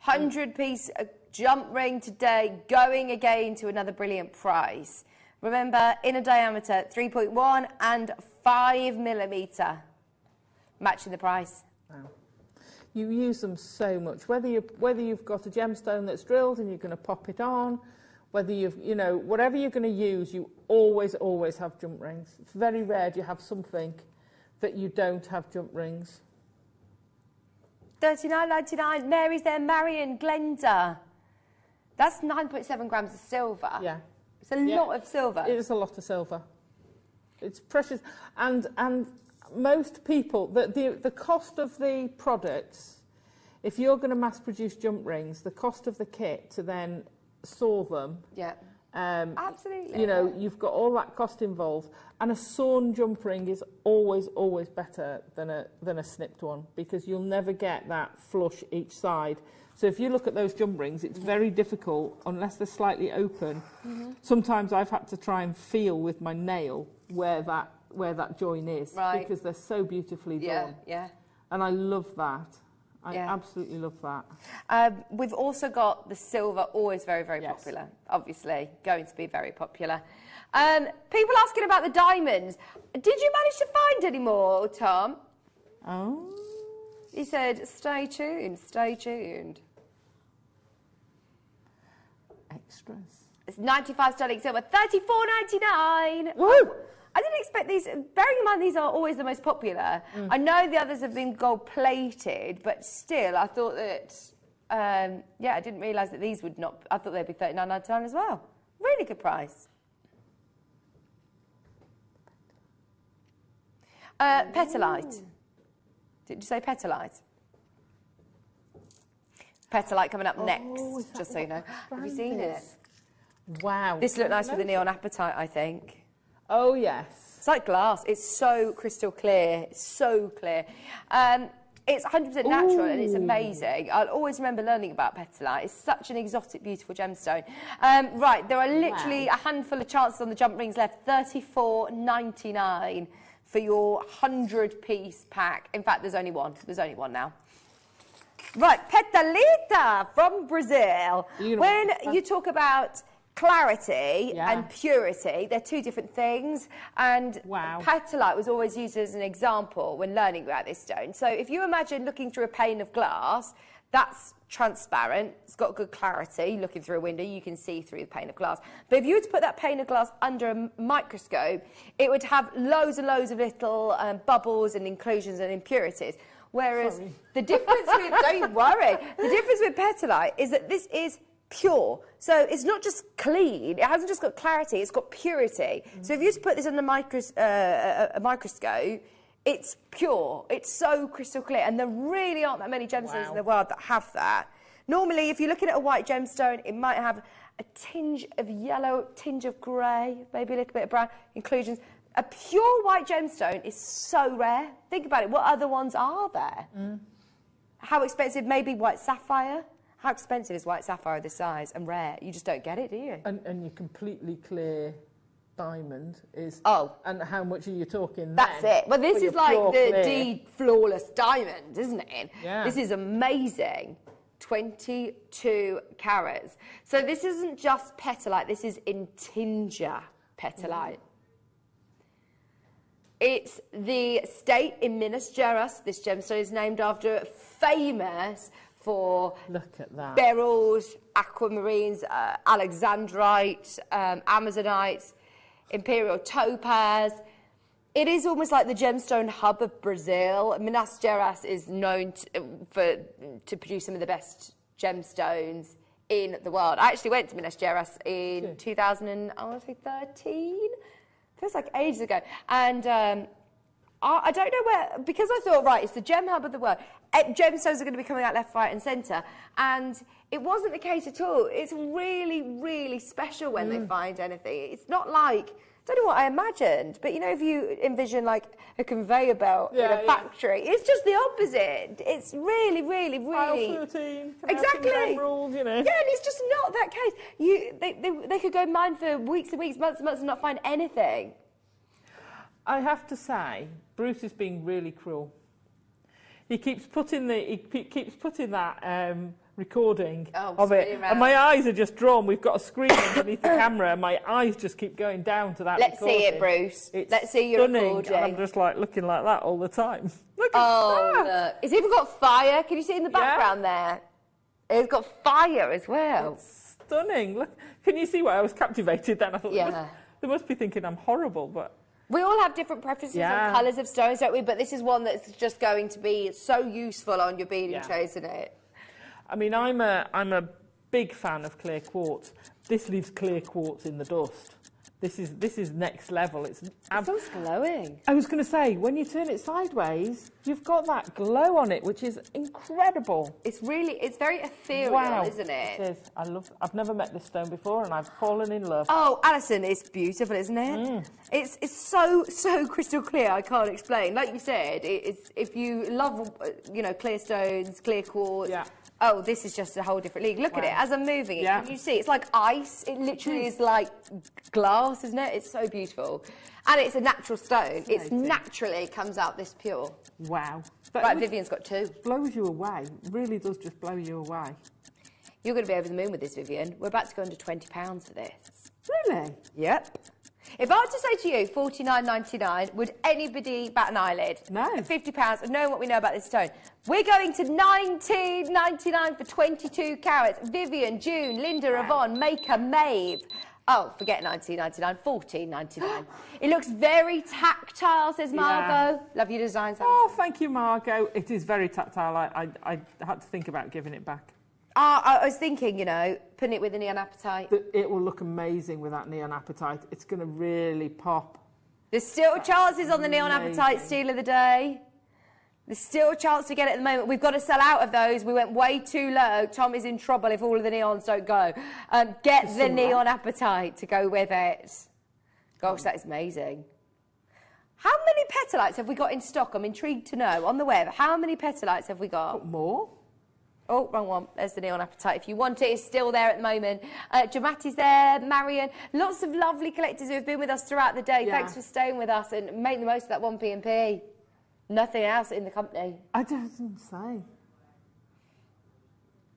100-piece jump ring today, going again to another brilliant price. Remember, inner diameter 3.1 and 5mm, matching the price. Wow. You use them so much, whether you've got a gemstone that's drilled and you're going to pop it on, whether whatever you're going to use, you always have jump rings. It's very rare you have something that you don't have jump rings. $39.99. Mary's there, Marion, Glenda. That's 9.7 grams of silver. Yeah. It's a lot of silver. It is a lot of silver. It's precious. And most people, the cost of the products, if you're going to mass produce jump rings, the cost of the kit to then saw them. Yeah. Absolutely. You've got all that cost involved, and a sawn jump ring is always better than a snipped one, because you'll never get that flush each side. So if you look at those jump rings, it's very difficult unless they're slightly open. Sometimes I've had to try and feel with my nail where that join is, because they're so beautifully done. Yeah. And I love that. I absolutely love that. We've also got the silver, always very, very popular. Obviously, going to be very popular. People asking about the diamonds. Did you manage to find any more, Tom? Oh. He said, stay tuned, stay tuned. Extras. It's 95 sterling silver, $34.99. Woo! I didn't expect these, bearing in mind these are always the most popular. I know the others have been gold plated, but still I thought that, I didn't realise that these would not, I thought they'd be $39.99 as well. Really good price. Petalite. Did you say petalite? Petalite coming up next, just so you know. Have you seen it? Wow. This looked nice with the neon apatite, I think. Oh, yes. It's like glass. It's so crystal clear. It's so clear. It's 100% natural and it's amazing. I'll always remember learning about petalite. It's such an exotic, beautiful gemstone. Right, there are literally a handful of chances on the jump rings left. $34.99 for your 100-piece pack. In fact, there's only one. There's only one now. Right, petalita from Brazil. When you talk about clarity and purity, they're two different things, and petalite was always used as an example when learning about this stone. So if you imagine looking through a pane of glass, that's transparent, it's got good clarity. Looking through a window, you can see through the pane of glass. But if you were to put that pane of glass under a microscope, it would have loads and loads of little bubbles and inclusions and impurities. Whereas the difference with, don't worry, the difference with petalite is that this is pure. So it's not just clean, it hasn't just got clarity, it's got purity. So if you just put this under a microscope, it's pure, it's so crystal clear, and there really aren't that many gemstones in the world that have that. Normally, if you're looking at a white gemstone, it might have a tinge of yellow, tinge of grey, maybe a little bit of brown, inclusions. A pure white gemstone is so rare. Think about it, what other ones are there? How expensive? Maybe white sapphire. How expensive is white sapphire this size and rare? You just don't get it, do you? And your completely clear diamond is... Oh. And how much are you talking That's then? it. Well, this is like the clear. D flawless diamond, isn't it? Yeah. This is amazing. 22 carats. So this isn't just petalite, this is Intinja petalite. It's the state in Minas Gerais. This gemstone is named after famous for Look at that. beryls, aquamarines, alexandrite, amazonite, imperial topaz. It is almost like the gemstone hub of Brazil. Minas Gerais is known to produce some of the best gemstones in the world. I actually went to Minas Gerais in 2013. Feels like ages ago. And I don't know where, because I thought, right, it's the gem hub of the world. Gemstones are going to be coming out left, right and centre. And it wasn't the case at all. It's really, really special when they find anything. It's not like, I don't know what I imagined, but you know, if you envision like a conveyor belt in a factory, it's just the opposite. It's really, really, really... File 13, exactly. Emerald, you know. Yeah, and it's just not that case. They could go mine for weeks and weeks, months and months and not find anything. I have to say, Bruce is being really cruel. He keeps putting that recording of it, and my eyes are just drawn. We've got a screen underneath the camera, and my eyes just keep going down to that. Let's see it, Bruce. Let's see your recording. And I'm just like looking like that all the time. Look at that. Look. It's even got fire. Can you see in the background there? It's got fire as well. It's stunning. Look, can you see why I was captivated then? I thought they must be thinking I'm horrible, but. We all have different preferences on colours of stones, don't we? But this is one that's just going to be so useful on your beading trays, isn't it? I mean, I'm a big fan of clear quartz. This leaves clear quartz in the dust. This is next level. It's glowing. I was going to say, when you turn it sideways, you've got that glow on it, which is incredible. It's very ethereal, isn't it? It is. I've never met this stone before, and I've fallen in love. Oh, Alison, it's beautiful, isn't it? It's so crystal clear. I can't explain. Like you said, if you love clear stones, clear quartz. Yeah. Oh, this is just a whole different league. Look at it as I'm moving it. Yeah. Can you see? It's like ice. It literally is like glass, isn't it? It's so beautiful. And it's a natural stone. It naturally comes out this pure. Wow. Right, Vivian's got two. Blows you away. It really does just blow you away. You're going to be over the moon with this, Vivian. We're about to go under £20 for this. Really? Yep. If I were to say to you $49.99, would anybody bat an eyelid? No. £50, knowing what we know about this stone. We're going to $19.99 for 22 carats. Vivian, June, Linda, Yvonne, Maker, Maeve. Oh, forget $19.99, $14.99. It looks very tactile, says Margot. Love your designs. Oh, thank you, Margot. It is very tactile. I had to think about giving it back. I was thinking, putting it with the neon apatite. It will look amazing with that neon apatite. It's going to really pop. There's still chances on the neon apatite steal of the day. There's still a chance to get it at the moment. We've got to sell out of those. We went way too low. Tom is in trouble if all of the neons don't go. Get the neon apatite to go with it. Gosh, that is amazing. How many petalites have we got in stock? I'm intrigued to know. On the web, how many petalites have we got? More? Oh, wrong one. There's the neon apatite. If you want it, it's still there at the moment. Jamati's there, Marion. Lots of lovely collectors who have been with us throughout the day. Thanks for staying with us and making the most of that 1p&p. Nothing else in the company. I didn't say.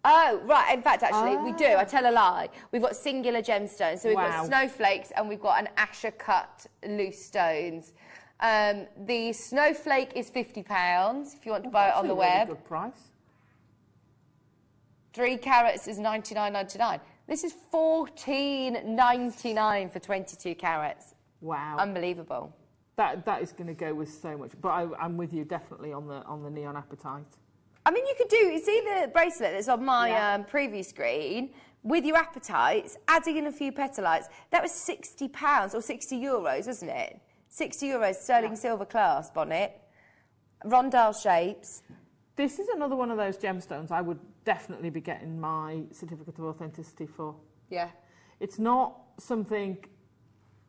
Oh, right. In fact, actually, we do. I tell a lie. We've got singular gemstones. So we've got snowflakes and we've got an Asher-cut loose stones. The snowflake is £50 if you want to buy it on the web. Good price. 3 carats is $99.99. This is $14.99 for 22 carats. Wow. Unbelievable. That is going to go with so much. But I'm with you definitely on the neon apatite. I mean, you see the bracelet that's on my preview screen with your apatites, adding in a few petalites. That was £60 or €60, wasn't it? €60 sterling silver clasp on it. Rondelle shapes. This is another one of those gemstones I would definitely be getting my certificate of authenticity for. Yeah. It's not something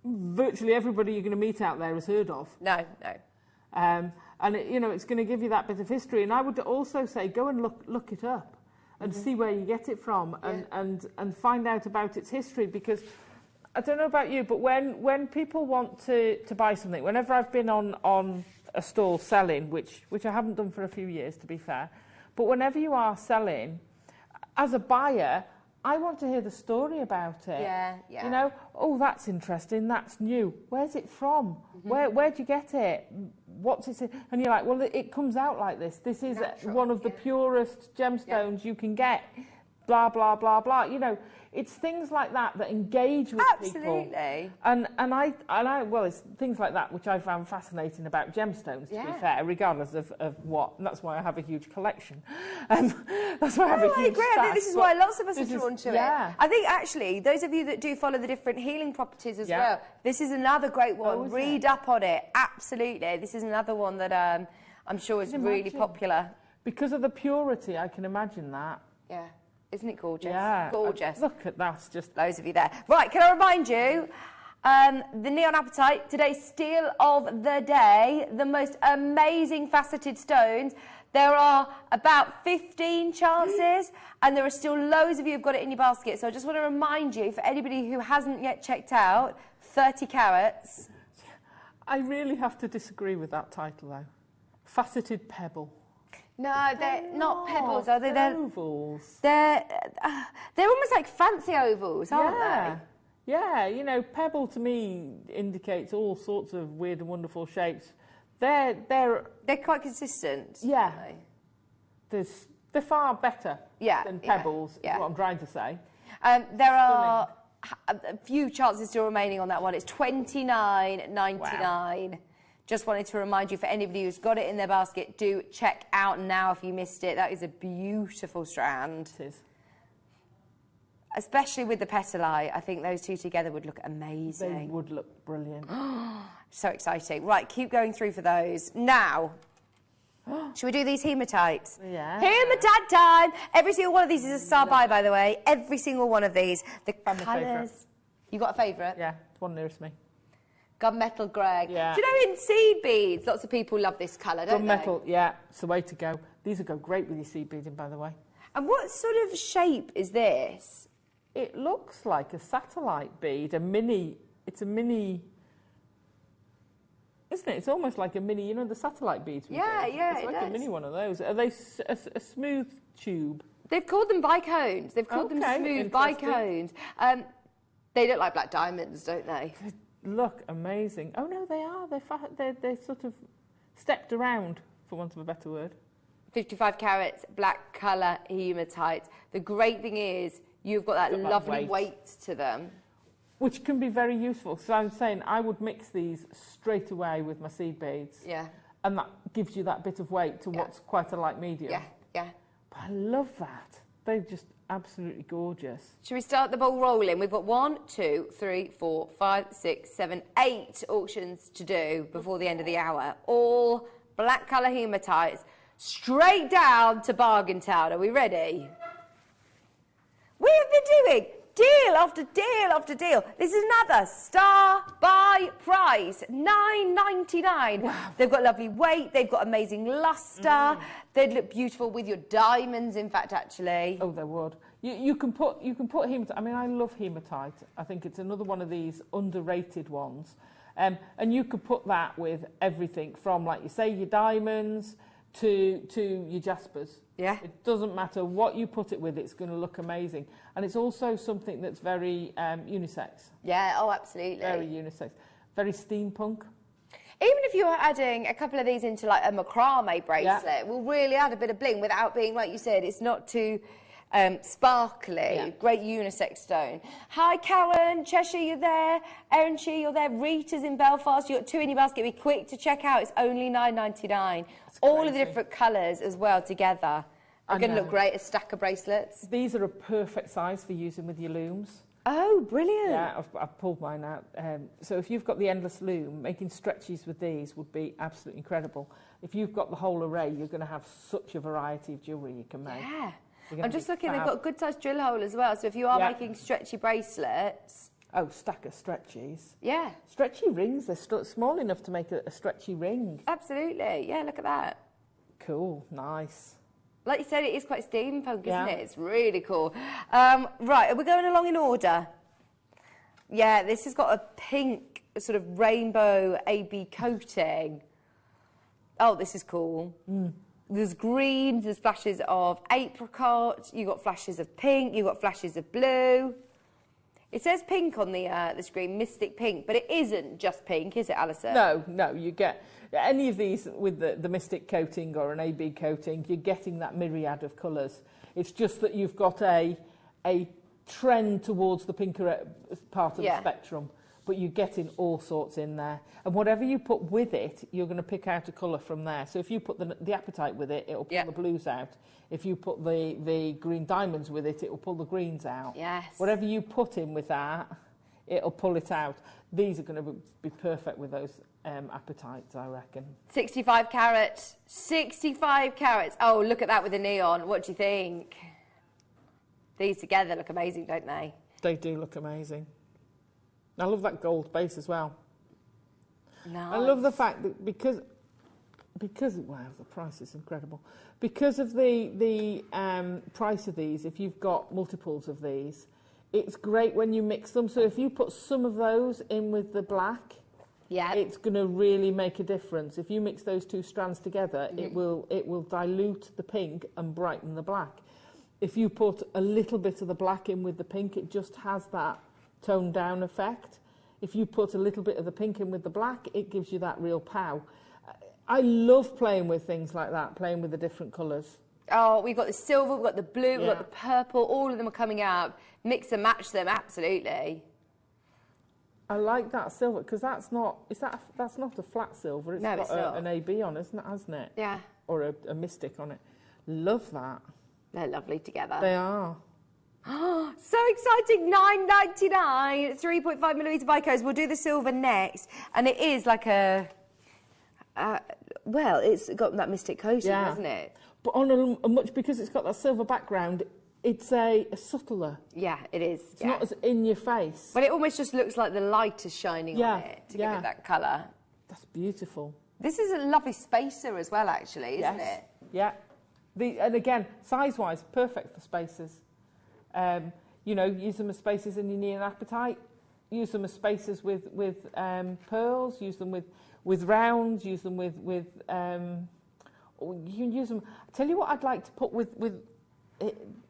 virtually everybody you're going to meet out there has heard of. No. And it's going to give you that bit of history. And I would also say go and look it up and see where you get it from and find out about its history, because I don't know about you, but when people want to buy something, whenever I've been on a stall selling, which I haven't done for a few years, to be fair, but whenever you are selling, as a buyer, I want to hear the story about it. Yeah. Oh, that's interesting, that's new. Where's it from? Where'd you get it? what's it? And you're like, well, it comes out like this. This is one of the purest gemstones you can get. Blah, blah, blah, blah. You know, it's things like that that engage with people. Absolutely. And I, well, it's things like that which I found fascinating about gemstones, to be fair, regardless of what. And that's why I have a huge collection. That's why I have a huge stash. I think this is why lots of us are drawn to it. I think, actually, those of you that do follow the different healing properties as well, this is another great one. Read up on it. Absolutely. This is another one that I'm sure is really popular. Because of the purity, I can imagine that. Yeah. Isn't it gorgeous? Yeah. Gorgeous. Look at that. Just those of you there. Right, can I remind you, the Neon Apatite, today's steal of the day, the most amazing faceted stones. There are about 15 chances, and there are still loads of you who've got it in your basket. So I just want to remind you, for anybody who hasn't yet checked out, 30 carats. I really have to disagree with that title, though. Faceted pebble. No, they're not pebbles, are they? They're ovals. They're almost like fancy ovals, aren't they? Yeah, you know, pebble to me indicates all sorts of weird and wonderful shapes. They're quite consistent. Yeah. They're far better than pebbles, is what I'm trying to say. There are a few chances still remaining on that one. It's $29.99. Wow. Just wanted to remind you, for anybody who's got it in their basket, do check out now if you missed it. That is a beautiful strand. It is. Especially with the petalite, I think those two together would look amazing. They would look brilliant. So exciting. Right, keep going through for those. Now, should we do these hematites? Yeah. Hematite time! Every single one of these is a star buy, by the way. Every single one of these. The colours. You got a favourite? Yeah, it's one nearest me. Gunmetal grey. Yeah. Do you know in seed beads, lots of people love this colour, don't they? Gunmetal, yeah, it's the way to go. These would go great with your seed beading, by the way. And what sort of shape is this? It looks like a satellite bead, it's a mini, isn't it? It's almost like a mini, you know, the satellite beads we do. It's like a mini one of those. Are they a smooth tube? They've called them bicones. They've called them smooth bicones. They look like black diamonds, don't they? Look amazing. Oh no, they are. They're sort of stepped around, for want of a better word. 55 carats, black colour hematite. The great thing is you've got that lovely weight to them. Which can be very useful. So I'm saying I would mix these straight away with my seed beads. Yeah. And that gives you that bit of weight to what's quite a light medium. Yeah. But I love that. They're just absolutely gorgeous. Should we start the ball rolling? We've got 1, 2, 3, 4, 5, 6, 7, 8 auctions to do before the end of the hour. All black colour hematites, straight down to Bargain Town. Are we ready? We have been doing deal after deal after deal. This is another star buy price, $9.99. Wow. They've got lovely weight. They've got amazing lustre. They'd look beautiful with your diamonds, in fact, actually. Oh, they would. You can put hematite. I mean, I love hematite. I think it's another one of these underrated ones. And you could put that with everything from, like you say, your diamonds to your jaspers. Yeah. It doesn't matter what you put it with, it's going to look amazing. And it's also something that's very unisex. Yeah, oh, absolutely. Very unisex. Very steampunk. Even if you were adding a couple of these into like a macrame bracelet, will really add a bit of bling without being, like you said, it's not too sparkly. Yeah. Great unisex stone. Hi, Karen. Cheshire, you're there. Erin Shee, you're there. Rita's in Belfast. You've got 2 in your basket. Be quick to check out. It's only $9.99. All of the different colours as well together. They're going to look great as stack of bracelets. These are a perfect size for using with your looms. Oh, brilliant. Yeah, I've pulled mine out. So if you've got the endless loom, making stretchies with these would be absolutely incredible. If you've got the whole array, you're going to have such a variety of jewellery you can make. Yeah. I'm just looking, they've got a good sized drill hole as well, so if you are making stretchy bracelets... Oh, stack of stretchies. Yeah. Stretchy rings, they're small enough to make a stretchy ring. Absolutely, yeah, look at that. Cool, nice. Like you said, it is quite steampunk, isn't it? It's really cool. Right, are we going along in order? Yeah, this has got a pink sort of rainbow AB coating. Oh, this is cool. There's greens, there's flashes of apricot, you've got flashes of pink, you've got flashes of blue. It says pink on the screen, Mystic Pink, but it isn't just pink, is it, Alison? No, no, you get any of these with the Mystic coating or an AB coating, you're getting that myriad of colours. It's just that you've got a trend towards the pinker part of the spectrum, but you're getting all sorts in there. And whatever you put with it, you're going to pick out a colour from there. So if you put the apatite with it, it'll pull the blues out. If you put the green diamonds with it, it'll pull the greens out. Yes. Whatever you put in with that, it'll pull it out. These are going to be perfect with those apatites, I reckon. 65 carats. 65 carats. Oh, look at that with the neon. What do you think? These together look amazing, don't they? They do look amazing. I love that gold base as well. Nice. I love the fact that because wow, the price is incredible. Because of the price of these, if you've got multiples of these, it's great when you mix them. So if you put some of those in with the black, it's going to really make a difference. If you mix those two strands together, it will dilute the pink and brighten the black. If you put a little bit of the black in with the pink, it just has that toned down effect. If you put a little bit of the pink in with the black, it gives you that real pow. I love playing with things like that, playing with the different colours. Oh, we've got the silver, we've got the blue, we've got the purple, all of them are coming out. Mix and match them, absolutely. I like that silver, because that's not a flat silver, it's got an AB on it, hasn't it? Yeah. Or a mystic on it. Love that. They're lovely together. They are. Oh, so exciting, $9.99, 3.5mm bicos. We'll do the silver next. And it is like well, it's got that mystic coating, hasn't it? But on a much, because it's got that silver background, it's a subtler. Yeah, it is. It's not as in your face. But it almost just looks like the light is shining on it to give it that colour. That's beautiful. This is a lovely spacer as well, actually, isn't it? Yeah. And again, size-wise, perfect for spacers. You know, use them as spacers in your neon apatite. Use them as spacers with pearls. Use them with rounds. Use them with you can use them. I tell you what, I'd like to put with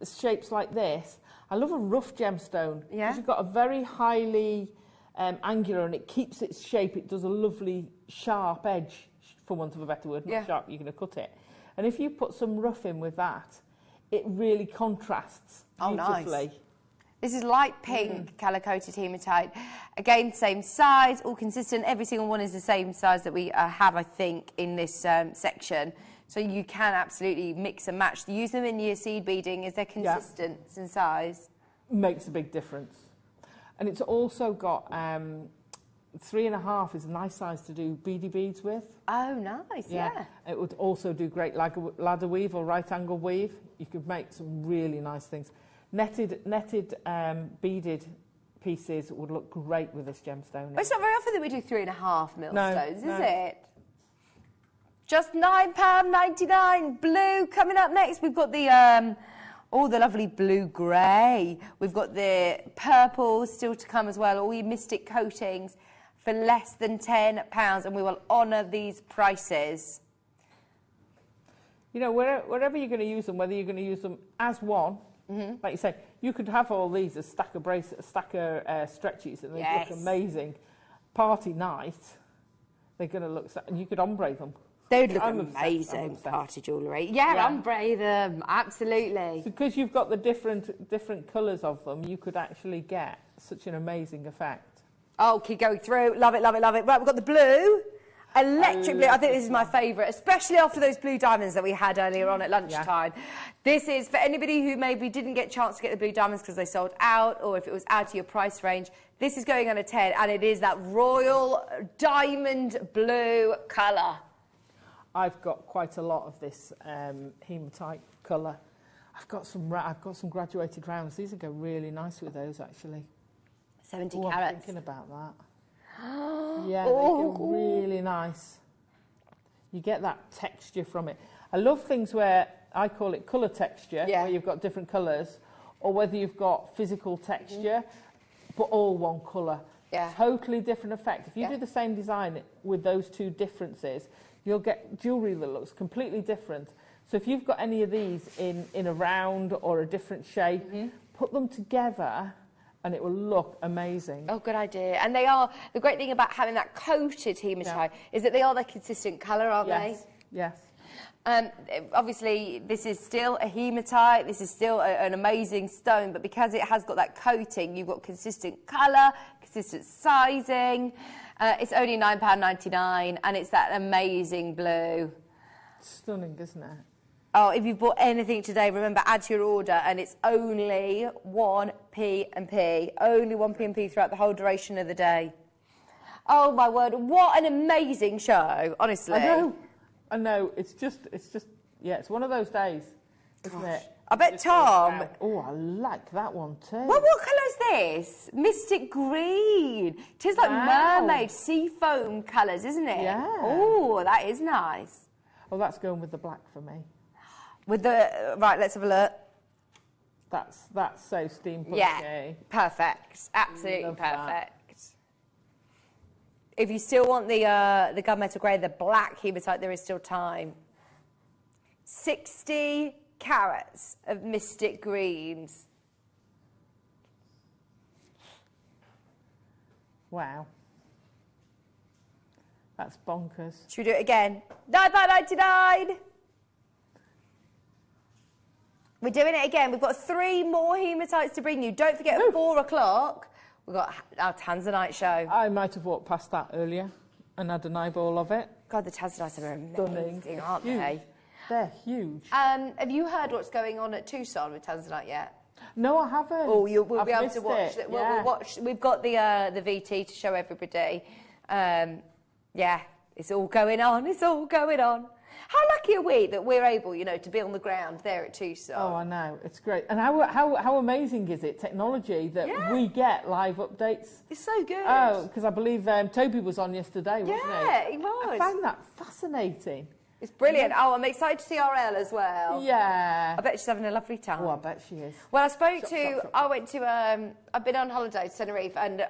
shapes like this. I love a rough gemstone. Yeah. Because you've got a very highly angular, and it keeps its shape. It does a lovely sharp edge, for want of a better word. Not sharp. You're going to cut it. And if you put some rough in with that, it really contrasts beautifully. Nice. This is light pink, colour-coated hematite. Again, same size, all consistent. Every single one is the same size that we have, I think, in this section. So you can absolutely mix and match. Use them in your seed beading as they're consistent in size. Makes a big difference. And it's also got 3.5 is a nice size to do beady beads with. Oh, nice, yeah. It would also do great like a ladder weave or right angle weave. You could make some really nice things. Netted beaded pieces would look great with this gemstone. Well, it's not very often that we do 3.5 millstones, is it? Just £9.99. Blue coming up next. We've got the all the lovely blue grey. We've got the purple still to come as well. All your mystic coatings for less than £10, and we will honour these prices. You know, wherever you're going to use them, whether you're going to use them as one, like you say, you could have all these as stack of stretchies, and they look amazing. Party night, they're going to look, and you could ombre them. They would look amazing, party jewellery. Yeah, ombre them, absolutely. Because you've got the different colours of them, you could actually get such an amazing effect. Oh, keep going through. Love it, love it, love it. Right, we've got the blue. Electric blue. I think this is my favourite, especially after those blue diamonds that we had earlier on at lunchtime. This is for anybody who maybe didn't get a chance to get the blue diamonds because they sold out, or if it was out of your price range. This is going on a 10, and it is that royal diamond blue colour. I've got quite a lot of this hematite colour. I've got some graduated rounds. These would go really nice with those, actually. 70 carats. I'm thinking about that. Yeah, they go really nice. You get that texture from it. I love things where I call it colour texture, where you've got different colours, or whether you've got physical texture, but all one colour. Yeah. Totally different effect. If you do the same design with those two differences, you'll get jewellery that looks completely different. So if you've got any of these in a round or a different shape, put them together and it will look amazing. Oh, good idea. And they are, the great thing about having that coated hematite is that they are the consistent colour, aren't they? Yes. Obviously, this is still a hematite. This is still an amazing stone, but because it has got that coating, you've got consistent colour, consistent sizing. It's only £9.99, and it's that amazing blue. Stunning, isn't it? Oh, if you've bought anything today, remember, add to your order, and it's only 1p&p. Only 1p&p throughout the whole duration of the day. Oh, my word, what an amazing show, honestly. I know, it's just, yeah, it's one of those days, isn't it? I bet Tom... Oh, I like that one too. Well, what colour is this? Mystic green. It is like mermaid, sea foam colours, isn't it? Yeah. Oh, that is nice. Oh, that's going with the black for me. With the... Right, let's have a look. That's so steampunky. Yeah, perfect. Absolutely Love perfect. that. If you still want the gunmetal grey, the black hematite, there is still time. 60 carats of mystic greens. Wow. That's bonkers. Should we do it again? £9.99. We're doing it again. We've got 3 more hematites to bring you. Don't forget at 4 o'clock, we've got our Tanzanite show. I might have walked past that earlier and had an eyeball of it. God, the Tanzanites are amazing, aren't they? They're huge. Have you heard what's going on at Tucson with Tanzanite yet? No, I haven't. Oh, we'll be able to watch it. We'll watch. We've got the VT to show everybody. Yeah, it's all going on. It's all going on. How lucky are we that we're able, you know, to be on the ground there at Tucson? Oh, I know. It's great. And how amazing is it, technology, that we get live updates? It's so good. Oh, because I believe Toby was on yesterday, wasn't he? Yeah, he was. I found that fascinating. It's brilliant. Oh, I'm excited to see RL as well. Yeah. I bet she's having a lovely time. Oh, I bet she is. Well, I went to, I've been on holiday to Tenerife, and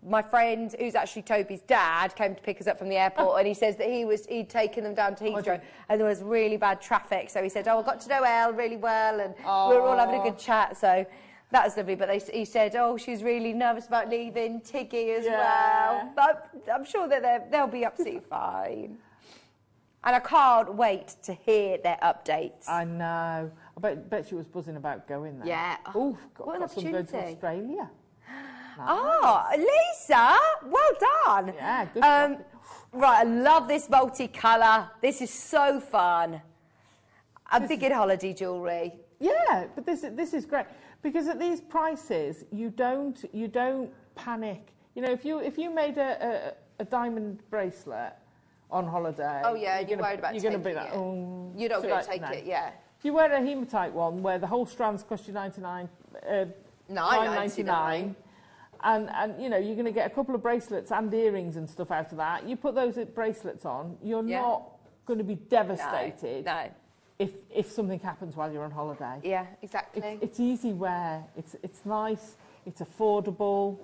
my friend, who's actually Toby's dad, came to pick us up from the airport, and he says that he'd taken them down to Heathrow, and there was really bad traffic, so he said, I got to know Elle really well, and we were all having a good chat, so that was lovely. But he said, she was really nervous about leaving Tiggy as well. But I'm sure that they'll be absolutely fine. And I can't wait to hear their updates. I know. I bet she was buzzing about going there. Yeah. Oh, what an got some going to opportunity. Australia. Nice. Oh, Lisa, well done. Yeah, good job. Right, I love this multicolour. This is so fun. I'm thinking holiday jewellery. Yeah, but this is great because at these prices you don't panic. You know, if you made a diamond bracelet on holiday. Oh yeah, you're worried about taking it. You're going to be like, oh, you're not going to take it, yeah. If you wear a hematite one where the whole strands cost you $9.99, and you know you're going to get a couple of bracelets and earrings and stuff out of that. You put those bracelets on, you're not going to be devastated. No. If something happens while you're on holiday. Yeah, exactly. It's easy wear. It's nice. It's affordable.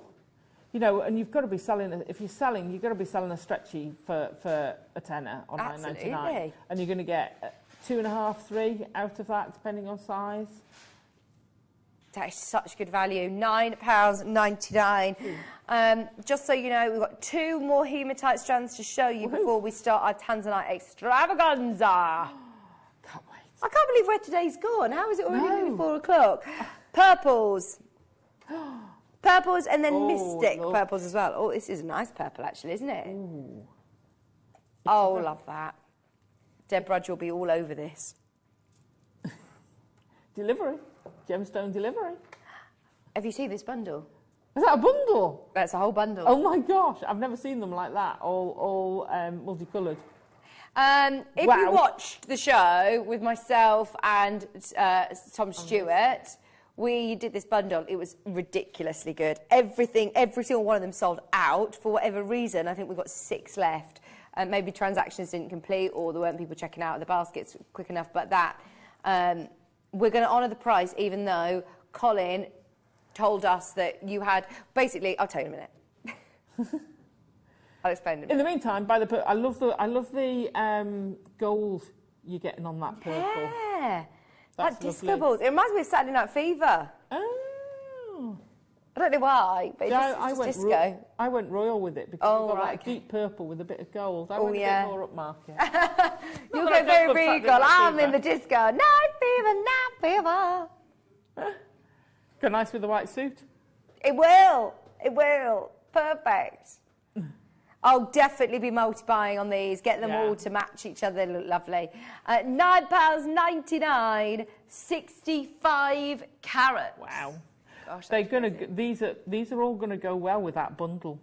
You know, and you've got to be selling. If you're selling, you've got to be selling a stretchy for a tenner on $9.99, and you're going to get 2.5, 3 out of that, depending on size. That is such good value. £9.99. Just so you know, we've got 2 more hematite strands to show you before we start our Tanzanite extravaganza. Can't wait. I can't believe where today's gone. How is it already nearly 4 o'clock? Purples. Purples and then mystic purples as well. Oh, this is a nice purple, actually, isn't it? Ooh. Oh, love that. Deborah will be all over this. Delivery. Gemstone delivery. Have you seen this bundle? Is that a bundle? That's a whole bundle. Oh, my gosh. I've never seen them like that, all multicoloured. If you watched the show with myself and Tom Stewart... We did this bundle. It was ridiculously good. Every single one of them sold out for whatever reason. I think we've got 6 left. Maybe transactions didn't complete or there weren't people checking out the baskets quick enough. But we're going to honour the price even though Colin told us that you had... Basically, I'll tell you in a minute. I'll explain in a minute. In the meantime, I love the gold you're getting on that purple. Yeah. Like disco balls. It reminds me of Saturday Night Fever. Oh. I don't know why, but I it's just disco. I went royal with it because it's got that deep purple with a bit of gold. I went a bit more upmarket. You'll go very regal. I'm in the disco. Night fever, night fever. Go nice with the white suit. It will. It will. Perfect. I'll definitely be multi-buying on these. Get them all to match each other. They look lovely. £9.99, 65 carats. Wow. Gosh, they're gonna. These are all going to go well with that bundle.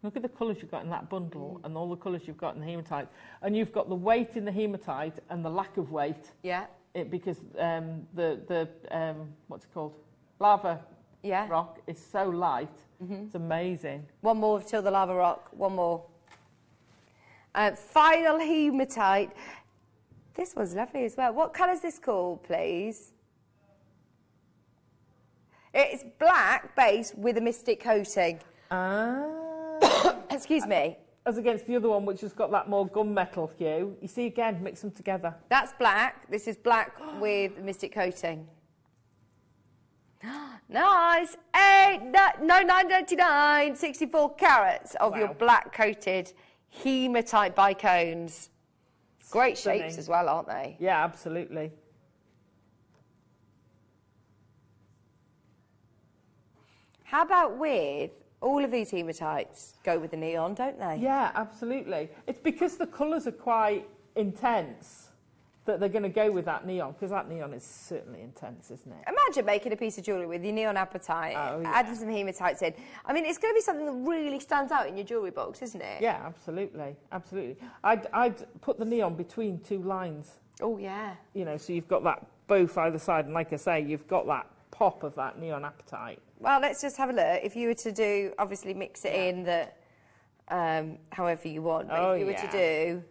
Look at the colours you've got in that bundle and all the colours you've got in the hematite, and you've got the weight in the hematite and the lack of weight. Yeah. Because the what's it called, lava rock is so light. It's amazing. One more till the lava rock. One more. Final hematite. This one's lovely as well. What colour is this called, please? It's black base with a mystic coating. Excuse me. As against the other one, which has got that more gunmetal hue. You see, again, mix them together. That's black. This is black with mystic coating. Nice. $9.99, 64 carats of your black coated hematite bicones. Great shapes as well, aren't they? Yeah, absolutely. How about with all of these hematites go with the neon, don't they? Yeah, absolutely. It's because the colours are quite intense that they're going to go with that neon, because that neon is certainly intense, isn't it? Imagine making a piece of jewellery with your neon apatite, adding some hematites in. I mean, it's going to be something that really stands out in your jewellery box, isn't it? Yeah, absolutely, absolutely. I'd put the neon between two lines. Oh, yeah. You know, so you've got that both either side, and like I say, you've got that pop of that neon apatite. Well, let's just have a look. If you were to do, obviously mix it in however you want, but if you were to do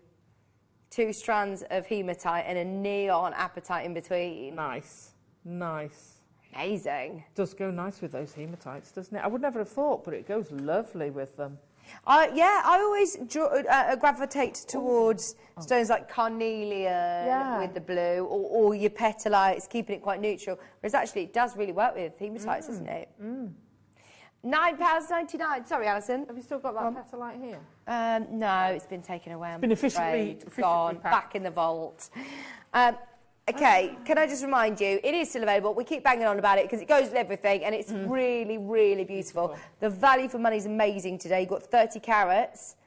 2 strands of hematite and a neon apatite in between. Nice, nice. Amazing. Does go nice with those hematites, doesn't it? I would never have thought, but it goes lovely with them. Yeah, I always gravitate towards stones like carnelian with the blue, or your petalites, keeping it quite neutral. Whereas actually, it does really work with hematites, doesn't it? £9.99. Sorry, Alison. Have you still got that petalite here? No, it's been taken away. It's been officially gone back in the vault. Okay, can I just remind you, it is still available. We keep banging on about it because it goes with everything, and it's really, really beautiful. The value for money is amazing today. You've got 30 carats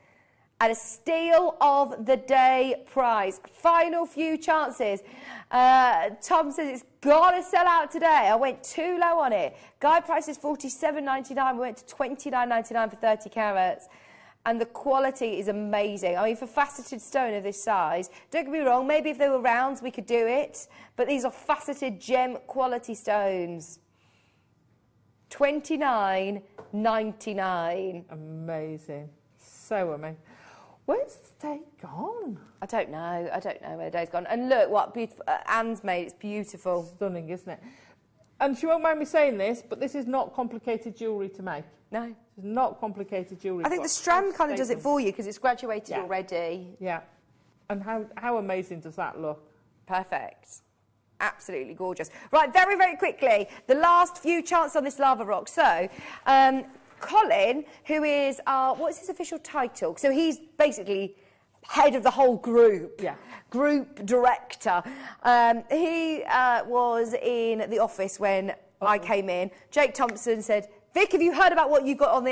at a steal of the day prize. Final few chances. Tom says it's got to sell out today. I went too low on it. Guide price is $47.99. We went to $29.99 for 30 carats. And the quality is amazing. I mean, for faceted stone of this size, don't get me wrong, maybe if they were rounds, we could do it. But these are faceted gem quality stones. $29.99. Amazing. So amazing. Where's the day gone? I don't know. I don't know where the day's gone. And look what beautiful Anne's made. It's beautiful. Stunning, isn't it? And she won't mind me saying this, but this is not complicated jewellery to make. No. It's not complicated jewellery. I think the strand kind of does it for you because it's graduated already. Yeah. And how amazing does that look? Perfect. Absolutely gorgeous. Right, very, very quickly, the last few chances on this lava rock. So, Colin, who is what's his official title? So he's basically head of the whole group. Yeah. Group director. He was in the office when I came in. Jake Thompson said, Vic, have you heard about what you got on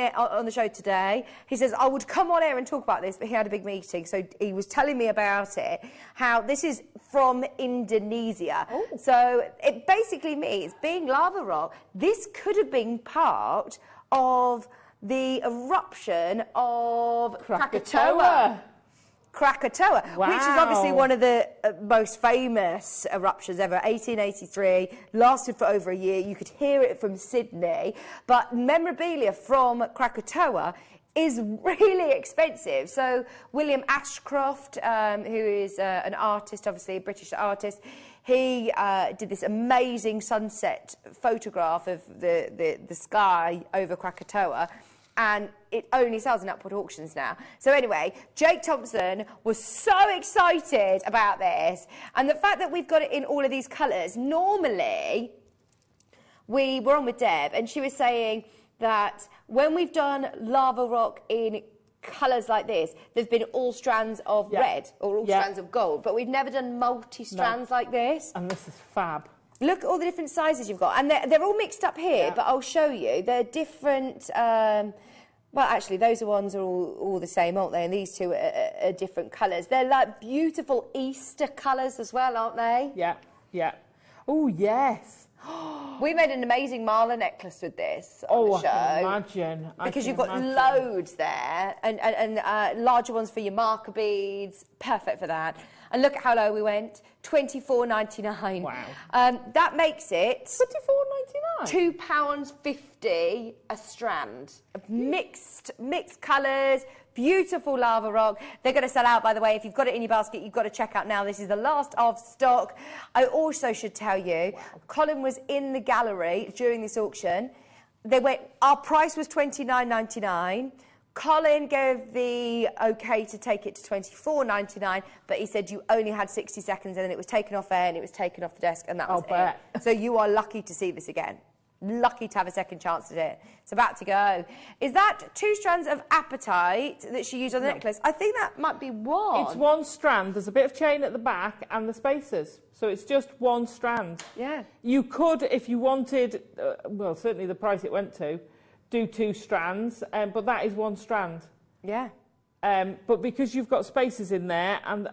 the show today? He says, I would come on air and talk about this, but he had a big meeting, so he was telling me about it, how this is from Indonesia. Ooh. So it basically means, being lava rock, this could have been part of the eruption of Krakatoa. Krakatoa, wow. Which is obviously one of the most famous eruptions ever. 1883, lasted for over a year. You could hear it from Sydney. But memorabilia from Krakatoa is really expensive. So William Ashcroft, who is an artist, obviously a British artist, he did this amazing sunset photograph of the sky over Krakatoa. And it only sells in upward auctions now. So anyway, Jake Thompson was so excited about this. And the fact that we've got it in all of these colours, normally we were on with Deb and she was saying that when we've done lava rock in colours like this, there's been all strands of red or all strands of gold, but we've never done multi-strands like this. And this is fab. Look at all the different sizes you've got, and they're all mixed up here, but I'll show you. They're different, well, actually, those ones are all the same, aren't they? And these two are different colours. They're like beautiful Easter colours as well, aren't they? Yeah, yeah. Oh, yes. We made an amazing mala necklace with this on the show. I can imagine. Because you've got loads there, and larger ones for your marker beads. Perfect for that. And look at how low we went. £24.99. Wow. That makes it £24.99. £2.50 a strand of mixed colours. Beautiful lava rock. They're going to sell out, by the way. If you've got it in your basket, you've got to check out now. This is the last of stock. I also should tell you, Colin was in the gallery during this auction. Our price was £29.99. Colin gave the okay to take it to £24.99, but he said you only had 60 seconds and then it was taken off air and it was taken off the desk and that was it. So you are lucky to see this again. Lucky to have a second chance at it. It's about to go. Is that 2 strands of apatite that she used on the necklace? I think that might be one. It's 1 strand. There's a bit of chain at the back and the spacers. So it's just 1 strand. Yeah. You could, if you wanted, well, certainly the price it went to, do 2 strands, but that is 1 strand. Yeah. But because you've got spacers in there, and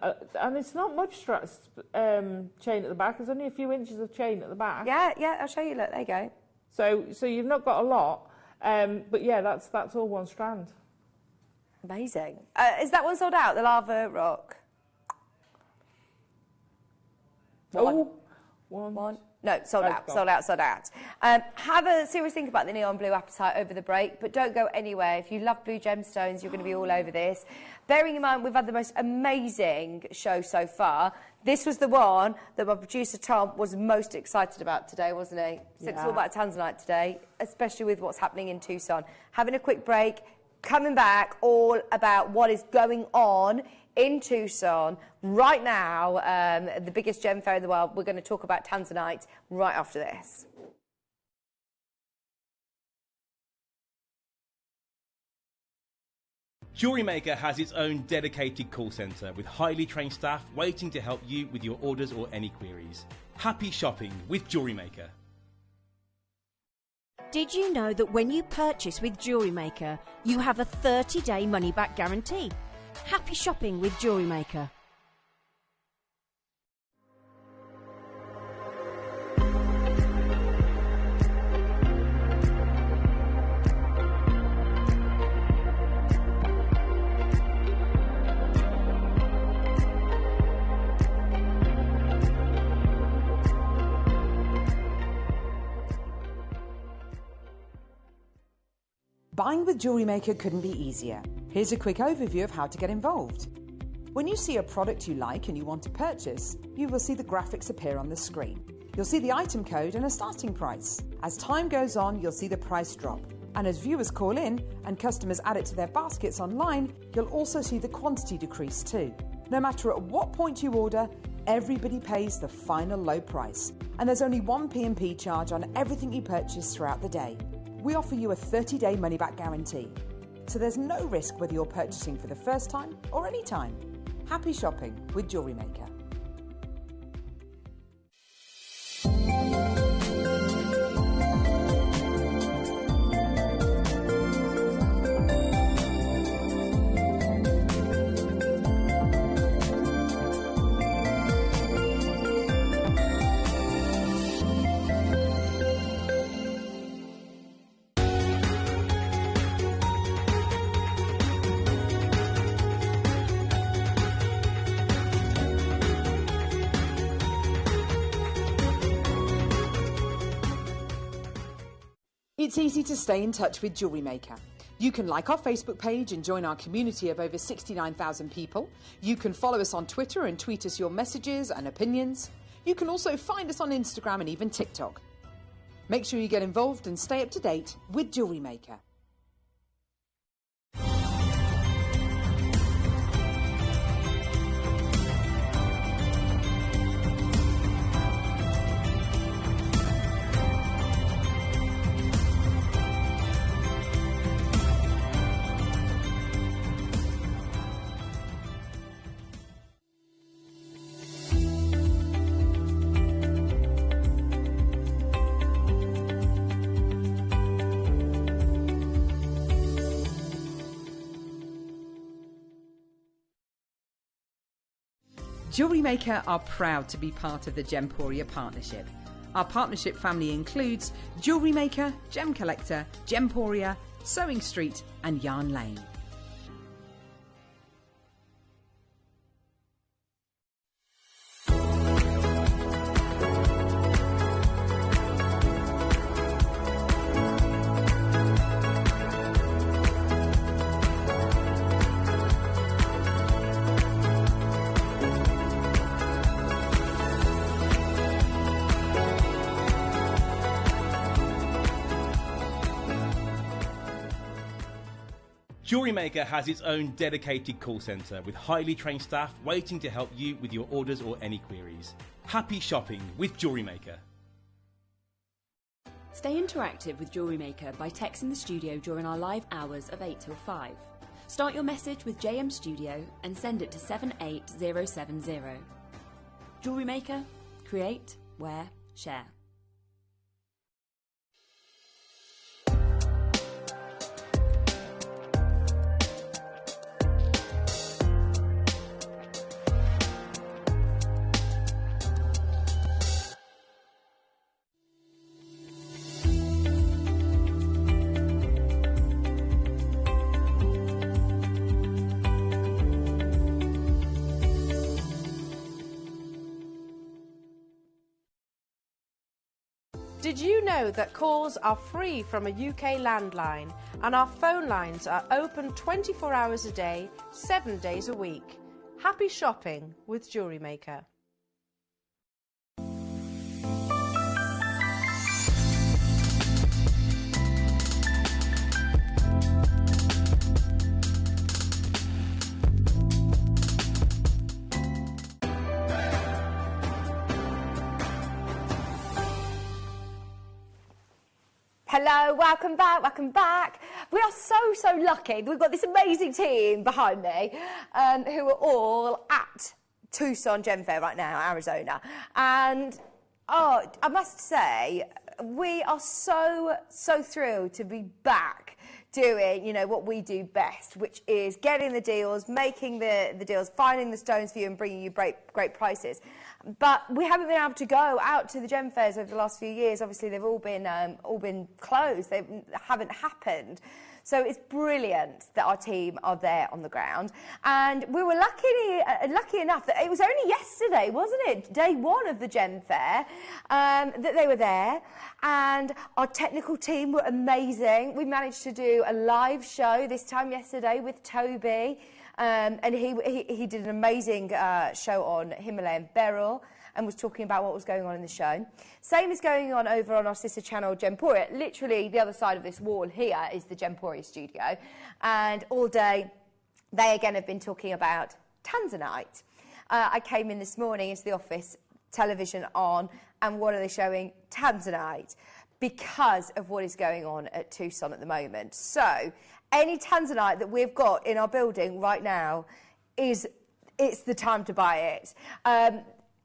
it's not much chain at the back, there's only a few inches of chain at the back. Yeah, I'll show you, look, there you go. So you've not got a lot, but yeah, that's all 1 strand. Amazing. Is that one sold out, the lava rock? One. No, sold out. Have a serious think about the neon blue apatite over the break, but don't go anywhere. If you love blue gemstones, you're going to be all over this. Bearing in mind, we've had the most amazing show so far. This was the one that my producer Tom was most excited about today, wasn't he? So it's all about tanzanite today, especially with what's happening in Tucson. Having a quick break, coming back, all about what is going on in Tucson right now, the biggest gem fair in the world. We're going to talk about tanzanite right after this. Jewellery Maker has its own dedicated call centre with highly trained staff waiting to help you with your orders or any queries. Happy shopping with Jewellery Maker. Did you know that when you purchase with Jewellery Maker, you have a 30-day money-back guarantee? Happy shopping with Jewellery Maker. Buying with Jewellery Maker couldn't be easier. Here's a quick overview of how to get involved. When you see a product you like and you want to purchase, you will see the graphics appear on the screen. You'll see the item code and a starting price. As time goes on, you'll see the price drop. And as viewers call in and customers add it to their baskets online, you'll also see the quantity decrease too. No matter at what point you order, everybody pays the final low price. And there's only one P&P charge on everything you purchase throughout the day. We offer you a 30-day money-back guarantee. So there's no risk whether you're purchasing for the first time or any time. Happy shopping with Jewellery Maker. It's easy to stay in touch with Jewellery Maker. You can like our Facebook page and join our community of over 69,000 people. You can follow us on Twitter and tweet us your messages and opinions. You can also find us on Instagram and even TikTok. Make sure you get involved and stay up to date with Jewellery Maker. Jewellery Maker are proud to be part of the Gemporia partnership. Our partnership family includes Jewellery Maker, Gem Collector, Gemporia, Sewing Street and Yarn Lane. Jewellery Maker has its own dedicated call centre with highly trained staff waiting to help you with your orders or any queries. Happy shopping with Jewellery Maker. Stay interactive with Jewellery Maker by texting the studio during our live hours of 8 till 5. Start your message with JM Studio and send it to 78070. Jewellery Maker, create, wear, share. Did you know that calls are free from a UK landline and our phone lines are open 24 hours a day, 7 days a week? Happy shopping with Jewellery Maker. Hello, welcome back, welcome back. We are so lucky. We've got this amazing team behind me who are all at Tucson Gem Fair right now, Arizona. And, oh, I must say, we are so thrilled to be back doing, you know, what we do best, which is getting the deals, making the deals, finding the stones for you and bringing you great prices. But we haven't been able to go out to the gem fairs over the last few years. Obviously, they've all been closed. They haven't happened. So it's brilliant that our team are there on the ground. And we were lucky enough that it was only yesterday, wasn't it? Day one of the gem fair, that they were there. And our technical team were amazing. We managed to do a live show this time yesterday with Toby. And he did an amazing show on Himalayan beryl and was talking about what was going on in the show. Same is going on over on our sister channel, Gemporia. Literally, the other side of this wall here is the Gemporia studio. And all day, they again have been talking about tanzanite. I came in this morning into the office, television on, and what are they showing? Tanzanite, because of what is going on at Tucson at the moment. So, any tanzanite that we've got in our building right now, it's the time to buy it.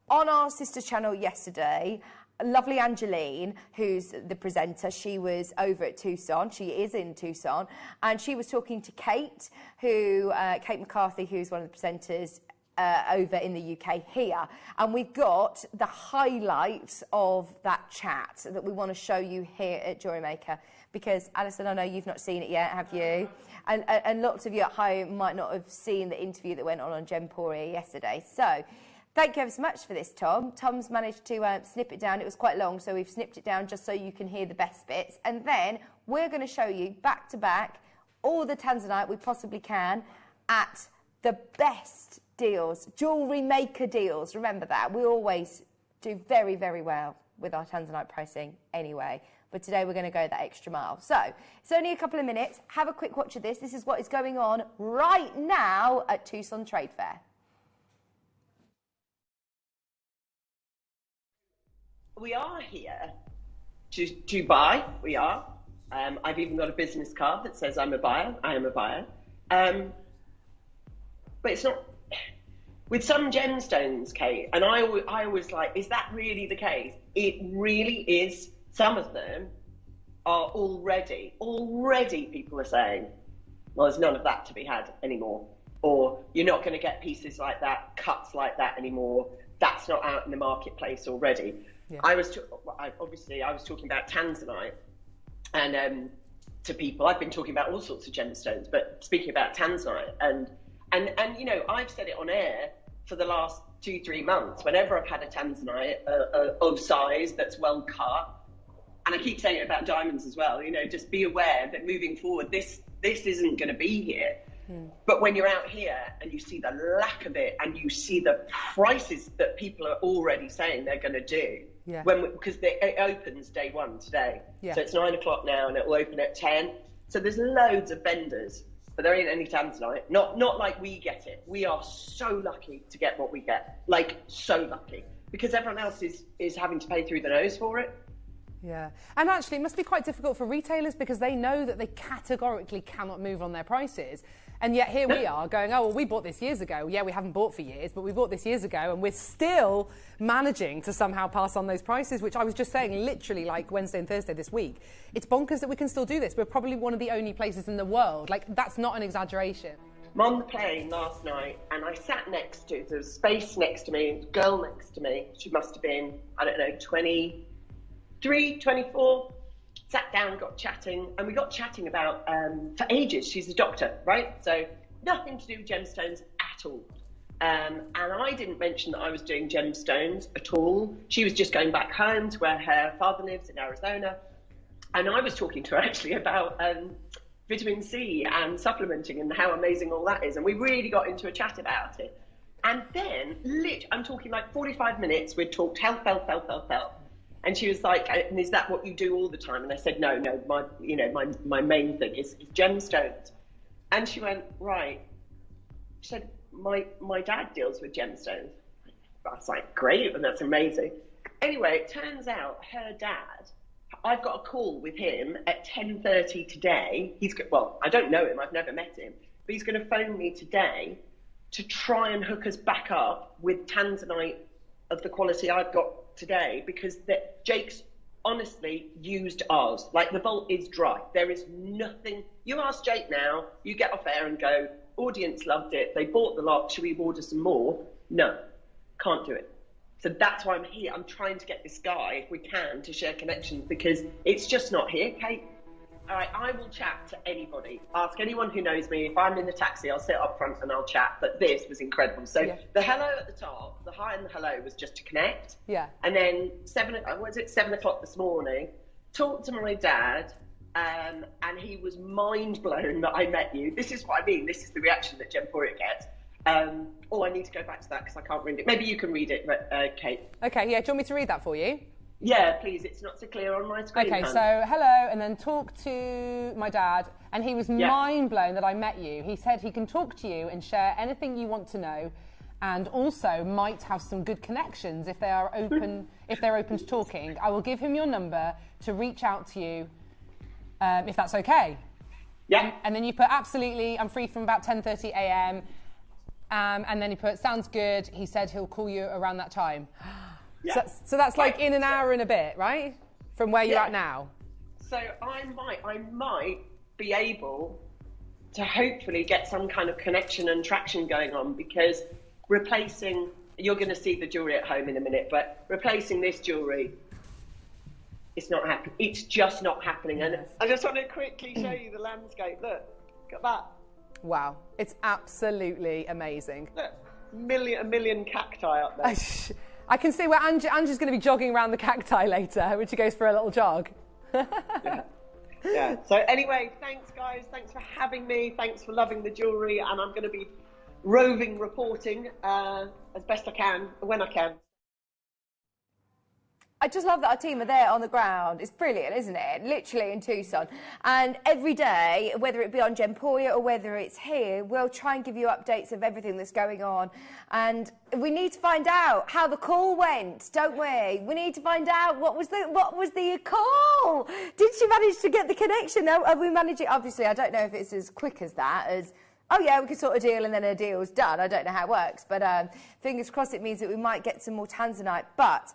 On our sister channel yesterday, lovely Angeline, who's the presenter, she was over at Tucson. She is in Tucson. And she was talking to Kate, Kate McCarthy, who's one of the presenters over in the UK here. And we've got the highlights of that chat that we want to show you here at Jewellery Maker. Because, Alison, I know you've not seen it yet, have you? And lots of you at home might not have seen the interview that went on Gemporia yesterday. So, thank you ever so much for this, Tom. Tom's managed to snip it down. It was quite long, so we've snipped it down just so you can hear the best bits. And then we're going to show you, back to back, all the tanzanite we possibly can at the best deals, Jewellery Maker deals. Remember that. We always do very, very well with our tanzanite pricing anyway. But today we're going to go that extra mile. So, it's only a couple of minutes. Have a quick watch of this. This is what is going on right now at Tucson Trade Fair. We are here to buy. We are. I've even got a business card that says I'm a buyer. I am a buyer. But it's not... With some gemstones, Kate, and I always like, is that really the case? It really is. Some of them are already people are saying, well, there's none of that to be had anymore. or you're not going to get pieces like that, cuts like that anymore. That's not out in the marketplace already. Yeah. I was talking about tanzanite, and to people, I've been talking about all sorts of gemstones, but speaking about tanzanite, and you know, I've said it on air for the last 2-3 months. Whenever I've had a tanzanite of size that's well cut, and I keep saying it about diamonds as well. You know, just be aware that moving forward, this isn't going to be here. But when you're out here and you see the lack of it, and you see the prices that people are already saying they're going to do, because it opens day 1 today. So it's 9 o'clock now, and it will open at 10. So there's loads of vendors, but there ain't any tanzanite. Not like we get it. We are so lucky to get what we get, like so lucky, because everyone else is having to pay through the nose for it. Yeah, and actually it must be quite difficult for retailers, because they know that they categorically cannot move on their prices. And yet here we are going, oh, well, we bought this years ago. Yeah, we haven't bought for years, but we bought this years ago, and we're still managing to somehow pass on those prices, which I was just saying literally like Wednesday and Thursday this week. It's bonkers that we can still do this. We're probably one of the only places in the world. Like, that's not an exaggeration. I'm on the plane last night, and I sat next to, there was space next to me, a girl next to me. She must have been, I don't know, 23, 24. Sat down, got chatting, and we got chatting about, for ages, she's a doctor, right? So nothing to do with gemstones at all. And I didn't mention that I was doing gemstones at all. She was just going back home to where her father lives in Arizona. And I was talking to her actually about vitamin C and supplementing and how amazing all that is. And we really got into a chat about it. And then, I'm talking like 45 minutes, we'd talked health. And she was like, and is that what you do all the time? And I said, no, my main thing is gemstones. And she went, right. She said, my dad deals with gemstones. I was like, great, and that's amazing. Anyway, it turns out her dad, I've got a call with him at 10:30 today. Well, I don't know him, I've never met him, but he's going to phone me today to try and hook us back up with tanzanite of the quality I've got today, because Jake's honestly used ours. Like, the vault is dry. There is nothing. You ask Jake now, you get off air and go, audience loved it, they bought the lot, should we order some more? No, can't do it. So that's why I'm here. I'm trying to get this guy, if we can, to share connections, because it's just not here, Kate. All right, I will chat to anybody. Ask anyone who knows me. If I'm in the taxi, I'll sit up front and I'll chat. But this was incredible. So the hello at the top, the hi and the hello was just to connect. Yeah. And then 7 o'clock this morning, talked to my dad, and he was mind blown that I met you. This is what I mean. This is the reaction that Gemporia gets. Oh, I need to go back to that because I can't read it. Maybe you can read it, Kate. Okay, yeah. Do you want me to read that for you? Yeah, please. It's not so clear on my screen. Okay, so hello, and then talk to my dad, and he was mind blown that I met you. He said he can talk to you and share anything you want to know, and also might have some good connections if they are open. If they're open to talking, I will give him your number to reach out to you, if that's okay. Yeah. And then you put absolutely. I'm free from about 10:30 a.m. And then he put sounds good. He said he'll call you around that time. Yeah. So that's like in an hour and a bit, right? From where you're at now. So I might be able to hopefully get some kind of connection and traction going on, because replacing, you're going to see the jewellery at home in a minute, but replacing this jewellery, it's not happening. It's just not happening. And I just want to quickly show you the landscape. Look at that. Wow, it's absolutely amazing. Look, a million cacti up there. I can see where Angie's going to be jogging around the cacti later when she goes for a little jog. Yeah. So anyway, thanks guys. Thanks for having me. Thanks for loving the jewellery. And I'm going to be roving reporting as best I can, when I can. I just love that our team are there on the ground. It's brilliant, isn't it? Literally in Tucson. And every day, whether it be on Gemporia or whether it's here, we'll try and give you updates of everything that's going on. And we need to find out how the call went, don't we? We need to find out what was the call. Did she manage to get the connection? Have we managed it? Obviously, I don't know if it's as quick as that, as oh yeah, we can sort a deal and then a deal's done. I don't know how it works. But fingers crossed it means that we might get some more tanzanite. But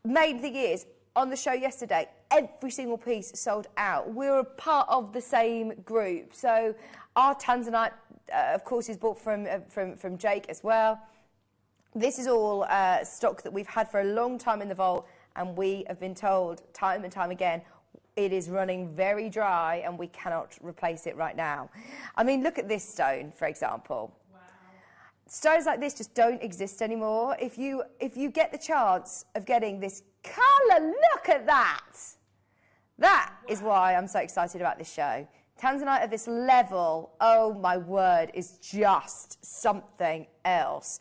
main thing is, on the show yesterday, every single piece sold out. We're a part of the same group. So our tanzanite, of course, is bought from Jake as well. This is all stock that we've had for a long time in the vault, and we have been told time and time again, it is running very dry and we cannot replace it right now. I mean, look at this stone, for example. Wow. Stones like this just don't exist anymore. If you get the chance of getting this colour, look at that. That is why I'm so excited about this show. Tanzanite at this level, oh my word, is just something else.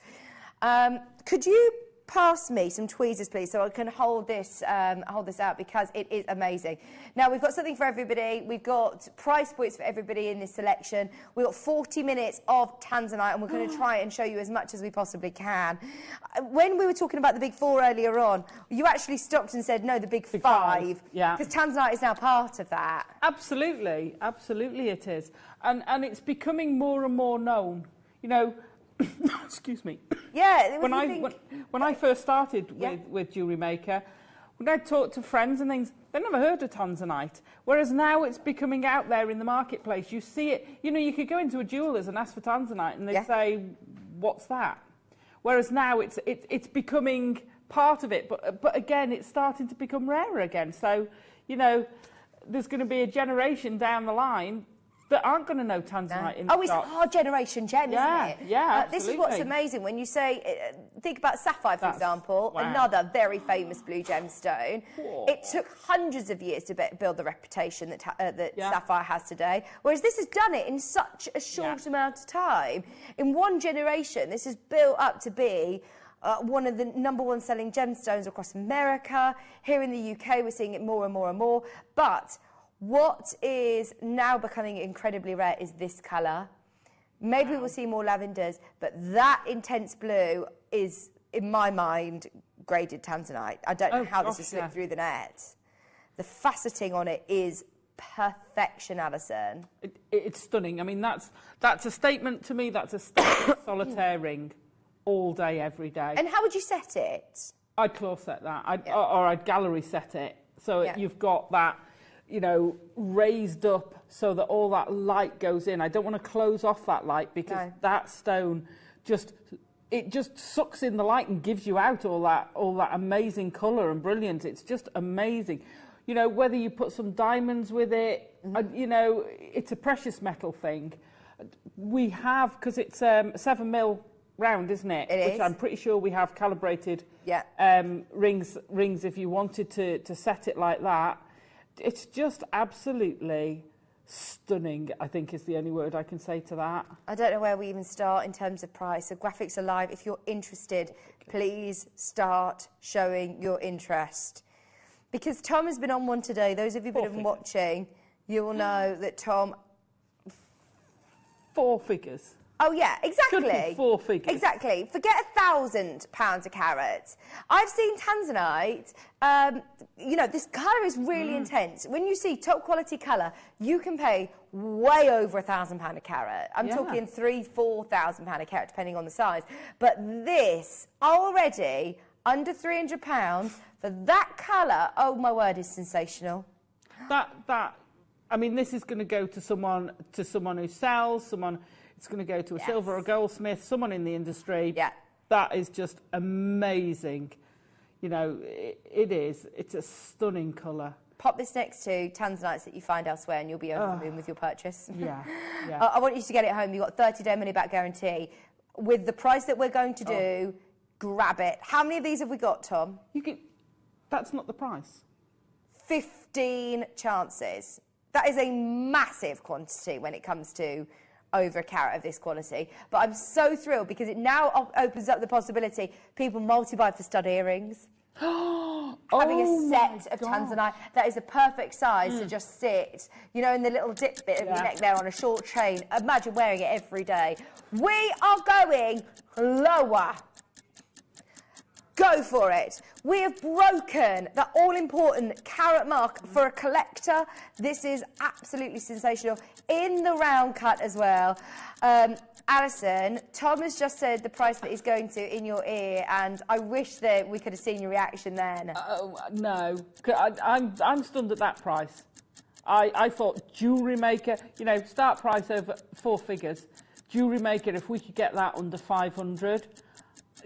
Could you pass me some tweezers, please, so I can hold this out, because it is amazing. Now, we've got something for everybody. We've got price points for everybody in this selection. We've got 40 minutes of tanzanite, and we're going to try and show you as much as we possibly can. When we were talking about the big four earlier on, you actually stopped and said, no, the big five. Yeah. Because tanzanite is now part of that. Absolutely. Absolutely it is. And it's becoming more and more known. You know, excuse me. Yeah. When I first started with Jewellery Maker, when I talked to friends and things, they never heard of tanzanite. Whereas now it's becoming out there in the marketplace. You see it. You know, you could go into a jeweller's and ask for tanzanite, and they'd say, "What's that?" Whereas now it's becoming part of it. But again, it's starting to become rarer again. So, you know, there's going to be a generation down the line that aren't going to know tanzanite in the it's our generation, Jen, isn't it? Yeah, This is what's amazing. When you say, think about sapphire, for example, another very famous blue gemstone. Whoa. It took hundreds of years to build the reputation that sapphire has today, whereas this has done it in such a short amount of time. In one generation, this has built up to be one of the #1 selling gemstones across America. Here in the UK, we're seeing it more and more and more. But what is now becoming incredibly rare is this colour. Maybe we'll see more lavenders, but that intense blue is, in my mind, graded tanzanite. I don't know how this has slipped through the net. The faceting on it is perfection, Alison. It's stunning. I mean, that's a statement to me. That's a statement solitaire ring all day, every day. And how would you set it? I'd claw set that, or I'd gallery set it. So you've got that, you know, raised up so that all that light goes in. I don't want to close off that light, because that stone just sucks in the light and gives you out all that amazing colour and brilliance. It's just amazing. You know, whether you put some diamonds with it, you know, it's a precious metal thing. We have, because it's 7mm round, isn't it? It Which is. I'm pretty sure we have calibrated rings if you wanted to set it like that. It's just absolutely stunning, I think, is the only word I can say to that. I don't know where we even start in terms of price. So Graphics are live. If you're interested, please start showing your interest. Because Tom has been on one today. Those of you who've been watching, you will know that Tom... 4 figures. Oh, yeah, exactly. Should be 4 figures. Exactly. Forget £1,000 a carat. I've seen tanzanite. You know, this colour is really intense. When you see top quality colour, you can pay way over £1,000 a carat. I'm talking £3,000–4,000 a carat, depending on the size. But this, already, under £300 for that colour, oh, my word, is sensational. I mean, this is going to go to someone who sells, it's going to go to a silver or goldsmith, someone in the industry. Yeah. That is just amazing. You know, it is. It's a stunning colour. Pop this next to tanzanites that you find elsewhere and you'll be over the moon with your purchase. Yeah. I want you to get it home. You've got 30-day money-back guarantee. With the price that we're going to do, grab it. How many of these have we got, Tom? That's not the price. 15 chances. That is a massive quantity when it comes to over a carat of this quality. But I'm so thrilled because it now opens up the possibility people multi-buy for stud earrings. Having a set of tanzanite that is a perfect size to just sit, you know, in the little dip bit of your neck there on a short chain. Imagine wearing it every day. We are going lower. Go for it. We have broken that all-important carat mark for a collector. This is absolutely sensational. In the round cut as well. Alison, Tom has just said the price that he's going to in your ear, and I wish that we could have seen your reaction then. No, I'm stunned at that price. I thought Jewellery Maker, you know, start price over 4 figures. Jewellery Maker, if we could get that under 500,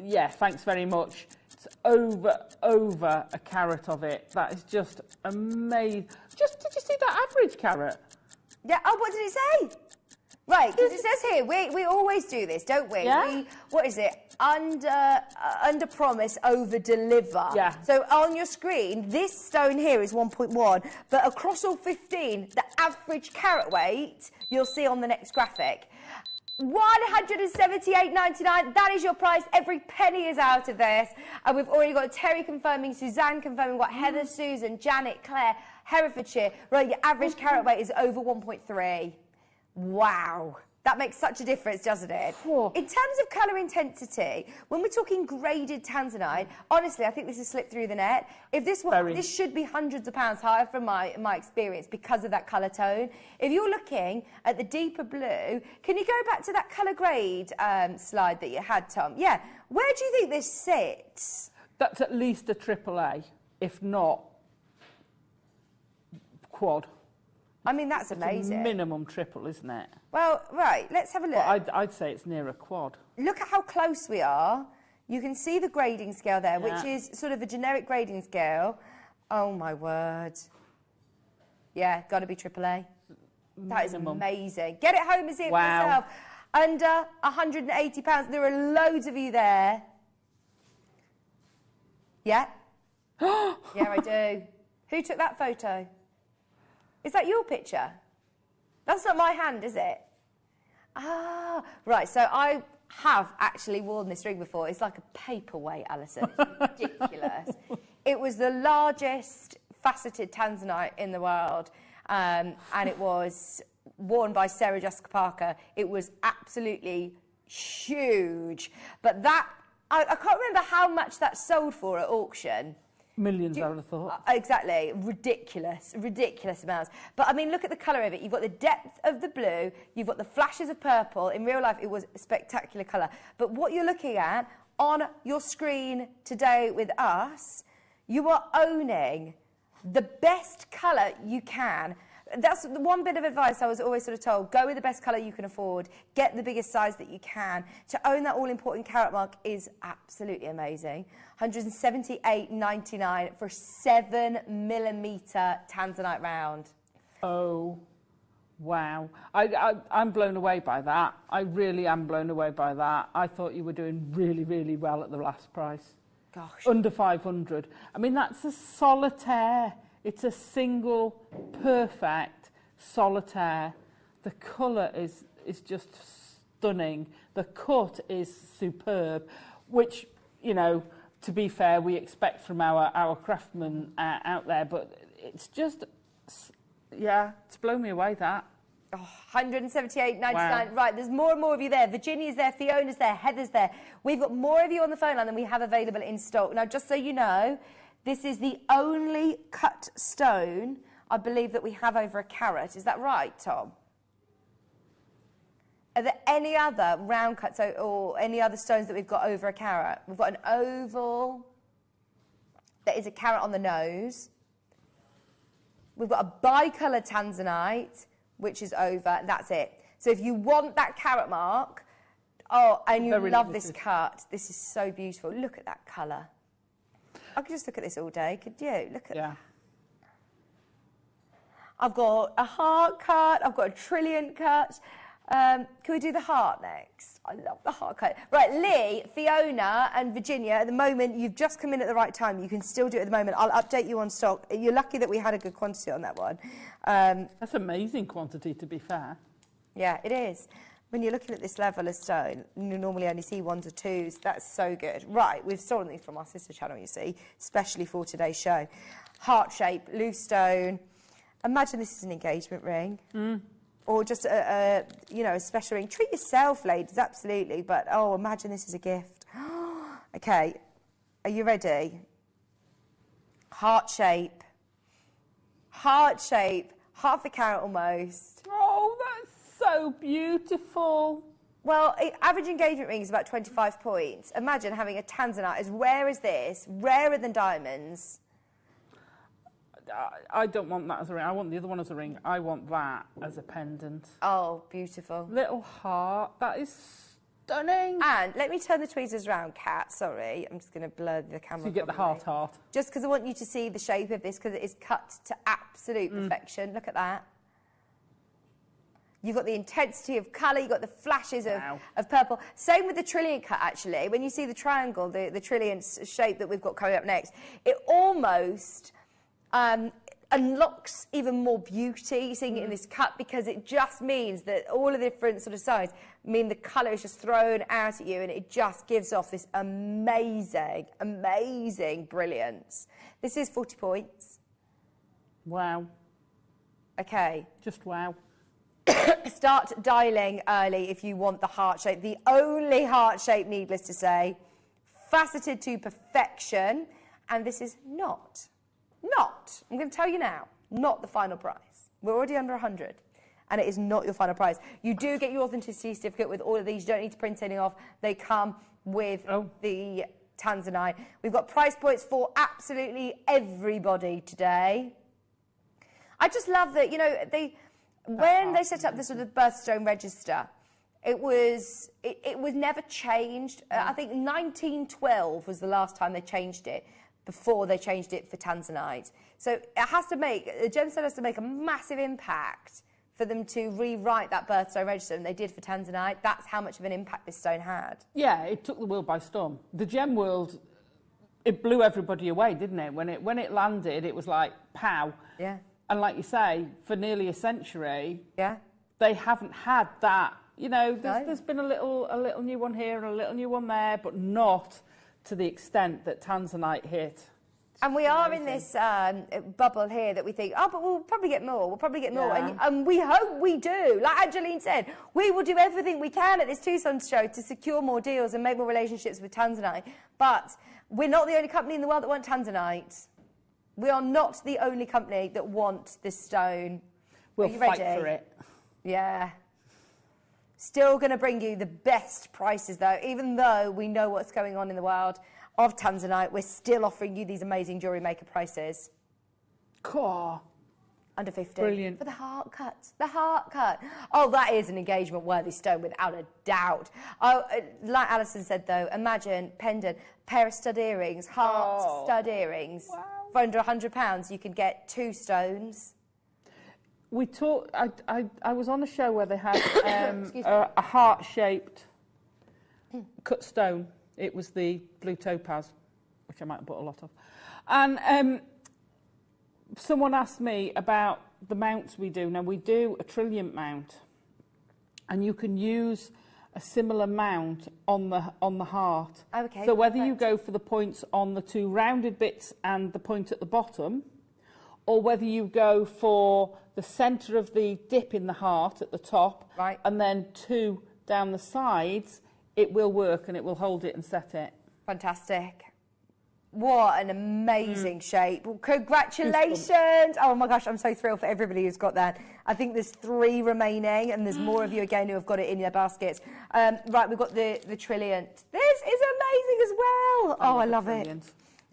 yeah, thanks very much. It's over a carat of it. That is just amazing. Did you see that average carat? Yeah. Oh, what did it say? Right, because it says here, we always do this, don't we? Yeah. What is it? Under promise, over deliver. Yeah. So on your screen, this stone here is 1.1, but across all 15, the average carat weight you'll see on the next graphic. $178.99. That is your price. Every penny is out of this. And we've already got Terry confirming, Suzanne confirming, we've got Heather, Susan, Janet, Claire, Herefordshire. Right, your average carat weight is over 1.3. Wow. That makes such a difference, doesn't it? In terms of colour intensity, when we're talking graded tanzanite, honestly, I think this has slipped through the net. If this this should be hundreds of pounds higher from my experience because of that colour tone. If you're looking at the deeper blue, can you go back to that colour grade slide that you had, Tom? Yeah. Where do you think this sits? That's at least a AAA, if not quad. I mean, that's amazing. Minimum triple, isn't it? Well, right, let's have a look. Well, I'd say it's near a quad. Look at how close we are. You can see the grading scale there, which is sort of a generic grading scale. Oh, my word. Yeah, got to be AAA. That is amazing. Get it home and see it for yourself. Under £180. There are loads of you there. Yeah? Yeah, I do. Who took that photo? Is that your picture? That's not my hand, is it? Ah, right. So I have actually worn this ring before. It's like a paperweight, Alison. It's ridiculous. It was the largest faceted tanzanite in the world, and it was worn by Sarah Jessica Parker. It was absolutely huge. But that, I can't remember how much that sold for at auction. Millions, I would have thought. Exactly. Ridiculous amounts. But, I mean, look at the colour of it. You've got the depth of the blue. You've got the flashes of purple. In real life, it was a spectacular colour. But what you're looking at on your screen today with us, you are owning the best colour you can. That's the one bit of advice I was always sort of told. Go with the best colour you can afford. Get the biggest size that you can. To own that all-important carat mark is absolutely amazing. $178.99 for a 7mm tanzanite round. Oh, wow. I'm blown away by that. I really am blown away by that. I thought you were doing really, really well at the last price. Gosh. Under 500. I mean, that's a solitaire. It's a single, perfect solitaire. The colour is just stunning. The cut is superb, which, you know, to be fair, we expect from our craftsmen out there, but it's just, yeah, it's blown me away, that. Oh, $178.99. Wow. Right, there's more and more of you there. Virginia's there, Fiona's there, Heather's there. We've got more of you on the phone line than we have available in stock. Now, just so you know, this is the only cut stone, I believe, that we have over a carat. Is that right, Tom? Are there any other round cuts or any other stones that we've got over a carat? We've got an oval that is a carat on the nose. We've got a bicoloured tanzanite, which is over, and that's it. So if you want that carat mark, and you love this cut, this is so beautiful. Look at that colour. I could just look at this all day, could you? Look at that. I've got a heart cut, I've got a trilliant cut. Can we do the heart next? I love the heart cut. Right, Lee, Fiona and Virginia, at the moment, you've just come in at the right time. You can still do it at the moment. I'll update you on stock. You're lucky that we had a good quantity on that one. That's amazing quantity, to be fair. Yeah, it is. When you're looking at this level of stone, you normally only see 1s or 2s. That's so good. Right, we've stolen these from our sister channel, you see, especially for today's show. Heart shape, loose stone. Imagine this is an engagement ring. Or just a special ring. Treat yourself, ladies, absolutely. But, imagine this is a gift. Okay. Are you ready? Heart shape. Heart shape. Half a carat almost. Oh, that's so beautiful. Well, average engagement ring is about 25 points. Imagine having a tanzanite as rare as this, rarer than diamonds. I don't want that as a ring. I want the other one as a ring. I want that as a pendant. Oh, beautiful. Little heart. That is stunning. And let me turn the tweezers around, Kat. Sorry, I'm just going to blur the camera. So you get the heart. Just because I want you to see the shape of this, because it is cut to absolute perfection. Look at that. You've got the intensity of colour, you've got the flashes of purple. Same with the trilliant cut, actually. When you see the triangle, the trilliant shape that we've got coming up next, it almost unlocks even more beauty, seeing it in this cut, because it just means that all of the different sort of sides mean the colour is just thrown out at you, and it just gives off this amazing, amazing brilliance. This is 40 points. Wow. Okay. Just wow. Start dialing early if you want the heart shape. The only heart shape, needless to say, faceted to perfection, and this is not, I'm going to tell you now, not the final price. We're already under 100, and it is not your final price. You do get your authenticity certificate with all of these. You don't need to print any off. They come with the tanzanite. We've got price points for absolutely everybody today. I just love that, you know, when they set up this sort of birthstone register, it was never changed. I think 1912 was the last time they changed it, before they changed it for tanzanite. So it has to make, the gemstone has to make a massive impact for them to rewrite that birthstone register, and they did for tanzanite. That's how much of an impact this stone had. Yeah, it took the world by storm. The gem world, it blew everybody away, didn't it? When it landed, it was like, pow. Yeah. And like you say, for nearly a century, they haven't had that. You know, there's been a little new one here and a little new one there, but not to the extent that tanzanite hit. And we are in this bubble here that we think, oh, but we'll probably get more, and we hope we do. Like Angeline said, we will do everything we can at this Tucson show to secure more deals and make more relationships with tanzanite. But we're not the only company in the world that want tanzanite. We are not the only company that want this stone. We'll fight for it. Yeah. Still going to bring you the best prices, though. Even though we know what's going on in the world of tanzanite, we're still offering you these amazing jewellery maker prices. Cool. Under 50. Brilliant. For the heart cut. The heart cut. Oh, that is an engagement-worthy stone, without a doubt. Oh, like Alison said, though, imagine pendant, pair of stud earrings, heart stud earrings. Wow. For under £100, you can get 2 stones. We talked. I was on a show where they had a heart-shaped cut stone. It was the blue topaz, which I might have bought a lot of. And someone asked me about the mounts we do. Now, we do a trilliant mount, and you can use a similar mount on the heart. Okay. So whether you go for the points on the 2 rounded bits and the point at the bottom, or whether you go for the centre of the dip in the heart at the top, and then 2 down the sides, it will work and it will hold it and set it. Fantastic. What an amazing shape. Well, congratulations. Oh my gosh, I'm so thrilled for everybody who's got that. I think there's 3 remaining, and there's more of you again who have got it in their baskets. Right, we've got the trilliant. This is amazing as well. Oh, I love it.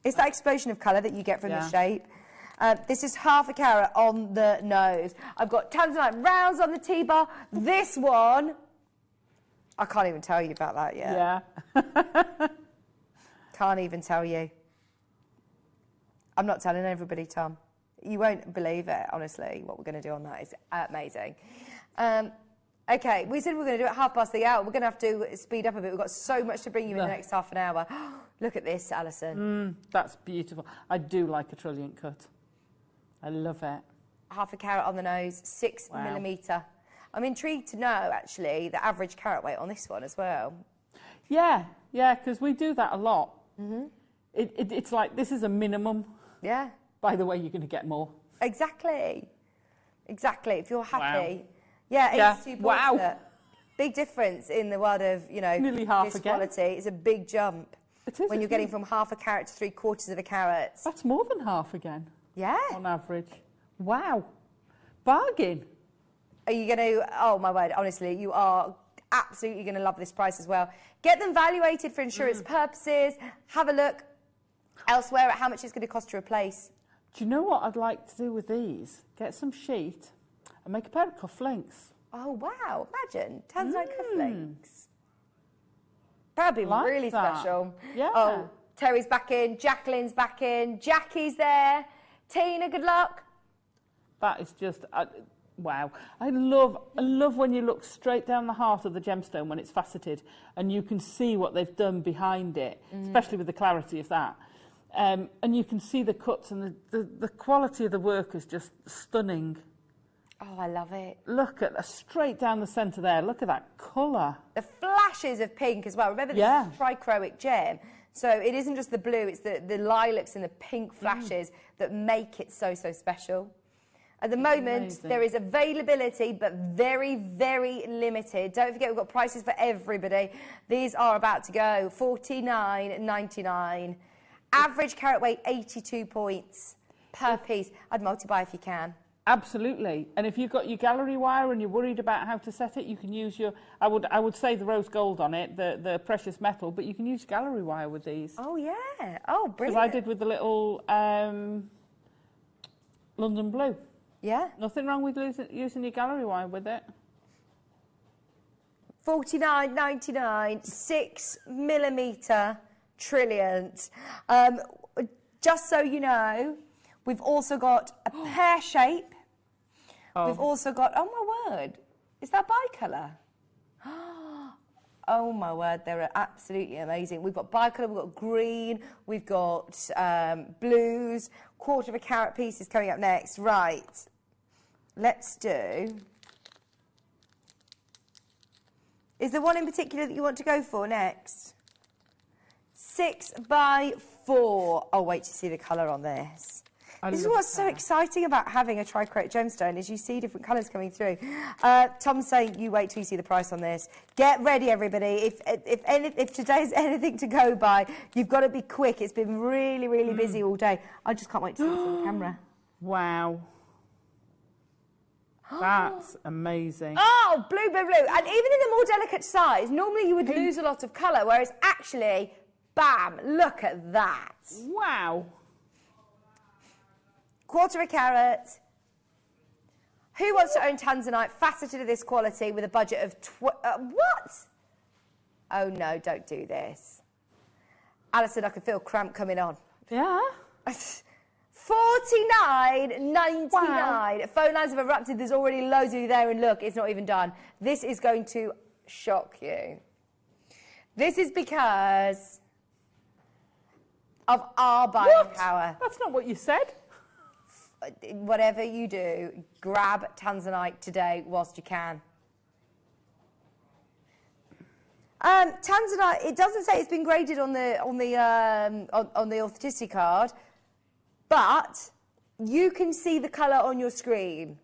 It's that explosion of colour that you get from the shape. This is half a carat on the nose. I've got tanzanite rounds on the T-bar. This one, I can't even tell you about that yet. Yeah. Can't even tell you. I'm not telling everybody, Tom. You won't believe it, honestly. What we're going to do on that is amazing. Okay, we said we were going to do it at hour. We're going to have to speed up a bit. We've got so much to bring you in the next half an hour. Look at this, Alison. That's beautiful. I do like a trilliant cut. I love it. Half a carat on the nose, 6 millimetre. I'm intrigued to know, actually, the average carat weight on this one as well. Yeah, because we do that a lot. It's like, this is a minimum. Yeah. By the way, you're going to get more. Exactly. If you're happy. Yeah, 82 points. Wow. Big difference in the world of, you know, nearly half this again. quality. It's a big jump. It is, when you're getting from half a carat to 3/4 of a carat. That's more than half again. Yeah. On average. Wow. Bargain. Are you going to, oh my word, honestly, you are absolutely going to love this price as well. Get them valuated for insurance purposes. Have a look elsewhere at how much it's going to cost to replace. Do you know what I'd like to do with these? Get some sheet and make a pair of cufflinks. Oh, wow. Imagine. Tanzanite cufflinks. That'd be really special. Yeah. Oh, Terry's back in. Jacqueline's back in. Jackie's there. Tina, good luck. That is just... wow. I love when you look straight down the heart of the gemstone when it's faceted and you can see what they've done behind it, especially with the clarity of that. And you can see the cuts and the quality of the work is just stunning. Oh, I love it. Look at straight down the centre there. Look at that colour. The flashes of pink as well. Remember, this is trichroic gem. So it isn't just the blue, it's the lilacs and the pink flashes that make it so, so special. At the moment, there is availability, but very, very limited. Don't forget, we've got prices for everybody. These are about to go. $49.99. Average carat weight, 82 points per piece. I'd multi-buy if you can. Absolutely. And if you've got your gallery wire and you're worried about how to set it, you can use your... I would say the rose gold on it, the precious metal, but you can use gallery wire with these. Oh, yeah. Oh, brilliant. As I did with the little London blue. Yeah. Nothing wrong with using your gallery wire with it. $49.99, 6mm trillionth. Just so you know, we've also got a pear shape. We've also got, oh my word, is that bicolour? Oh my word, they're absolutely amazing. We've got bicolour, we've got green, we've got blues, 1/4 of a carat pieces coming up next. Right, let's do... Is there one in particular that you want to go for next? 6x4. Oh, wait to see the colour on this. This is what's so exciting about having a trichroic gemstone is you see different colours coming through. Tom's saying you wait till you see the price on this. Get ready, everybody. If today's anything to go by, you've got to be quick. It's been really, really busy all day. I just can't wait to see this on the camera. Wow. That's amazing. Oh, blue, blue, blue. And even in the more delicate size, normally you would lose a lot of colour, whereas actually, bam, look at that. Wow. 1/4 a carat. Who wants to own Tanzanite faceted of this quality with a budget of what? Oh no, don't do this. Alison, I can feel cramp coming on. Yeah. $49.99. Wow. Phone lines have erupted. There's already loads of you there, and look, it's not even done. This is going to shock you. This is because of our buying power. That's not what you said. Whatever you do, grab Tanzanite today whilst you can. Tanzanite, it doesn't say it's been graded on the authenticity card, but you can see the colour on your screen.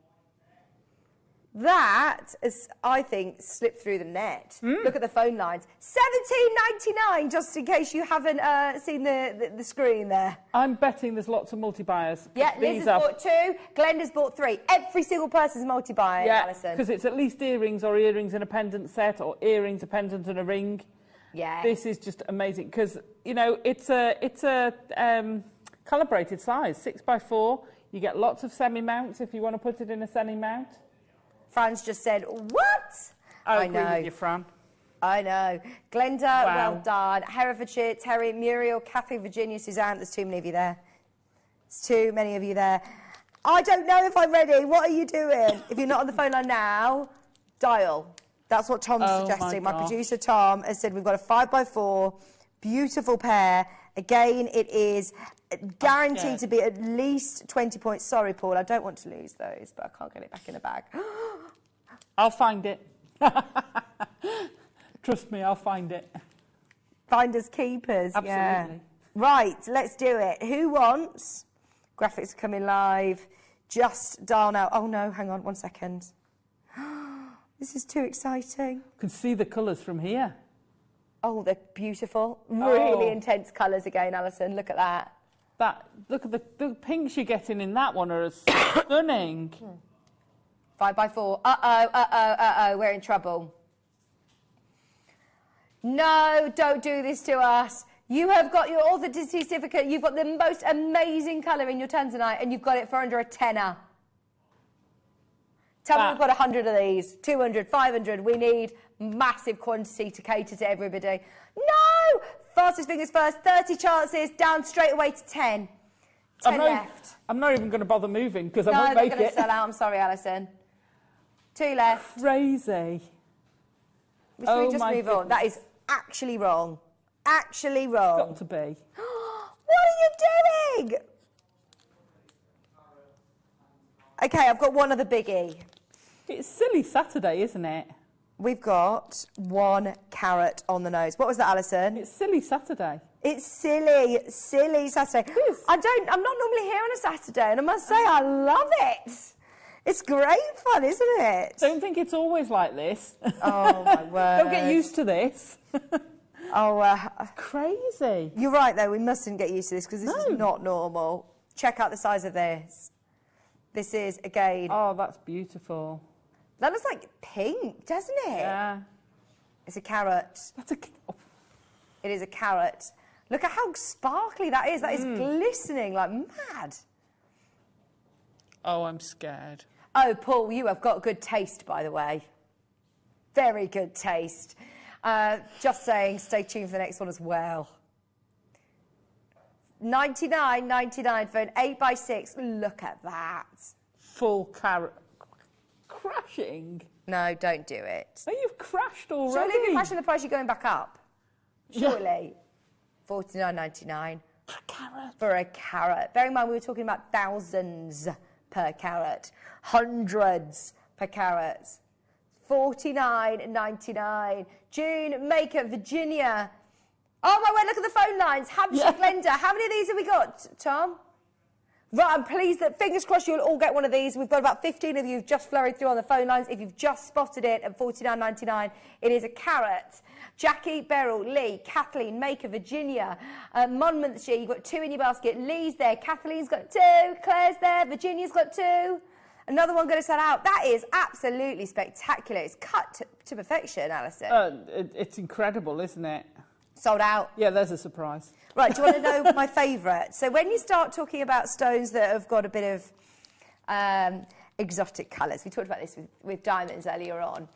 That is, I think, slipped through the net. Look at the phone lines. $17.99, just in case you haven't seen the screen there. I'm betting there's lots of multi-buyers. Yeah, Liz has bought 2, Glenda's bought 3. Every single person's multi-buying, Alison. Because it's at least earrings or earrings and a pendant set, or earrings, a pendant and a ring. Yeah. This is just amazing, because, you know, it's a calibrated size, 6x4. You get lots of semi-mounts if you want to put it in a semi-mount. Fran's just said, what? I agree with you, Fran. I know. Glenda, well done. Herefordshire, Terry, Muriel, Kathy, Virginia, Suzanne. There's too many of you there. There's too many of you there. I don't know if I'm ready. What are you doing? If you're not on the phone line now, dial. That's what Tom's suggesting. My producer, Tom, has said we've got a 5x4, beautiful pair. Again, it is guaranteed to be at least 20 points. Sorry, Paul, I don't want to lose those, but I can't get it back in the bag. I'll find it. Trust me, I'll find it. Finders keepers. Absolutely. Yeah. Right, let's do it. Who wants? Graphics are coming live. Just dial now. Oh no, hang on 1 second. This is too exciting. You can see the colours from here. Oh, they're beautiful. Really intense colours again, Alison. Look at that. Look at the pinks you're getting in that one are stunning. 5x4. Uh-oh, we're in trouble. No, don't do this to us. You have got your authenticity certificate. You've got the most amazing colour in your tanzanite, and you've got it for under a tenner. Tell me we've got 100 of these, 200, 500. We need massive quantity to cater to everybody. No! Fastest fingers first, 30 chances, down straight away to 10. 10 left. I'm not even going to bother moving because I won't make it. No, they're going to sell out. I'm sorry, Alison. 2 left. Crazy. Should we just move on? That is actually wrong. Actually wrong. Got to be. What are you doing? Okay, I've got one other biggie. It's silly Saturday, isn't it? We've got 1 carat on the nose. What was that, Alison? It's silly Saturday. It's silly Saturday. I'm not normally here on a Saturday, and I must say I love it. It's great fun, isn't it? Don't think it's always like this. Oh my word! Don't get used to this. Crazy. You're right though. We mustn't get used to this because this is not normal. Check out the size of this. This is again. Oh, that's beautiful. That looks like pink, doesn't it? Yeah. It's a carat. It is a carat. Look at how sparkly that is. That is glistening like mad. Oh, I'm scared. Oh, Paul, you have got good taste, by the way. Very good taste. Just saying, stay tuned for the next one as well. $99.99 for an 8x6. Look at that. Full carat. Crashing. No, don't do it. Oh, you've crashed already. Surely if you're crashing the price, you're going back up. Surely. Yeah. $49.99. For a carat. For a carat. Bear in mind, we were talking about thousands per carat. Hundreds per carat. $49.99. June Maker, Virginia. Oh my word, look at the phone lines. Hampshire, Glenda. How many of these have we got, Tom? Right, I'm pleased that, fingers crossed, you'll all get one of these. We've got about 15 of you who've just flurried through on the phone lines. If you've just spotted it at $49.99, it is a carat. Jackie, Beryl, Lee, Kathleen, Maker, Virginia, Monmouthshire, you've got 2 in your basket. Lee's there, Kathleen's got 2, Claire's there, Virginia's got 2. Another one going to sell out. That is absolutely spectacular. It's cut to perfection, Alison. It's incredible, isn't it? Sold out. Yeah, there's a surprise. Right, do you want to know my favourite? So when you start talking about stones that have got a bit of exotic colours, we talked about this with diamonds earlier on.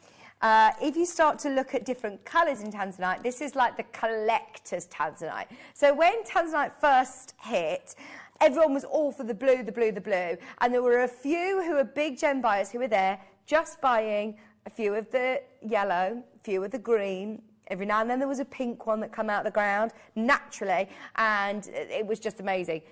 If you start to look at different colours in tanzanite, this is like the collector's tanzanite. So when tanzanite first hit, everyone was all for the blue, the blue, the blue. And there were a few who were big gem buyers who were there just buying a few of the yellow, a few of the green. Every now and then there was a pink one that came out of the ground, naturally, and it was just amazing.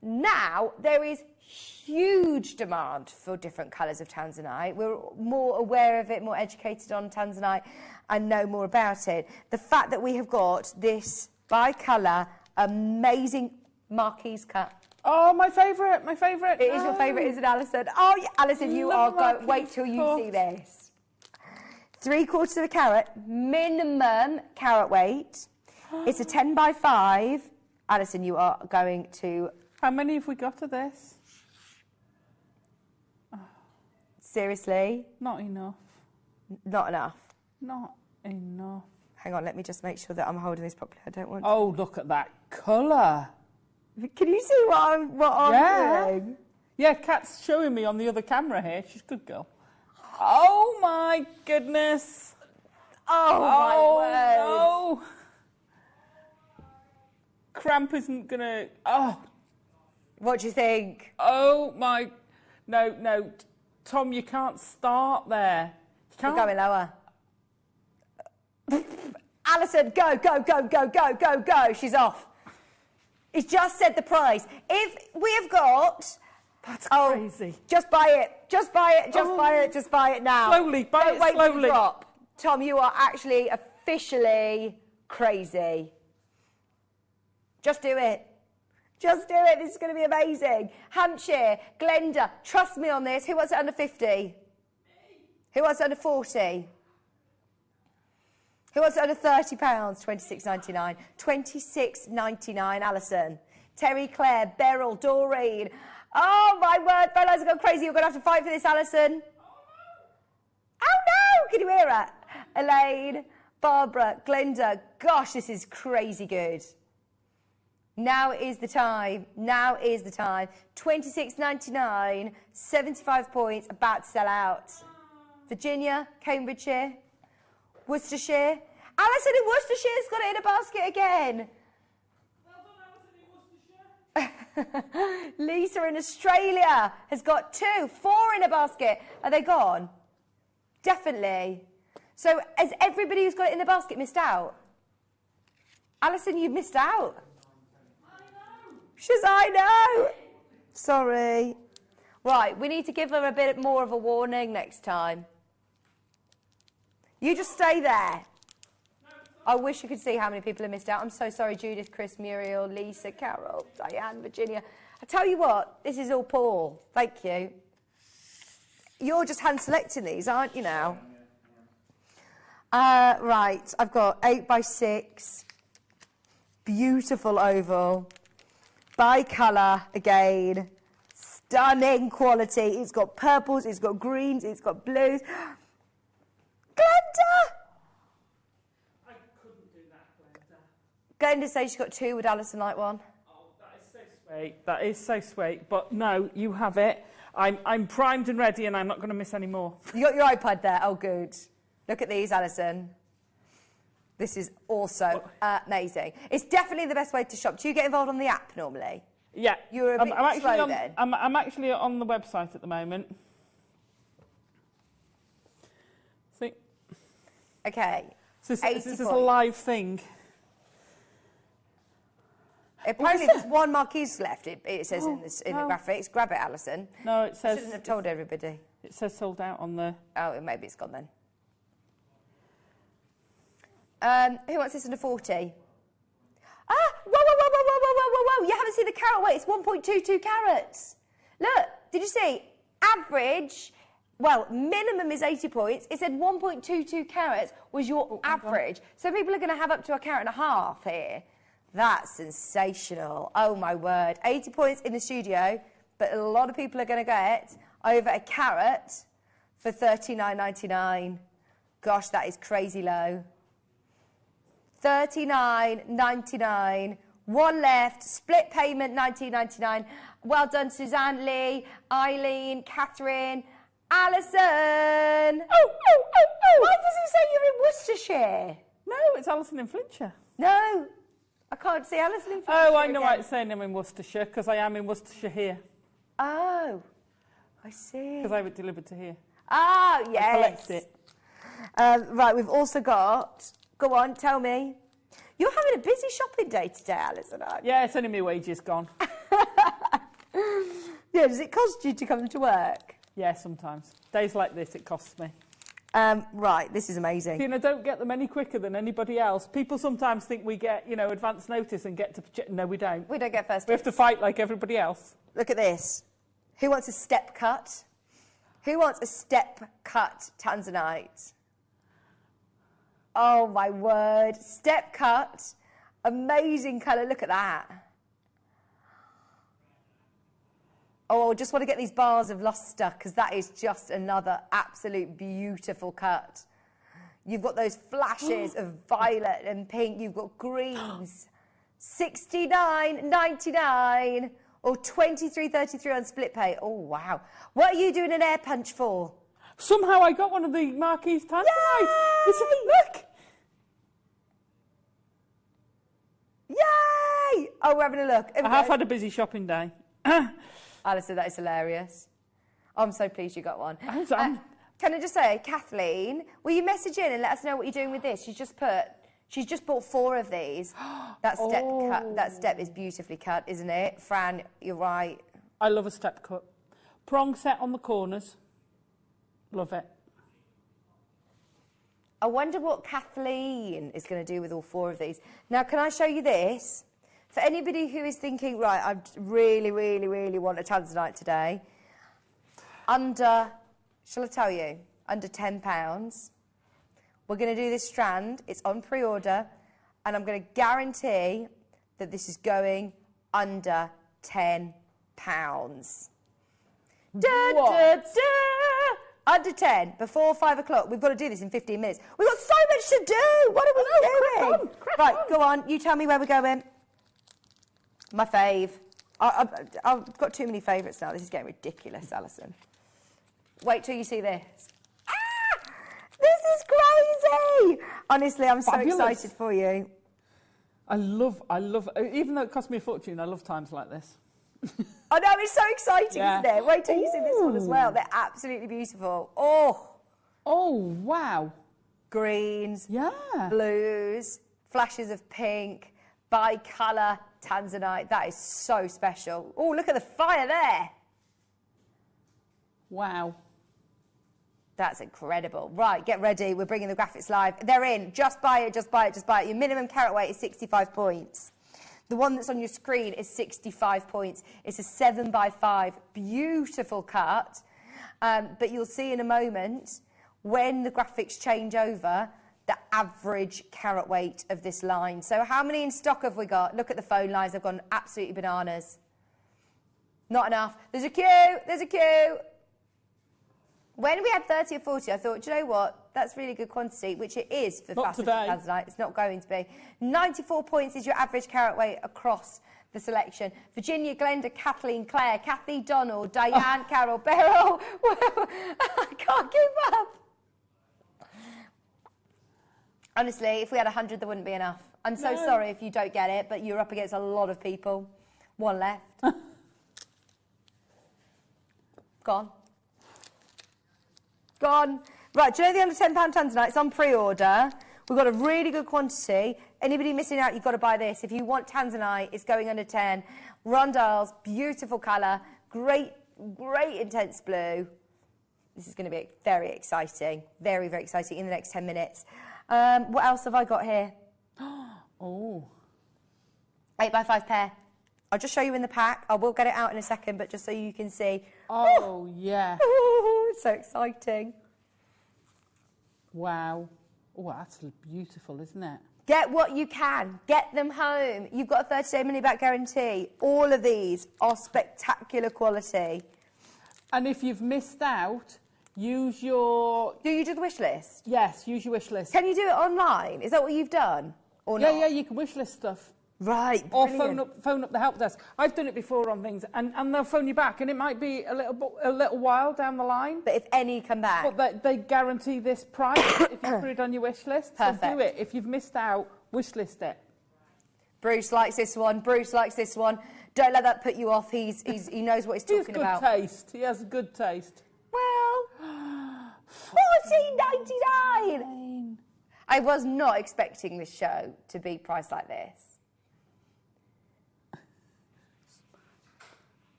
Now there is huge demand for different colours of tanzanite. We're more aware of it, more educated on tanzanite, and know more about it. The fact that we have got this bi-colour, amazing marquise cut. Oh, my favourite, my favourite. It is your favourite, isn't it, Alison? Oh, yeah, Alison, you are going. Wait till you see this. 3/4 of a carat, minimum carat weight. It's a 10x5. Alison, you are going to... How many have we got of this? Seriously? Not enough. Not enough? Not enough. Hang on, let me just make sure that I'm holding this properly. I don't want... Oh, look at that colour. Can you see what I'm doing? Yeah, Kat's showing me on the other camera here. She's a good girl. Oh, my goodness. Oh, my word. No. Cramp isn't going to... Oh. What do you think? Oh, my... No, no. Tom, you can't start there. We're going lower. Alison, go, go, go, go, go, go, go. She's off. He's just said the price. If we have got... That's crazy. Just buy it. Just buy it. Just buy it. Just buy it now. Slowly. Buy it slowly. For the drop. Tom, you are actually officially crazy. Just do it. Just do it. This is going to be amazing. Hampshire, Glenda, trust me on this. Who wants it under 50? Me. Who wants it under 40? Who wants it under £30? £26.99. £26.99, Alison. Terry, Claire, Beryl, Doreen. Oh, my word, fellas, I've gone crazy. You're going to have to fight for this, Alison. Oh, no! Can you hear her? Elaine, Barbara, Glenda. Gosh, this is crazy good. Now is the time. Now is the time. £26.99, 75 points, about to sell out. Virginia, Cambridgeshire, Worcestershire. Alison in Worcestershire's got it in a basket again. Lisa in Australia has got 2, 4 in a basket. Are they gone? Definitely. So has everybody who's got it in the basket missed out? Alison, you've missed out. She says, I know. Sorry. Right, we need to give her a bit more of a warning next time. You just stay there. I wish you could see how many people have missed out. I'm so sorry, Judith, Chris, Muriel, Lisa, Carol, Diane, Virginia. I tell you what, this is all Paul. Thank you. You're just hand selecting these, aren't you now? Right, I've got 8x6. Beautiful oval. Bi-colour again. Stunning quality. It's got purples, it's got greens, it's got blues. Glenda! I couldn't do that, Glenda. Glenda says she's got 2. Would Alison like one? Oh, that is so sweet. That is so sweet. But no, you have it. I'm primed and ready, and I'm not going to miss any more. You got your iPad there? Oh, good. Look at these, Alison. This is also amazing. It's definitely the best way to shop. Do you get involved on the app normally? Yeah. You're a bit slow then? I'm actually on the website at the moment. See? Okay. So this is a live thing. Apparently there's one marquise left, it says in the graphics. Grab it, Alison. No, it says... Shouldn't have told everybody. It says sold out on the... Oh, maybe it's gone then. Who wants this under 40? Ah! Whoa! You haven't seen the carat weight. It's 1.22 carats. Look, did you see? Average, well, minimum is 80 points. It said 1.22 carats was your average. So people are going to have up to 1.5 carats here. That's sensational. Oh, my word. 80 points in the studio, but a lot of people are going to get over 1 carat for $39.99. Gosh, that is crazy low. $39.99. One left. Split payment, $19.99. Well done, Suzanne, Lee, Eileen, Catherine, Alison. Oh. Why does it say you're in Worcestershire? No, it's Alison in Flintshire. No, I can't see Alison in Flintshire. Oh, I know why it's saying I'm in Worcestershire, because I am in Worcestershire here. Oh, I see. Because I have it delivered to here. Ah, yes. I collect it. Right, we've also got... Go on, tell me. You're having a busy shopping day today, Alison, aren't you? Yeah, it's only my wages gone. Yeah, does it cost you to come to work? Yeah, sometimes. Days like this, it costs me. Right, this is amazing. You know, don't get them any quicker than anybody else. People sometimes think we get, you know, advance notice and get to... No, we don't. We don't get first. We have to fight like everybody else. Look at this. Who wants a step cut? Who wants a step cut tanzanite? Oh, my word. Step cut. Amazing colour. Look at that. Oh, I just want to get these bars of luster because that is just another absolute beautiful cut. You've got those flashes of violet and pink. You've got greens. $69.99 or $23.33 on split pay. Oh, wow. What are you doing an air punch for? Somehow I got one of the marquise tanzanite. Look. Yay! Oh, we're having a look. I have had a busy shopping day. Alison, that is hilarious. I'm so pleased you got one. Can I just say, Kathleen, will you message in and let us know what you're doing with this? She's just bought 4 of these. That step is beautifully cut, isn't it? Fran, you're right. I love a step cut. Prong set on the corners. Love it. I wonder what Kathleen is going to do with all 4 of these. Now, can I show you this? For anybody who is thinking, right, I really, really, really want a tanzanite today, shall I tell you, under £10, We're going to do this strand. It's on pre-order, and I'm going to guarantee that this is going under £10. Da, da, da. Under 10, before 5 o'clock. We've got to do this in 15 minutes. We've got so much to do. What are we doing? Right, go on. You tell me where we're going. My fave. I've got too many favourites now. This is getting ridiculous, Alison. Wait till you see this. Ah! This is crazy! Honestly, I'm so excited for you. I love, even though it cost me a fortune, I love times like this. I know, it's so exciting, isn't it? Wait till you see this one as well. They're absolutely beautiful. Oh, wow. Greens, yeah, blues, flashes of pink, bi-colour tanzanite. That is so special. Oh, look at the fire there. Wow. That's incredible. Right, get ready. We're bringing the graphics live. They're in. Just buy it, just buy it, just buy it. Your minimum carat weight is 65 points. The one that's on your screen is 65 points. It's a 7x5, beautiful cut. But you'll see in a moment, when the graphics change over, the average carat weight of this line. So how many in stock have we got? Look at the phone lines. They've gone absolutely bananas. Not enough. There's a queue. There's a queue. When we had 30 or 40, I thought, do you know what? That's really good quantity, which it is for faceted tanzanite. It's not going to be. 94 points is your average carat weight across the selection. Virginia, Glenda, Kathleen, Claire, Kathy, Donald, Diane, Carol, Beryl. I can't keep up. Honestly, if we had 100, there wouldn't be enough. I'm so sorry if you don't get it, but you're up against a lot of people. One left. Gone. Gone. Right, do you know the under £10 tanzanite? It's on pre-order. We've got a really good quantity. Anybody missing out, you've got to buy this. If you want tanzanite, it's going under 10. Rondelles, beautiful colour, great intense blue. This is going to be very exciting, very, very exciting in the next 10 minutes. What else have I got here? 8x5 pair. I'll just show you in the pack. I will get it out in a second, but just so you can see. Oh, yeah. It's so exciting. Wow. Oh, that's beautiful, isn't it? Get what you can. Get them home. You've got a 30-day money-back guarantee. All of these are spectacular quality. And if you've missed out, use your... Do you do the wish list? Yes, use your wish list. Can you do it online? Is that what you've done? Or not? Yeah, you can wish list stuff. Right, or phone up the help desk. I've done it before on things, and they'll phone you back, and it might be a little while down the line. But if any come back, but they guarantee this price if you put it on your wish list. Perfect. So do it. If you've missed out, wish list it. Bruce likes this one. Bruce likes this one. Don't let that put you off. He knows what he's talking about. He has good taste. He has a good taste. Well, $14.99. I was not expecting this show to be priced like this.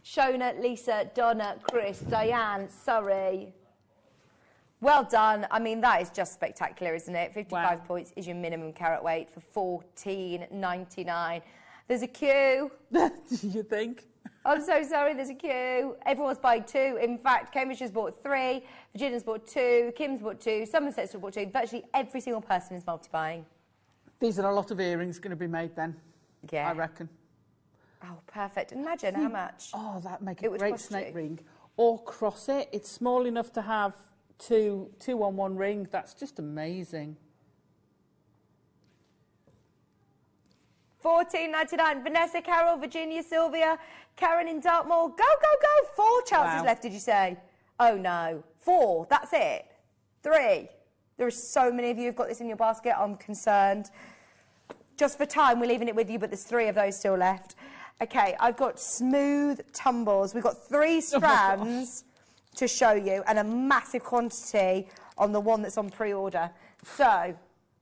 Shona, Lisa, Donna, Chris, Diane, Surrey. Well done. I mean, that is just spectacular, isn't it? 55 points is your minimum carat weight for $14.99. There's a queue. You think? I'm so sorry, there's a queue. Everyone's buying 2. In fact, Cambridgeshire's bought 3, Virginia's bought 2, Kim's bought 2, Somerset's bought 2. Virtually every single person is multi-buying. These are a lot of earrings going to be made then. Yeah. I reckon. Oh, perfect. Imagine how much. Oh, that'd make a great snake ring. Or cross it. It's small enough to have two on one ring. That's just amazing. $14.99. Vanessa, Carol, Virginia, Sylvia, Karen in Dartmoor. Go, go, go. 4 chances left, did you say? Oh, no. 4. That's it. 3. There are so many of you who've got this in your basket. I'm concerned. Just for time, we're leaving it with you, but there's 3 of those still left. Okay, I've got smooth tumbles. We've got 3 strands to show you and a massive quantity on the one that's on pre-order. So,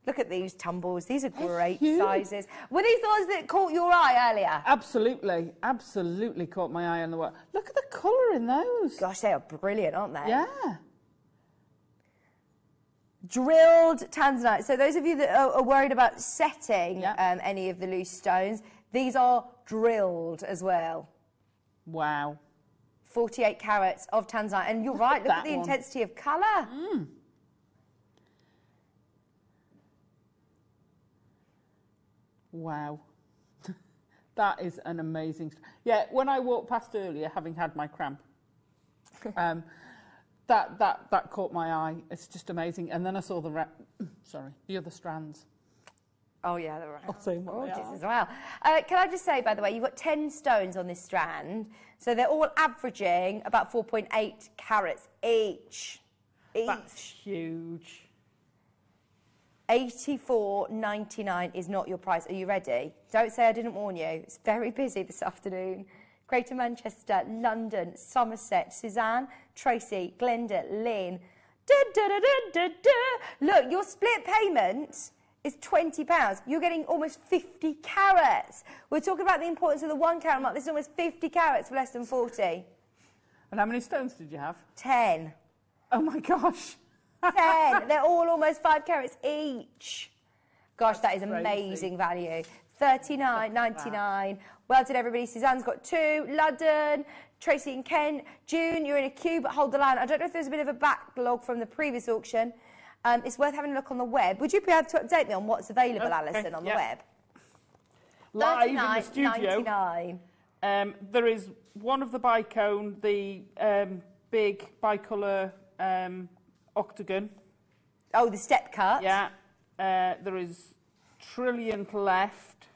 look at these tumbles. These are great sizes. Were these the ones that caught your eye earlier? Absolutely. Absolutely caught my eye on the work. Look at the colour in those. Gosh, they are brilliant, aren't they? Yeah. Drilled tanzanite. So those of you that are worried about setting any of the loose stones, these are drilled as well. Wow. 48 carats of tanzanite. And you're right, look at the intensity of colour. Wow. That is an amazing... Yeah, when I walked past earlier, having had my cramp, that caught my eye. It's just amazing. And then I saw the other strands. Oh, yeah, they're gorgeous as well. Can I just say, by the way, you've got 10 stones on this strand, so they're all averaging about 4.8 carats each. That's huge. $84.99 is not your price. Are you ready? Don't say I didn't warn you. It's very busy this afternoon. Greater Manchester, London, Somerset, Suzanne, Tracy, Glenda, Lynn. Look, your split payment is £20. You're getting almost 50 carats. We're talking about the importance of the 1 carat mark. This is almost 50 carats for less than 40. And how many stones did you have? 10. Oh my gosh. 10. They're all almost 5 carats each. Gosh, that is amazing value. $39.99. Well done, everybody. Suzanne's got 2. London, Tracy and Kent. June, you're in a queue, but hold the line. I don't know if there's a bit of a backlog from the previous auction. It's worth having a look on the web. Would you be able to update me on what's available, Alison, on the web? Live in the studio. There is one of the bicone, the big bicolour octagon. Oh, the step cut. Yeah. There is Trilliant left.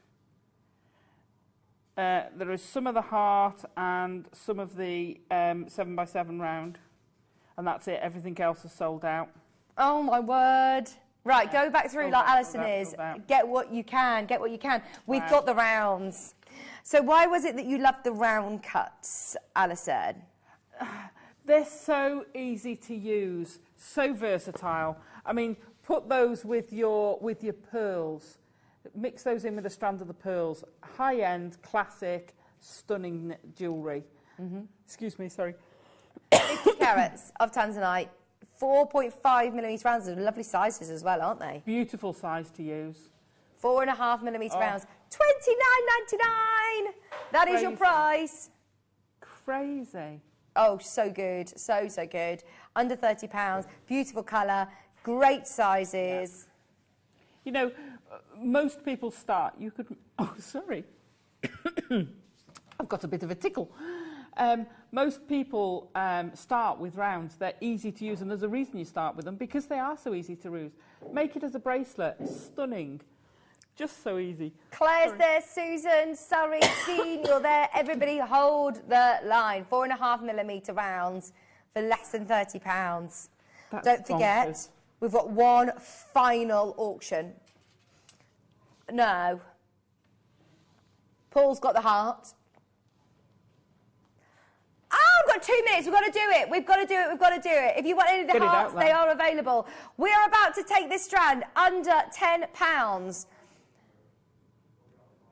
There is some of the heart and some of the 7x7 round. And that's it. Everything else is sold out. Oh, my word. Right, go back through like Alison is. Get what you can, get what you can. We've got the rounds. So why was it that you loved the round cuts, Alison? They're so easy to use, so versatile. I mean, put those with your pearls. Mix those in with a strand of the pearls. High-end, classic, stunning jewellery. Excuse me, sorry. 50 carats of tanzanite. 4.5mm rounds. They're lovely sizes as well, aren't they? Beautiful size to use. 4.5mm rounds. $29.99. That is your price. Crazy. Oh, so good. So, so good. Under £30. Beautiful colour. Great sizes. You know, most people start... You could... Oh, sorry. I've got a bit of a tickle. Most people start with rounds. They're easy to use, and there's a reason you start with them, because they are so easy to use. Make it as a bracelet. Stunning. Just so easy. Claire's there, Susan, Surrey, Jean, you're there. Everybody hold the line. 4.5mm rounds for less than £30. Don't forget, bonkers. We've got one final auction. No. Paul's got the heart. Oh, we've got 2 minutes. We've got to do it. We've got to do it. We've got to do it. If you want any of the hearts, they are available. We are about to take this strand under £10.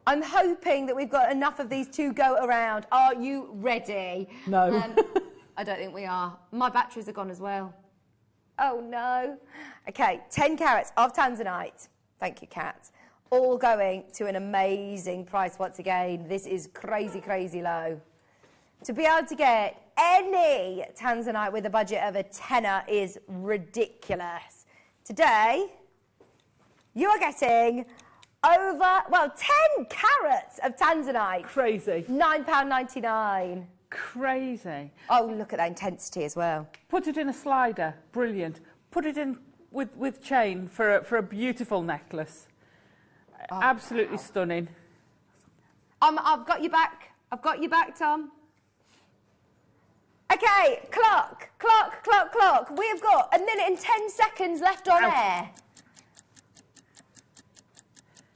I'm hoping that we've got enough of these to go around. Are you ready? No. I don't think we are. My batteries are gone as well. Oh, no. OK, 10 carats of tanzanite. Thank you, Kat. All going to an amazing price once again. This is crazy, crazy low. To be able to get any tanzanite with a budget of a tenner is ridiculous. Today, you are getting over, well, 10 carats of tanzanite. Crazy. £9.99. Crazy. Oh, look at that intensity as well. Put it in a slider. Brilliant. Put it in with chain for a beautiful necklace. Oh, absolutely stunning. I've got you back. I've got you back, Tom. OK, clock, clock, clock, clock. We have got 1 minute and 10 seconds left on air.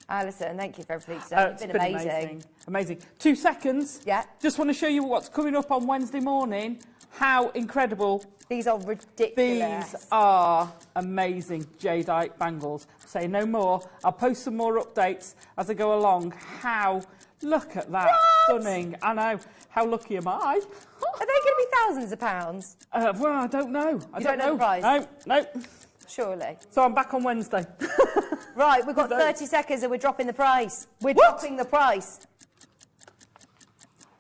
Alison, thank you for everything today. It's been amazing. Amazing. 2 seconds. Yeah. Just want to show you what's coming up on Wednesday morning. How incredible. These are ridiculous. These are amazing jadeite bangles. Say no more. I'll post some more updates as I go along. How, look at that. What? Stunning. I know. How lucky am I? Are they going to be thousands of pounds? Well, I don't know. I don't know the price? No. Surely. So I'm back on Wednesday. Right, we've got 30 seconds and we're dropping the price. We're dropping the price.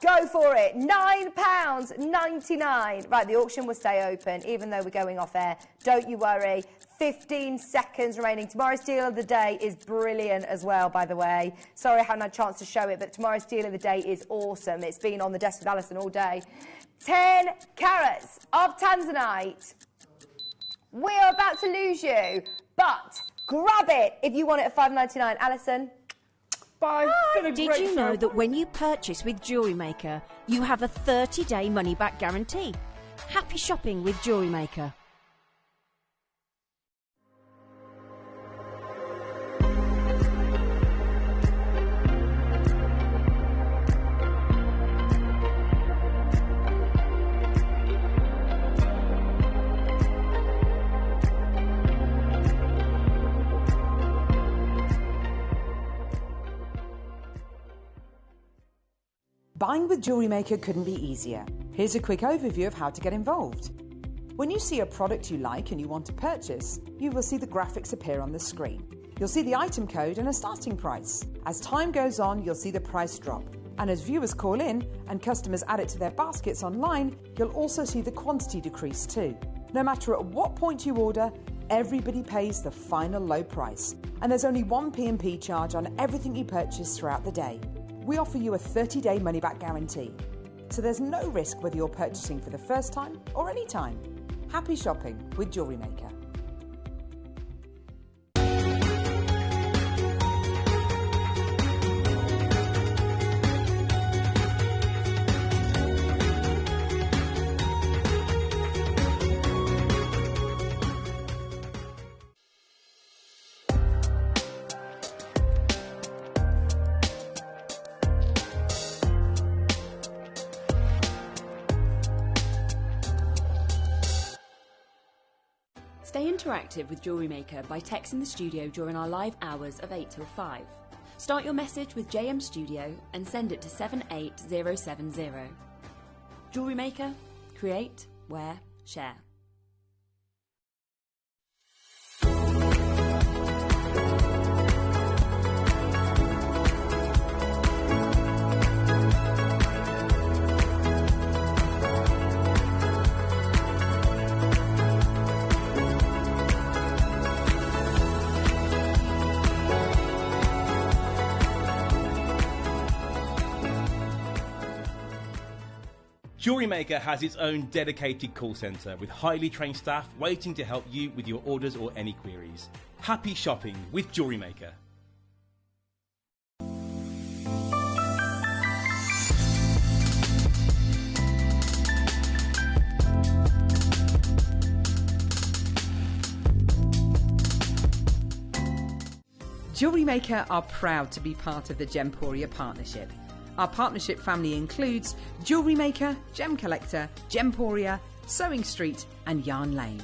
Go for it. £9.99. Right, the auction will stay open, even though we're going off air. Don't you worry. 15 seconds remaining. Tomorrow's deal of the day is brilliant as well, by the way. Sorry I haven't had a chance to show it, but tomorrow's deal of the day is awesome. It's been on the desk with Alison all day. 10 carats of tanzanite. We are about to lose you, but grab it if you want it at £5.99. Alison? Bye. Did you know that when you purchase with Jewellery Maker, you have a 30-day money-back guarantee? Happy shopping with Jewellery Maker. Buying with Jewellery Maker couldn't be easier. Here's a quick overview of how to get involved. When you see a product you like and you want to purchase, you will see the graphics appear on the screen. You'll see the item code and a starting price. As time goes on, you'll see the price drop. And as viewers call in and customers add it to their baskets online, you'll also see the quantity decrease too. No matter at what point you order, everybody pays the final low price. And there's only one P&P charge on everything you purchase throughout the day. We offer you a 30-day money-back guarantee. So there's no risk whether you're purchasing for the first time or any time. Happy shopping with Jewellery Maker. Stay interactive with Jewellery Maker by texting the studio during our live hours of 8 till 5. Start your message with JM Studio and send it to 78070. Jewellery Maker, create, wear, share. Jewellery Maker has its own dedicated call centre with highly trained staff waiting to help you with your orders or any queries. Happy shopping with Jewellery Maker. Jewellery Maker are proud to be part of the Gemporia partnership. Our partnership family includes Jewellery Maker, Gem Collector, Gemporia, Sewing Street and Yarn Lane.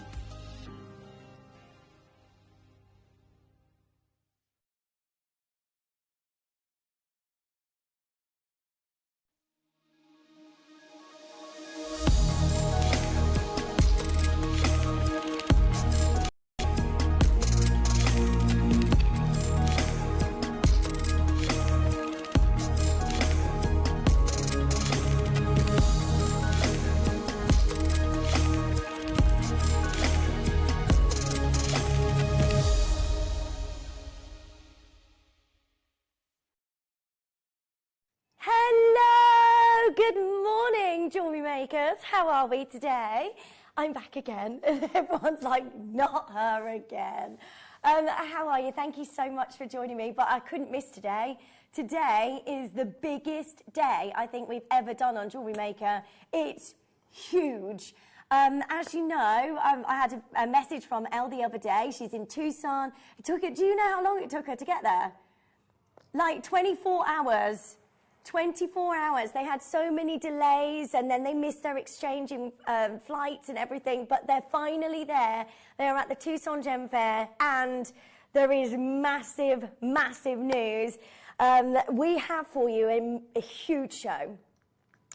Jewellery Makers, how are we today? I'm back again. Everyone's like, not her again. How are you? Thank you so much for joining me, but I couldn't miss today. Today is the biggest day I think we've ever done on Jewellery Maker. It's huge. As you know, I had a message from Elle the other day. She's in Tucson. Do you know how long it took her to get there? Like 24 hours. 24 hours. They had so many delays and then they missed their exchanging flights and everything, but they're finally there. They're at the Tucson Gem Fair and there is massive, massive news. We have for you a huge show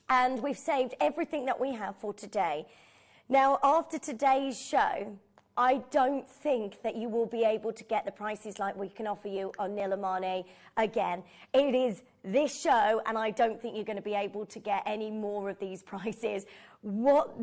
and we've saved everything that we have for today. Now, after today's show, I don't think that you will be able to get the prices like we can offer you on Nilamani again. It is this show, and I don't think you're going to be able to get any more of these prices. What